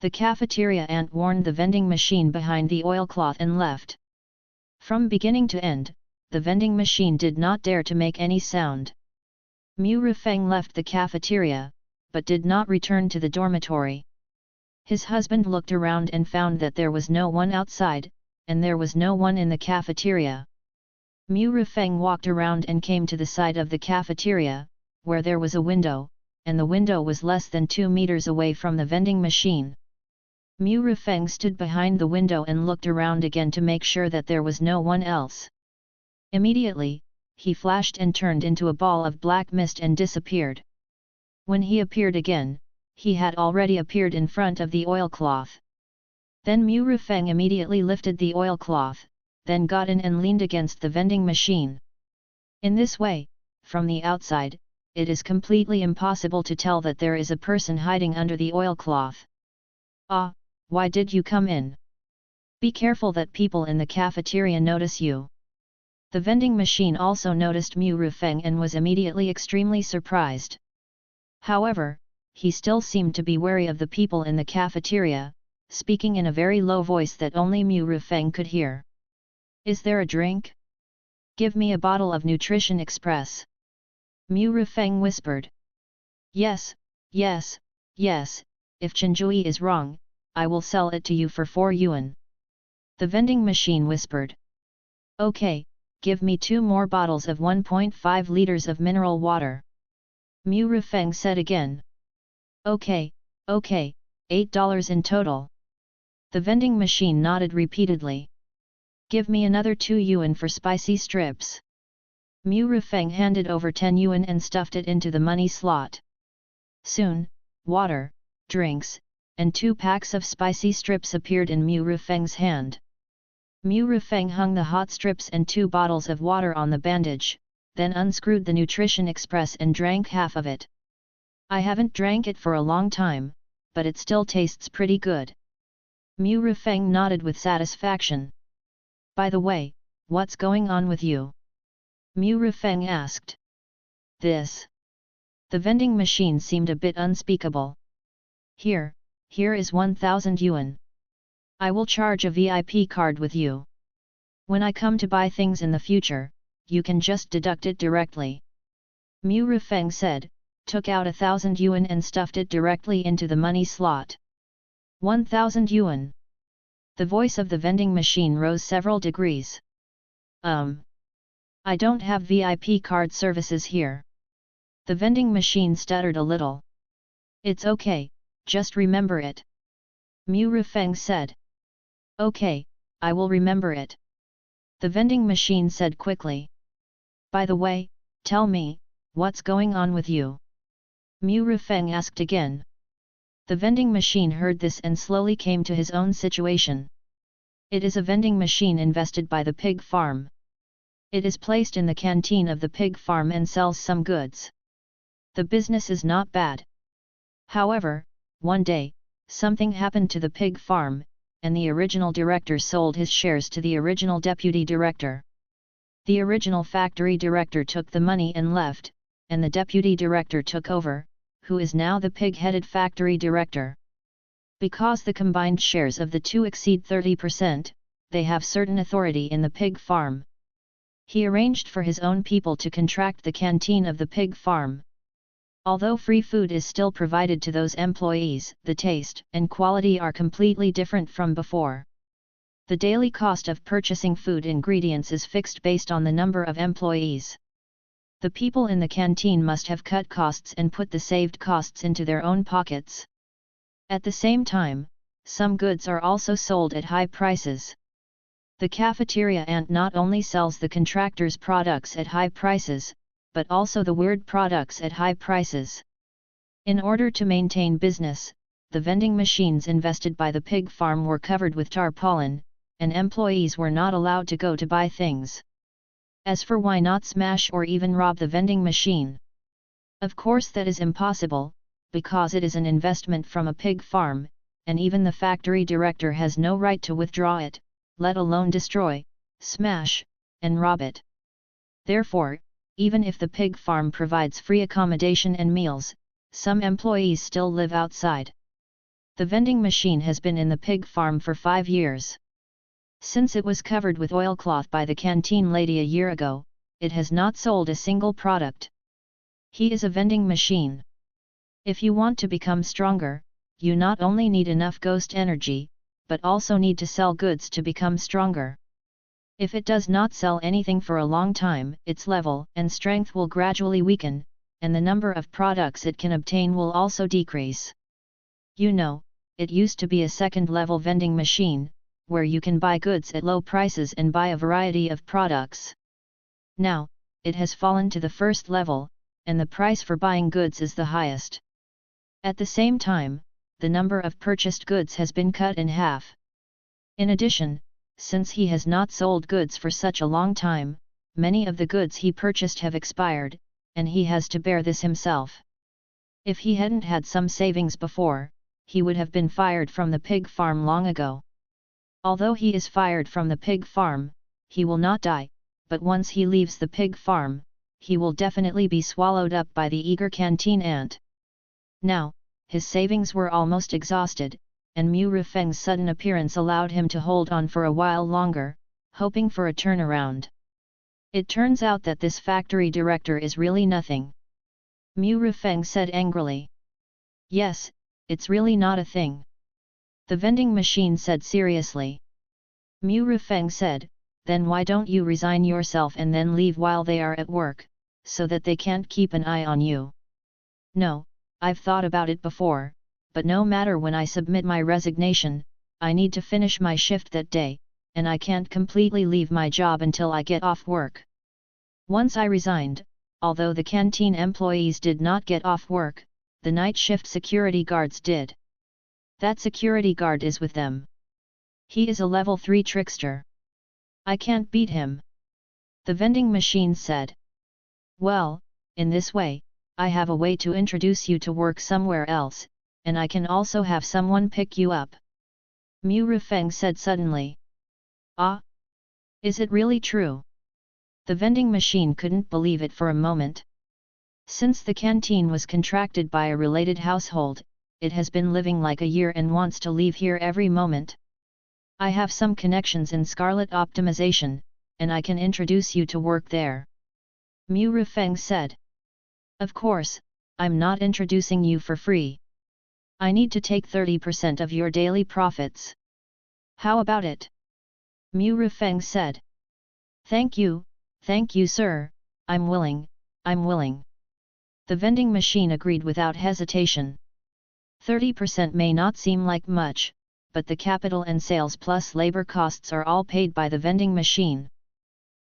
The cafeteria ant warned the vending machine behind the oilcloth and left. From beginning to end, the vending machine did not dare to make any sound. Mu Rufeng left the cafeteria, but did not return to the dormitory. His husband looked around and found that there was no one outside, and there was no one in the cafeteria. Mu Rufeng walked around and came to the side of the cafeteria, where there was a window, and the window was less than 2 meters away from the vending machine. Mu Rufeng stood behind the window and looked around again to make sure that there was no one else. Immediately, he flashed and turned into a ball of black mist and disappeared. When he appeared again, he had already appeared in front of the oilcloth. Then Mu Rufeng immediately lifted the oilcloth, then got in and leaned against the vending machine. In this way, from the outside, it is completely impossible to tell that there is a person hiding under the oilcloth. Ah, why did you come in? Be careful that people in the cafeteria notice you. The vending machine also noticed Mu Rufeng and was immediately extremely surprised. However, he still seemed to be wary of the people in the cafeteria, speaking in a very low voice that only Mu Rufeng could hear. Is there a drink? Give me a bottle of Nutrition Express. Mu Rufeng whispered. Yes, yes, yes, if Chenjui is wrong, I will sell it to you for 4 yuan. The vending machine whispered. Okay, give me 2 more bottles of 1.5 liters of mineral water. Mu Rufeng said again. Okay, okay, $8 in total. The vending machine nodded repeatedly. Give me another 2 yuan for spicy strips. Mu Rufeng handed over 10 yuan and stuffed it into the money slot. Soon, water, drinks, and 2 packs of spicy strips appeared in Mu Rufeng's hand. Mu Rufeng hung the hot strips and 2 bottles of water on the bandage, then unscrewed the Nutrition Express and drank half of it. I haven't drank it for a long time, but it still tastes pretty good. Mu Rufeng nodded with satisfaction. By the way, what's going on with you? Mu Rufeng asked. This. The vending machine seemed a bit unspeakable. Here is 1,000 yuan. I will charge a VIP card with you. When I come to buy things in the future, you can just deduct it directly. Mu Rufeng said, took out 1,000 yuan and stuffed it directly into the money slot. 1,000 yuan. The voice of the vending machine rose several degrees. I don't have VIP card services here. The vending machine stuttered a little. It's okay, just remember it. Mu Rufeng said. Okay, I will remember it. The vending machine said quickly. By the way, tell me, what's going on with you? Mu Rufeng asked again. The vending machine heard this and slowly came to his own situation. It is a vending machine invested by the pig farm. It is placed in the canteen of the pig farm and sells some goods. The business is not bad. However, one day, something happened to the pig farm, and the original director sold his shares to the original deputy director. The original factory director took the money and left, and the deputy director took over, who is now the pig-headed factory director. Because the combined shares of the two exceed 30%, they have certain authority in the pig farm. He arranged for his own people to contract the canteen of the pig farm. Although free food is still provided to those employees, the taste and quality are completely different from before. The daily cost of purchasing food ingredients is fixed based on the number of employees. The people in the canteen must have cut costs and put the saved costs into their own pockets. At the same time, some goods are also sold at high prices. The cafeteria ant not only sells the contractor's products at high prices, but also the weird products at high prices. In order to maintain business, the vending machines invested by the pig farm were covered with tarpaulin, and employees were not allowed to go to buy things. As for why not smash or even rob the vending machine? Of course that is impossible, because it is an investment from a pig farm, and even the factory director has no right to withdraw it, let alone destroy, smash, and rob it. Therefore, even if the pig farm provides free accommodation and meals, some employees still live outside. The vending machine has been in the pig farm for 5 years. Since it was covered with oilcloth by the canteen lady a year ago, it has not sold a single product. He is a vending machine. If you want to become stronger, you not only need enough ghost energy, but also need to sell goods to become stronger. If it does not sell anything for a long time, its level and strength will gradually weaken, and the number of products it can obtain will also decrease. You know, it used to be a second-level vending machine, where you can buy goods at low prices and buy a variety of products. Now, it has fallen to the first level, and the price for buying goods is the highest. At the same time, the number of purchased goods has been cut in half. In addition, since he has not sold goods for such a long time, many of the goods he purchased have expired, and he has to bear this himself. If he hadn't had some savings before, he would have been fired from the pig farm long ago. Although he is fired from the pig farm, he will not die, but once he leaves the pig farm, he will definitely be swallowed up by the eager canteen ant. Now, his savings were almost exhausted, and Mu Rufeng's sudden appearance allowed him to hold on for a while longer, hoping for a turnaround. It turns out that this factory director is really nothing. Mu Rufeng said angrily. Yes, it's really not a thing. The vending machine said seriously. Mu Rufeng said, then why don't you resign yourself and then leave while they are at work, so that they can't keep an eye on you? No, I've thought about it before, but no matter when I submit my resignation, I need to finish my shift that day, and I can't completely leave my job until I get off work. Once I resigned, although the canteen employees did not get off work, the night shift security guards did. That security guard is with them. He is a level 3 trickster. I can't beat him. The vending machine said. Well, in this way, I have a way to introduce you to work somewhere else, and I can also have someone pick you up. Mu Rufeng said suddenly. Ah? Is it really true? The vending machine couldn't believe it for a moment. Since the canteen was contracted by a related household, it has been living like a year and wants to leave here every moment. I have some connections in Scarlet optimization, and I can introduce you to work there. Mu Rufeng said. Of course, I'm not introducing you for free. I need to take 30% of your daily profits. How about it? Mu Rufeng said. Thank you, sir, I'm willing. The vending machine agreed without hesitation. 30% may not seem like much, but the capital and sales plus labor costs are all paid by the vending machine.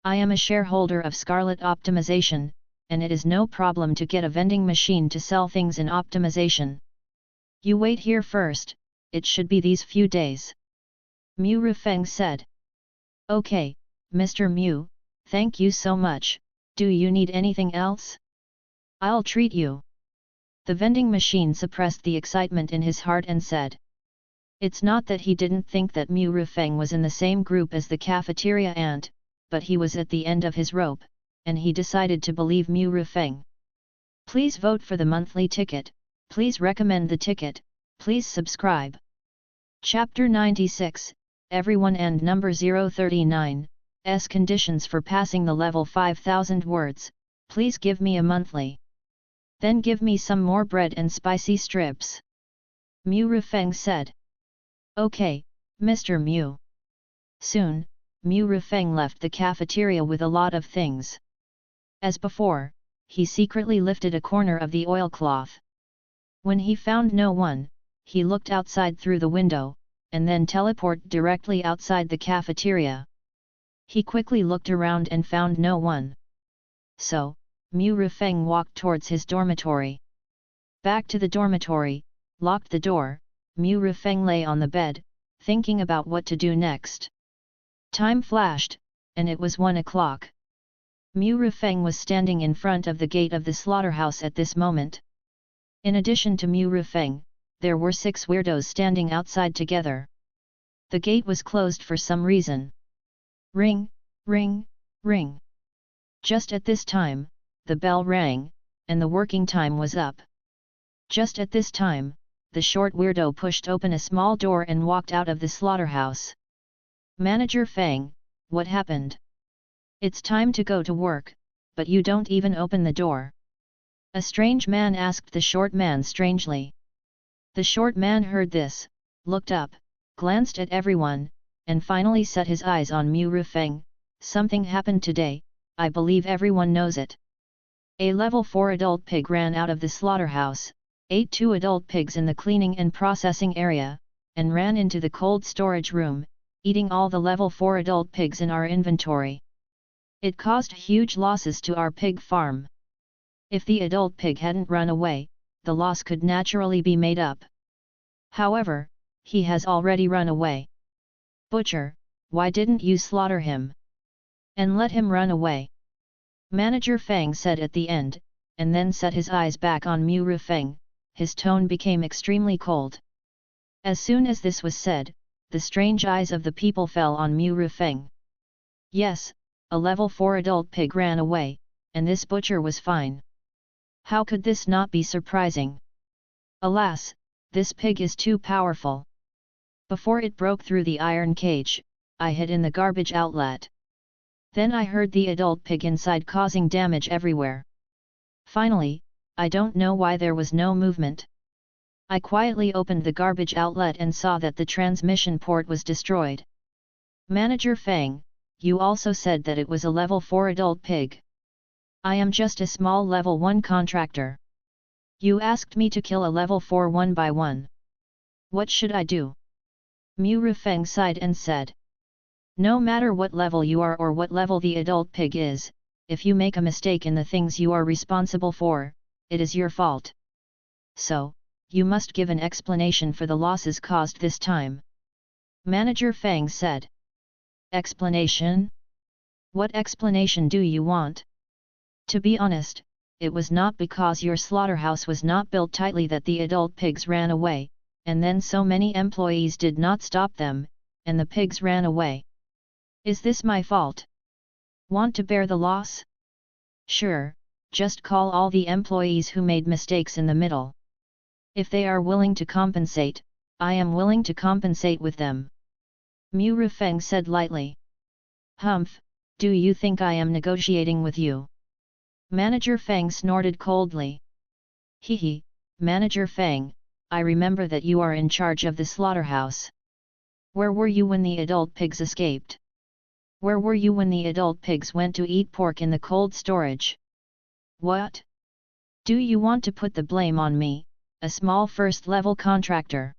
I am a shareholder of Scarlet Optimization, and it is no problem to get a vending machine to sell things in optimization. You wait here first, it should be these few days. Mu Rufeng said. Okay, Mr. Mu, thank you so much, do you need anything else? I'll treat you. The vending machine suppressed the excitement in his heart and said. It's not that he didn't think that Mu Rufeng was in the same group as the cafeteria ant, but he was at the end of his rope, and he decided to believe Mu Rufeng. Please vote for the monthly ticket, please recommend the ticket, please subscribe. Chapter 96, Everyone and number 039, S conditions for passing the level 5000 words, please give me a monthly. Then give me some more bread and spicy strips. Mu Rufeng said. Okay, Mr. Mu. Soon, Mu Rufeng left the cafeteria with a lot of things. As before, he secretly lifted a corner of the oilcloth. When he found no one, he looked outside through the window, and then teleported directly outside the cafeteria. He quickly looked around and found no one. So, Mu Rufeng walked towards his dormitory. Back to the dormitory, locked the door, Mu Rufeng lay on the bed, thinking about what to do next. Time flashed, and it was 1 o'clock. Mu Rufeng was standing in front of the gate of the slaughterhouse at this moment. In addition to Mu Rufeng, there were 6 weirdos standing outside together. The gate was closed for some reason. Ring, ring, ring. Just at this time, the bell rang, and the working time was up. Just at this time, the short weirdo pushed open a small door and walked out of the slaughterhouse. Manager Fang, what happened? It's time to go to work, but you don't even open the door. A strange man asked the short man strangely. The short man heard this, looked up, glanced at everyone, and finally set his eyes on Mu Rufeng. Something happened today, I believe everyone knows it. A level 4 adult pig ran out of the slaughterhouse, ate 2 adult pigs in the cleaning and processing area, and ran into the cold storage room, eating all the level 4 adult pigs in our inventory. It caused huge losses to our pig farm. If the adult pig hadn't run away, the loss could naturally be made up. However, he has already run away. Butcher, why didn't you slaughter him? And let him run away? Manager Fang said at the end, and then set his eyes back on Mu Rufeng. His tone became extremely cold. As soon as this was said, the strange eyes of the people fell on Mu Rufeng. Yes, a level 4 adult pig ran away, and this butcher was fine. How could this not be surprising? Alas, this pig is too powerful. Before it broke through the iron cage, I hid in the garbage outlet. Then I heard the adult pig inside causing damage everywhere. Finally, I don't know why there was no movement. I quietly opened the garbage outlet and saw that the transmission port was destroyed. Manager Fang, you also said that it was a level 4 adult pig. I am just a small level 1 contractor. You asked me to kill a level 4 one by one. What should I do? Mu Rufeng sighed and said. No matter what level you are or what level the adult pig is, if you make a mistake in the things you are responsible for, it is your fault. So, you must give an explanation for the losses caused this time. Manager Fang said. Explanation? What explanation do you want? To be honest, it was not because your slaughterhouse was not built tightly that the adult pigs ran away, and then so many employees did not stop them, and the pigs ran away. Is this my fault? Want to bear the loss? Sure, just call all the employees who made mistakes in the middle. If they are willing to compensate, I am willing to compensate with them. Mu Rufeng said lightly. Humph, do you think I am negotiating with you? Manager Fang snorted coldly. Hehe, Manager Fang, I remember that you are in charge of the slaughterhouse. Where were you when the adult pigs escaped? Where were you when the adult pigs went to eat pork in the cold storage? What? Do you want to put the blame on me, a small first-level contractor?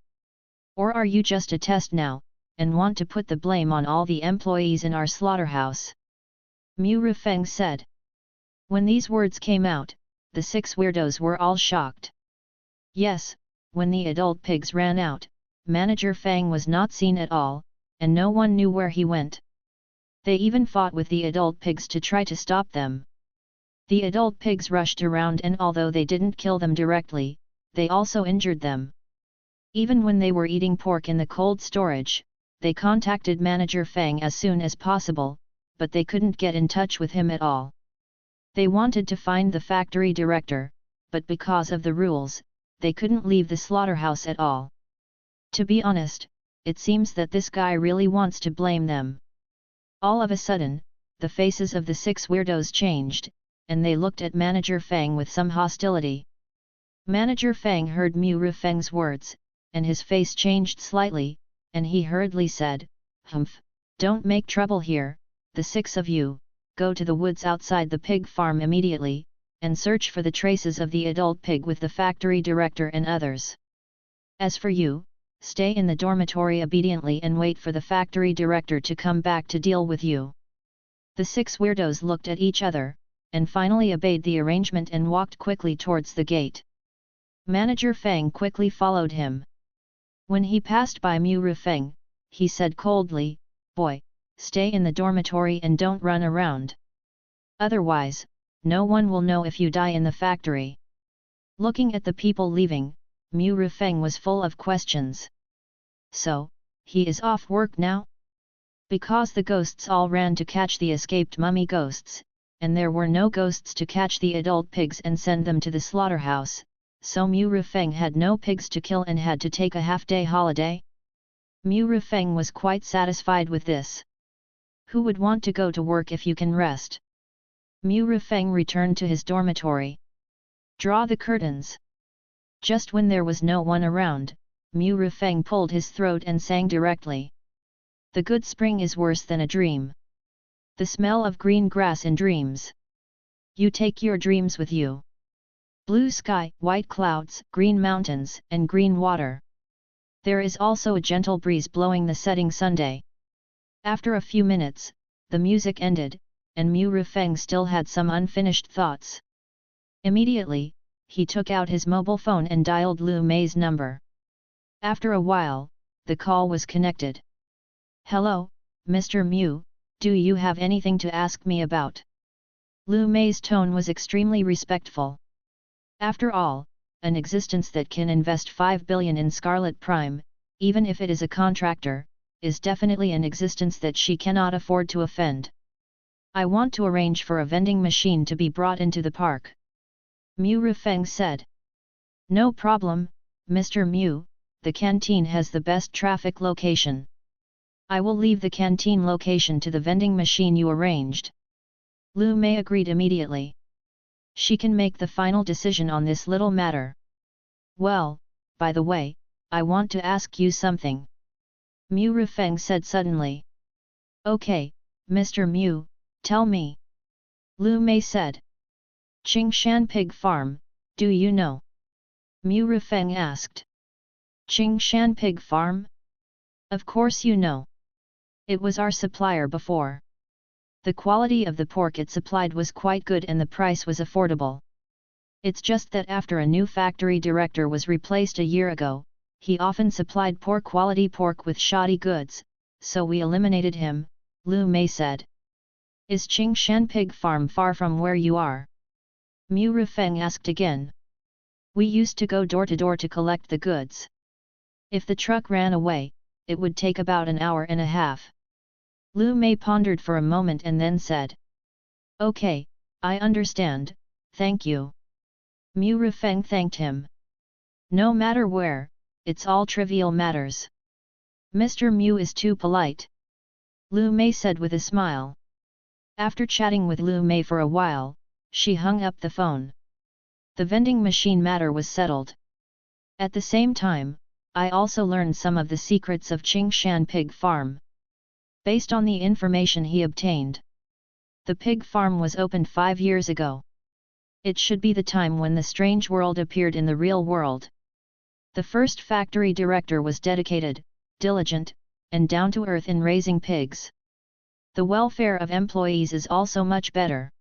Or are you just a test now, and want to put the blame on all the employees in our slaughterhouse? Mu Rufeng said. When these words came out, the 6 weirdos were all shocked. Yes, when the adult pigs ran out, Manager Fang was not seen at all, and no one knew where he went. They even fought with the adult pigs to try to stop them. The adult pigs rushed around, and although they didn't kill them directly, they also injured them. Even when they were eating pork in the cold storage, they contacted Manager Fang as soon as possible, but they couldn't get in touch with him at all. They wanted to find the factory director, but because of the rules, they couldn't leave the slaughterhouse at all. To be honest, it seems that this guy really wants to blame them. All of a sudden, the faces of the 6 weirdos changed, and they looked at Manager Fang with some hostility. Manager Fang heard Mu Rufeng's words, and his face changed slightly, and he hurriedly said, Humph, don't make trouble here, the 6 of you, go to the woods outside the pig farm immediately, and search for the traces of the adult pig with the factory director and others. As for you, stay in the dormitory obediently and wait for the factory director to come back to deal with you. The 6 weirdos looked at each other, and finally obeyed the arrangement and walked quickly towards the gate. Manager Fang quickly followed him. When he passed by Mu Rufeng, he said coldly, Boy, stay in the dormitory and don't run around. Otherwise, no one will know if you die in the factory. Looking at the people leaving, Mu Rufeng was full of questions. So, he is off work now? Because the ghosts all ran to catch the escaped mummy ghosts, and there were no ghosts to catch the adult pigs and send them to the slaughterhouse, so Mu Rufeng had no pigs to kill and had to take a half-day holiday? Mu Rufeng was quite satisfied with this. Who would want to go to work if you can rest? Mu Rufeng returned to his dormitory. Draw the curtains. Just when there was no one around, Mu Rufeng pulled his throat and sang directly. The good spring is worse than a dream. The smell of green grass in dreams. You take your dreams with you. Blue sky, white clouds, green mountains, and green water. There is also a gentle breeze blowing the setting Sunday. After a few minutes, the music ended, and Mu Rufeng still had some unfinished thoughts. Immediately, he took out his mobile phone and dialed Lu Mei's number. After a while, the call was connected. Hello, Mr. Mu, do you have anything to ask me about? Lu Mei's tone was extremely respectful. After all, an existence that can invest 5 billion in Scarlet Prime, even if it is a contractor, is definitely an existence that she cannot afford to offend. I want to arrange for a vending machine to be brought into the park. Mu Rufeng said. No problem, Mr. Mu, the canteen has the best traffic location. I will leave the canteen location to the vending machine you arranged. Lu Mei agreed immediately. She can make the final decision on this little matter. Well, by the way, I want to ask you something. Mu Rufeng said suddenly. Okay, Mr. Mu, tell me. Lu Mei said. Qingshan Pig Farm, do you know? Mu Rufeng asked. Qingshan Pig Farm? Of course you know. It was our supplier before. The quality of the pork it supplied was quite good and the price was affordable. It's just that after a new factory director was replaced a year ago, he often supplied poor quality pork with shoddy goods, so we eliminated him, Lu Mei said. Is Qingshan Pig Farm far from where you are? Mu Rufeng asked again. We used to go door to door to collect the goods. If the truck ran away, it would take about an hour and a half. Lu Mei pondered for a moment and then said. Okay, I understand, thank you. Mu Rufeng thanked him. No matter where, it's all trivial matters. Mr. Mu is too polite. Lu Mei said with a smile. After chatting with Lu Mei for a while, she hung up the phone. The vending machine matter was settled. At the same time, I also learned some of the secrets of Qingshan Pig Farm. Based on the information he obtained, the pig farm was opened 5 years ago. It should be the time when the strange world appeared in the real world. The first factory director was dedicated, diligent, and down-to-earth in raising pigs. The welfare of employees is also much better.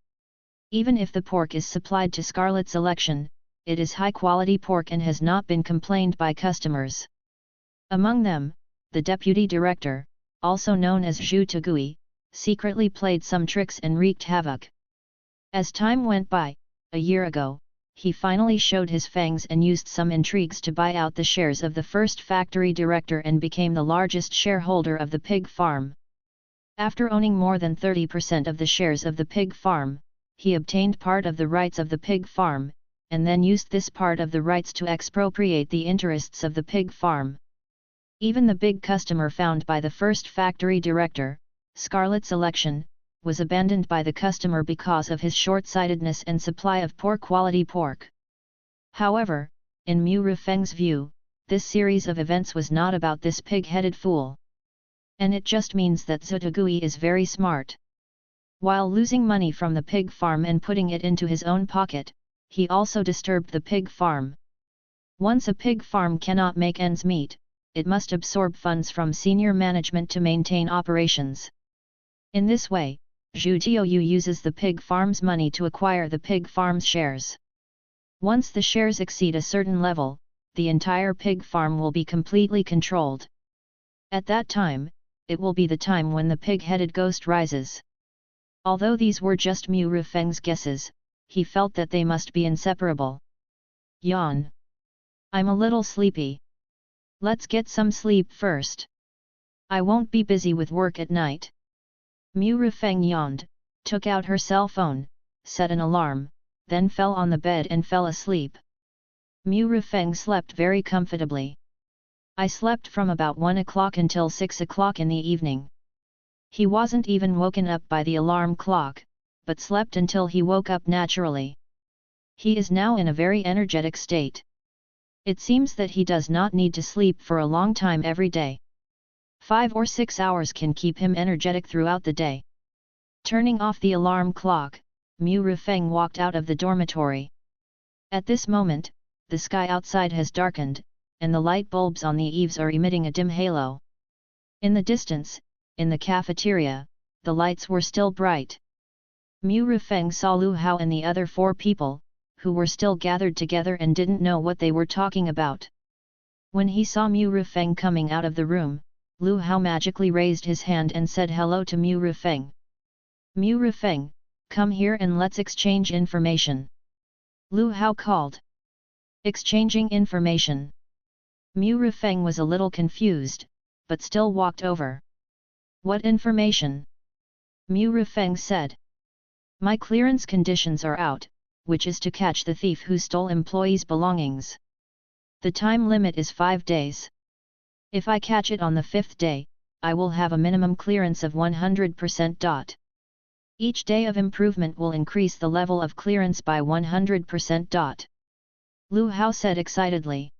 Even if the pork is supplied to Scarlet Selection, it is high-quality pork and has not been complained by customers. Among them, the deputy director, also known as Zhu Tagui, secretly played some tricks and wreaked havoc. As time went by, a year ago, he finally showed his fangs and used some intrigues to buy out the shares of the first factory director and became the largest shareholder of the pig farm. After owning more than 30% of the shares of the pig farm, he obtained part of the rights of the pig farm, and then used this part of the rights to expropriate the interests of the pig farm. Even the big customer found by the first factory director, Scarlet Selection, was abandoned by the customer because of his short-sightedness and supply of poor quality pork. However, in Mu Rufeng's view, this series of events was not about this pig-headed fool. And it just means that Zhu Tagui is very smart. While losing money from the pig farm and putting it into his own pocket, he also disturbed the pig farm. Once a pig farm cannot make ends meet, it must absorb funds from senior management to maintain operations. In this way, Zhu Tou uses the pig farm's money to acquire the pig farm's shares. Once the shares exceed a certain level, the entire pig farm will be completely controlled. At that time, it will be the time when the pig-headed ghost rises. Although these were just Mu Rifeng's guesses, he felt that they must be inseparable. Yawn. I'm a little sleepy. Let's get some sleep first. I won't be busy with work at night. Mu Rifeng yawned, took out her cell phone, set an alarm, then fell on the bed and fell asleep. Mu Rifeng slept very comfortably. I slept from about 1 o'clock until 6 o'clock in the evening. He wasn't even woken up by the alarm clock, but slept until he woke up naturally. He is now in a very energetic state. It seems that he does not need to sleep for a long time every day. 5 or 6 hours can keep him energetic throughout the day. Turning off the alarm clock, Mu Rifeng walked out of the dormitory. At this moment, the sky outside has darkened, and the light bulbs on the eaves are emitting a dim halo. In the distance, in the cafeteria, the lights were still bright. Mu Rifeng saw Lu Hao and the other 4 people, who were still gathered together and didn't know what they were talking about. When he saw Mu Rifeng coming out of the room, Lu Hao magically raised his hand and said hello to Mu Rifeng. Mu Rifeng, come here and let's exchange information. Lu Hao called. Exchanging information. Mu Rifeng was a little confused, but still walked over. What information? Mu Rifeng said. My clearance conditions are out, which is to catch the thief who stole employees' belongings. The time limit is 5 days. If I catch it on the 5th day, I will have a minimum clearance of 100%. Each day of improvement will increase the level of clearance by 100%. Lu Hao said excitedly.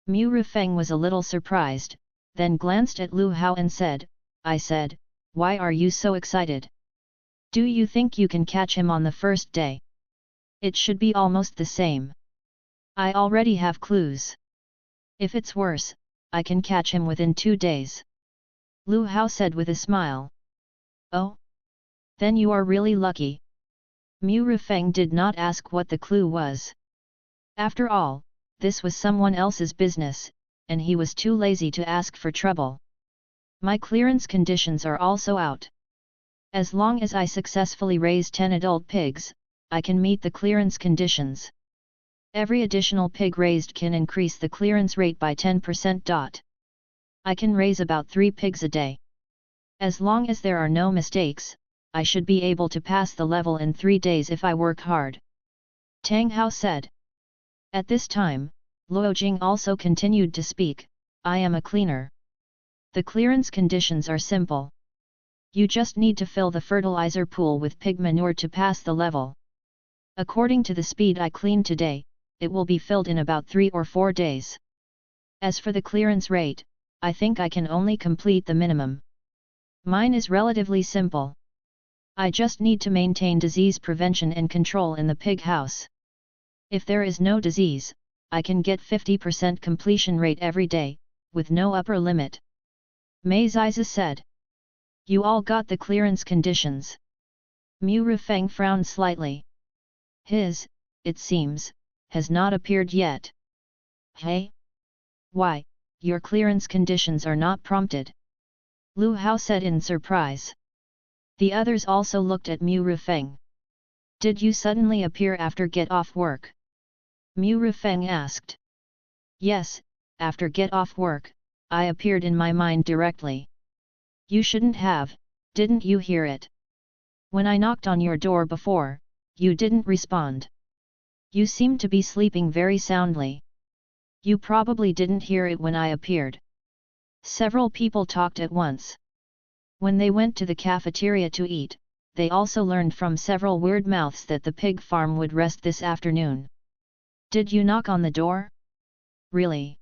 Mu Rifeng was a little surprised, then glanced at Lu Hao and said, I said, why are you so excited? Do you think you can catch him on the 1st day? It should be almost the same. I already have clues. If it's worse, I can catch him within 2 days. Lu Hao said with a smile. Oh? Then you are really lucky. Mu Rifeng did not ask what the clue was. After all, this was someone else's business, and he was too lazy to ask for trouble. My clearance conditions are also out. As long as I successfully raise 10 adult pigs, I can meet the clearance conditions. Every additional pig raised can increase the clearance rate by 10%. I can raise about 3 pigs a day. As long as there are no mistakes, I should be able to pass the level in 3 days if I work hard. Tang Hao said. At this time, Luo Jing also continued to speak, I am a cleaner. The clearance conditions are simple. You just need to fill the fertilizer pool with pig manure to pass the level. According to the speed I clean today, it will be filled in about 3 or 4 days. As for the clearance rate, I think I can only complete the minimum. Mine is relatively simple. I just need to maintain disease prevention and control in the pig house. If there is no disease, I can get 50% completion rate every day, with no upper limit. Mei Ziza said. You all got the clearance conditions. Mu Rifeng frowned slightly. His, it seems, has not appeared yet. Hey? Why, your clearance conditions are not prompted? Lu Hao said in surprise. The others also looked at Mu Rifeng. Did you suddenly appear after get off work? Mu Rifeng asked. Yes, after get off work, I appeared in my mind directly. You shouldn't have, didn't you hear it? When I knocked on your door before, you didn't respond. You seemed to be sleeping very soundly. You probably didn't hear it when I appeared. Several people talked at once. When they went to the cafeteria to eat, they also learned from several word mouths that the pig farm would rest this afternoon. Did you knock on the door? Really?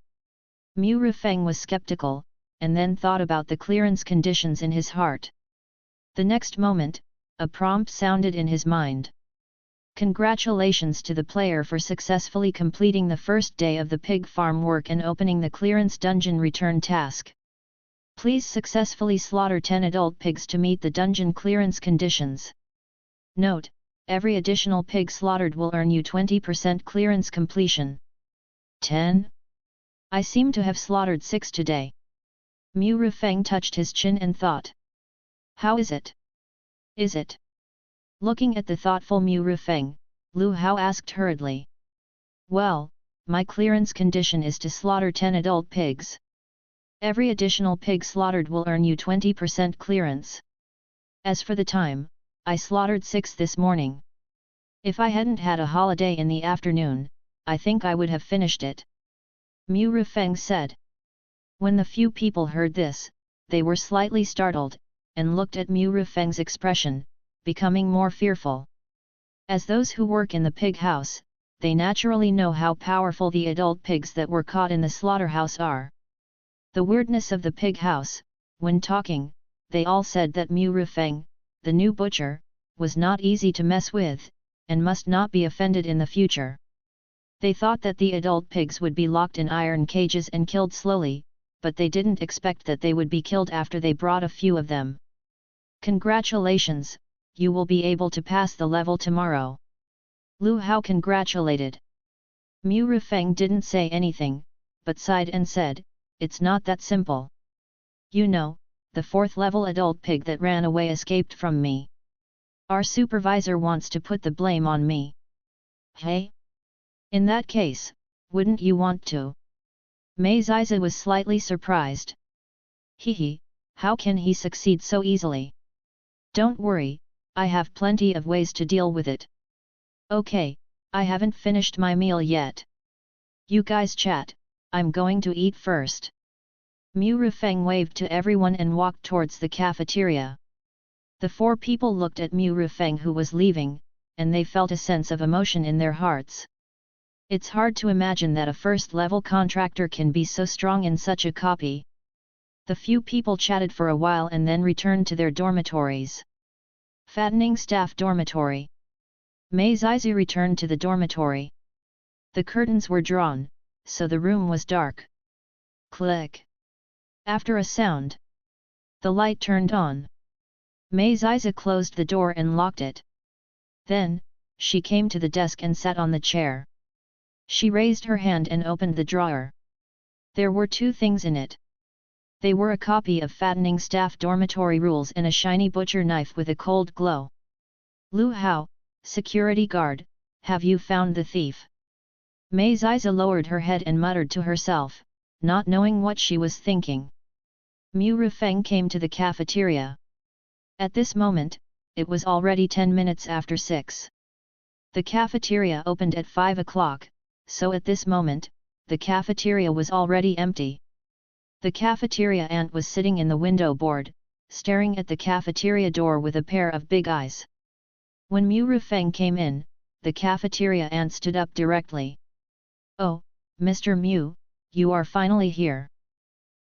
Mu Rifeng was skeptical, and then thought about the clearance conditions in his heart. The next moment, a prompt sounded in his mind. Congratulations to the player for successfully completing the first day of the pig farm work and opening the clearance dungeon return task. Please successfully slaughter 10 adult pigs to meet the dungeon clearance conditions. Note, every additional pig slaughtered will earn you 20% clearance completion. 10? I seem to have slaughtered 6 today. Mu Rifeng touched his chin and thought. How is it? Is it Looking at the thoughtful Mu Rufeng, Lu Hao asked hurriedly. Well, my clearance condition is to slaughter 10 adult pigs. Every additional pig slaughtered will earn you 20% clearance. As for the time, I slaughtered 6 this morning. If I hadn't had a holiday in the afternoon, I think I would have finished it. Mu Rufeng said. When the few people heard this, they were slightly startled, and looked at Mu Rufeng's expression, becoming more fearful. As those who work in the pig house, they naturally know how powerful the adult pigs that were caught in the slaughterhouse are. The weirdness of the pig house, when talking, they all said that Mu Rufeng, the new butcher, was not easy to mess with, and must not be offended in the future. They thought that the adult pigs would be locked in iron cages and killed slowly, but they didn't expect that they would be killed after they brought a few of them. Congratulations, you will be able to pass the level tomorrow. Lu Hao congratulated. Mu Rufeng didn't say anything, but sighed and said, it's not that simple. You know, the 4th level adult pig that ran away escaped from me. Our supervisor wants to put the blame on me. Hey? In that case, wouldn't you want to? Mei Ziza was slightly surprised. Hehe, how can he succeed so easily? Don't worry, I have plenty of ways to deal with it. Okay, I haven't finished my meal yet. You guys chat, I'm going to eat first. Mu Rufeng waved to everyone and walked towards the cafeteria. The 4 people looked at Mu Rufeng who was leaving, and they felt a sense of emotion in their hearts. It's hard to imagine that a first-level contractor can be so strong in such a copy. The few people chatted for a while and then returned to their dormitories. Fattening staff dormitory. Mei Zizi returned to the dormitory. The curtains were drawn, so the room was dark. Click. After a sound, the light turned on. Mei Ziza closed the door and locked it. Then, she came to the desk and sat on the chair. She raised her hand and opened the drawer. There were 2 things in it. They were a copy of Fattening Staff Dormitory Rules and a shiny butcher knife with a cold glow. Lu Hao, security guard, have you found the thief? Mei Ziza lowered her head and muttered to herself, not knowing what she was thinking. Mu Rufeng came to the cafeteria. At this moment, it was already 10 minutes after 6. The cafeteria opened at 5 o'clock, so at this moment, the cafeteria was already empty. The cafeteria ant was sitting in the window board, staring at the cafeteria door with a pair of big eyes. When Mu Rufeng came in, the cafeteria ant stood up directly. Oh, Mr. Mu, you are finally here.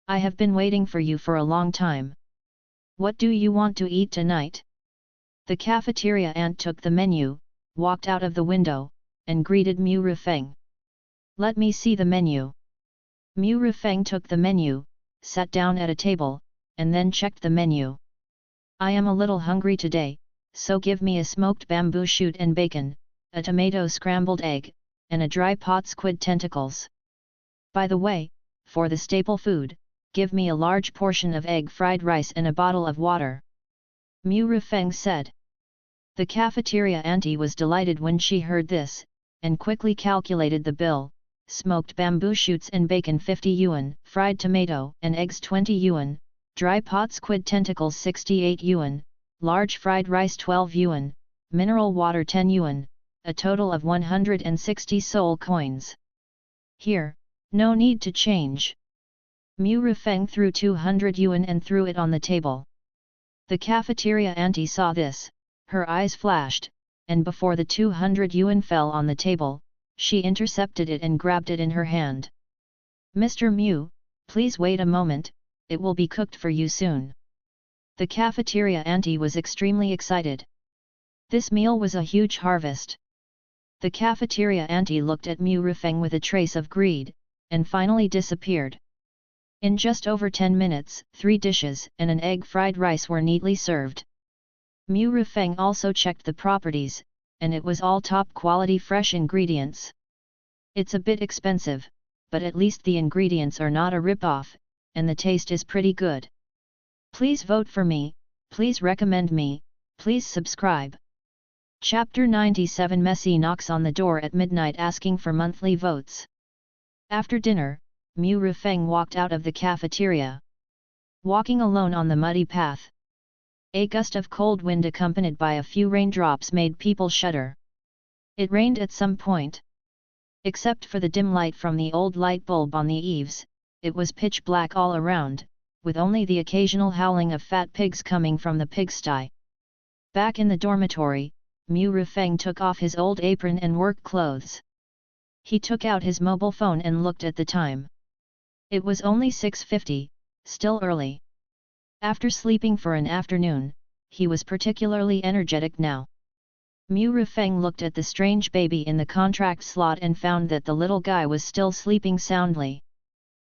I have been waiting for you for a long time. What do you want to eat tonight? The cafeteria ant took the menu, walked out of the window, and greeted Mu Rufeng. Let me see the menu. Mu Rufeng took the menu, sat down at a table, and then checked the menu. I am a little hungry today, so give me a smoked bamboo shoot and bacon, a tomato scrambled egg, and a dry pot squid tentacles. By the way, for the staple food, give me a large portion of egg fried rice and a bottle of water. Mu Rufeng said. The cafeteria auntie was delighted when she heard this, and quickly calculated the bill. Smoked bamboo shoots and bacon 50 yuan, fried tomato and eggs 20 yuan, dry pot squid tentacles 68 yuan, large fried rice 12 yuan, mineral water 10 yuan, a total of 160 soul coins. Here, no need to change. Mu Rufeng threw 200 yuan and threw it on the table. The cafeteria auntie saw this, her eyes flashed, and before the 200 yuan fell on the table, she intercepted it and grabbed it in her hand. Mr. Mu, please wait a moment, it will be cooked for you soon. The cafeteria auntie was extremely excited. This meal was a huge harvest. The cafeteria auntie looked at Mu Rufeng with a trace of greed, and finally disappeared. In just over 10 minutes, 3 dishes and an egg fried rice were neatly served. Mu Rufeng also checked the properties, and it was all top-quality fresh ingredients. It's a bit expensive, but at least the ingredients are not a rip-off, and the taste is pretty good. Please vote for me, please recommend me, please subscribe. Chapter 97 Messi knocks on the door at midnight asking for monthly votes. After dinner, Mu Rifeng walked out of the cafeteria. Walking alone on the muddy path. A gust of cold wind accompanied by a few raindrops made people shudder. It rained at some point. Except for the dim light from the old light bulb on the eaves, it was pitch black all around, with only the occasional howling of fat pigs coming from the pigsty. Back in the dormitory, Mu Rifeng took off his old apron and work clothes. He took out his mobile phone and looked at the time. It was only 6:50, still early. After sleeping for an afternoon, he was particularly energetic now. Mu Rifeng looked at the strange baby in the contract slot and found that the little guy was still sleeping soundly.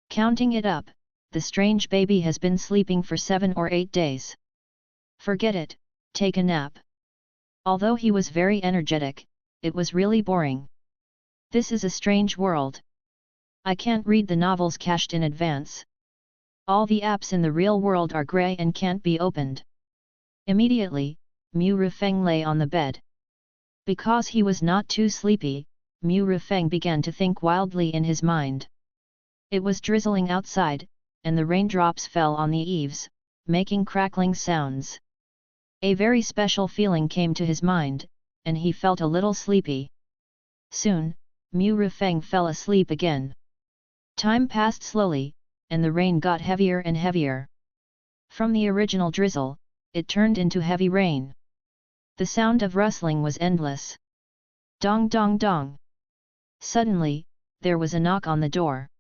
Counting it up, the strange baby has been sleeping for 7 or 8 days. Forget it, take a nap. Although he was very energetic, it was really boring. This is a strange world. I can't read the novels cached in advance. All the apps in the real world are grey and can't be opened. Immediately, Mu Rifeng lay on the bed. Because he was not too sleepy, Mu Rifeng began to think wildly in his mind. It was drizzling outside, and the raindrops fell on the eaves, making crackling sounds. A very special feeling came to his mind, and he felt a little sleepy. Soon, Mu Rifeng fell asleep again. Time passed slowly, and the rain got heavier and heavier. From the original drizzle, it turned into heavy rain. The sound of rustling was endless. Dong dong dong. Suddenly, there was a knock on the door.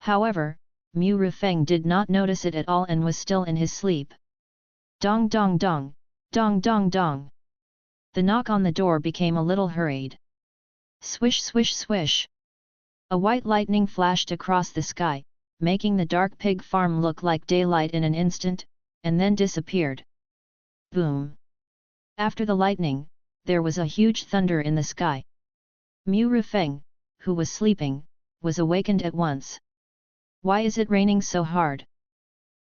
However, Mu Rifeng did not notice it at all and was still in his sleep. Dong dong dong, dong dong dong. The knock on the door became a little hurried. Swish swish swish. A white lightning flashed across the sky, making the dark pig farm look like daylight in an instant, and then disappeared. Boom! After the lightning, there was a huge thunder in the sky. Mu Rifeng, who was sleeping, was awakened at once. Why is it raining so hard?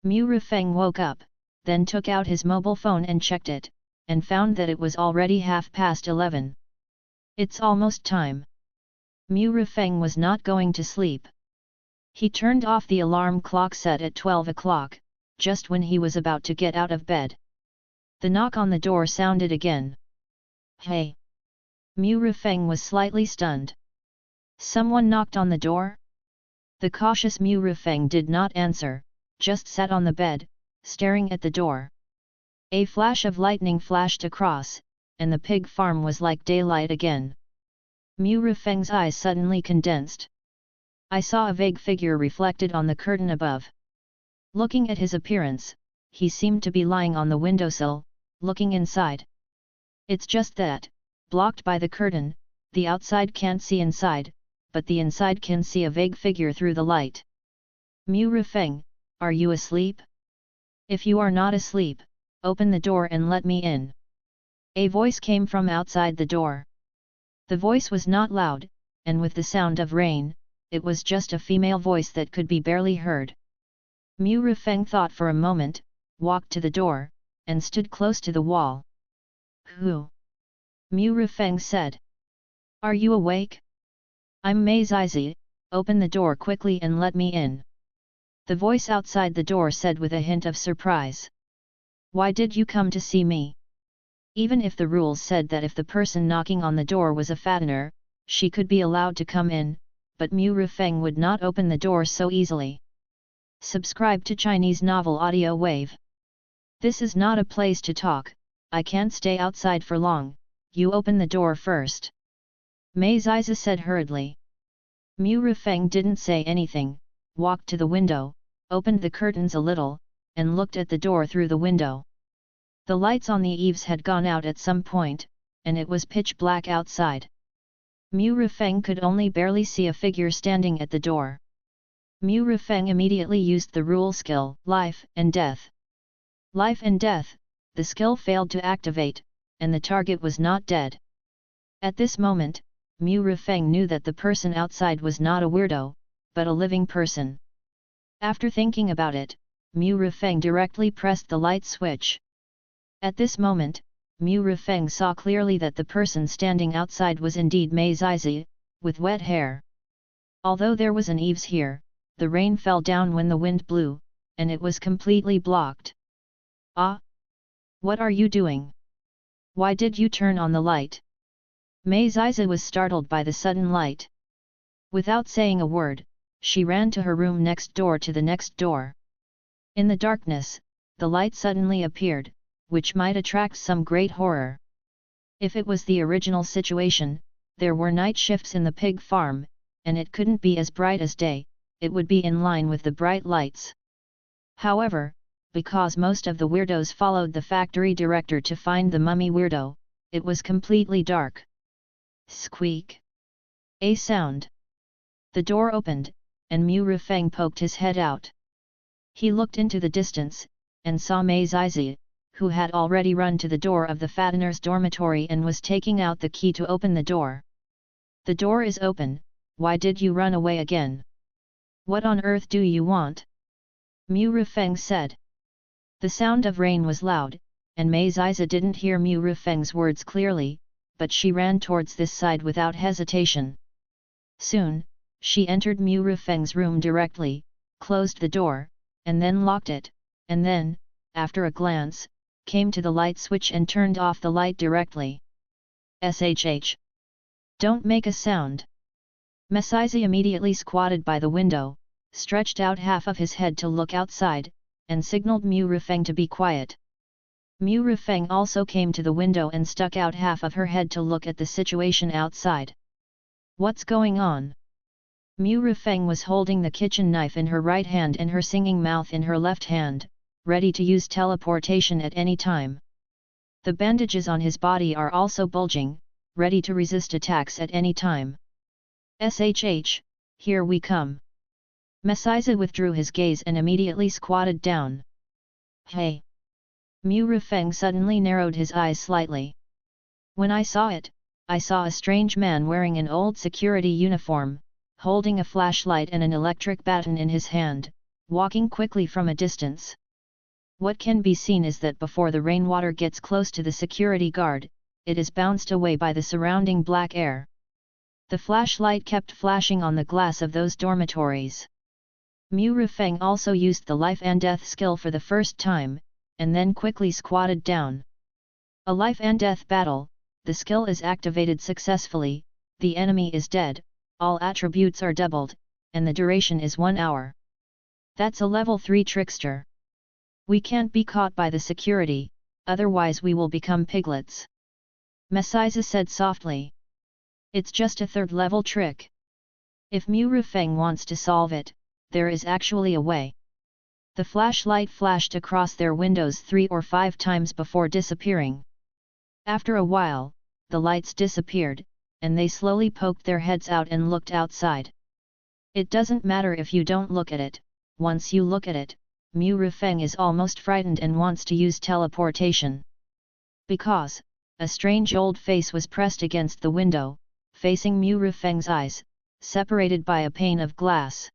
Mu Rifeng woke up, then took out his mobile phone and checked it, and found that it was already 11:30. It's almost time. Mu Rifeng was not going to sleep. He turned off the alarm clock set at 12 o'clock, just when he was about to get out of bed. The knock on the door sounded again. Hey! Mu Rifeng was slightly stunned. Someone knocked on the door? The cautious Mu Rifeng did not answer, just sat on the bed, staring at the door. A flash of lightning flashed across, and the pig farm was like daylight again. Mu Rifeng's eyes suddenly condensed. I saw a vague figure reflected on the curtain above. Looking at his appearance, he seemed to be lying on the windowsill, looking inside. It's just that, blocked by the curtain, the outside can't see inside, but the inside can see a vague figure through the light. Mu Rifeng, are you asleep? If you are not asleep, open the door and let me in. A voice came from outside the door. The voice was not loud, and with the sound of rain, it was just a female voice that could be barely heard. Mu Rifeng thought for a moment, walked to the door, and stood close to the wall. Who? Mu Rifeng said. Are you awake? I'm Mei Zizi, open the door quickly and let me in. The voice outside the door said with a hint of surprise. Why did you come to see me? Even if the rules said that if the person knocking on the door was a fattener, she could be allowed to come in, but Mu Rifeng would not open the door so easily. Subscribe to Chinese Novel Audio Wave. This is not a place to talk, I can't stay outside for long, you open the door first. Mei Zizi said hurriedly. Mu Rifeng didn't say anything, walked to the window, opened the curtains a little, and looked at the door through the window. The lights on the eaves had gone out at some point, and it was pitch black outside. Mu Rifeng could only barely see a figure standing at the door. Mu Rifeng immediately used the rule skill, Life and Death. Life and Death, the skill failed to activate, and the target was not dead. At this moment, Mu Rifeng knew that the person outside was not a weirdo, but a living person. After thinking about it, Mu Rifeng directly pressed the light switch. At this moment, Mu Rifeng saw clearly that the person standing outside was indeed Mei Zizi, with wet hair. Although there was an eaves here, the rain fell down when the wind blew, and it was completely blocked. Ah! What are you doing? Why did you turn on the light? Mei Zizi was startled by the sudden light. Without saying a word, she ran to her room next door to the next door. In the darkness, the light suddenly appeared, which might attract some great horror. If it was the original situation, there were night shifts in the pig farm, and it couldn't be as bright as day, it would be in line with the bright lights. However, because most of the weirdos followed the factory director to find the mummy weirdo, it was completely dark. Squeak! A sound. The door opened, and Mu Rifeng poked his head out. He looked into the distance, and saw Mei Zizi, who had already run to the door of the fattener's dormitory and was taking out the key to open the door. The door is open, why did you run away again? What on earth do you want? Mu Rifeng said. The sound of rain was loud, and Mei Zizi didn't hear Mu Rifeng's words clearly, but she ran towards this side without hesitation. Soon, she entered Mu Rifeng's room directly, closed the door, and then locked it, and then, after a glance, came to the light switch and turned off the light directly. Shh! Don't make a sound! Mei Zizi immediately squatted by the window, stretched out half of his head to look outside, and signaled Mu Rifeng to be quiet. Mu Rifeng also came to the window and stuck out half of her head to look at the situation outside. What's going on? Mu Rifeng was holding the kitchen knife in her right hand and her singing mouth in her left hand, ready to use teleportation at any time. The bandages on his body are also bulging, ready to resist attacks at any time. Shh, here we come. Mei Zizi withdrew his gaze and immediately squatted down. Hey! Mu Rifeng suddenly narrowed his eyes slightly. When I saw it, I saw a strange man wearing an old security uniform, holding a flashlight and an electric baton in his hand, walking quickly from a distance. What can be seen is that before the rainwater gets close to the security guard, it is bounced away by the surrounding black air. The flashlight kept flashing on the glass of those dormitories. Mu Rifeng also used the life and death skill for the first time, and then quickly squatted down. A life and death battle, the skill is activated successfully, the enemy is dead, all attributes are doubled, and the duration is 1 hour. That's a level 3 trickster. We can't be caught by the security, otherwise we will become piglets. Mei Zizi said softly. It's just a 3rd level trick. If Mu Rifeng wants to solve it, there is actually a way. The flashlight flashed across their windows 3 or 5 times before disappearing. After a while, the lights disappeared, and they slowly poked their heads out and looked outside. It doesn't matter if you don't look at it, once you look at it, Mu Rifeng is almost frightened and wants to use teleportation. Because, a strange old face was pressed against the window, facing Mu Rifeng's eyes, separated by a pane of glass.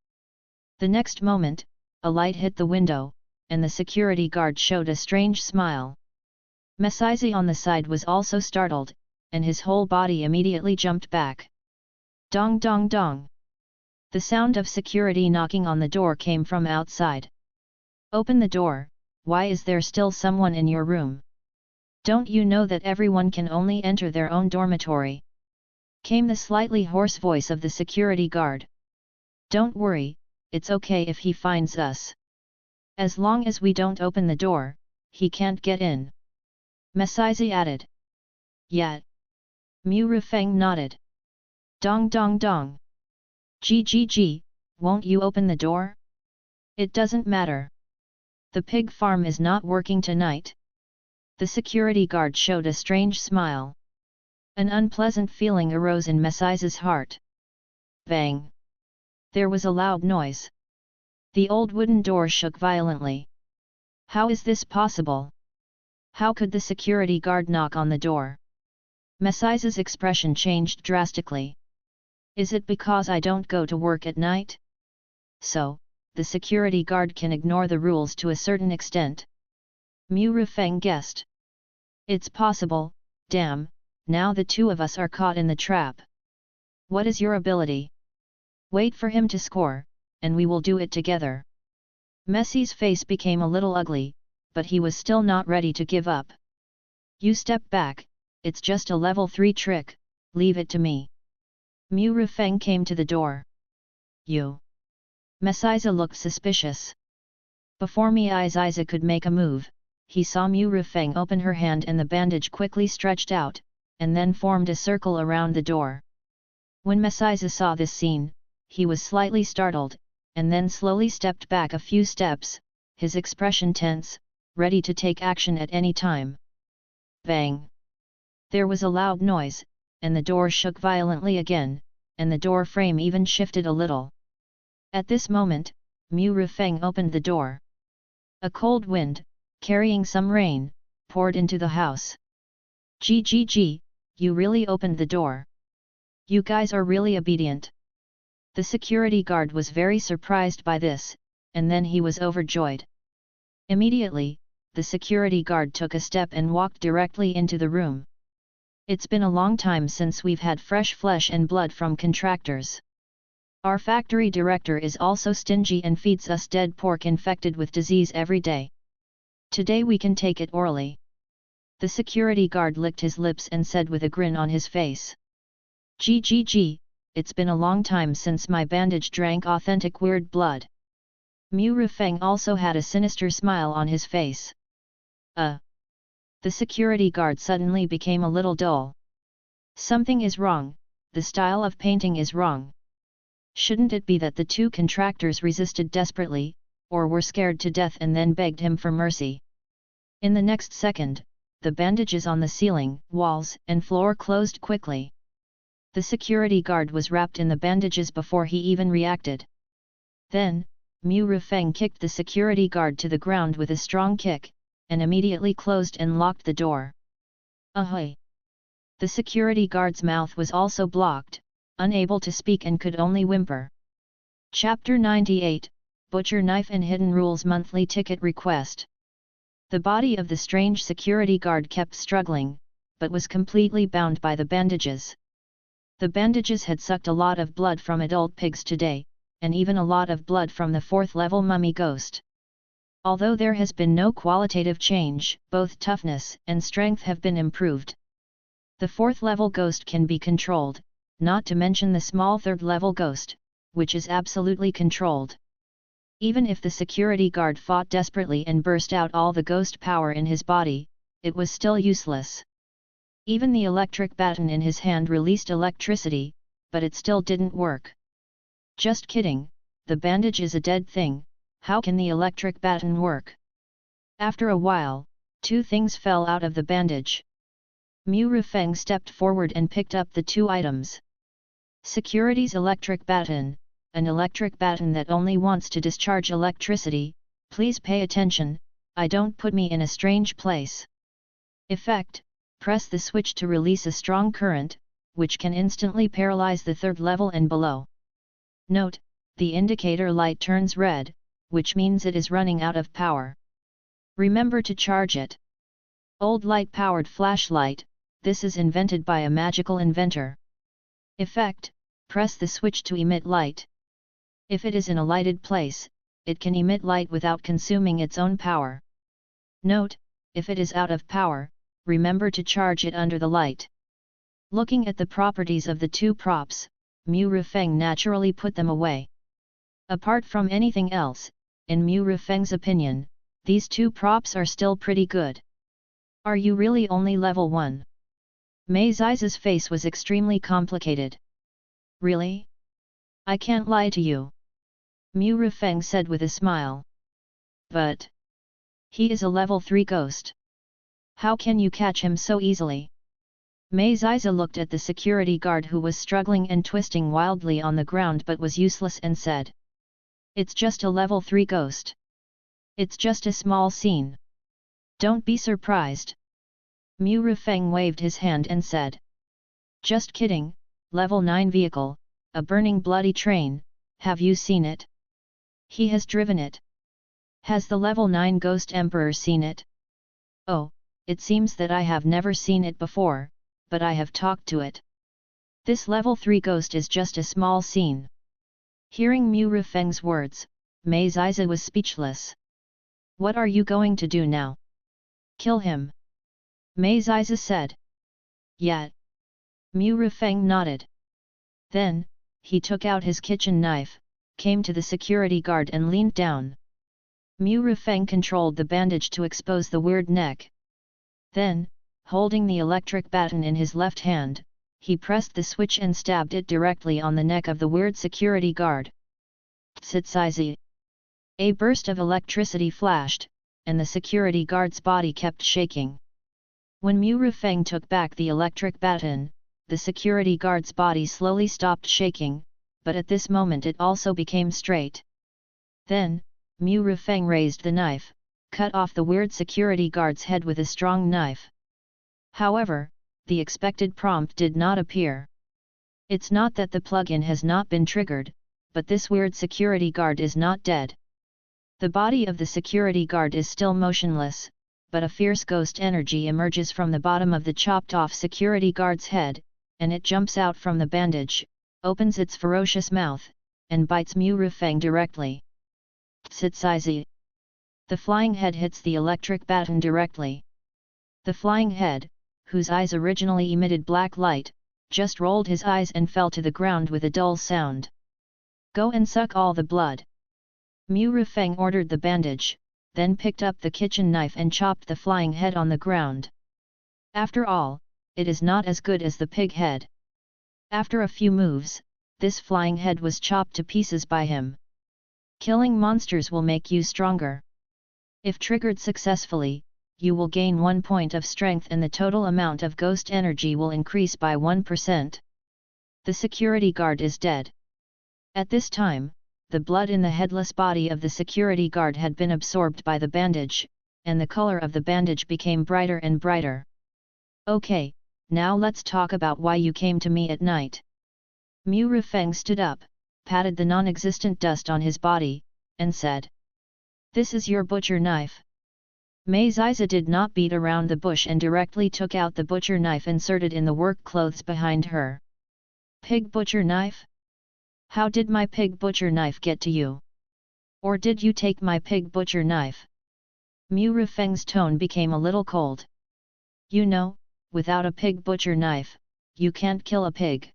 The next moment, a light hit the window, and the security guard showed a strange smile. Mei Zizi on the side was also startled, and his whole body immediately jumped back. Dong dong dong! The sound of security knocking on the door came from outside. Open the door, why is there still someone in your room? Don't you know that everyone can only enter their own dormitory? Came the slightly hoarse voice of the security guard. Don't worry, it's okay if he finds us. As long as we don't open the door, he can't get in. Mei Zizi added. Yeah. Mu Rifeng nodded. Dong dong dong. Gg, won't you open the door? It doesn't matter. The pig farm is not working tonight. The security guard showed a strange smile. An unpleasant feeling arose in Mei Zizi's heart. Bang! There was a loud noise. The old wooden door shook violently. How is this possible? How could the security guard knock on the door? Mei Zizi's expression changed drastically. Is it because I don't go to work at night? So, the security guard can ignore the rules to a certain extent. Mu Rifeng guessed. It's possible, damn, now the two of us are caught in the trap. What is your ability? Wait for him to score, and we will do it together. Messi's face became a little ugly, but he was still not ready to give up. You step back, it's just a level 3 trick, leave it to me. Mu Rufeng came to the door. You. Messiza looked suspicious. Before Meiziza could make a move, he saw Mu Rufeng open her hand and the bandage quickly stretched out, and then formed a circle around the door. When Messiza saw this scene, he was slightly startled, and then slowly stepped back a few steps, his expression tense, ready to take action at any time. Bang! There was a loud noise, and the door shook violently again, and the door frame even shifted a little. At this moment, Mu Rufeng opened the door. A cold wind, carrying some rain, poured into the house. Gg, you really opened the door. You guys are really obedient. The security guard was very surprised by this, and then he was overjoyed. Immediately, the security guard took a step and walked directly into the room. It's been a long time since we've had fresh flesh and blood from contractors. Our factory director is also stingy and feeds us dead pork infected with disease every day. Today we can take it orally. The security guard licked his lips and said with a grin on his face. Gg, it's been a long time since my bandage drank authentic weird blood. Mu Rufeng also had a sinister smile on his face. The security guard suddenly became a little dull. Something is wrong, the style of painting is wrong. Shouldn't it be that the two contractors resisted desperately, or were scared to death and then begged him for mercy? In the next second, the bandages on the ceiling, walls, and floor closed quickly. The security guard was wrapped in the bandages before he even reacted. Then, Mu Rufeng kicked the security guard to the ground with a strong kick, and immediately closed and locked the door. Ahoy! The security guard's mouth was also blocked, unable to speak and could only whimper. Chapter 98, Butcher Knife and Hidden Rules Monthly Ticket Request. The body of the strange security guard kept struggling, but was completely bound by the bandages. The bandages had sucked a lot of blood from adult pigs today, and even a lot of blood from the 4th level mummy ghost. Although there has been no qualitative change, both toughness and strength have been improved. The 4th level ghost can be controlled, not to mention the small 3rd level ghost, which is absolutely controlled. Even if the security guard fought desperately and burst out all the ghost power in his body, it was still useless. Even the electric baton in his hand released electricity, but it still didn't work. Just kidding, the bandage is a dead thing, how can the electric baton work? After a while, two things fell out of the bandage. Mu Rufeng stepped forward and picked up the two items. Security's electric baton, an electric baton that only wants to discharge electricity, please pay attention, don't put me in a strange place. Effect, press the switch to release a strong current, which can instantly paralyze the 3rd level and below. Note, the indicator light turns red, which means it is running out of power. Remember to charge it. Old light-powered flashlight, this is invented by a magical inventor. Effect, press the switch to emit light. If it is in a lighted place, it can emit light without consuming its own power. Note, if it is out of power, remember to charge it under the light. Looking at the properties of the two props, Mu Rufeng naturally put them away. Apart from anything else, in Mu Rufeng's opinion, these two props are still pretty good. Are you really only level 1? Meiziza's face was extremely complicated. Really? I can't lie to you. Mu Rufeng said with a smile. But he is a level 3 ghost. How can you catch him so easily? Meiziza looked at the security guard who was struggling and twisting wildly on the ground but was useless and said. It's just a level 3 ghost. It's just a small scene. Don't be surprised. Mu Rufeng waved his hand and said. Just kidding, level 9 vehicle, a burning bloody train, have you seen it? He has driven it. Has the level 9 ghost emperor seen it? Oh, it seems that I have never seen it before, but I have talked to it. This level 3 ghost is just a small scene. Hearing Mu Rifeng's words, Mei Ziza was speechless. What are you going to do now? Kill him? Mei Ziza said. Yeah. Mu Rifeng nodded. Then, he took out his kitchen knife, came to the security guard and leaned down. Mu Rifeng controlled the bandage to expose the weird neck. Then, holding the electric baton in his left hand, he pressed the switch and stabbed it directly on the neck of the weird security guard. Tsitsizi. A burst of electricity flashed, and the security guard's body kept shaking. When Mu Rifeng took back the electric baton, the security guard's body slowly stopped shaking, but at this moment it also became straight. Then, Mu Rifeng raised the knife, cut off the weird security guard's head with a strong knife. However, the expected prompt did not appear. It's not that the plug-in has not been triggered, but this weird security guard is not dead. The body of the security guard is still motionless, but a fierce ghost energy emerges from the bottom of the chopped-off security guard's head, and it jumps out from the bandage, opens its ferocious mouth, and bites Mu Rifeng directly. Tsitsizi. The flying head hits the electric baton directly. The flying head, whose eyes originally emitted black light, just rolled his eyes and fell to the ground with a dull sound. Go and suck all the blood. Mu Rifeng ordered the bandage, then picked up the kitchen knife and chopped the flying head on the ground. After all, it is not as good as the pig head. After a few moves, this flying head was chopped to pieces by him. Killing monsters will make you stronger. If triggered successfully, you will gain 1 point of strength and the total amount of ghost energy will increase by 1%. The security guard is dead. At this time, the blood in the headless body of the security guard had been absorbed by the bandage, and the color of the bandage became brighter and brighter. Okay, now let's talk about why you came to me at night. Mu Rifeng stood up, patted the non-existent dust on his body, and said. This is your butcher knife. Mei Ziza did not beat around the bush and directly took out the butcher knife inserted in the work clothes behind her. Pig butcher knife? How did my pig butcher knife get to you? Or did you take my pig butcher knife? Mu Rifeng's tone became a little cold. You know, without a pig butcher knife, you can't kill a pig.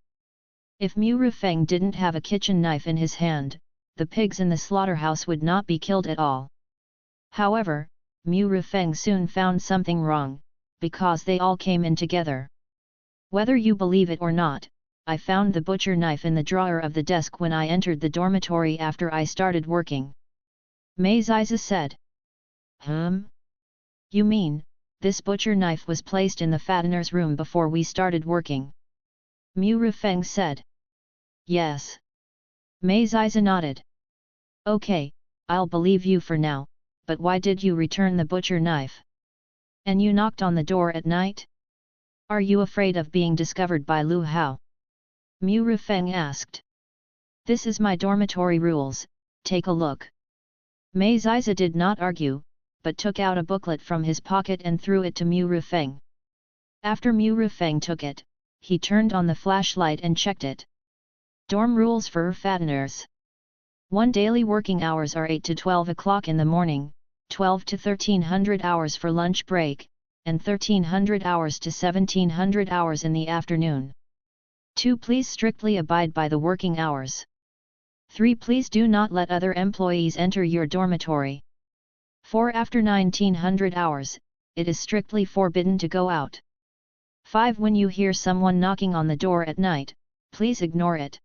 If Mu Rifeng didn't have a kitchen knife in his hand, the pigs in the slaughterhouse would not be killed at all. However, Mu Rifeng soon found something wrong, because they all came in together. Whether you believe it or not, I found the butcher knife in the drawer of the desk when I entered the dormitory after I started working. Mei Ziza said. You mean, this butcher knife was placed in the fattener's room before we started working? Mu Rifeng said. Yes. Mei Ziza nodded. Okay, I'll believe you for now, but why did you return the butcher knife? And you knocked on the door at night? Are you afraid of being discovered by Lu Hao? Mu Rifeng asked. This is my dormitory rules, take a look. Mei Ziza did not argue, but took out a booklet from his pocket and threw it to Mu Rifeng. After Mu Rifeng took it, he turned on the flashlight and checked it. Dorm rules for fatteners. 1 daily working hours are 8 to 12 o'clock in the morning, 12 to 1300 hours for lunch break, and 1300 hours to 1700 hours in the afternoon. 2. Please strictly abide by the working hours. 3. Please do not let other employees enter your dormitory. 4. After 1900 hours, it is strictly forbidden to go out. 5. When you hear someone knocking on the door at night, please ignore it.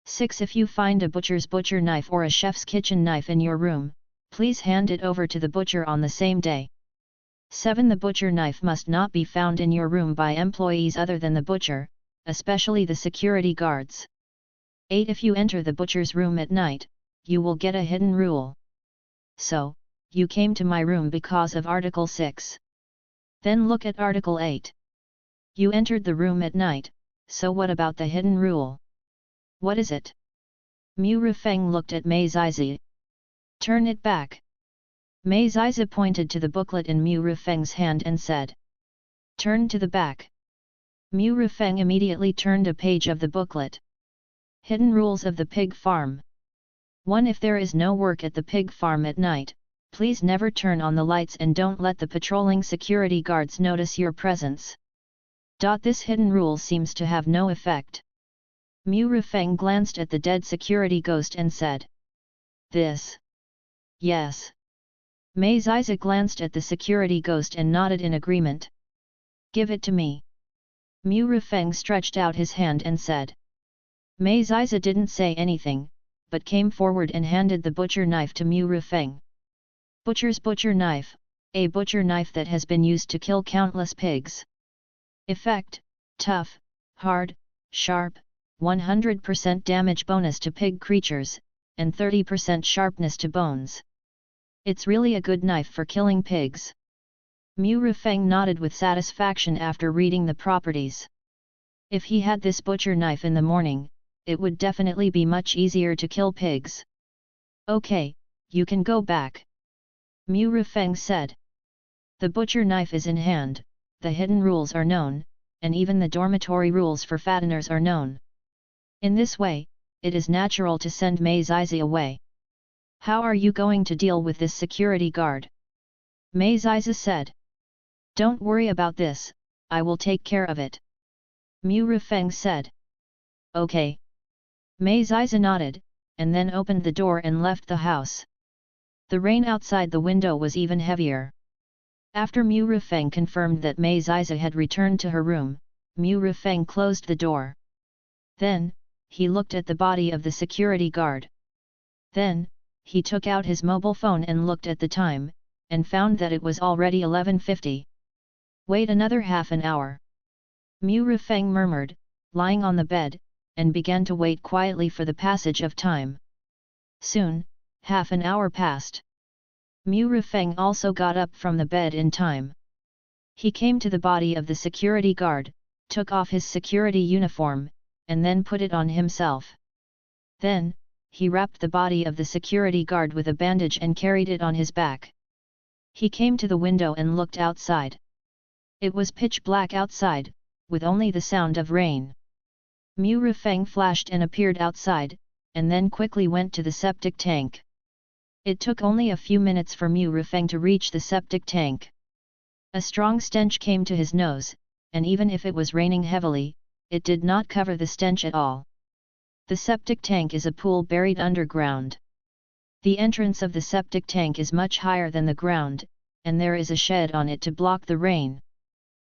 6. If you find a butcher's butcher knife or a chef's kitchen knife in your room, please hand it over to the butcher on the same day. 7. The butcher knife must not be found in your room by employees other than the butcher, especially the security guards. 8. If you enter the butcher's room at night, you will get a hidden rule. So, you came to my room because of Article 6. Then look at Article 8. You entered the room at night, so what about the hidden rule? What is it? Mu Rifeng looked at Mei Ziza. Turn it back. Mei Ziza pointed to the booklet in Mu Rifeng's hand and said, "Turn to the back." Mu Rifeng immediately turned a page of the booklet. Hidden Rules of the Pig Farm. 1. If there is no work at the pig farm at night, please never turn on the lights and don't let the patrolling security guards notice your presence. This hidden rule seems to have no effect. Mu Rifeng glanced at the dead security ghost and said, "This? Yes." Mei Ziza glanced at the security ghost and nodded in agreement. "Give it to me." Mu Rifeng stretched out his hand and said. Mei Ziza didn't say anything, but came forward and handed the butcher knife to Mu Rifeng. Butcher's butcher knife, a butcher knife that has been used to kill countless pigs. Effect: tough, hard, sharp, 100% damage bonus to pig creatures, and 30% sharpness to bones. It's really a good knife for killing pigs. Mu Rifeng nodded with satisfaction after reading the properties. If he had this butcher knife in the morning, it would definitely be much easier to kill pigs. "Okay, you can go back," Mu Rifeng said. The butcher knife is in hand, the hidden rules are known, and even the dormitory rules for fatteners are known. In this way, it is natural to send Mei Ziza away. "How are you going to deal with this security guard?" Mei Ziza said. "Don't worry about this, I will take care of it," Mu Rifeng said. "Okay." Mei Ziza nodded, and then opened the door and left the house. The rain outside the window was even heavier. After Mu Rifeng confirmed that Mei Ziza had returned to her room, Mu Rifeng closed the door. Then, he looked at the body of the security guard. Then, he took out his mobile phone and looked at the time, and found that it was already 11:50. "Wait another half an hour," Mu Rifeng murmured, lying on the bed, and began to wait quietly for the passage of time. Soon, half an hour passed. Mu Rifeng also got up from the bed in time. He came to the body of the security guard, took off his security uniform, and then put it on himself. Then, he wrapped the body of the security guard with a bandage and carried it on his back. He came to the window and looked outside. It was pitch black outside, with only the sound of rain. Mu Rifeng flashed and appeared outside, and then quickly went to the septic tank. It took only a few minutes for Mu Rifeng to reach the septic tank. A strong stench came to his nose, and even if it was raining heavily, it did not cover the stench at all. The septic tank is a pool buried underground. The entrance of the septic tank is much higher than the ground, and there is a shed on it to block the rain.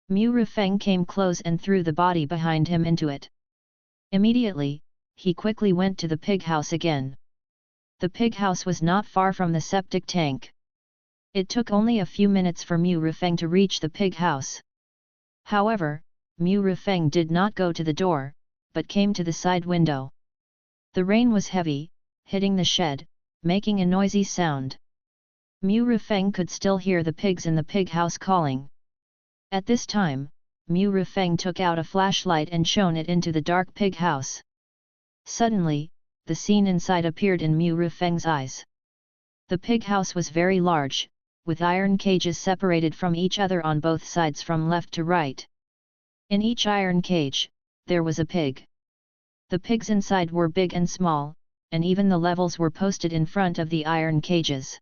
Mu Rifeng came close and threw the body behind him into it. Immediately, he quickly went to the pig house again. The pig house was not far from the septic tank. It took only a few minutes for Mu Rifeng to reach the pig house. However, Mu Rifeng did not go to the door, but came to the side window. The rain was heavy, hitting the shed, making a noisy sound. Mu Rifeng could still hear the pigs in the pig house calling. At this time, Mu Rifeng took out a flashlight and shone it into the dark pig house. Suddenly, the scene inside appeared in Mu Rifeng's eyes. The pig house was very large, with iron cages separated from each other on both sides from left to right. In each iron cage, there was a pig. The pigs inside were big and small, and even the levels were posted in front of the iron cages.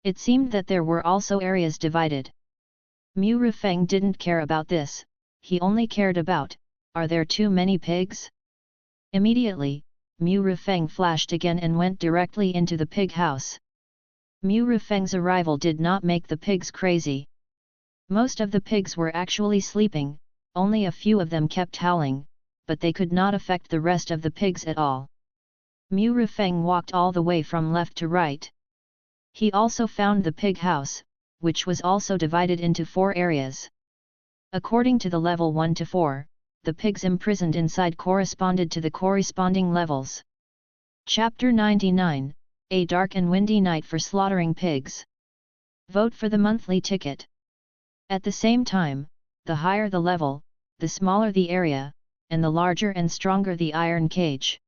It seemed that there were also areas divided. Mu Rifeng didn't care about this, he only cared about, are there too many pigs? Immediately, Mu Rifeng flashed again and went directly into the pig house. Mu Rifeng's arrival did not make the pigs crazy. Most of the pigs were actually sleeping, only a few of them kept howling, but they could not affect the rest of the pigs at all. Mu Rifeng walked all the way from left to right. He also found the pig house, which was also divided into 4 areas. According to the level 1 to 4, the pigs imprisoned inside corresponded to the corresponding levels. Chapter 99, A Dark and Windy Night for Slaughtering Pigs. Vote for the monthly ticket. At the same time, the higher the level, the smaller the area, and the larger and stronger the iron cage.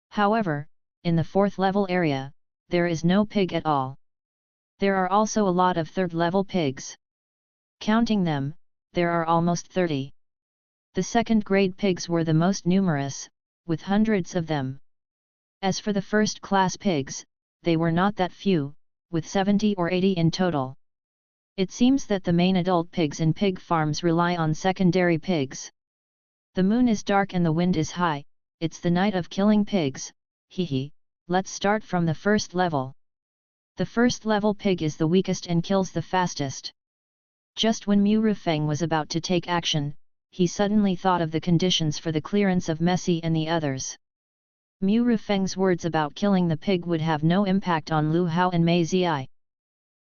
However, in the 4th level area, there is no pig at all. There are also a lot of third-level pigs. Counting them, there are almost 30. The second-grade pigs were the most numerous, with hundreds of them. As for the first-class pigs, they were not that few, with 70 or 80 in total. It seems that the main adult pigs in pig farms rely on secondary pigs. The moon is dark and the wind is high, it's the night of killing pigs, hehe. Let's start from the first level. The first level pig is the weakest and kills the fastest. Just when Mu Rufeng was about to take action, he suddenly thought of the conditions for the clearance of Messi and the others. Mu Rufeng's words about killing the pig would have no impact on Lu Hao and Mei Ziai.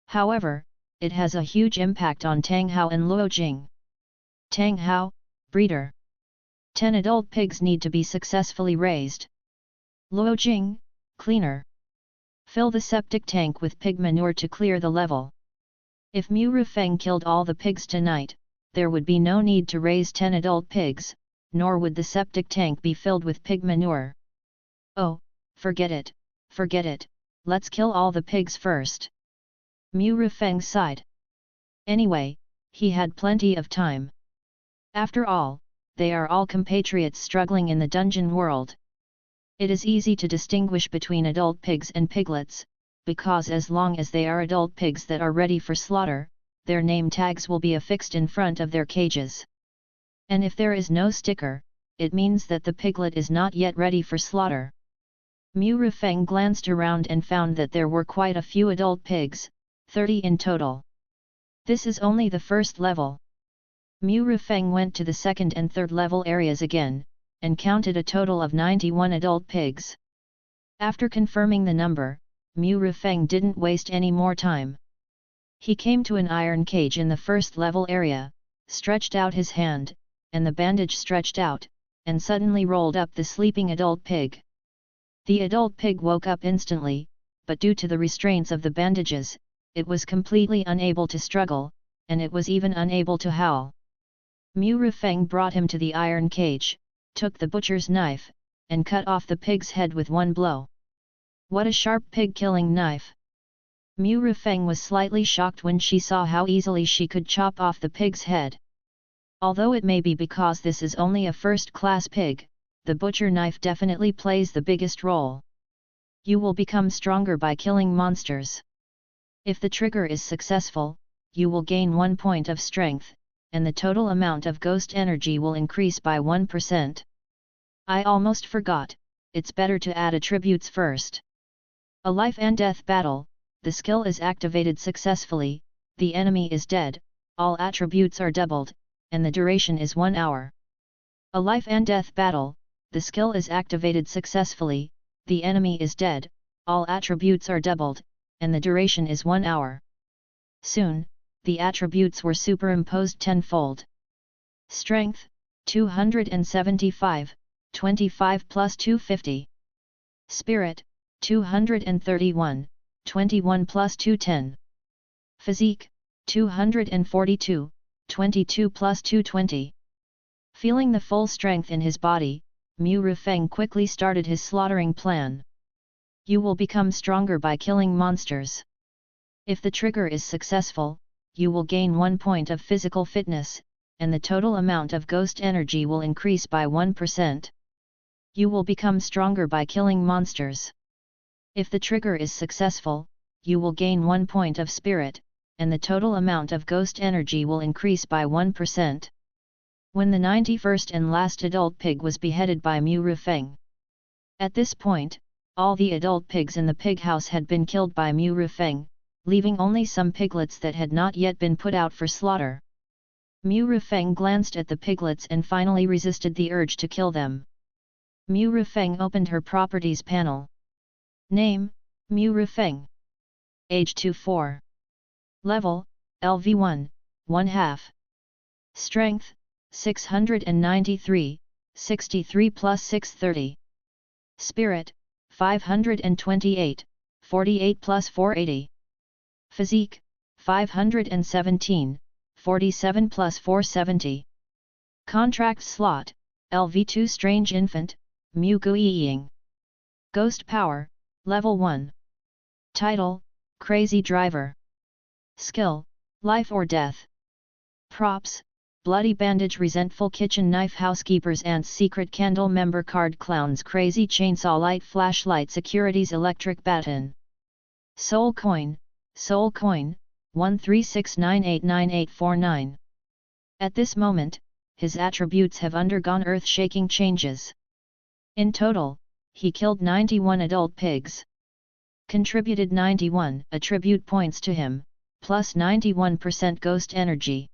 However, it has a huge impact on Tang Hao and Luo Jing. Tang Hao, breeder. 10 adult pigs need to be successfully raised. Luo Jing, cleaner. Fill the septic tank with pig manure to clear the level. If Mu Rufeng killed all the pigs tonight, there would be no need to raise 10 adult pigs, nor would the septic tank be filled with pig manure. Oh, forget it, let's kill all the pigs first. Mu Rufeng sighed. Anyway, he had plenty of time. After all, they are all compatriots struggling in the dungeon world. It is easy to distinguish between adult pigs and piglets, because as long as they are adult pigs that are ready for slaughter, their name tags will be affixed in front of their cages. And if there is no sticker, it means that the piglet is not yet ready for slaughter. Mu Rufeng glanced around and found that there were quite a few adult pigs, 30 in total. This is only the first level. Mu Rufeng went to the second and third level areas again, and counted a total of 91 adult pigs. After confirming the number, Mu Rufeng didn't waste any more time. He came to an iron cage in the first level area, stretched out his hand, and the bandage stretched out, and suddenly rolled up the sleeping adult pig. The adult pig woke up instantly, but due to the restraints of the bandages, it was completely unable to struggle, and it was even unable to howl. Mu Rufeng brought him to the iron cage, took the butcher's knife, and cut off the pig's head with one blow. What a sharp pig-killing knife! Mu Rufeng was slightly shocked when she saw how easily she could chop off the pig's head. Although it may be because this is only a first-class pig, the butcher knife definitely plays the biggest role. You will become stronger by killing monsters. If the trigger is successful, you will gain 1 point of strength, and the total amount of ghost energy will increase by 1%. I almost forgot, it's better to add attributes first. A life and death battle, the skill is activated successfully, the enemy is dead, all attributes are doubled, and the duration is 1 hour. A life and death battle, the skill is activated successfully, the enemy is dead, all attributes are doubled, and the duration is 1 hour. Soon, the attributes were superimposed tenfold. Strength, 275, 25 plus 250. Spirit, 231, 21 plus 210. Physique, 242, 22 plus 220. Feeling the full strength in his body, Mu Rufeng quickly started his slaughtering plan. You will become stronger by killing monsters. If the trigger is successful, you will gain 1 point of physical fitness, and the total amount of ghost energy will increase by 1%. You will become stronger by killing monsters. If the trigger is successful, you will gain 1 point of spirit, and the total amount of ghost energy will increase by 1%. When the 91st and last adult pig was beheaded by Mu Rufeng. At this point, all the adult pigs in the pig house had been killed by Mu Rufeng, leaving only some piglets that had not yet been put out for slaughter. Mu Rufeng glanced at the piglets and finally resisted the urge to kill them. Mu Rufeng opened her properties panel. Name, Mu Rufeng. Age 24. Level, LV1, 1/2. Strength, 693, 63 plus 630. Spirit, 528, 48 plus 480. Physique, 517, 47 plus 470. Contract slot, LV2 Strange Infant, Mu Guiying. Ghost Power, Level 1. Title, Crazy Driver. Skill, life or death. Props, bloody bandage, resentful kitchen knife, housekeeper's ants, secret candle, member card, clowns, crazy chainsaw, light, flashlight, securities, electric baton. Soul coin, 136989849. At this moment, his attributes have undergone earth-shaking changes. In total, he killed 91 adult pigs. Contributed 91 attribute points to him, plus 91% ghost energy.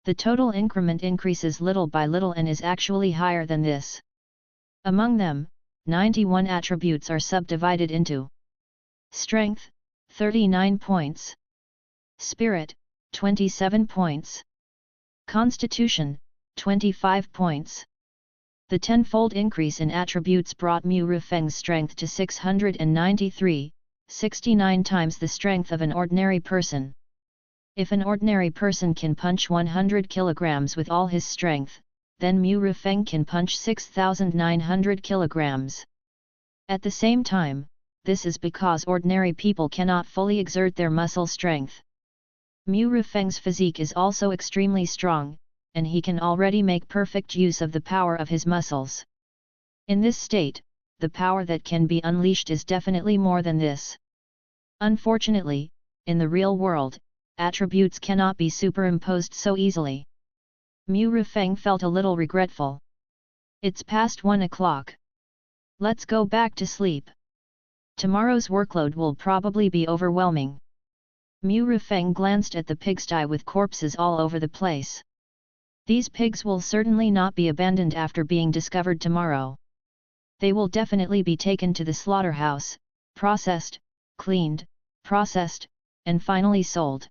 The total increment increases little by little and is actually higher than this. Among them, 91 attributes are subdivided into Strength, 39 points. Spirit, 27 points. Constitution, 25 points. The tenfold increase in attributes brought Mu Rufeng's strength to 693, 69 times the strength of an ordinary person. If an ordinary person can punch 100 kilograms with all his strength, then Mu Rufeng can punch 6,900 kilograms. At the same time, this is because ordinary people cannot fully exert their muscle strength. Mu Rufeng's physique is also extremely strong, and he can already make perfect use of the power of his muscles. In this state, the power that can be unleashed is definitely more than this. Unfortunately, in the real world, attributes cannot be superimposed so easily. Mu Rufeng felt a little regretful. It's past 1 o'clock. Let's go back to sleep. Tomorrow's workload will probably be overwhelming. Mu Rufeng glanced at the pigsty with corpses all over the place. These pigs will certainly not be abandoned after being discovered tomorrow. They will definitely be taken to the slaughterhouse, processed, cleaned, processed, and finally sold.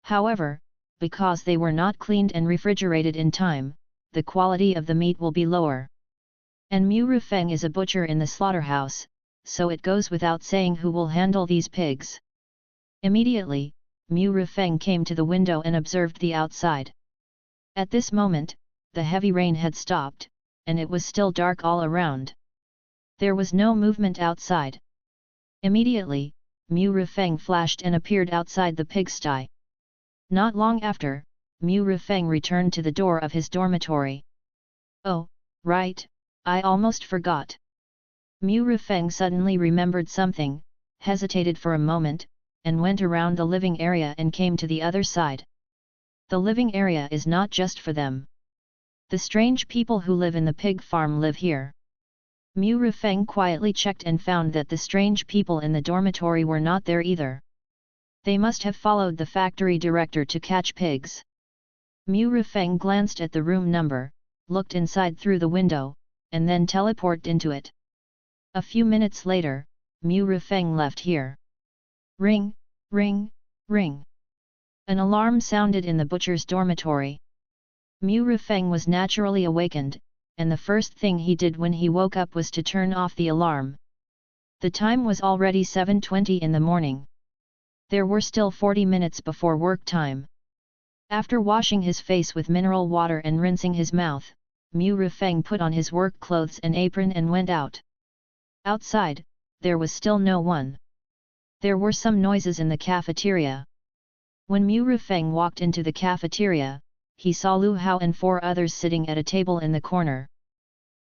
However, because they were not cleaned and refrigerated in time, the quality of the meat will be lower. And Mu Rufeng is a butcher in the slaughterhouse, so it goes without saying who will handle these pigs. Immediately, Mu Rufeng came to the window and observed the outside. At this moment, the heavy rain had stopped, and it was still dark all around. There was no movement outside. Immediately, Mu Rufeng flashed and appeared outside the pigsty. Not long after, Mu Rufeng returned to the door of his dormitory. Oh, right, I almost forgot. Mu Rufeng suddenly remembered something, hesitated for a moment, and went around the living area and came to the other side. The living area is not just for them. The strange people who live in the pig farm live here. Mu Rufeng quietly checked and found that the strange people in the dormitory were not there either. They must have followed the factory director to catch pigs. Mu Rufeng glanced at the room number, looked inside through the window, and then teleported into it. A few minutes later, Mu Rufeng left here. Ring, ring, ring. An alarm sounded in the butcher's dormitory. Mu Rufeng was naturally awakened, and the first thing he did when he woke up was to turn off the alarm. The time was already 7:20 in the morning. There were still 40 minutes before work time. After washing his face with mineral water and rinsing his mouth, Mu Rufeng put on his work clothes and apron and went out. Outside, there was still no one. There were some noises in the cafeteria. When Mu Rufeng walked into the cafeteria, he saw Lu Hao and 4 others sitting at a table in the corner.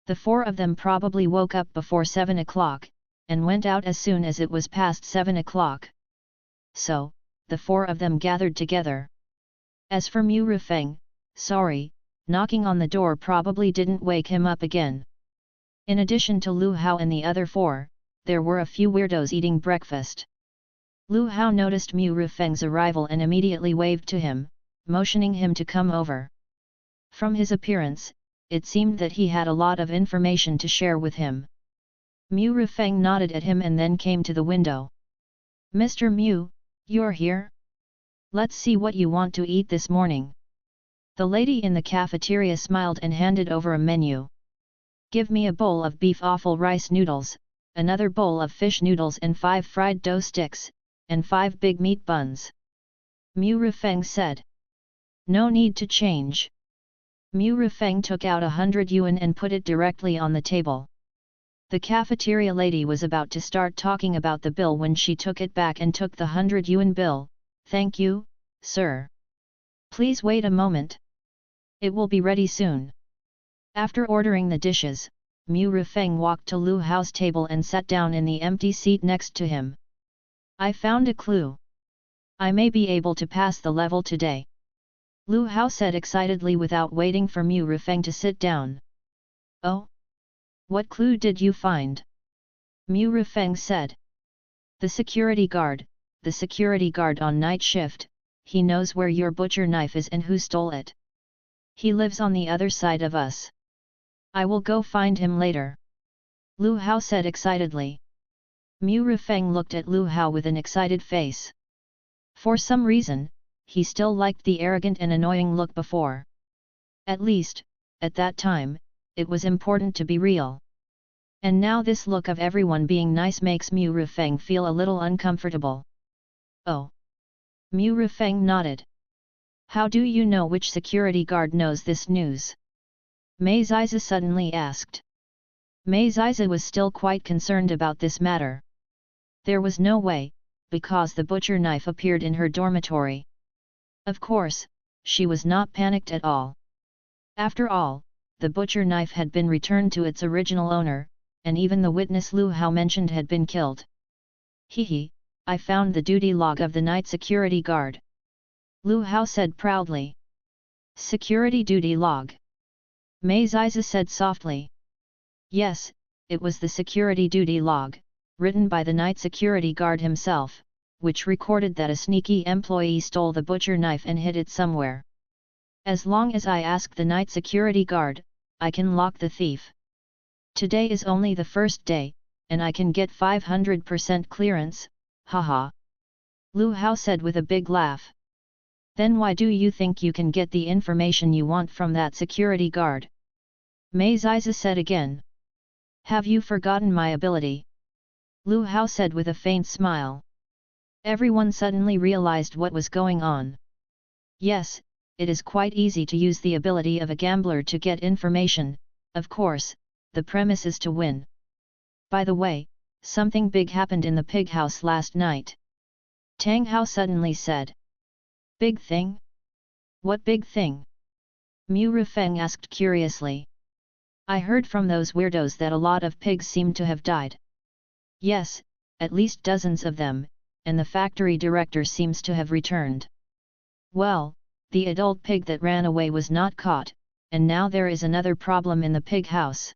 The 4 of them probably woke up before 7 o'clock, and went out as soon as it was past 7 o'clock. So, the 4 of them gathered together. As for Mu Rufeng, sorry, knocking on the door probably didn't wake him up again. In addition to Lu Hao and the other 4, there were a few weirdos eating breakfast. Lu Hao noticed Mu Rufeng's arrival and immediately waved to him, motioning him to come over. From his appearance, it seemed that he had a lot of information to share with him. Mu Rufeng nodded at him and then came to the window. Mr. Mu, you're here? Let's see what you want to eat this morning. The lady in the cafeteria smiled and handed over a menu. Give me a bowl of beef offal rice noodles, another bowl of fish noodles and 5 fried dough sticks, and 5 big meat buns. Mu Rufeng said. No need to change. Mu Rufeng took out 100 yuan and put it directly on the table. The cafeteria lady was about to start talking about the bill when she took it back and took the 100 yuan bill, Thank you, sir. Please wait a moment. It will be ready soon. After ordering the dishes, Mu Rifeng walked to Lu Hao's table and sat down in the empty seat next to him. I found a clue. I may be able to pass the level today. Lu Hao said excitedly without waiting for Mu Rifeng to sit down. Oh? What clue did you find? Mu Rifeng said. The security guard on night shift, he knows where your butcher knife is and who stole it. He lives on the other side of us. I will go find him later. Lu Hao said excitedly. Mu Rifeng looked at Lu Hao with an excited face. For some reason, he still liked the arrogant and annoying look before. At least, at that time, it was important to be real. And now this look of everyone being nice makes Mu Rifeng feel a little uncomfortable. Oh. Mu Rifeng nodded. How do you know which security guard knows this news? Mei Ziza suddenly asked. Mei Ziza was still quite concerned about this matter. There was no way, because the butcher knife appeared in her dormitory. Of course, she was not panicked at all. After all, the butcher knife had been returned to its original owner, and even the witness Lu Hao mentioned had been killed. Hehe, I found the duty log of the night security guard. Lu Hao said proudly. Security duty log. Mei Ziza said softly. Yes, it was the security duty log, written by the night security guard himself, which recorded that a sneaky employee stole the butcher knife and hid it somewhere. As long as I ask the night security guard, I can lock the thief. Today is only the first day, and I can get 500% clearance, haha. Lu Hao said with a big laugh. Then why do you think you can get the information you want from that security guard? Mei Ziza said again. Have you forgotten my ability? Lu Hao said with a faint smile. Everyone suddenly realized what was going on. Yes, it is quite easy to use the ability of a gambler to get information, of course, the premise is to win. By the way, something big happened in the pig house last night. Tang Hao suddenly said. Big thing? What big thing? Mu Rifeng asked curiously. I heard from those weirdos that a lot of pigs seem to have died. Yes, at least dozens of them, and the factory director seems to have returned. Well, the adult pig that ran away was not caught, and now there is another problem in the pig house.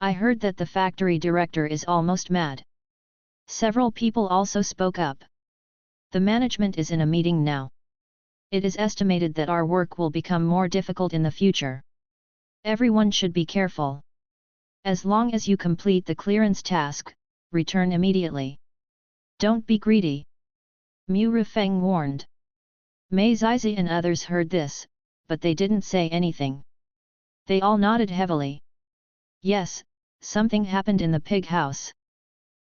I heard that the factory director is almost mad. Several people also spoke up. The management is in a meeting now. It is estimated that our work will become more difficult in the future. Everyone should be careful. As long as you complete the clearance task, return immediately. Don't be greedy. Mu Rifeng warned. Mei Zizi and others heard this, but they didn't say anything. They all nodded heavily. Yes, something happened in the pig house.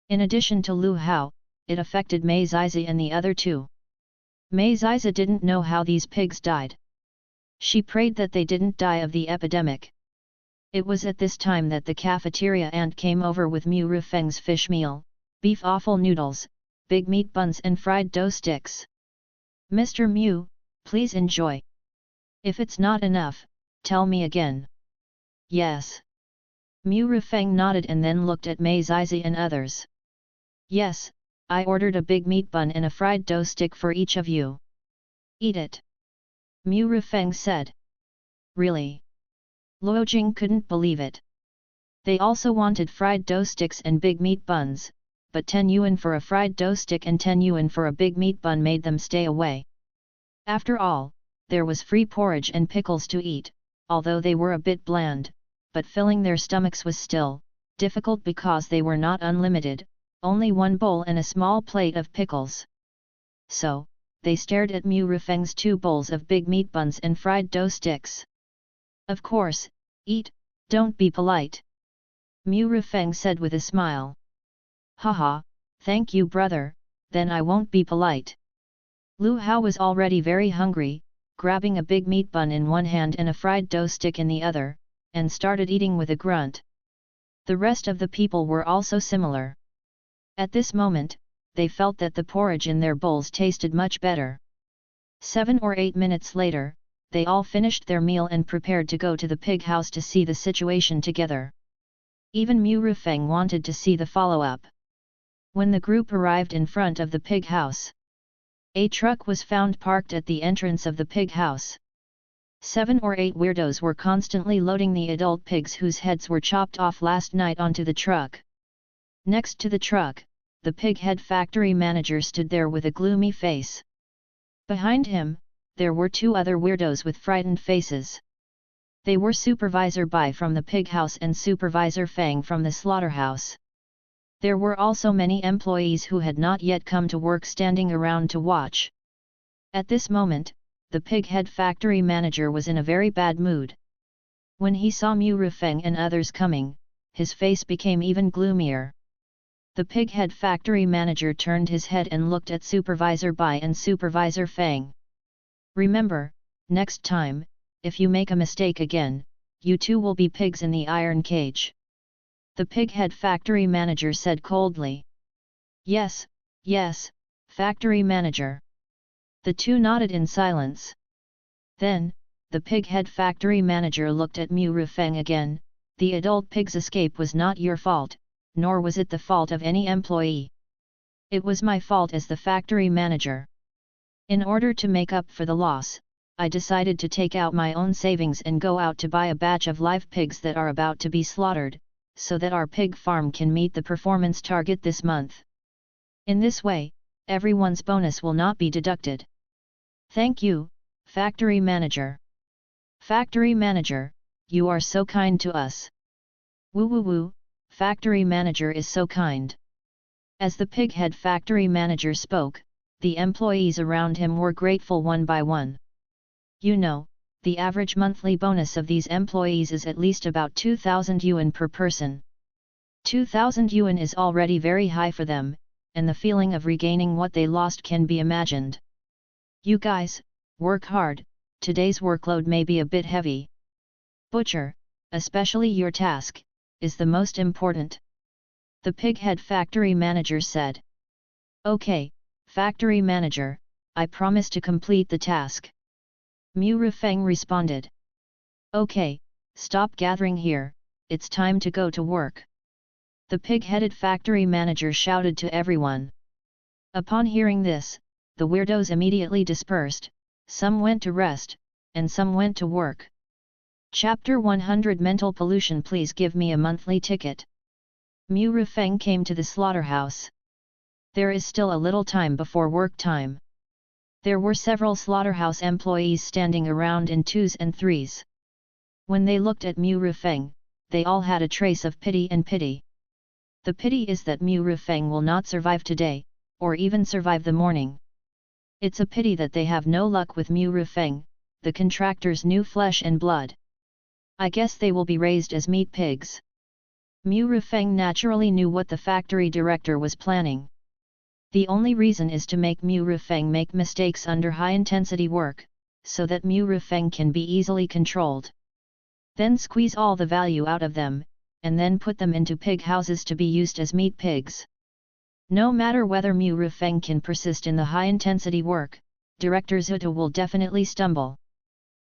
In addition to Lu Hao, it affected Mei Zizi and the other two. Mei Zizi didn't know how these pigs died. She prayed that they didn't die of the epidemic. It was at this time that the cafeteria aunt came over with Mu Rifeng's fish meal, beef offal noodles, big meat buns and fried dough sticks. Mr. Mu, please enjoy. If it's not enough, tell me again. Yes. Mu Rifeng nodded and then looked at Mei Zizi and others. Yes, I ordered a big meat bun and a fried dough stick for each of you. Eat it. Mu Rifeng said. Really? Luo Jing couldn't believe it. They also wanted fried dough sticks and big meat buns, but 10 yuan for a fried dough stick and 10 yuan for a big meat bun made them stay away. After all, there was free porridge and pickles to eat, although they were a bit bland, but filling their stomachs was still difficult because they were not unlimited, only one bowl and a small plate of pickles. So, they stared at Mu Rifeng's 2 bowls of big meat buns and fried dough sticks. Of course, eat, don't be polite. Mu Rifeng said with a smile. Haha, thank you brother, then I won't be polite. Lu Hao was already very hungry, grabbing a big meat bun in one hand and a fried dough stick in the other, and started eating with a grunt. The rest of the people were also similar. At this moment, they felt that the porridge in their bowls tasted much better. 7 or 8 minutes later, they all finished their meal and prepared to go to the pig house to see the situation together. Even Mu Rufeng wanted to see the follow-up. When the group arrived in front of the pig house, a truck was found parked at the entrance of the pig house. 7 or 8 weirdos were constantly loading the adult pigs whose heads were chopped off last night onto the truck. Next to the truck, the pig head factory manager stood there with a gloomy face. Behind him, there were 2 other weirdos with frightened faces. They were Supervisor Bai from the pig house and Supervisor Fang from the slaughterhouse. There were also many employees who had not yet come to work standing around to watch. At this moment, the pig head factory manager was in a very bad mood. When he saw Mu Rufeng and others coming, his face became even gloomier. The pig head factory manager turned his head and looked at Supervisor Bai and Supervisor Fang. Remember, next time, if you make a mistake again, you too will be pigs in the iron cage. The pig head factory manager said coldly. Yes, yes, factory manager. The 2 nodded in silence. Then, the pig head factory manager looked at Mu Rufeng again. The adult pig's escape was not your fault, nor was it the fault of any employee. It was my fault as the factory manager. In order to make up for the loss, I decided to take out my own savings and go out to buy a batch of live pigs that are about to be slaughtered, so that our pig farm can meet the performance target this month. In this way, everyone's bonus will not be deducted. Thank you, factory manager. Factory manager, you are so kind to us. Woo woo woo, factory manager is so kind. As the pig head factory manager spoke, the employees around him were grateful one by one. You know, the average monthly bonus of these employees is at least about 2,000 yuan per person. 2,000 yuan is already very high for them, and the feeling of regaining what they lost can be imagined. You guys, work hard, today's workload may be a bit heavy. Butcher, especially your task, is the most important. The pig head factory manager said. Okay, factory manager, I promise to complete the task. Mu Rufeng responded. Okay, stop gathering here, it's time to go to work. The pig-headed factory manager shouted to everyone. Upon hearing this, the weirdos immediately dispersed, some went to rest, and some went to work. Chapter 100 Mental Pollution. Please give me a monthly ticket. Mu Rufeng came to the slaughterhouse. There is still a little time before work time. There were several slaughterhouse employees standing around in 2s and 3s. When they looked at Mu Rufeng, they all had a trace of pity and pity. The pity is that Mu Rufeng will not survive today, or even survive the morning. It's a pity that they have no luck with Mu Rufeng, the contractor's new flesh and blood. I guess they will be raised as meat pigs. Mu Rufeng naturally knew what the factory director was planning. The only reason is to make Mu Rufeng make mistakes under high-intensity work, so that Mu Rufeng can be easily controlled. Then squeeze all the value out of them, and then put them into pig houses to be used as meat pigs. No matter whether Mu Rufeng can persist in the high-intensity work, Director Zuto will definitely stumble.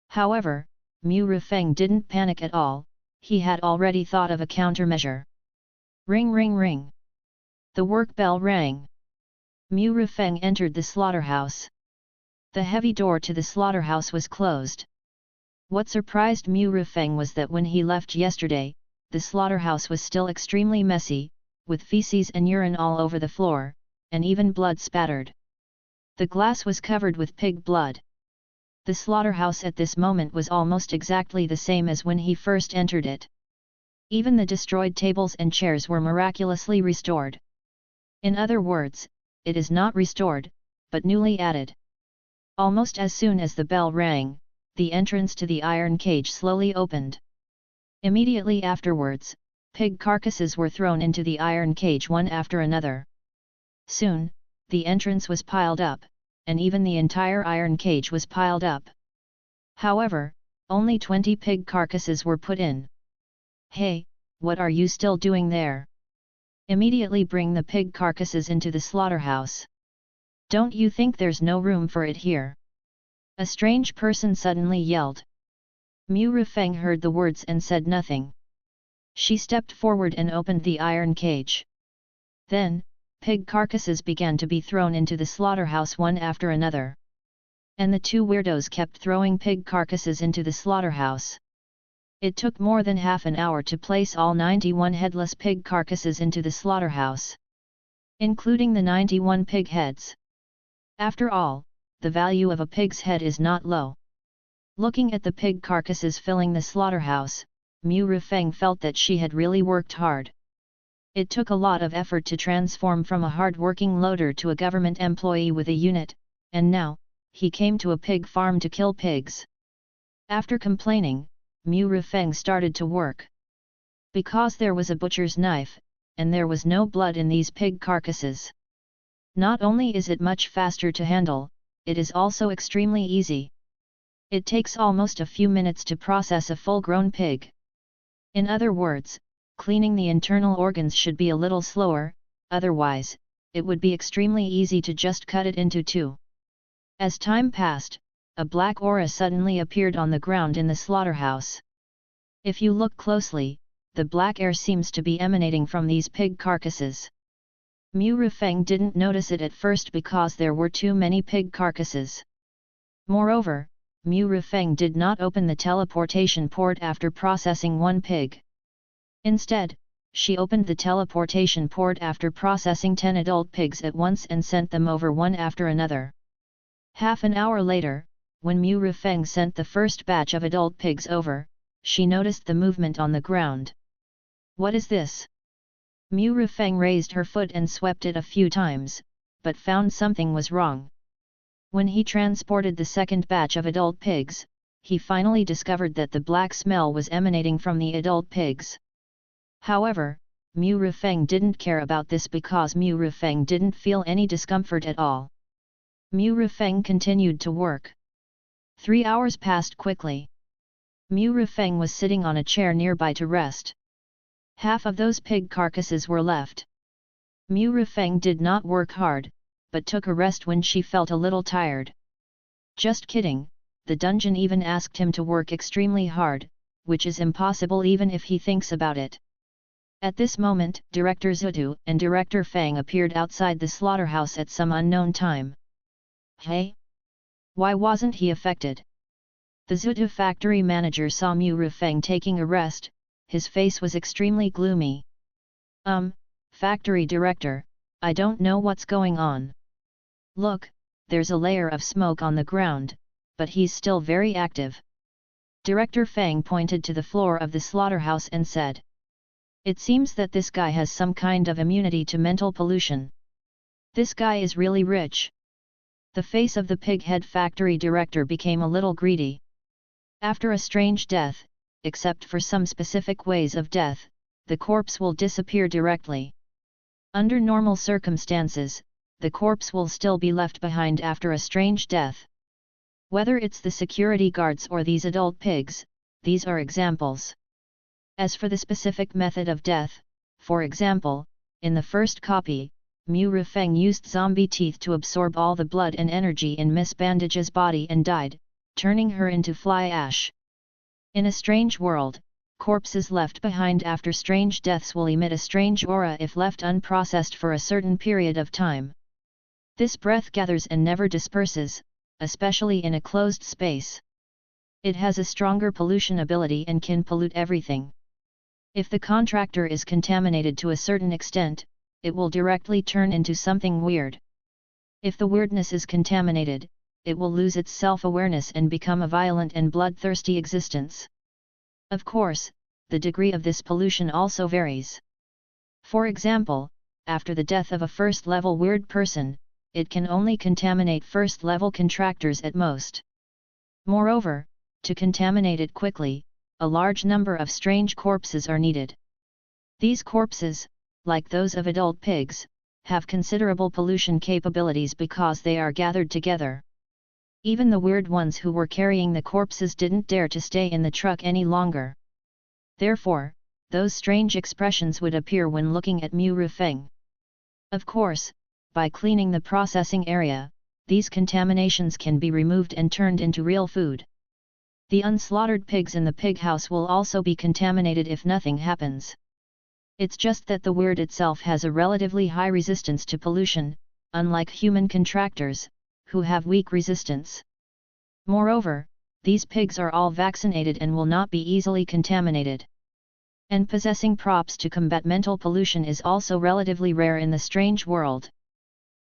However, Mu Rufeng didn't panic at all, he had already thought of a countermeasure. Ring ring ring. The work bell rang. Mu Rufeng entered the slaughterhouse. The heavy door to the slaughterhouse was closed. What surprised Mu Rufeng was that when he left yesterday, the slaughterhouse was still extremely messy, with feces and urine all over the floor, and even blood spattered. The glass was covered with pig blood. The slaughterhouse at this moment was almost exactly the same as when he first entered it. Even the destroyed tables and chairs were miraculously restored. In other words, it is not restored, but newly added. Almost as soon as the bell rang, the entrance to the iron cage slowly opened. Immediately afterwards, pig carcasses were thrown into the iron cage one after another. Soon, the entrance was piled up, and even the entire iron cage was piled up. However, only 20 pig carcasses were put in. Hey, what are you still doing there? Immediately bring the pig carcasses into the slaughterhouse. Don't you think there's no room for it here? A strange person suddenly yelled. Mu Rifeng heard the words and said nothing. She stepped forward and opened the iron cage. Then, pig carcasses began to be thrown into the slaughterhouse one after another. And the two weirdos kept throwing pig carcasses into the slaughterhouse. It took more than half an hour to place all 91 headless pig carcasses into the slaughterhouse, including the 91 pig heads. After all, the value of a pig's head is not low. Looking at the pig carcasses filling the slaughterhouse, Mu Rifeng felt that she had really worked hard. It took a lot of effort to transform from a hard-working loader to a government employee with a unit, and now, he came to a pig farm to kill pigs. After complaining, Mu Rifeng started to work. Because there was a butcher's knife, and there was no blood in these pig carcasses. Not only is it much faster to handle, it is also extremely easy. It takes almost a few minutes to process a full-grown pig. In other words, cleaning the internal organs should be a little slower, otherwise, it would be extremely easy to just cut it into two. As time passed, a black aura suddenly appeared on the ground in the slaughterhouse. If you look closely, the black air seems to be emanating from these pig carcasses. Mu Rifeng didn't notice it at first because there were too many pig carcasses. Moreover, Mu Rifeng did not open the teleportation port after processing one pig. Instead, she opened the teleportation port after processing 10 adult pigs at once and sent them over one after another. Half an hour later, when Mu Rifeng sent the first batch of adult pigs over, she noticed the movement on the ground. What is this? Mu Rifeng raised her foot and swept it a few times, but found something was wrong. When he transported the second batch of adult pigs, he finally discovered that the black smell was emanating from the adult pigs. However, Mu Rifeng didn't care about this because Mu Rifeng didn't feel any discomfort at all. Mu Rifeng continued to work. 3 hours passed quickly. Mu Rifeng was sitting on a chair nearby to rest. Half of those pig carcasses were left. Mu Rifeng did not work hard, but took a rest when she felt a little tired. Just kidding, the dungeon even asked him to work extremely hard, which is impossible even if he thinks about it. At this moment, Director Zutu and Director Fang appeared outside the slaughterhouse at some unknown time. Hey? Why wasn't he affected? The Zutu factory manager saw Mu Rifeng taking a rest. His face was extremely gloomy. Factory director, I don't know what's going on. Look, there's a layer of smoke on the ground, but he's still very active. Director Fang pointed to the floor of the slaughterhouse and said. It seems that this guy has some kind of immunity to mental pollution. This guy is really rich. The face of the pighead factory director became a little greedy. After a strange death, except for some specific ways of death, the corpse will disappear directly. Under normal circumstances, the corpse will still be left behind after a strange death. Whether it's the security guards or these adult pigs, these are examples. As for the specific method of death, for example, in the first copy, Mu Rifeng used zombie teeth to absorb all the blood and energy in Miss Bandage's body and died, turning her into fly ash. In a strange world, corpses left behind after strange deaths will emit a strange aura if left unprocessed for a certain period of time. This breath gathers and never disperses, especially in a closed space. It has a stronger pollution ability and can pollute everything. If the contractor is contaminated to a certain extent, it will directly turn into something weird. If the weirdness is contaminated, it will lose its self-awareness and become a violent and bloodthirsty existence. Of course, the degree of this pollution also varies. For example, after the death of a first-level weird person, it can only contaminate first-level contractors at most. Moreover, to contaminate it quickly, a large number of strange corpses are needed. These corpses, like those of adult pigs, have considerable pollution capabilities because they are gathered together. Even the weird ones who were carrying the corpses didn't dare to stay in the truck any longer. Therefore, those strange expressions would appear when looking at Mu Rufeng. Of course, by cleaning the processing area, these contaminations can be removed and turned into real food. The unslaughtered pigs in the pig house will also be contaminated if nothing happens. It's just that the weird itself has a relatively high resistance to pollution, unlike human contractors, who have weak resistance. Moreover, these pigs are all vaccinated and will not be easily contaminated. And possessing props to combat mental pollution is also relatively rare in the strange world.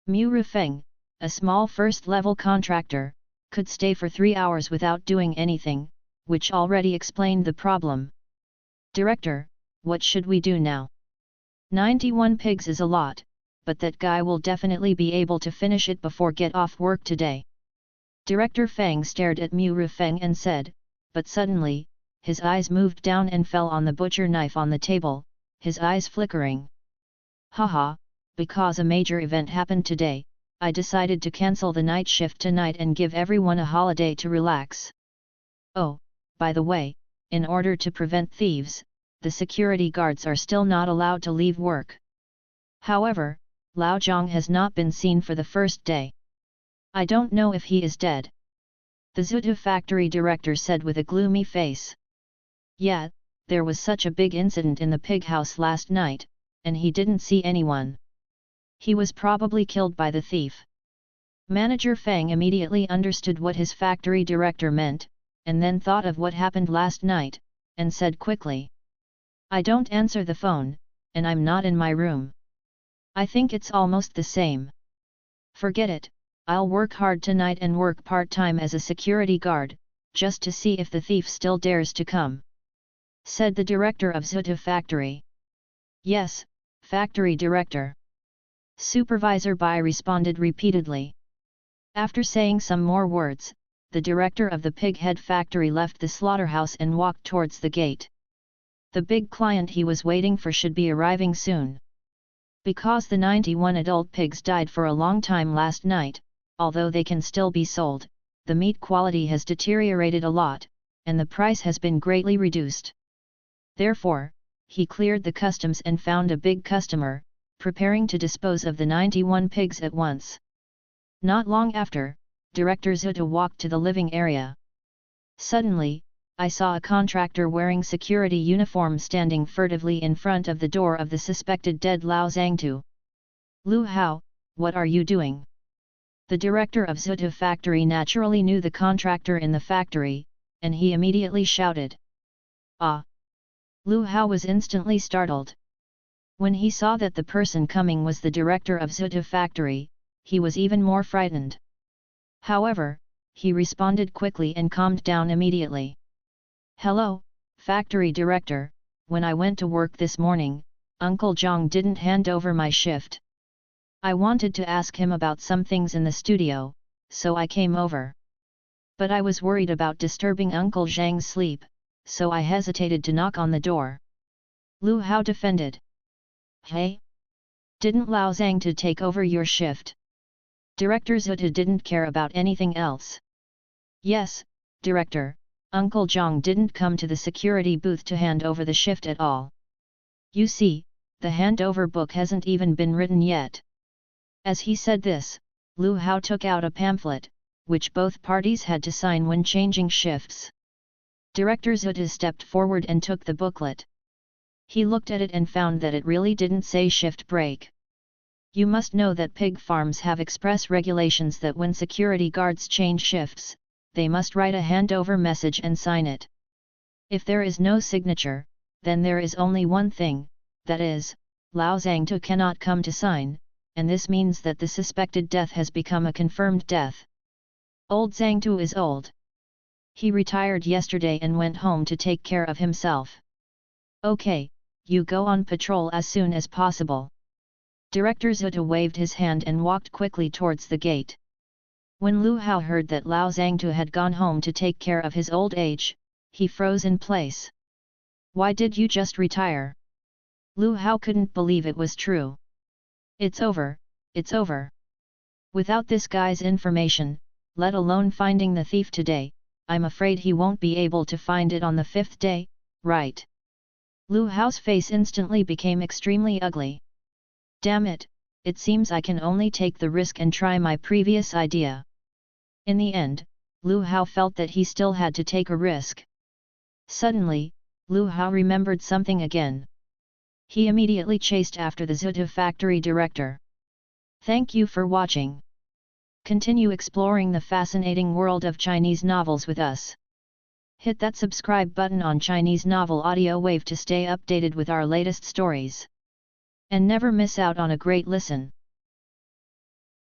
Mu Rufeng, a small first-level contractor, could stay for 3 hours without doing anything, which already explained the problem. Director, what should we do now? 91 pigs is a lot, but that guy will definitely be able to finish it before get off work today. Director Feng stared at Mu Rufeng and said, but suddenly, his eyes moved down and fell on the butcher knife on the table, his eyes flickering. Haha, because a major event happened today, I decided to cancel the night shift tonight and give everyone a holiday to relax. Oh, by the way, in order to prevent thieves, the security guards are still not allowed to leave work. However, Lao Zhang has not been seen for the first day. I don't know if he is dead. The Zutu factory director said with a gloomy face. Yeah, there was such a big incident in the pig house last night, and he didn't see anyone. He was probably killed by the thief. Manager Feng immediately understood what his factory director meant, and then thought of what happened last night, and said quickly. I don't answer the phone, and I'm not in my room. I think it's almost the same. Forget it, I'll work hard tonight and work part-time as a security guard, just to see if the thief still dares to come. Said the director of Zutu factory. Yes, factory director. Supervisor Bai responded repeatedly. After saying some more words, the director of the pig head factory left the slaughterhouse and walked towards the gate. The big client he was waiting for should be arriving soon. Because the 91 adult pigs died for a long time last night, although they can still be sold, the meat quality has deteriorated a lot, and the price has been greatly reduced. Therefore, he cleared the customs and found a big customer, preparing to dispose of the 91 pigs at once. Not long after, Director Zuta walked to the living area. Suddenly, I saw a contractor wearing security uniform standing furtively in front of the door of the suspected dead Lao Zhangtu. Lu Hao, what are you doing? The director of Zuta factory naturally knew the contractor in the factory, and he immediately shouted. Ah! Lu Hao was instantly startled. When he saw that the person coming was the director of Zuta factory, he was even more frightened. However, he responded quickly and calmed down immediately. Hello, factory director, when I went to work this morning, Uncle Zhang didn't hand over my shift. I wanted to ask him about some things in the studio, so I came over. But I was worried about disturbing Uncle Zhang's sleep, so I hesitated to knock on the door. Lu Hao defended. Hey? Didn't Lao Zhang to take over your shift? Director Zuta didn't care about anything else. Yes, director, Uncle Zhang didn't come to the security booth to hand over the shift at all. You see, the handover book hasn't even been written yet. As he said this, Lu Hao took out a pamphlet, which both parties had to sign when changing shifts. Director Zuta stepped forward and took the booklet. He looked at it and found that it really didn't say shift break. You must know that pig farms have express regulations that when security guards change shifts, they must write a handover message and sign it. If there is no signature, then there is only one thing, that is, Lao Zhangtu cannot come to sign, and this means that the suspected death has become a confirmed death. Old Zhangtu is old. He retired yesterday and went home to take care of himself. Okay, you go on patrol as soon as possible. Director Zuta waved his hand and walked quickly towards the gate. When Lu Hao heard that Lao Zhangtu had gone home to take care of his old age, he froze in place. Why did you just retire? Lu Hao couldn't believe it was true. It's over, it's over. Without this guy's information, let alone finding the thief today, I'm afraid he won't be able to find it on the 5th day, right? Lu Hao's face instantly became extremely ugly. Damn it, it seems I can only take the risk and try my previous idea. In the end, Lu Hao felt that he still had to take a risk. Suddenly, Lu Hao remembered something again. He immediately chased after the Zuta factory director. Thank you for watching. Continue exploring the fascinating world of Chinese novels with us. Hit that subscribe button on Chinese Novel Audio Wave to stay updated with our latest stories. And never miss out on a great listen.